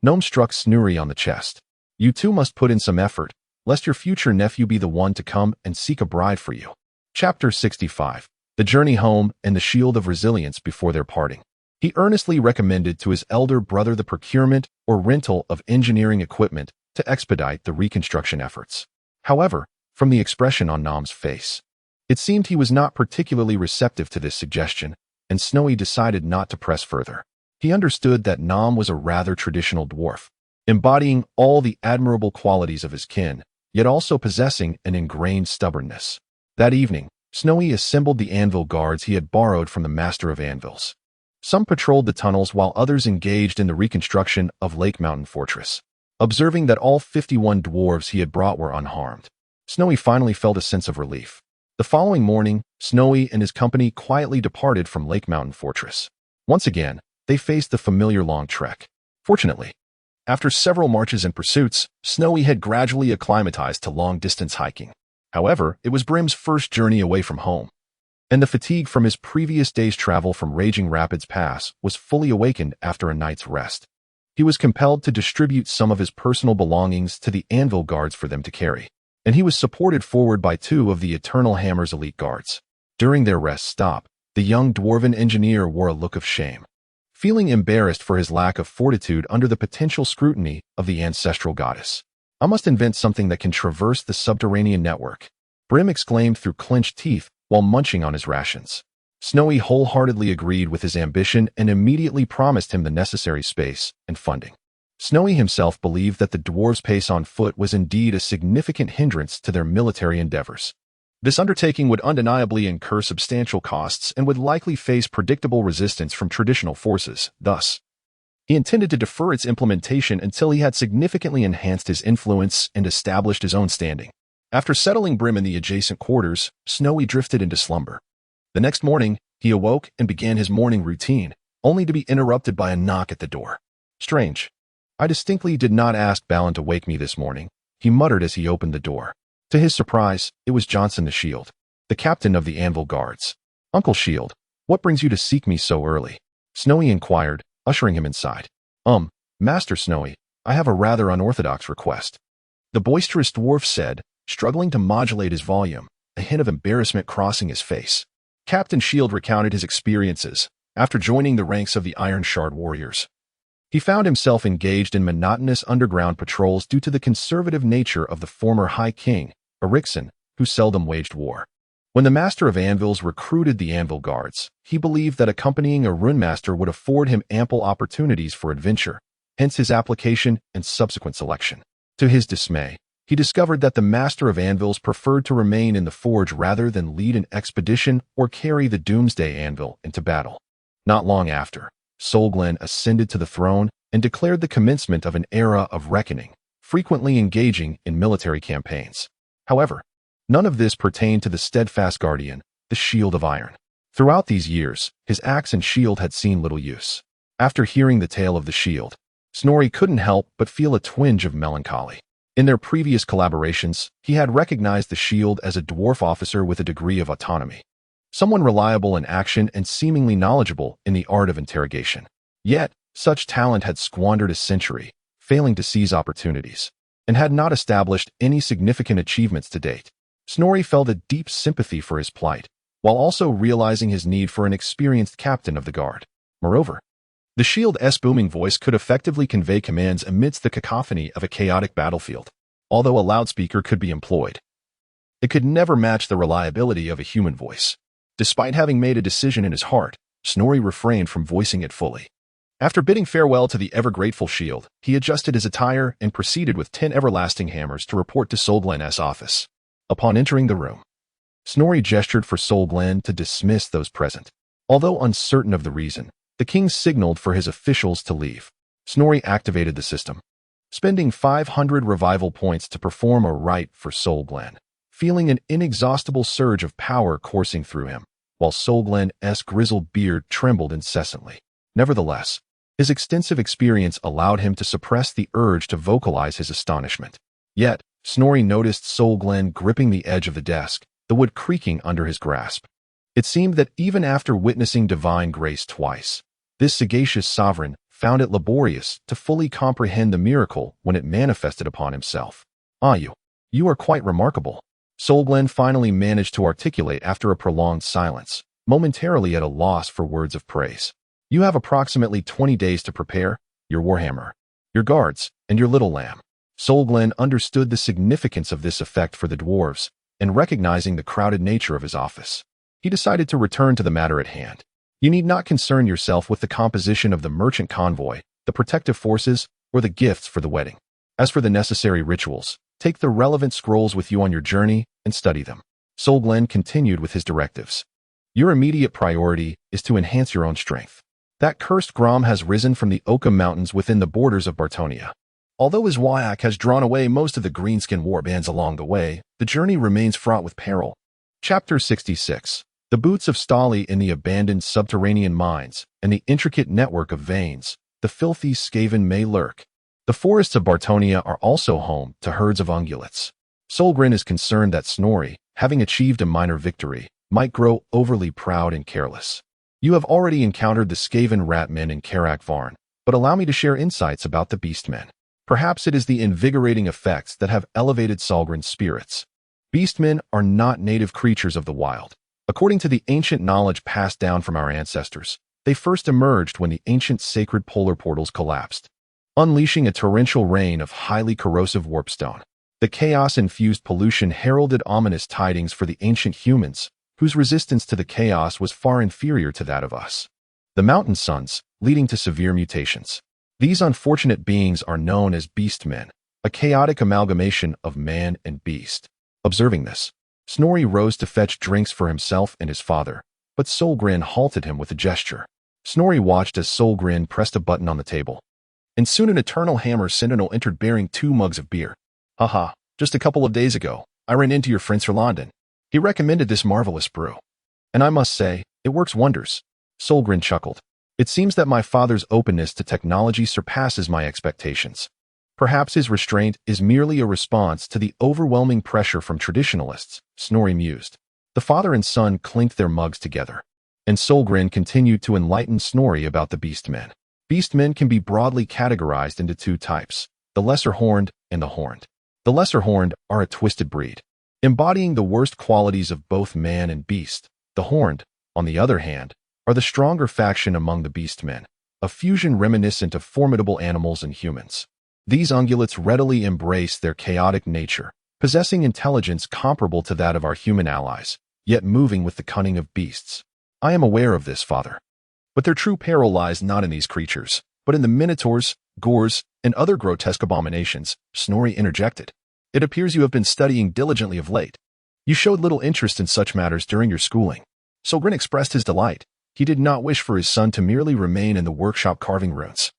Gnome struck Snorri on the chest. "You too must put in some effort, lest your future nephew be the one to come and seek a bride for you." Chapter 65. The Journey Home and the Shield of Resilience before their parting. He earnestly recommended to his elder brother the procurement or rental of engineering equipment to expedite the reconstruction efforts. However, from the expression on Nom's face, it seemed he was not particularly receptive to this suggestion, and Snowy decided not to press further. He understood that Nom was a rather traditional dwarf, embodying all the admirable qualities of his kin, yet also possessing an ingrained stubbornness. That evening, Snowy assembled the anvil guards he had borrowed from the master of anvils. Some patrolled the tunnels while others engaged in the reconstruction of Lake Mountain Fortress. Observing that all 51 dwarves he had brought were unharmed, Snowy finally felt a sense of relief. The following morning, Snowy and his company quietly departed from Lake Mountain Fortress. Once again, they faced the familiar long trek. Fortunately, after several marches and pursuits, Snowy had gradually acclimatized to long-distance hiking. However, it was Brim's first journey away from home, and the fatigue from his previous day's travel from Raging Rapids Pass was fully awakened after a night's rest. He was compelled to distribute some of his personal belongings to the anvil guards for them to carry, and he was supported forward by 2 of the Eternal Hammer's elite guards. During their rest stop, the young dwarven engineer wore a look of shame, feeling embarrassed for his lack of fortitude under the potential scrutiny of the ancestral goddess. "I must invent something that can traverse the subterranean network," Brim exclaimed through clenched teeth while munching on his rations. Snowy wholeheartedly agreed with his ambition and immediately promised him the necessary space and funding. Snowy himself believed that the dwarves' pace on foot was indeed a significant hindrance to their military endeavors. This undertaking would undeniably incur substantial costs and would likely face predictable resistance from traditional forces. Thus, he intended to defer its implementation until he had significantly enhanced his influence and established his own standing. After settling Brim in the adjacent quarters, Snowy drifted into slumber. The next morning, he awoke and began his morning routine, only to be interrupted by a knock at the door. "Strange. I distinctly did not ask Balin to wake me this morning," he muttered as he opened the door. To his surprise, it was Johnson the Shield, the captain of the Anvil Guards. "Uncle Shield, what brings you to seek me so early?" Snowy inquired, ushering him inside. Master Snowy, I have a rather unorthodox request," the boisterous dwarf said, struggling to modulate his volume, a hint of embarrassment crossing his face. Captain Shield recounted his experiences after joining the ranks of the Iron Shard warriors. He found himself engaged in monotonous underground patrols due to the conservative nature of the former High King, Erikson, who seldom waged war. When the Master of Anvils recruited the Anvil Guards, he believed that accompanying a runemaster would afford him ample opportunities for adventure, hence his application and subsequent selection. To his dismay, he discovered that the Master of Anvils preferred to remain in the forge rather than lead an expedition or carry the Doomsday Anvil into battle. Not long after, Solglen ascended to the throne and declared the commencement of an era of reckoning, frequently engaging in military campaigns. However, none of this pertained to the steadfast guardian, the Shield of Iron. Throughout these years, his axe and shield had seen little use. After hearing the tale of the shield, Snorri couldn't help but feel a twinge of melancholy. In their previous collaborations, he had recognized the shield as a dwarf officer with a degree of autonomy, someone reliable in action and seemingly knowledgeable in the art of interrogation. Yet, such talent had squandered a century, failing to seize opportunities, and had not established any significant achievements to date. Snorri felt a deep sympathy for his plight, while also realizing his need for an experienced captain of the guard. Moreover, the shield's booming voice could effectively convey commands amidst the cacophony of a chaotic battlefield. Although a loudspeaker could be employed, it could never match the reliability of a human voice. Despite having made a decision in his heart, Snorri refrained from voicing it fully. After bidding farewell to the ever-grateful shield, he adjusted his attire and proceeded with 10 everlasting hammers to report to Solglen's office. Upon entering the room, Snorri gestured for Solglen to dismiss those present. Although uncertain of the reason, the king signaled for his officials to leave. Snorri activated the system, spending 500 revival points to perform a rite for Solglen, feeling an inexhaustible surge of power coursing through him, while Solglen's grizzled beard trembled incessantly. Nevertheless, his extensive experience allowed him to suppress the urge to vocalize his astonishment. Yet, Snorri noticed Solglen gripping the edge of the desk, the wood creaking under his grasp. It seemed that even after witnessing divine grace twice, this sagacious sovereign found it laborious to fully comprehend the miracle when it manifested upon himself. You are quite remarkable. Solglen finally managed to articulate after a prolonged silence, momentarily at a loss for words of praise. You have approximately 20 days to prepare your Warhammer, your guards, and your little lamb. Solglen understood the significance of this effect for the dwarves, and recognizing the crowded nature of his office, he decided to return to the matter at hand. You need not concern yourself with the composition of the merchant convoy, the protective forces, or the gifts for the wedding. As for the necessary rituals, take the relevant scrolls with you on your journey and study them. Solglen continued with his directives. Your immediate priority is to enhance your own strength. That cursed Grom has risen from the Oakham Mountains within the borders of Bartonia. Although his Wyak has drawn away most of the Greenskin warbands along the way, the journey remains fraught with peril. Chapter 66. The boots of Stali in the abandoned subterranean mines, and the intricate network of veins, the filthy Skaven may lurk. The forests of Bartonia are also home to herds of ungulates. Solgren is concerned that Snorri, having achieved a minor victory, might grow overly proud and careless. You have already encountered the Skaven ratmen in Karak Varn, but allow me to share insights about the beastmen. Perhaps it is the invigorating effects that have elevated Solgren's spirits. Beastmen are not native creatures of the wild. According to the ancient knowledge passed down from our ancestors, they first emerged when the ancient sacred polar portals collapsed, unleashing a torrential rain of highly corrosive warpstone. The chaos-infused pollution heralded ominous tidings for the ancient humans, whose resistance to the chaos was far inferior to that of us. The mountain suns, leading to severe mutations. These unfortunate beings are known as beastmen, a chaotic amalgamation of man and beast. Observing this, Snorri rose to fetch drinks for himself and his father, but Solgren halted him with a gesture. Snorri watched as Solgren pressed a button on the table, and soon an eternal hammer sentinel entered bearing 2 mugs of beer. Haha, just a couple of days ago, I ran into your friend Sir London. He recommended this marvelous brew, and I must say, it works wonders. Solgren chuckled. It seems that my father's openness to technology surpasses my expectations. Perhaps his restraint is merely a response to the overwhelming pressure from traditionalists, Snorri mused. The father and son clinked their mugs together, and Solgren continued to enlighten Snorri about the beastmen. Beastmen can be broadly categorized into 2 types, the lesser-horned and the horned. The lesser-horned are a twisted breed, embodying the worst qualities of both man and beast. The horned, on the other hand, are the stronger faction among the beastmen, a fusion reminiscent of formidable animals and humans. These ungulates readily embrace their chaotic nature, possessing intelligence comparable to that of our human allies, yet moving with the cunning of beasts. I am aware of this, father. But their true peril lies not in these creatures, but in the minotaurs, gores, and other grotesque abominations, Snorri interjected. It appears you have been studying diligently of late. You showed little interest in such matters during your schooling. Solgren expressed his delight. He did not wish for his son to merely remain in the workshop carving runes.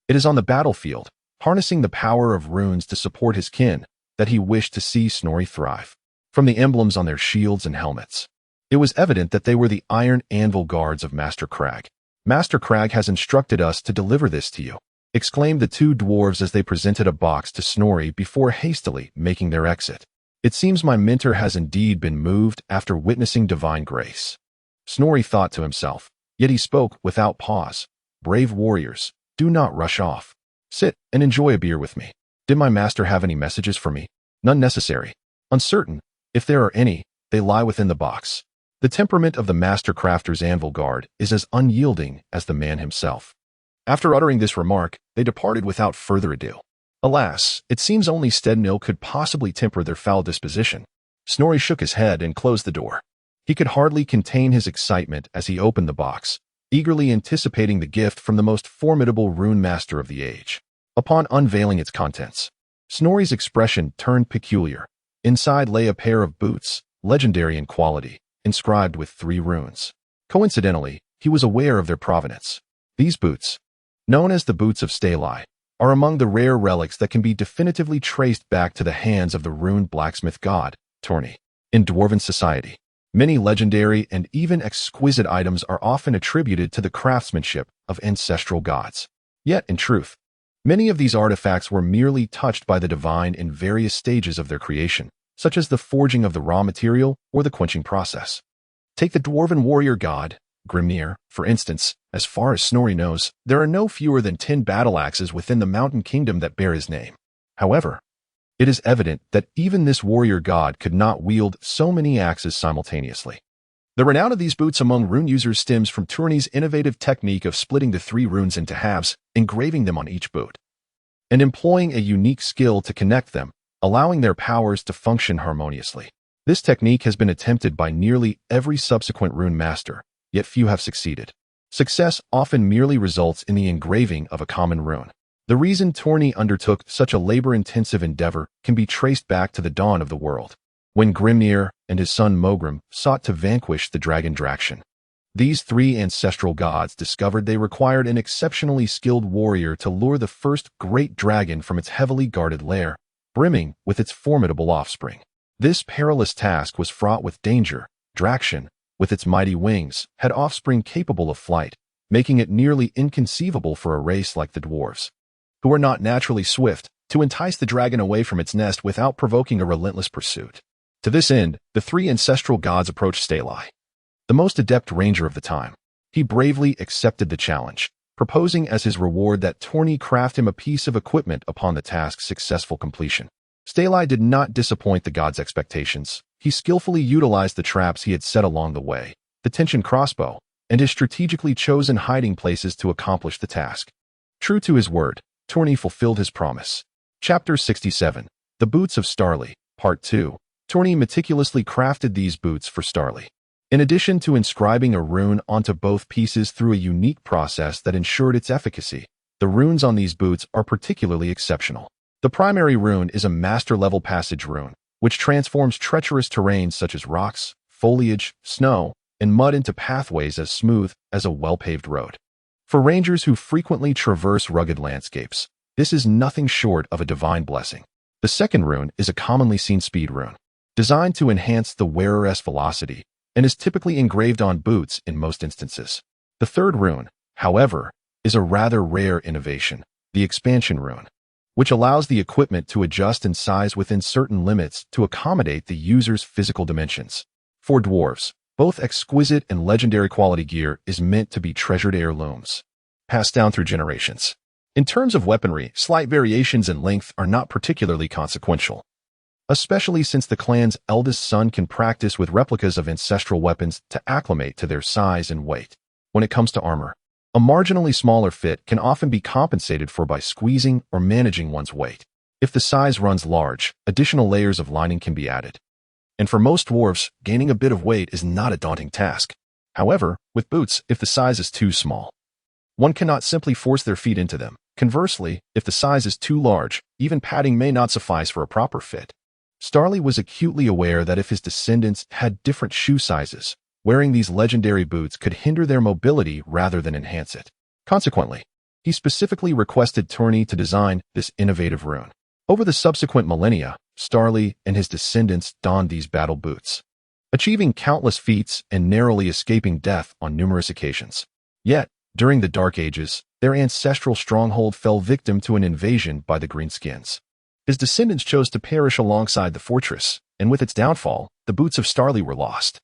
It is on the battlefield, harnessing the power of runes to support his kin, that he wished to see Snorri thrive. From the emblems on their shields and helmets, it was evident that they were the iron anvil guards of Master Crag. Master Crag has instructed us to deliver this to you, exclaimed the two dwarves as they presented a box to Snorri before hastily making their exit. It seems my mentor has indeed been moved after witnessing divine grace. Snorri thought to himself, yet he spoke without pause. Brave warriors, do not rush off. Sit and enjoy a beer with me. Did my master have any messages for me? None necessary. Uncertain, if there are any, they lie within the box. The temperament of the master crafter's anvil guard is as unyielding as the man himself. After uttering this remark, they departed without further ado. Alas, it seems only Stednil could possibly temper their foul disposition. Snorri shook his head and closed the door. He could hardly contain his excitement as he opened the box, eagerly anticipating the gift from the most formidable rune master of the age. Upon unveiling its contents, Snorri's expression turned peculiar. Inside lay a pair of boots, legendary in quality, inscribed with 3 runes. Coincidentally, he was aware of their provenance. These boots, known as the Boots of Stali, are among the rare relics that can be definitively traced back to the hands of the rune blacksmith god, Torni. In dwarven society, many legendary and even exquisite items are often attributed to the craftsmanship of ancestral gods. Yet, in truth, many of these artifacts were merely touched by the divine in various stages of their creation, such as the forging of the raw material or the quenching process. Take the dwarven warrior god, Grimnir, for instance. As far as Snorri knows, there are no fewer than 10 battle axes within the mountain kingdom that bear his name. However, it is evident that even this warrior god could not wield so many axes simultaneously. The renown of these boots among rune users stems from Torni's innovative technique of splitting the 3 runes into halves, engraving them on each boot, and employing a unique skill to connect them, allowing their powers to function harmoniously. This technique has been attempted by nearly every subsequent rune master, yet few have succeeded. Success often merely results in the engraving of a common rune. The reason Torni undertook such a labor-intensive endeavor can be traced back to the dawn of the world, when Grimnir and his son Mogrim sought to vanquish the dragon Drakshan. These 3 ancestral gods discovered they required an exceptionally skilled warrior to lure the first great dragon from its heavily guarded lair, brimming with its formidable offspring. This perilous task was fraught with danger. Drakshan, with its mighty wings, had offspring capable of flight, making it nearly inconceivable for a race like the dwarves, who were not naturally swift, to entice the dragon away from its nest without provoking a relentless pursuit. To this end, the 3 ancestral gods approached Stali, the most adept ranger of the time. He bravely accepted the challenge, proposing as his reward that Torni craft him a piece of equipment upon the task's successful completion. Stali did not disappoint the god's expectations. He skillfully utilized the traps he had set along the way, the tension crossbow, and his strategically chosen hiding places to accomplish the task. True to his word, Torni fulfilled his promise. Chapter 67. The Boots of Starli, Part 2. Torni meticulously crafted these boots for Starli. In addition to inscribing a rune onto both pieces through a unique process that ensured its efficacy, the runes on these boots are particularly exceptional. The primary rune is a master-level passage rune, which transforms treacherous terrains such as rocks, foliage, snow, and mud into pathways as smooth as a well-paved road. For rangers who frequently traverse rugged landscapes, this is nothing short of a divine blessing. The second rune is a commonly seen speed rune, designed to enhance the wearer's velocity, and is typically engraved on boots in most instances. The third rune, however, is a rather rare innovation, the expansion rune, which allows the equipment to adjust in size within certain limits to accommodate the user's physical dimensions. For dwarves, both exquisite and legendary quality gear is meant to be treasured heirlooms, passed down through generations. In terms of weaponry, slight variations in length are not particularly consequential, especially since the clan's eldest son can practice with replicas of ancestral weapons to acclimate to their size and weight. When it comes to armor, a marginally smaller fit can often be compensated for by squeezing or managing one's weight. If the size runs large, additional layers of lining can be added. and for most dwarves, gaining a bit of weight is not a daunting task. However, with boots, if the size is too small, one cannot simply force their feet into them. Conversely, if the size is too large, even padding may not suffice for a proper fit. Starly was acutely aware that if his descendants had different shoe sizes, wearing these legendary boots could hinder their mobility rather than enhance it. Consequently, he specifically requested Tourney to design this innovative rune. Over the subsequent millennia, Starly and his descendants donned these battle boots, achieving countless feats and narrowly escaping death on numerous occasions. Yet, during the Dark Ages, their ancestral stronghold fell victim to an invasion by the Greenskins. His descendants chose to perish alongside the fortress, and with its downfall, the boots of Starly were lost.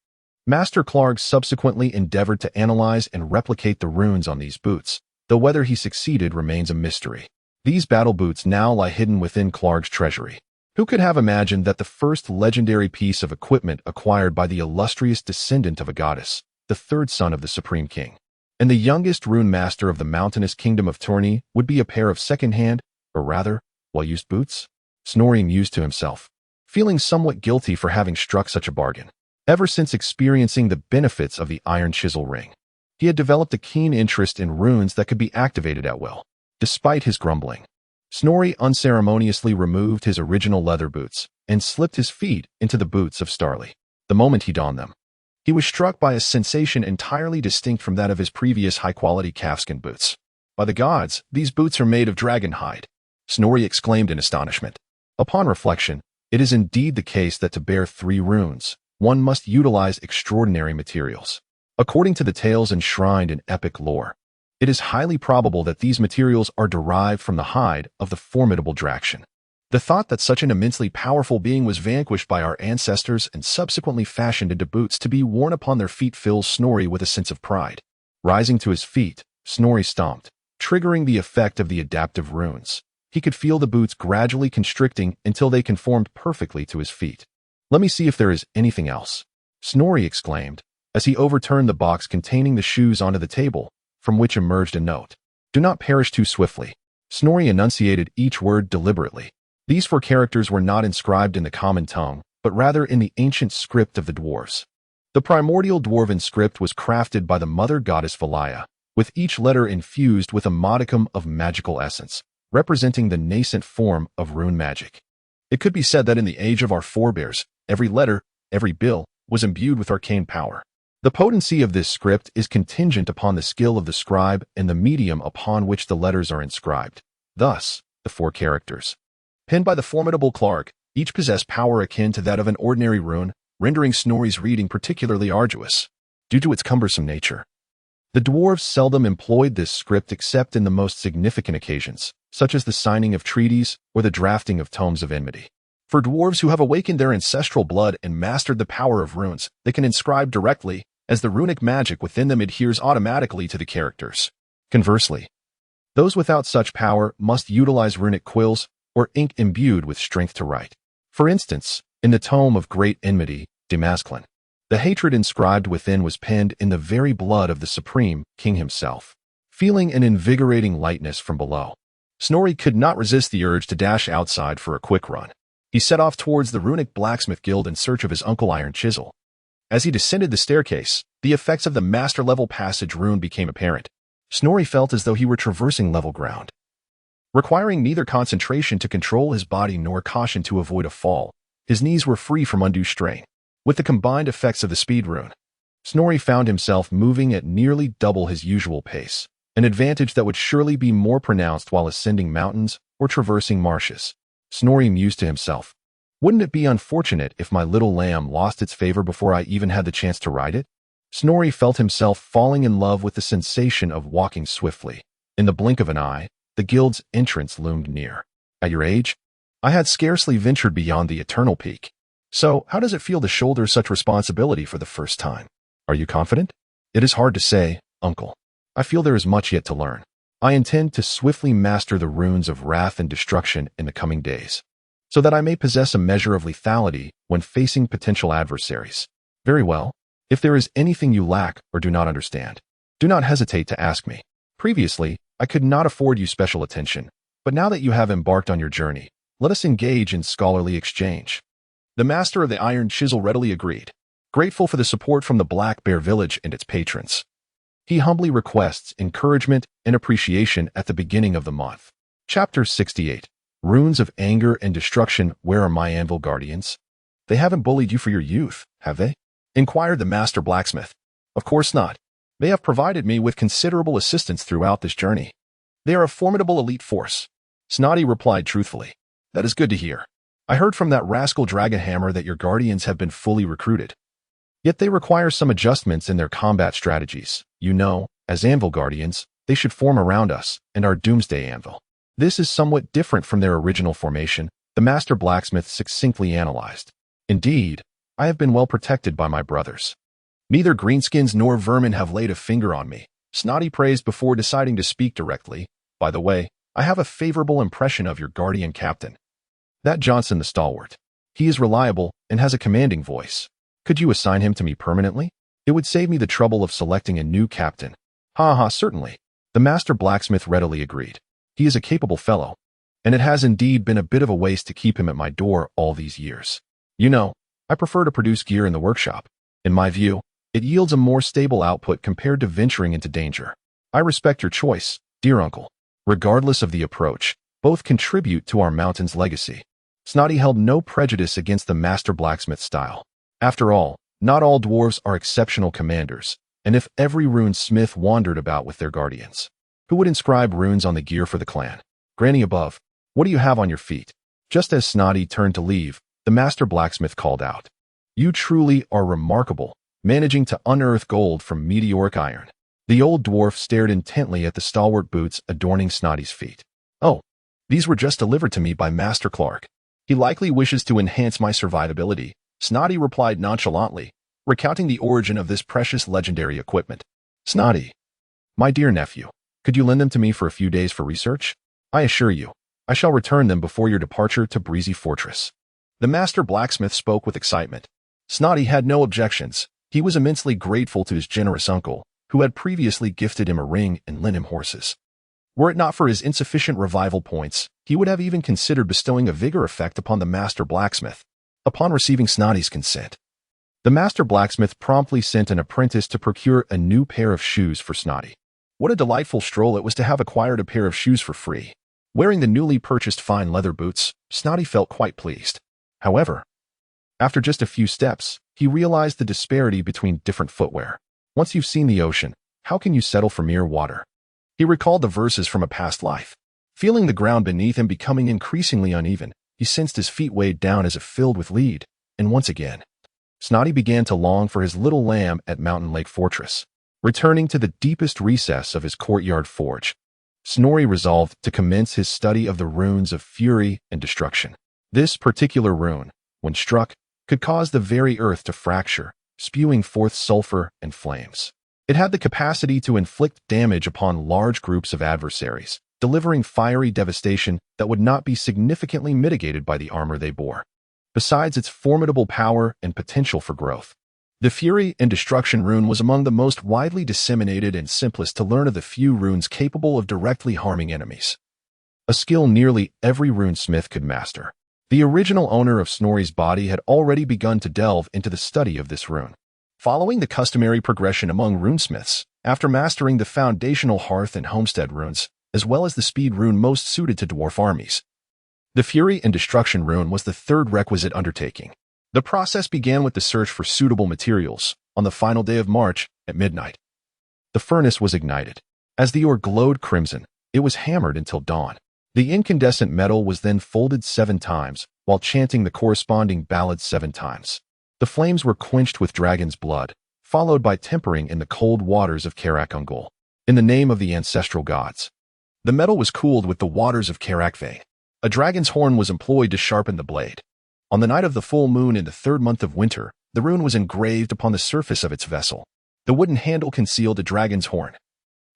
Master Clark subsequently endeavored to analyze and replicate the runes on these boots, though whether he succeeded remains a mystery. These battle boots now lie hidden within Clark's treasury. Who could have imagined that the first legendary piece of equipment acquired by the illustrious descendant of a goddess, the third son of the Supreme King, and the youngest rune master of the mountainous kingdom of Tourney would be a pair of second-hand, or rather, well-used boots? Snorri mused to himself, feeling somewhat guilty for having struck such a bargain. Ever since experiencing the benefits of the Iron Chisel Ring, he had developed a keen interest in runes that could be activated at will. Despite his grumbling, Snorri unceremoniously removed his original leather boots and slipped his feet into the boots of Starly. The moment he donned them, he was struck by a sensation entirely distinct from that of his previous high-quality calfskin boots. By the gods, these boots are made of dragon hide, Snorri exclaimed in astonishment. Upon reflection, it is indeed the case that to bear 3 runes, one must utilize extraordinary materials. According to the tales enshrined in epic lore, it is highly probable that these materials are derived from the hide of the formidable Draction. The thought that such an immensely powerful being was vanquished by our ancestors and subsequently fashioned into boots to be worn upon their feet fills Snorri with a sense of pride. Rising to his feet, Snorri stomped, triggering the effect of the adaptive runes. He could feel the boots gradually constricting until they conformed perfectly to his feet. "Let me see if there is anything else," Snorri exclaimed, as he overturned the box containing the shoes onto the table, from which emerged a note. "Do not perish too swiftly." Snorri enunciated each word deliberately. These 4 characters were not inscribed in the common tongue, but rather in the ancient script of the dwarves. The primordial dwarven script was crafted by the mother goddess Valaya, with each letter infused with a modicum of magical essence, representing the nascent form of rune magic. It could be said that in the age of our forebears, every letter, every bill, was imbued with arcane power. The potency of this script is contingent upon the skill of the scribe and the medium upon which the letters are inscribed. Thus, the 4 characters, penned by the formidable Clark, each possess power akin to that of an ordinary rune, rendering Snorri's reading particularly arduous, due to its cumbersome nature. The dwarves seldom employed this script except in the most significant occasions, such as the signing of treaties or the drafting of tomes of enmity. For dwarves who have awakened their ancestral blood and mastered the power of runes, they can inscribe directly, as the runic magic within them adheres automatically to the characters. Conversely, those without such power must utilize runic quills or ink imbued with strength to write. For instance, in the Tome of Great Enmity, Demasclin, the hatred inscribed within was penned in the very blood of the Supreme King himself. Feeling an invigorating lightness from below, Snorri could not resist the urge to dash outside for a quick run. He set off towards the runic blacksmith guild in search of his Uncle Iron Chisel. As he descended the staircase, the effects of the master-level passage rune became apparent. Snorri felt as though he were traversing level ground. Requiring neither concentration to control his body nor caution to avoid a fall, his knees were free from undue strain. With the combined effects of the speed rune, Snorri found himself moving at nearly double his usual pace, an advantage that would surely be more pronounced while ascending mountains or traversing marshes. Snorri mused to himself, "Wouldn't it be unfortunate if my little lamb lost its favor before I even had the chance to ride it?" Snorri felt himself falling in love with the sensation of walking swiftly. In the blink of an eye, the guild's entrance loomed near. "At your age, I had scarcely ventured beyond the eternal peak. So, how does it feel to shoulder such responsibility for the first time? Are you confident?" "It is hard to say, uncle. I feel there is much yet to learn. I intend to swiftly master the runes of wrath and destruction in the coming days, so that I may possess a measure of lethality when facing potential adversaries." "Very well. If there is anything you lack or do not understand, do not hesitate to ask me. Previously, I could not afford you special attention, but now that you have embarked on your journey, let us engage in scholarly exchange." The master of the iron chisel readily agreed, grateful for the support from the Black Bear Village and its patrons. He humbly requests encouragement and appreciation at the beginning of the month. Chapter 68. Runes of Anger and Destruction. Where are my anvil guardians? They haven't bullied you for your youth, have they? Inquired the master blacksmith. Of course not. They have provided me with considerable assistance throughout this journey. They are a formidable elite force. Snotty replied truthfully. That is good to hear. I heard from that rascal Dragonhammer that your guardians have been fully recruited. Yet they require some adjustments in their combat strategies. You know, as anvil guardians, they should form around us and our doomsday anvil. This is somewhat different from their original formation, the master blacksmith succinctly analyzed. Indeed, I have been well protected by my brothers. Neither Greenskins nor vermin have laid a finger on me, Snotty praised before deciding to speak directly. By the way, I have a favorable impression of your guardian captain. That Johnson the Stalwart. He is reliable and has a commanding voice. Could you assign him to me permanently? It would save me the trouble of selecting a new captain. Certainly. The master blacksmith readily agreed. He is a capable fellow, and it has indeed been a bit of a waste to keep him at my door all these years. You know, I prefer to produce gear in the workshop. In my view, it yields a more stable output compared to venturing into danger. I respect your choice, dear uncle. Regardless of the approach, both contribute to our mountain's legacy. Snotty held no prejudice against the master blacksmith style. After all, not all dwarves are exceptional commanders, and if every rune smith wandered about with their guardians, who would inscribe runes on the gear for the clan? Granny above, what do you have on your feet? Just as Snotty turned to leave, the master blacksmith called out. You truly are remarkable, managing to unearth gold from meteoric iron. The old dwarf stared intently at the stalwart boots adorning Snotty's feet. Oh, these were just delivered to me by Master Clark. He likely wishes to enhance my survivability, Snotty replied nonchalantly, recounting the origin of this precious legendary equipment. Snotty, my dear nephew, could you lend them to me for a few days for research? I assure you, I shall return them before your departure to Breezy Fortress. The master blacksmith spoke with excitement. Snotty had no objections. He was immensely grateful to his generous uncle, who had previously gifted him a ring and lent him horses. Were it not for his insufficient revival points, he would have even considered bestowing a vigor effect upon the master blacksmith. Upon receiving Snotty's consent, the master blacksmith promptly sent an apprentice to procure a new pair of shoes for Snotty. What a delightful stroll it was to have acquired a pair of shoes for free. Wearing the newly purchased fine leather boots, Snotty felt quite pleased. However, after just a few steps, he realized the disparity between different footwear. Once you've seen the ocean, how can you settle for mere water? He recalled the verses from a past life. Feeling the ground beneath him becoming increasingly uneven, he sensed his feet weighed down as if filled with lead, and once again, Snotty began to long for his little lamb at Mountain Lake Fortress. Returning to the deepest recess of his courtyard forge, Snorri resolved to commence his study of the runes of fury and destruction. This particular rune, when struck, could cause the very earth to fracture, spewing forth sulfur and flames. It had the capacity to inflict damage upon large groups of adversaries, delivering fiery devastation that would not be significantly mitigated by the armor they bore. Besides its formidable power and potential for growth, the Fury and Destruction rune was among the most widely disseminated and simplest to learn of the few runes capable of directly harming enemies. A skill nearly every runesmith could master. The original owner of Snorri's body had already begun to delve into the study of this rune. Following the customary progression among runesmiths, after mastering the foundational hearth and homestead runes, as well as the speed rune most suited to dwarf armies, the Fury and Destruction rune was the third requisite undertaking. The process began with the search for suitable materials. On the final day of March, at midnight, the furnace was ignited. As the ore glowed crimson, it was hammered until dawn. The incandescent metal was then folded 7 times, while chanting the corresponding ballad 7 times. The flames were quenched with dragon's blood, followed by tempering in the cold waters of Karak Ungol, in the name of the ancestral gods. The metal was cooled with the waters of Karak Vein. A dragon's horn was employed to sharpen the blade. On the night of the full moon in the 3rd month of winter, the rune was engraved upon the surface of its vessel. The wooden handle concealed a dragon's horn,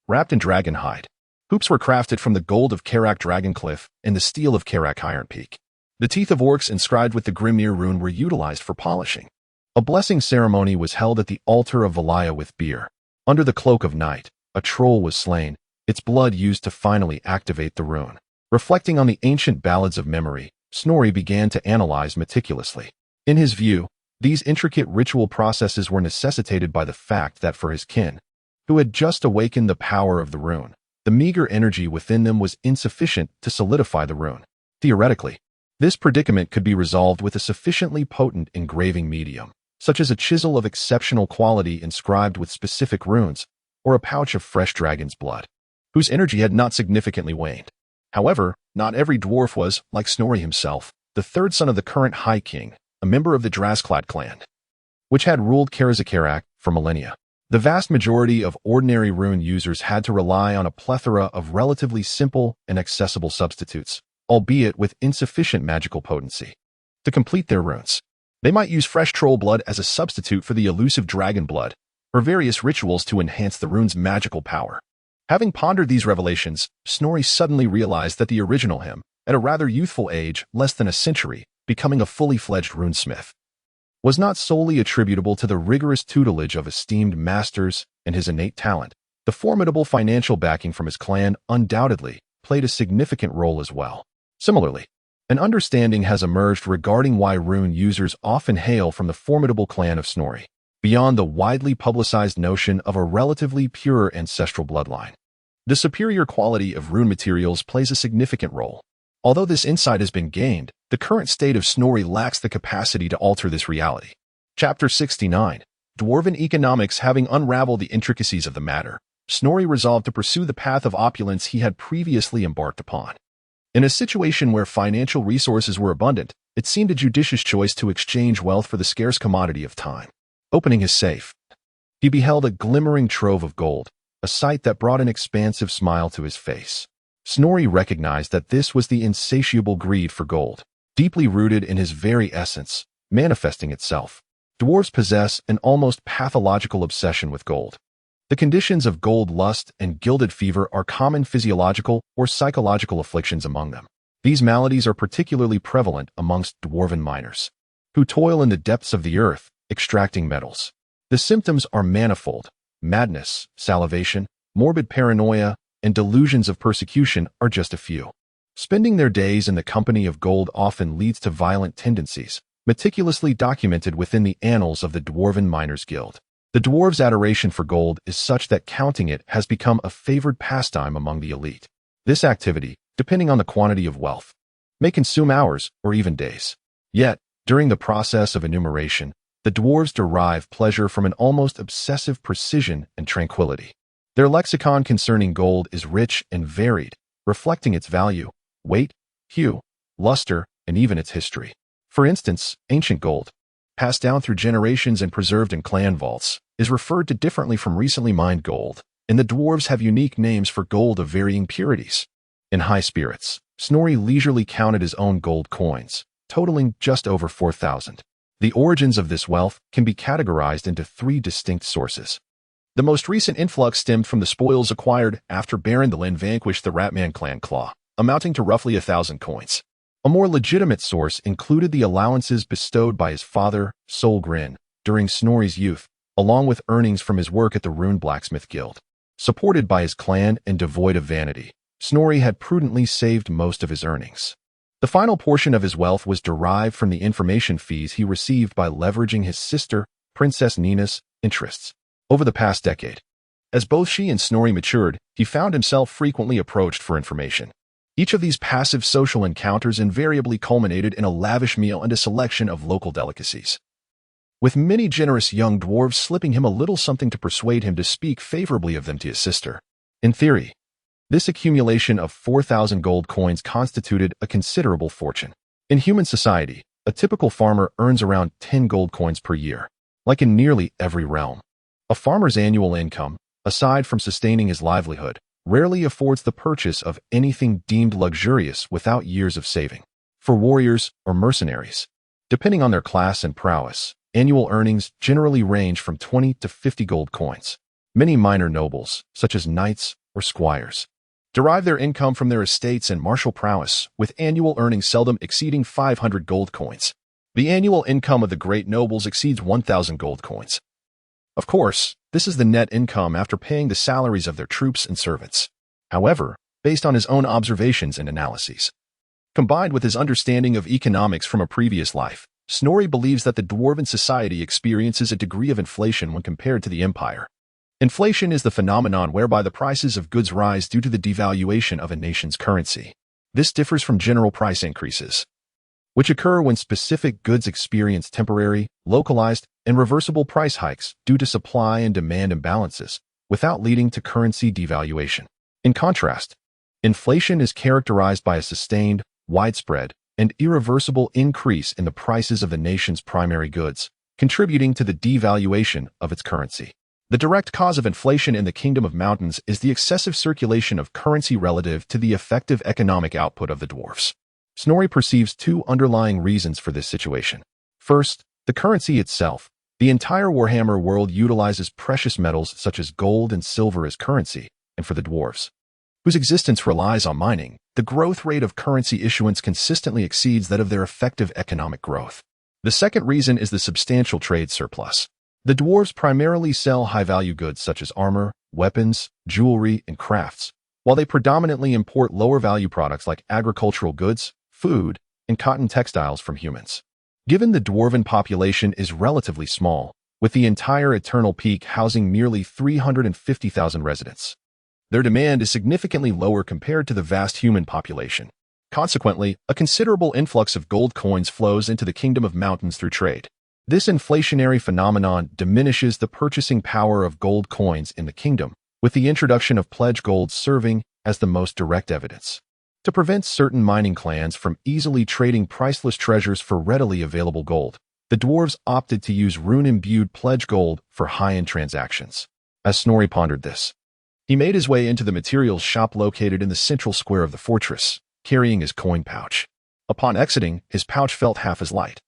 wrapped in dragon hide. Hoops were crafted from the gold of Karak Dragon Cliff and the steel of Karak Iron Peak. The teeth of orcs inscribed with the Grimnir rune were utilized for polishing. A blessing ceremony was held at the altar of Valaya with beer. Under the cloak of night, a troll was slain, its blood used to finally activate the rune. Reflecting on the ancient ballads of memory, Snorri began to analyze meticulously. In his view, these intricate ritual processes were necessitated by the fact that for his kin, who had just awakened the power of the rune, the meager energy within them was insufficient to solidify the rune. Theoretically, this predicament could be resolved with a sufficiently potent engraving medium, such as a chisel of exceptional quality inscribed with specific runes, or a pouch of fresh dragon's blood, whose energy had not significantly waned. However, not every dwarf was, like Snorri himself, the third son of the current High King, a member of the Drasklad clan, which had ruled Karazakarak for millennia. The vast majority of ordinary rune users had to rely on a plethora of relatively simple and accessible substitutes, albeit with insufficient magical potency, to complete their runes. They might use fresh troll blood as a substitute for the elusive dragon blood, or various rituals to enhance the rune's magical power. Having pondered these revelations, Snorri suddenly realized that the original him, at a rather youthful age, less than a century, becoming a fully fledged runesmith, was not solely attributable to the rigorous tutelage of esteemed masters and his innate talent. The formidable financial backing from his clan undoubtedly played a significant role as well. Similarly, an understanding has emerged regarding why rune users often hail from the formidable clan of Snorri, beyond the widely publicized notion of a relatively pure ancestral bloodline. The superior quality of rune materials plays a significant role. Although this insight has been gained, the current state of Snorri lacks the capacity to alter this reality. Chapter 69. Dwarven Economics. Having unraveled the intricacies of the matter, Snorri resolved to pursue the path of opulence he had previously embarked upon. In a situation where financial resources were abundant, it seemed a judicious choice to exchange wealth for the scarce commodity of time. Opening his safe, he beheld a glimmering trove of gold, a sight that brought an expansive smile to his face. Snorri recognized that this was the insatiable greed for gold, deeply rooted in his very essence, manifesting itself. Dwarves possess an almost pathological obsession with gold. The conditions of gold lust and gilded fever are common physiological or psychological afflictions among them. These maladies are particularly prevalent amongst dwarven miners, who toil in the depths of the earth, extracting metals. The symptoms are manifold. Madness, salivation, morbid paranoia, and delusions of persecution are just a few. Spending their days in the company of gold often leads to violent tendencies, meticulously documented within the annals of the Dwarven Miners' Guild. The dwarves' adoration for gold is such that counting it has become a favored pastime among the elite. This activity, depending on the quantity of wealth, may consume hours or even days. Yet, during the process of enumeration, the dwarves derive pleasure from an almost obsessive precision and tranquility. Their lexicon concerning gold is rich and varied, reflecting its value, weight, hue, luster, and even its history. For instance, ancient gold, passed down through generations and preserved in clan vaults, is referred to differently from recently mined gold, and the dwarves have unique names for gold of varying purities. In high spirits, Snorri leisurely counted his own gold coins, totaling just over 4,000. The origins of this wealth can be categorized into three distinct sources. The most recent influx stemmed from the spoils acquired after Baron Delin vanquished the Ratman clan Claw, amounting to roughly 1,000 coins. A more legitimate source included the allowances bestowed by his father, Solgrin, during Snorri's youth, along with earnings from his work at the Rune Blacksmith Guild. Supported by his clan and devoid of vanity, Snorri had prudently saved most of his earnings. The final portion of his wealth was derived from the information fees he received by leveraging his sister, Princess Nina's, interests. Over the past decade, as both she and Snorri matured, he found himself frequently approached for information. Each of these passive social encounters invariably culminated in a lavish meal and a selection of local delicacies, with many generous young dwarves slipping him a little something to persuade him to speak favorably of them to his sister. In theory, this accumulation of 4,000 gold coins constituted a considerable fortune. In human society, a typical farmer earns around 10 gold coins per year. Like in nearly every realm, a farmer's annual income, aside from sustaining his livelihood, rarely affords the purchase of anything deemed luxurious without years of saving. For warriors or mercenaries, depending on their class and prowess, annual earnings generally range from 20 to 50 gold coins. Many minor nobles, such as knights or squires, derive their income from their estates and martial prowess, with annual earnings seldom exceeding 500 gold coins. The annual income of the great nobles exceeds 1,000 gold coins. Of course, this is the net income after paying the salaries of their troops and servants. However, based on his own observations and analyses, combined with his understanding of economics from a previous life, Snorri believes that the dwarven society experiences a degree of inflation when compared to the Empire. Inflation is the phenomenon whereby the prices of goods rise due to the devaluation of a nation's currency. This differs from general price increases, which occur when specific goods experience temporary, localized, and reversible price hikes due to supply and demand imbalances, without leading to currency devaluation. In contrast, inflation is characterized by a sustained, widespread, and irreversible increase in the prices of the nation's primary goods, contributing to the devaluation of its currency. The direct cause of inflation in the Kingdom of Mountains is the excessive circulation of currency relative to the effective economic output of the dwarfs. Snorri perceives two underlying reasons for this situation. First, the currency itself. The entire Warhammer world utilizes precious metals such as gold and silver as currency, and for the dwarves, whose existence relies on mining, the growth rate of currency issuance consistently exceeds that of their effective economic growth. The second reason is the substantial trade surplus. The dwarves primarily sell high-value goods such as armor, weapons, jewelry, and crafts, while they predominantly import lower-value products like agricultural goods, food, and cotton textiles from humans. Given the dwarven population is relatively small, with the entire Eternal Peak housing merely 350,000 residents, their demand is significantly lower compared to the vast human population. Consequently, a considerable influx of gold coins flows into the Kingdom of Mountains through trade. This inflationary phenomenon diminishes the purchasing power of gold coins in the kingdom, with the introduction of pledge gold serving as the most direct evidence. To prevent certain mining clans from easily trading priceless treasures for readily available gold, the dwarves opted to use rune-imbued pledge gold for high-end transactions. As Snorri pondered this, he made his way into the materials shop located in the central square of the fortress, carrying his coin pouch. Upon exiting, his pouch felt half as light,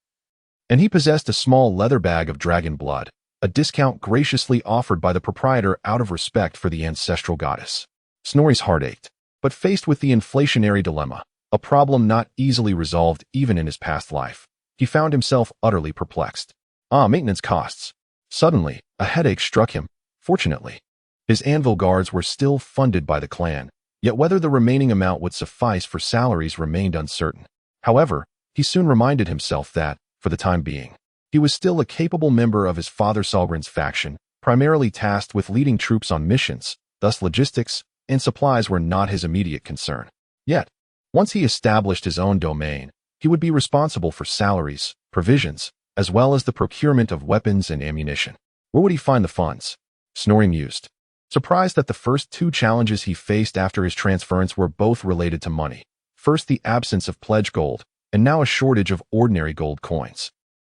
and he possessed a small leather bag of dragon blood, a discount graciously offered by the proprietor out of respect for the ancestral goddess. Snorri's heart ached, but faced with the inflationary dilemma, a problem not easily resolved even in his past life, he found himself utterly perplexed. Maintenance costs. Suddenly, a headache struck him. Fortunately, his anvil guards were still funded by the clan, yet whether the remaining amount would suffice for salaries remained uncertain. However, he soon reminded himself that, for the time being, he was still a capable member of his father Salgrin's faction, primarily tasked with leading troops on missions, thus logistics and supplies were not his immediate concern. Yet, once he established his own domain, he would be responsible for salaries, provisions, as well as the procurement of weapons and ammunition. Where would he find the funds? Snorri mused, surprised that the first two challenges he faced after his transference were both related to money. First, the absence of pledge gold, and now a shortage of ordinary gold coins.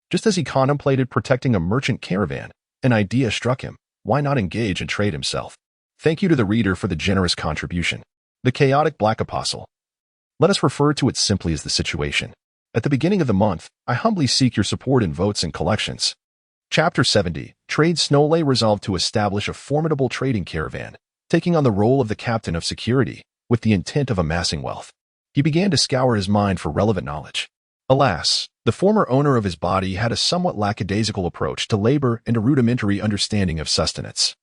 Just as he contemplated protecting a merchant caravan, an idea struck him. Why not engage and trade himself? Thank you to the reader for the generous contribution. The Chaotic Black Apostle. Let us refer to it simply as the situation. At the beginning of the month, I humbly seek your support in votes and collections. Chapter 70. Trade. Snorri resolved to establish a formidable trading caravan, taking on the role of the captain of security, with the intent of amassing wealth. He began to scour his mind for relevant knowledge. Alas, the former owner of his body had a somewhat lackadaisical approach to labor and a rudimentary understanding of sustenance.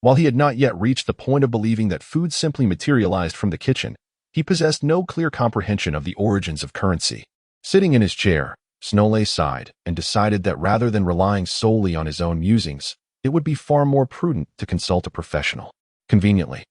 While he had not yet reached the point of believing that food simply materialized from the kitchen, he possessed no clear comprehension of the origins of currency. Sitting in his chair, Snorri sighed and decided that rather than relying solely on his own musings, it would be far more prudent to consult a professional. Conveniently,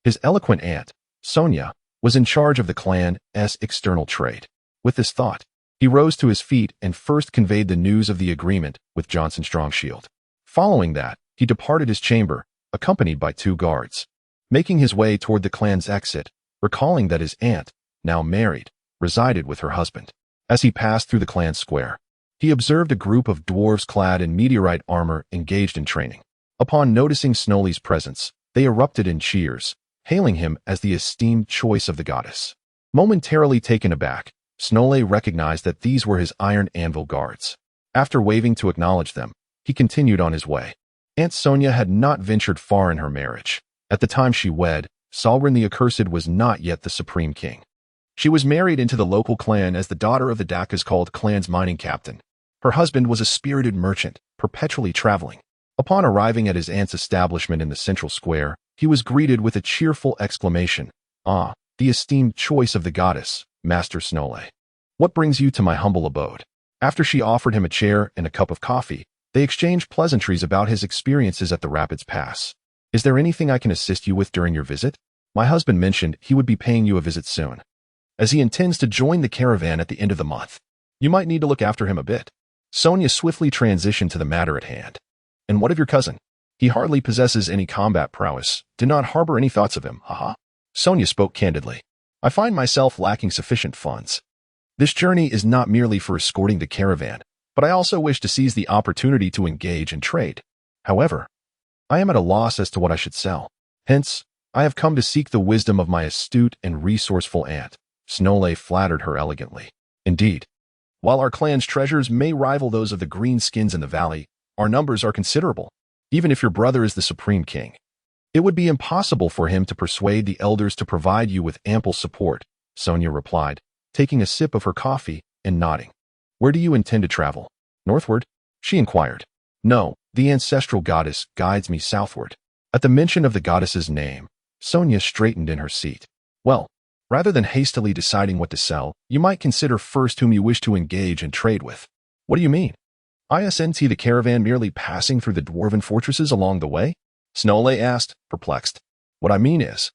his eloquent aunt, Sonia, was in charge of the clan's external trade. With this thought, he rose to his feet and first conveyed the news of the agreement with Johnson Strongshield. Following that, he departed his chamber, accompanied by 2 guards, making his way toward the clan's exit, recalling that his aunt, now married, resided with her husband. As he passed through the clan square, he observed a group of dwarves clad in meteorite armor engaged in training. Upon noticing Snorri's presence, they erupted in cheers, hailing him as the esteemed choice of the goddess. Momentarily taken aback, Snorri recognized that these were his iron anvil guards. After waving to acknowledge them, he continued on his way. Aunt Sonia had not ventured far in her marriage. At the time she wed, Salgrin the Accursed was not yet the supreme king. She was married into the local clan as the daughter of the Dakas called clan's mining captain. Her husband was a spirited merchant, perpetually traveling. Upon arriving at his aunt's establishment in the central square, he was greeted with a cheerful exclamation. "Ah, the esteemed choice of the goddess, Master Snorri. What brings you to my humble abode?" After she offered him a chair and a cup of coffee, they exchanged pleasantries about his experiences at the Rapids Pass. "Is there anything I can assist you with during your visit? My husband mentioned he would be paying you a visit soon, as he intends to join the caravan at the end of the month. You might need to look after him a bit." Sonia swiftly transitioned to the matter at hand. "And what of your cousin? He hardly possesses any combat prowess. Did not harbor any thoughts of him, haha." Sonia spoke candidly. "I find myself lacking sufficient funds. This journey is not merely for escorting the caravan, but I also wish to seize the opportunity to engage in trade. However, I am at a loss as to what I should sell. Hence, I have come to seek the wisdom of my astute and resourceful aunt." Snowlay flattered her elegantly. "Indeed, while our clan's treasures may rival those of the Greenskins in the valley, our numbers are considerable. Even if your brother is the supreme king, it would be impossible for him to persuade the elders to provide you with ample support," Sonia replied, taking a sip of her coffee and nodding. "Where do you intend to travel? Northward?" she inquired. "No, the ancestral goddess guides me southward." At the mention of the goddess's name, Sonia straightened in her seat. "Well, rather than hastily deciding what to sell, you might consider first whom you wish to engage and trade with." "What do you mean? Isn't the caravan merely passing through the dwarven fortresses along the way?" Snowlay asked, perplexed. "What I mean is,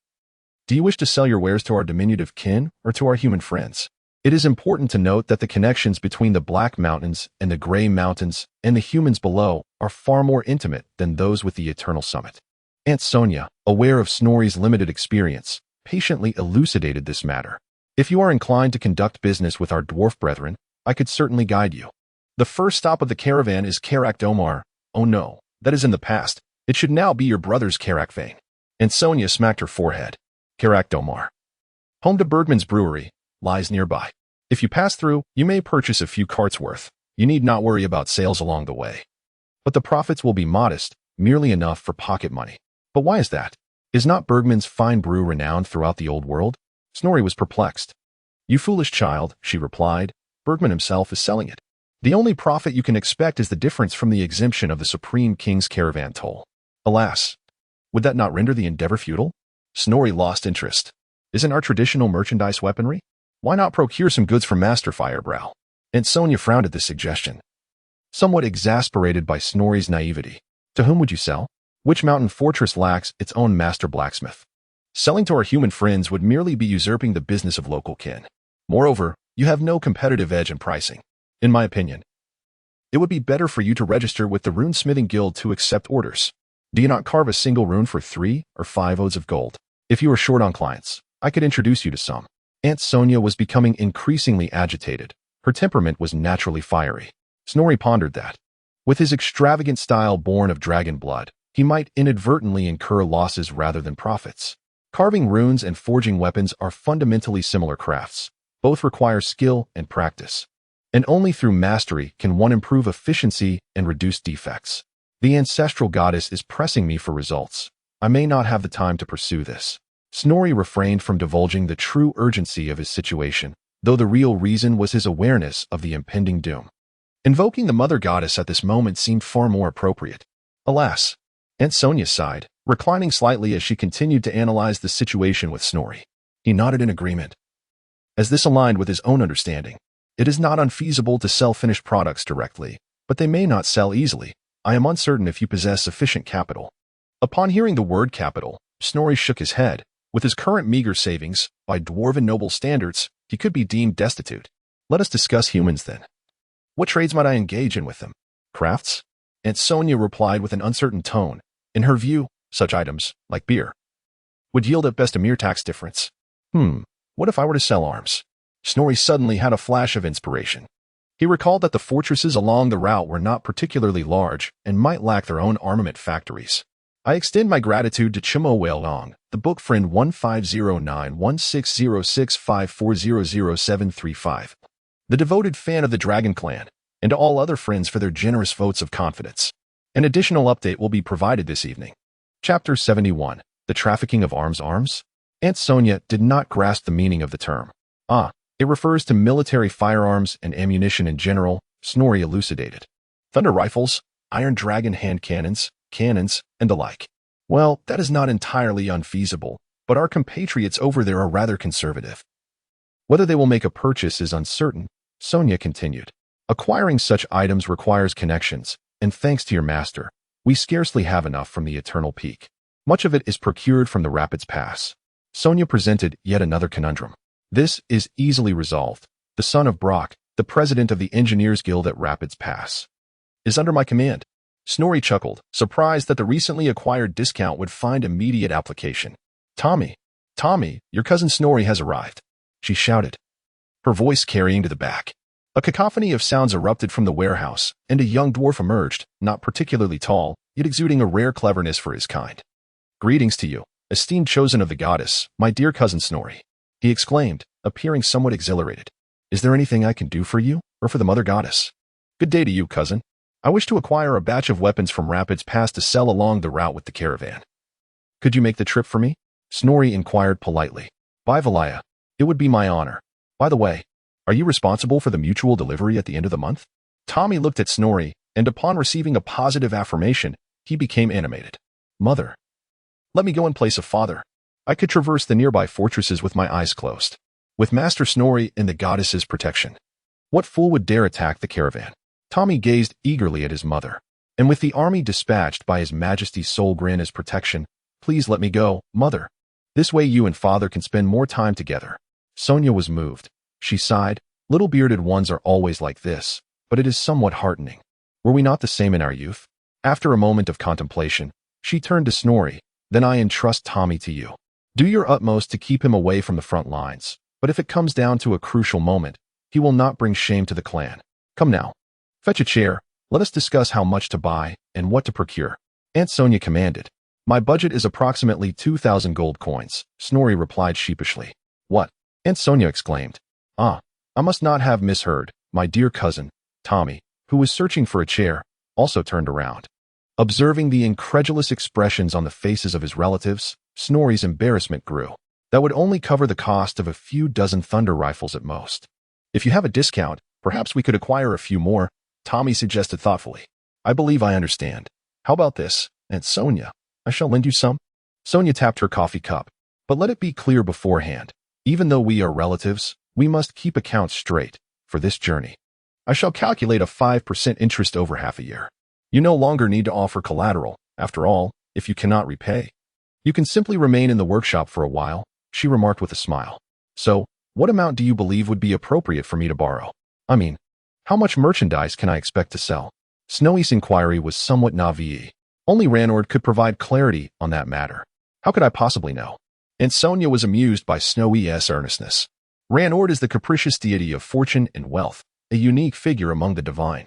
do you wish to sell your wares to our diminutive kin or to our human friends? It is important to note that the connections between the Black Mountains and the Grey Mountains and the humans below are far more intimate than those with the Eternal Summit." Aunt Sonia, aware of Snorri's limited experience, patiently elucidated this matter. "If you are inclined to conduct business with our dwarf brethren, I could certainly guide you. The first stop of the caravan is Karak Domar." "Oh no, that is in the past. It should now be your brother's Karak Vane." And Sonia smacked her forehead. "Karak Domar, home to Bergman's brewery, lies nearby. If you pass through, you may purchase a few carts worth. You need not worry about sales along the way. But the profits will be modest, merely enough for pocket money." "But why is that? Is not Bergman's fine brew renowned throughout the old world?" Snorri was perplexed. "You foolish child," she replied. "Bergman himself is selling it. The only profit you can expect is the difference from the exemption of the Supreme King's caravan toll." "Alas, would that not render the endeavor futile?" Snorri lost interest. "Isn't our traditional merchandise weaponry? Why not procure some goods from Master Firebrow?" And Sonia frowned at this suggestion, somewhat exasperated by Snorri's naivety. "To whom would you sell? Which mountain fortress lacks its own master blacksmith? Selling to our human friends would merely be usurping the business of local kin. Moreover, you have no competitive edge in pricing. In my opinion, it would be better for you to register with the Runesmithing Guild to accept orders. Do you not carve a single rune for 3 or 5 odes of gold? If you are short on clients, I could introduce you to some." Aunt Sonia was becoming increasingly agitated. Her temperament was naturally fiery. Snorri pondered that, with his extravagant style born of dragon blood, he might inadvertently incur losses rather than profits. Carving runes and forging weapons are fundamentally similar crafts. Both require skill and practice. And only through mastery can one improve efficiency and reduce defects. The ancestral goddess is pressing me for results. I may not have the time to pursue this. Snorri refrained from divulging the true urgency of his situation, though the real reason was his awareness of the impending doom. Invoking the mother goddess at this moment seemed far more appropriate. Alas, Aunt Sonia sighed, reclining slightly as she continued to analyze the situation with Snorri. He nodded in agreement, as this aligned with his own understanding. "It is not unfeasible to sell finished products directly, but they may not sell easily. I am uncertain if you possess sufficient capital." Upon hearing the word capital, Snorri shook his head. With his current meager savings, by dwarven noble standards, he could be deemed destitute. "Let us discuss humans then. What trades might I engage in with them? Crafts?" Aunt Sonia replied with an uncertain tone. In her view, such items, like beer, would yield at best a mere tax difference. What if I were to sell arms?" Snorri suddenly had a flash of inspiration. He recalled that the fortresses along the route were not particularly large and might lack their own armament factories. "I extend my gratitude to Chimo Wailong, the book friend 1509160654000735, the devoted fan of the Dragon Clan, and to all other friends for their generous votes of confidence. An additional update will be provided this evening." Chapter 71, The Trafficking of Arms. Aunt Sonia did not grasp the meaning of the term. It refers to military firearms and ammunition in general," Snorri elucidated. "Thunder rifles, iron dragon hand cannons, and the like." "Well, that is not entirely unfeasible, but our compatriots over there are rather conservative. Whether they will make a purchase is uncertain," Sonia continued. Acquiring such items requires connections, and thanks to your master, we scarcely have enough from the Eternal Peak. Much of it is procured from the Rapids Pass. Sonia presented yet another conundrum. This is easily resolved. The son of Brock, the president of the Engineers Guild at Rapids Pass, is under my command. Snorri chuckled, surprised that the recently acquired discount would find immediate application. Tommy, your cousin Snorri has arrived, she shouted, her voice carrying to the back. A cacophony of sounds erupted from the warehouse, and a young dwarf emerged, not particularly tall, yet exuding a rare cleverness for his kind. Greetings to you, esteemed chosen of the goddess, my dear cousin Snorri, he exclaimed, appearing somewhat exhilarated. Is there anything I can do for you, or for the mother goddess? Good day to you, cousin. I wish to acquire a batch of weapons from Rapids Pass to sell along the route with the caravan. Could you make the trip for me? Snorri inquired politely. By Valaya, it would be my honor. By the way, are you responsible for the mutual delivery at the end of the month? Tommy looked at Snorri, and upon receiving a positive affirmation, he became animated. Mother, let me go in place of father. I could traverse the nearby fortresses with my eyes closed. With Master Snorri and the goddess's protection. What fool would dare attack the caravan? Tommy gazed eagerly at his mother. And with the army dispatched by His Majesty's Solgrin as protection, please let me go, mother. This way you and father can spend more time together. Sonia was moved. She sighed. Little bearded ones are always like this, but it is somewhat heartening. Were we not the same in our youth? After a moment of contemplation, she turned to Snorri. Then I entrust Tommy to you. Do your utmost to keep him away from the front lines, but if it comes down to a crucial moment, he will not bring shame to the clan. Come now. Fetch a chair. Let us discuss how much to buy and what to procure. Aunt Sonia commanded. My budget is approximately 2,000 gold coins, Snorri replied sheepishly. What? Aunt Sonia exclaimed. I must not have misheard. My dear cousin, Tommy, who was searching for a chair, also turned around. Observing the incredulous expressions on the faces of his relatives, Snorri's embarrassment grew. That would only cover the cost of a few dozen thunder rifles at most. If you have a discount, perhaps we could acquire a few more, Tommy suggested thoughtfully. I believe I understand. How about this, Aunt Sonia? I shall lend you some. Sonia tapped her coffee cup. But let it be clear beforehand, even though we are relatives, we must keep accounts straight for this journey. I shall calculate a 5% interest over half a year. You no longer need to offer collateral. After all, if you cannot repay, you can simply remain in the workshop for a while, she remarked with a smile. So, what amount do you believe would be appropriate for me to borrow? I mean, how much merchandise can I expect to sell? Snowy's inquiry was somewhat naive. Only Ranord could provide clarity on that matter. How could I possibly know? And Sonia was amused by Snowy's earnestness. Ranord is the capricious deity of fortune and wealth, a unique figure among the divine,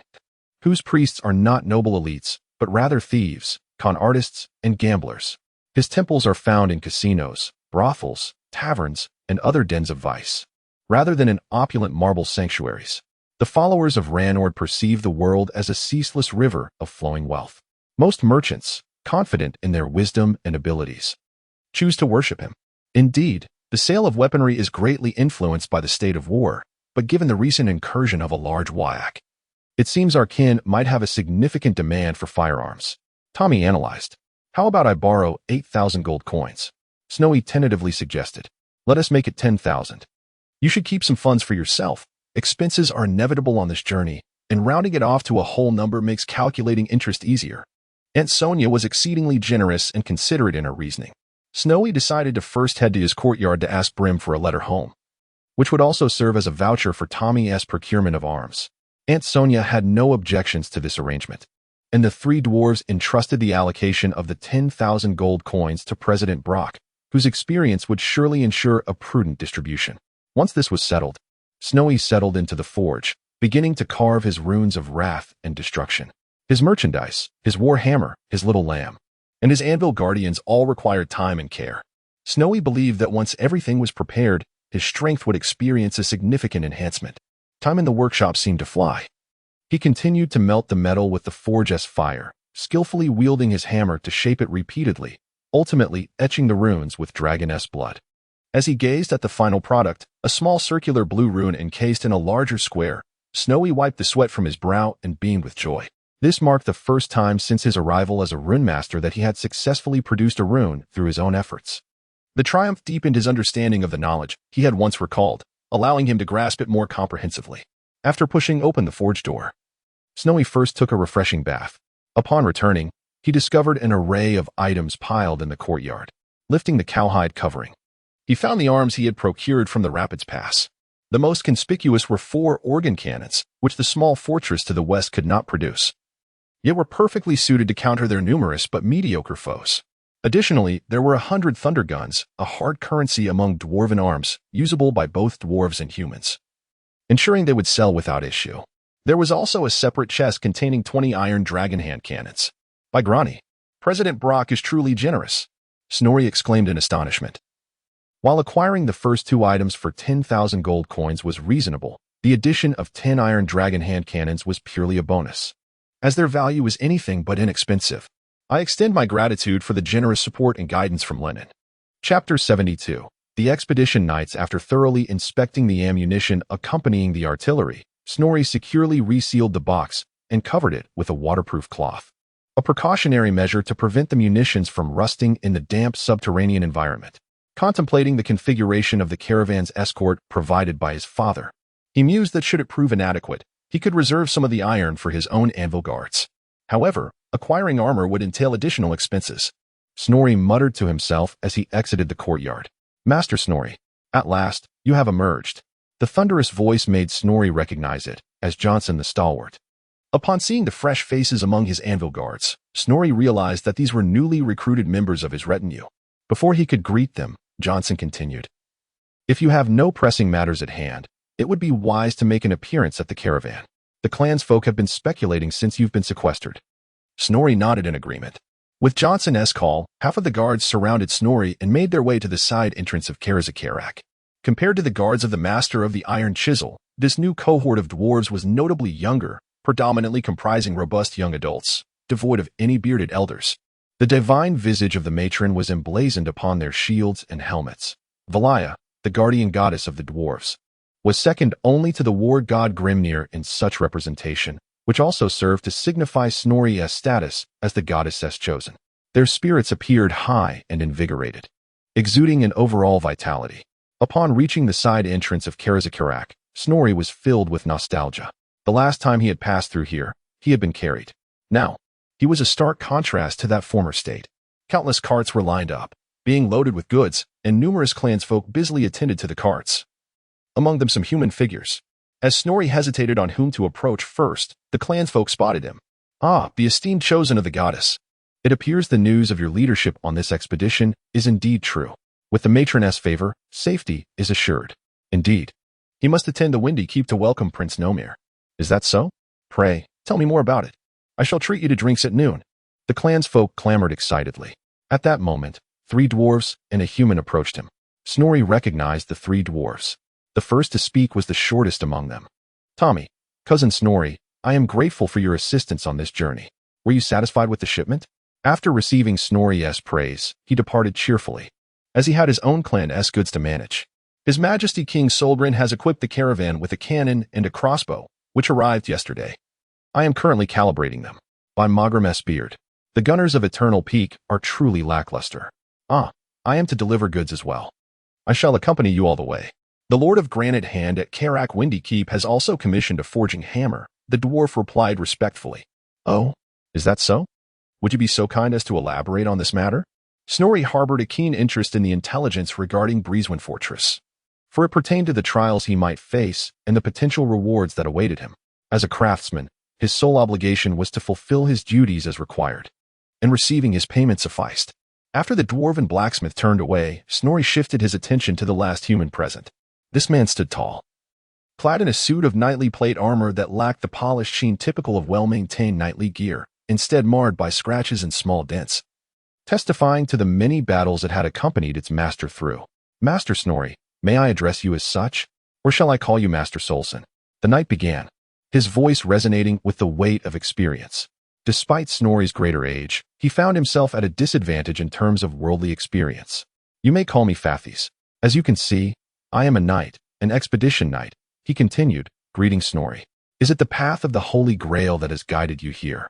whose priests are not noble elites, but rather thieves, con artists, and gamblers. His temples are found in casinos, brothels, taverns, and other dens of vice, rather than in opulent marble sanctuaries. The followers of Ranord perceive the world as a ceaseless river of flowing wealth. Most merchants, confident in their wisdom and abilities, choose to worship him. Indeed, the sale of weaponry is greatly influenced by the state of war, but given the recent incursion of a large Wyak, it seems our kin might have a significant demand for firearms. Tommy analyzed. How about I borrow 8,000 gold coins? Snowy tentatively suggested. Let us make it 10,000. You should keep some funds for yourself. Expenses are inevitable on this journey, and rounding it off to a whole number makes calculating interest easier. Aunt Sonia was exceedingly generous and considerate in her reasoning. Snowy decided to first head to his courtyard to ask Brim for a letter home, which would also serve as a voucher for Tommy's procurement of arms. Aunt Sonia had no objections to this arrangement, and the three dwarves entrusted the allocation of the 10,000 gold coins to President Brock, whose experience would surely ensure a prudent distribution. Once this was settled, Snowy settled into the forge, beginning to carve his runes of wrath and destruction. His merchandise, his war hammer, his little lamb, and his anvil guardians all required time and care. Snowy believed that once everything was prepared, his strength would experience a significant enhancement. Time in the workshop seemed to fly. He continued to melt the metal with the forge's fire, skillfully wielding his hammer to shape it repeatedly, ultimately etching the runes with dragoness blood. As he gazed at the final product, a small circular blue rune encased in a larger square, Snowy wiped the sweat from his brow and beamed with joy. This marked the first time since his arrival as a rune master that he had successfully produced a rune through his own efforts. The triumph deepened his understanding of the knowledge he had once recalled, allowing him to grasp it more comprehensively. After pushing open the forge door, Snowy first took a refreshing bath. Upon returning, he discovered an array of items piled in the courtyard. Lifting the cowhide covering, he found the arms he had procured from the Rapids Pass. The most conspicuous were 4 organ cannons, which the small fortress to the west could not produce, yet were perfectly suited to counter their numerous but mediocre foes. Additionally, there were 100 thunder guns, a hard currency among dwarven arms, usable by both dwarves and humans, ensuring they would sell without issue. There was also a separate chest containing 20 iron dragon hand cannons. By Grani, President Brock is truly generous, Snorri exclaimed in astonishment. While acquiring the first 2 items for 10,000 gold coins was reasonable, the addition of 10 iron dragon hand cannons was purely a bonus, as their value is anything but inexpensive. I extend my gratitude for the generous support and guidance from Lennon. Chapter 72. The Expedition Knights. After thoroughly inspecting the ammunition accompanying the artillery, Snorri securely resealed the box and covered it with a waterproof cloth, a precautionary measure to prevent the munitions from rusting in the damp subterranean environment. Contemplating the configuration of the caravan's escort provided by his father, he mused that should it prove inadequate, he could reserve some of the iron for his own anvil guards. However, acquiring armor would entail additional expenses. Snorri muttered to himself as he exited the courtyard. Master Snorri, at last, you have emerged. The thunderous voice made Snorri recognize it as Johnson the Stalwart. Upon seeing the fresh faces among his anvil guards, Snorri realized that these were newly recruited members of his retinue. Before he could greet them, Johnson continued, "If you have no pressing matters at hand, it would be wise to make an appearance at the caravan. The clansfolk have been speculating since you've been sequestered." Snorri nodded in agreement. With Johnson's call, half of the guards surrounded Snorri and made their way to the side entrance of Karazakarak. Compared to the guards of the Master of the Iron Chisel, this new cohort of dwarves was notably younger, predominantly comprising robust young adults, devoid of any bearded elders. The divine visage of the matron was emblazoned upon their shields and helmets. Valaya, the guardian goddess of the dwarves, was second only to the war god Grimnir in such representation, which also served to signify Snorri's status as the goddess's chosen. Their spirits appeared high and invigorated, exuding an overall vitality. Upon reaching the side entrance of Karazakarak, Snorri was filled with nostalgia. The last time he had passed through here, he had been carried. Now, he was a stark contrast to that former state. Countless carts were lined up, being loaded with goods, and numerous clansfolk busily attended to the carts. Among them some human figures. As Snorri hesitated on whom to approach first, the clansfolk spotted him. "Ah, the esteemed chosen of the goddess. It appears the news of your leadership on this expedition is indeed true. With the matroness' favor, safety is assured." "Indeed. He must attend the Windy Keep to welcome Prince Nomir." "Is that so? Pray, tell me more about it. I shall treat you to drinks at noon." The clansfolk clamored excitedly. At that moment, 3 dwarves and a human approached him. Snorri recognized the 3 dwarves. The first to speak was the shortest among them. "Tommy, cousin Snorri, I am grateful for your assistance on this journey. Were you satisfied with the shipment?" After receiving Snorri's praise, he departed cheerfully, as he had his own clan's goods to manage. His Majesty King Solbrin has equipped the caravan with a cannon and a crossbow, which arrived yesterday. I am currently calibrating them. By Magram's beard, the gunners of Eternal Peak are truly lackluster. I am to deliver goods as well. I shall accompany you all the way. The Lord of Granite Hand at Karak Windy Keep has also commissioned a forging hammer, the dwarf replied respectfully. "Oh, is that so? Would you be so kind as to elaborate on this matter?" Snorri harbored a keen interest in the intelligence regarding Breezewind Fortress, for it pertained to the trials he might face and the potential rewards that awaited him. As a craftsman, his sole obligation was to fulfill his duties as required, and receiving his payment sufficed. After the dwarven blacksmith turned away, Snorri shifted his attention to the last human present. This man stood tall, clad in a suit of knightly plate armor that lacked the polished sheen typical of well-maintained knightly gear, instead marred by scratches and small dents, testifying to the many battles it had accompanied its master through. "Master Snorri, may I address you as such, or shall I call you Master Solson?" The knight began, his voice resonating with the weight of experience. Despite Snorri's greater age, he found himself at a disadvantage in terms of worldly experience. "You may call me Fathis. As you can see, I am a knight, an expedition knight," he continued, greeting Snorri. "Is it the path of the Holy Grail that has guided you here?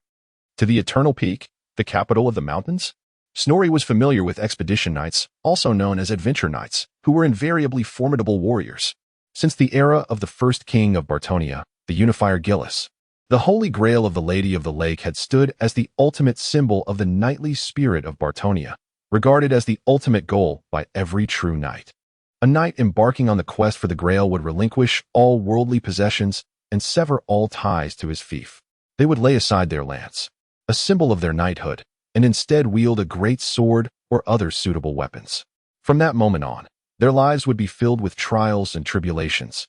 To the Eternal Peak, the capital of the mountains?" Snorri was familiar with expedition knights, also known as adventure knights, who were invariably formidable warriors. Since the era of the first king of Bartonia, the unifier Gillis. The Holy Grail of the Lady of the Lake had stood as the ultimate symbol of the knightly spirit of Bartonia, regarded as the ultimate goal by every true knight. A knight embarking on the quest for the Grail would relinquish all worldly possessions and sever all ties to his fief. They would lay aside their lance, a symbol of their knighthood, and instead wield a great sword or other suitable weapons. From that moment on, their lives would be filled with trials and tribulations,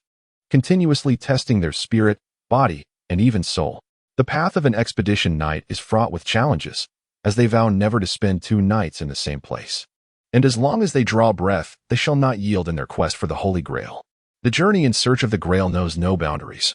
continuously testing their spirit, body, and even soul. The path of an expedition knight is fraught with challenges, as they vow never to spend 2 nights in the same place. And as long as they draw breath, they shall not yield in their quest for the Holy Grail. The journey in search of the Grail knows no boundaries.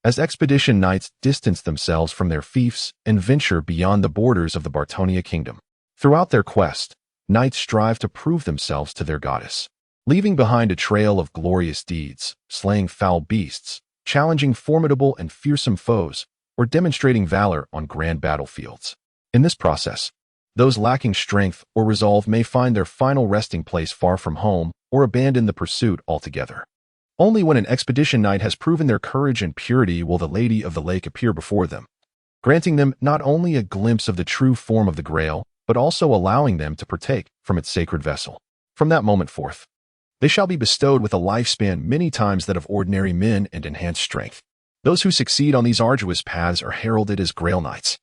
As expedition knights distance themselves from their fiefs and venture beyond the borders of the Bartonia kingdom. Throughout their quest, knights strive to prove themselves to their goddess, leaving behind a trail of glorious deeds, slaying foul beasts, challenging formidable and fearsome foes, or demonstrating valor on grand battlefields. In this process, those lacking strength or resolve may find their final resting place far from home or abandon the pursuit altogether. Only when an expedition knight has proven their courage and purity will the Lady of the Lake appear before them, granting them not only a glimpse of the true form of the Grail, but also allowing them to partake from its sacred vessel. From that moment forth, they shall be bestowed with a lifespan many times that of ordinary men and enhanced strength. Those who succeed on these arduous paths are heralded as Grail Knights.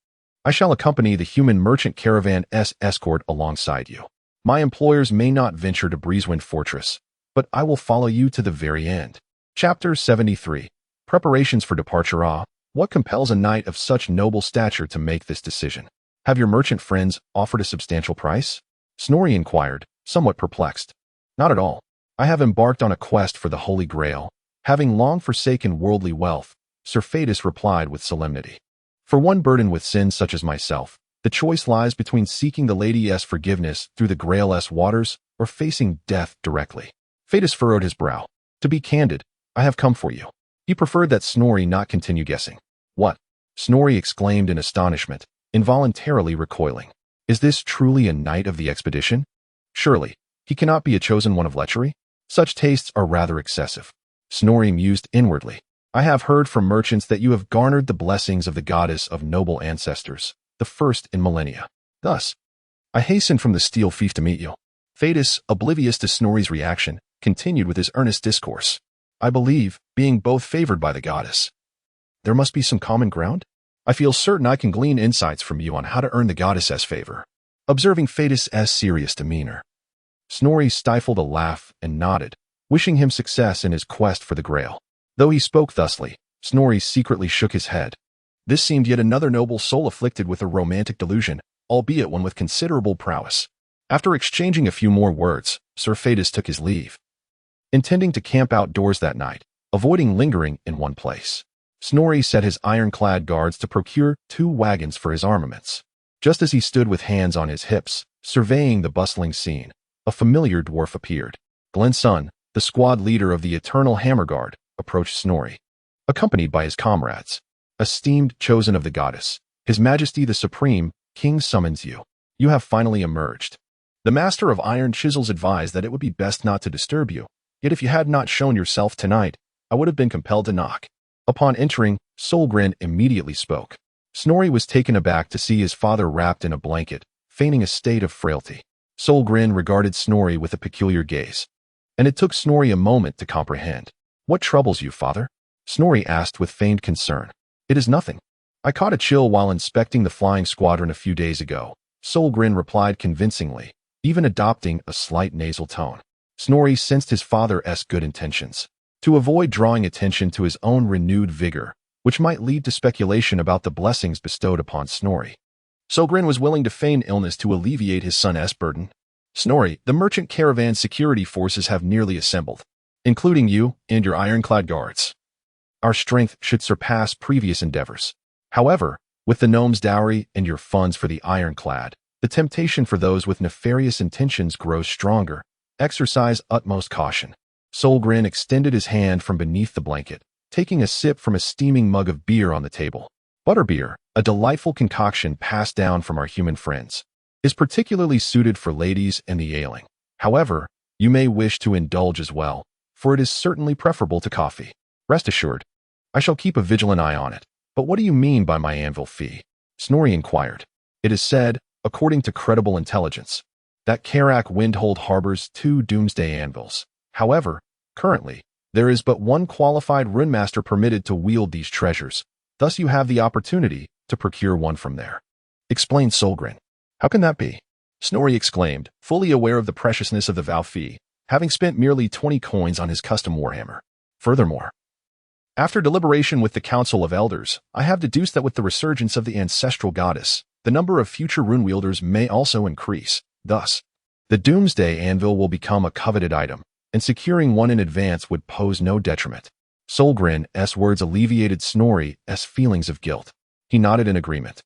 I shall accompany the human merchant caravan's escort alongside you. My employers may not venture to Breezewind Fortress, but I will follow you to the very end. Chapter 73. Preparations for Departure. What compels a knight of such noble stature to make this decision? Have your merchant friends offered a substantial price? Snorri inquired, somewhat perplexed. Not at all. I have embarked on a quest for the Holy Grail. Having long forsaken worldly wealth, Sir Phaetus replied with solemnity. For one burdened with sins such as myself, the choice lies between seeking the Lady's forgiveness through the Grail's waters or facing death directly. Phaetus furrowed his brow. To be candid, I have come for you. He preferred that Snorri not continue guessing. What? Snorri exclaimed in astonishment, involuntarily recoiling. Is this truly a knight of the expedition? Surely, he cannot be a chosen one of lechery? Such tastes are rather excessive. Snorri mused inwardly. I have heard from merchants that you have garnered the blessings of the goddess of noble ancestors, the first in millennia. Thus, I hastened from the steel fief to meet you. Phaetus, oblivious to Snorri's reaction, continued with his earnest discourse. I believe, being both favored by the goddess, there must be some common ground? I feel certain I can glean insights from you on how to earn the goddess's favor. Observing Phaetus' serious demeanor, Snorri stifled a laugh and nodded, wishing him success in his quest for the Grail. Though he spoke thusly, Snorri secretly shook his head. This seemed yet another noble soul afflicted with a romantic delusion, albeit one with considerable prowess. After exchanging a few more words, Sir Phaetus took his leave, intending to camp outdoors that night, avoiding lingering in one place. Snorri set his ironclad guards to procure 2 wagons for his armaments. Just as he stood with hands on his hips, surveying the bustling scene, a familiar dwarf appeared. Glensun, the squad leader of the Eternal Hammer Guard, approached Snorri, accompanied by his comrades. Esteemed chosen of the goddess, His Majesty the Supreme, King summons you. You have finally emerged. The Master of Iron Chisels advised that it would be best not to disturb you, yet if you had not shown yourself tonight, I would have been compelled to knock. Upon entering, Solgren immediately spoke. Snorri was taken aback to see his father wrapped in a blanket, feigning a state of frailty. Solgren regarded Snorri with a peculiar gaze, and it took Snorri a moment to comprehend. What troubles you, father? Snorri asked with feigned concern. It is nothing. I caught a chill while inspecting the flying squadron a few days ago. Solgren replied convincingly, even adopting a slight nasal tone. Snorri sensed his father's good intentions. To avoid drawing attention to his own renewed vigor, which might lead to speculation about the blessings bestowed upon Snorri, Solgren was willing to feign illness to alleviate his son's burden. Snorri, the merchant caravan security forces have nearly assembled, including you and your ironclad guards. Our strength should surpass previous endeavors. However, with the gnome's dowry and your funds for the ironclad, the temptation for those with nefarious intentions grows stronger. Exercise utmost caution. Solgren extended his hand from beneath the blanket, taking a sip from a steaming mug of beer on the table. Butterbeer, a delightful concoction passed down from our human friends, is particularly suited for ladies and the ailing. However, you may wish to indulge as well, for it is certainly preferable to coffee. Rest assured, I shall keep a vigilant eye on it. But what do you mean by my anvil fee? Snorri inquired. It is said, according to credible intelligence, that Karak Windhold harbors 2 doomsday anvils. However, currently, there is but 1 qualified runemaster permitted to wield these treasures. Thus you have the opportunity to procure one from there. Explained Solgren. How can that be? Snorri exclaimed, fully aware of the preciousness of the vow fee, having spent merely 20 coins on his custom warhammer. Furthermore, after deliberation with the Council of Elders, I have deduced that with the resurgence of the ancestral goddess, the number of future rune wielders may also increase. Thus, the Doomsday Anvil will become a coveted item, and securing one in advance would pose no detriment. Solgren's words alleviated Snorri's feelings of guilt. He nodded in agreement.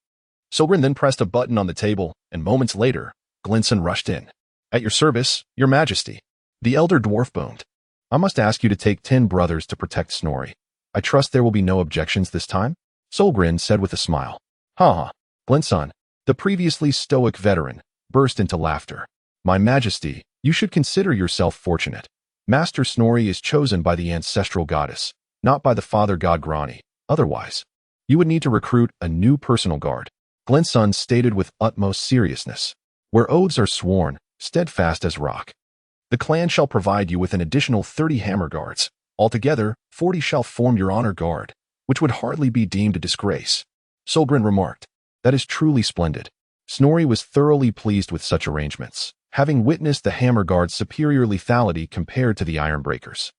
Solgren then pressed a button on the table, and moments later, Glinson rushed in. At your service, your majesty. The elder dwarf boomed. I must ask you to take 10 brothers to protect Snorri. I trust there will be no objections this time? Solgren said with a smile. Ha ha. Glinson, the previously stoic veteran, burst into laughter. My majesty, you should consider yourself fortunate. Master Snorri is chosen by the ancestral goddess, not by the father god Grani. Otherwise, you would need to recruit a new personal guard. Glinson stated with utmost seriousness. Where oaths are sworn, steadfast as rock. The clan shall provide you with an additional 30 hammer guards. Altogether, 40 shall form your honor guard, which would hardly be deemed a disgrace. Solgren remarked. That is truly splendid. Snorri was thoroughly pleased with such arrangements, having witnessed the hammer guard's superior lethality compared to the ironbreakers.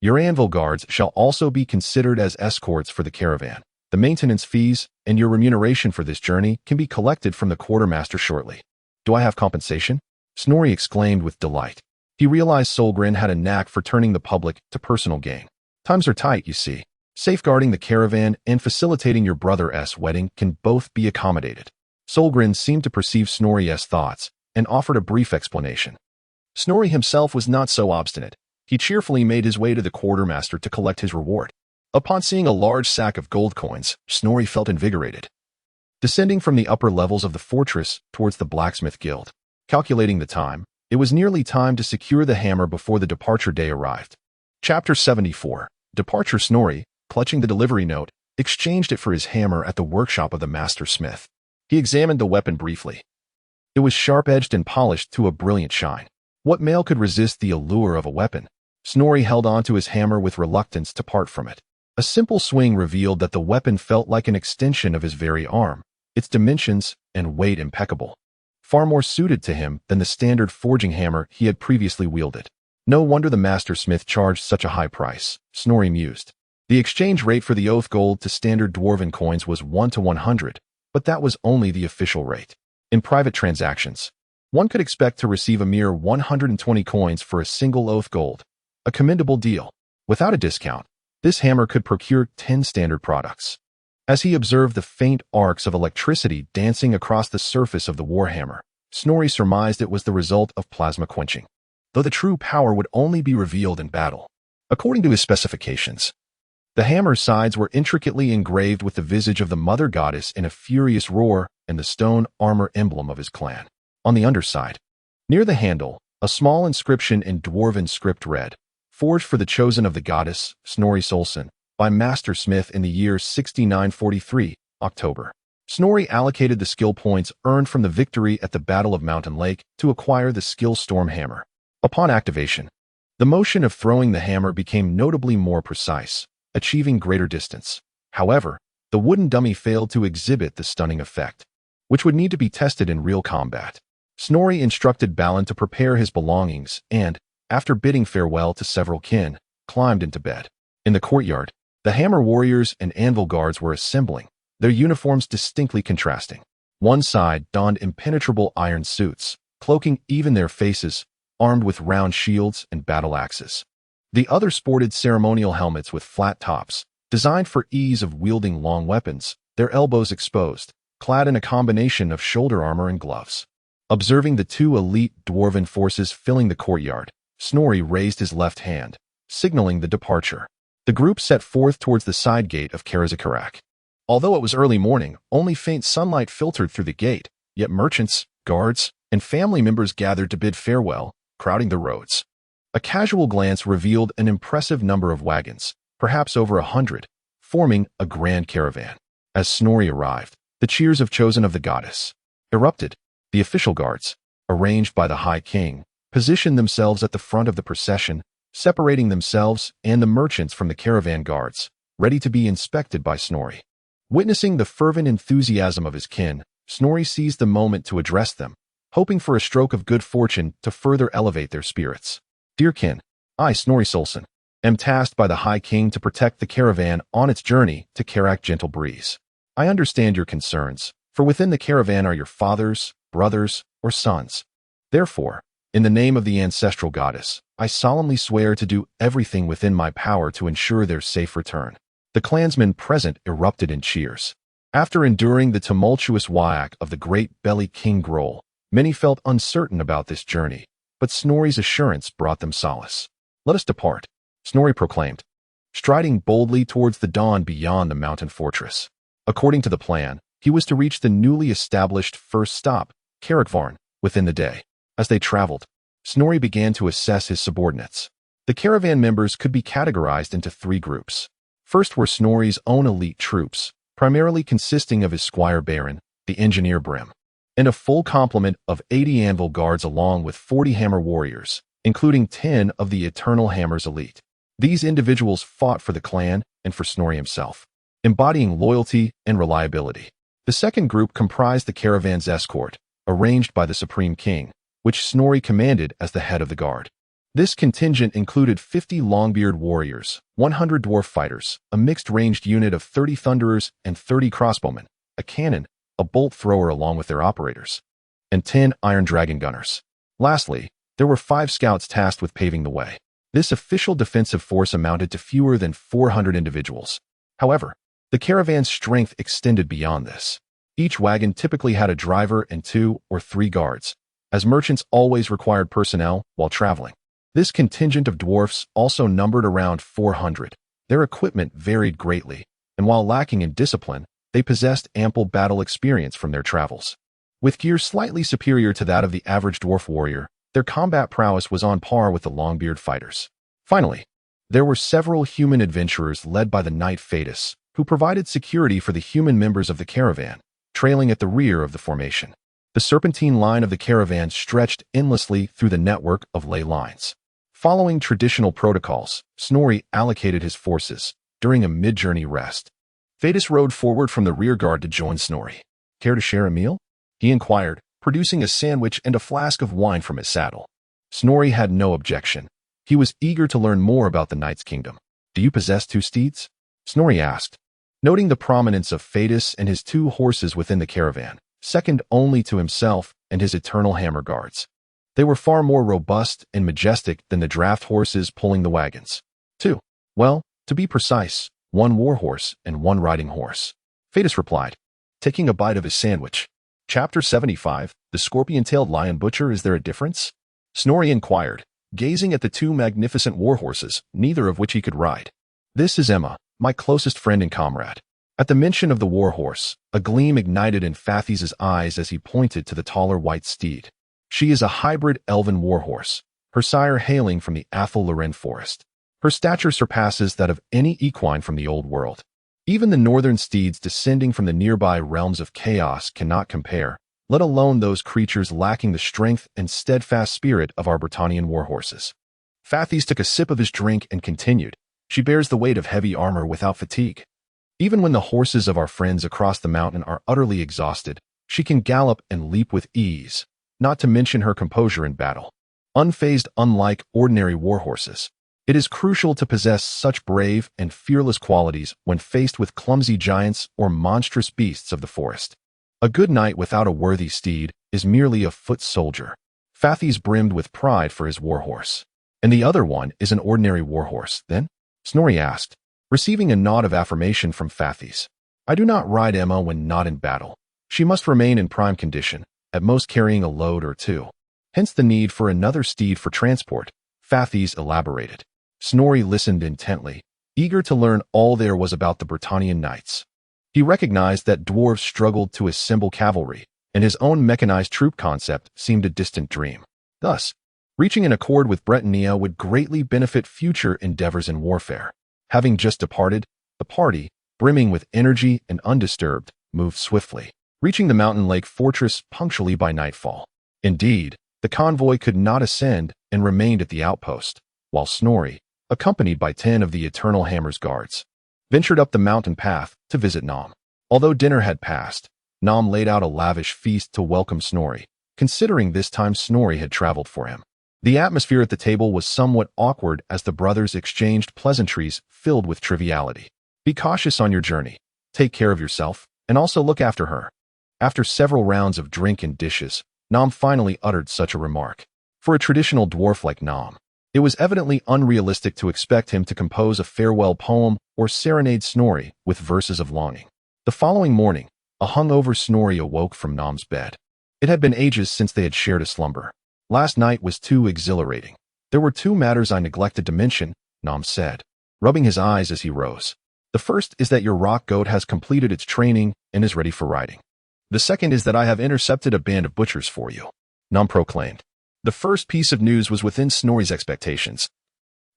Your anvil guards shall also be considered as escorts for the caravan. The maintenance fees and your remuneration for this journey can be collected from the quartermaster shortly. Do I have compensation? Snorri exclaimed with delight. He realized Solgren had a knack for turning the public to personal gain. Times are tight, you see. Safeguarding the caravan and facilitating your brother's wedding can both be accommodated. Solgren seemed to perceive Snorri's thoughts and offered a brief explanation. Snorri himself was not so obstinate. He cheerfully made his way to the quartermaster to collect his reward. Upon seeing a large sack of gold coins, Snorri felt invigorated. Descending from the upper levels of the fortress towards the blacksmith guild, calculating the time, it was nearly time to secure the hammer before the departure day arrived. Chapter 74. Departure. Snorri, clutching the delivery note, exchanged it for his hammer at the workshop of the master smith. He examined the weapon briefly. It was sharp-edged and polished to a brilliant shine. What male could resist the allure of a weapon? Snorri held on to his hammer with reluctance to part from it. A simple swing revealed that the weapon felt like an extension of his very arm, its dimensions and weight impeccable. Far more suited to him than the standard forging hammer he had previously wielded. No wonder the master smith charged such a high price, Snorri mused. The exchange rate for the oath gold to standard dwarven coins was 1 to 100, but that was only the official rate. In private transactions, one could expect to receive a mere 120 coins for a single oath gold, a commendable deal. Without a discount, this hammer could procure 10 standard products. As he observed the faint arcs of electricity dancing across the surface of the warhammer, Snorri surmised it was the result of plasma quenching, though the true power would only be revealed in battle. According to his specifications, the hammer's sides were intricately engraved with the visage of the mother goddess in a furious roar and the stone armor emblem of his clan. On the underside, near the handle, a small inscription in dwarven script read, "Forged for the chosen of the goddess, Snorri Solson, by Master Smith in the year 6943, October." Snorri allocated the skill points earned from the victory at the Battle of Mountain Lake to acquire the skill Storm Hammer. Upon activation, the motion of throwing the hammer became notably more precise, achieving greater distance. However, the wooden dummy failed to exhibit the stunning effect, which would need to be tested in real combat. Snorri instructed Balin to prepare his belongings and, after bidding farewell to several kin, climbed into bed. In the courtyard, the hammer warriors and anvil guards were assembling, their uniforms distinctly contrasting. One side donned impenetrable iron suits, cloaking even their faces, armed with round shields and battle axes. The other sported ceremonial helmets with flat tops, designed for ease of wielding long weapons, their elbows exposed, clad in a combination of shoulder armor and gloves. Observing the 2 elite dwarven forces filling the courtyard, Snorri raised his left hand, signaling the departure. The group set forth towards the side gate of Karazikarak. Although it was early morning, only faint sunlight filtered through the gate, yet merchants, guards, and family members gathered to bid farewell, crowding the roads. A casual glance revealed an impressive number of wagons, perhaps over 100, forming a grand caravan. As Snorri arrived, the cheers of Chosen of the Goddess erupted. The official guards, arranged by the High King, positioned themselves at the front of the procession, separating themselves and the merchants from the caravan guards, ready to be inspected by Snorri. Witnessing the fervent enthusiasm of his kin, Snorri seized the moment to address them, hoping for a stroke of good fortune to further elevate their spirits. Dear kin, I, Snorri Solson, am tasked by the High King to protect the caravan on its journey to Karak Gentle Breeze. I understand your concerns, for within the caravan are your fathers, brothers, or sons. Therefore, in the name of the ancestral goddess, I solemnly swear to do everything within my power to ensure their safe return. The clansmen present erupted in cheers. After enduring the tumultuous whack of the great belly King Groll, many felt uncertain about this journey, but Snorri's assurance brought them solace. Let us depart, Snorri proclaimed, striding boldly towards the dawn beyond the mountain fortress. According to the plan, he was to reach the newly established first stop, Karakvarn, within the day. As they traveled, Snorri began to assess his subordinates. The caravan members could be categorized into 3 groups. First were Snorri's own elite troops, primarily consisting of his squire Baron, the engineer Brim, and a full complement of 80 anvil guards along with 40 hammer warriors, including 10 of the Eternal Hammer's elite. These individuals fought for the clan and for Snorri himself, embodying loyalty and reliability. The second group comprised the caravan's escort, arranged by the Supreme King, which Snorri commanded as the head of the guard. This contingent included 50 Longbeard warriors, 100 dwarf fighters, a mixed-ranged unit of 30 thunderers and 30 crossbowmen, a cannon, a bolt thrower along with their operators, and 10 iron dragon gunners. Lastly, there were 5 scouts tasked with paving the way. This official defensive force amounted to fewer than 400 individuals. However, the caravan's strength extended beyond this. Each wagon typically had a driver and 2 or 3 guards, as merchants always required personnel while traveling. This contingent of dwarfs also numbered around 400. Their equipment varied greatly, and while lacking in discipline, they possessed ample battle experience from their travels. With gear slightly superior to that of the average dwarf warrior, their combat prowess was on par with the Longbeard fighters. Finally, there were several human adventurers led by the knight Fatus, who provided security for the human members of the caravan, trailing at the rear of the formation. The serpentine line of the caravan stretched endlessly through the network of ley lines. Following traditional protocols, Snorri allocated his forces during a mid-journey rest. Fatus rode forward from the rear guard to join Snorri. Care to share a meal? He inquired, producing a sandwich and a flask of wine from his saddle. Snorri had no objection. He was eager to learn more about the knight's kingdom. Do you possess 2 steeds? Snorri asked, noting the prominence of Fatus and his 2 horses within the caravan, second only to himself and his Eternal Hammer guards. They were far more robust and majestic than the draft horses pulling the wagons. 2. Well, to be precise, 1 war horse and 1 riding horse. Fatus replied, taking a bite of his sandwich. Chapter 75, The Scorpion-Tailed Lion Butcher. Is there a difference? Snorri inquired, gazing at the 2 magnificent war horses, neither of which he could ride. This is Emma, my closest friend and comrade. At the mention of the war horse, a gleam ignited in Fathis's eyes as he pointed to the taller white steed. She is a hybrid elven warhorse, her sire hailing from the Athel Loren forest. Her stature surpasses that of any equine from the old world. Even the northern steeds descending from the nearby realms of chaos cannot compare, let alone those creatures lacking the strength and steadfast spirit of our Britannian warhorses. Fathis took a sip of his drink and continued, she bears the weight of heavy armor without fatigue. Even when the horses of our friends across the mountain are utterly exhausted, she can gallop and leap with ease, not to mention her composure in battle. Unfazed, unlike ordinary warhorses, it is crucial to possess such brave and fearless qualities when faced with clumsy giants or monstrous beasts of the forest. A good knight without a worthy steed is merely a foot soldier. Fathis brimmed with pride for his warhorse. And the other one is an ordinary warhorse, then? Snorri asked, receiving a nod of affirmation from Fathis. I do not ride Emma when not in battle. She must remain in prime condition, at most carrying a load or 2. Hence the need for another steed for transport, Fathis elaborated. Snorri listened intently, eager to learn all there was about the Britannian knights. He recognized that dwarves struggled to assemble cavalry, and his own mechanized troop concept seemed a distant dream. Thus, reaching an accord with Britannia would greatly benefit future endeavors in warfare. Having just departed, the party, brimming with energy and undisturbed, moved swiftly, reaching the mountain lake fortress punctually by nightfall. Indeed, the convoy could not ascend and remained at the outpost, while Snorri, accompanied by 10 of the Eternal Hammer's guards, ventured up the mountain path to visit Nom. Although dinner had passed, Nom laid out a lavish feast to welcome Snorri, considering this time Snorri had traveled for him. The atmosphere at the table was somewhat awkward as the brothers exchanged pleasantries filled with triviality. Be cautious on your journey, take care of yourself, and also look after her. After several rounds of drink and dishes, Nom finally uttered such a remark. For a traditional dwarf like Nom, it was evidently unrealistic to expect him to compose a farewell poem or serenade Snorri with verses of longing. The following morning, a hungover Snorri awoke from Nom's bed. It had been ages since they had shared a slumber. Last night was too exhilarating. There were 2 matters I neglected to mention, Nom said, rubbing his eyes as he rose. The first is that your rock goat has completed its training and is ready for riding. The second is that I have intercepted a band of butchers for you, Nom proclaimed. The first piece of news was within Snorri's expectations,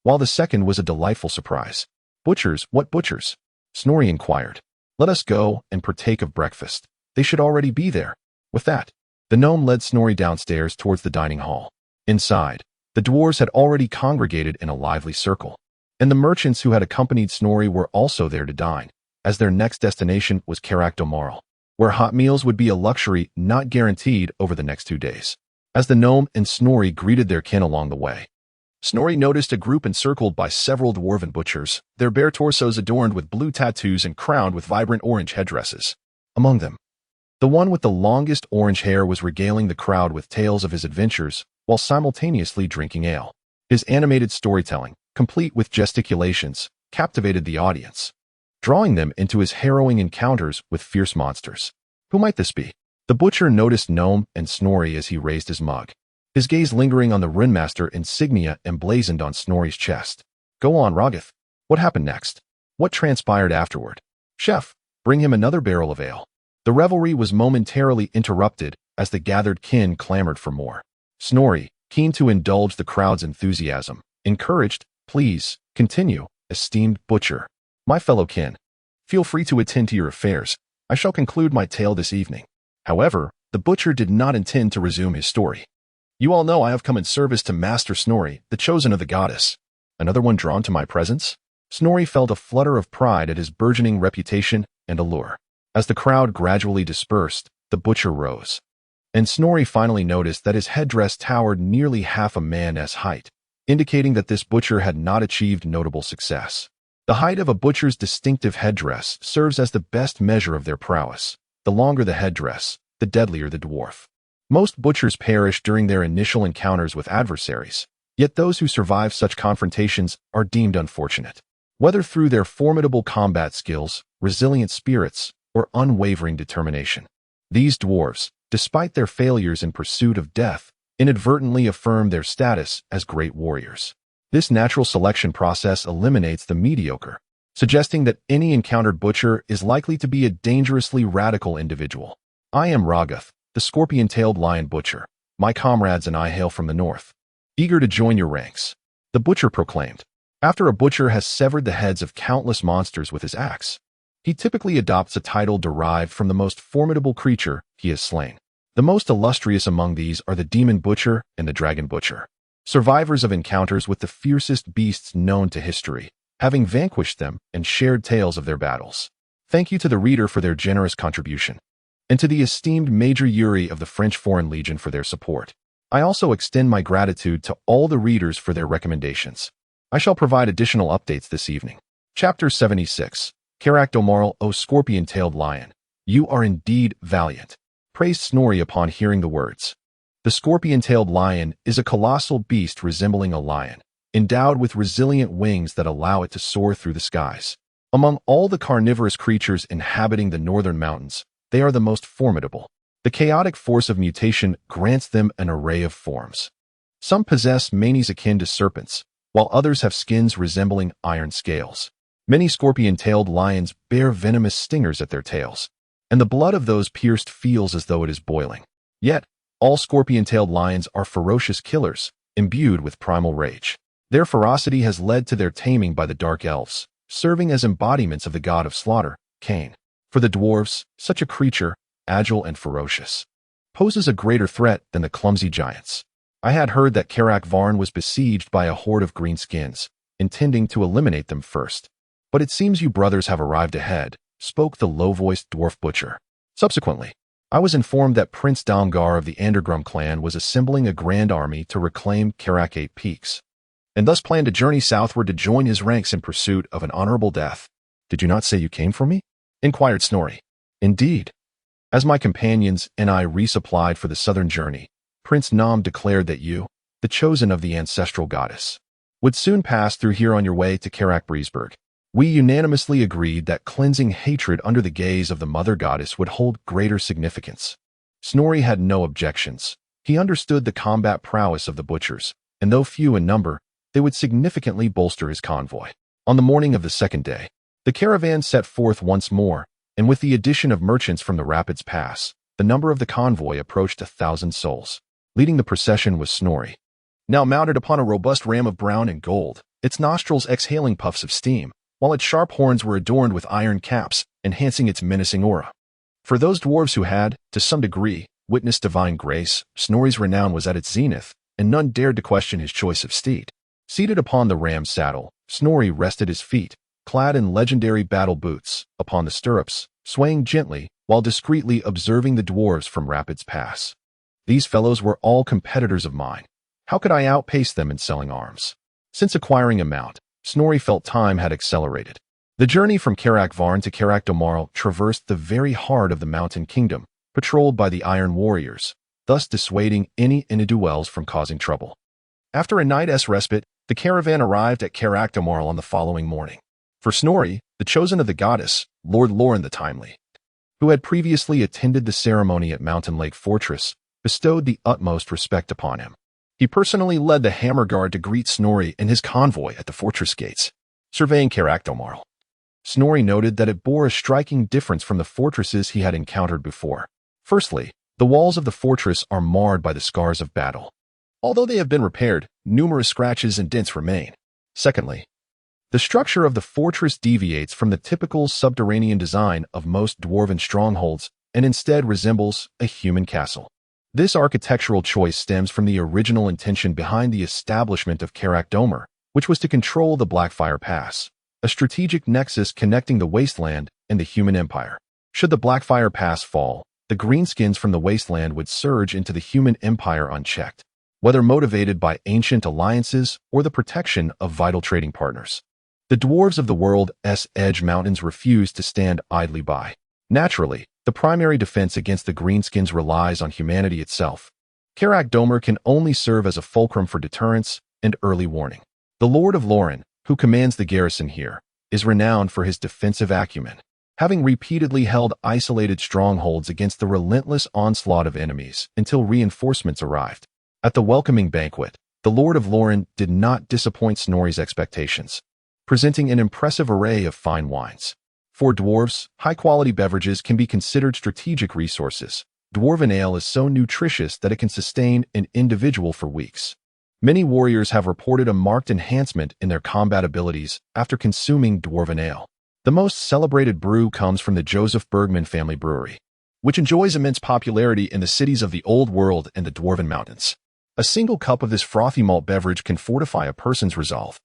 while the second was a delightful surprise. Butchers, what butchers? Snorri inquired. Let us go and partake of breakfast. They should already be there. With that, the gnome led Snorri downstairs towards the dining hall. Inside, the dwarves had already congregated in a lively circle, and the merchants who had accompanied Snorri were also there to dine, as their next destination was Carak where hot meals would be a luxury not guaranteed over the next 2 days. As the gnome and Snorri greeted their kin along the way, Snorri noticed a group encircled by several dwarven butchers, their bare torsos adorned with blue tattoos and crowned with vibrant orange headdresses. Among them, the one with the longest orange hair was regaling the crowd with tales of his adventures while simultaneously drinking ale. His animated storytelling, complete with gesticulations, captivated the audience, drawing them into his harrowing encounters with fierce monsters. Who might this be? The butcher noticed Gnome and Snorri as he raised his mug, his gaze lingering on the Runemaster insignia emblazoned on Snorri's chest. Go on, Rogath. What happened next? What transpired afterward? Chef, bring him another barrel of ale. The revelry was momentarily interrupted as the gathered kin clamored for more. Snorri, keen to indulge the crowd's enthusiasm, encouraged, please, continue, esteemed butcher. My fellow kin, feel free to attend to your affairs. I shall conclude my tale this evening. However, the butcher did not intend to resume his story. You all know I have come in service to Master Snorri, the chosen of the goddess. Another one drawn to my presence? Snorri felt a flutter of pride at his burgeoning reputation and allure. As the crowd gradually dispersed, the butcher rose, and Snorri finally noticed that his headdress towered nearly half a man's height, indicating that this butcher had not achieved notable success. The height of a butcher's distinctive headdress serves as the best measure of their prowess. The longer the headdress, the deadlier the dwarf. Most butchers perish during their initial encounters with adversaries, yet those who survive such confrontations are deemed unfortunate. Whether through their formidable combat skills, resilient spirits, or unwavering determination, these dwarves, despite their failures in pursuit of death, inadvertently affirm their status as great warriors. This natural selection process eliminates the mediocre, suggesting that any encountered butcher is likely to be a dangerously radical individual. I am Rogath, the scorpion-tailed lion butcher. My comrades and I hail from the north, eager to join your ranks, the butcher proclaimed. After a butcher has severed the heads of countless monsters with his axe, he typically adopts a title derived from the most formidable creature he has slain. The most illustrious among these are the demon butcher and the dragon butcher, survivors of encounters with the fiercest beasts known to history, having vanquished them and shared tales of their battles. Thank you to the reader for their generous contribution, and to the esteemed Major Yuri of the French Foreign Legion for their support. I also extend my gratitude to all the readers for their recommendations. I shall provide additional updates this evening. Chapter 76. Carak O scorpion-tailed lion, you are indeed valiant, praised Snorri upon hearing the words. The scorpion-tailed lion is a colossal beast resembling a lion, endowed with resilient wings that allow it to soar through the skies. Among all the carnivorous creatures inhabiting the northern mountains, they are the most formidable. The chaotic force of mutation grants them an array of forms. Some possess manes akin to serpents, while others have skins resembling iron scales. Many scorpion-tailed lions bear venomous stingers at their tails, and the blood of those pierced feels as though it is boiling. Yet, all scorpion-tailed lions are ferocious killers, imbued with primal rage. Their ferocity has led to their taming by the dark elves, serving as embodiments of the god of slaughter, Cain. For the dwarves, such a creature, agile and ferocious, poses a greater threat than the clumsy giants. I had heard that Karak Varn was besieged by a horde of greenskins, intending to eliminate them first. But it seems you brothers have arrived ahead, spoke the low-voiced dwarf butcher. Subsequently, I was informed that Prince Damgar of the Andergrum clan was assembling a grand army to reclaim Karak 8 Peaks, and thus planned to journey southward to join his ranks in pursuit of an honorable death. Did you not say you came for me? Inquired Snorri. Indeed. As my companions and I resupplied for the southern journey, Prince Nam declared that you, the chosen of the ancestral goddess, would soon pass through here on your way to Karak Breezeburg. We unanimously agreed that cleansing hatred under the gaze of the mother goddess would hold greater significance. Snorri had no objections. He understood the combat prowess of the butchers, and though few in number, they would significantly bolster his convoy. On the morning of the second day, the caravan set forth once more, and with the addition of merchants from the Rapids Pass, the number of the convoy approached 1,000 souls. Leading the procession was Snorri, now mounted upon a robust ram of brown and gold, its nostrils exhaling puffs of steam, while its sharp horns were adorned with iron caps, enhancing its menacing aura. For those dwarves who had, to some degree, witnessed divine grace, Snorri's renown was at its zenith, and none dared to question his choice of steed. Seated upon the ram's saddle, Snorri rested his feet, clad in legendary battle boots, upon the stirrups, swaying gently while discreetly observing the dwarves from Rapids Pass. These fellows were all competitors of mine. How could I outpace them in selling arms? Since acquiring a mount, Snorri felt time had accelerated. The journey from Karak Varn to Karak Domarl traversed the very heart of the mountain kingdom, patrolled by the Iron Warriors, thus dissuading any Individuals from causing trouble. After a night's respite, the caravan arrived at Karak Domarl on the following morning. For Snorri, the chosen of the goddess, Lord Loren the Timely, who had previously attended the ceremony at Mountain Lake Fortress, bestowed the utmost respect upon him. He personally led the Hammer Guard to greet Snorri and his convoy at the fortress gates. Surveying Karak Domarl, Snorri noted that it bore a striking difference from the fortresses he had encountered before. Firstly, the walls of the fortress are marred by the scars of battle. Although they have been repaired, numerous scratches and dents remain. Secondly, the structure of the fortress deviates from the typical subterranean design of most dwarven strongholds and instead resembles a human castle. This architectural choice stems from the original intention behind the establishment of Karak Domer, which was to control the Blackfire Pass, a strategic nexus connecting the wasteland and the human empire. Should the Blackfire Pass fall, the Greenskins from the wasteland would surge into the human empire unchecked, whether motivated by ancient alliances or the protection of vital trading partners. The dwarves of the world's Edge Mountains refused to stand idly by. Naturally, the primary defense against the Greenskins relies on humanity itself. Karak Domer can only serve as a fulcrum for deterrence and early warning. The Lord of Loren, who commands the garrison here, is renowned for his defensive acumen, having repeatedly held isolated strongholds against the relentless onslaught of enemies until reinforcements arrived. At the welcoming banquet, the Lord of Loren did not disappoint Snorri's expectations, presenting an impressive array of fine wines. For dwarves, high-quality beverages can be considered strategic resources. Dwarven ale is so nutritious that it can sustain an individual for weeks. Many warriors have reported a marked enhancement in their combat abilities after consuming dwarven ale. The most celebrated brew comes from the Joseph Bergman family brewery, which enjoys immense popularity in the cities of the Old World and the Dwarven Mountains. A single cup of this frothy malt beverage can fortify a person's resolve,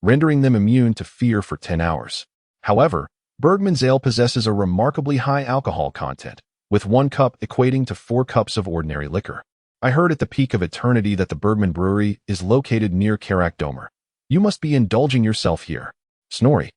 rendering them immune to fear for 10 hours. However, Bergman's ale possesses a remarkably high alcohol content, with 1 cup equating to 4 cups of ordinary liquor. I heard at the peak of eternity that the Bergman Brewery is located near Karak Domer. You must be indulging yourself here. Snorri,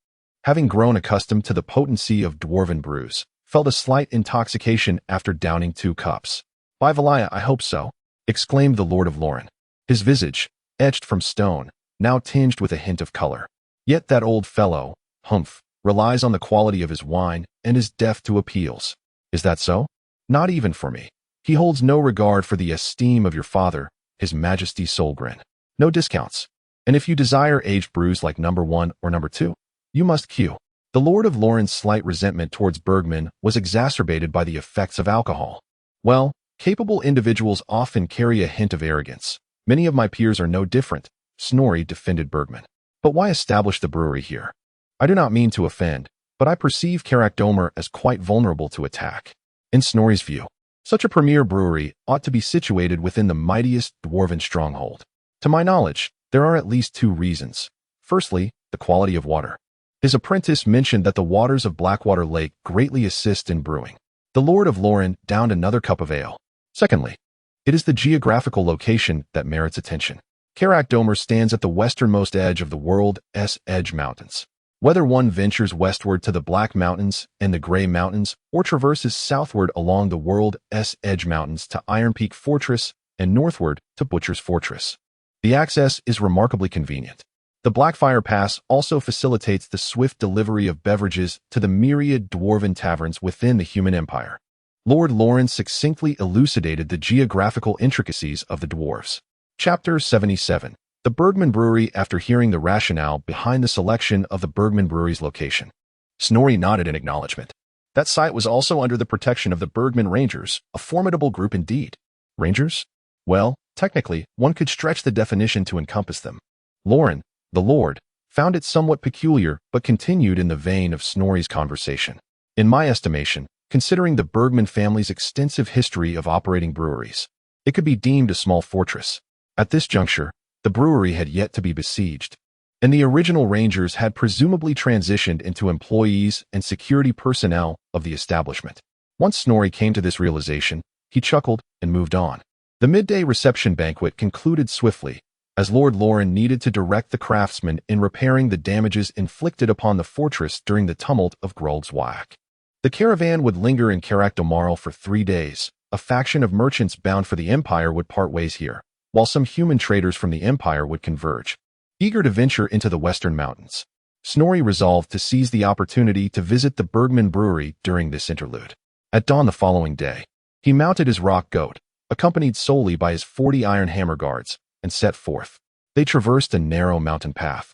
having grown accustomed to the potency of dwarven brews, felt a slight intoxication after downing 2 cups. By Valaya, I hope so, exclaimed the Lord of Loren, his visage, etched from stone, now tinged with a hint of color. Yet that old fellow, humph, relies on the quality of his wine and is deaf to appeals. Is that so? Not even for me. He holds no regard for the esteem of your father, His Majesty Solgren. No discounts. And if you desire aged brews like number 1 or number 2, you must queue. The Lord of Loren's slight resentment towards Bergman was exacerbated by the effects of alcohol. Well, capable individuals often carry a hint of arrogance. Many of my peers are no different, Snorri defended Bergman. But why establish the brewery here? I do not mean to offend, but I perceive Karakdomer as quite vulnerable to attack. In Snorri's view, such a premier brewery ought to be situated within the mightiest dwarven stronghold. To my knowledge, there are at least two reasons. Firstly, the quality of water. His apprentice mentioned that the waters of Blackwater Lake greatly assist in brewing. The Lord of Lauren downed another cup of ale. Secondly, it is the geographical location that merits attention. Karakdomer stands at the westernmost edge of the world's Edge Mountains. Whether one ventures westward to the Black Mountains and the Grey Mountains, or traverses southward along the world's Edge Mountains to Iron Peak Fortress and northward to Butcher's Fortress, the access is remarkably convenient. The Blackfire Pass also facilitates the swift delivery of beverages to the myriad dwarven taverns within the human empire. Lord Lauren succinctly elucidated the geographical intricacies of the dwarves. Chapter 77. The Bergman Brewery. After hearing the rationale behind the selection of the Bergman Brewery's location, Snorri nodded in acknowledgement. That site was also under the protection of the Bergman Rangers, a formidable group indeed. Rangers? Well, technically, one could stretch the definition to encompass them. Lauren, the Lord, found it somewhat peculiar but continued in the vein of Snorri's conversation. In my estimation, considering the Bergman family's extensive history of operating breweries, it could be deemed a small fortress. At this juncture, the brewery had yet to be besieged, and the original Rangers had presumably transitioned into employees and security personnel of the establishment. Once Snorri came to this realization, he chuckled and moved on. The midday reception banquet concluded swiftly, as Lord Lauren needed to direct the craftsmen in repairing the damages inflicted upon the fortress during the tumult of Gruld's Whack. The caravan would linger in Karakdomarl for 3 days. A faction of merchants bound for the Empire would part ways here, while some human traders from the Empire would converge. Eager to venture into the western mountains, Snorri resolved to seize the opportunity to visit the Bergman Brewery during this interlude. At dawn the following day, he mounted his rock goat, accompanied solely by his 40 iron hammer guards, and set forth. They traversed a narrow mountain path.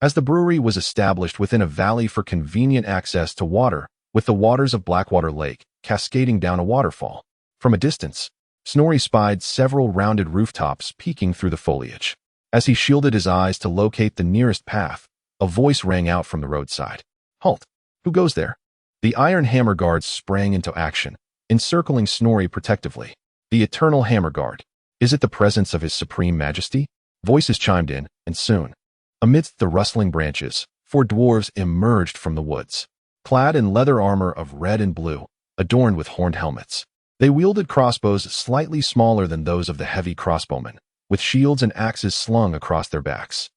As the brewery was established within a valley for convenient access to water, with the waters of Blackwater Lake cascading down a waterfall. From a distance, Snorri spied several rounded rooftops peeking through the foliage. As he shielded his eyes to locate the nearest path, a voice rang out from the roadside. Halt! Who goes there? The iron hammer guards sprang into action, encircling Snorri protectively. The Eternal Hammer Guard. Is it the presence of His Supreme Majesty? Voices chimed in, and soon, amidst the rustling branches, 4 dwarves emerged from the woods. Clad in leather armor of red and blue, adorned with horned helmets, they wielded crossbows slightly smaller than those of the heavy crossbowmen, with shields and axes slung across their backs.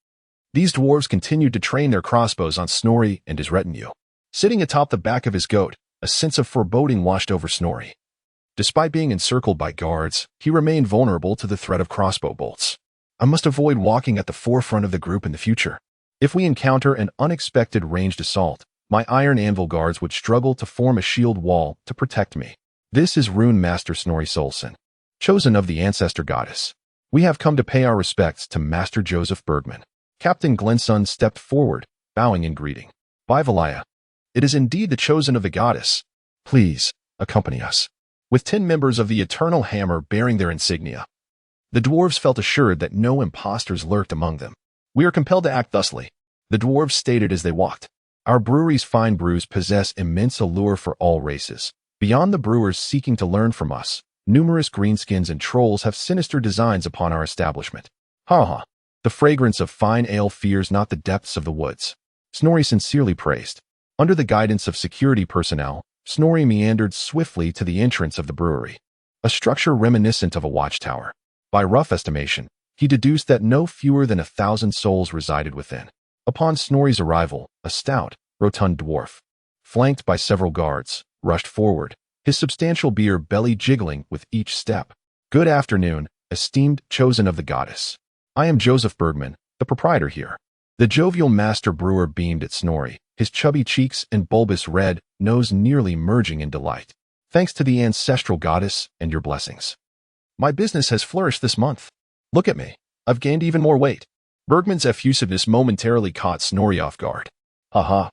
These dwarves continued to train their crossbows on Snorri and his retinue. Sitting atop the back of his goat, a sense of foreboding washed over Snorri. Despite being encircled by guards, he remained vulnerable to the threat of crossbow bolts. I must avoid walking at the forefront of the group in the future. If we encounter an unexpected ranged assault, my iron anvil guards would struggle to form a shield wall to protect me. This is Rune Master Snorri Solson, chosen of the Ancestor Goddess. We have come to pay our respects to Master Joseph Bergman. Captain Glenson stepped forward, bowing in greeting. By Valaya, it is indeed the chosen of the goddess. Please, accompany us. With 10 members of the Eternal Hammer bearing their insignia, the dwarves felt assured that no impostors lurked among them. We are compelled to act thusly, the dwarves stated as they walked. Our brewery's fine brews possess immense allure for all races. Beyond the brewers seeking to learn from us, numerous greenskins and trolls have sinister designs upon our establishment. Ha ha. The fragrance of fine ale fears not the depths of the woods. Snorri sincerely praised. Under the guidance of security personnel, Snorri meandered swiftly to the entrance of the brewery, a structure reminiscent of a watchtower. By rough estimation, he deduced that no fewer than 1,000 souls resided within. Upon Snorri's arrival, a stout, rotund dwarf, flanked by several guards, rushed forward, his substantial beard belly jiggling with each step. Good afternoon, esteemed chosen of the goddess. I am Joseph Bergman, the proprietor here. The jovial master brewer beamed at Snorri, his chubby cheeks and bulbous red nose nearly merging in delight. Thanks to the ancestral goddess and your blessings, my business has flourished this month. Look at me. I've gained even more weight. Bergman's effusiveness momentarily caught Snorri off guard. Ha.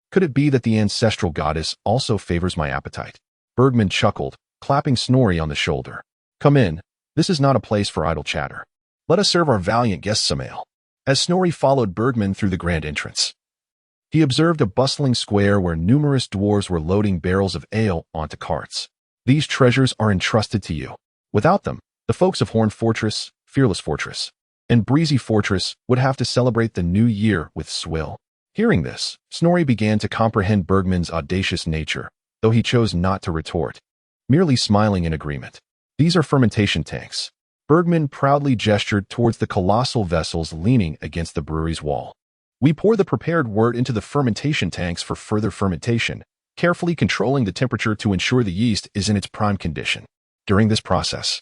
Could it be that the ancestral goddess also favors my appetite? Bergman chuckled, clapping Snorri on the shoulder. Come in. This is not a place for idle chatter. Let us serve our valiant guests some ale. As Snorri followed Bergman through the grand entrance, He observed a bustling square where numerous dwarves were loading barrels of ale onto carts. These treasures are entrusted to you. Without them, the folks of Horn Fortress, Fearless Fortress, and Breezy Fortress would have to celebrate the new year with swill. Hearing this, Snorri began to comprehend Bergman's audacious nature, though he chose not to retort, merely smiling in agreement. These are fermentation tanks. Bergman proudly gestured towards the colossal vessels leaning against the brewery's wall. We pour the prepared wort into the fermentation tanks for further fermentation, carefully controlling the temperature to ensure the yeast is in its prime condition. During this process,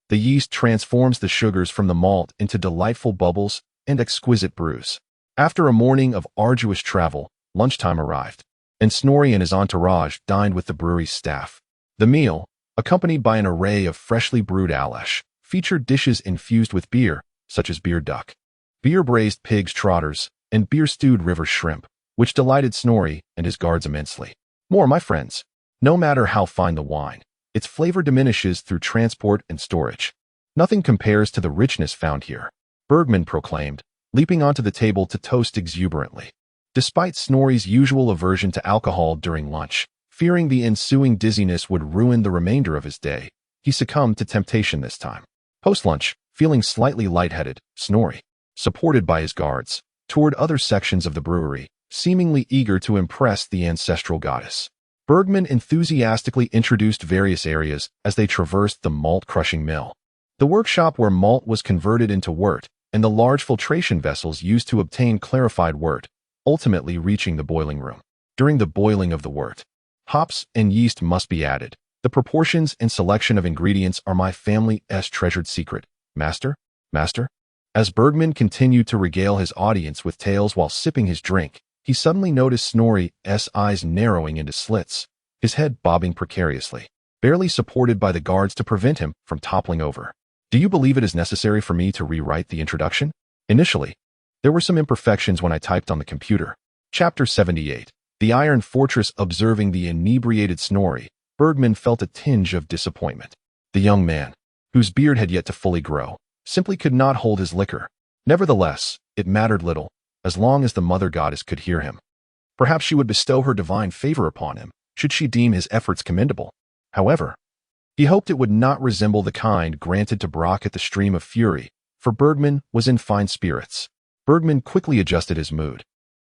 the yeast transforms the sugars from the malt into delightful bubbles and exquisite brews. After a morning of arduous travel, lunchtime arrived, and Snorri and his entourage dined with the brewery's staff. The meal, accompanied by an array of freshly brewed alesh, featured dishes infused with beer, such as beer duck, beer-braised pig's trotters, and beer-stewed river shrimp, which delighted Snorri and his guards immensely. More, my friends. No matter how fine the wine, its flavor diminishes through transport and storage. Nothing compares to the richness found here, Bergman proclaimed, leaping onto the table to toast exuberantly. Despite Snorri's usual aversion to alcohol during lunch, fearing the ensuing dizziness would ruin the remainder of his day, he succumbed to temptation this time. Post-lunch, feeling slightly lightheaded, Snorri, supported by his guards, toured other sections of the brewery, seemingly eager to impress the ancestral goddess. Bergman enthusiastically introduced various areas as they traversed the malt-crushing mill, the workshop where malt was converted into wort, and the large filtration vessels used to obtain clarified wort, ultimately reaching the boiling room. During the boiling of the wort, hops and yeast must be added. The proportions and selection of ingredients are my family's treasured secret. Master? Master? As Bergman continued to regale his audience with tales while sipping his drink, he suddenly noticed Snorri's eyes narrowing into slits, his head bobbing precariously, barely supported by the guards to prevent him from toppling over. Do you believe it is necessary for me to rewrite the introduction? Initially, there were some imperfections when I typed on the computer. Chapter 78. The Iron Fortress. Observing the inebriated Snorri, Bergman felt a tinge of disappointment. The young man, whose beard had yet to fully grow, simply could not hold his liquor. Nevertheless, it mattered little, as long as the mother goddess could hear him. Perhaps she would bestow her divine favor upon him, should she deem his efforts commendable. However, he hoped it would not resemble the kind granted to Brock at the Stream of Fury, for Bergman was in fine spirits. Bergman quickly adjusted his mood.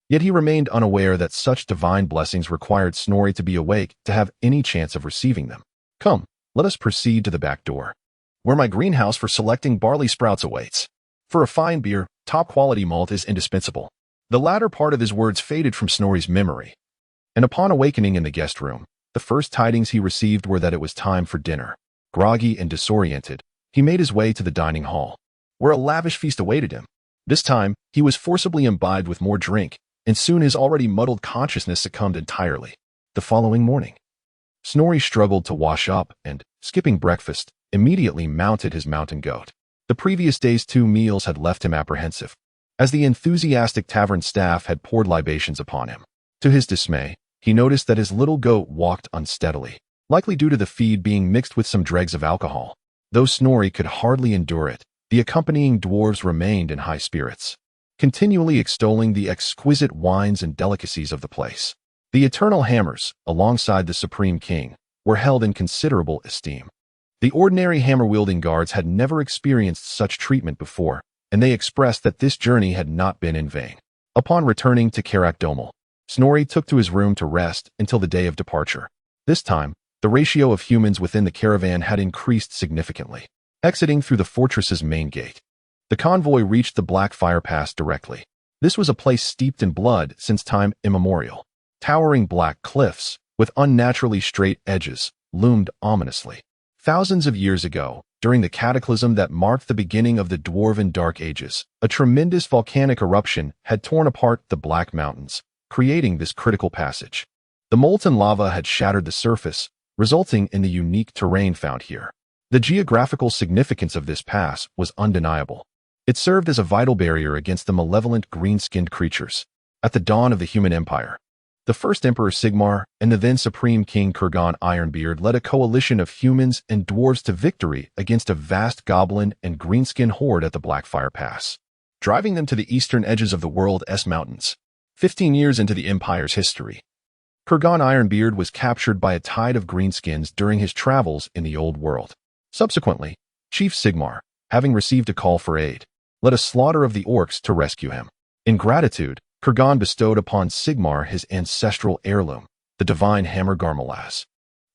Yet he remained unaware that such divine blessings required Snorri to be awake to have any chance of receiving them. Come, let us proceed to the back door, where my greenhouse for selecting barley sprouts awaits. For a fine beer, top-quality malt is indispensable. The latter part of his words faded from Snorri's memory, and upon awakening in the guest room, the first tidings he received were that it was time for dinner. Groggy and disoriented, he made his way to the dining hall, where a lavish feast awaited him. This time, he was forcibly imbibed with more drink, and soon his already muddled consciousness succumbed entirely. The following morning, Snorri struggled to wash up and, skipping breakfast, immediately mounted his mountain goat. The previous day's 2 meals had left him apprehensive, as the enthusiastic tavern staff had poured libations upon him. To his dismay, he noticed that his little goat walked unsteadily, likely due to the feed being mixed with some dregs of alcohol. Though Snorri could hardly endure it, the accompanying dwarves remained in high spirits, continually extolling the exquisite wines and delicacies of the place. The eternal hammers, alongside the Supreme King, were held in considerable esteem. The ordinary hammer-wielding guards had never experienced such treatment before, and they expressed that this journey had not been in vain. Upon returning to Karak Domel, Snorri took to his room to rest until the day of departure. This time, the ratio of humans within the caravan had increased significantly. Exiting through the fortress's main gate, the convoy reached the Blackfire Pass directly. This was a place steeped in blood since time immemorial. Towering black cliffs, with unnaturally straight edges, loomed ominously. Thousands of years ago, during the cataclysm that marked the beginning of the Dwarven Dark Ages, a tremendous volcanic eruption had torn apart the Black Mountains, creating this critical passage. The molten lava had shattered the surface, resulting in the unique terrain found here. The geographical significance of this pass was undeniable. It served as a vital barrier against the malevolent green-skinned creatures. At the dawn of the human empire, the first Emperor Sigmar and the then Supreme King Kurgan Ironbeard led a coalition of humans and dwarves to victory against a vast goblin and greenskin horde at the Blackfire Pass, driving them to the eastern edges of the world's mountains. 15 years into the Empire's history, Kurgan Ironbeard was captured by a tide of Greenskins during his travels in the Old World. Subsequently, Chief Sigmar, having received a call for aid, led a slaughter of the orcs to rescue him. In gratitude, Kurgan bestowed upon Sigmar his ancestral heirloom, the divine hammer Garmalas,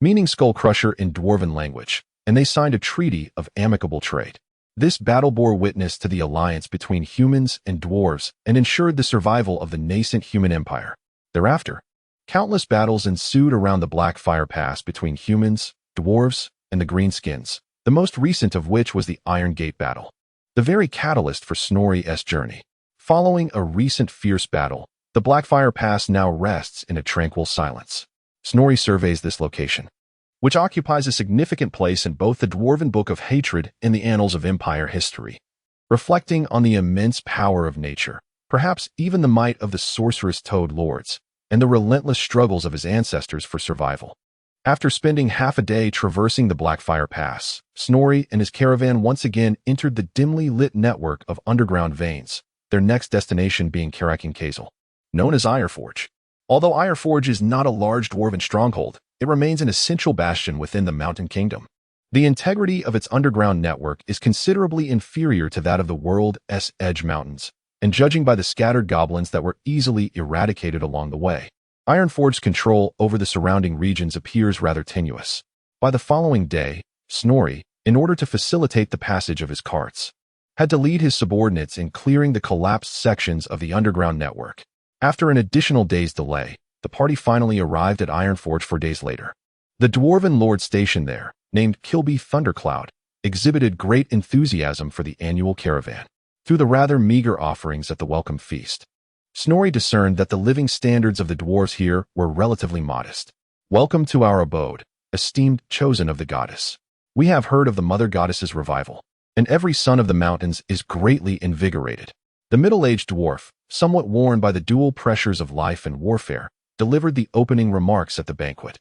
meaning skull crusher in Dwarven language, and they signed a treaty of amicable trade. This battle bore witness to the alliance between humans and dwarves and ensured the survival of the nascent human empire. Thereafter, countless battles ensued around the Blackfire Pass between humans, dwarves, and the Greenskins, the most recent of which was the Iron Gate battle, the very catalyst for Snorri's journey. Following a recent fierce battle, the Blackfire Pass now rests in a tranquil silence. Snorri surveys this location, which occupies a significant place in both the Dwarven Book of Hatred and the Annals of Empire history, reflecting on the immense power of nature, perhaps even the might of the sorcerous Toad Lords, and the relentless struggles of his ancestors for survival. After spending half a day traversing the Blackfire Pass, Snorri and his caravan once again entered the dimly lit network of underground veins, their next destination being Castle, known as Ironforge. Although Ironforge is not a large dwarven stronghold, it remains an essential bastion within the Mountain Kingdom. The integrity of its underground network is considerably inferior to that of the world's Edge Mountains, and judging by the scattered goblins that were easily eradicated along the way, Ironforge's control over the surrounding regions appears rather tenuous. By the following day, Snorri, in order to facilitate the passage of his carts, had to lead his subordinates in clearing the collapsed sections of the underground network. After an additional day's delay, the party finally arrived at Ironforge 4 days later. The dwarven lord stationed there, named Kilby Thundercloud, exhibited great enthusiasm for the annual caravan. Through the rather meager offerings at the welcome feast, Snorri discerned that the living standards of the dwarves here were relatively modest. "Welcome to our abode, esteemed chosen of the goddess. We have heard of the mother goddess's revival, and every son of the mountains is greatly invigorated." The middle-aged dwarf, somewhat worn by the dual pressures of life and warfare, delivered the opening remarks at the banquet.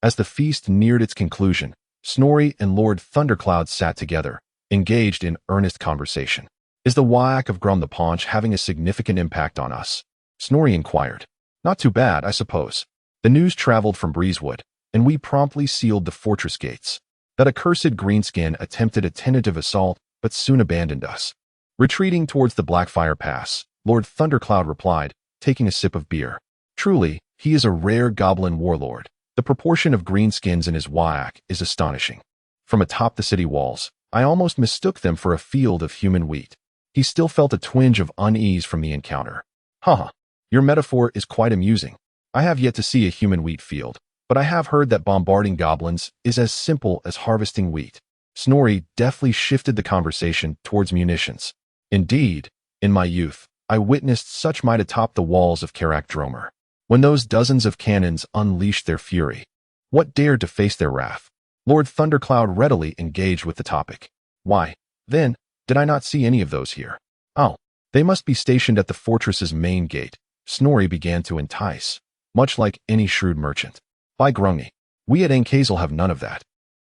As the feast neared its conclusion, Snorri and Lord Thundercloud sat together, engaged in earnest conversation. "Is the Wyack of Grum the Paunch having a significant impact on us?" Snorri inquired. "Not too bad, I suppose. The news traveled from Breezewood, and we promptly sealed the fortress gates. That accursed Greenskin attempted a tentative assault, but soon abandoned us." Retreating towards the Blackfire Pass, Lord Thundercloud replied, taking a sip of beer. "Truly, he is a rare goblin warlord. The proportion of Greenskins in his Wyack is astonishing. From atop the city walls, I almost mistook them for a field of human wheat." He still felt a twinge of unease from the encounter. "Haha, your metaphor is quite amusing. I have yet to see a human wheat field, but I have heard that bombarding goblins is as simple as harvesting wheat." Snorri deftly shifted the conversation towards munitions. "Indeed, in my youth, I witnessed such might atop the walls of Dromer. When those dozens of cannons unleashed their fury, what dared to face their wrath?" Lord Thundercloud readily engaged with the topic. "Why, then, did I not see any of those here?" "Oh, they must be stationed at the fortress's main gate." Snorri began to entice, much like any shrewd merchant. "By Grungy, we at Castle have none of that.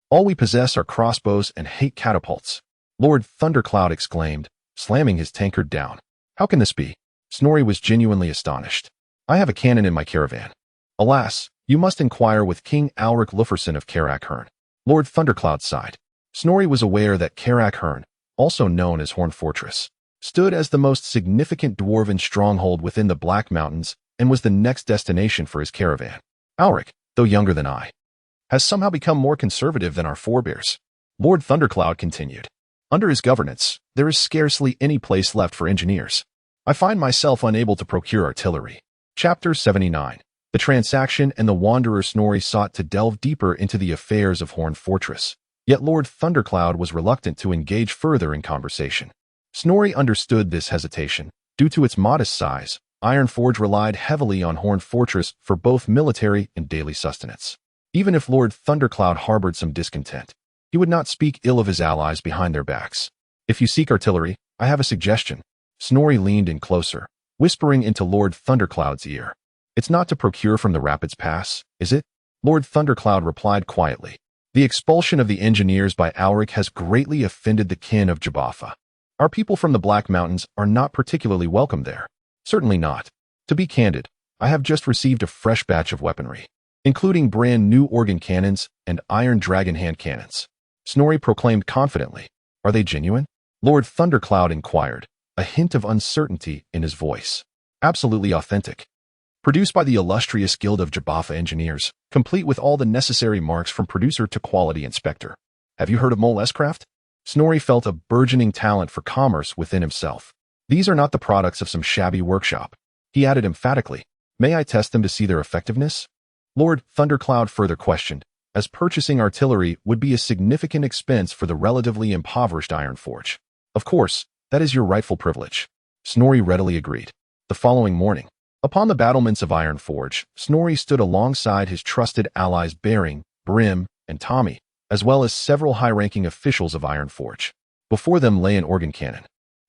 All we possess are crossbows and hate catapults," Lord Thundercloud exclaimed, slamming his tankard down. "How can this be?" Snorri was genuinely astonished. "I have a cannon in my caravan." "Alas, you must inquire with King Alric Luferson of Carac-Hern." Lord Thundercloud sighed. Snorri was aware that Carac-Hern, also known as Horn Fortress, stood as the most significant dwarven stronghold within the Black Mountains and was the next destination for his caravan. "Alric, though younger than I, has somehow become more conservative than our forebears," Lord Thundercloud continued. "Under his governance, there is scarcely any place left for engineers. I find myself unable to procure artillery." Chapter 79. The Transaction and the Wanderer. Snorri sought to delve deeper into the affairs of Horn Fortress, yet Lord Thundercloud was reluctant to engage further in conversation. Snorri understood this hesitation. Due to its modest size, Ironforge relied heavily on Horn Fortress for both military and daily sustenance. Even if Lord Thundercloud harbored some discontent, he would not speak ill of his allies behind their backs. "If you seek artillery, I have a suggestion." Snorri leaned in closer, whispering into Lord Thundercloud's ear. "It's not to procure from the Rapids Pass, is it?" Lord Thundercloud replied quietly. "The expulsion of the engineers by Alric has greatly offended the kin of Jabaffa. Our people from the Black Mountains are not particularly welcome there." "Certainly not. To be candid, I have just received a fresh batch of weaponry, including brand new organ cannons and iron dragon hand cannons. Snorri proclaimed confidently. Are they genuine? Lord Thundercloud inquired, a hint of uncertainty in his voice. Absolutely authentic. Produced by the illustrious Guild of Jabaffa Engineers, complete with all the necessary marks from producer to quality inspector. Have you heard of Mole S-Craft? Snorri felt a burgeoning talent for commerce within himself. These are not the products of some shabby workshop. He added emphatically, may I test them to see their effectiveness? Lord Thundercloud further questioned, as purchasing artillery would be a significant expense for the relatively impoverished Ironforge. Of course, that is your rightful privilege. Snorri readily agreed. The following morning, upon the battlements of Ironforge, Snorri stood alongside his trusted allies Bering, Brim, and Tommy, as well as several high-ranking officials of Ironforge. Before them lay an organ cannon,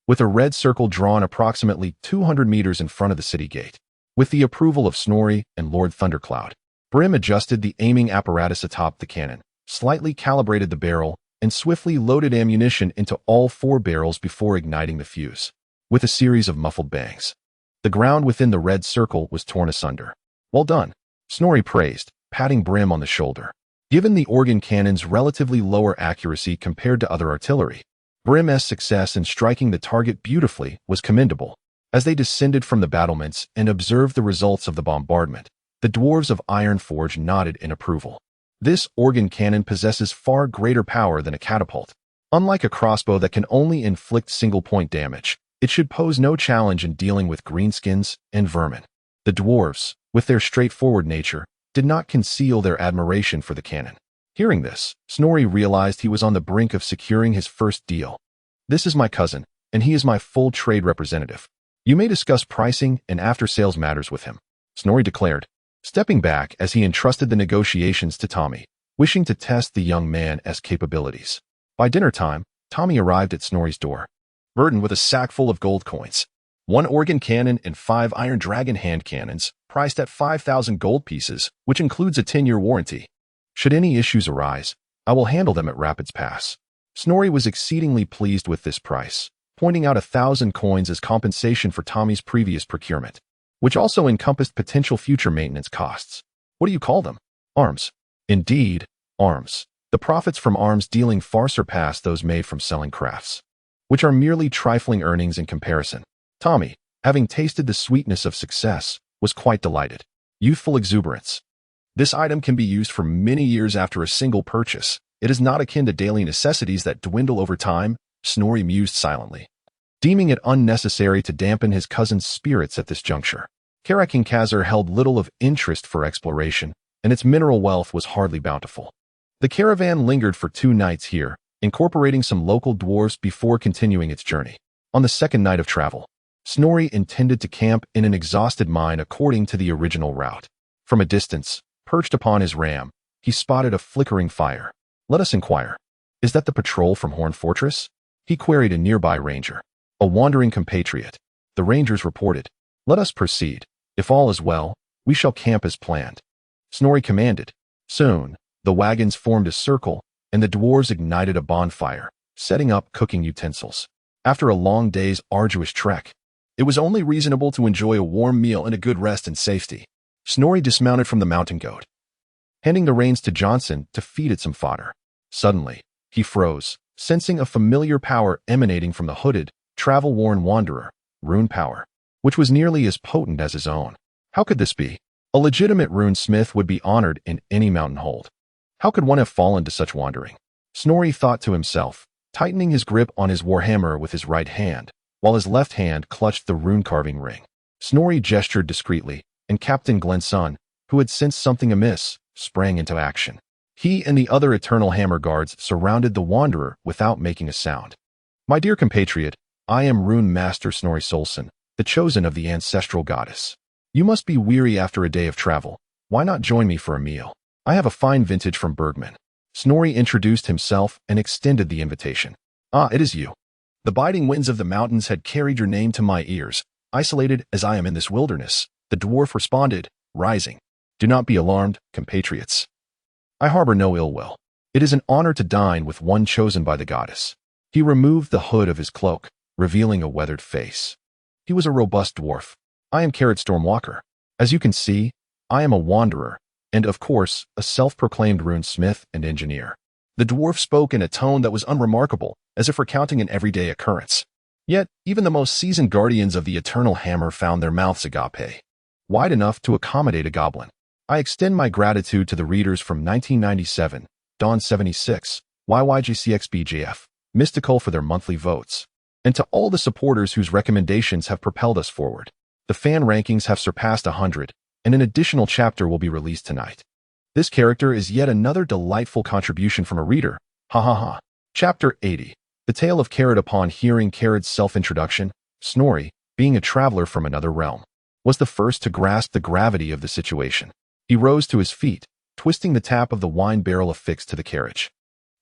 with a red circle drawn approximately 200 meters in front of the city gate. With the approval of Snorri and Lord Thundercloud, Brim adjusted the aiming apparatus atop the cannon, slightly calibrated the barrel, and swiftly loaded ammunition into all 4 barrels before igniting the fuse. With a series of muffled bangs, the ground within the red circle was torn asunder. Well done, Snorri praised, patting Brim on the shoulder. Given the organ cannon's relatively lower accuracy compared to other artillery, Brim's success in striking the target beautifully was commendable. As they descended from the battlements and observed the results of the bombardment, the dwarves of Ironforge nodded in approval. This organ cannon possesses far greater power than a catapult. Unlike a crossbow that can only inflict single-point damage, it should pose no challenge in dealing with greenskins and vermin. The dwarves, with their straightforward nature, did not conceal their admiration for the cannon. Hearing this, Snorri realized he was on the brink of securing his first deal. This is my cousin, and he is my full trade representative. You may discuss pricing and after-sales matters with him, Snorri declared, stepping back as he entrusted the negotiations to Tommy, wishing to test the young man's capabilities. By dinner time, Tommy arrived at Snorri's door, burdened with a sack full of gold coins, 1 organ cannon and 5 iron dragon hand cannons, priced at 5,000 gold pieces, which includes a 10-year warranty. Should any issues arise, I will handle them at Rapids Pass. Snorri was exceedingly pleased with this price, pointing out 1,000 coins as compensation for Tommy's previous procurement, which also encompassed potential future maintenance costs. What do you call them? Arms. Indeed, arms. The profits from arms dealing far surpass those made from selling crafts, which are merely trifling earnings in comparison. Tommy, having tasted the sweetness of success, was quite delighted. Youthful exuberance. This item can be used for many years after a single purchase. It is not akin to daily necessities that dwindle over time, Snorri mused silently, deeming it unnecessary to dampen his cousin's spirits at this juncture. Karakinkazar held little of interest for exploration, and its mineral wealth was hardly bountiful. The caravan lingered for 2 nights here, incorporating some local dwarves before continuing its journey. On the second night of travel, Snorri intended to camp in an exhausted mine according to the original route. From a distance, perched upon his ram, he spotted a flickering fire. Let us inquire. Is that the patrol from Horn Fortress? He queried a nearby ranger, a wandering compatriot. The rangers reported. Let us proceed. If all is well, we shall camp as planned. Snorri commanded. Soon, the wagons formed a circle, and the dwarves ignited a bonfire, setting up cooking utensils. After a long day's arduous trek, it was only reasonable to enjoy a warm meal and a good rest in safety. Snorri dismounted from the mountain goat, handing the reins to Johnson to feed it some fodder. Suddenly, he froze, sensing a familiar power emanating from the hooded, travel-worn wanderer, rune power, which was nearly as potent as his own. How could this be? A legitimate rune smith would be honored in any mountain hold. How could one have fallen to such wandering? Snorri thought to himself, tightening his grip on his warhammer with his right hand, while his left hand clutched the rune-carving ring. Snorri gestured discreetly, and Captain Glenson, who had sensed something amiss, sprang into action. He and the other Eternal Hammer Guards surrounded the Wanderer without making a sound. My dear compatriot, I am Rune Master Snorri Solson, the chosen of the ancestral goddess. You must be weary after a day of travel. Why not join me for a meal? I have a fine vintage from Bergman. Snorri introduced himself and extended the invitation. Ah, it is you. The biting winds of the mountains had carried your name to my ears. Isolated as I am in this wilderness, the dwarf responded, rising. Do not be alarmed, compatriots. I harbor no ill will. It is an honor to dine with one chosen by the goddess. He removed the hood of his cloak, revealing a weathered face. He was a robust dwarf, I am Carrot Stormwalker. As you can see, I am a wanderer, and of course, a self-proclaimed runesmith and engineer. The dwarf spoke in a tone that was unremarkable, as if recounting an everyday occurrence. Yet, even the most seasoned guardians of the Eternal Hammer found their mouths agape, wide enough to accommodate a goblin. I extend my gratitude to the readers from 1997, Dawn 76, YYGCXBJF, Mystical for their monthly votes, and to all the supporters whose recommendations have propelled us forward. The fan rankings have surpassed 100, and an additional chapter will be released tonight. This character is yet another delightful contribution from a reader. Ha ha ha. Chapter 80. The Tale of Carrot. Upon hearing Carrot's self-introduction, Snorri, being a traveler from another realm, was the first to grasp the gravity of the situation. He rose to his feet, twisting the tap of the wine barrel affixed to the carriage,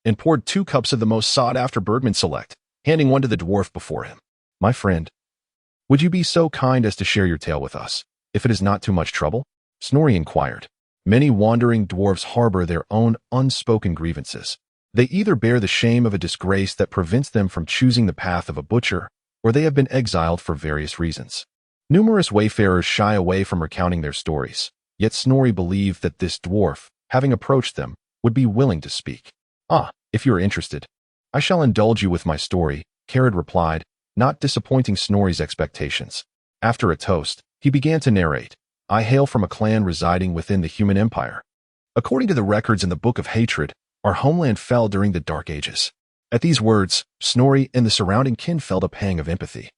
and poured 2 cups of the most sought-after Bergman Select, handing one to the dwarf before him. My friend, would you be so kind as to share your tale with us, if it is not too much trouble? Snorri inquired. Many wandering dwarves harbor their own unspoken grievances. They either bear the shame of a disgrace that prevents them from choosing the path of a butcher, or they have been exiled for various reasons. Numerous wayfarers shy away from recounting their stories, yet Snorri believed that this dwarf, having approached them, would be willing to speak. Ah, if you are interested, I shall indulge you with my story, Carrot replied, not disappointing Snorri's expectations. After a toast, he began to narrate. I hail from a clan residing within the human empire. According to the records in the Book of Hatred, our homeland fell during the Dark Ages. At these words, Snorri and the surrounding kin felt a pang of empathy.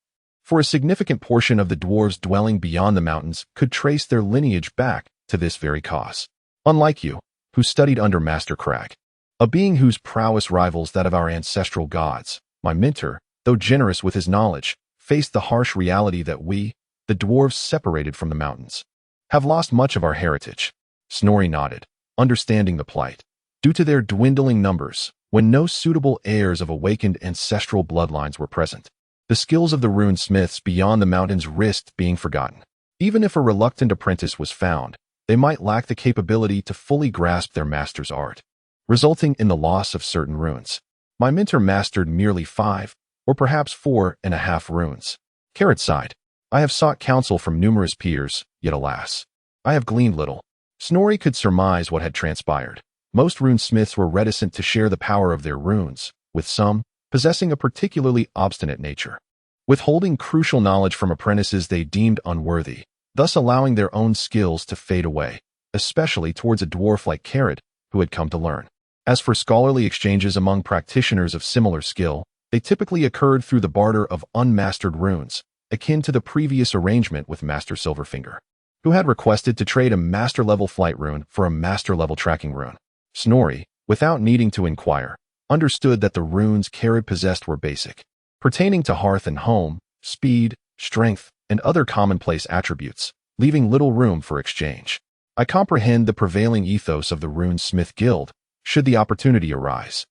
For a significant portion of the dwarves dwelling beyond the mountains could trace their lineage back to this very cause. Unlike you, who studied under Master Crag, a being whose prowess rivals that of our ancestral gods, my mentor, though generous with his knowledge, faced the harsh reality that we, the dwarves separated from the mountains, have lost much of our heritage. Snorri nodded, understanding the plight. Due to their dwindling numbers, when no suitable heirs of awakened ancestral bloodlines were present, the skills of the runesmiths beyond the mountains risked being forgotten. Even if a reluctant apprentice was found, they might lack the capability to fully grasp their master's art, resulting in the loss of certain runes. My mentor mastered merely 5, or perhaps 4.5 runes. Carrot sighed. I have sought counsel from numerous peers, yet alas, I have gleaned little. Snorri could surmise what had transpired. Most runesmiths were reticent to share the power of their runes, with some possessing a particularly obstinate nature, withholding crucial knowledge from apprentices they deemed unworthy, thus allowing their own skills to fade away, especially towards a dwarf like Carrot, who had come to learn. As for scholarly exchanges among practitioners of similar skill, they typically occurred through the barter of unmastered runes, akin to the previous arrangement with Master Silverfinger, who had requested to trade a master-level flight rune for a master-level tracking rune. Snorri, without needing to inquire, understood that the runes Carrot possessed were basic, pertaining to hearth and home, speed, strength, and other commonplace attributes, leaving little room for exchange. I comprehend the prevailing ethos of the Runesmith Guild, should the opportunity arise.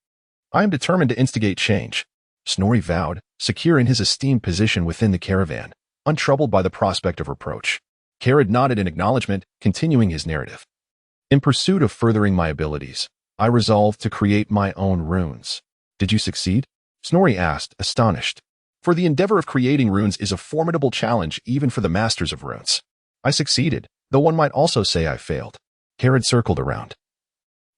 I am determined to instigate change, Snorri vowed, secure in his esteemed position within the caravan, untroubled by the prospect of reproach. Carrot nodded in acknowledgement, continuing his narrative. In pursuit of furthering my abilities, I resolved to create my own runes. Did you succeed? Snorri asked, astonished. For the endeavor of creating runes is a formidable challenge even for the masters of runes. I succeeded, though one might also say I failed. Carrot circled around.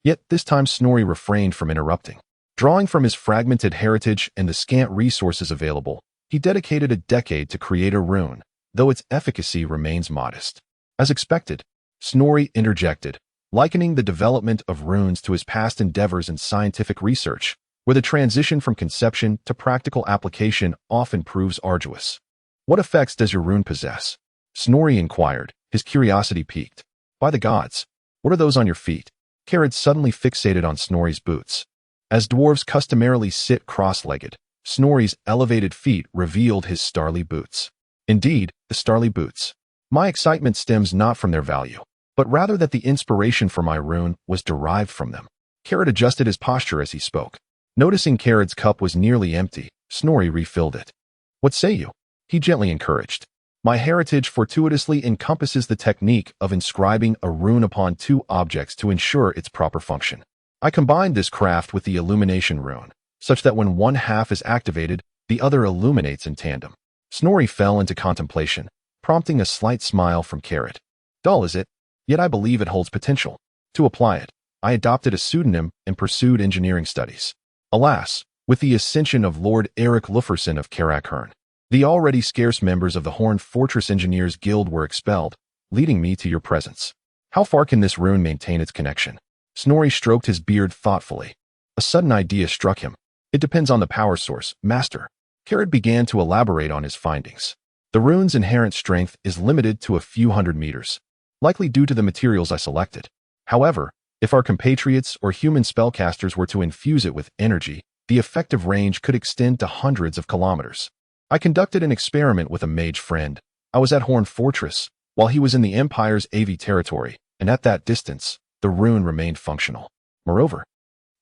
Yet this time Snorri refrained from interrupting. Drawing from his fragmented heritage and the scant resources available, he dedicated a decade to create a rune, though its efficacy remains modest. As expected, Snorri interjected, likening the development of runes to his past endeavors in scientific research, where the transition from conception to practical application often proves arduous. What effects does your rune possess? Snorri inquired, his curiosity piqued. By the gods, what are those on your feet? Carrot suddenly fixated on Snorri's boots. As dwarves customarily sit cross-legged, Snorri's elevated feet revealed his starly boots. Indeed, the starly boots. My excitement stems not from their value, but rather that the inspiration for my rune was derived from them. Carrot adjusted his posture as he spoke. Noticing Carrot's cup was nearly empty, Snorri refilled it. What say you? He gently encouraged. My heritage fortuitously encompasses the technique of inscribing a rune upon 2 objects to ensure its proper function. I combined this craft with the illumination rune, such that when one half is activated, the other illuminates in tandem. Snorri fell into contemplation, prompting a slight smile from Carrot. Dull is it? Yet I believe it holds potential. To apply it, I adopted a pseudonym and pursued engineering studies. Alas, with the ascension of Lord Eric Lufferson of Karakhern, the already scarce members of the Horned Fortress Engineers Guild were expelled, leading me to your presence. How far can this rune maintain its connection? Snorri stroked his beard thoughtfully. A sudden idea struck him. It depends on the power source, Master. Carrot began to elaborate on his findings. The rune's inherent strength is limited to a few hundred meters, likely due to the materials I selected. However, if our compatriots or human spellcasters were to infuse it with energy, the effective range could extend to hundreds of kilometers. I conducted an experiment with a mage friend. I was at Horned Fortress, while he was in the Empire's AV territory, and at that distance, the rune remained functional. Moreover,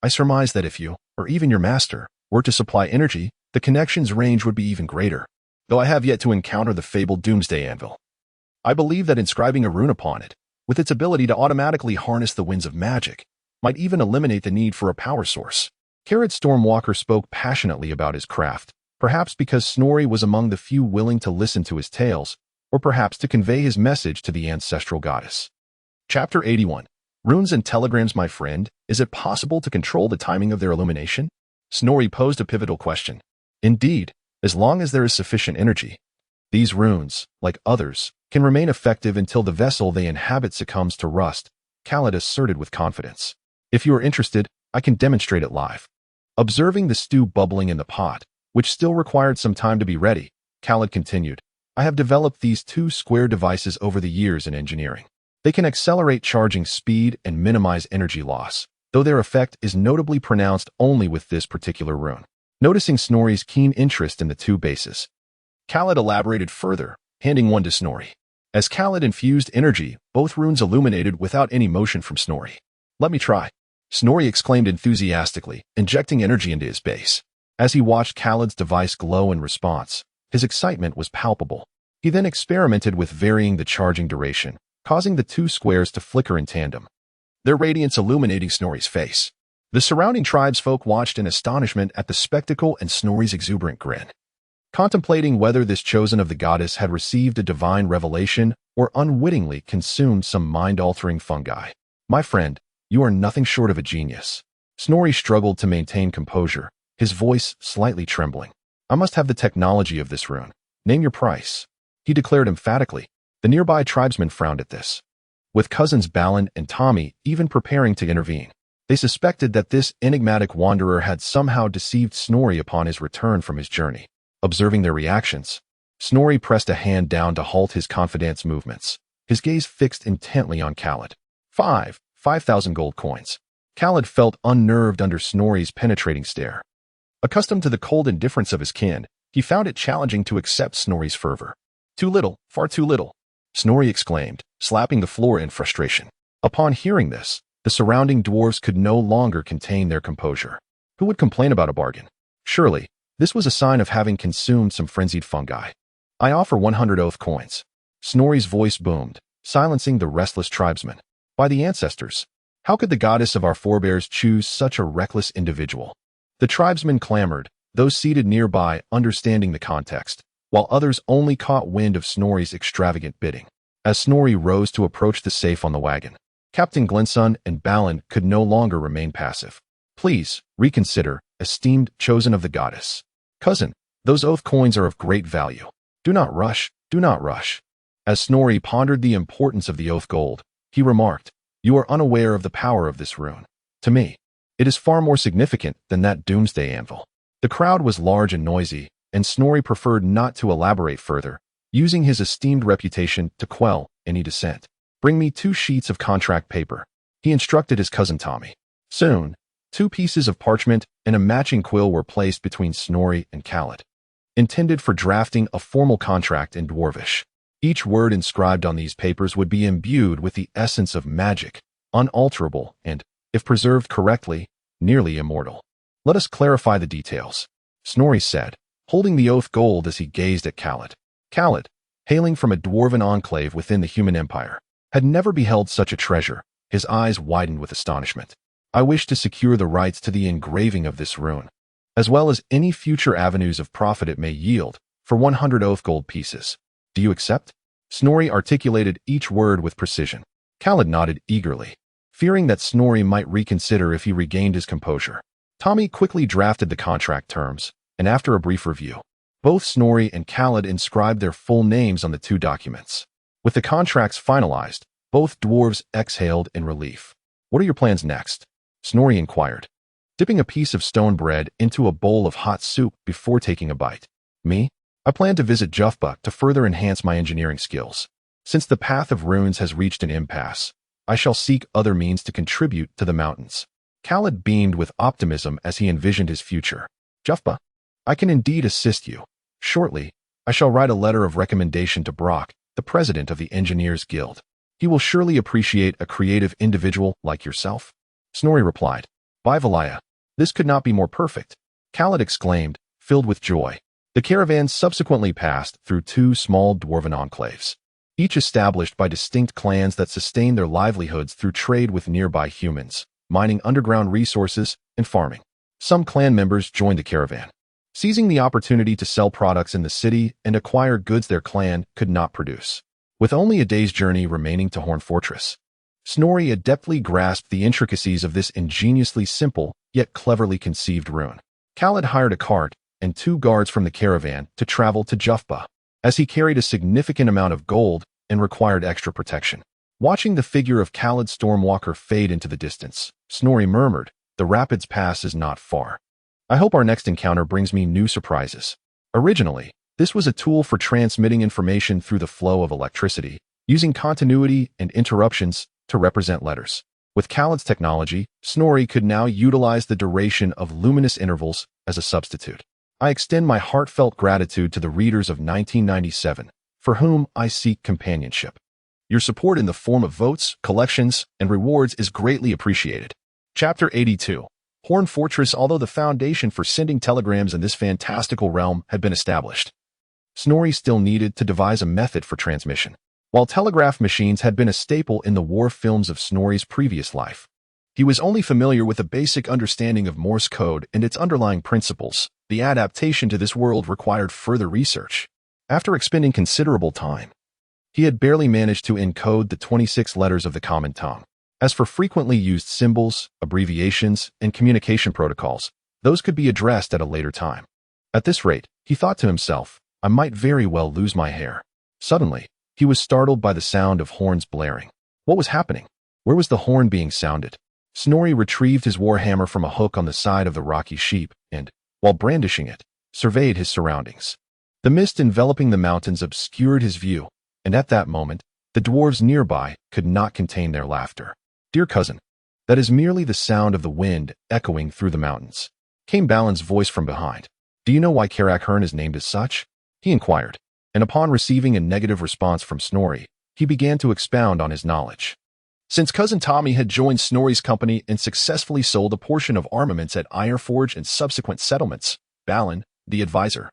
I surmised that if you, or even your master, were to supply energy, the connection's range would be even greater, though I have yet to encounter the fabled Doomsday Anvil. I believe that inscribing a rune upon it, with its ability to automatically harness the winds of magic, might even eliminate the need for a power source. Carrot Stormwalker spoke passionately about his craft, perhaps because Snorri was among the few willing to listen to his tales, or perhaps to convey his message to the ancestral goddess. Chapter 81. Runes and telegrams, my friend. Is it possible to control the timing of their illumination? Snorri posed a pivotal question. Indeed, as long as there is sufficient energy. These runes, like others, can remain effective until the vessel they inhabit succumbs to rust, Khaled asserted with confidence. If you are interested, I can demonstrate it live. Observing the stew bubbling in the pot, which still required some time to be ready, Khaled continued, I have developed these two square devices over the years in engineering. They can accelerate charging speed and minimize energy loss, though their effect is notably pronounced only with this particular rune. Noticing Snorri's keen interest in the two bases, Khaled elaborated further, handing one to Snorri. As Khaled infused energy, both runes illuminated without any motion from Snorri. Let me try. Snorri exclaimed enthusiastically, injecting energy into his base. As he watched Khaled's device glow in response, his excitement was palpable. He then experimented with varying the charging duration, causing the two squares to flicker in tandem, their radiance illuminating Snorri's face. The surrounding tribesfolk watched in astonishment at the spectacle and Snorri's exuberant grin, contemplating whether this chosen of the goddess had received a divine revelation or unwittingly consumed some mind-altering fungi. My friend, you are nothing short of a genius. Snorri struggled to maintain composure, his voice slightly trembling. I must have the technology of this rune. Name your price, he declared emphatically. The nearby tribesmen frowned at this, with cousins Balin and Tommy even preparing to intervene. They suspected that this enigmatic wanderer had somehow deceived Snorri upon his return from his journey. Observing their reactions, Snorri pressed a hand down to halt his confidant's movements, his gaze fixed intently on Khaled. 5,000 gold coins. Khaled felt unnerved under Snorri's penetrating stare. Accustomed to the cold indifference of his kin, he found it challenging to accept Snorri's fervor. Too little, far too little, Snorri exclaimed, slapping the floor in frustration. Upon hearing this, the surrounding dwarves could no longer contain their composure. Who would complain about a bargain? Surely, this was a sign of having consumed some frenzied fungi. I offer 100 oath coins. Snorri's voice boomed, silencing the restless tribesmen. By the ancestors, how could the goddess of our forebears choose such a reckless individual? The tribesmen clamored, those seated nearby understanding the context, while others only caught wind of Snorri's extravagant bidding. As Snorri rose to approach the safe on the wagon, Captain Glenson and Balin could no longer remain passive. Please, reconsider, esteemed chosen of the goddess. Cousin, those oath coins are of great value. Do not rush, do not rush. As Snorri pondered the importance of the oath gold, he remarked, you are unaware of the power of this rune. To me, it is far more significant than that Doomsday Anvil. The crowd was large and noisy, and Snorri preferred not to elaborate further, using his esteemed reputation to quell any dissent. Bring me 2 sheets of contract paper, he instructed his cousin Tommy. Soon, 2 pieces of parchment and a matching quill were placed between Snorri and Khaled, intended for drafting a formal contract in Dwarvish. Each word inscribed on these papers would be imbued with the essence of magic, unalterable and, if preserved correctly, nearly immortal. Let us clarify the details, Snorri said, holding the oath gold as he gazed at Khaled. Khaled, hailing from a dwarven enclave within the human empire, had never beheld such a treasure. His eyes widened with astonishment. I wish to secure the rights to the engraving of this rune, as well as any future avenues of profit it may yield, for 100 oath gold pieces. Do you accept? Snorri articulated each word with precision. Khaled nodded eagerly, fearing that Snorri might reconsider if he regained his composure. Tommy quickly drafted the contract terms, and after a brief review, both Snorri and Khaled inscribed their full names on the two documents. With the contracts finalized, both dwarves exhaled in relief. "What are your plans next?" Snorri inquired, dipping a piece of stone bread into a bowl of hot soup before taking a bite. "Me? I plan to visit Jufba to further enhance my engineering skills. Since the Path of Runes has reached an impasse, I shall seek other means to contribute to the mountains." Khaled beamed with optimism as he envisioned his future. "Jufba, I can indeed assist you. Shortly, I shall write a letter of recommendation to Brock, the president of the Engineers Guild. He will surely appreciate a creative individual like yourself." Snorri replied, "By Valaya, this could not be more perfect." Khaled exclaimed, filled with joy. The caravan subsequently passed through two small dwarven enclaves, each established by distinct clans that sustained their livelihoods through trade with nearby humans, mining underground resources, and farming. Some clan members joined the caravan, seizing the opportunity to sell products in the city and acquire goods their clan could not produce. With only a day's journey remaining to Horn Fortress, Snorri adeptly grasped the intricacies of this ingeniously simple yet cleverly conceived rune. Khaled hired a cart and 2 guards from the caravan to travel to Jufba, as he carried a significant amount of gold and required extra protection. Watching the figure of Khaled Stormwalker fade into the distance, Snorri murmured, "The Rapids Pass is not far. I hope our next encounter brings me new surprises." Originally, this was a tool for transmitting information through the flow of electricity, using continuity and interruptions to represent letters. With Khaled's technology, Snorri could now utilize the duration of luminous intervals as a substitute. "I extend my heartfelt gratitude to the readers of 1997, for whom I seek companionship. Your support in the form of votes, collections, and rewards is greatly appreciated." Chapter 82. Horn Fortress. Although the foundation for sending telegrams in this fantastical realm had been established, Snorri still needed to devise a method for transmission. While telegraph machines had been a staple in the war films of Snorri's previous life, he was only familiar with a basic understanding of Morse code and its underlying principles. The adaptation to this world required further research. After expending considerable time, he had barely managed to encode the 26 letters of the common tongue. As for frequently used symbols, abbreviations, and communication protocols, those could be addressed at a later time. At this rate, he thought to himself, I might very well lose my hair. Suddenly, he was startled by the sound of horns blaring. What was happening? Where was the horn being sounded? Snorri retrieved his warhammer from a hook on the side of the rocky sheep and, while brandishing it, surveyed his surroundings. The mist enveloping the mountains obscured his view, and at that moment, the dwarves nearby could not contain their laughter. "Dear cousin, that is merely the sound of the wind echoing through the mountains," came Balin's voice from behind. "Do you know why Karak is named as such?" he inquired, and upon receiving a negative response from Snorri, he began to expound on his knowledge. Since Cousin Tommy had joined Snorri's company and successfully sold a portion of armaments at Ironforge and subsequent settlements, Balin, the advisor,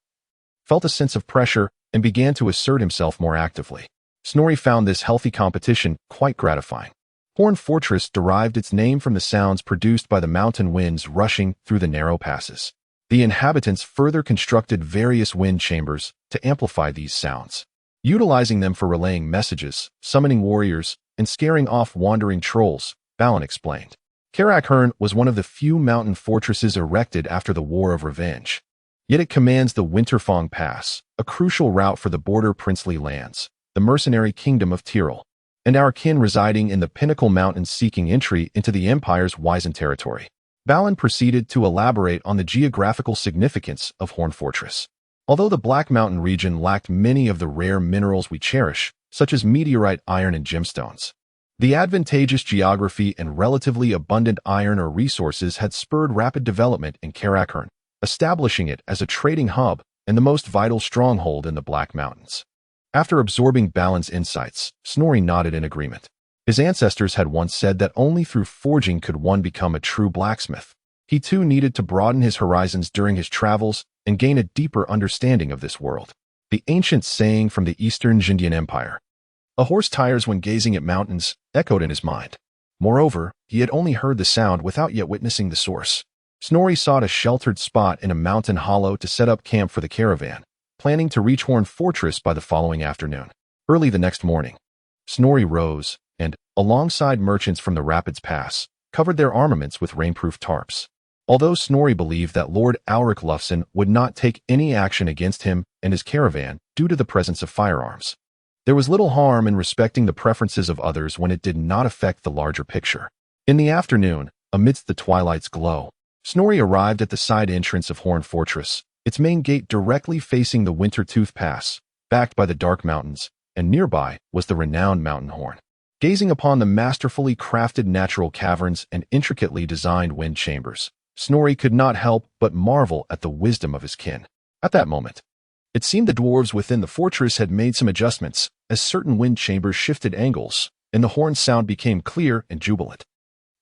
felt a sense of pressure and began to assert himself more actively. Snorri found this healthy competition quite gratifying. Horn Fortress derived its name from the sounds produced by the mountain winds rushing through the narrow passes. The inhabitants further constructed various wind chambers to amplify these sounds, utilizing them for relaying messages, summoning warriors, and scaring off wandering trolls, Balin explained. Karak was one of the few mountain fortresses erected after the War of Revenge. Yet it commands the Winterfang Pass, a crucial route for the border princely lands, the mercenary kingdom of Tyrol, and our kin residing in the Pinnacle Mountains seeking entry into the Empire's Wizen territory. Balin proceeded to elaborate on the geographical significance of Horn Fortress. Although the Black Mountain region lacked many of the rare minerals we cherish, such as meteorite iron and gemstones, the advantageous geography and relatively abundant iron ore resources had spurred rapid development in Karak, establishing it as a trading hub and the most vital stronghold in the Black Mountains. After absorbing Balin's insights, Snorri nodded in agreement. His ancestors had once said that only through forging could one become a true blacksmith. He too needed to broaden his horizons during his travels and gain a deeper understanding of this world. The ancient saying from the Eastern Jindian Empire, "A horse tires when gazing at mountains," echoed in his mind. Moreover, he had only heard the sound without yet witnessing the source. Snorri sought a sheltered spot in a mountain hollow to set up camp for the caravan, planning to reach Horn Fortress by the following afternoon. Early the next morning, Snorri rose and, alongside merchants from the Rapids Pass, covered their armaments with rainproof tarps. Although Snorri believed that Lord Alric Lufsen would not take any action against him and his caravan due to the presence of firearms, there was little harm in respecting the preferences of others when it did not affect the larger picture. In the afternoon, amidst the twilight's glow, Snorri arrived at the side entrance of Horn Fortress, its main gate directly facing the Wintertooth Pass, backed by the Dark Mountains, and nearby was the renowned Mountain Horn. Gazing upon the masterfully crafted natural caverns and intricately designed wind chambers, Snorri could not help but marvel at the wisdom of his kin. At that moment, it seemed the dwarves within the fortress had made some adjustments, as certain wind chambers shifted angles, and the horn sound became clear and jubilant.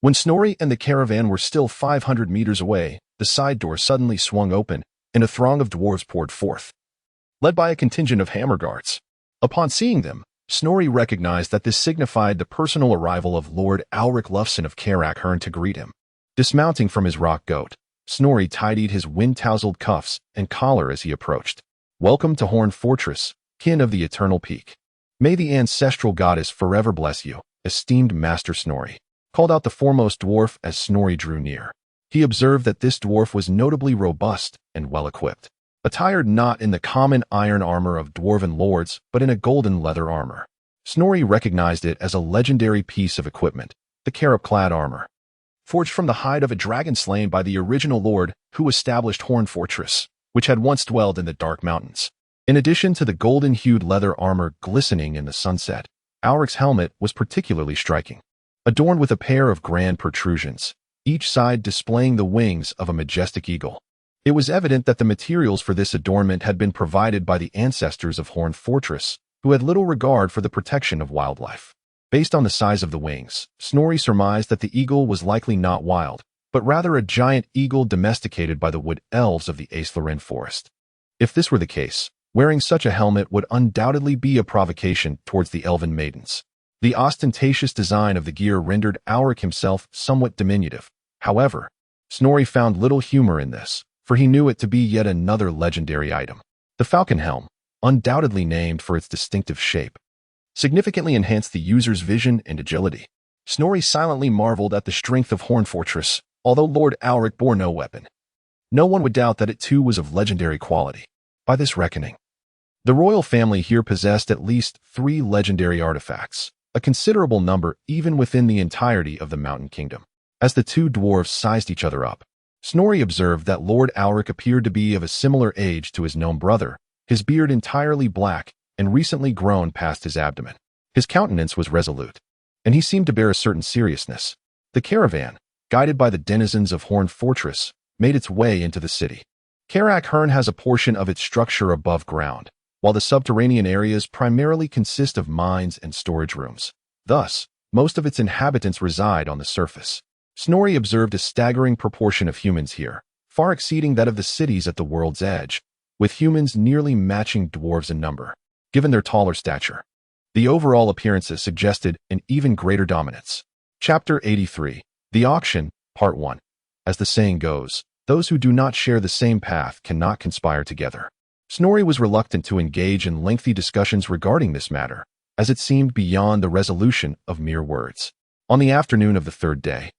When Snorri and the caravan were still 500 meters away, the side door suddenly swung open, and a throng of dwarves poured forth, led by a contingent of hammer guards. Upon seeing them, Snorri recognized that this signified the personal arrival of Lord Alric Lufsen of Karak to greet him. Dismounting from his rock goat, Snorri tidied his wind-tousled cuffs and collar as he approached. "Welcome to Horn Fortress, kin of the Eternal Peak. May the ancestral goddess forever bless you, esteemed Master Snorri," called out the foremost dwarf as Snorri drew near. He observed that this dwarf was notably robust and well-equipped, attired not in the common iron armor of dwarven lords, but in a golden leather armor. Snorri recognized it as a legendary piece of equipment, the carob-clad armor, forged from the hide of a dragon slain by the original lord who established Horn Fortress, which had once dwelled in the Dark Mountains. In addition to the golden-hued leather armor glistening in the sunset, Alric's helmet was particularly striking, adorned with a pair of grand protrusions, each side displaying the wings of a majestic eagle. It was evident that the materials for this adornment had been provided by the ancestors of Horn Fortress, who had little regard for the protection of wildlife. Based on the size of the wings, Snorri surmised that the eagle was likely not wild, but rather a giant eagle domesticated by the wood elves of the Aesthlorin forest. If this were the case, wearing such a helmet would undoubtedly be a provocation towards the elven maidens. The ostentatious design of the gear rendered Alric himself somewhat diminutive. However, Snorri found little humor in this, for he knew it to be yet another legendary item. The falcon helm, undoubtedly named for its distinctive shape, significantly enhanced the user's vision and agility. Snorri silently marveled at the strength of Horn Fortress, although Lord Alric bore no weapon. No one would doubt that it too was of legendary quality. By this reckoning, the royal family here possessed at least 3 legendary artifacts, a considerable number even within the entirety of the Mountain Kingdom. As the two dwarves sized each other up, Snorri observed that Lord Alric appeared to be of a similar age to his gnome brother, his beard entirely black and recently grown past his abdomen. His countenance was resolute, and he seemed to bear a certain seriousness. The caravan, guided by the denizens of Horn Fortress, made its way into the city. Karak has a portion of its structure above ground, while the subterranean areas primarily consist of mines and storage rooms. Thus, most of its inhabitants reside on the surface. Snorri observed a staggering proportion of humans here, far exceeding that of the cities at the world's edge, with humans nearly matching dwarves in number. Given their taller stature, the overall appearances suggested an even greater dominance. Chapter 83. The Auction, Part 1. As the saying goes, those who do not share the same path cannot conspire together. Snorri was reluctant to engage in lengthy discussions regarding this matter, as it seemed beyond the resolution of mere words. On the afternoon of the third day,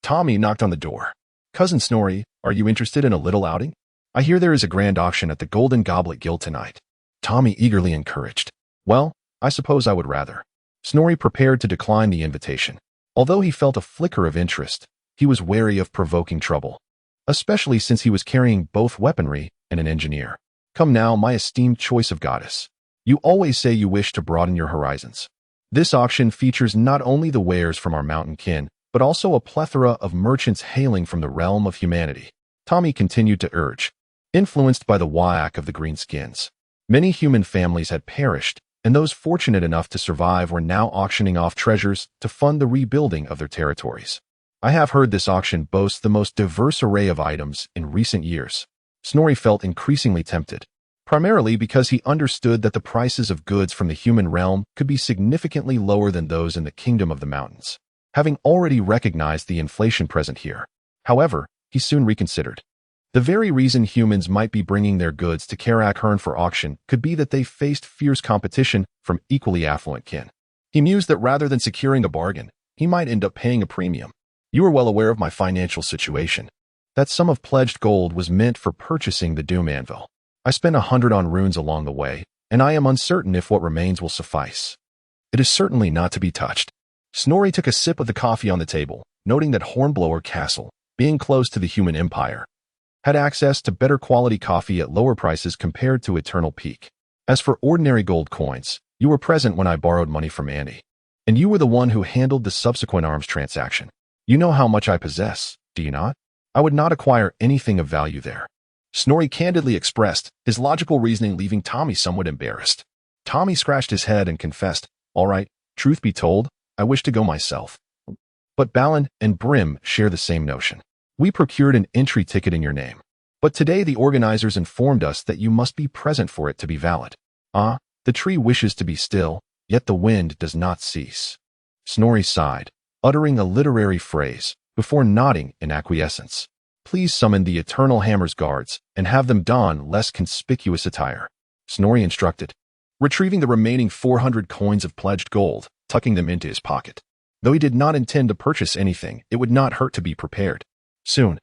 Tommy knocked on the door. "Cousin Snorri, are you interested in a little outing? I hear there is a grand auction at the Golden Goblet Guild tonight." Tommy eagerly encouraged. "Well, I suppose I would rather." Snorri prepared to decline the invitation. Although he felt a flicker of interest, he was wary of provoking trouble, especially since he was carrying both weaponry and an engineer. "Come now, my esteemed choice of goddess. You always say you wish to broaden your horizons. This auction features not only the wares from our mountain kin, but also a plethora of merchants hailing from the realm of humanity," Tommy continued to urge, influenced by the whack of the Greenskins. Many human families had perished, and those fortunate enough to survive were now auctioning off treasures to fund the rebuilding of their territories. "I have heard this auction boasts the most diverse array of items in recent years." Snorri felt increasingly tempted, primarily because he understood that the prices of goods from the human realm could be significantly lower than those in the Kingdom of the Mountains. Having already recognized the inflation present here, however, he soon reconsidered. The very reason humans might be bringing their goods to Karak for auction could be that they faced fierce competition from equally affluent kin. He mused that rather than securing a bargain, he might end up paying a premium. You are well aware of my financial situation. That sum of pledged gold was meant for purchasing the Doom Anvil. I spent 100 on runes along the way, and I am uncertain if what remains will suffice. It is certainly not to be touched. Snorri took a sip of the coffee on the table, noting that Hornblower Castle, being close to the human empire, had access to better quality coffee at lower prices compared to Eternal Peak. As for ordinary gold coins, you were present when I borrowed money from Andy, and you were the one who handled the subsequent arms transaction. You know how much I possess, do you not? I would not acquire anything of value there. Snorri candidly expressed, his logical reasoning leaving Tommy somewhat embarrassed. Tommy scratched his head and confessed, "All right, truth be told, I wish to go myself. But Balin and Brim share the same notion. We procured an entry ticket in your name. But today the organizers informed us that you must be present for it to be valid. Ah, the tree wishes to be still, yet the wind does not cease." Snorri sighed, uttering a literary phrase, before nodding in acquiescence. "Please summon the Eternal Hammer's guards and have them don less conspicuous attire," Snorri instructed, retrieving the remaining 400 coins of pledged gold, tucking them into his pocket. Though he did not intend to purchase anything, it would not hurt to be prepared. Soon,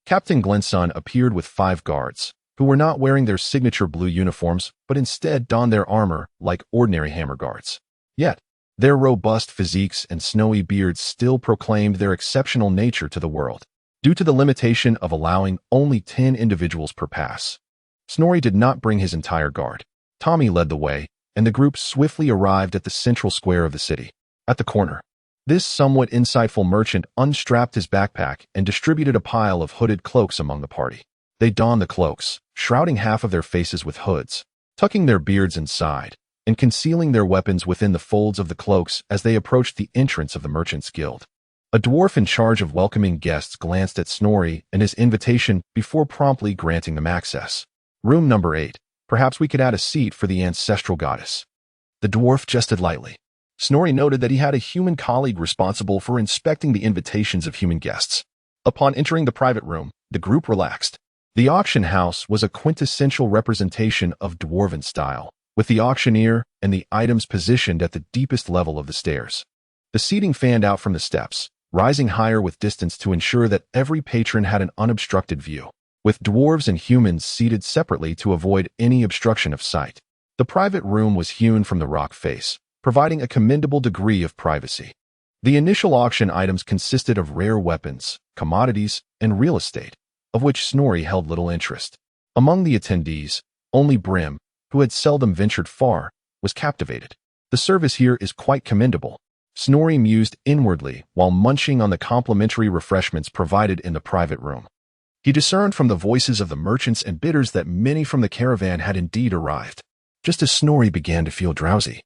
Captain Glenson appeared with 5 guards, who were not wearing their signature blue uniforms, but instead donned their armor like ordinary hammer guards. Yet, their robust physiques and snowy beards still proclaimed their exceptional nature to the world, due to the limitation of allowing only 10 individuals per pass. Snorri did not bring his entire guard. Tommy led the way, and the group swiftly arrived at the central square of the city. At the corner, this somewhat insightful merchant unstrapped his backpack and distributed a pile of hooded cloaks among the party. They donned the cloaks, shrouding half of their faces with hoods, tucking their beards inside, and concealing their weapons within the folds of the cloaks as they approached the entrance of the Merchants' Guild. A dwarf in charge of welcoming guests glanced at Snorri and his invitation before promptly granting them access. "Room number 8. Perhaps we could add a seat for the ancestral goddess." The dwarf jested lightly. Snorri noted that he had a human colleague responsible for inspecting the invitations of human guests. Upon entering the private room, the group relaxed. The auction house was a quintessential representation of dwarven style, with the auctioneer and the items positioned at the deepest level of the stairs. The seating fanned out from the steps, rising higher with distance to ensure that every patron had an unobstructed view, with dwarves and humans seated separately to avoid any obstruction of sight. The private room was hewn from the rock face, providing a commendable degree of privacy. The initial auction items consisted of rare weapons, commodities, and real estate, of which Snorri held little interest. Among the attendees, only Brim, who had seldom ventured far, was captivated. "The service here is quite commendable," Snorri mused inwardly while munching on the complimentary refreshments provided in the private room. He discerned from the voices of the merchants and bidders that many from the caravan had indeed arrived. Just as Snorri began to feel drowsy,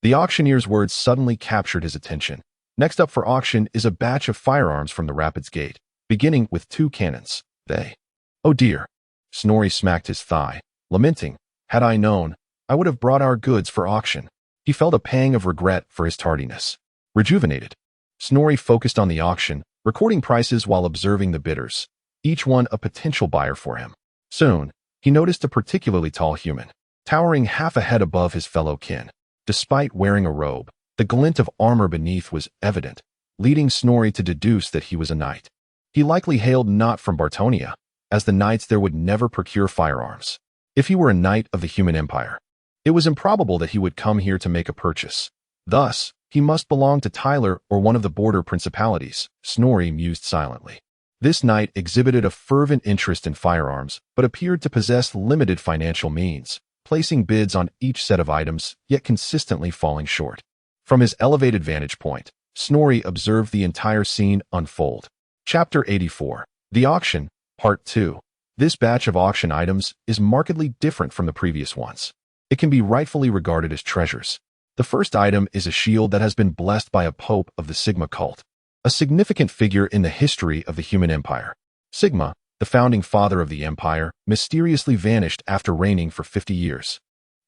the auctioneer's words suddenly captured his attention. "Next up for auction is a batch of firearms from the Rapids Gate, beginning with 2 cannons. They—" "Oh dear." Snorri smacked his thigh, lamenting, "Had I known, I would have brought our goods for auction." He felt a pang of regret for his tardiness. Rejuvenated, Snorri focused on the auction, recording prices while observing the bidders, each one a potential buyer for him. Soon, he noticed a particularly tall human, towering half a head above his fellow kin. Despite wearing a robe, the glint of armor beneath was evident, leading Snorri to deduce that he was a knight. He likely hailed not from Bartonia, as the knights there would never procure firearms. If he were a knight of the human empire, it was improbable that he would come here to make a purchase. Thus, he must belong to Tyler or one of the border principalities, Snorri mused silently. This knight exhibited a fervent interest in firearms, but appeared to possess limited financial means, placing bids on each set of items, yet consistently falling short. From his elevated vantage point, Snorri observed the entire scene unfold. Chapter 84. The Auction, Part 2. This batch of auction items is markedly different from the previous ones. It can be rightfully regarded as treasures. The first item is a shield that has been blessed by a pope of the Sigma cult, a significant figure in the history of the human empire. Sigma, the founding father of the empire, mysteriously vanished after reigning for 50 years.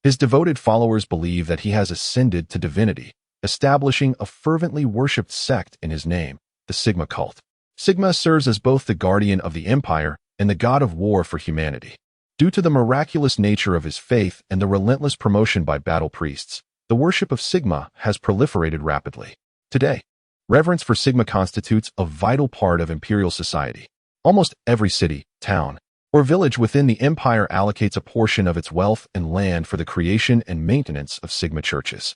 His devoted followers believe that he has ascended to divinity, establishing a fervently worshipped sect in his name, the Sigma cult. Sigma serves as both the guardian of the empire and the god of war for humanity. Due to the miraculous nature of his faith and the relentless promotion by battle priests, the worship of Sigma has proliferated rapidly. Today, reverence for Sigma constitutes a vital part of imperial society. Almost every city, town, or village within the empire allocates a portion of its wealth and land for the creation and maintenance of Sigma churches.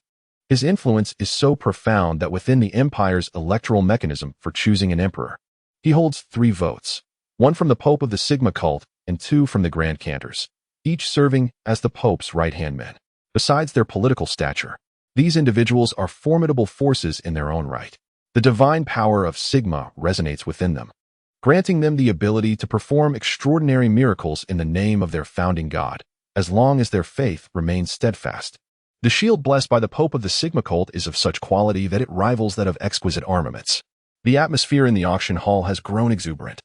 His influence is so profound that within the empire's electoral mechanism for choosing an emperor, he holds 3 votes, 1 from the Pope of the Sigma cult and 2 from the Grand Cantors, each serving as the Pope's right-hand men. Besides their political stature, these individuals are formidable forces in their own right. The divine power of Sigma resonates within them, granting them the ability to perform extraordinary miracles in the name of their founding god, as long as their faith remains steadfast. The shield blessed by the Pope of the Sigma cult is of such quality that it rivals that of exquisite armaments. The atmosphere in the auction hall has grown exuberant.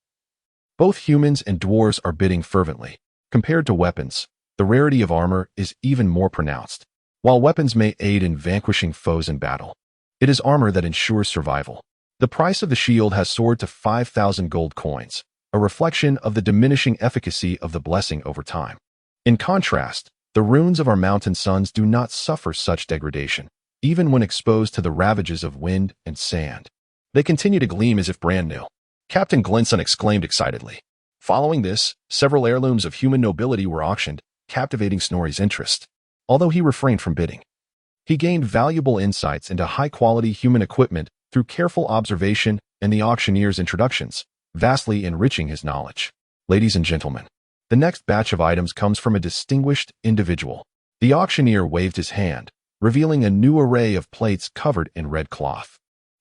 Both humans and dwarves are bidding fervently. Compared to weapons, the rarity of armor is even more pronounced. While weapons may aid in vanquishing foes in battle, it is armor that ensures survival. The price of the shield has soared to 5,000 gold coins, a reflection of the diminishing efficacy of the blessing over time. In contrast, the runes of our mountain sons do not suffer such degradation, even when exposed to the ravages of wind and sand. They continue to gleam as if brand new. Captain Glinson exclaimed excitedly. Following this, several heirlooms of human nobility were auctioned, captivating Snorri's interest. Although he refrained from bidding, he gained valuable insights into high-quality human equipment through careful observation and the auctioneer's introductions, vastly enriching his knowledge. Ladies and gentlemen, the next batch of items comes from a distinguished individual. The auctioneer waved his hand, revealing a new array of plates covered in red cloth.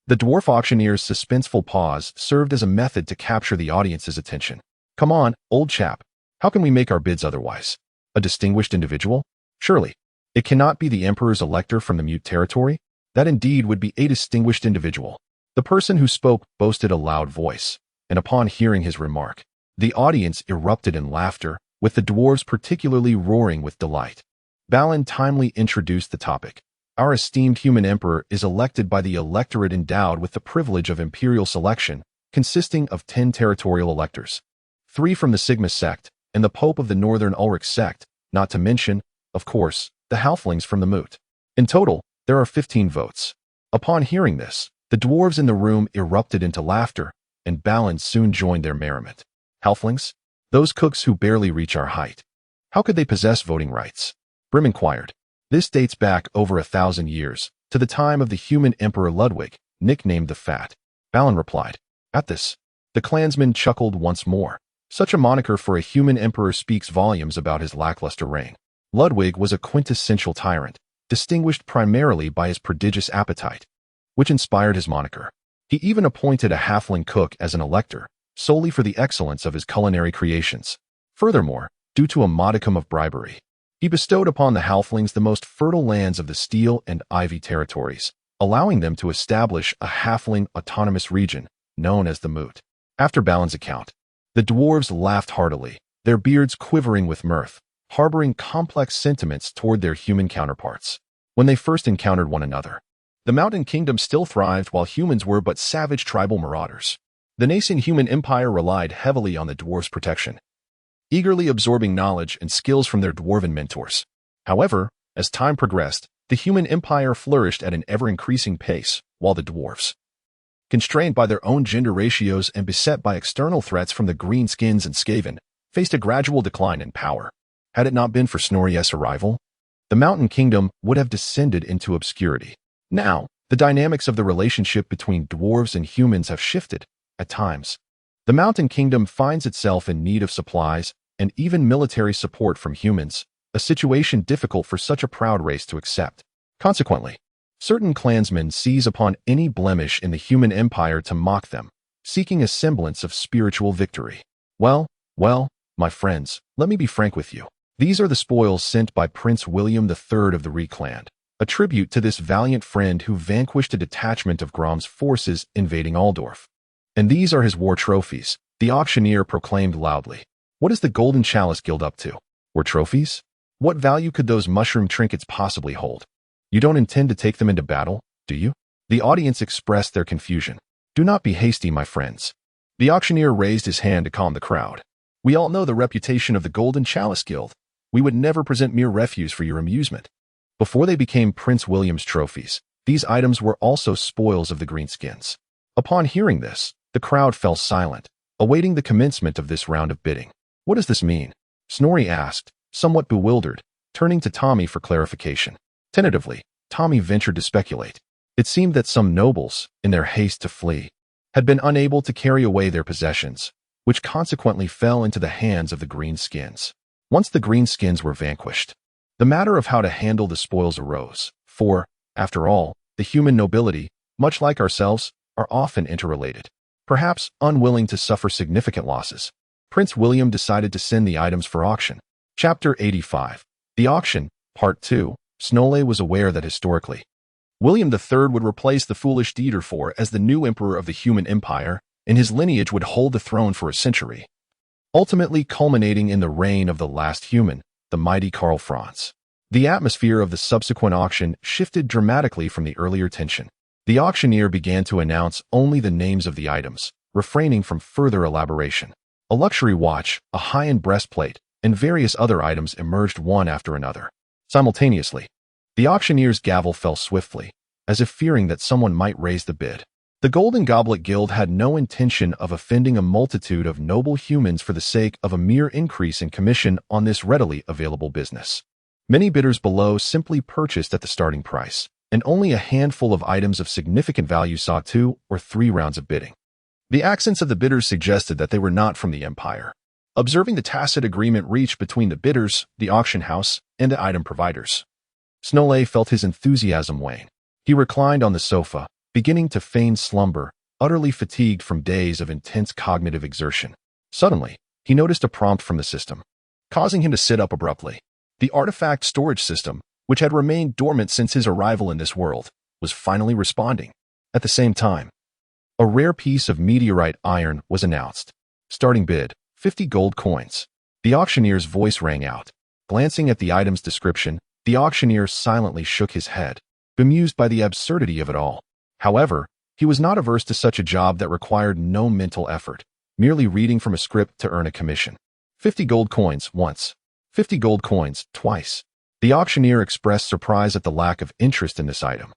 The dwarf auctioneer's suspenseful pause served as a method to capture the audience's attention. Come on, old chap. How can we make our bids otherwise? A distinguished individual? Surely, it cannot be the Emperor's elector from the Mute territory? That indeed would be a distinguished individual. The person who spoke boasted a loud voice, and upon hearing his remark, the audience erupted in laughter, with the dwarves particularly roaring with delight. Balin timely introduced the topic. Our esteemed human emperor is elected by the electorate endowed with the privilege of imperial selection, consisting of 10 territorial electors, 3 from the Sigma sect, and the Pope of the Northern Ulrich sect, not to mention, of course, the halflings from the Moot. In total, there are 15 votes. Upon hearing this, the dwarves in the room erupted into laughter, and Balin soon joined their merriment. Halflings? Those cooks who barely reach our height. How could they possess voting rights? Brim inquired. This dates back over 1,000 years, to the time of the human Emperor Ludwig, nicknamed the Fat. Balin replied. At this, the clansmen chuckled once more. Such a moniker for a human emperor speaks volumes about his lackluster reign. Ludwig was a quintessential tyrant, distinguished primarily by his prodigious appetite, which inspired his moniker. He even appointed a halfling cook as an elector, solely for the excellence of his culinary creations. Furthermore, due to a modicum of bribery, he bestowed upon the halflings the most fertile lands of the Steel and Ivy territories, allowing them to establish a halfling autonomous region known as the Moot. After Balin's account, the dwarves laughed heartily, their beards quivering with mirth, harboring complex sentiments toward their human counterparts. When they first encountered one another, the Mountain Kingdom still thrived while humans were but savage tribal marauders. The nascent human empire relied heavily on the dwarves' protection, eagerly absorbing knowledge and skills from their dwarven mentors. However, as time progressed, the human empire flourished at an ever-increasing pace, while the dwarves, constrained by their own gender ratios and beset by external threats from the Greenskins and Skaven, faced a gradual decline in power. Had it not been for Snorri's arrival, the Mountain Kingdom would have descended into obscurity. Now, the dynamics of the relationship between dwarves and humans have shifted. At times, the Mountain Kingdom finds itself in need of supplies and even military support from humans, a situation difficult for such a proud race to accept. Consequently, certain clansmen seize upon any blemish in the human empire to mock them, seeking a semblance of spiritual victory. Well, my friends, let me be frank with you. These are the spoils sent by Prince William III of the Recland, a tribute to this valiant friend who vanquished a detachment of Grom's forces invading Aldorf. And these are his war trophies, the auctioneer proclaimed loudly. What is the Golden Chalice Guild up to? War trophies? What value could those mushroom trinkets possibly hold? You don't intend to take them into battle, do you? The audience expressed their confusion. Do not be hasty, my friends. The auctioneer raised his hand to calm the crowd. We all know the reputation of the Golden Chalice Guild. We would never present mere refuse for your amusement. Before they became Prince William's trophies, these items were also spoils of the Greenskins. Upon hearing this, the crowd fell silent, awaiting the commencement of this round of bidding. What does this mean? Snorri asked, somewhat bewildered, turning to Tommy for clarification. Tentatively, Tommy ventured to speculate. It seemed that some nobles, in their haste to flee, had been unable to carry away their possessions, which consequently fell into the hands of the Greenskins. Once the Greenskins were vanquished, the matter of how to handle the spoils arose, for, after all, the human nobility, much like ourselves, are often interrelated. Perhaps unwilling to suffer significant losses, Prince William decided to send the items for auction. Chapter 85. The Auction, Part 2. Snorri was aware that historically, William III would replace the foolish Dieter IV as the new emperor of the human empire, and his lineage would hold the throne for a century, ultimately culminating in the reign of the last human, the mighty Karl Franz. The atmosphere of the subsequent auction shifted dramatically from the earlier tension. The auctioneer began to announce only the names of the items, refraining from further elaboration. A luxury watch, a high-end breastplate, and various other items emerged one after another. Simultaneously, the auctioneer's gavel fell swiftly, as if fearing that someone might raise the bid. The Golden Goblet Guild had no intention of offending a multitude of noble humans for the sake of a mere increase in commission on this readily available business. Many bidders below simply purchased at the starting price, and only a handful of items of significant value saw 2 or 3 rounds of bidding. The accents of the bidders suggested that they were not from the empire. Observing the tacit agreement reached between the bidders, the auction house, and the item providers, Snorri felt his enthusiasm wane. He reclined on the sofa, beginning to feign slumber, utterly fatigued from days of intense cognitive exertion. Suddenly, he noticed a prompt from the system, causing him to sit up abruptly. The artifact storage system, which had remained dormant since his arrival in this world, was finally responding. At the same time, a rare piece of meteorite iron was announced. Starting bid, 50 gold coins. The auctioneer's voice rang out. Glancing at the item's description, the auctioneer silently shook his head, bemused by the absurdity of it all. However, he was not averse to such a job that required no mental effort, merely reading from a script to earn a commission. 50 gold coins once. 50 gold coins twice. The auctioneer expressed surprise at the lack of interest in this item.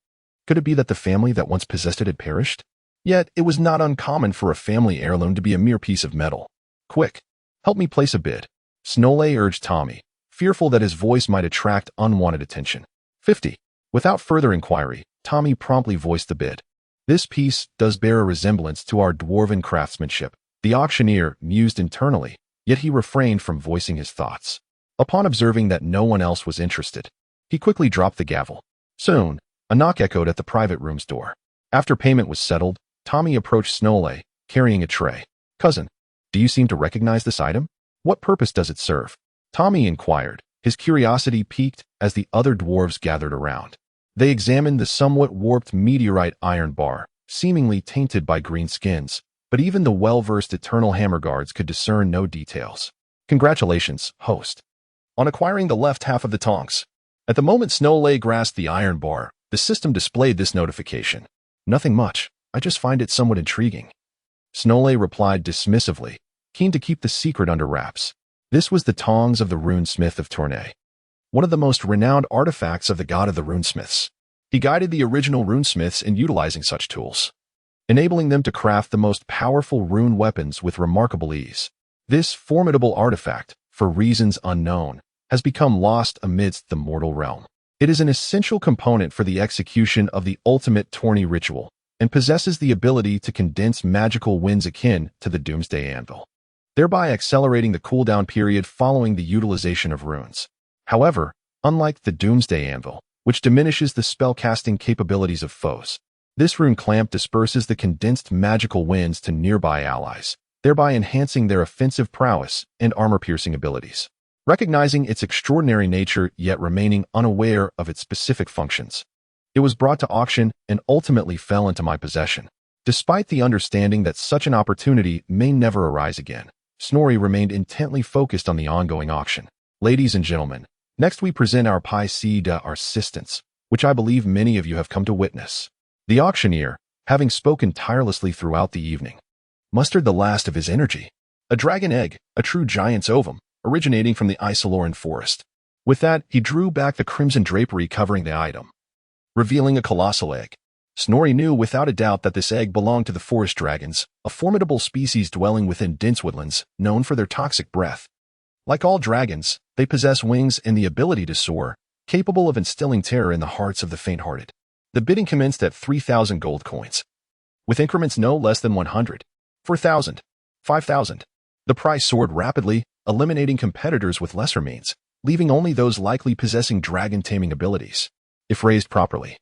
Could it be that the family that once possessed it had perished? Yet, it was not uncommon for a family heirloom to be a mere piece of metal. Quick, help me place a bid, Snorri urged Tommy, fearful that his voice might attract unwanted attention. 50. Without further inquiry, Tommy promptly voiced the bid. This piece does bear a resemblance to our dwarven craftsmanship. The auctioneer mused internally, yet he refrained from voicing his thoughts. Upon observing that no one else was interested, he quickly dropped the gavel. Soon, a knock echoed at the private room's door. After payment was settled, Tommy approached Snorri, carrying a tray. Cousin, do you seem to recognize this item? What purpose does it serve? Tommy inquired, his curiosity piqued as the other dwarves gathered around. They examined the somewhat warped meteorite iron bar, seemingly tainted by greenskins, but even the well-versed Eternal Hammer Guards could discern no details. Congratulations, host, on acquiring the left half of the tongs. At the moment Snorri grasped the iron bar, the system displayed this notification. Nothing much, I just find it somewhat intriguing. Snorri replied dismissively, keen to keep the secret under wraps. This was the tongs of the runesmith of Tournai, one of the most renowned artifacts of the god of the runesmiths. He guided the original runesmiths in utilizing such tools, enabling them to craft the most powerful rune weapons with remarkable ease. This formidable artifact, for reasons unknown, has become lost amidst the mortal realm. It is an essential component for the execution of the ultimate tourney ritual, and possesses the ability to condense magical winds akin to the Doomsday Anvil, thereby accelerating the cooldown period following the utilization of runes. However, unlike the Doomsday Anvil, which diminishes the spellcasting capabilities of foes, this rune clamp disperses the condensed magical winds to nearby allies, thereby enhancing their offensive prowess and armor-piercing abilities. Recognizing its extraordinary nature yet remaining unaware of its specific functions, it was brought to auction and ultimately fell into my possession. Despite the understanding that such an opportunity may never arise again, Snorri remained intently focused on the ongoing auction. Ladies and gentlemen, next we present our piece de resistance, which I believe many of you have come to witness. The auctioneer, having spoken tirelessly throughout the evening, mustered the last of his energy. A dragon egg, a true giant's ovum, originating from the Isoloran forest. With that, he drew back the crimson drapery covering the item, revealing a colossal egg. Snorri knew without a doubt that this egg belonged to the forest dragons, a formidable species dwelling within dense woodlands, known for their toxic breath. Like all dragons, they possess wings and the ability to soar, capable of instilling terror in the hearts of the faint-hearted. The bidding commenced at 3,000 gold coins, with increments no less than 100, 4,000, 5,000. The price soared rapidly, eliminating competitors with lesser means, leaving only those likely possessing dragon-taming abilities. If raised properly,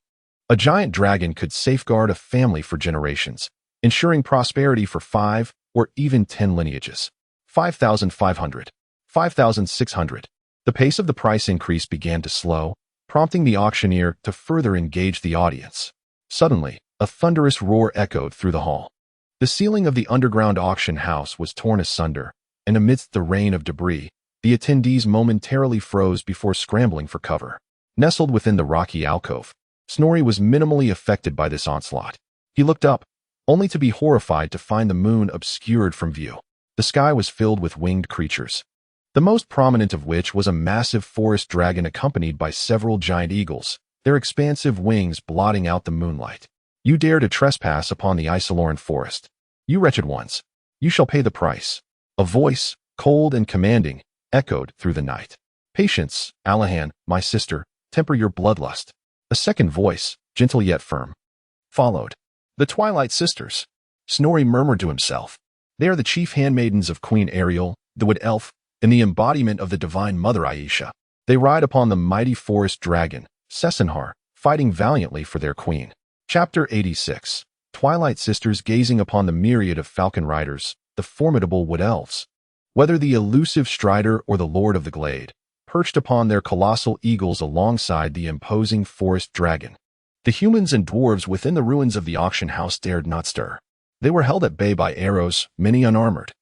a giant dragon could safeguard a family for generations, ensuring prosperity for 5 or even 10 lineages. 5,500, 5,600. The pace of the price increase began to slow, prompting the auctioneer to further engage the audience. Suddenly, a thunderous roar echoed through the hall. The ceiling of the underground auction house was torn asunder, and amidst the rain of debris, the attendees momentarily froze before scrambling for cover. Nestled within the rocky alcove, Snorri was minimally affected by this onslaught. He looked up, only to be horrified to find the moon obscured from view. The sky was filled with winged creatures, the most prominent of which was a massive forest dragon accompanied by several giant eagles, their expansive wings blotting out the moonlight. You dare to trespass upon the Isoloran forest. You wretched ones, you shall pay the price. A voice, cold and commanding, echoed through the night. Patience, Alahan, my sister, temper your bloodlust. A second voice, gentle yet firm, followed. The Twilight Sisters. Snorri murmured to himself. They are the chief handmaidens of Queen Ariel, the Wood Elf, and the embodiment of the Divine Mother Aisha. They ride upon the mighty forest dragon, Sesenhar, fighting valiantly for their queen. Chapter 86. Twilight Sisters gazing upon the myriad of falcon riders, the formidable Wood Elves. Whether the elusive Strider or the Lord of the Glade, perched upon their colossal eagles alongside the imposing forest dragon. The humans and dwarves within the ruins of the auction house dared not stir. They were held at bay by arrows, many unarmored.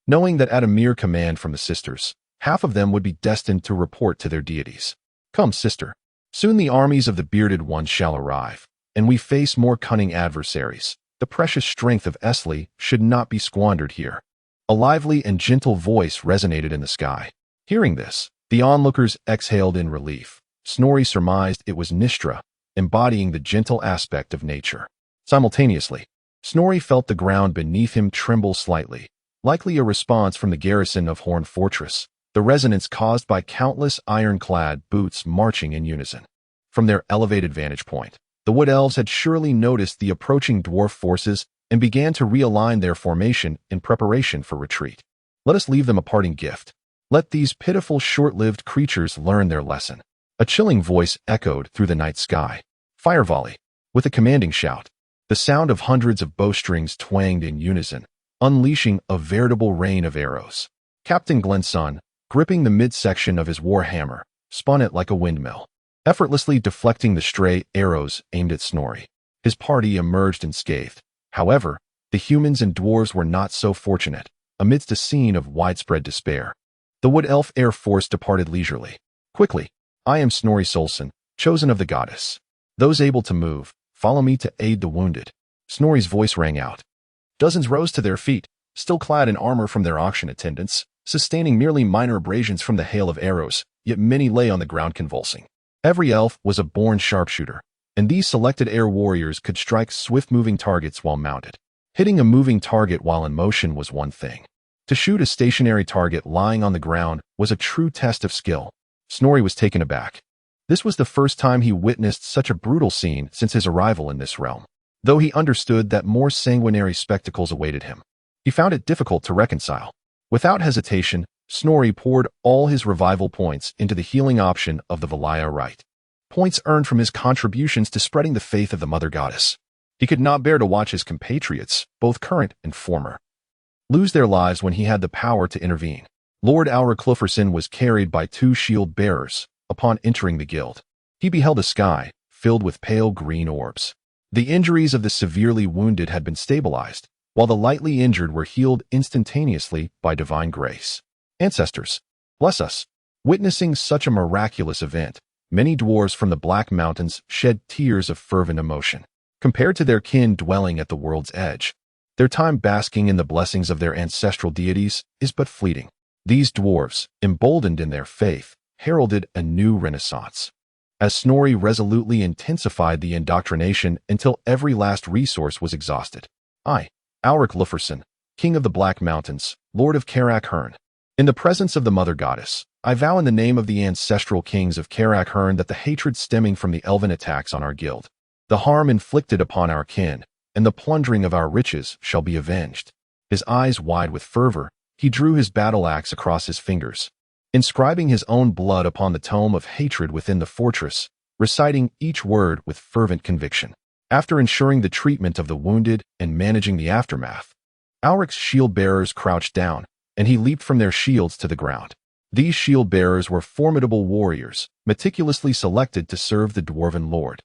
Knowing that at a mere command from the sisters, half of them would be destined to report to their deities. Come, sister. Soon the armies of the bearded ones shall arrive, and we face more cunning adversaries. The precious strength of Esli should not be squandered here. A lively and gentle voice resonated in the sky. Hearing this, the onlookers exhaled in relief. Snorri surmised it was Nistra, embodying the gentle aspect of nature. Simultaneously, Snorri felt the ground beneath him tremble slightly, likely a response from the garrison of Horn Fortress, the resonance caused by countless ironclad boots marching in unison. From their elevated vantage point, the Wood Elves had surely noticed the approaching dwarf forces and began to realign their formation in preparation for retreat. Let us leave them a parting gift. Let these pitiful short-lived creatures learn their lesson. A chilling voice echoed through the night sky. Fire volley. With a commanding shout, the sound of hundreds of bowstrings twanged in unison, unleashing a veritable rain of arrows. Captain Glenson, gripping the midsection of his warhammer, spun it like a windmill, effortlessly deflecting the stray arrows aimed at Snorri. His party emerged unscathed. However, the humans and dwarves were not so fortunate. Amidst a scene of widespread despair, the Wood Elf Air Force departed leisurely. Quickly, I am Snorri Solson, chosen of the goddess. Those able to move, follow me to aid the wounded. Snorri's voice rang out. Dozens rose to their feet, still clad in armor from their auction attendants, sustaining merely minor abrasions from the hail of arrows, yet many lay on the ground convulsing. Every elf was a born sharpshooter, and these selected air warriors could strike swift-moving targets while mounted. Hitting a moving target while in motion was one thing. To shoot a stationary target lying on the ground was a true test of skill. Snorri was taken aback. This was the first time he witnessed such a brutal scene since his arrival in this realm. Though he understood that more sanguinary spectacles awaited him, he found it difficult to reconcile. Without hesitation, Snorri poured all his revival points into the healing option of the Valaya Rite. Points earned from his contributions to spreading the faith of the Mother Goddess. He could not bear to watch his compatriots, both current and former, lose their lives when he had the power to intervene. Lord Aura Clufferson was carried by 2 shield bearers. Upon entering the guild, he beheld a sky filled with pale green orbs. The injuries of the severely wounded had been stabilized, while the lightly injured were healed instantaneously by divine grace. Ancestors, bless us. Witnessing such a miraculous event, many dwarves from the Black Mountains shed tears of fervent emotion. Compared to their kin dwelling at the world's edge, Their time basking in the blessings of their ancestral deities is but fleeting. These dwarves, emboldened in their faith, heralded a new renaissance. As Snorri resolutely intensified the indoctrination until every last resource was exhausted. I, Alric Luferson, King of the Black Mountains, Lord of Karak Hern. In the presence of the Mother Goddess, I vow in the name of the ancestral kings of Karak Hern that the hatred stemming from the elven attacks on our guild, the harm inflicted upon our kin, and the plundering of our riches shall be avenged. His eyes wide with fervor, he drew his battle axe across his fingers, inscribing his own blood upon the tome of hatred within the fortress, reciting each word with fervent conviction. After ensuring the treatment of the wounded and managing the aftermath, Alric's shield-bearers crouched down, and he leaped from their shields to the ground. These shield-bearers were formidable warriors, meticulously selected to serve the Dwarven Lord,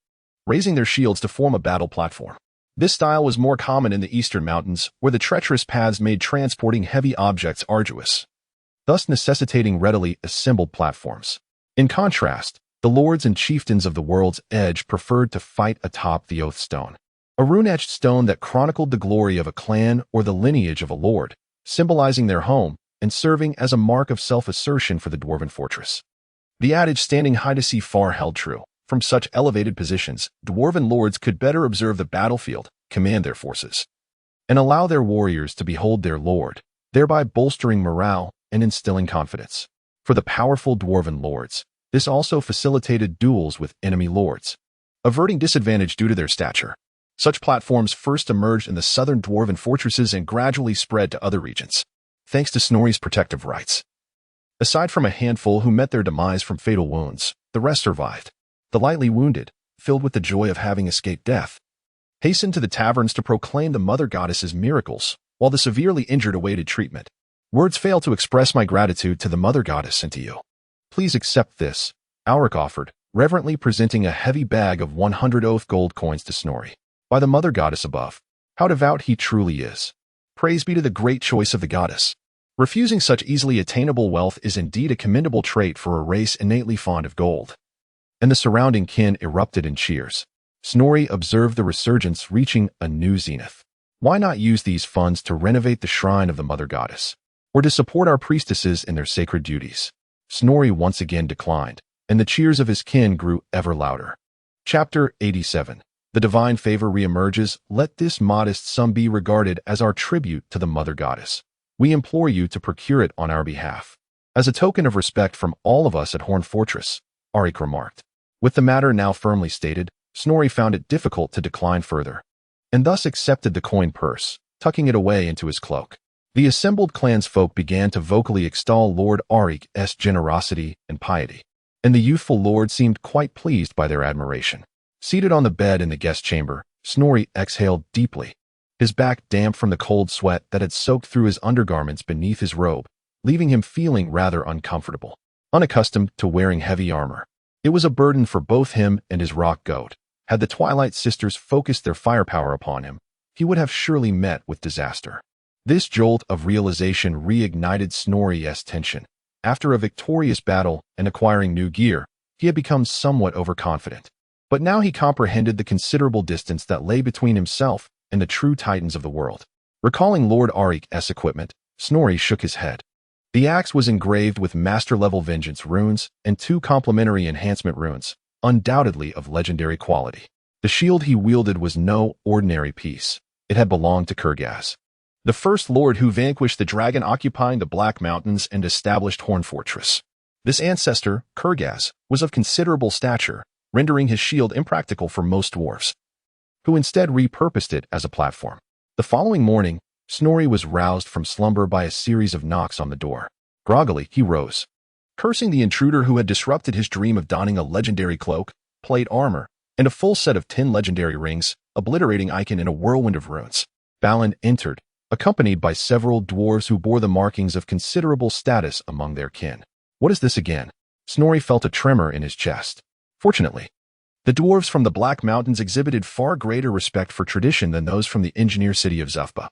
raising their shields to form a battle platform. This style was more common in the eastern mountains, where the treacherous paths made transporting heavy objects arduous, thus necessitating readily assembled platforms. In contrast, the lords and chieftains of the World's Edge preferred to fight atop the Oath Stone, a rune-etched stone that chronicled the glory of a clan or the lineage of a lord, symbolizing their home and serving as a mark of self-assertion for the Dwarven fortress. The adage standing high to see far held true. From such elevated positions, Dwarven lords could better observe the battlefield, command their forces, and allow their warriors to behold their lord, thereby bolstering morale and instilling confidence. For the powerful Dwarven lords, this also facilitated duels with enemy lords, averting disadvantage due to their stature. Such platforms first emerged in the southern Dwarven fortresses and gradually spread to other regions, thanks to Snorri's protective rights. Aside from a handful who met their demise from fatal wounds, the rest survived. The lightly wounded, filled with the joy of having escaped death, hastened to the taverns to proclaim the Mother Goddess's miracles, while the severely injured awaited treatment. Words fail to express my gratitude to the Mother Goddess and to you. Please accept this, Alric offered, reverently presenting a heavy bag of 100 oath gold coins to Snorri. By the Mother Goddess above, how devout he truly is. Praise be to the great choice of the goddess. Refusing such easily attainable wealth is indeed a commendable trait for a race innately fond of gold. And the surrounding kin erupted in cheers. Snorri observed the resurgence reaching a new zenith. Why not use these funds to renovate the shrine of the Mother Goddess, or to support our priestesses in their sacred duties? Snorri once again declined, and the cheers of his kin grew ever louder. Chapter 87. The divine favor reemerges. Let this modest sum be regarded as our tribute to the Mother Goddess. We implore you to procure it on our behalf. As a token of respect from all of us at Horn Fortress, Arik remarked. With the matter now firmly stated, Snorri found it difficult to decline further, and thus accepted the coin purse, tucking it away into his cloak. The assembled clansfolk began to vocally extol Lord Arik's generosity and piety, and the youthful lord seemed quite pleased by their admiration. Seated on the bed in the guest chamber, Snorri exhaled deeply, his back damp from the cold sweat that had soaked through his undergarments beneath his robe, leaving him feeling rather uncomfortable. Unaccustomed to wearing heavy armor, it was a burden for both him and his rock goat. Had the Twilight Sisters focused their firepower upon him, he would have surely met with disaster. This jolt of realization reignited Snorri's tension. After a victorious battle and acquiring new gear, he had become somewhat overconfident. But now he comprehended the considerable distance that lay between himself and the true titans of the world. Recalling Lord Arik's equipment, Snorri shook his head. The axe was engraved with master-level vengeance runes and 2 complementary enhancement runes, undoubtedly of legendary quality. The shield he wielded was no ordinary piece. It had belonged to Kurgaz, the first lord who vanquished the dragon occupying the Black Mountains and established Horn Fortress. This ancestor, Kurgaz, was of considerable stature, rendering his shield impractical for most dwarves, who instead repurposed it as a platform. The following morning, Snorri was roused from slumber by a series of knocks on the door. Groggily, he rose, cursing the intruder who had disrupted his dream of donning a legendary cloak, plate armor, and a full set of 10 legendary rings, obliterating Icon in a whirlwind of runes. Balin entered, accompanied by several dwarves who bore the markings of considerable status among their kin. What is this again? Snorri felt a tremor in his chest. Fortunately, the dwarves from the Black Mountains exhibited far greater respect for tradition than those from the engineer city of Zufba.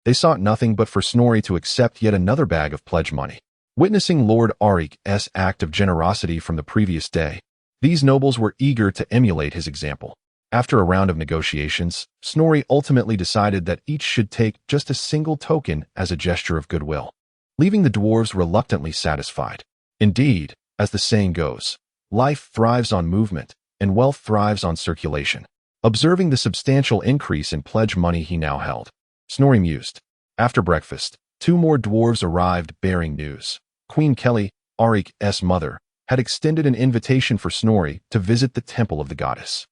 They sought nothing but for Snorri to accept yet another bag of pledge money. Witnessing Lord Arik's act of generosity from the previous day, these nobles were eager to emulate his example. After a round of negotiations, Snorri ultimately decided that each should take just a single token as a gesture of goodwill, leaving the dwarves reluctantly satisfied. Indeed, as the saying goes, life thrives on movement, and wealth thrives on circulation. Observing the substantial increase in pledge money he now held, Snorri mused. After breakfast, 2 more dwarves arrived bearing news. Queen Kelly, Arik's mother, had extended an invitation for Snorri to visit the temple of the goddess.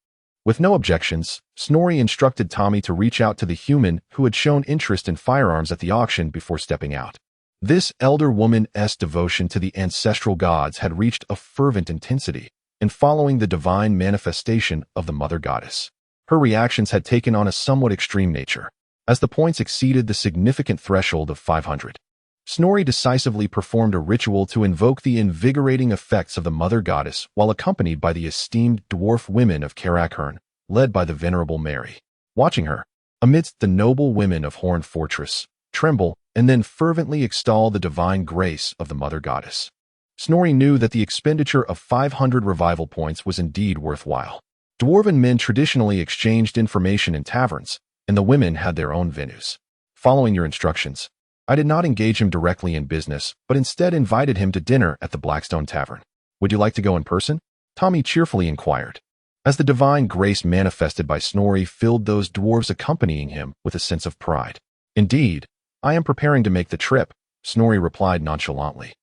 With no objections, Snorri instructed Tommy to reach out to the human who had shown interest in firearms at the auction before stepping out. This elder woman's devotion to the ancestral gods had reached a fervent intensity, and following the divine manifestation of the mother goddess, her reactions had taken on a somewhat extreme nature. As the points exceeded the significant threshold of 500, Snorri decisively performed a ritual to invoke the invigorating effects of the mother goddess while accompanied by the esteemed dwarf women of Karakern, led by the venerable Mary. Watching her, amidst the noble women of Horn Fortress, tremble and then fervently extol the divine grace of the mother goddess, Snorri knew that the expenditure of 500 revival points was indeed worthwhile. Dwarven men traditionally exchanged information in taverns, and the women had their own venues. Following your instructions, I did not engage him directly in business, but instead invited him to dinner at the Blackstone Tavern. Would you like to go in person? Tommy cheerfully inquired, as the divine grace manifested by Snorri filled those dwarves accompanying him with a sense of pride. Indeed, I am preparing to make the trip, Snorri replied nonchalantly.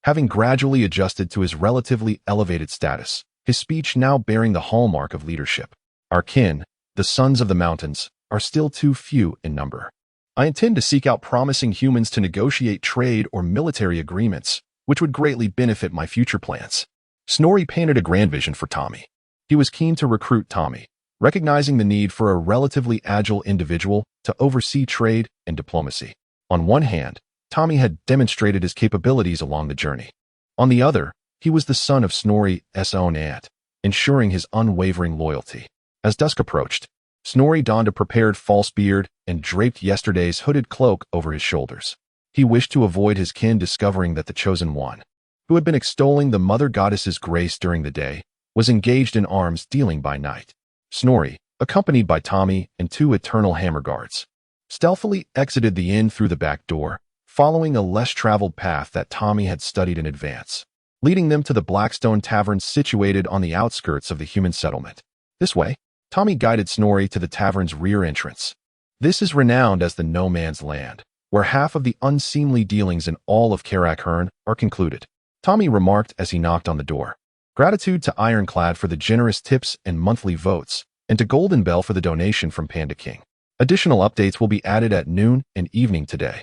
Having gradually adjusted to his relatively elevated status, his speech now bearing the hallmark of leadership. Our kin, the sons of the mountains, are still too few in number. I intend to seek out promising humans to negotiate trade or military agreements, which would greatly benefit my future plans. Snorri painted a grand vision for Tommy. He was keen to recruit Tommy, recognizing the need for a relatively agile individual to oversee trade and diplomacy. On one hand, Tommy had demonstrated his capabilities along the journey. On the other, he was the son of Snorri's own aunt, ensuring his unwavering loyalty. As dusk approached, Snorri donned a prepared false beard and draped yesterday's hooded cloak over his shoulders. He wished to avoid his kin discovering that the chosen one, who had been extolling the mother goddess's grace during the day, was engaged in arms dealing by night. Snorri, accompanied by Tommy and 2 eternal hammer guards, stealthily exited the inn through the back door, following a less traveled path that Tommy had studied in advance, leading them to the Blackstone Tavern situated on the outskirts of the human settlement. This way, Tommy guided Snorri to the tavern's rear entrance. This is renowned as the No Man's Land, where half of the unseemly dealings in all of Karakern are concluded, Tommy remarked as he knocked on the door. Gratitude to Ironclad for the generous tips and monthly votes, and to Golden Bell for the donation from Panda King. Additional updates will be added at noon and evening today.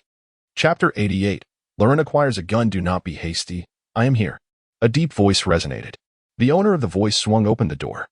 Chapter 88. Lauren acquires a gun. Do not be hasty. I am here. A deep voice resonated. The owner of the voice swung open the door,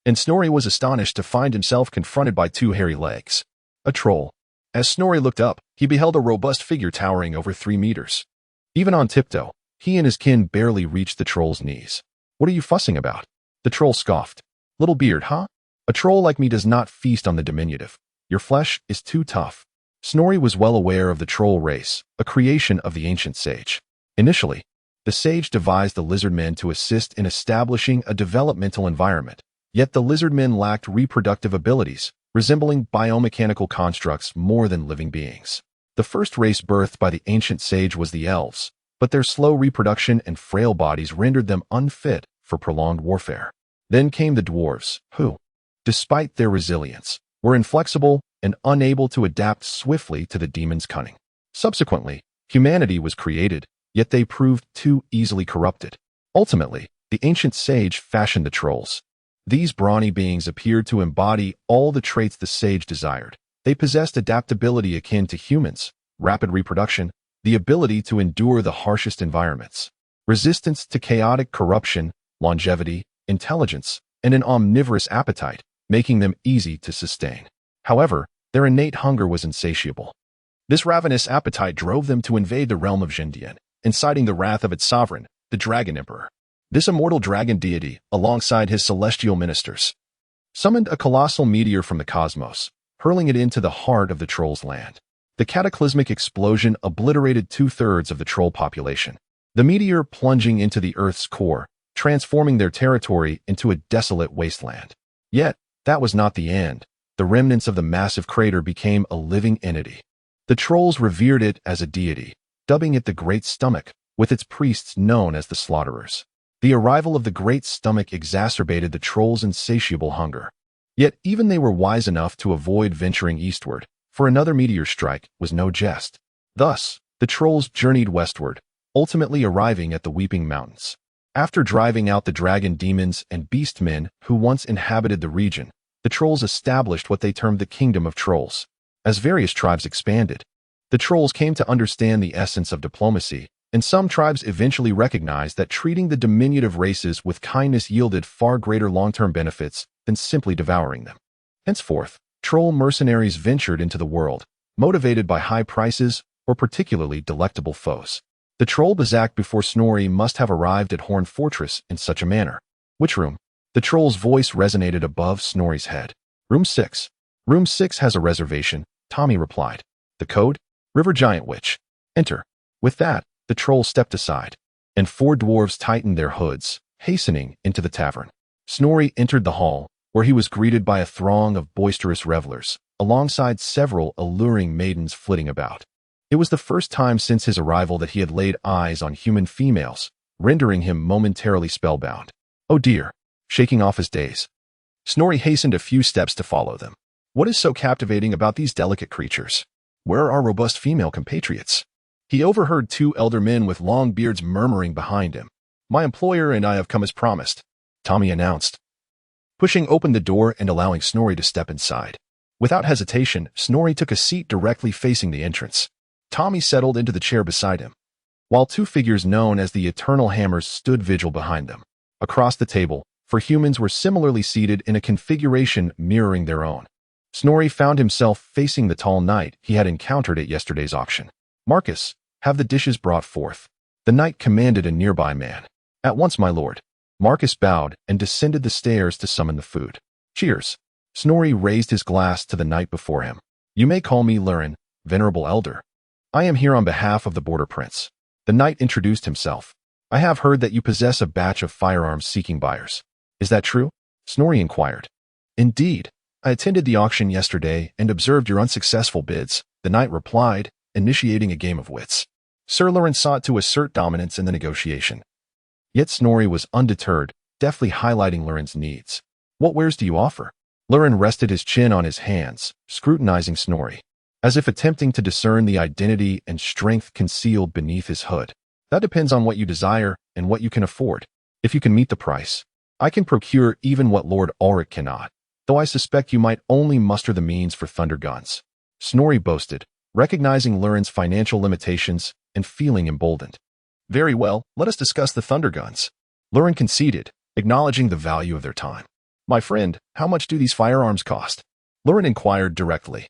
and Snorri was astonished to find himself confronted by 2 hairy legs. A troll. As Snorri looked up, he beheld a robust figure towering over 3 meters. Even on tiptoe, he and his kin barely reached the troll's knees. What are you fussing about? The troll scoffed. Little beard, huh? A troll like me does not feast on the diminutive. Your flesh is too tough. Snorri was well aware of the troll race, a creation of the ancient sage. Initially, the sage devised the lizardmen to assist in establishing a developmental environment, yet the lizardmen lacked reproductive abilities, resembling biomechanical constructs more than living beings. The first race birthed by the ancient sage was the elves, but their slow reproduction and frail bodies rendered them unfit for prolonged warfare. Then came the dwarves, who, despite their resilience, were inflexible and unable to adapt swiftly to the demon's cunning. Subsequently, humanity was created, yet they proved too easily corrupted. Ultimately, the ancient sage fashioned the trolls. These brawny beings appeared to embody all the traits the sage desired. They possessed adaptability akin to humans, rapid reproduction, the ability to endure the harshest environments, resistance to chaotic corruption, longevity, intelligence, and an omnivorous appetite, making them easy to sustain. However, their innate hunger was insatiable. This ravenous appetite drove them to invade the realm of Jindian, inciting the wrath of its sovereign, the Dragon Emperor. This immortal dragon deity, alongside his celestial ministers, summoned a colossal meteor from the cosmos, hurling it into the heart of the trolls' land. The cataclysmic explosion obliterated 2/3 of the troll population, the meteor plunging into the Earth's core, transforming their territory into a desolate wasteland. Yet, That was not the end. The remnants of the massive crater became a living entity. The trolls revered it as a deity, dubbing it the Great Stomach, with its priests known as the Slaughterers. The arrival of the Great Stomach exacerbated the trolls' insatiable hunger. Yet even they were wise enough to avoid venturing eastward, for another meteor strike was no jest. Thus, the trolls journeyed westward, ultimately arriving at the Weeping Mountains. After driving out the dragon demons and beast men who once inhabited the region, the trolls established what they termed the Kingdom of Trolls. As various tribes expanded, the trolls came to understand the essence of diplomacy, and some tribes eventually recognized that treating the diminutive races with kindness yielded far greater long-term benefits than simply devouring them. Henceforth, troll mercenaries ventured into the world, motivated by high prices or particularly delectable foes. The troll Bazak before Snorri must have arrived at Horn Fortress in such a manner. Which room? The troll's voice resonated above Snorri's head. Room 6. Room 6 has a reservation, Tommy replied. The code? River Giant Witch. Enter. With that, the troll stepped aside, and 4 dwarves tightened their hoods, hastening into the tavern. Snorri entered the hall, where he was greeted by a throng of boisterous revelers, alongside several alluring maidens flitting about. It was the first time since his arrival that he had laid eyes on human females, rendering him momentarily spellbound. Oh dear! Shaking off his daze, Snorri hastened a few steps to follow them. What is so captivating about these delicate creatures? Where are our robust female compatriots? He overheard 2 elder men with long beards murmuring behind him. My employer and I have come as promised, Tommy announced, pushing open the door and allowing Snorri to step inside. Without hesitation, Snorri took a seat directly facing the entrance. Tommy settled into the chair beside him, while 2 figures known as the Eternal Hammers stood vigil behind them. Across the table, 4 humans were similarly seated in a configuration mirroring their own. Snorri found himself facing the tall knight he had encountered at yesterday's auction. Marcus, have the dishes brought forth. The knight commanded a nearby man. At once, my lord. Marcus bowed and descended the stairs to summon the food. Cheers. Snorri raised his glass to the knight before him. You may call me Lurin, venerable elder. I am here on behalf of the Border Prince. The knight introduced himself. I have heard that you possess a batch of firearms seeking buyers. Is that true? Snorri inquired. Indeed. I attended the auction yesterday and observed your unsuccessful bids, the knight replied, initiating a game of wits. Sir Lurin sought to assert dominance in the negotiation. Yet Snorri was undeterred, deftly highlighting Lurin's needs. What wares do you offer? Lurin rested his chin on his hands, scrutinizing Snorri, as if attempting to discern the identity and strength concealed beneath his hood. That depends on what you desire and what you can afford. If you can meet the price, I can procure even what Lord Ulrich cannot, though I suspect you might only muster the means for thunder guns. Snorri boasted, recognizing Lurin's financial limitations and feeling emboldened. Very well, let us discuss the thunder guns. Lurin conceded, acknowledging the value of their time. My friend, how much do these firearms cost? Lurin inquired directly.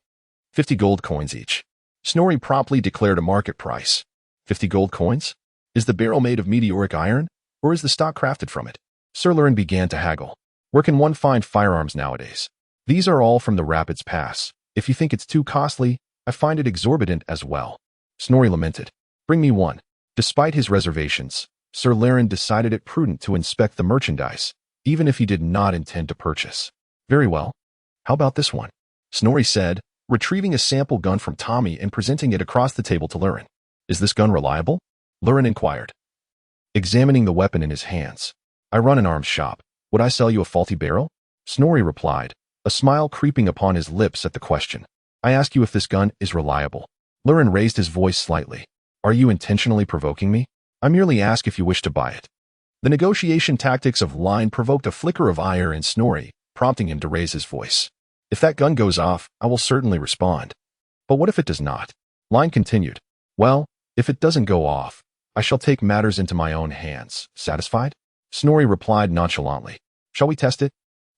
50 gold coins each. Snorri promptly declared a market price. 50 gold coins? Is the barrel made of meteoric iron, or is the stock crafted from it? Sir Lurin began to haggle. Where can one find firearms nowadays? These are all from the Rapids Pass. If you think it's too costly, I find it exorbitant as well. Snorri lamented. Bring me one. Despite his reservations, Sir Lurin decided it prudent to inspect the merchandise, even if he did not intend to purchase. Very well. How about this one? Snorri said, retrieving a sample gun from Tommy and presenting it across the table to Lurin. Is this gun reliable? Lurin inquired, examining the weapon in his hands. I run an arms shop. Would I sell you a faulty barrel? Snorri replied, a smile creeping upon his lips at the question. I ask you if this gun is reliable. Lurin raised his voice slightly. Are you intentionally provoking me? I merely ask if you wish to buy it. The negotiation tactics of Line provoked a flicker of ire in Snorri, prompting him to raise his voice. If that gun goes off, I will certainly respond. But what if it does not? Line continued. Well, if it doesn't go off, I shall take matters into my own hands. Satisfied? Snorri replied nonchalantly. Shall we test it?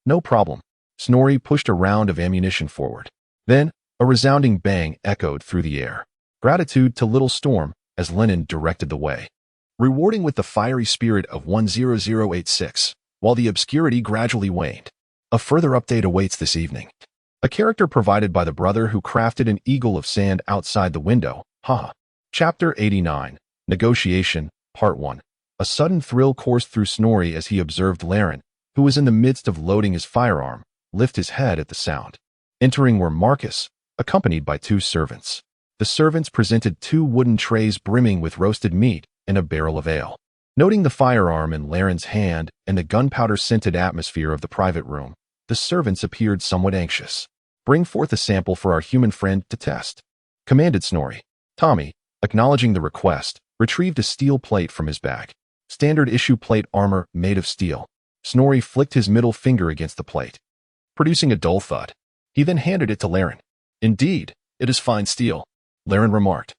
No problem. Snorri pushed a round of ammunition forward. Then, a resounding bang echoed through the air. Gratitude to Little Storm, as Lennon directed the way, rewarding with the fiery spirit of 10086, while the obscurity gradually waned. A further update awaits this evening. A character provided by the brother who crafted an eagle of sand outside the window. Haha. Chapter 89. Negotiation, Part 1. A sudden thrill coursed through Snorri as he observed Laren, who was in the midst of loading his firearm, lift his head at the sound. Entering were Marcus, accompanied by 2 servants. The servants presented 2 wooden trays brimming with roasted meat and a barrel of ale. Noting the firearm in Laren's hand and the gunpowder-scented atmosphere of the private room, the servants appeared somewhat anxious. "Bring forth a sample for our human friend to test," commanded Snorri. Tommy, acknowledging the request, retrieved a steel plate from his bag. Standard issue plate armor made of steel. Snorri flicked his middle finger against the plate, producing a dull thud. He then handed it to Laren. "Indeed, it is fine steel," Laren remarked,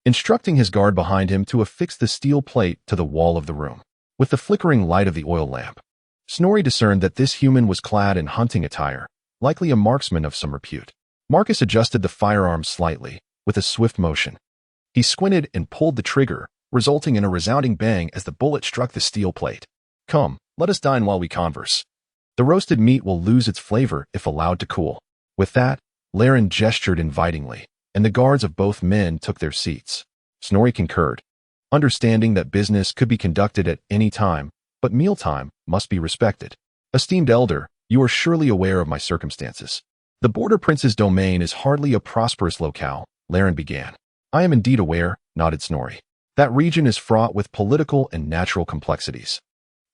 instructing his guard behind him to affix the steel plate to the wall of the room. With the flickering light of the oil lamp, Snorri discerned that this human was clad in hunting attire, likely a marksman of some repute. Marcus adjusted the firearm slightly, with a swift motion. He squinted and pulled the trigger, resulting in a resounding bang as the bullet struck the steel plate. "Come, let us dine while we converse. The roasted meat will lose its flavor if allowed to cool." With that, Laren gestured invitingly, and the guards of both men took their seats. Snorri concurred, understanding that business could be conducted at any time, but mealtime must be respected. "Esteemed elder, you are surely aware of my circumstances. The Border Prince's domain is hardly a prosperous locale," Laren began. "I am indeed aware," nodded Snorri. "That region is fraught with political and natural complexities.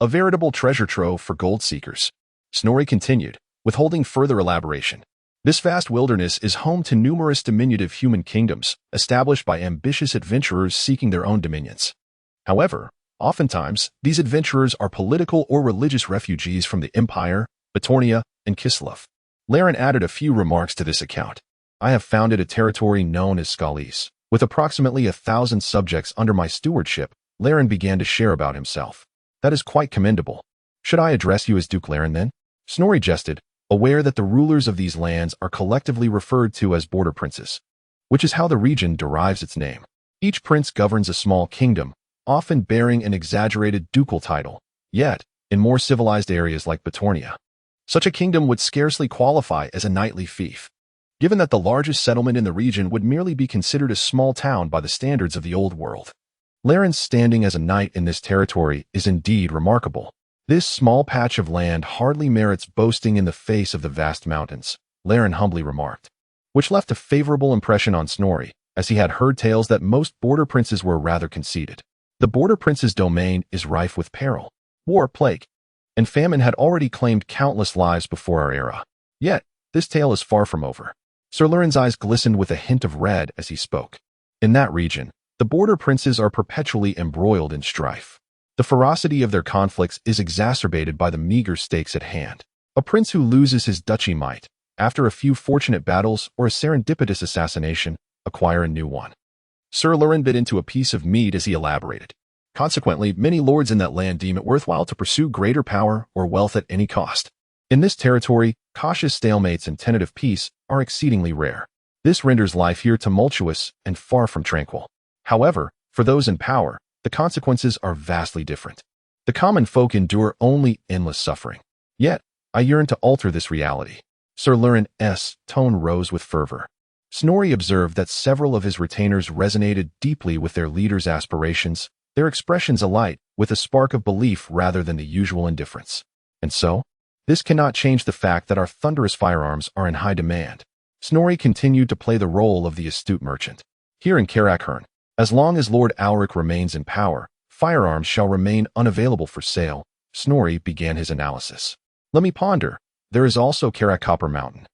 A veritable treasure trove for gold seekers," Snorri continued, withholding further elaboration. "This vast wilderness is home to numerous diminutive human kingdoms, established by ambitious adventurers seeking their own dominions. However, oftentimes, these adventurers are political or religious refugees from the Empire, Batornia, and Kislev." Laren added a few remarks to this account. "I have founded a territory known as Skalis. With approximately 1,000 subjects under my stewardship," Laren began to share about himself. "That is quite commendable. Should I address you as Duke Laren then?" Snorri jested, aware that the rulers of these lands are collectively referred to as border princes, which is how the region derives its name. Each prince governs a small kingdom, often bearing an exaggerated ducal title. Yet, in more civilized areas like Batornia, such a kingdom would scarcely qualify as a knightly fief, given that the largest settlement in the region would merely be considered a small town by the standards of the old world. Laren's standing as a knight in this territory is indeed remarkable. This small patch of land hardly merits boasting in the face of the vast mountains, Laren humbly remarked, which left a favorable impression on Snorri, as he had heard tales that most border princes were rather conceited. The border prince's domain is rife with peril. War, plague, and famine had already claimed countless lives before our era. Yet, this tale is far from over. Sir Laren's eyes glistened with a hint of red as he spoke. In that region, the border princes are perpetually embroiled in strife. The ferocity of their conflicts is exacerbated by the meager stakes at hand. A prince who loses his duchy might, after a few fortunate battles or a serendipitous assassination, acquire a new one. Sir Laren bit into a piece of meat as he elaborated. Consequently, many lords in that land deem it worthwhile to pursue greater power or wealth at any cost. In this territory, cautious stalemates and tentative peace are exceedingly rare. This renders life here tumultuous and far from tranquil. However, for those in power, the consequences are vastly different. The common folk endure only endless suffering. Yet, I yearn to alter this reality. Sir Laren's tone rose with fervor. Snorri observed that several of his retainers resonated deeply with their leader's aspirations, their expressions alight with a spark of belief rather than the usual indifference. And so, this cannot change the fact that our thunderous firearms are in high demand. Snorri continued to play the role of the astute merchant. Here in Karakhern, as long as Lord Alric remains in power, firearms shall remain unavailable for sale. Snorri began his analysis. Let me ponder. There is also Karak Copper Mountain.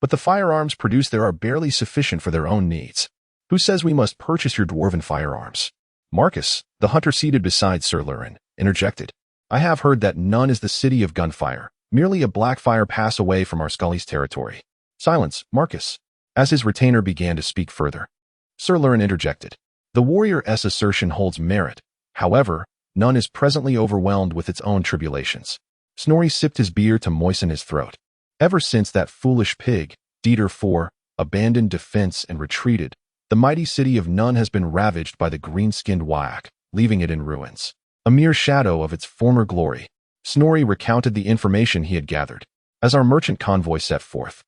But the firearms produced there are barely sufficient for their own needs. Who says we must purchase your dwarven firearms? Marcus, the hunter seated beside Sir Laren, interjected. I have heard that none is the city of gunfire, merely a black fire pass away from our Scully's territory. Silence, Marcus, as his retainer began to speak further. Sir Laren interjected. The warrior's assertion holds merit. However, none is presently overwhelmed with its own tribulations. Snorri sipped his beer to moisten his throat. Ever since that foolish pig, Dieter IV, abandoned defense and retreated, the mighty city of Nunn has been ravaged by the green-skinned Wyak, leaving it in ruins. A mere shadow of its former glory. Snorri recounted the information he had gathered. As our merchant convoy set forth,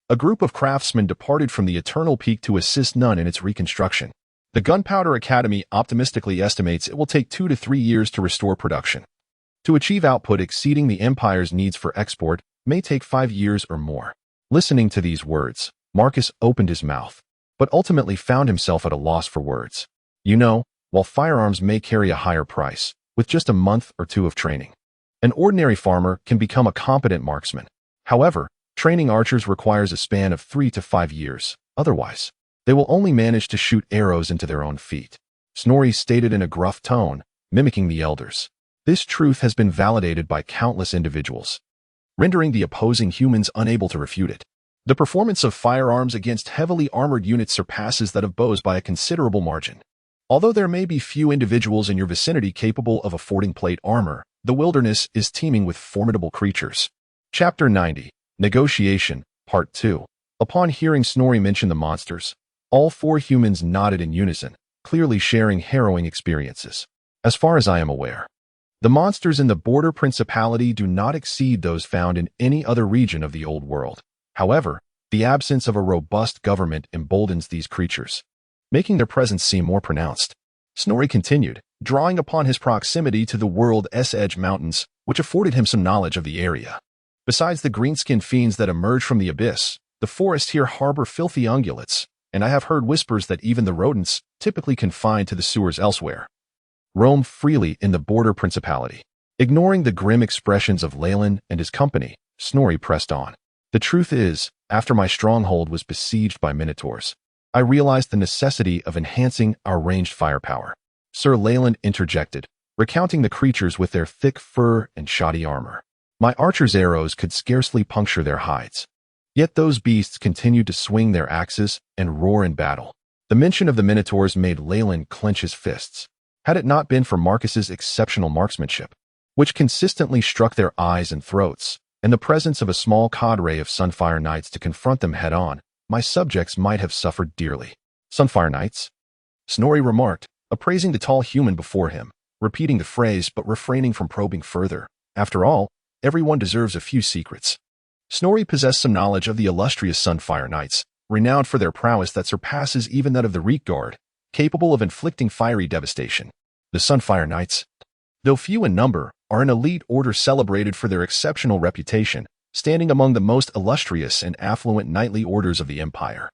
a group of craftsmen departed from the Eternal Peak to assist Nunn in its reconstruction. The Gunpowder Academy optimistically estimates it will take 2 to 3 years to restore production. To achieve output exceeding the Empire's needs for export may take 5 years or more. Listening to these words, Marcus opened his mouth, but ultimately found himself at a loss for words. You know, while firearms may carry a higher price, with just a month or two of training, an ordinary farmer can become a competent marksman. However, training archers requires a span of 3 to 5 years. Otherwise, they will only manage to shoot arrows into their own feet. Snorri stated in a gruff tone, mimicking the elders. This truth has been validated by countless individuals, rendering the opposing humans unable to refute it. The performance of firearms against heavily armored units surpasses that of bows by a considerable margin. Although there may be few individuals in your vicinity capable of affording plate armor, the wilderness is teeming with formidable creatures. Chapter 90, Negotiation, Part 2. Upon hearing Snorri mention the monsters, all 4 humans nodded in unison, clearly sharing harrowing experiences. As far as I am aware, the monsters in the border principality do not exceed those found in any other region of the old world. However, the absence of a robust government emboldens these creatures, making their presence seem more pronounced. Snorri continued, drawing upon his proximity to the world's edge mountains, which afforded him some knowledge of the area. Besides the greenskin fiends that emerge from the abyss, the forests here harbor filthy ungulates, and I have heard whispers that even the rodents, typically confined to the sewers elsewhere, roam freely in the border principality. Ignoring the grim expressions of Leyland and his company, Snorri pressed on. The truth is, after my stronghold was besieged by minotaurs, I realized the necessity of enhancing our ranged firepower. Sir Leyland interjected, recounting the creatures with their thick fur and shoddy armor. My archer's arrows could scarcely puncture their hides. Yet those beasts continued to swing their axes and roar in battle. The mention of the minotaurs made Leyland clench his fists. Had it not been for Marcus's exceptional marksmanship, which consistently struck their eyes and throats, and the presence of a small cadre of Sunfire Knights to confront them head-on, my subjects might have suffered dearly. Sunfire Knights? Snorri remarked, appraising the tall human before him, repeating the phrase but refraining from probing further. After all, everyone deserves a few secrets. Snorri possessed some knowledge of the illustrious Sunfire Knights, renowned for their prowess that surpasses even that of the Reek Guard, capable of inflicting fiery devastation. The Sunfire Knights, though few in number, are an elite order celebrated for their exceptional reputation, standing among the most illustrious and affluent knightly orders of the Empire.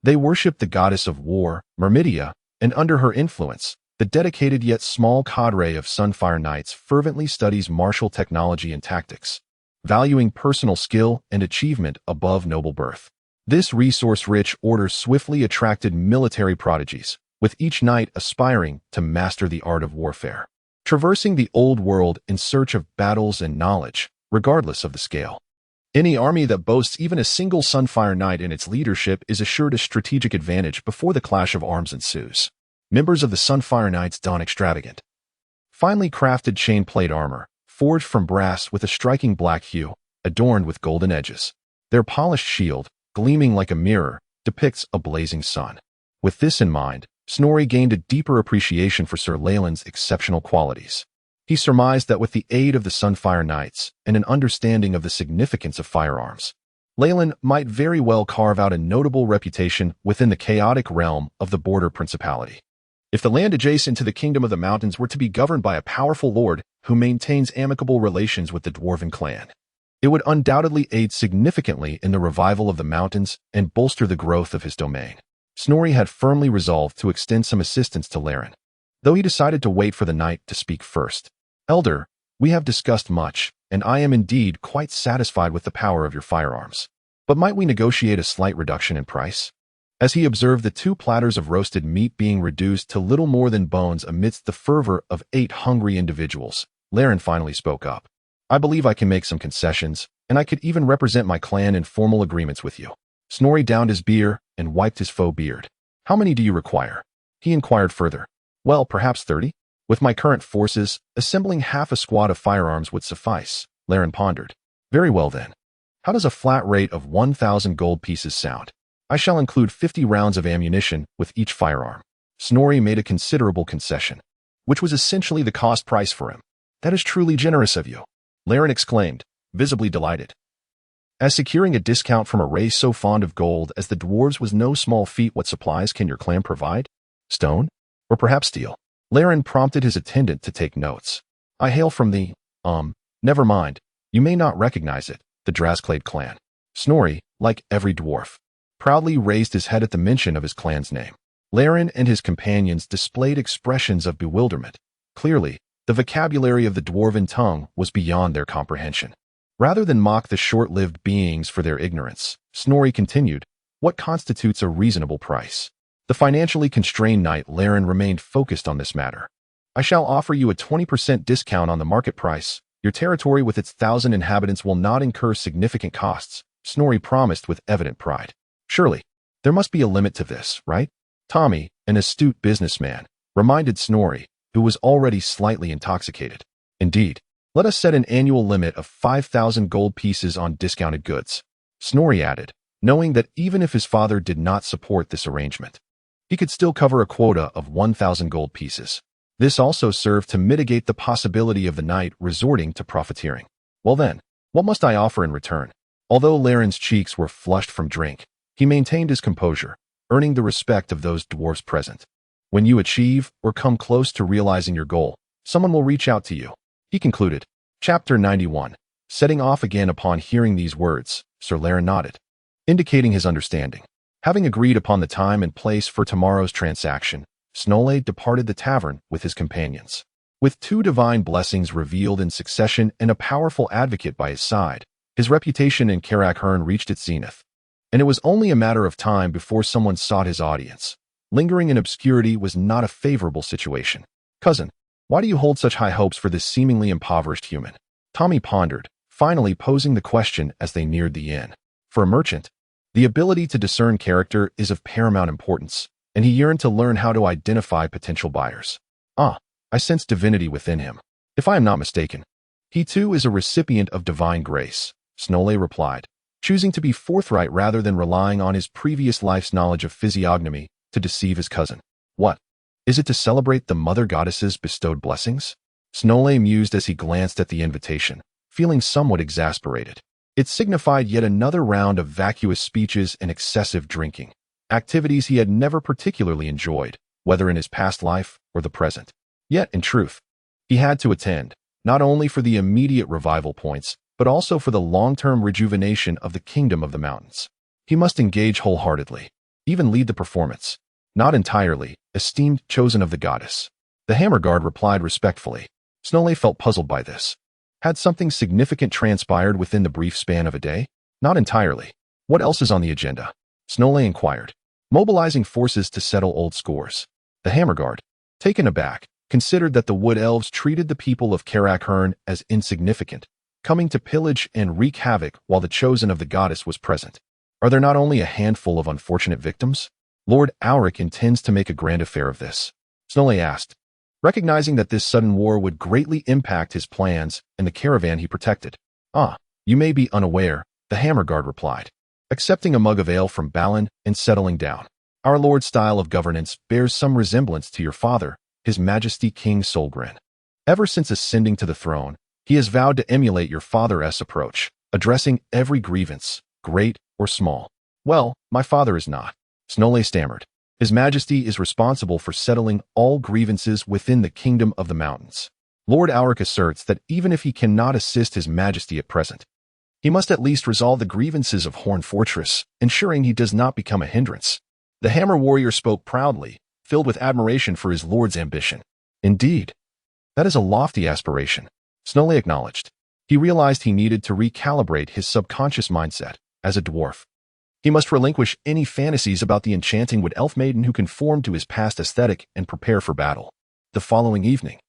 They worship the goddess of war, Myrmidia, and under her influence, the dedicated yet small cadre of Sunfire Knights fervently studies martial technology and tactics, valuing personal skill and achievement above noble birth. This resource-rich order swiftly attracted military prodigies, with each knight aspiring to master the art of warfare, traversing the old world in search of battles and knowledge, regardless of the scale. Any army that boasts even a single Sunfire Knight in its leadership is assured a strategic advantage before the clash of arms ensues. Members of the Sunfire Knights don extravagant, finely crafted chain-plate armor, forged from brass with a striking black hue, adorned with golden edges. Their polished shield, gleaming like a mirror, depicts a blazing sun. With this in mind, Snorri gained a deeper appreciation for Sir Leyland's exceptional qualities. He surmised that with the aid of the Sunfire Knights and an understanding of the significance of firearms, Leyland might very well carve out a notable reputation within the chaotic realm of the border principality. If the land adjacent to the Kingdom of the Mountains were to be governed by a powerful lord who maintains amicable relations with the Dwarven clan, it would undoubtedly aid significantly in the revival of the mountains and bolster the growth of his domain. Snorri had firmly resolved to extend some assistance to Laren, though he decided to wait for the knight to speak first. Elder, we have discussed much, and I am indeed quite satisfied with the power of your firearms. But might we negotiate a slight reduction in price? As he observed the 2 platters of roasted meat being reduced to little more than bones amidst the fervor of 8 hungry individuals, Laren finally spoke up. I believe I can make some concessions, and I could even represent my clan in formal agreements with you. Snorri downed his beer and wiped his faux beard. How many do you require? He inquired further. Well, perhaps 30? With my current forces, assembling half a squad of firearms would suffice, Laren pondered. Very well then. How does a flat rate of 1,000 gold pieces sound? I shall include 50 rounds of ammunition with each firearm. Snorri made a considerable concession, which was essentially the cost price for him. That is truly generous of you, Laren exclaimed, visibly delighted. As securing a discount from a race so fond of gold as the dwarves was no small feat, what supplies can your clan provide? Stone? Or perhaps steel? Laren prompted his attendant to take notes. I hail from the Never mind. You may not recognize it, the Drasclade clan. Snorri, like every dwarf, proudly raised his head at the mention of his clan's name. Laren and his companions displayed expressions of bewilderment. Clearly, the vocabulary of the dwarven tongue was beyond their comprehension. Rather than mock the short-lived beings for their ignorance, Snorri continued, "What constitutes a reasonable price?" The financially constrained knight Laren remained focused on this matter. "I shall offer you a 20% discount on the market price. Your territory with its 1,000 inhabitants will not incur significant costs," Snorri promised with evident pride. "Surely, there must be a limit to this, right?" Tommy, an astute businessman, reminded Snorri, who was already slightly intoxicated. "Indeed. Let us set an annual limit of 5,000 gold pieces on discounted goods," Snorri added, knowing that even if his father did not support this arrangement, he could still cover a quota of 1,000 gold pieces. This also served to mitigate the possibility of the knight resorting to profiteering. "Well then, what must I offer in return?" Although Laren's cheeks were flushed from drink, he maintained his composure, earning the respect of those dwarfs present. "When you achieve or come close to realizing your goal, someone will reach out to you," he concluded. Chapter 91. Setting off again. Upon hearing these words, Sir Laren nodded, indicating his understanding. Having agreed upon the time and place for tomorrow's transaction, Snorri departed the tavern with his companions. With 2 divine blessings revealed in succession and a powerful advocate by his side, his reputation in Karak reached its zenith. And it was only a matter of time before someone sought his audience. Lingering in obscurity was not a favorable situation. "Cousin, why do you hold such high hopes for this seemingly impoverished human?" Tommy pondered, finally posing the question as they neared the inn. For a merchant, the ability to discern character is of paramount importance, and he yearned to learn how to identify potential buyers. I sense divinity within him. If I am not mistaken, he too is a recipient of divine grace," Snorri replied, choosing to be forthright rather than relying on his previous life's knowledge of physiognomy to deceive his cousin. "What? Is it to celebrate the mother goddess's bestowed blessings?" Snorri mused as he glanced at the invitation, feeling somewhat exasperated. It signified yet another round of vacuous speeches and excessive drinking, activities he had never particularly enjoyed, whether in his past life or the present. Yet, in truth, he had to attend, not only for the immediate revival points, but also for the long-term rejuvenation of the Kingdom of the Mountains. He must engage wholeheartedly, even lead the performance. "Not entirely, esteemed chosen of the goddess," the Hammer Guard replied respectfully. Snorri felt puzzled by this. Had something significant transpired within the brief span of a day? "Not entirely. What else is on the agenda?" Snorri inquired. "Mobilizing forces to settle old scores." The Hammer Guard, taken aback, considered that the Wood Elves treated the people of Karak as insignificant, coming to pillage and wreak havoc while the chosen of the goddess was present. "Are there not only a handful of unfortunate victims? Lord Auric intends to make a grand affair of this," Snorri asked, recognizing that this sudden war would greatly impact his plans and the caravan he protected. You may be unaware," the Hammer Guard replied, accepting a mug of ale from Balin and settling down. "Our Lord's style of governance bears some resemblance to your father, His Majesty King Solgren. Ever since ascending to the throne, he has vowed to emulate your father's approach, addressing every grievance, great or small." "Well, my father is not," Snorri stammered. "His Majesty is responsible for settling all grievances within the Kingdom of the Mountains. Lord Auric asserts that even if he cannot assist His Majesty at present, he must at least resolve the grievances of Horn Fortress, ensuring he does not become a hindrance." The Hammer Warrior spoke proudly, filled with admiration for his lord's ambition. "Indeed, that is a lofty aspiration," Snorri acknowledged. He realized he needed to recalibrate his subconscious mindset. As a dwarf, he must relinquish any fantasies about the enchanting wood elf maiden who conformed to his past aesthetic and prepare for battle. The following evening,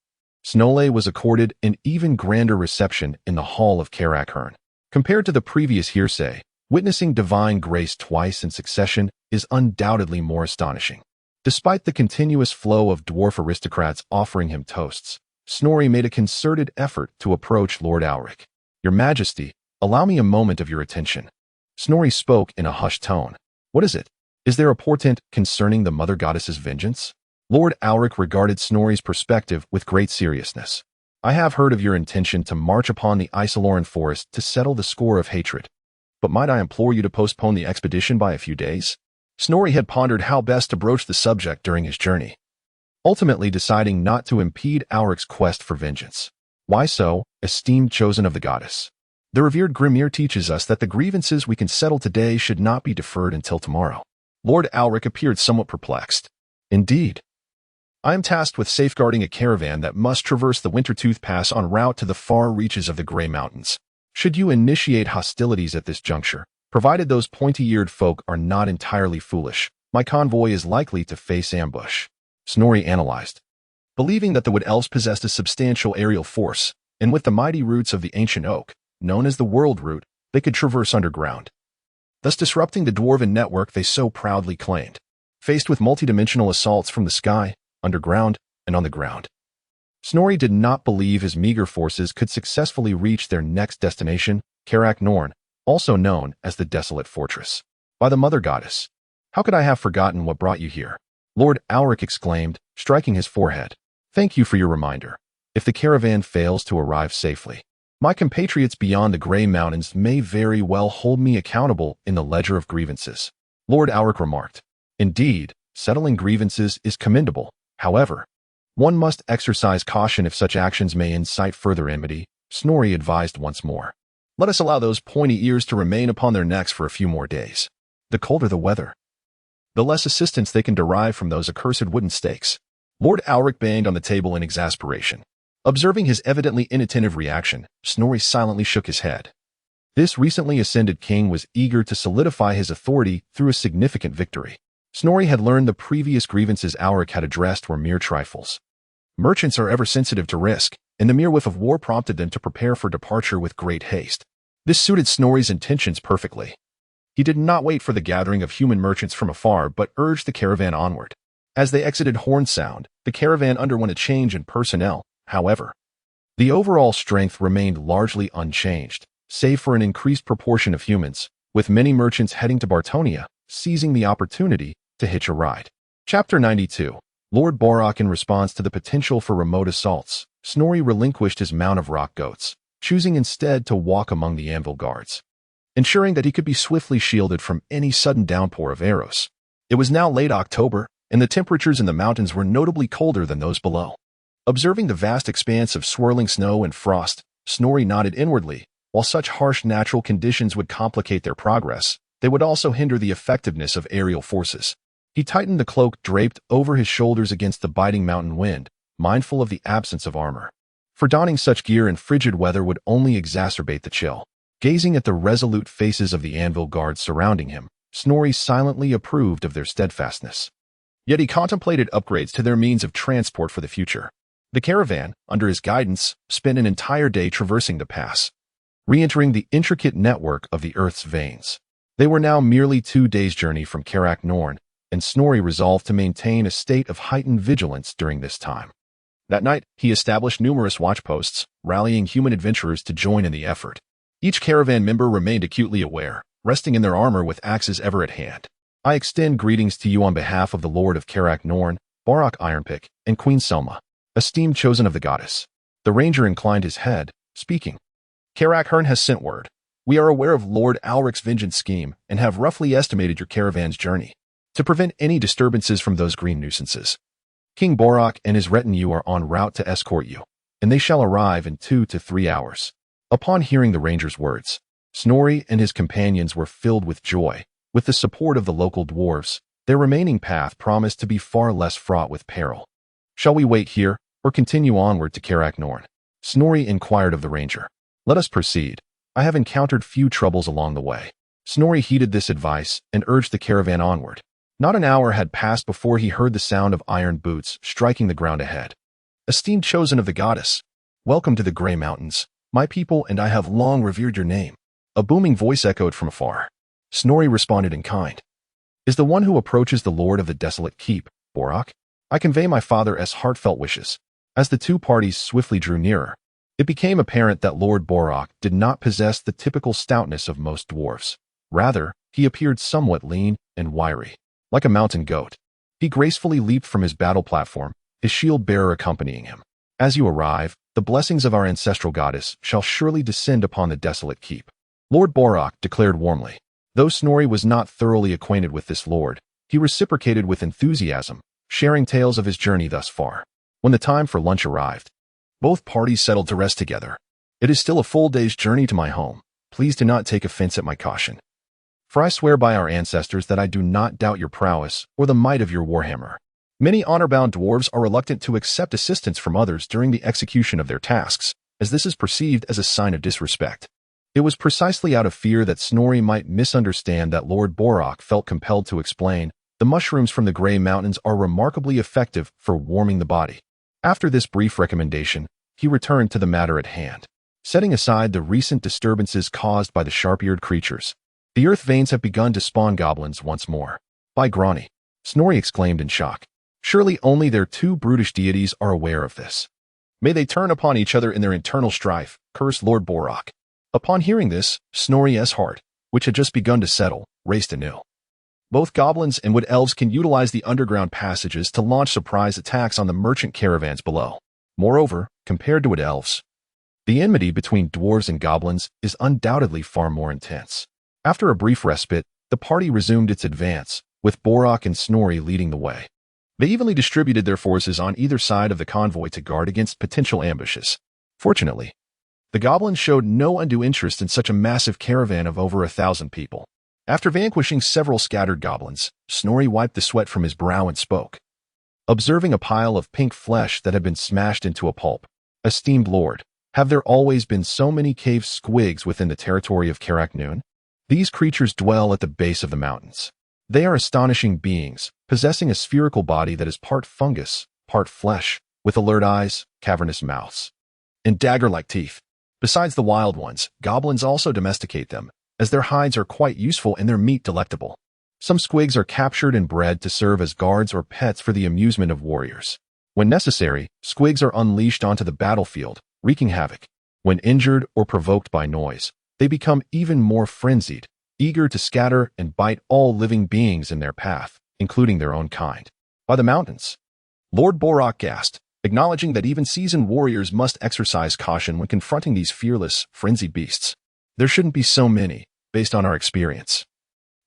Snorri was accorded an even grander reception in the hall of Karak. Compared to the previous hearsay, witnessing divine grace twice in succession is undoubtedly more astonishing. Despite the continuous flow of dwarf aristocrats offering him toasts, Snorri made a concerted effort to approach Lord Auric. "Your Majesty, allow me a moment of your attention." Snorri spoke in a hushed tone. "What is it? Is there a portent concerning the Mother Goddess's vengeance?" Lord Auric regarded Snorri's perspective with great seriousness. "I have heard of your intention to march upon the Isoloran forest to settle the score of hatred. But might I implore you to postpone the expedition by a few days?" Snorri had pondered how best to broach the subject during his journey, ultimately deciding not to impede Auric's quest for vengeance. Why so, esteemed chosen of the goddess? The revered Grimir teaches us that the grievances we can settle today should not be deferred until tomorrow. Lord Alric appeared somewhat perplexed. Indeed. I am tasked with safeguarding a caravan that must traverse the Wintertooth Pass en route to the far reaches of the Grey Mountains. Should you initiate hostilities at this juncture, provided those pointy-eared folk are not entirely foolish, my convoy is likely to face ambush. Snorri analyzed. Believing that the Wood Elves possessed a substantial aerial force, and with the mighty roots of the ancient oak, known as the World Root, they could traverse underground, thus disrupting the dwarven network they so proudly claimed. Faced with multidimensional assaults from the sky, underground, and on the ground, Snorri did not believe his meager forces could successfully reach their next destination, Karak Norn, also known as the Desolate Fortress. By the Mother Goddess, how could I have forgotten what brought you here? Lord Alric exclaimed, striking his forehead. Thank you for your reminder. If the caravan fails to arrive safely, my compatriots beyond the Grey Mountains may very well hold me accountable in the ledger of grievances. Lord Alric remarked. Indeed, settling grievances is commendable. However, one must exercise caution if such actions may incite further enmity, Snorri advised once more. Let us allow those pointy ears to remain upon their necks for a few more days. The colder the weather, the less assistance they can derive from those accursed wooden stakes. Lord Alric banged on the table in exasperation. Observing his evidently inattentive reaction, Snorri silently shook his head. This recently ascended king was eager to solidify his authority through a significant victory. Snorri had learned the previous grievances Alric had addressed were mere trifles. Merchants are ever sensitive to risk, and the mere whiff of war prompted them to prepare for departure with great haste. This suited Snorri's intentions perfectly. He did not wait for the gathering of human merchants from afar, but urged the caravan onward. As they exited Horn Sound, the caravan underwent a change in personnel, however. The overall strength remained largely unchanged, save for an increased proportion of humans, with many merchants heading to Bartonia, seizing the opportunity to hitch a ride. Chapter 92. Lord Borok. In response to the potential for remote assaults, Snorri relinquished his mount of rock goats, choosing instead to walk among the anvil guards, ensuring that he could be swiftly shielded from any sudden downpour of arrows. It was now late October, and the temperatures in the mountains were notably colder than those below. Observing the vast expanse of swirling snow and frost, Snorri nodded inwardly. While such harsh natural conditions would complicate their progress, they would also hinder the effectiveness of aerial forces. He tightened the cloak draped over his shoulders against the biting mountain wind, mindful of the absence of armor. For donning such gear in frigid weather would only exacerbate the chill. Gazing at the resolute faces of the anvil guards surrounding him, Snorri silently approved of their steadfastness. Yet he contemplated upgrades to their means of transport for the future. The caravan, under his guidance, spent an entire day traversing the pass, re-entering the intricate network of the Earth's veins. They were now merely 2 days' journey from Karak Norn, and Snorri resolved to maintain a state of heightened vigilance during this time. That night, he established numerous watchposts, rallying human adventurers to join in the effort. Each caravan member remained acutely aware, resting in their armor with axes ever at hand. I extend greetings to you on behalf of the Lord of Karak Norn, Borok Ironpick, and Queen Selma, esteemed chosen of the goddess. The ranger inclined his head, speaking. Karak Hearn has sent word. We are aware of Lord Alric's vengeance scheme and have roughly estimated your caravan's journey. To prevent any disturbances from those green nuisances, King Borok and his retinue are en route to escort you, and they shall arrive in 2 to 3 hours. Upon hearing the ranger's words, Snorri and his companions were filled with joy. With the support of the local dwarves, their remaining path promised to be far less fraught with peril. Shall we wait here, or continue onward to Karak Norn? Snorri inquired of the ranger. Let us proceed. I have encountered few troubles along the way. Snorri heeded this advice and urged the caravan onward. Not an hour had passed before he heard the sound of iron boots striking the ground ahead. Esteemed chosen of the goddess, welcome to the Grey Mountains. My people and I have long revered your name. A booming voice echoed from afar. Snorri responded in kind. Is the one who approaches the Lord of the Desolate Keep, Borok? I convey my father's heartfelt wishes. As the two parties swiftly drew nearer, it became apparent that Lord Borok did not possess the typical stoutness of most dwarfs. Rather, he appeared somewhat lean and wiry, like a mountain goat. He gracefully leaped from his battle platform, his shield-bearer accompanying him. As you arrive, the blessings of our ancestral goddess shall surely descend upon the Desolate Keep. Lord Borok declared warmly. Though Snorri was not thoroughly acquainted with this lord, he reciprocated with enthusiasm, sharing tales of his journey thus far. When the time for lunch arrived, Both parties settled to rest together. It is still a full day's journey to my home. Please do not take offense at my caution. For I swear by our ancestors that I do not doubt your prowess or the might of your warhammer. Many honor-bound dwarves are reluctant to accept assistance from others during the execution of their tasks, as this is perceived as a sign of disrespect. It was precisely out of fear that Snorri might misunderstand that Lord Borak felt compelled to explain, the mushrooms from the Grey Mountains are remarkably effective for warming the body. After this brief recommendation, he returned to the matter at hand. Setting aside the recent disturbances caused by the sharp-eared creatures, the earth veins have begun to spawn goblins once more. By Grani, Snorri exclaimed in shock. Surely only their two brutish deities are aware of this. May they turn upon each other in their internal strife, cursed Lord Borak. Upon hearing this, Snorri's heart, which had just begun to settle, raced anew. Both goblins and wood elves can utilize the underground passages to launch surprise attacks on the merchant caravans below. Moreover, compared to wood elves, the enmity between dwarves and goblins is undoubtedly far more intense. After a brief respite, the party resumed its advance, with Borak and Snorri leading the way. They evenly distributed their forces on either side of the convoy to guard against potential ambushes. Fortunately, the goblins showed no undue interest in such a massive caravan of over 1,000 people. After vanquishing several scattered goblins, Snorri wiped the sweat from his brow and spoke. Observing a pile of pink flesh that had been smashed into a pulp, esteemed lord, have there always been so many cave squigs within the territory of Carak-Nun? These creatures dwell at the base of the mountains. They are astonishing beings, possessing a spherical body that is part fungus, part flesh, with alert eyes, cavernous mouths, and dagger-like teeth. Besides the wild ones, goblins also domesticate them, as their hides are quite useful and their meat delectable. Some squigs are captured and bred to serve as guards or pets for the amusement of warriors. When necessary, squigs are unleashed onto the battlefield, wreaking havoc. When injured or provoked by noise, they become even more frenzied, eager to scatter and bite all living beings in their path, including their own kind. By the mountains, Lord Borak gasped, acknowledging that even seasoned warriors must exercise caution when confronting these fearless, frenzied beasts. There shouldn't be so many, based on our experience.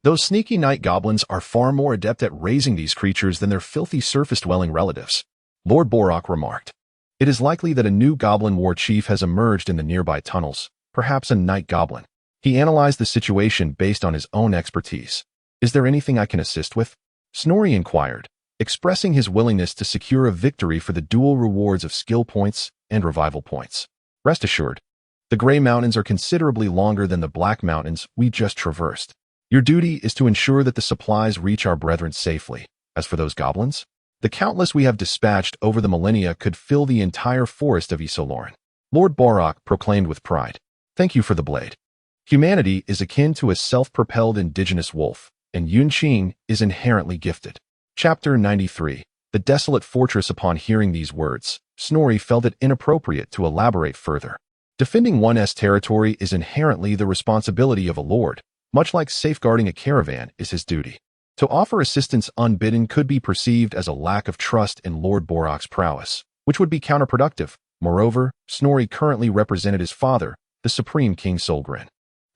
Those sneaky night goblins are far more adept at raising these creatures than their filthy surface-dwelling relatives, Lord Borak remarked. It is likely that a new goblin war chief has emerged in the nearby tunnels, perhaps a night goblin. He analyzed the situation based on his own expertise. Is there anything I can assist with? Snorri inquired, expressing his willingness to secure a victory for the dual rewards of skill points and revival points. Rest assured, the Grey Mountains are considerably longer than the Black Mountains we just traversed. Your duty is to ensure that the supplies reach our brethren safely. As for those goblins, the countless we have dispatched over the millennia could fill the entire forest of Isolorn. Lord Borak proclaimed with pride. Thank you for the blade. Humanity is akin to a self-propelled indigenous wolf, and Yunqing is inherently gifted. Chapter 93. The Desolate Fortress. Upon hearing these words, Snorri felt it inappropriate to elaborate further. Defending one's territory is inherently the responsibility of a lord, much like safeguarding a caravan is his duty. To offer assistance unbidden could be perceived as a lack of trust in Lord Borak's prowess, which would be counterproductive. Moreover, Snorri currently represented his father, the Supreme King Solgren.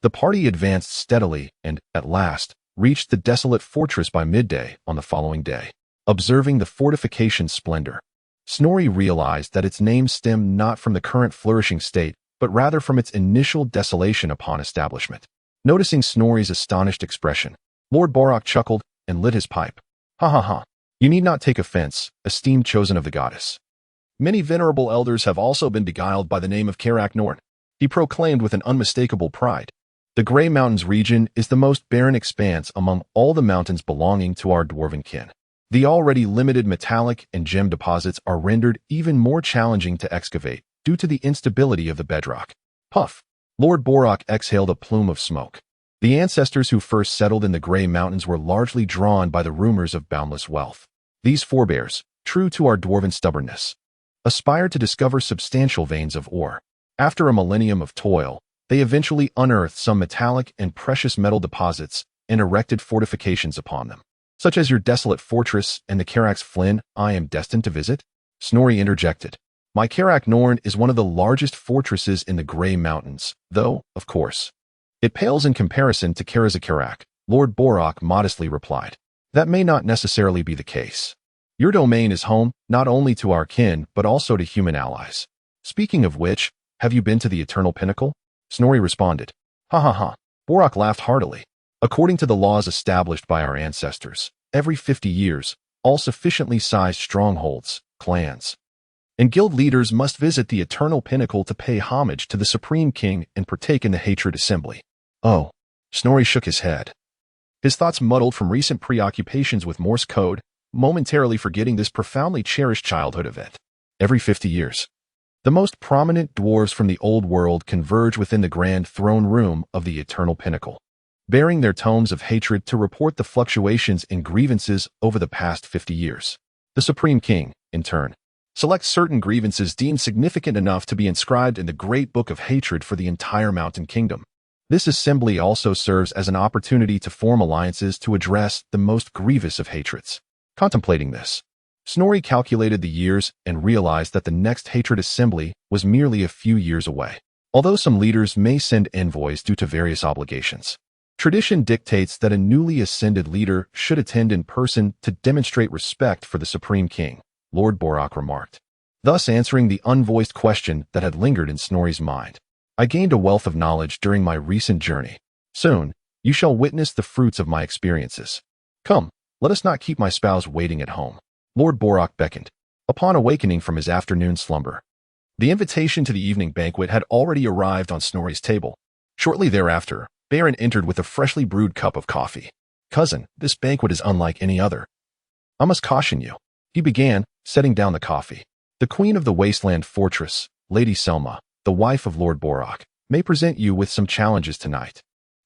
The party advanced steadily and, at last, reached the desolate fortress by midday on the following day. Observing the fortification's splendor, Snorri realized that its name stemmed not from the current flourishing state, but rather from its initial desolation upon establishment. Noticing Snorri's astonished expression, Lord Borak chuckled and lit his pipe. Ha ha ha. You need not take offense, esteemed chosen of the goddess. Many venerable elders have also been beguiled by the name of Carak-Norn, he proclaimed with an unmistakable pride. The Grey Mountains region is the most barren expanse among all the mountains belonging to our dwarven kin. The already limited metallic and gem deposits are rendered even more challenging to excavate due to the instability of the bedrock. Puff. Lord Borak exhaled a plume of smoke. The ancestors who first settled in the Grey Mountains were largely drawn by the rumors of boundless wealth. These forebears, true to our dwarven stubbornness, aspired to discover substantial veins of ore. After a millennium of toil, they eventually unearthed some metallic and precious metal deposits and erected fortifications upon them. Such as your desolate fortress and the Carak's Flynn I am destined to visit? Snorri interjected. My Carak-Norn is one of the largest fortresses in the Grey Mountains, though, of course, it pales in comparison to Karak, Lord Borak modestly replied. That may not necessarily be the case. Your domain is home not only to our kin, but also to human allies. Speaking of which, have you been to the Eternal Pinnacle? Snorri responded. Ha ha ha. Borak laughed heartily. According to the laws established by our ancestors, every 50 years, all sufficiently sized strongholds, clans, and guild leaders must visit the Eternal Pinnacle to pay homage to the Supreme King and partake in the Hatred Assembly. Oh. Snorri shook his head. His thoughts muddled from recent preoccupations with Morse code, momentarily forgetting this profoundly cherished childhood event. Every 50 years. The most prominent dwarves from the old world converge within the grand throne room of the Eternal Pinnacle, bearing their tomes of hatred to report the fluctuations in grievances over the past 50 years. The Supreme King, in turn, selects certain grievances deemed significant enough to be inscribed in the Great Book of Hatred for the entire Mountain Kingdom. This assembly also serves as an opportunity to form alliances to address the most grievous of hatreds. Contemplating this, Snorri calculated the years and realized that the next Hatred Assembly was merely a few years away. Although some leaders may send envoys due to various obligations, tradition dictates that a newly ascended leader should attend in person to demonstrate respect for the Supreme King, Lord Borak remarked, thus answering the unvoiced question that had lingered in Snorri's mind. I gained a wealth of knowledge during my recent journey. Soon, you shall witness the fruits of my experiences. Come, let us not keep my spouse waiting at home. Lord Borak beckoned. Upon awakening from his afternoon slumber, the invitation to the evening banquet had already arrived on Snorri's table. Shortly thereafter, Baron entered with a freshly brewed cup of coffee. Cousin, this banquet is unlike any other. I must caution you, he began, setting down the coffee. The Queen of the Wasteland Fortress, Lady Selma, the wife of Lord Borak, may present you with some challenges tonight.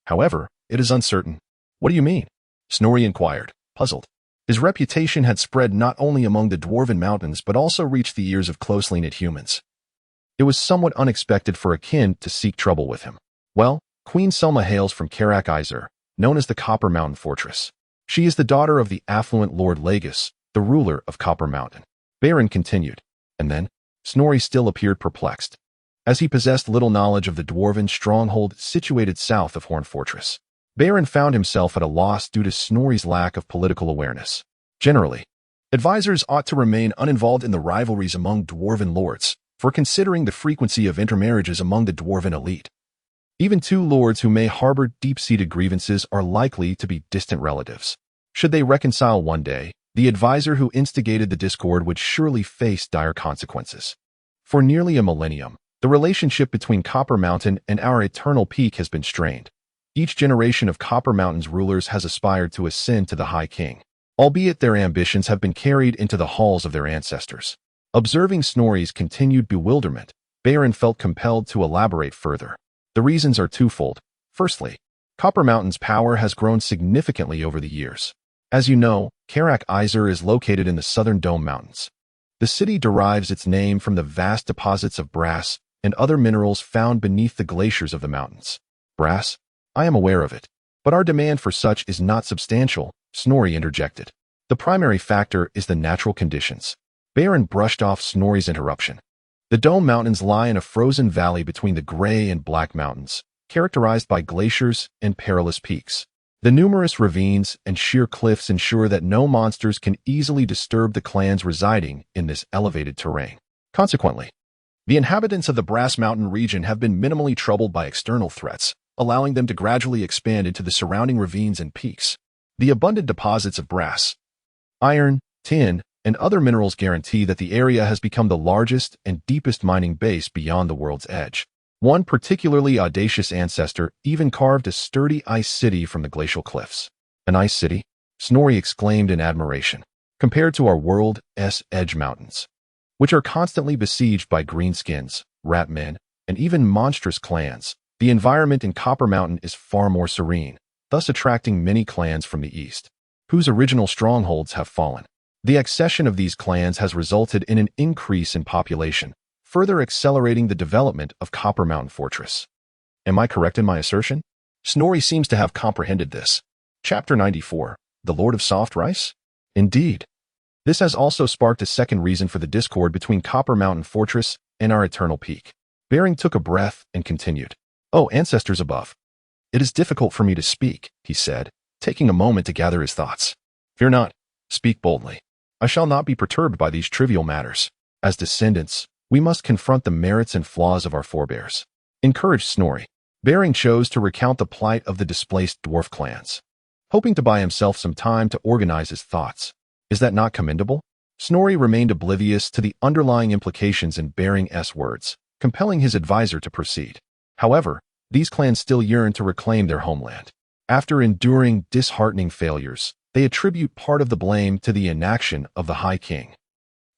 However, it is uncertain. What do you mean? Snorri inquired, puzzled. His reputation had spread not only among the Dwarven Mountains but also reached the ears of closely knit humans. It was somewhat unexpected for a kin to seek trouble with him. Well, Queen Selma hails from Karak Iser, known as the Copper Mountain Fortress. She is the daughter of the affluent Lord Lagus, the ruler of Copper Mountain. Baron continued, and then, Snorri still appeared perplexed, as he possessed little knowledge of the Dwarven stronghold situated south of Horn Fortress. Baron found himself at a loss due to Snorri's lack of political awareness. Generally, advisors ought to remain uninvolved in the rivalries among Dwarven lords, for considering the frequency of intermarriages among the Dwarven elite. Even two lords who may harbor deep-seated grievances are likely to be distant relatives. Should they reconcile one day, the advisor who instigated the discord would surely face dire consequences. For nearly a millennium, the relationship between Copper Mountain and our eternal peak has been strained. Each generation of Copper Mountain's rulers has aspired to ascend to the High King, albeit their ambitions have been carried into the halls of their ancestors. Observing Snorri's continued bewilderment, Baron felt compelled to elaborate further. The reasons are twofold. Firstly, Copper Mountain's power has grown significantly over the years. As you know, Karak Iser is located in the southern Dome Mountains. The city derives its name from the vast deposits of brass and other minerals found beneath the glaciers of the mountains. Brass? I am aware of it, but our demand for such is not substantial, Snorri interjected. The primary factor is the natural conditions. Baron brushed off Snorri's interruption. The Dome Mountains lie in a frozen valley between the Gray and Black Mountains, characterized by glaciers and perilous peaks. The numerous ravines and sheer cliffs ensure that no monsters can easily disturb the clans residing in this elevated terrain. Consequently, the inhabitants of the Brass Mountain region have been minimally troubled by external threats, allowing them to gradually expand into the surrounding ravines and peaks. The abundant deposits of brass, iron, tin, and other minerals guarantee that the area has become the largest and deepest mining base beyond the world's edge. One particularly audacious ancestor even carved a sturdy ice city from the glacial cliffs. An ice city? Snorri exclaimed in admiration. Compared to our world's edge mountains, which are constantly besieged by Greenskins, ratmen, and even monstrous clans, the environment in Copper Mountain is far more serene, thus attracting many clans from the east, whose original strongholds have fallen. The accession of these clans has resulted in an increase in population, further accelerating the development of Copper Mountain Fortress. Am I correct in my assertion? Snorri seems to have comprehended this. Chapter 94, The Lord of Soft Rice? Indeed. This has also sparked a second reason for the discord between Copper Mountain Fortress and our eternal peak. Baring took a breath and continued. Oh, ancestors above. It is difficult for me to speak, he said, taking a moment to gather his thoughts. Fear not. Speak boldly. I shall not be perturbed by these trivial matters. As descendants, We must confront the merits and flaws of our forebears. Encouraged Snorri, Bering chose to recount the plight of the displaced dwarf clans, hoping to buy himself some time to organize his thoughts. Is that not commendable? Snorri remained oblivious to the underlying implications in Bering's words, compelling his advisor to proceed. However, these clans still yearn to reclaim their homeland. After enduring disheartening failures, they attribute part of the blame to the inaction of the High King.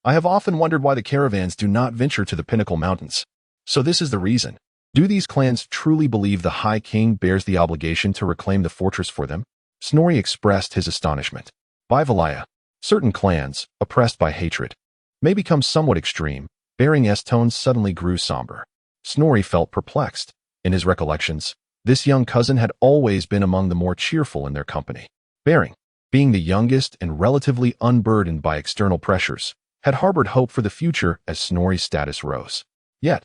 I have often wondered why the caravans do not venture to the Pinnacle Mountains. So this is the reason. Do these clans truly believe the High King bears the obligation to reclaim the fortress for them? Snorri expressed his astonishment. By Valaya, certain clans, oppressed by hatred, may become somewhat extreme. Bering's tones suddenly grew somber. Snorri felt perplexed. In his recollections, this young cousin had always been among the more cheerful in their company. Bering, being the youngest and relatively unburdened by external pressures, had harbored hope for the future as Snorri's status rose. Yet,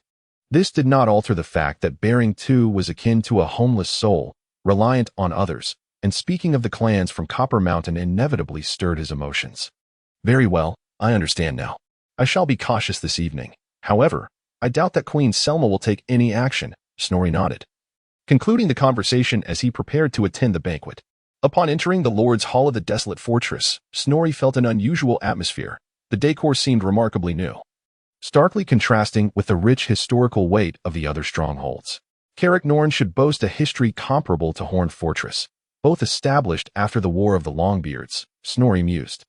this did not alter the fact that Bering too was akin to a homeless soul, reliant on others, and speaking of the clans from Copper Mountain inevitably stirred his emotions. Very well, I understand now. I shall be cautious this evening. However, I doubt that Queen Selma will take any action. Snorri nodded, concluding the conversation as he prepared to attend the banquet. Upon entering the Lord's Hall of the Desolate Fortress, Snorri felt an unusual atmosphere. The decor seemed remarkably new, starkly contrasting with the rich historical weight of the other strongholds. Carrick Norn should boast a history comparable to Horn Fortress, both established after the War of the Longbeards, Snorri mused.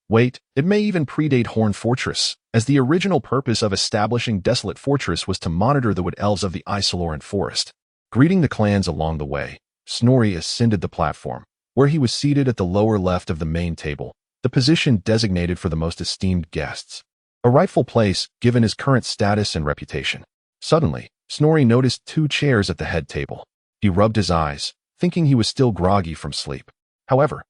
Wait, it may even predate Horn Fortress, as the original purpose of establishing Desolate Fortress was to monitor the wood elves of the Isoloran Forest. Greeting the clans along the way, Snorri ascended the platform, where he was seated at the lower left of the main table, the position designated for the most esteemed guests. A rightful place, given his current status and reputation. Suddenly, Snorri noticed 2 chairs at the head table. He rubbed his eyes, thinking he was still groggy from sleep. However,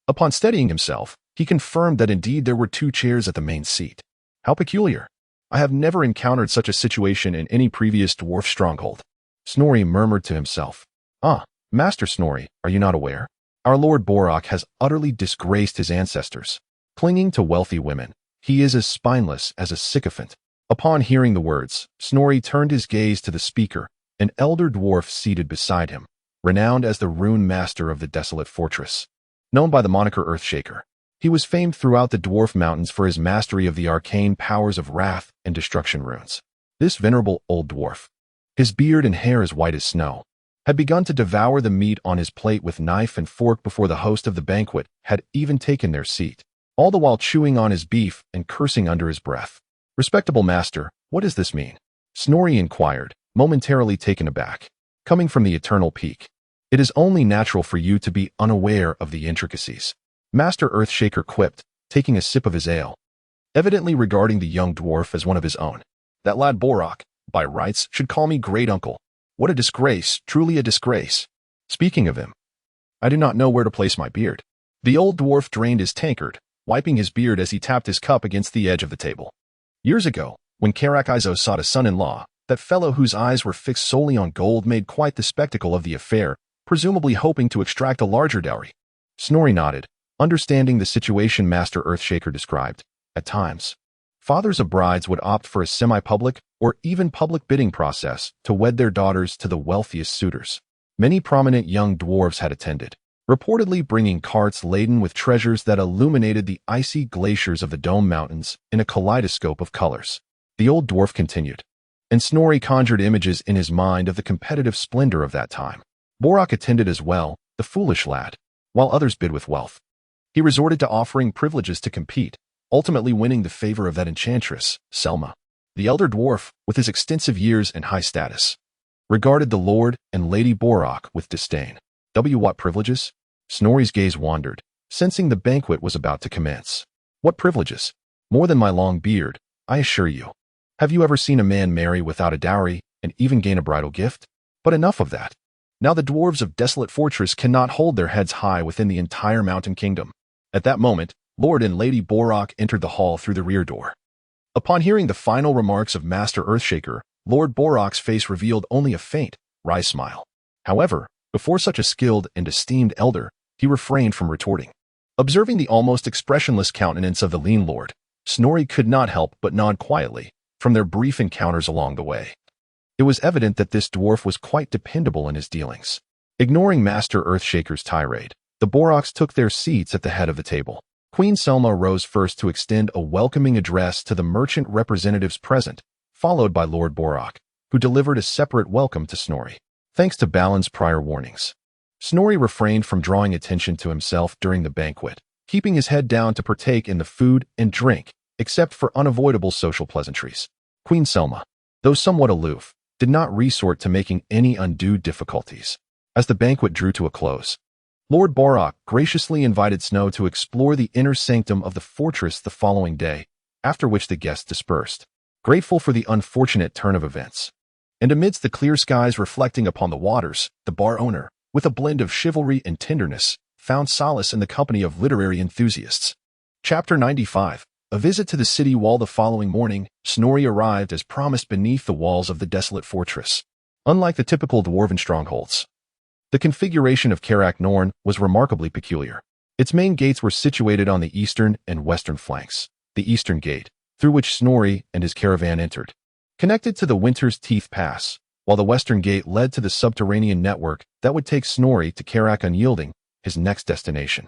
upon steadying himself, he confirmed that indeed there were 2 chairs at the main seat. How peculiar. I have never encountered such a situation in any previous dwarf stronghold. Snorri murmured to himself. Ah, Master Snorri, are you not aware? Our Lord Borak has utterly disgraced his ancestors. Clinging to wealthy women, he is as spineless as a sycophant. Upon hearing the words, Snorri turned his gaze to the speaker, an elder dwarf seated beside him, renowned as the rune master of the Desolate Fortress. Known by the moniker Earthshaker, he was famed throughout the Dwarf Mountains for his mastery of the arcane powers of wrath and destruction runes. This venerable old dwarf, his beard and hair as white as snow, had begun to devour the meat on his plate with knife and fork before the host of the banquet had even taken their seat, all the while chewing on his beef and cursing under his breath. Respectable master, what does this mean? Snorri inquired, momentarily taken aback. Coming from the Eternal Peak, it is only natural for you to be unaware of the intricacies. Master Earthshaker quipped, taking a sip of his ale, evidently regarding the young dwarf as one of his own. That lad Borak, by rights, should call me great uncle. What a disgrace, truly a disgrace. Speaking of him, I do not know where to place my beard. The old dwarf drained his tankard, wiping his beard as he tapped his cup against the edge of the table. Years ago, when Karak Izo sought a son-in-law, that fellow whose eyes were fixed solely on gold made quite the spectacle of the affair, presumably hoping to extract a larger dowry. Snorri nodded, understanding the situation Master Earthshaker described. At times, fathers of brides would opt for a semi-public or even public bidding process to wed their daughters to the wealthiest suitors. Many prominent young dwarves had attended, reportedly bringing carts laden with treasures that illuminated the icy glaciers of the Dome Mountains in a kaleidoscope of colors. The old dwarf continued, and Snorri conjured images in his mind of the competitive splendor of that time. Borak attended as well, the foolish lad, while others bid with wealth. He resorted to offering privileges to compete, ultimately winning the favor of that enchantress, Selma. The elder dwarf, with his extensive years and high status, regarded the Lord and Lady Borak with disdain. What privileges? Snorri's gaze wandered, sensing the banquet was about to commence. What privileges? More than my long beard, I assure you. Have you ever seen a man marry without a dowry and even gain a bridal gift? But enough of that. Now the dwarves of Desolate Fortress cannot hold their heads high within the entire mountain kingdom. At that moment, Lord and Lady Borak entered the hall through the rear door. Upon hearing the final remarks of Master Earthshaker, Lord Borak's face revealed only a faint, wry smile. However, before such a skilled and esteemed elder, he refrained from retorting. Observing the almost expressionless countenance of the lean lord, Snorri could not help but nod quietly, from their brief encounters along the way. It was evident that this dwarf was quite dependable in his dealings. Ignoring Master Earthshaker's tirade, the Boroks took their seats at the head of the table. Queen Selma rose first to extend a welcoming address to the merchant representatives present, followed by Lord Borok, who delivered a separate welcome to Snorri. Thanks to Balin's prior warnings, Snorri refrained from drawing attention to himself during the banquet, keeping his head down to partake in the food and drink, except for unavoidable social pleasantries. Queen Selma, though somewhat aloof, did not resort to making any undue difficulties. As the banquet drew to a close, Lord Borok graciously invited Snow to explore the inner sanctum of the fortress the following day, after which the guests dispersed, grateful for the unfortunate turn of events. And amidst the clear skies reflecting upon the waters, the bar owner, with a blend of chivalry and tenderness, found solace in the company of literary enthusiasts. Chapter 95. A visit to the city wall. The following morning, Snorri arrived as promised beneath the walls of the desolate fortress. Unlike the typical dwarven strongholds, the configuration of Karak Norn was remarkably peculiar. Its main gates were situated on the eastern and western flanks. The eastern gate, through which Snorri and his caravan entered, connected to the Winter's Teeth Pass, while the western gate led to the subterranean network that would take Snorri to Karak Unyielding, his next destination.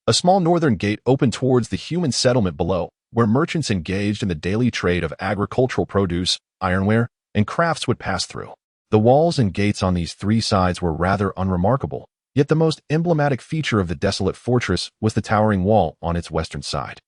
A small northern gate opened towards the human settlement below, where merchants engaged in the daily trade of agricultural produce, ironware, and crafts would pass through. The walls and gates on these three sides were rather unremarkable, yet the most emblematic feature of the desolate fortress was the towering wall on its western side,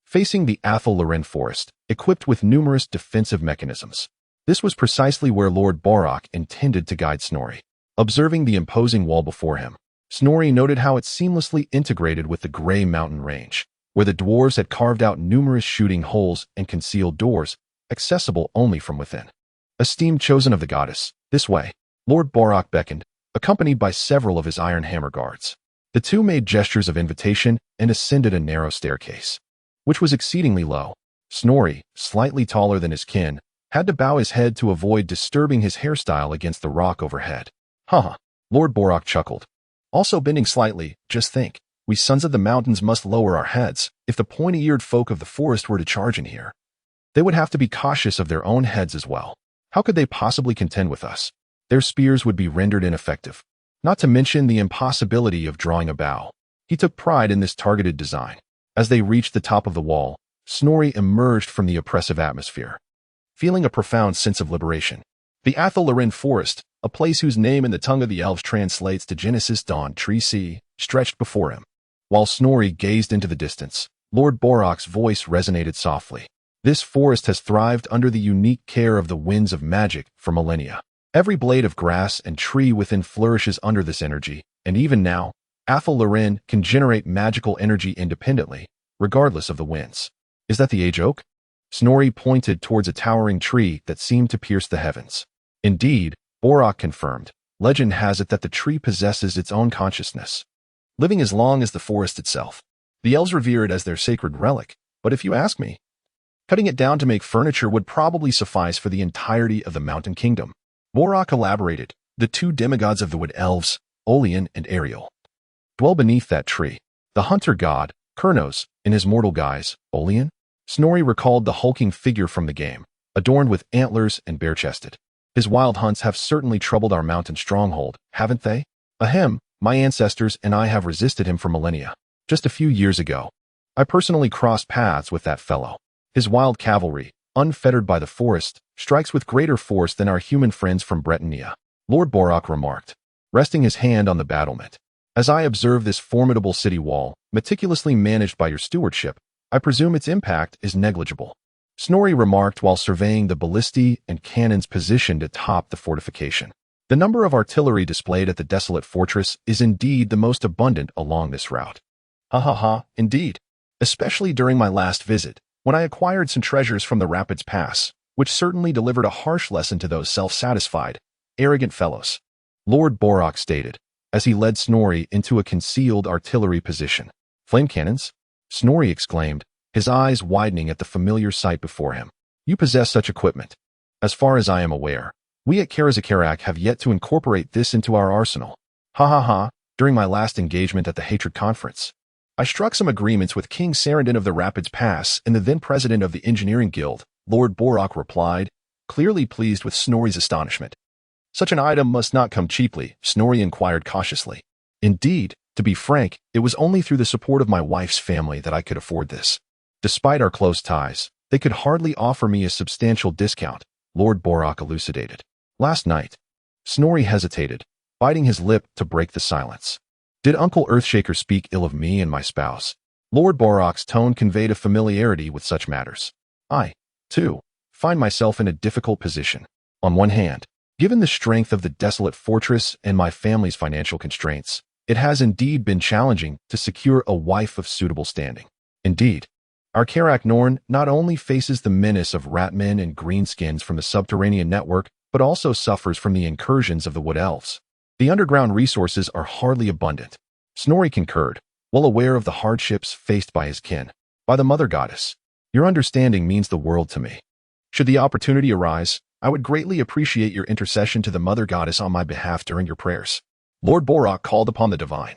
facing the Athel Loren forest, equipped with numerous defensive mechanisms. This was precisely where Lord Borok intended to guide Snorri. Observing the imposing wall before him, Snorri noted how it seamlessly integrated with the Grey Mountain Range, where the dwarves had carved out numerous shooting holes and concealed doors, accessible only from within. Esteemed chosen of the goddess, this way, Lord Borok beckoned, accompanied by several of his iron hammer guards. The two made gestures of invitation and ascended a narrow staircase, which was exceedingly low. Snorri, slightly taller than his kin, had to bow his head to avoid disturbing his hairstyle against the rock overhead. Haha, Lord Borok chuckled. Also bending slightly, just think, we sons of the mountains must lower our heads. If the pointy-eared folk of the forest were to charge in here, they would have to be cautious of their own heads as well. How could they possibly contend with us? Their spears would be rendered ineffective, not to mention the impossibility of drawing a bow. He took pride in this targeted design. As they reached the top of the wall, Snorri emerged from the oppressive atmosphere, feeling a profound sense of liberation. The Athel Loren forest, a place whose name in the tongue of the elves translates to Genesis Dawn Tree Sea, stretched before him. While Snorri gazed into the distance, Lord Borok's voice resonated softly. This forest has thrived under the unique care of the winds of magic for millennia. Every blade of grass and tree within flourishes under this energy, and even now, Athel Loren can generate magical energy independently, regardless of the winds. Is that the age oak? Snorri pointed towards a towering tree that seemed to pierce the heavens. Indeed, Borok confirmed. Legend has it that the tree possesses its own consciousness, living as long as the forest itself. The elves revere it as their sacred relic, but if you ask me, cutting it down to make furniture would probably suffice for the entirety of the mountain kingdom. Borok elaborated. The two demigods of the wood elves, Olian and Ariel, dwell beneath that tree. The hunter god, Kurnos, in his mortal guise, Olian. Snorri recalled the hulking figure from the game, adorned with antlers and bare-chested. His wild hunts have certainly troubled our mountain stronghold, haven't they? Ahem, my ancestors and I have resisted him for millennia. Just a few years ago, I personally crossed paths with that fellow. His wild cavalry, unfettered by the forest, strikes with greater force than our human friends from Bretonnia, Lord Borok remarked, resting his hand on the battlement. As I observe this formidable city wall, meticulously managed by your stewardship, I presume its impact is negligible. Snorri remarked while surveying the ballistae and cannons positioned atop the fortification. The number of artillery displayed at the desolate fortress is indeed the most abundant along this route. Ha ha ha, indeed. Especially during my last visit, when I acquired some treasures from the Rapids Pass, which certainly delivered a harsh lesson to those self-satisfied, arrogant fellows, Lord Borok stated, as he led Snorri into a concealed artillery position. Flame cannons? Snorri exclaimed, his eyes widening at the familiar sight before him. You possess such equipment. As far as I am aware, we at Karazakarak have yet to incorporate this into our arsenal. Ha ha ha, during my last engagement at the Hatred Conference, I struck some agreements with King Sarandon of the Rapids Pass and the then president of the Engineering Guild, Lord Borak replied, clearly pleased with Snorri's astonishment. Such an item must not come cheaply, Snorri inquired cautiously. Indeed, to be frank, it was only through the support of my wife's family that I could afford this. Despite our close ties, they could hardly offer me a substantial discount, Lord Borak elucidated. Last night, Snorri hesitated, biting his lip to break the silence. Did Uncle Earthshaker speak ill of me and my spouse? Lord Borak's tone conveyed a familiarity with such matters. I, too, find myself in a difficult position. On one hand, given the strength of the desolate fortress and my family's financial constraints, it has indeed been challenging to secure a wife of suitable standing. Indeed, our Karak Norn not only faces the menace of ratmen and greenskins from the subterranean network, but also suffers from the incursions of the wood elves. The underground resources are hardly abundant. Snorri concurred, well aware of the hardships faced by his kin. By the Mother Goddess, your understanding means the world to me. Should the opportunity arise, I would greatly appreciate your intercession to the Mother Goddess on my behalf during your prayers. Lord Borak called upon the divine,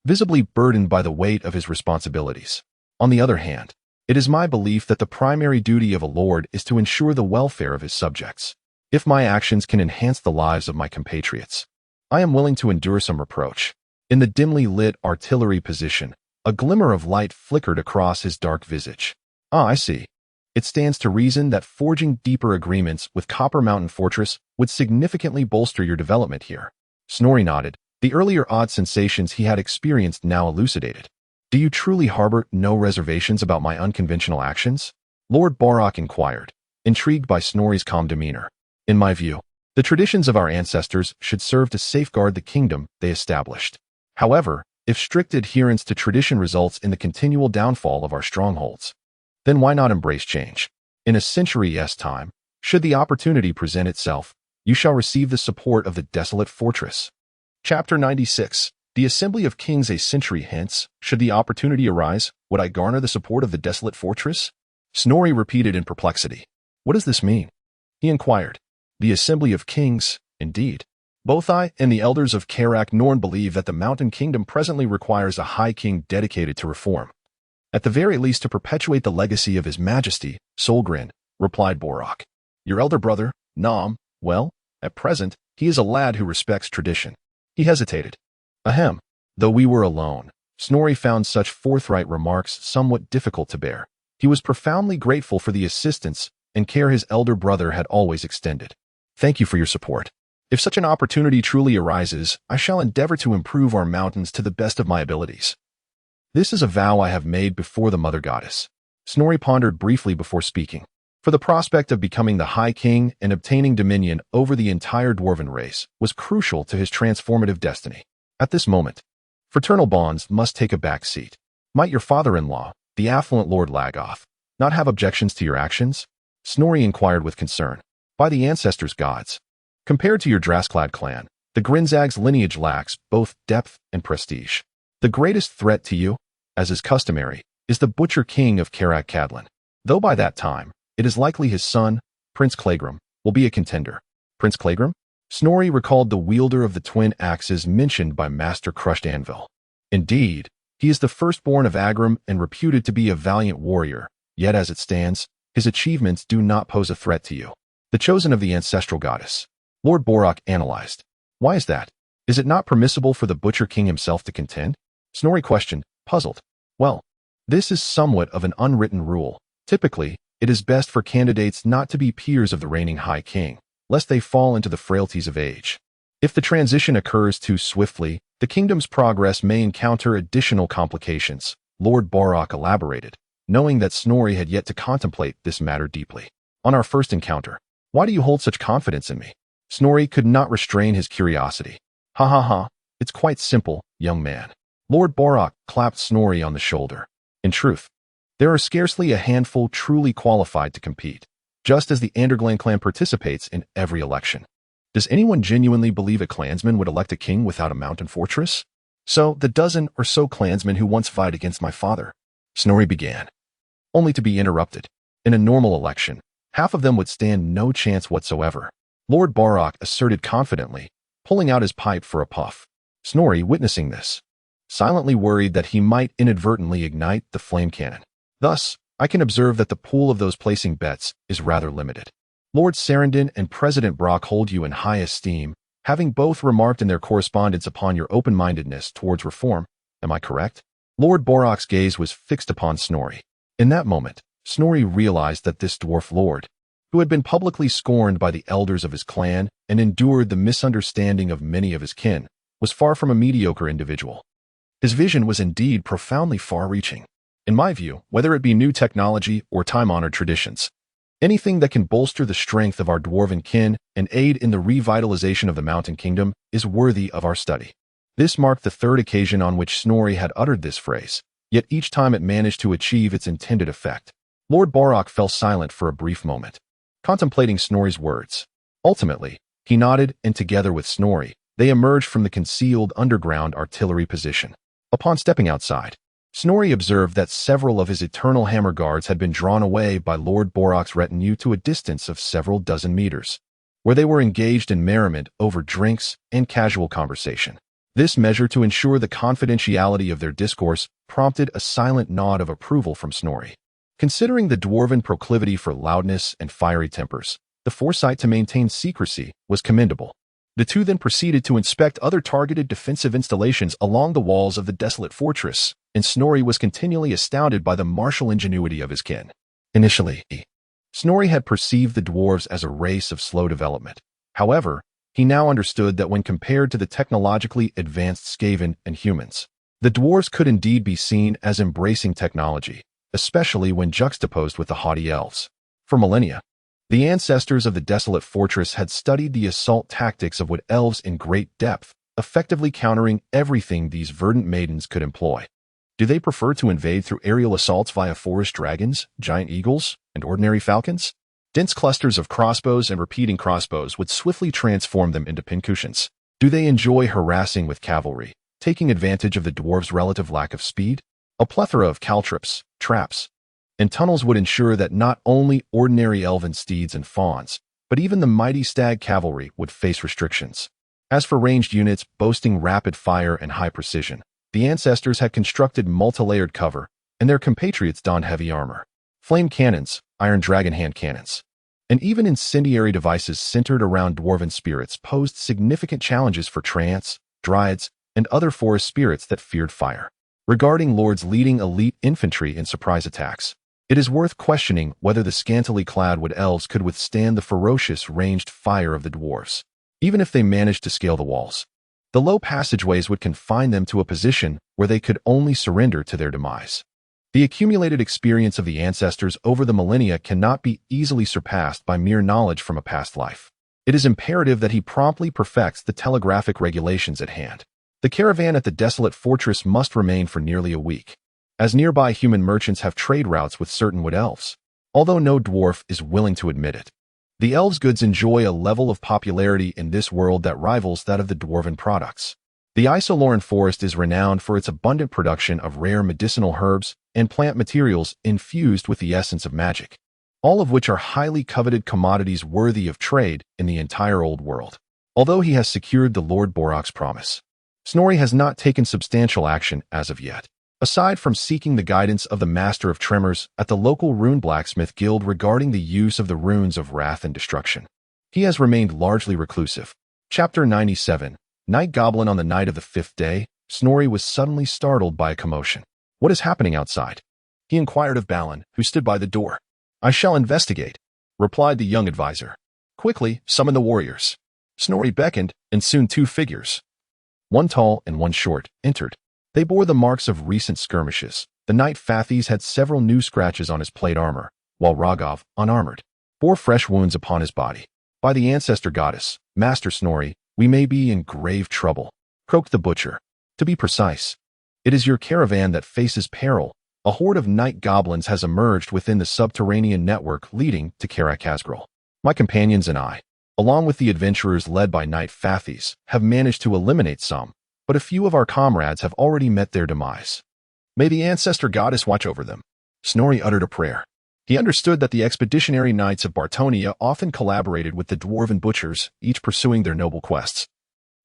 visibly burdened by the weight of his responsibilities. On the other hand, it is my belief that the primary duty of a lord is to ensure the welfare of his subjects. If my actions can enhance the lives of my compatriots, I am willing to endure some reproach. In the dimly lit artillery position, a glimmer of light flickered across his dark visage. Ah, I see. It stands to reason that forging deeper agreements with Copper Mountain Fortress would significantly bolster your development here. Snorri nodded, the earlier odd sensations he had experienced now elucidated. Do you truly harbor no reservations about my unconventional actions? Lord Borak inquired, intrigued by Snorri's calm demeanor. In my view, the traditions of our ancestors should serve to safeguard the kingdom they established. However, if strict adherence to tradition results in the continual downfall of our strongholds, then why not embrace change? In a century's time, should the opportunity present itself, you shall receive the support of the desolate fortress. Chapter 96. The Assembly of Kings. A century hence, should the opportunity arise, would I garner the support of the desolate fortress? Snorri repeated in perplexity. What does this mean? He inquired. The Assembly of Kings, indeed. Both I and the elders of Karak Norn believe that the Mountain Kingdom presently requires a High King dedicated to reform. At the very least to perpetuate the legacy of His Majesty, Solgrin, replied Borak. Your elder brother, Nam, well, at present, he is a lad who respects tradition. He hesitated. Ahem. Though we were alone, Snorri found such forthright remarks somewhat difficult to bear. He was profoundly grateful for the assistance and care his elder brother had always extended. Thank you for your support. If such an opportunity truly arises, I shall endeavor to improve our mountains to the best of my abilities. This is a vow I have made before the Mother Goddess. Snorri pondered briefly before speaking. For the prospect of becoming the High King and obtaining dominion over the entire dwarven race was crucial to his transformative destiny. At this moment, fraternal bonds must take a back seat. Might your father-in-law, the affluent Lord Lagoth, not have objections to your actions? Snorri inquired with concern. By the ancestors' gods. Compared to your Drasklad clan, the Grinzag's lineage lacks both depth and prestige. The greatest threat to you, as is customary, is the Butcher King of Karak Kadlin. Though by that time, it is likely his son, Prince Clagram, will be a contender. Prince Clagram? Snorri recalled the wielder of the twin axes mentioned by Master Crushed Anvil. Indeed, he is the firstborn of Agram and reputed to be a valiant warrior, yet as it stands, his achievements do not pose a threat to you. The chosen of the ancestral goddess. Lord Borak analyzed. Why is that? Is it not permissible for the Butcher King himself to contend? Snorri questioned, puzzled. Well, this is somewhat of an unwritten rule. Typically, it is best for candidates not to be peers of the reigning High King, lest they fall into the frailties of age. If the transition occurs too swiftly, the kingdom's progress may encounter additional complications, Lord Borak elaborated, knowing that Snorri had yet to contemplate this matter deeply. On our first encounter, why do you hold such confidence in me? Snorri could not restrain his curiosity. Ha ha ha, it's quite simple, young man. Lord Borak clapped Snorri on the shoulder. In truth, there are scarcely a handful truly qualified to compete, just as the Anderglen clan participates in every election. Does anyone genuinely believe a clansman would elect a king without a mountain fortress? So, the dozen or so clansmen who once vied against my father, Snorri began, only to be interrupted. In a normal election, half of them would stand no chance whatsoever. Lord Borak asserted confidently, pulling out his pipe for a puff. Snorri, witnessing this, silently worried that he might inadvertently ignite the flame cannon. Thus, I can observe that the pool of those placing bets is rather limited. Lord Sarandon and President Brock hold you in high esteem, having both remarked in their correspondence upon your open-mindedness towards reform. Am I correct? Lord Borok's gaze was fixed upon Snorri. In that moment, Snorri realized that this dwarf lord, who had been publicly scorned by the elders of his clan and endured the misunderstanding of many of his kin, was far from a mediocre individual. His vision was indeed profoundly far-reaching. In my view, whether it be new technology or time-honored traditions, anything that can bolster the strength of our dwarven kin and aid in the revitalization of the Mountain Kingdom is worthy of our study. This marked the third occasion on which Snorri had uttered this phrase, yet each time it managed to achieve its intended effect. Lord Borok fell silent for a brief moment, contemplating Snorri's words. Ultimately, he nodded, and together with Snorri, they emerged from the concealed underground artillery position. Upon stepping outside, Snorri observed that several of his Eternal Hammer guards had been drawn away by Lord Borok's retinue to a distance of several dozen meters, where they were engaged in merriment over drinks and casual conversation. This measure to ensure the confidentiality of their discourse prompted a silent nod of approval from Snorri. Considering the dwarven proclivity for loudness and fiery tempers, the foresight to maintain secrecy was commendable. The two then proceeded to inspect other targeted defensive installations along the walls of the desolate fortress, and Snorri was continually astounded by the martial ingenuity of his kin. Initially, Snorri had perceived the dwarves as a race of slow development. However, he now understood that when compared to the technologically advanced Skaven and humans, the dwarves could indeed be seen as embracing technology, especially when juxtaposed with the haughty elves. For millennia, the ancestors of the desolate fortress had studied the assault tactics of wood elves in great depth, effectively countering everything these verdant maidens could employ. Do they prefer to invade through aerial assaults via forest dragons, giant eagles, and ordinary falcons? Dense clusters of crossbows and repeating crossbows would swiftly transform them into pincushions. Do they enjoy harassing with cavalry, taking advantage of the dwarves' relative lack of speed? A plethora of caltrops, traps, and tunnels would ensure that not only ordinary elven steeds and fawns, but even the mighty stag cavalry would face restrictions. As for ranged units boasting rapid fire and high precision, the ancestors had constructed multi-layered cover, and their compatriots donned heavy armor. Flame cannons, iron dragon hand cannons, and even incendiary devices centered around dwarven spirits posed significant challenges for trance, dryads, and other forest spirits that feared fire. Regarding lords leading elite infantry in surprise attacks, it is worth questioning whether the scantily clad wood elves could withstand the ferocious ranged fire of the dwarves. Even if they managed to scale the walls, the low passageways would confine them to a position where they could only surrender to their demise. The accumulated experience of the ancestors over the millennia cannot be easily surpassed by mere knowledge from a past life. It is imperative that he promptly perfects the telegraphic regulations at hand. The caravan at the desolate fortress must remain for nearly a week, as nearby human merchants have trade routes with certain wood elves, although no dwarf is willing to admit it. The elves' goods enjoy a level of popularity in this world that rivals that of the dwarven products. The Isoloran forest is renowned for its abundant production of rare medicinal herbs and plant materials infused with the essence of magic, all of which are highly coveted commodities worthy of trade in the entire old world. Although he has secured the Lord Borok's promise, Snorri has not taken substantial action as of yet, aside from seeking the guidance of the Master of Tremors at the local rune blacksmith guild regarding the use of the runes of wrath and destruction. He has remained largely reclusive. Chapter 97. Night Goblin. On the night of the 5th day, Snorri was suddenly startled by a commotion. "What is happening outside?" he inquired of Balin, who stood by the door. "I shall investigate," replied the young advisor. "Quickly, summon the warriors." Snorri beckoned, and soon two figures, one tall and one short, entered. They bore the marks of recent skirmishes. The knight Fathes had several new scratches on his plate armor, while Ragov, unarmored, bore fresh wounds upon his body. "By the ancestor goddess, Master Snorri, we may be in grave trouble," croaked the butcher. "To be precise, it is your caravan that faces peril. A horde of night goblins has emerged within the subterranean network leading to Karak Asgrel. My companions and I, along with the adventurers led by Knight Fathes, have managed to eliminate some, but a few of our comrades have already met their demise. May the ancestor goddess watch over them." Snorri uttered a prayer. He understood that the expeditionary knights of Bartonia often collaborated with the dwarven butchers, each pursuing their noble quests,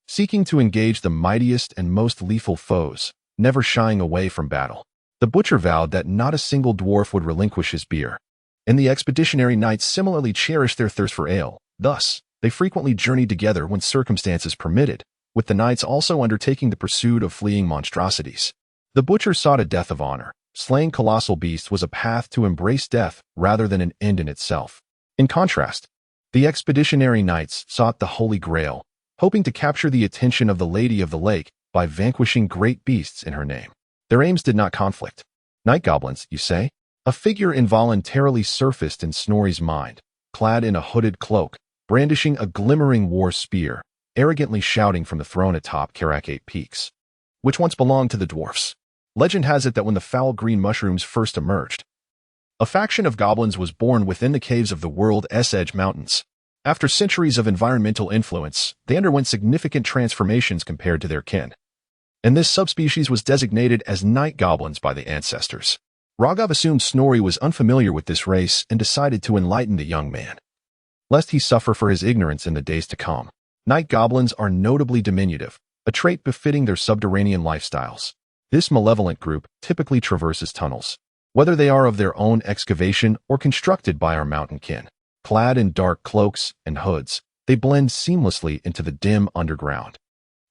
seeking to engage the mightiest and most lethal foes, never shying away from battle. The butcher vowed that not a single dwarf would relinquish his beer, and the expeditionary knights similarly cherished their thirst for ale. Thus, they frequently journeyed together when circumstances permitted, with the knights also undertaking the pursuit of fleeing monstrosities. The butcher sought a death of honor. Slaying colossal beasts was a path to embrace death rather than an end in itself. In contrast, the expeditionary knights sought the Holy Grail, hoping to capture the attention of the Lady of the Lake by vanquishing great beasts in her name. Their aims did not conflict. Night goblins, you say? A figure involuntarily surfaced in Snorri's mind, clad in a hooded cloak, brandishing a glimmering war spear, arrogantly shouting from the throne atop Karakate Peaks, which once belonged to the dwarfs. Legend has it that when the foul green mushrooms first emerged, a faction of goblins was born within the caves of the world's edge mountains. After centuries of environmental influence, they underwent significant transformations compared to their kin, and this subspecies was designated as night goblins by the ancestors. Raghav assumed Snorri was unfamiliar with this race and decided to enlighten the young man, lest he suffer for his ignorance in the days to come. Night goblins are notably diminutive, a trait befitting their subterranean lifestyles. This malevolent group typically traverses tunnels, whether they are of their own excavation or constructed by our mountain kin. Clad in dark cloaks and hoods, they blend seamlessly into the dim underground,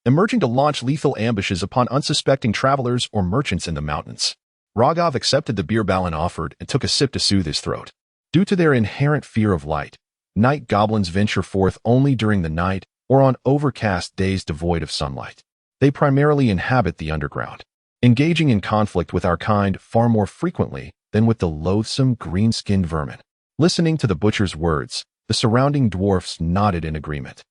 emerging to launch lethal ambushes upon unsuspecting travelers or merchants in the mountains. Raghav accepted the beer Balin offered and took a sip to soothe his throat. Due to their inherent fear of light, night goblins venture forth only during the night or on overcast days devoid of sunlight. They primarily inhabit the underground, engaging in conflict with our kind far more frequently than with the loathsome green-skinned vermin. Listening to the butcher's words, the surrounding dwarfs nodded in agreement.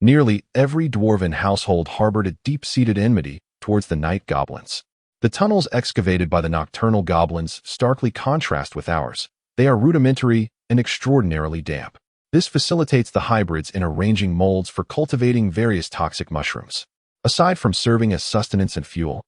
Nearly every dwarven household harbored a deep-seated enmity towards the night goblins. The tunnels excavated by the nocturnal goblins starkly contrast with ours. They are rudimentary and extraordinarily damp. This facilitates the hybrids in arranging molds for cultivating various toxic mushrooms. Aside from serving as sustenance and fuel,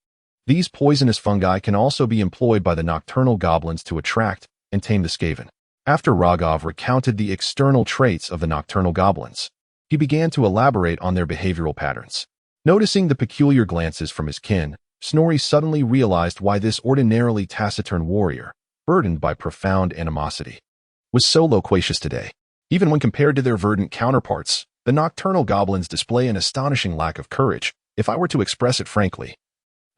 these poisonous fungi can also be employed by the nocturnal goblins to attract and tame the Skaven. After Raghav recounted the external traits of the nocturnal goblins, he began to elaborate on their behavioral patterns. Noticing the peculiar glances from his kin, Snorri suddenly realized why this ordinarily taciturn warrior, burdened by profound animosity, was so loquacious today. Even when compared to their verdant counterparts, the nocturnal goblins display an astonishing lack of courage, if I were to express it frankly.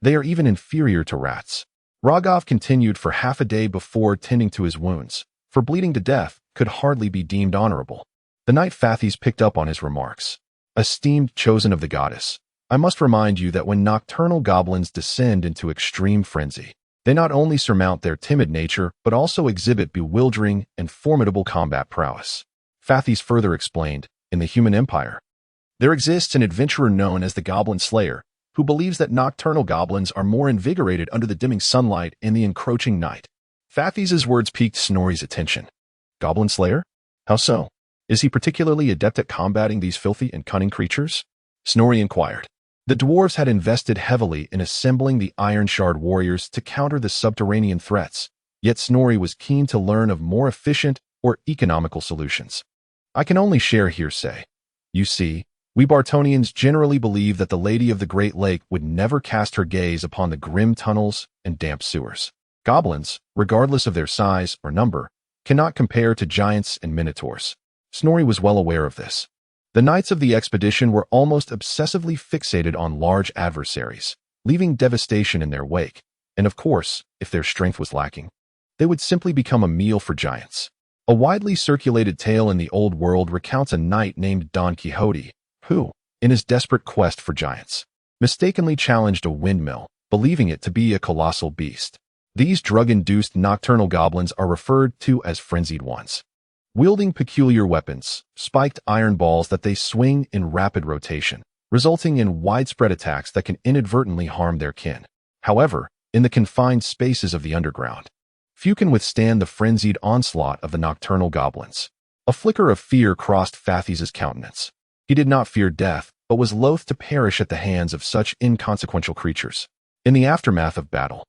They are even inferior to rats. Raghav continued for half a day before tending to his wounds, for bleeding to death could hardly be deemed honorable. The night Fathis picked up on his remarks. Esteemed chosen of the goddess, I must remind you that when nocturnal goblins descend into extreme frenzy, they not only surmount their timid nature, but also exhibit bewildering and formidable combat prowess. Fathis further explained, in the human empire, there exists an adventurer known as the Goblin Slayer, who believes that nocturnal goblins are more invigorated under the dimming sunlight and the encroaching night. Fathis's words piqued Snorri's attention. Goblin Slayer? How so? Is he particularly adept at combating these filthy and cunning creatures? Snorri inquired. The dwarves had invested heavily in assembling the Iron Shard warriors to counter the subterranean threats, yet Snorri was keen to learn of more efficient or economical solutions. I can only share hearsay. You see, we Bartonians generally believe that the Lady of the Great Lake would never cast her gaze upon the grim tunnels and damp sewers. Goblins, regardless of their size or number, cannot compare to giants and minotaurs. Snorri was well aware of this. The knights of the expedition were almost obsessively fixated on large adversaries, leaving devastation in their wake, and of course, if their strength was lacking, they would simply become a meal for giants. A widely circulated tale in the Old World recounts a knight named Don Quixote, who, in his desperate quest for giants, mistakenly challenged a windmill, believing it to be a colossal beast. These drug-induced nocturnal goblins are referred to as frenzied ones, wielding peculiar weapons, spiked iron balls that they swing in rapid rotation, resulting in widespread attacks that can inadvertently harm their kin. However, in the confined spaces of the underground, few can withstand the frenzied onslaught of the nocturnal goblins. A flicker of fear crossed Fathis's countenance. He did not fear death, but was loath to perish at the hands of such inconsequential creatures. In the aftermath of battle,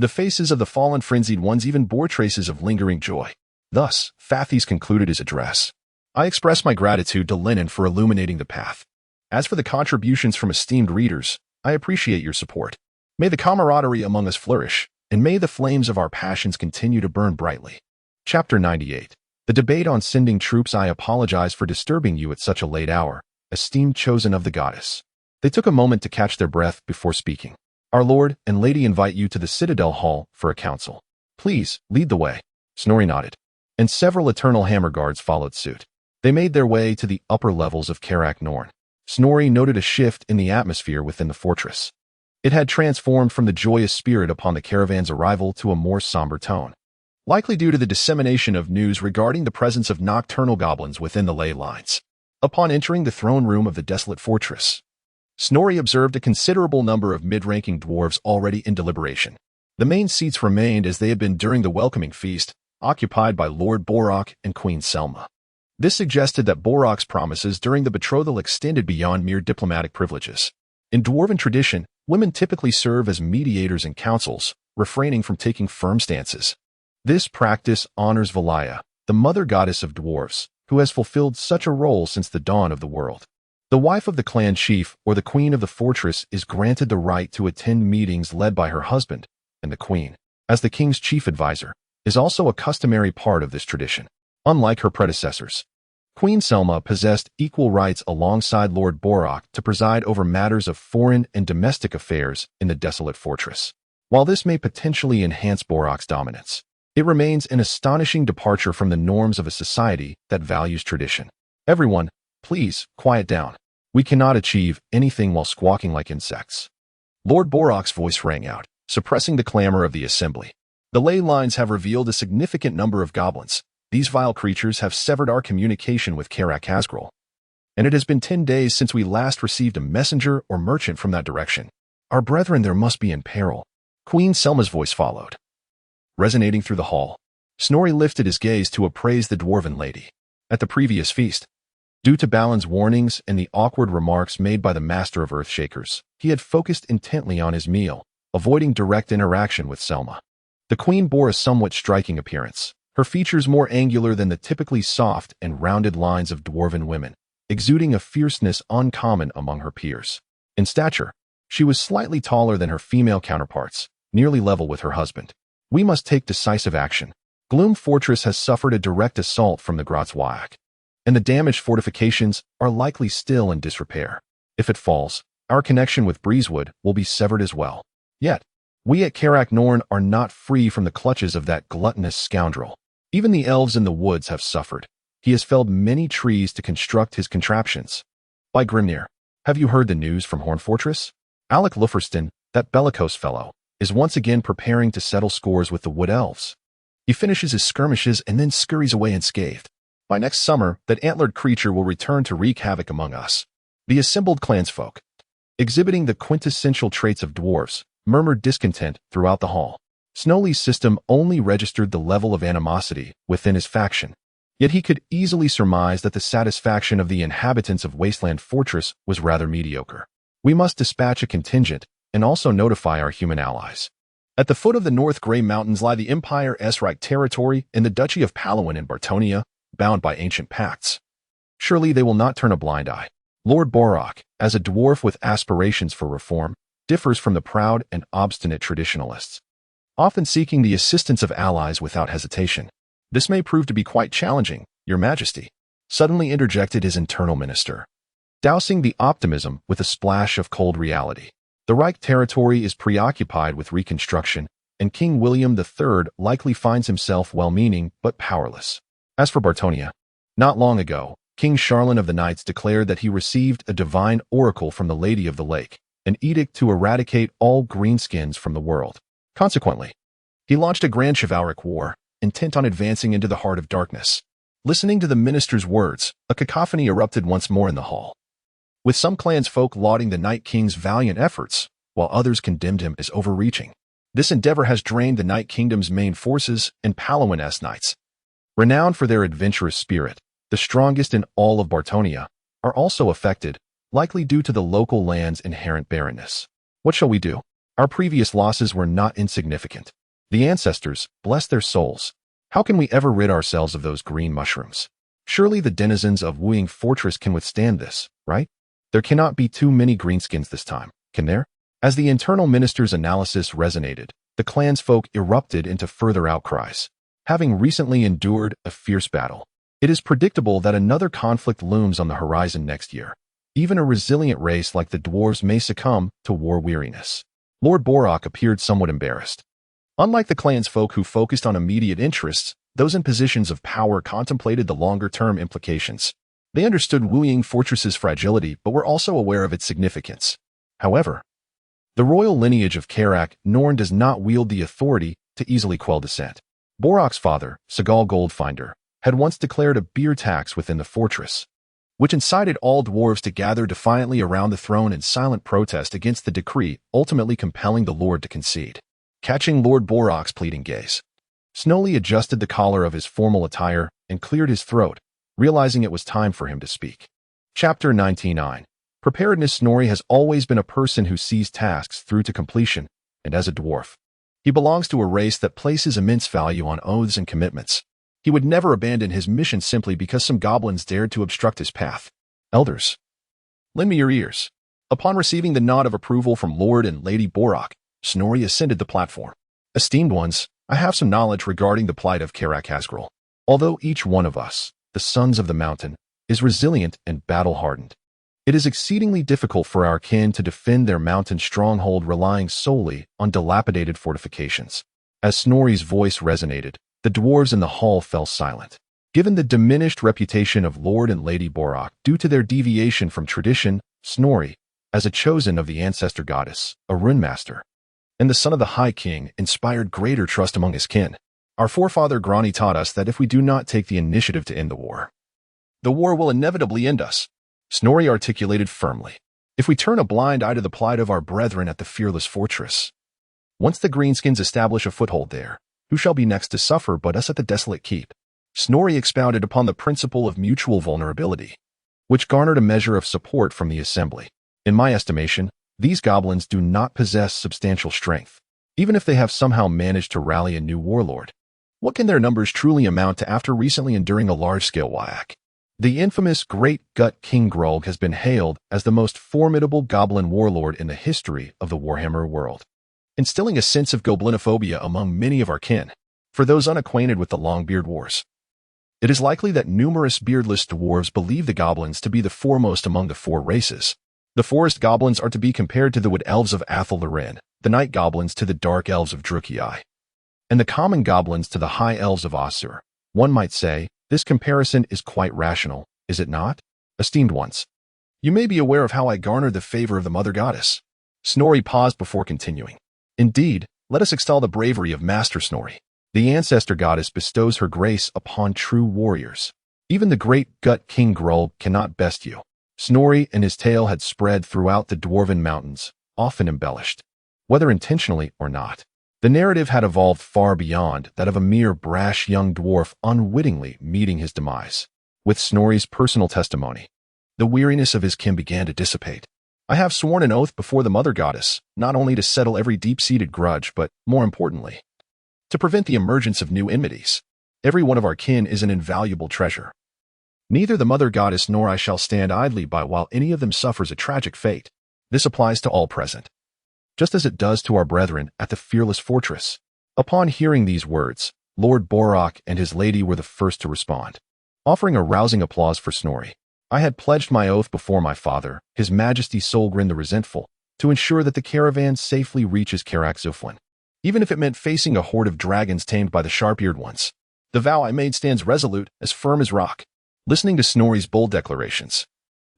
the faces of the fallen frenzied ones even bore traces of lingering joy. Thus, Fathis concluded his address. I express my gratitude to Lenin for illuminating the path. As for the contributions from esteemed readers, I appreciate your support. May the camaraderie among us flourish, and may the flames of our passions continue to burn brightly. Chapter 98. The debate on sending troops. I apologize for disturbing you at such a late hour, esteemed chosen of the goddess. They took a moment to catch their breath before speaking. Our lord and lady invite you to the Citadel Hall for a council. Please, lead the way. Snorri nodded, and several Eternal Hammer Guards followed suit. They made their way to the upper levels of Karak Norn. Snorri noted a shift in the atmosphere within the fortress. It had transformed from the joyous spirit upon the caravan's arrival to a more somber tone, likely due to the dissemination of news regarding the presence of nocturnal goblins within the ley lines. Upon entering the throne room of the desolate fortress, Snorri observed a considerable number of mid-ranking dwarves already in deliberation. The main seats remained as they had been during the welcoming feast, occupied by Lord Borok and Queen Selma. This suggested that Borok's promises during the betrothal extended beyond mere diplomatic privileges. In dwarven tradition, women typically serve as mediators in councils, refraining from taking firm stances. This practice honors Valaya, the mother goddess of dwarves, who has fulfilled such a role since the dawn of the world. The wife of the clan chief or the queen of the fortress is granted the right to attend meetings led by her husband, and the queen, as the king's chief advisor, is also a customary part of this tradition. Unlike her predecessors, Queen Selma possessed equal rights alongside Lord Borok to preside over matters of foreign and domestic affairs in the desolate fortress. While this may potentially enhance Borok's dominance, it remains an astonishing departure from the norms of a society that values tradition. Everyone, please, quiet down. We cannot achieve anything while squawking like insects. Lord Borok's voice rang out, suppressing the clamor of the assembly. The ley lines have revealed a significant number of goblins. These vile creatures have severed our communication with Karak Hasgrel, and it has been 10 days since we last received a messenger or merchant from that direction. Our brethren there must be in peril. Queen Selma's voice followed, resonating through the hall. Snorri lifted his gaze to appraise the dwarven lady. At the previous feast, due to Balin's warnings and the awkward remarks made by the master of Earthshakers, he had focused intently on his meal, avoiding direct interaction with Selma. The queen bore a somewhat striking appearance, her features more angular than the typically soft and rounded lines of dwarven women, exuding a fierceness uncommon among her peers. In stature, she was slightly taller than her female counterparts, nearly level with her husband. We must take decisive action. Gloom Fortress has suffered a direct assault from the Grotswayak, and the damaged fortifications are likely still in disrepair. If it falls, our connection with Breezewood will be severed as well. Yet, we at Karak Norn are not free from the clutches of that gluttonous scoundrel. Even the elves in the woods have suffered. He has felled many trees to construct his contraptions. By Grimnir, have you heard the news from Horn Fortress? Alec Lufferston, that bellicose fellow, is once again preparing to settle scores with the wood elves. He finishes his skirmishes and then scurries away unscathed. By next summer, that antlered creature will return to wreak havoc among us. The assembled clansfolk, exhibiting the quintessential traits of dwarves, murmured discontent throughout the hall. Snowley's system only registered the level of animosity within his faction, yet he could easily surmise that the satisfaction of the inhabitants of Wasteland Fortress was rather mediocre. We must dispatch a contingent and also notify our human allies. At the foot of the North Grey Mountains lie the Empire Esreich territory and the Duchy of Palawin in Bartonia, bound by ancient pacts. Surely they will not turn a blind eye. Lord Borok, as a dwarf with aspirations for reform, differs from the proud and obstinate traditionalists, often seeking the assistance of allies without hesitation. This may prove to be quite challenging, Your Majesty, suddenly interjected his internal minister, dousing the optimism with a splash of cold reality. The Reich territory is preoccupied with reconstruction, and King William III likely finds himself well-meaning but powerless. As for Bartonia, not long ago, King Charlin of the Knights declared that he received a divine oracle from the Lady of the Lake, an edict to eradicate all Greenskins from the world. Consequently, he launched a grand chivalric war, intent on advancing into the heart of darkness. Listening to the minister's words, a cacophony erupted once more in the hall, with some clansfolk lauding the Night King's valiant efforts, while others condemned him as overreaching. This endeavor has drained the Night Kingdom's main forces, and Palawin-S Knights, renowned for their adventurous spirit, the strongest in all of Bartonia, are also affected, likely due to the local land's inherent barrenness. What shall we do? Our previous losses were not insignificant. The ancestors, bless their souls. How can we ever rid ourselves of those green mushrooms? Surely the denizens of Wooing Fortress can withstand this, right? There cannot be too many greenskins this time, can there? As the internal minister's analysis resonated, the clansfolk erupted into further outcries. Having recently endured a fierce battle, it is predictable that another conflict looms on the horizon next year. Even a resilient race like the dwarves may succumb to war weariness. Lord Borak appeared somewhat embarrassed. Unlike the clansfolk who focused on immediate interests, those in positions of power contemplated the longer-term implications. They understood Wuying Fortress's fragility but were also aware of its significance. However, the royal lineage of Karak Norn does not wield the authority to easily quell dissent. Borak's father, Segal Goldfinder, had once declared a beer tax within the fortress, which incited all dwarves to gather defiantly around the throne in silent protest against the decree, ultimately compelling the lord to concede. Catching Lord Borak's pleading gaze, Snowly adjusted the collar of his formal attire and cleared his throat, realizing it was time for him to speak. Chapter 99. Preparedness. Snorri has always been a person who sees tasks through to completion, and as a dwarf, he belongs to a race that places immense value on oaths and commitments. He would never abandon his mission simply because some goblins dared to obstruct his path. Elders, lend me your ears. Upon receiving the nod of approval from Lord and Lady Borak, Snorri ascended the platform. Esteemed ones, I have some knowledge regarding the plight of Karak Hasgrel. Although each one of us, the sons of the mountain, is resilient and battle-hardened, it is exceedingly difficult for our kin to defend their mountain stronghold relying solely on dilapidated fortifications. As Snorri's voice resonated, the dwarves in the hall fell silent. Given the diminished reputation of Lord and Lady Borak due to their deviation from tradition, Snorri, as a chosen of the ancestor goddess, a runemaster, and the son of the High King, inspired greater trust among his kin. Our forefather Grani taught us that if we do not take the initiative to end the war will inevitably end us. Snorri articulated firmly. If we turn a blind eye to the plight of our brethren at the fearless fortress, once the Greenskins establish a foothold there, who shall be next to suffer but us at the desolate keep? Snorri expounded upon the principle of mutual vulnerability, which garnered a measure of support from the assembly. In my estimation, these goblins do not possess substantial strength, even if they have somehow managed to rally a new warlord. What can their numbers truly amount to after recently enduring a large-scale whack? The infamous Great Gut King Grolg has been hailed as the most formidable goblin warlord in the history of the Warhammer world, instilling a sense of goblinophobia among many of our kin. For those unacquainted with the Longbeard Wars, it is likely that numerous beardless dwarves believe the goblins to be the foremost among the four races. The forest goblins are to be compared to the wood elves of Athel Loren, the night goblins to the dark elves of Drukhii, and the common goblins to the high elves of Asur. One might say, this comparison is quite rational, is it not? Esteemed ones, you may be aware of how I garnered the favor of the Mother Goddess. Snorri paused before continuing. Indeed, let us extol the bravery of Master Snorri. The Ancestor Goddess bestows her grace upon true warriors. Even the Great Gut King Grolg cannot best you. Snorri and his tale had spread throughout the Dwarven Mountains, often embellished, whether intentionally or not. The narrative had evolved far beyond that of a mere brash young dwarf unwittingly meeting his demise. With Snorri's personal testimony, the weariness of his kin began to dissipate. I have sworn an oath before the Mother Goddess, not only to settle every deep-seated grudge, but, more importantly, to prevent the emergence of new enmities. Every one of our kin is an invaluable treasure. Neither the Mother Goddess nor I shall stand idly by while any of them suffers a tragic fate. This applies to all present, just as it does to our brethren at the fearless fortress. Upon hearing these words, Lord Borak and his lady were the first to respond, offering a rousing applause for Snorri. I had pledged my oath before my father, His Majesty Solgrin the Resentful, to ensure that the caravan safely reaches Karak Zufwin, even if it meant facing a horde of dragons tamed by the sharp-eared ones. The vow I made stands resolute, as firm as rock. Listening to Snorri's bold declarations,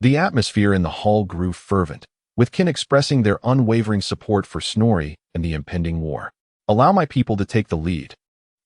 the atmosphere in the hall grew fervent, with kin expressing their unwavering support for Snorri and the impending war. Allow my people to take the lead.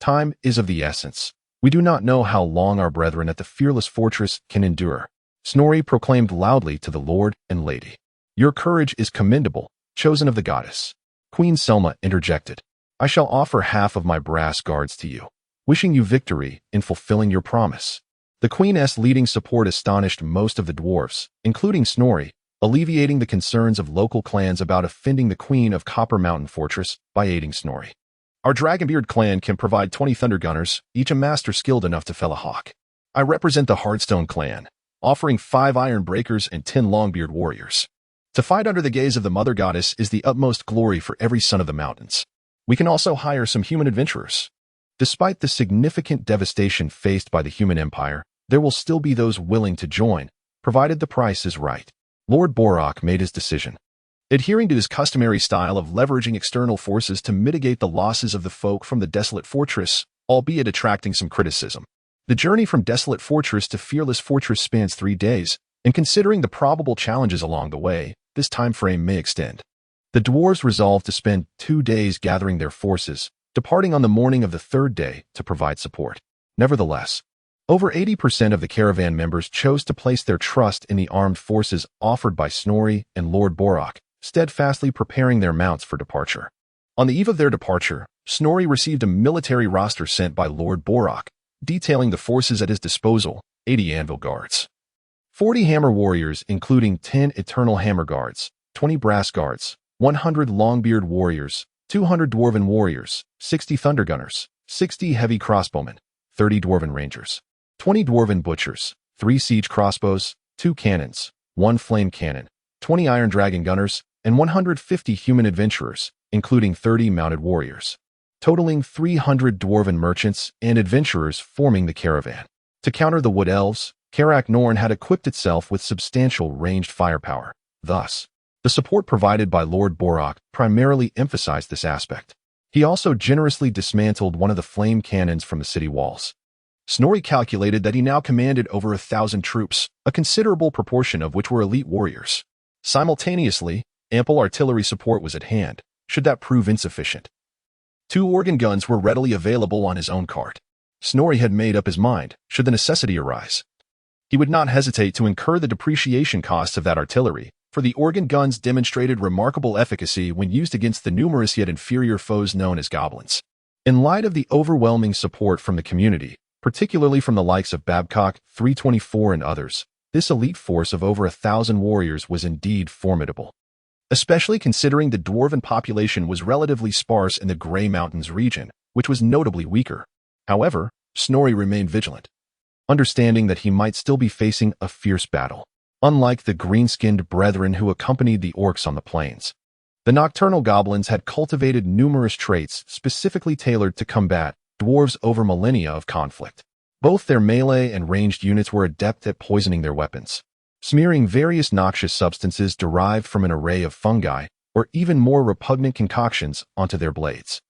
Time is of the essence. We do not know how long our brethren at the fearless fortress can endure. Snorri proclaimed loudly to the Lord and Lady. Your courage is commendable, chosen of the goddess. Queen Selma interjected. I shall offer half of my brass guards to you, wishing you victory in fulfilling your promise. The Queen's leading support astonished most of the dwarves, including Snorri, alleviating the concerns of local clans about offending the Queen of Copper Mountain Fortress by aiding Snorri. Our Dragonbeard clan can provide 20 Thunder Gunners, each a master skilled enough to fell a hawk. I represent the Heartstone clan, offering 5 Iron Breakers and 10 Longbeard warriors. To fight under the gaze of the Mother Goddess is the utmost glory for every son of the mountains. We can also hire some human adventurers. Despite the significant devastation faced by the human empire, there will still be those willing to join, provided the price is right. Lord Borak made his decision. Adhering to his customary style of leveraging external forces to mitigate the losses of the folk from the desolate fortress, albeit attracting some criticism. The journey from Desolate Fortress to Fearless Fortress spans 3 days, and considering the probable challenges along the way, this time frame may extend. The dwarves resolved to spend 2 days gathering their forces, departing on the morning of the 3rd day to provide support. Nevertheless, over 80% of the caravan members chose to place their trust in the armed forces offered by Snorri and Lord Borak, steadfastly preparing their mounts for departure. On the eve of their departure, Snorri received a military roster sent by Lord Borak, detailing the forces at his disposal: 80 anvil guards, 40 hammer warriors including 10 eternal hammer guards, 20 brass guards, 100 longbeard warriors, 200 dwarven warriors, 60 thunder gunners, 60 heavy crossbowmen, 30 dwarven rangers, 20 dwarven butchers, 3 siege crossbows, 2 cannons, 1 flame cannon, 20 iron dragon gunners, and 150 human adventurers, including 30 mounted warriors, totaling 300 dwarven merchants and adventurers forming the caravan. To counter the wood elves, Karak Norn had equipped itself with substantial ranged firepower. Thus, the support provided by Lord Borak primarily emphasized this aspect. He also generously dismantled one of the flame cannons from the city walls. Snorri calculated that he now commanded over 1,000 troops, a considerable proportion of which were elite warriors. Simultaneously, ample artillery support was at hand, should that prove insufficient. 2 organ guns were readily available on his own cart. Snorri had made up his mind, should the necessity arise. He would not hesitate to incur the depreciation costs of that artillery, for the organ guns demonstrated remarkable efficacy when used against the numerous yet inferior foes known as goblins. In light of the overwhelming support from the community, particularly from the likes of Babcock, 324 and others, this elite force of over 1,000 warriors was indeed formidable. Especially considering the dwarven population was relatively sparse in the Grey Mountains region, which was notably weaker. However, Snorri remained vigilant, understanding that he might still be facing a fierce battle. Unlike the green-skinned brethren who accompanied the orcs on the plains, the nocturnal goblins had cultivated numerous traits specifically tailored to combat dwarves over millennia of conflict. Both their melee and ranged units were adept at poisoning their weapons, smearing various noxious substances derived from an array of fungi or even more repugnant concoctions onto their blades.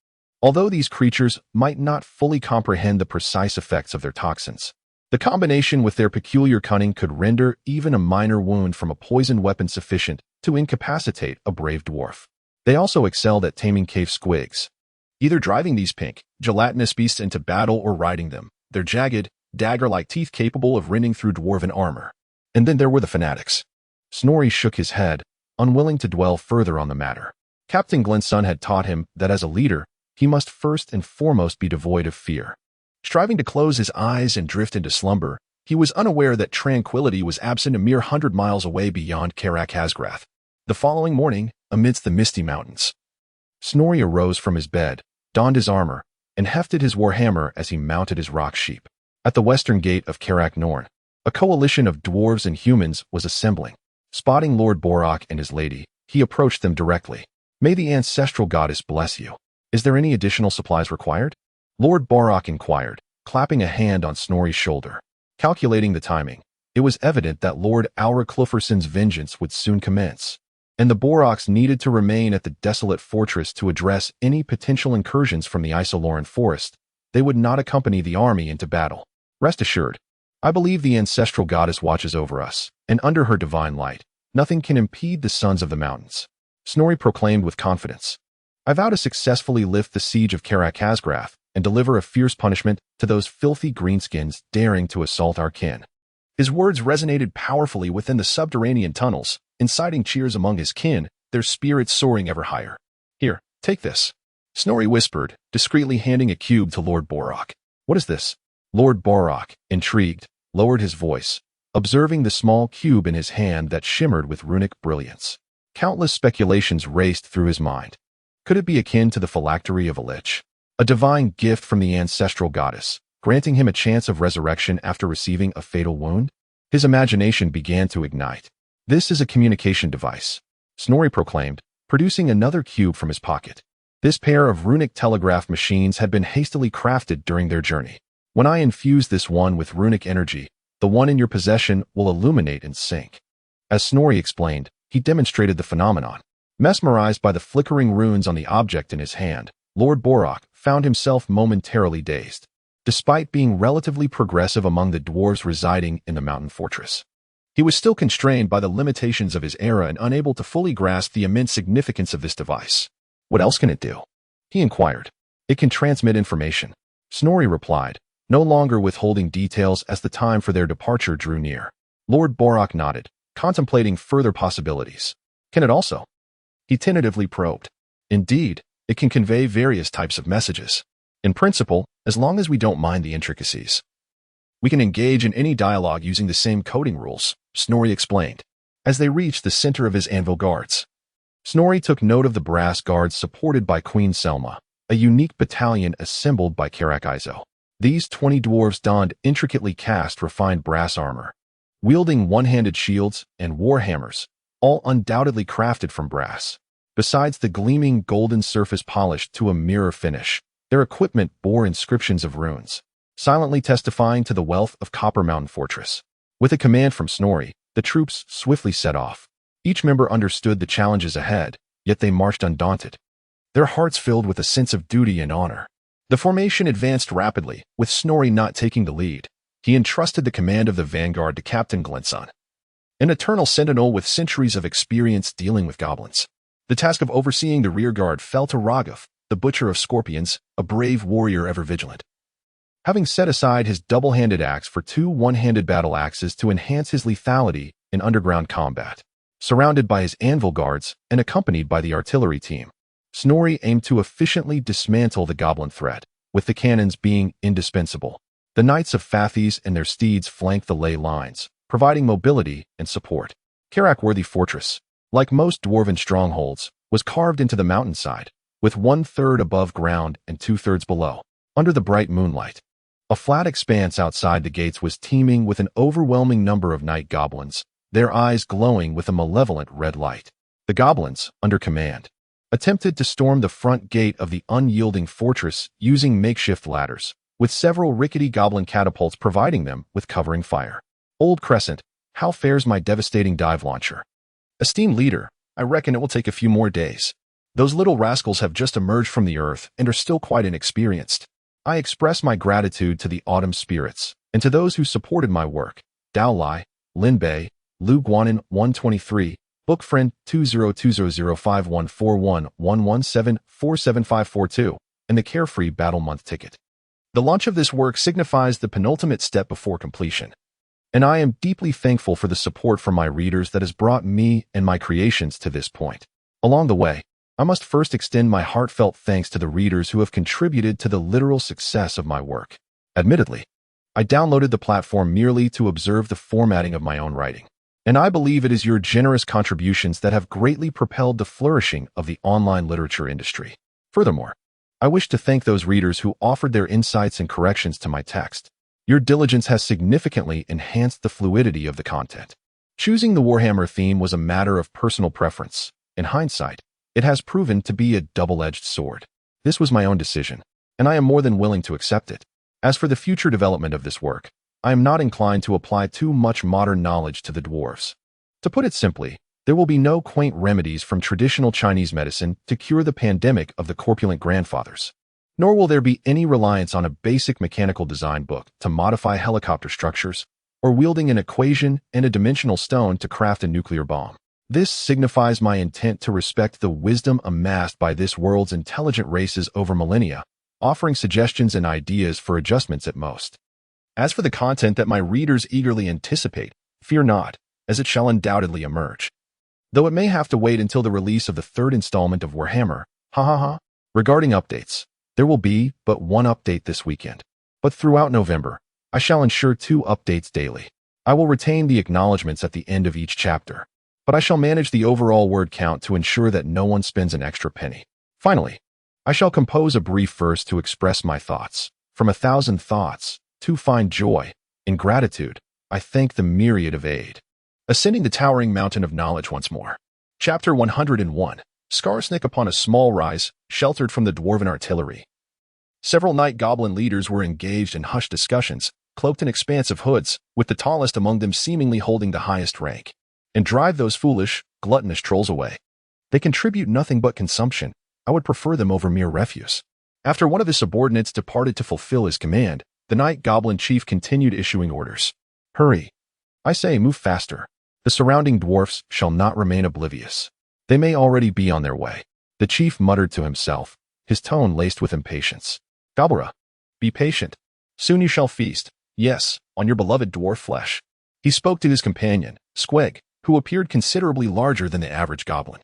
Although these creatures might not fully comprehend the precise effects of their toxins, the combination with their peculiar cunning could render even a minor wound from a poisoned weapon sufficient to incapacitate a brave dwarf. They also excelled at taming cave squigs, either driving these pink, gelatinous beasts into battle or riding them, their jagged, dagger-like teeth capable of rending through dwarven armor. And then there were the fanatics. Snorri shook his head, unwilling to dwell further on the matter. Captain Glenson had taught him that as a leader, he must first and foremost be devoid of fear. Striving to close his eyes and drift into slumber, he was unaware that tranquility was absent a mere 100 miles away beyond Karak Hasgrath. The following morning, amidst the misty mountains, Snorri arose from his bed, donned his armor, and hefted his warhammer as he mounted his rock sheep. At the western gate of Karak Norn, a coalition of dwarves and humans was assembling. Spotting Lord Borak and his lady, he approached them directly. "May the ancestral goddess bless you. Is there any additional supplies required?" Lord Borak inquired, clapping a hand on Snorri's shoulder. Calculating the timing, it was evident that Lord Aura Clufferson's vengeance would soon commence, and the Boraks needed to remain at the desolate fortress to address any potential incursions from the Isoloran forest. They would not accompany the army into battle. "Rest assured, I believe the ancestral goddess watches over us, and under her divine light, nothing can impede the sons of the mountains," Snorri proclaimed with confidence. "I vow to successfully lift the siege of Karak Hasgrath and deliver a fierce punishment to those filthy greenskins daring to assault our kin." His words resonated powerfully within the subterranean tunnels, inciting cheers among his kin, their spirits soaring ever higher. "Here, take this," Snorri whispered, discreetly handing a cube to Lord Borak. "What is this?" Lord Borak, intrigued, lowered his voice, observing the small cube in his hand that shimmered with runic brilliance. Countless speculations raced through his mind. Could it be akin to the phylactery of a lich? A divine gift from the ancestral goddess, granting him a chance of resurrection after receiving a fatal wound? His imagination began to ignite. "This is a communication device," Snorri proclaimed, producing another cube from his pocket. This pair of runic telegraph machines had been hastily crafted during their journey. When I infuse this one with runic energy, the one in your possession will illuminate and sync. As Snorri explained, he demonstrated the phenomenon. Mesmerized by the flickering runes on the object in his hand, Lord Borak found himself momentarily dazed, despite being relatively progressive among the dwarves residing in the mountain fortress. He was still constrained by the limitations of his era and unable to fully grasp the immense significance of this device. What else can it do? He inquired. It can transmit information. Snorri replied, no longer withholding details as the time for their departure drew near. Lord Borak nodded, contemplating further possibilities. Can it also? He tentatively probed. Indeed, it can convey various types of messages. In principle, as long as we don't mind the intricacies. We can engage in any dialogue using the same coding rules, Snorri explained, as they reached the center of his anvil guards. Snorri took note of the brass guards supported by Queen Selma, a unique battalion assembled by Karak Izo. These 20 dwarves donned intricately cast refined brass armor, wielding one-handed shields and war hammers, all undoubtedly crafted from brass. Besides the gleaming golden surface polished to a mirror finish, their equipment bore inscriptions of runes, silently testifying to the wealth of Copper Mountain Fortress. With a command from Snorri, the troops swiftly set off. Each member understood the challenges ahead, yet they marched undaunted, their hearts filled with a sense of duty and honor. The formation advanced rapidly, with Snorri not taking the lead. He entrusted the command of the vanguard to Captain Glenson, an eternal sentinel with centuries of experience dealing with goblins. The task of overseeing the rearguard fell to Raghav, the butcher of scorpions, a brave warrior ever vigilant. Having set aside his double-handed axe for 2 one-handed battle axes to enhance his lethality in underground combat, surrounded by his anvil guards and accompanied by the artillery team, Snorri aimed to efficiently dismantle the goblin threat, with the cannons being indispensable. The Knights of Fathes and their steeds flanked the ley lines, providing mobility and support. Karakworthy Fortress, like most dwarven strongholds, was carved into the mountainside, with 1/3 above ground and 2/3 below, under the bright moonlight. A flat expanse outside the gates was teeming with an overwhelming number of night goblins, their eyes glowing with a malevolent red light. The goblins, under command, attempted to storm the front gate of the unyielding fortress using makeshift ladders, with several rickety goblin catapults providing them with covering fire. Old Crescent, how fares my devastating dive launcher? Esteemed leader, I reckon it will take a few more days. Those little rascals have just emerged from the earth and are still quite inexperienced. I express my gratitude to the autumn spirits and to those who supported my work. Dao Lai, Lin Bei, Lu Guanin 123, Book Friend 202005141117475542, and the Carefree Battle Month ticket. The launch of this work signifies the penultimate step before completion, and I am deeply thankful for the support from my readers that has brought me and my creations to this point. Along the way, I must first extend my heartfelt thanks to the readers who have contributed to the literal success of my work. Admittedly, I downloaded the platform merely to observe the formatting of my own writing, and I believe it is your generous contributions that have greatly propelled the flourishing of the online literature industry. Furthermore, I wish to thank those readers who offered their insights and corrections to my text. Your diligence has significantly enhanced the fluidity of the content. Choosing the Warhammer theme was a matter of personal preference. In hindsight, it has proven to be a double-edged sword. This was my own decision, and I am more than willing to accept it. As for the future development of this work, I am not inclined to apply too much modern knowledge to the dwarves. To put it simply, there will be no quaint remedies from traditional Chinese medicine to cure the pandemic of the corpulent grandfathers. Nor will there be any reliance on a basic mechanical design book to modify helicopter structures, or wielding an equation and a dimensional stone to craft a nuclear bomb. This signifies my intent to respect the wisdom amassed by this world's intelligent races over millennia, offering suggestions and ideas for adjustments at most. As for the content that my readers eagerly anticipate, fear not, as it shall undoubtedly emerge. Though it may have to wait until the release of the 3rd installment of Warhammer, Regarding updates, there will be but one update this weekend, but throughout November, I shall ensure 2 updates daily. I will retain the acknowledgements at the end of each chapter, but I shall manage the overall word count to ensure that no one spends an extra penny. Finally, I shall compose a brief verse to express my thoughts. From 1,000 thoughts, to find joy, in gratitude, I thank the myriad of aid. Ascending the towering mountain of knowledge once more. Chapter 101. Skarsnik upon a small rise, sheltered from the dwarven artillery. Several night goblin leaders were engaged in hushed discussions, cloaked in expansive hoods, with the tallest among them seemingly holding the highest rank. And drive those foolish, gluttonous trolls away. They contribute nothing but consumption. I would prefer them over mere refuse. After one of his subordinates departed to fulfill his command, the night goblin chief continued issuing orders. Hurry. I say, move faster. The surrounding dwarfs shall not remain oblivious. They may already be on their way. The chief muttered to himself, his tone laced with impatience. Gabora, be patient. Soon you shall feast, yes, on your beloved dwarf flesh. He spoke to his companion, Squeg, who appeared considerably larger than the average goblin.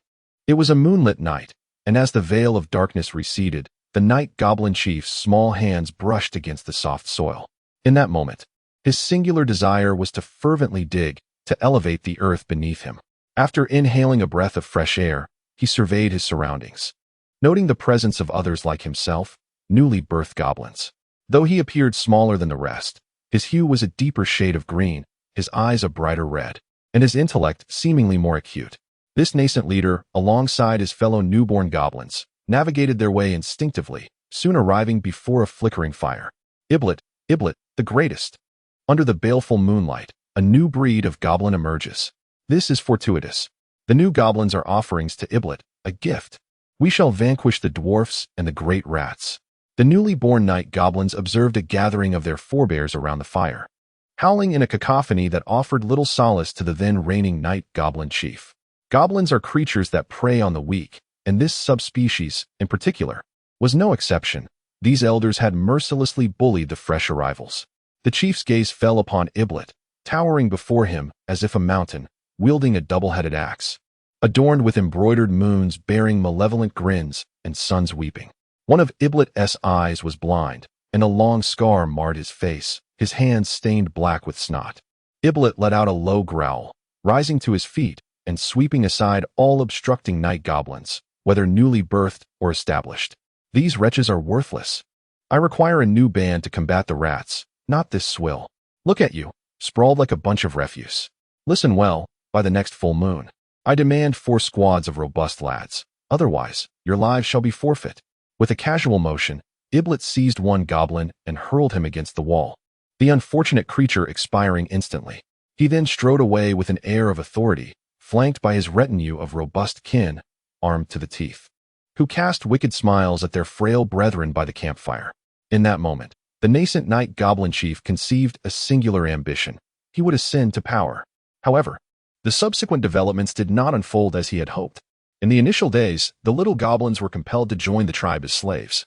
It was a moonlit night, and as the veil of darkness receded, the night goblin chief's small hands brushed against the soft soil. In that moment, his singular desire was to fervently dig, to elevate the earth beneath him. After inhaling a breath of fresh air, he surveyed his surroundings, noting the presence of others like himself, newly birthed goblins. Though he appeared smaller than the rest, his hue was a deeper shade of green, his eyes a brighter red, and his intellect seemingly more acute. This nascent leader, alongside his fellow newborn goblins, navigated their way instinctively, soon arriving before a flickering fire. Iblet, the greatest. Under the baleful moonlight, a new breed of goblin emerges. This is fortuitous. The new goblins are offerings to Iblet, a gift. We shall vanquish the dwarfs and the great rats. The newly born night goblins observed a gathering of their forebears around the fire, howling in a cacophony that offered little solace to the then reigning night goblin chief. Goblins are creatures that prey on the weak, and this subspecies, in particular, was no exception. These elders had mercilessly bullied the fresh arrivals. The chief's gaze fell upon Iblet, towering before him as if a mountain, wielding a double-headed axe, adorned with embroidered moons bearing malevolent grins and suns weeping. One of Iblet's eyes was blind, and a long scar marred his face, his hands stained black with snot. Iblet let out a low growl, rising to his feet and sweeping aside all obstructing night goblins, whether newly birthed or established. These wretches are worthless. I require a new band to combat the rats, not this swill. Look at you, sprawled like a bunch of refuse. Listen well, by the next full moon, I demand 4 squads of robust lads. Otherwise, your lives shall be forfeit. With a casual motion, Iblet seized one goblin and hurled him against the wall, the unfortunate creature expiring instantly. He then strode away with an air of authority, flanked by his retinue of robust kin, armed to the teeth, who cast wicked smiles at their frail brethren by the campfire. In that moment, the nascent night goblin chief conceived a singular ambition. He would ascend to power. However, the subsequent developments did not unfold as he had hoped. In the initial days, the little goblins were compelled to join the tribe as slaves,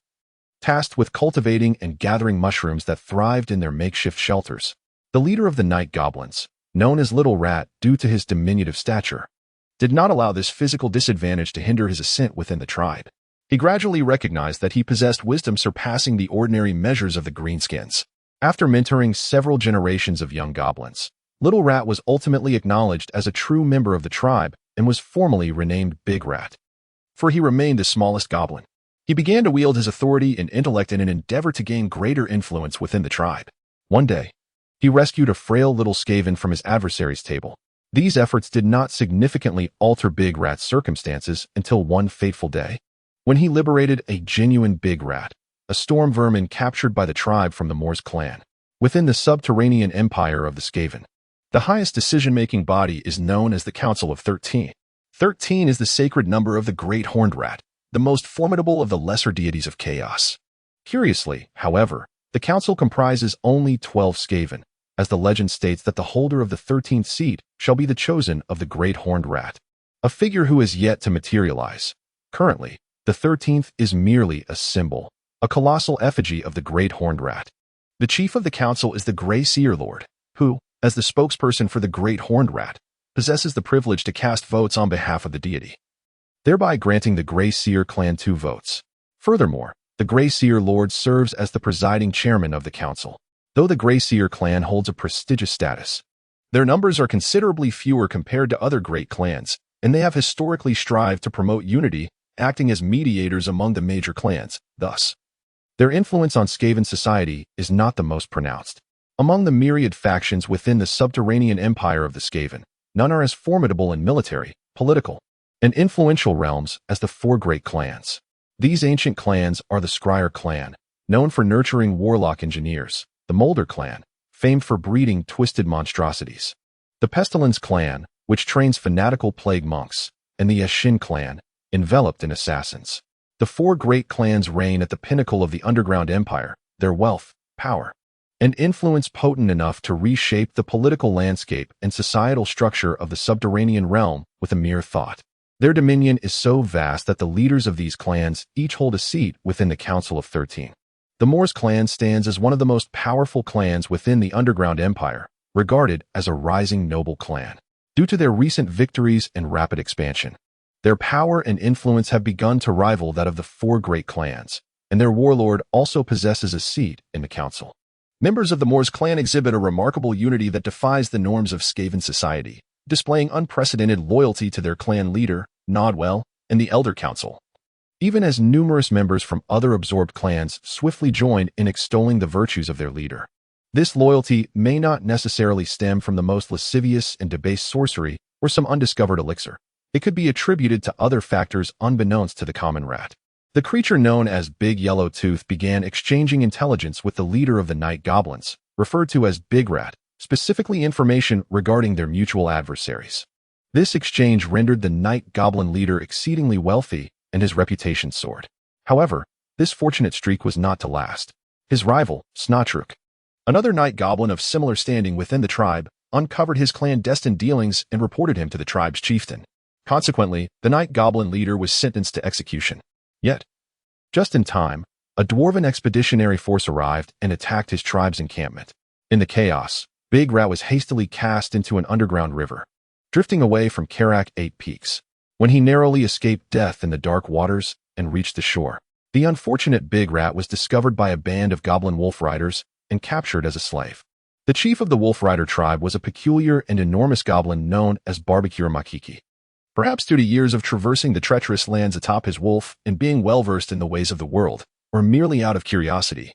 tasked with cultivating and gathering mushrooms that thrived in their makeshift shelters. The leader of the night goblins, known as Little Rat due to his diminutive stature, did not allow this physical disadvantage to hinder his ascent within the tribe. He gradually recognized that he possessed wisdom surpassing the ordinary measures of the Greenskins. After mentoring several generations of young goblins, Little Rat was ultimately acknowledged as a true member of the tribe and was formally renamed Big Rat, for he remained the smallest goblin. He began to wield his authority and intellect in an endeavor to gain greater influence within the tribe. One day, he rescued a frail little Skaven from his adversary's table. These efforts did not significantly alter Big Rat's circumstances until one fateful day, when he liberated a genuine Big Rat, a storm vermin captured by the tribe from the Moors clan, within the subterranean empire of the Skaven. The highest decision-making body is known as the Council of 13. 13 is the sacred number of the Great Horned Rat, the most formidable of the lesser deities of chaos. Curiously, however, the council comprises only 12 Skaven, as the legend states that the holder of the 13th seat shall be the chosen of the Great Horned Rat, a figure who is yet to materialize. Currently, the 13th is merely a symbol, a colossal effigy of the Great Horned Rat. The chief of the council is the Grey Seer Lord, who, as the spokesperson for the Great Horned Rat, possesses the privilege to cast votes on behalf of the deity, thereby granting the Grey Seer clan 2 votes. Furthermore, the Grey Seer Lord serves as the presiding chairman of the council. Though the Grey Seer clan holds a prestigious status, their numbers are considerably fewer compared to other great clans, and they have historically strived to promote unity, acting as mediators among the major clans. Thus, their influence on Skaven society is not the most pronounced. Among the myriad factions within the subterranean empire of the Skaven, none are as formidable in military, political, and influential realms as the four great clans. These ancient clans are the Scryer clan, known for nurturing warlock engineers, the Molder clan, famed for breeding twisted monstrosities, the Pestilence clan, which trains fanatical plague monks, and the Eshin clan, enveloped in assassins. The four great clans reign at the pinnacle of the underground empire, their wealth, power, and influence potent enough to reshape the political landscape and societal structure of the subterranean realm with a mere thought. Their dominion is so vast that the leaders of these clans each hold a seat within the Council of 13. The Moors clan stands as one of the most powerful clans within the underground empire, regarded as a rising noble clan. Due to their recent victories and rapid expansion, their power and influence have begun to rival that of the four great clans, and their warlord also possesses a seat in the council. Members of the Moors clan exhibit a remarkable unity that defies the norms of Skaven society, displaying unprecedented loyalty to their clan leader, Nodwell, and the Elder Council. Even as numerous members from other absorbed clans swiftly join in extolling the virtues of their leader. This loyalty may not necessarily stem from the most lascivious and debased sorcery or some undiscovered elixir. It could be attributed to other factors unbeknownst to the common rat. The creature known as Big Yellow Tooth began exchanging intelligence with the leader of the Night Goblins, referred to as Big Rat, specifically information regarding their mutual adversaries. This exchange rendered the Night Goblin leader exceedingly wealthy and his reputation soared. However, this fortunate streak was not to last. His rival, Snotruk, another Night Goblin of similar standing within the tribe, uncovered his clandestine dealings and reported him to the tribe's chieftain. Consequently, the Night Goblin leader was sentenced to execution. Yet, just in time, a dwarven expeditionary force arrived and attacked his tribe's encampment. In the chaos, Big Rat was hastily cast into an underground river, drifting away from Karak 8 Peaks. When he narrowly escaped death in the dark waters and reached the shore, the unfortunate Big Rat was discovered by a band of goblin wolf riders and captured as a slave. The chief of the Wolf Rider tribe was a peculiar and enormous goblin known as Barbecue Makiki. Perhaps due to years of traversing the treacherous lands atop his wolf and being well-versed in the ways of the world, or merely out of curiosity,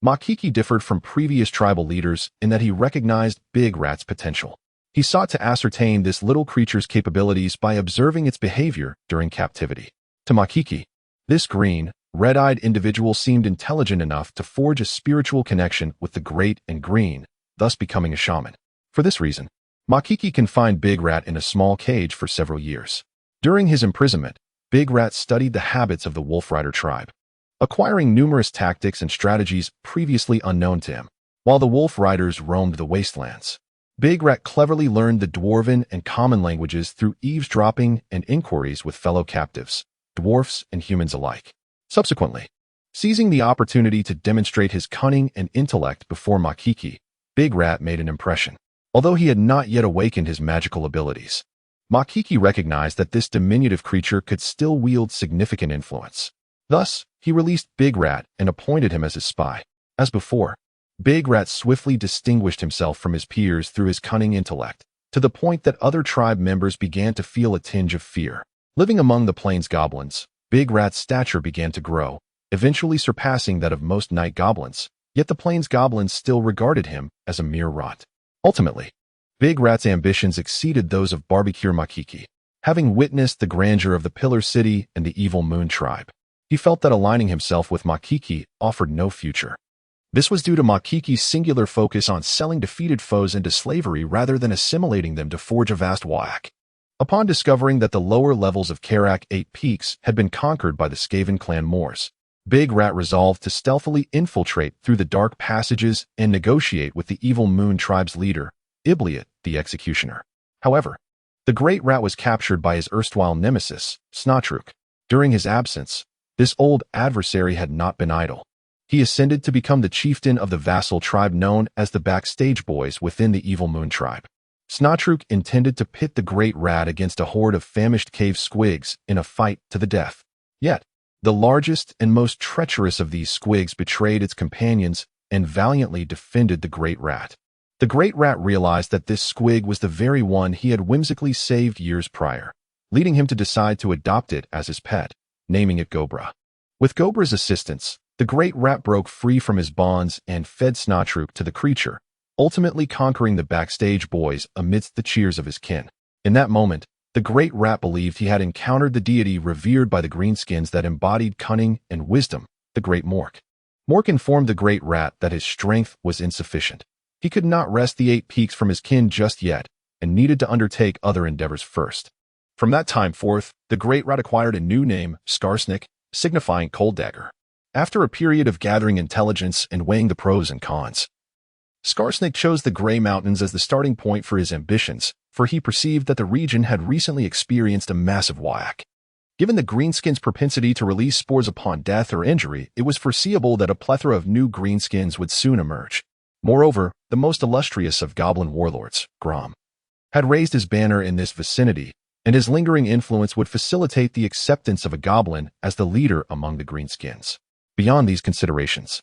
Makiki differed from previous tribal leaders in that he recognized Big Rat's potential. He sought to ascertain this little creature's capabilities by observing its behavior during captivity. To Makiki, this green, red-eyed individual seemed intelligent enough to forge a spiritual connection with the great and green, thus becoming a shaman. For this reason, Makiki confined Big Rat in a small cage for several years. During his imprisonment, Big Rat studied the habits of the Wolf Rider tribe, acquiring numerous tactics and strategies previously unknown to him. While the Wolf Riders roamed the wastelands, Big Rat cleverly learned the Dwarven and Common languages through eavesdropping and inquiries with fellow captives, dwarfs and humans alike. Subsequently, seizing the opportunity to demonstrate his cunning and intellect before Makiki, Big Rat made an impression. Although he had not yet awakened his magical abilities, Makiki recognized that this diminutive creature could still wield significant influence. Thus, he released Big Rat and appointed him as his spy. As before, Big Rat swiftly distinguished himself from his peers through his cunning intellect, to the point that other tribe members began to feel a tinge of fear. Living among the plains goblins, Big Rat's stature began to grow, eventually surpassing that of most night goblins, yet the plains goblins still regarded him as a mere rot. Ultimately, Big Rat's ambitions exceeded those of Barbecue Makiki. Having witnessed the grandeur of the Pillar City and the Evil Moon tribe, he felt that aligning himself with Makiki offered no future. This was due to Makiki's singular focus on selling defeated foes into slavery rather than assimilating them to forge a vast whack. Upon discovering that the lower levels of Karak 8 Peaks had been conquered by the Skaven clan Moors, Big Rat resolved to stealthily infiltrate through the dark passages and negotiate with the Evil Moon tribe's leader, Ibliot, the Executioner. However, the Great Rat was captured by his erstwhile nemesis, Snotruk. During his absence, this old adversary had not been idle. He ascended to become the chieftain of the vassal tribe known as the Backstage Boys within the Evil Moon tribe. Snotruk intended to pit the Great Rat against a horde of famished cave squigs in a fight to the death. Yet, the largest and most treacherous of these squigs betrayed its companions and valiantly defended the Great Rat. The Great Rat realized that this squig was the very one he had whimsically saved years prior, leading him to decide to adopt it as his pet, naming it Gobra. With Gobra's assistance, the Great Rat broke free from his bonds and fed Snotruk to the creature, ultimately conquering the Backstage Boys amidst the cheers of his kin. In that moment, The great rat believed he had encountered the deity revered by the Greenskins that embodied cunning and wisdom, the great Mork. Mork informed the great rat that his strength was insufficient. He could not wrest the 8 peaks from his kin just yet, and needed to undertake other endeavors first. From that time forth, the great rat acquired a new name, Skarsnik, signifying cold dagger. After a period of gathering intelligence and weighing the pros and cons, Skarsnik chose the Grey Mountains as the starting point for his ambitions, for he perceived that the region had recently experienced a massive whack. Given the Greenskins' propensity to release spores upon death or injury, it was foreseeable that a plethora of new Greenskins would soon emerge. Moreover, the most illustrious of goblin warlords, Grom, had raised his banner in this vicinity, and his lingering influence would facilitate the acceptance of a goblin as the leader among the Greenskins. Beyond these considerations,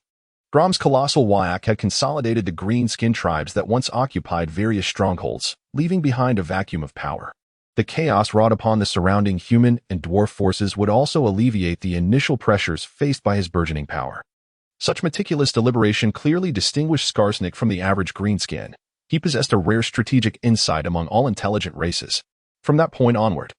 Grom's colossal whack had consolidated the Greenskin tribes that once occupied various strongholds, leaving behind a vacuum of power. The chaos wrought upon the surrounding human and dwarf forces would also alleviate the initial pressures faced by his burgeoning power. Such meticulous deliberation clearly distinguished Skarsnik from the average Greenskin. He possessed a rare strategic insight among all intelligent races. From that point onward,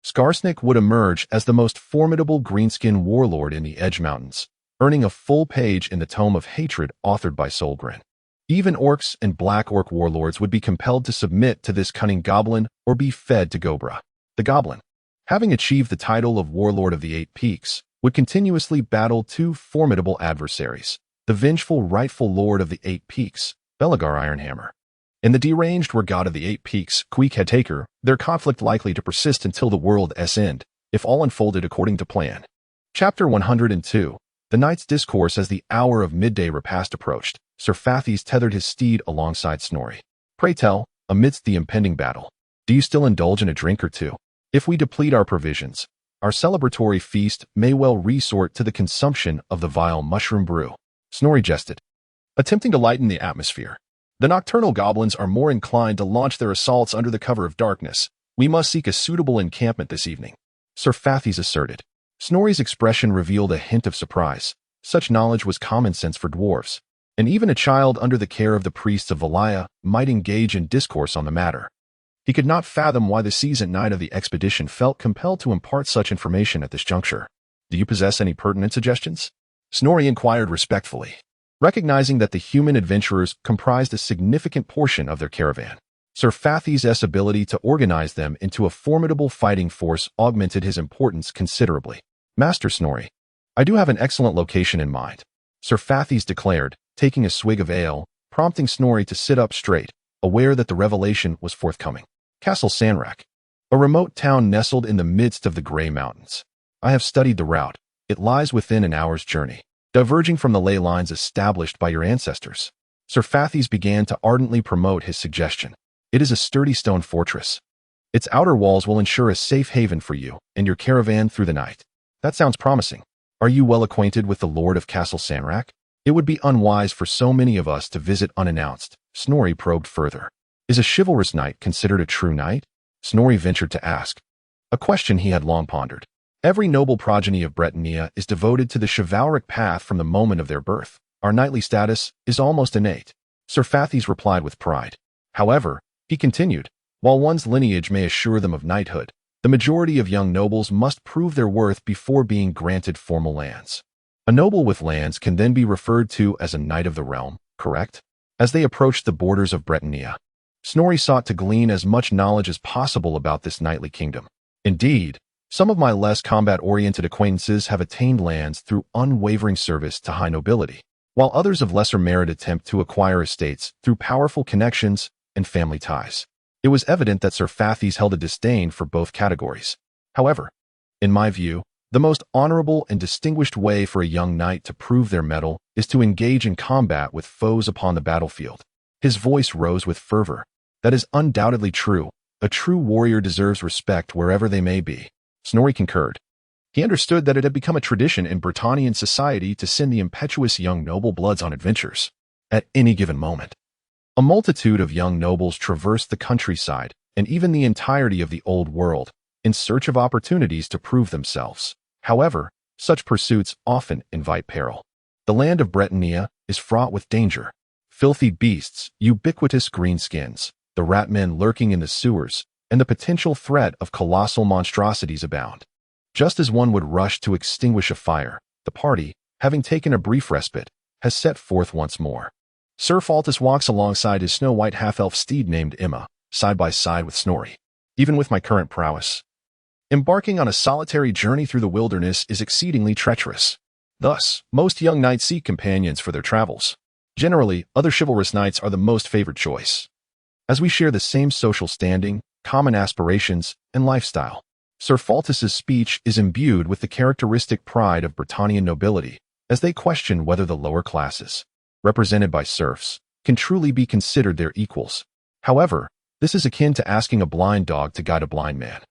Skarsnik would emerge as the most formidable Greenskin warlord in the Edge Mountains, earning a full page in the Tome of Hatred authored by Solgren. Even orcs and black orc warlords would be compelled to submit to this cunning goblin or be fed to Gobra. The goblin, having achieved the title of Warlord of the 8 Peaks, would continuously battle 2 formidable adversaries, the vengeful rightful lord of the 8 Peaks, Belagar Ironhammer, and the deranged god of the 8 Peaks, Queek Headtaker, their conflict likely to persist until the world's end, if all unfolded according to plan. Chapter 102. The night's discourse. As the hour of midday repast approached, Sir Fathies tethered his steed alongside Snorri. Pray tell, amidst the impending battle, do you still indulge in a drink or two? If we deplete our provisions, our celebratory feast may well resort to the consumption of the vile mushroom brew. Snorri jested, attempting to lighten the atmosphere. The nocturnal goblins are more inclined to launch their assaults under the cover of darkness. We must seek a suitable encampment this evening, Sir Fathies asserted. Snorri's expression revealed a hint of surprise. Such knowledge was common sense for dwarves, and even a child under the care of the priests of Valaya might engage in discourse on the matter. He could not fathom why the seasoned knight of the expedition felt compelled to impart such information at this juncture. Do you possess any pertinent suggestions? Snorri inquired respectfully, recognizing that the human adventurers comprised a significant portion of their caravan. Sir Fathies' ability to organize them into a formidable fighting force augmented his importance considerably. Master Snorri, I do have an excellent location in mind, Sir Fathies declared, taking a swig of ale, prompting Snorri to sit up straight, aware that the revelation was forthcoming. Castle Sanrak, a remote town nestled in the midst of the Grey Mountains. I have studied the route. It lies within an hour's journey, diverging from the ley lines established by your ancestors. Sir Fathies began to ardently promote his suggestion. It is a sturdy stone fortress. Its outer walls will ensure a safe haven for you and your caravan through the night. That sounds promising. Are you well acquainted with the Lord of Castle Sanrak? It would be unwise for so many of us to visit unannounced. Snorri probed further. Is a chivalrous knight considered a true knight? Snorri ventured to ask, a question he had long pondered. Every noble progeny of Britannia is devoted to the chivalric path from the moment of their birth. Our knightly status is almost innate, Sir Fathies replied with pride. However, he continued, while one's lineage may assure them of knighthood, the majority of young nobles must prove their worth before being granted formal lands. A noble with lands can then be referred to as a knight of the realm, correct? As they approached the borders of Britannia, Snorri sought to glean as much knowledge as possible about this knightly kingdom. Indeed, some of my less combat-oriented acquaintances have attained lands through unwavering service to high nobility, while others of lesser merit attempt to acquire estates through powerful connections and family ties. It was evident that Sir Fathies held a disdain for both categories. However, in my view, the most honorable and distinguished way for a young knight to prove their mettle is to engage in combat with foes upon the battlefield. His voice rose with fervor. That is undoubtedly true. A true warrior deserves respect wherever they may be. Snorri concurred. He understood that it had become a tradition in Britannian society to send the impetuous young noble bloods on adventures. At any given moment, a multitude of young nobles traversed the countryside and even the entirety of the old world in search of opportunities to prove themselves. However, such pursuits often invite peril. The land of Britannia is fraught with danger. Filthy beasts, ubiquitous greenskins, the ratmen lurking in the sewers, and the potential threat of colossal monstrosities abound. Just as one would rush to extinguish a fire, the party, having taken a brief respite, has set forth once more. Sir Faltus walks alongside his snow-white half-elf steed named Emma, side by side with Snorri. Even with my current prowess, embarking on a solitary journey through the wilderness is exceedingly treacherous. Thus, most young knights seek companions for their travels. Generally, other chivalrous knights are the most favored choice, as we share the same social standing, common aspirations, and lifestyle. Sir Faltus's speech is imbued with the characteristic pride of Britannian nobility, as they question whether the lower classes, represented by serfs, can truly be considered their equals. However, this is akin to asking a blind dog to guide a blind man.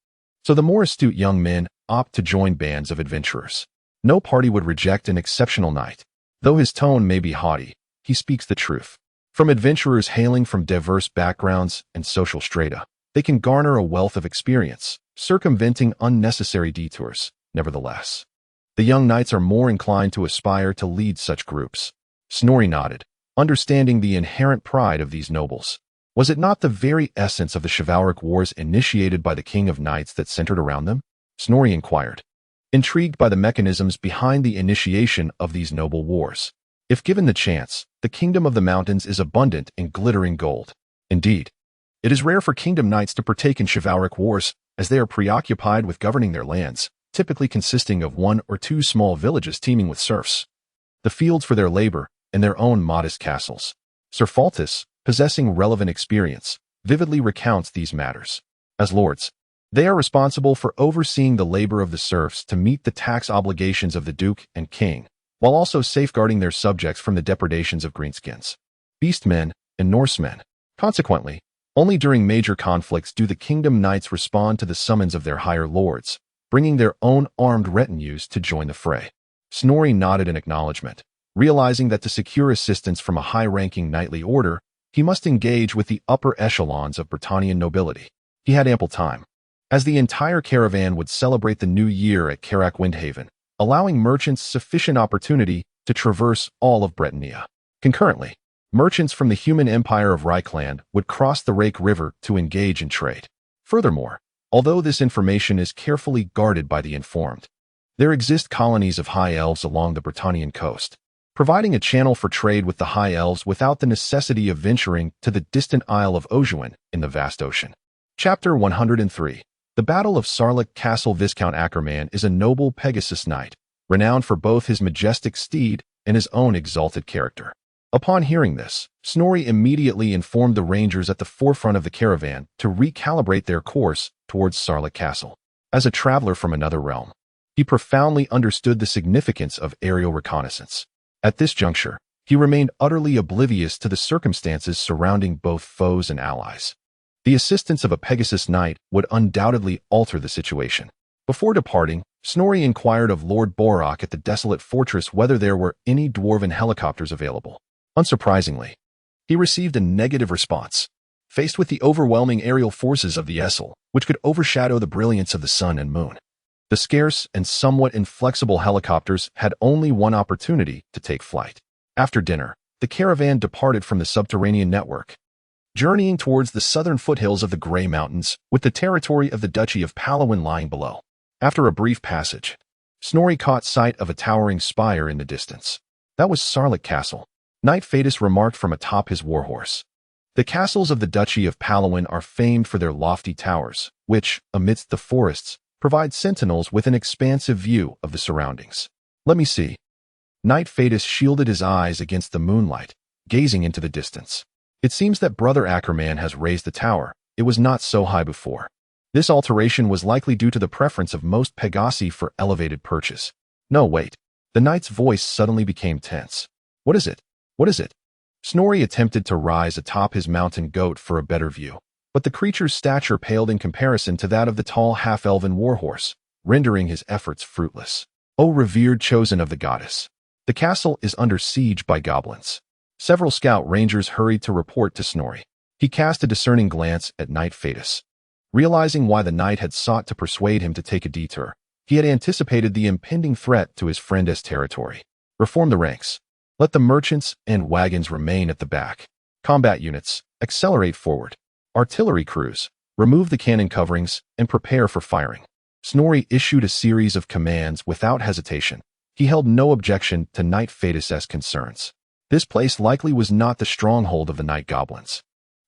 So the more astute young men opt to join bands of adventurers. No party would reject an exceptional knight. Though his tone may be haughty, he speaks the truth. From adventurers hailing from diverse backgrounds and social strata, they can garner a wealth of experience, circumventing unnecessary detours. Nevertheless, the young knights are more inclined to aspire to lead such groups. Snorri nodded, understanding the inherent pride of these nobles. Was it not the very essence of the chivalric wars initiated by the King of Knights that centered around them? Snorri inquired, intrigued by the mechanisms behind the initiation of these noble wars. If given the chance, the Kingdom of the Mountains is abundant in glittering gold. Indeed, it is rare for kingdom knights to partake in chivalric wars, as they are preoccupied with governing their lands, typically consisting of 1 or 2 small villages teeming with serfs, the fields for their labor, and their own modest castles. Sir Faltus, possessing relevant experience, vividly recounts these matters. As lords, they are responsible for overseeing the labor of the serfs to meet the tax obligations of the Duke and King, while also safeguarding their subjects from the depredations of Greenskins, Beastmen, and Norsemen. Consequently, only during major conflicts do the Kingdom Knights respond to the summons of their higher lords, bringing their own armed retinues to join the fray. Snorri nodded in acknowledgement, realizing that to secure assistance from a high-ranking knightly order, he must engage with the upper echelons of Britannian nobility. He had ample time, as the entire caravan would celebrate the new year at Carrack Windhaven, allowing merchants sufficient opportunity to traverse all of Britannia. Concurrently, merchants from the human empire of Reichland would cross the Rake River to engage in trade. Furthermore, although this information is carefully guarded by the informed, there exist colonies of high elves along the Britannian coast, providing a channel for trade with the high elves without the necessity of venturing to the distant Isle of Ojuin in the vast ocean. Chapter 103. The Battle of Sarlik Castle. Viscount Ackerman is a noble Pegasus knight, renowned for both his majestic steed and his own exalted character. Upon hearing this, Snorri immediately informed the rangers at the forefront of the caravan to recalibrate their course towards Sarlik Castle. As a traveler from another realm, he profoundly understood the significance of aerial reconnaissance. At this juncture, he remained utterly oblivious to the circumstances surrounding both foes and allies. The assistance of a Pegasus knight would undoubtedly alter the situation. Before departing, Snorri inquired of Lord Borak at the desolate fortress whether there were any dwarven helicopters available. Unsurprisingly, he received a negative response. Faced with the overwhelming aerial forces of the Essel, which could overshadow the brilliance of the sun and moon, the scarce and somewhat inflexible helicopters had only one opportunity to take flight. After dinner, the caravan departed from the subterranean network, journeying towards the southern foothills of the Grey Mountains, with the territory of the Duchy of Palawin lying below. After a brief passage, Snorri caught sight of a towering spire in the distance. That was Sarlik Castle, Knight Fadus remarked from atop his warhorse. The castles of the Duchy of Palawin are famed for their lofty towers, which, amidst the forests, provide sentinels with an expansive view of the surroundings. Let me see. Knight Fadus shielded his eyes against the moonlight, gazing into the distance. It seems that Brother Ackerman has raised the tower. It was not so high before. This alteration was likely due to the preference of most Pegasi for elevated perches. No, wait. The knight's voice suddenly became tense. What is it? What is it? Snorri attempted to rise atop his mountain goat for a better view, but the creature's stature paled in comparison to that of the tall half-elven warhorse, rendering his efforts fruitless. O revered chosen of the goddess! The castle is under siege by goblins. Several scout rangers hurried to report to Snorri. He cast a discerning glance at Knight Fadus. Realizing why the knight had sought to persuade him to take a detour, he had anticipated the impending threat to his friend's territory. Reform the ranks. Let the merchants and wagons remain at the back. Combat units, accelerate forward. Artillery crews, Remove the cannon coverings and prepare for firing. Snorri issued a series of commands without hesitation. He held no objection to Knight Faedus's concerns. This place likely was not the stronghold of the night goblins,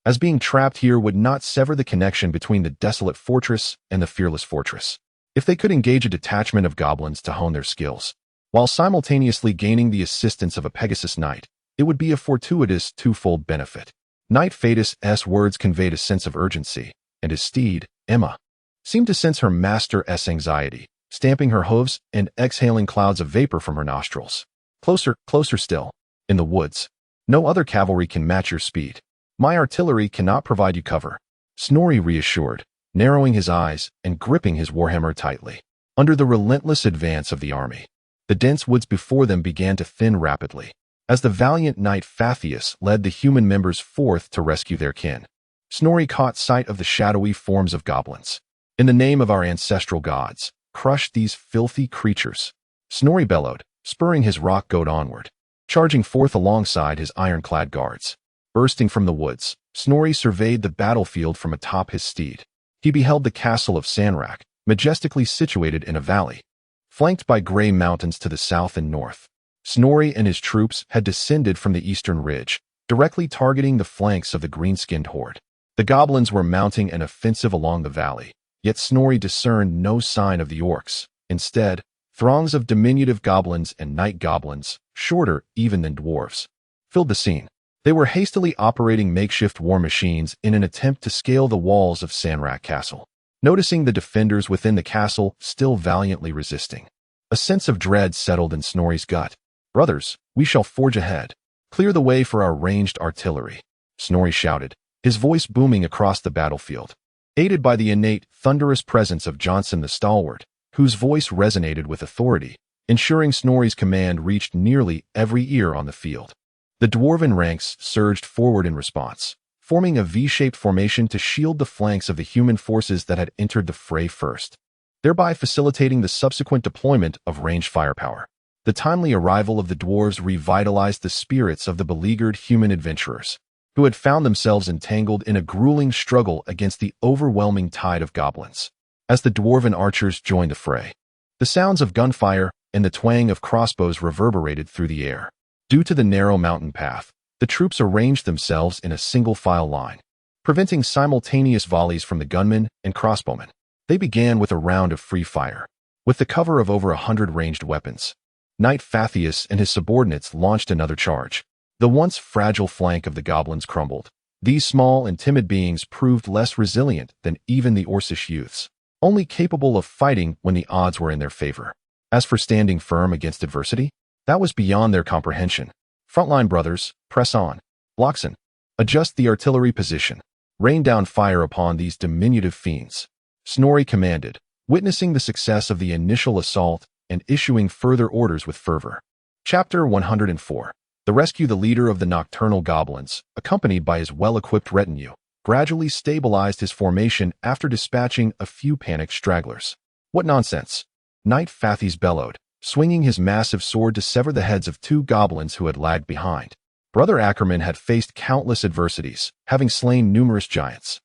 as being trapped here would not sever the connection between the desolate fortress and the fearless fortress. If they could engage a detachment of goblins to hone their skills, while simultaneously gaining the assistance of a Pegasus Knight, it would be a fortuitous twofold benefit. Knight Faedus's words conveyed a sense of urgency, and his steed, Emma, seemed to sense her master's anxiety, stamping her hooves and exhaling clouds of vapor from her nostrils. Closer, closer still. In the woods. No other cavalry can match your speed. My artillery cannot provide you cover. Snorri reassured, narrowing his eyes and gripping his warhammer tightly. Under the relentless advance of the army, the dense woods before them began to thin rapidly, as the valiant knight Fathius led the human members forth to rescue their kin. Snorri caught sight of the shadowy forms of goblins. In the name of our ancestral gods, crush these filthy creatures. Snorri bellowed, spurring his rock goat onward, charging forth alongside his ironclad guards. Bursting from the woods, Snorri surveyed the battlefield from atop his steed. He beheld the castle of Sanrak, majestically situated in a valley, flanked by gray mountains to the south and north. Snorri and his troops had descended from the eastern ridge, directly targeting the flanks of the green-skinned horde. The goblins were mounting an offensive along the valley, yet Snorri discerned no sign of the orcs. Instead, throngs of diminutive goblins and night goblins, shorter even than dwarves, filled the scene. They were hastily operating makeshift war machines in an attempt to scale the walls of Sanrak Castle. Noticing the defenders within the castle still valiantly resisting, a sense of dread settled in Snorri's gut. Brothers, we shall forge ahead. Clear the way for our ranged artillery, Snorri shouted, his voice booming across the battlefield. Aided by the innate, thunderous presence of Johnson the Stalwart, whose voice resonated with authority, ensuring Snorri's command reached nearly every ear on the field. The dwarven ranks surged forward in response, forming a V-shaped formation to shield the flanks of the human forces that had entered the fray first, thereby facilitating the subsequent deployment of ranged firepower. The timely arrival of the dwarves revitalized the spirits of the beleaguered human adventurers, who had found themselves entangled in a grueling struggle against the overwhelming tide of goblins. As the dwarven archers joined the fray, the sounds of gunfire and the twang of crossbows reverberated through the air. Due to the narrow mountain path, the troops arranged themselves in a single-file line, preventing simultaneous volleys from the gunmen and crossbowmen. They began with a round of free fire. With the cover of over 100 ranged weapons, Knight Fathius and his subordinates launched another charge. The once fragile flank of the goblins crumbled. These small and timid beings proved less resilient than even the Orcish youths, only capable of fighting when the odds were in their favor. As for standing firm against adversity, that was beyond their comprehension. Frontline brothers, press on. Bloxon, adjust the artillery position. Rain down fire upon these diminutive fiends, Snorri commanded, witnessing the success of the initial assault and issuing further orders with fervor. Chapter 104. The rescue. The leader of the nocturnal goblins, accompanied by his well-equipped retinue, gradually stabilized his formation after dispatching a few panicked stragglers. What nonsense! Knight Fathius bellowed, swinging his massive sword to sever the heads of 2 goblins who had lagged behind. Brother Ackerman had faced countless adversities, having slain numerous giants.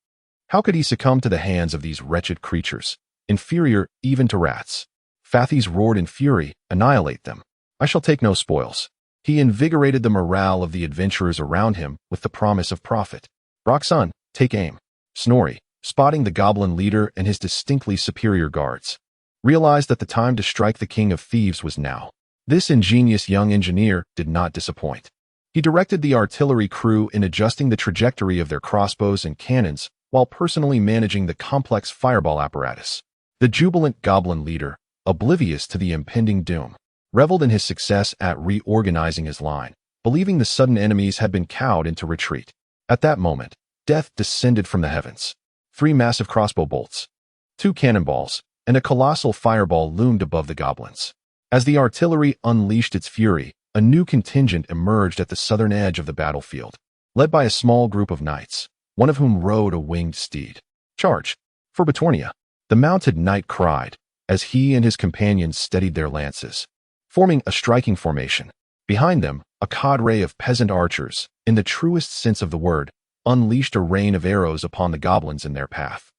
How could he succumb to the hands of these wretched creatures, inferior even to rats? Fathius roared in fury, annihilate them. I shall take no spoils. He invigorated the morale of the adventurers around him with the promise of profit. Broxon, take aim. Snorri, spotting the goblin leader and his distinctly superior guards, realized that the time to strike the king of thieves was now. This ingenious young engineer did not disappoint. He directed the artillery crew in adjusting the trajectory of their crossbows and cannons while personally managing the complex fireball apparatus. The jubilant goblin leader, oblivious to the impending doom, reveled in his success at reorganizing his line, believing the sudden enemies had been cowed into retreat. At that moment, death descended from the heavens. 3 massive crossbow bolts, 2 cannonballs, and a colossal fireball loomed above the goblins. As the artillery unleashed its fury, a new contingent emerged at the southern edge of the battlefield, led by a small group of knights, one of whom rode a winged steed. Charge! For Betornia! The mounted knight cried, as he and his companions steadied their lances, forming a striking formation. Behind them, a cadre of peasant archers, in the truest sense of the word, unleashed a rain of arrows upon the goblins in their path.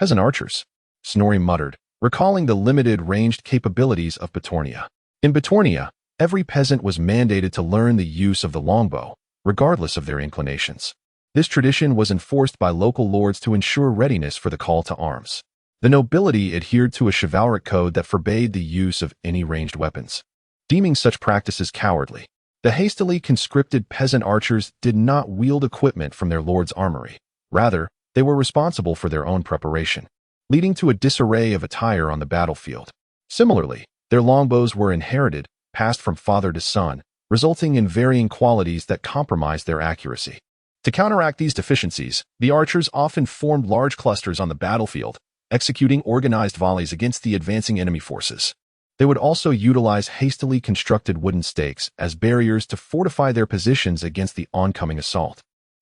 Peasant archers, Snorri muttered, recalling the limited ranged capabilities of Betornia. In Betornia, every peasant was mandated to learn the use of the longbow, regardless of their inclinations. This tradition was enforced by local lords to ensure readiness for the call to arms. The nobility adhered to a chivalric code that forbade the use of any ranged weapons, deeming such practices cowardly. The hastily conscripted peasant archers did not wield equipment from their lord's armory. Rather, they were responsible for their own preparation, leading to a disarray of attire on the battlefield. Similarly, their longbows were inherited, passed from father to son, resulting in varying qualities that compromised their accuracy. To counteract these deficiencies, the archers often formed large clusters on the battlefield, executing organized volleys against the advancing enemy forces. They would also utilize hastily constructed wooden stakes as barriers to fortify their positions against the oncoming assault.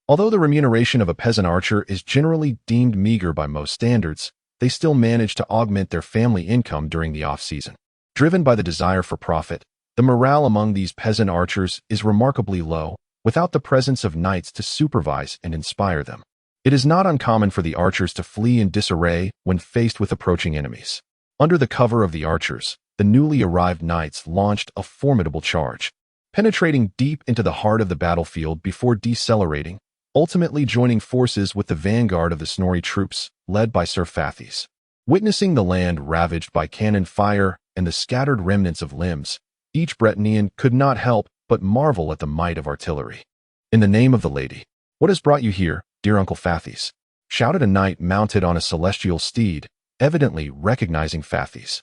Although the remuneration of a peasant archer is generally deemed meager by most standards, they still manage to augment their family income during the off-season. Driven by the desire for profit, the morale among these peasant archers is remarkably low, without the presence of knights to supervise and inspire them. It is not uncommon for the archers to flee in disarray when faced with approaching enemies. Under the cover of the archers, the newly arrived knights launched a formidable charge, penetrating deep into the heart of the battlefield before decelerating, ultimately joining forces with the vanguard of the Snorri troops, led by Sir Fathis. Witnessing the land ravaged by cannon fire and the scattered remnants of limbs, each Bretonian could not help but marvel at the might of artillery. "In the name of the lady, what has brought you here, dear Uncle Fathis?" shouted a knight mounted on a celestial steed, evidently recognizing Fathis.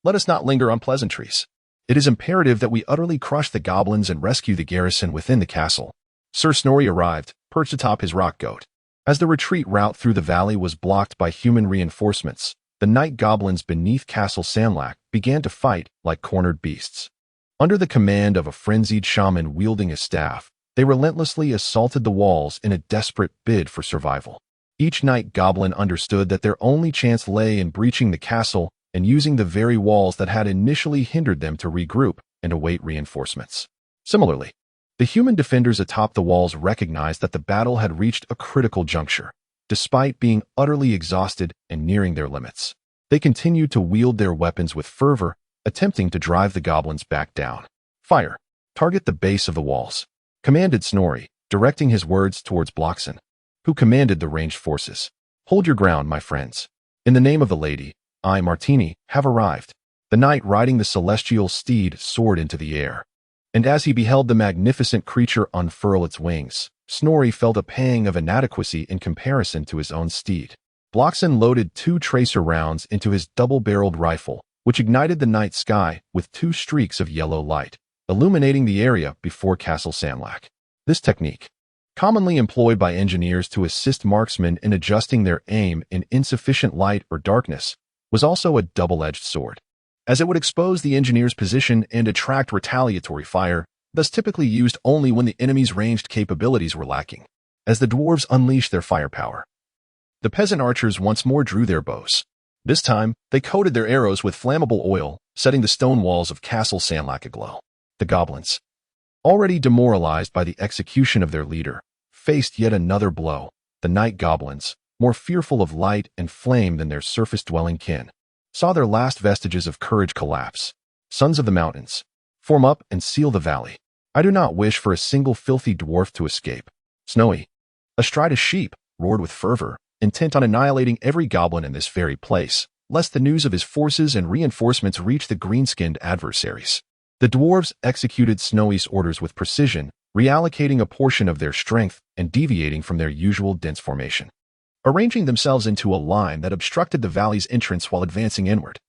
"Let us not linger on pleasantries. It is imperative that we utterly crush the goblins and rescue the garrison within the castle." Sir Snorri arrived, perched atop his rock goat. As the retreat route through the valley was blocked by human reinforcements, the night goblins beneath Castle Sandlack began to fight like cornered beasts. Under the command of a frenzied shaman wielding a staff, they relentlessly assaulted the walls in a desperate bid for survival. Each night goblin understood that their only chance lay in breaching the castle and using the very walls that had initially hindered them to regroup and await reinforcements. Similarly, the human defenders atop the walls recognized that the battle had reached a critical juncture. Despite being utterly exhausted and nearing their limits, they continued to wield their weapons with fervor, attempting to drive the goblins back down. "Fire! Target the base of the walls," commanded Snorri, directing his words towards Bloxon, who commanded the ranged forces. "Hold your ground, my friends. In the name of the lady, I, Martini, have arrived." The knight riding the celestial steed soared into the air, and as he beheld the magnificent creature unfurl its wings, Snorri felt a pang of inadequacy in comparison to his own steed. Bloxon loaded 2 tracer rounds into his double-barreled rifle, which ignited the night sky with 2 streaks of yellow light, illuminating the area before Castle Sandlack. This technique, commonly employed by engineers to assist marksmen in adjusting their aim in insufficient light or darkness, was also a double-edged sword, as it would expose the engineer's position and attract retaliatory fire, thus typically used only when the enemy's ranged capabilities were lacking. As the dwarves unleashed their firepower, the peasant archers once more drew their bows. This time, they coated their arrows with flammable oil, setting the stone walls of Castle Sandlack aglow. The goblins, already demoralized by the execution of their leader, faced yet another blow. The night goblins, more fearful of light and flame than their surface-dwelling kin, saw their last vestiges of courage collapse. "Sons of the mountains, form up and seal the valley. I do not wish for a single filthy dwarf to escape." Snowy, astride a sheep, roared with fervor, intent on annihilating every goblin in this very place, lest the news of his forces and reinforcements reach the green-skinned adversaries. The dwarves executed Snowy's orders with precision, reallocating a portion of their strength and deviating from their usual dense formation, arranging themselves into a line that obstructed the valley's entrance while advancing inward.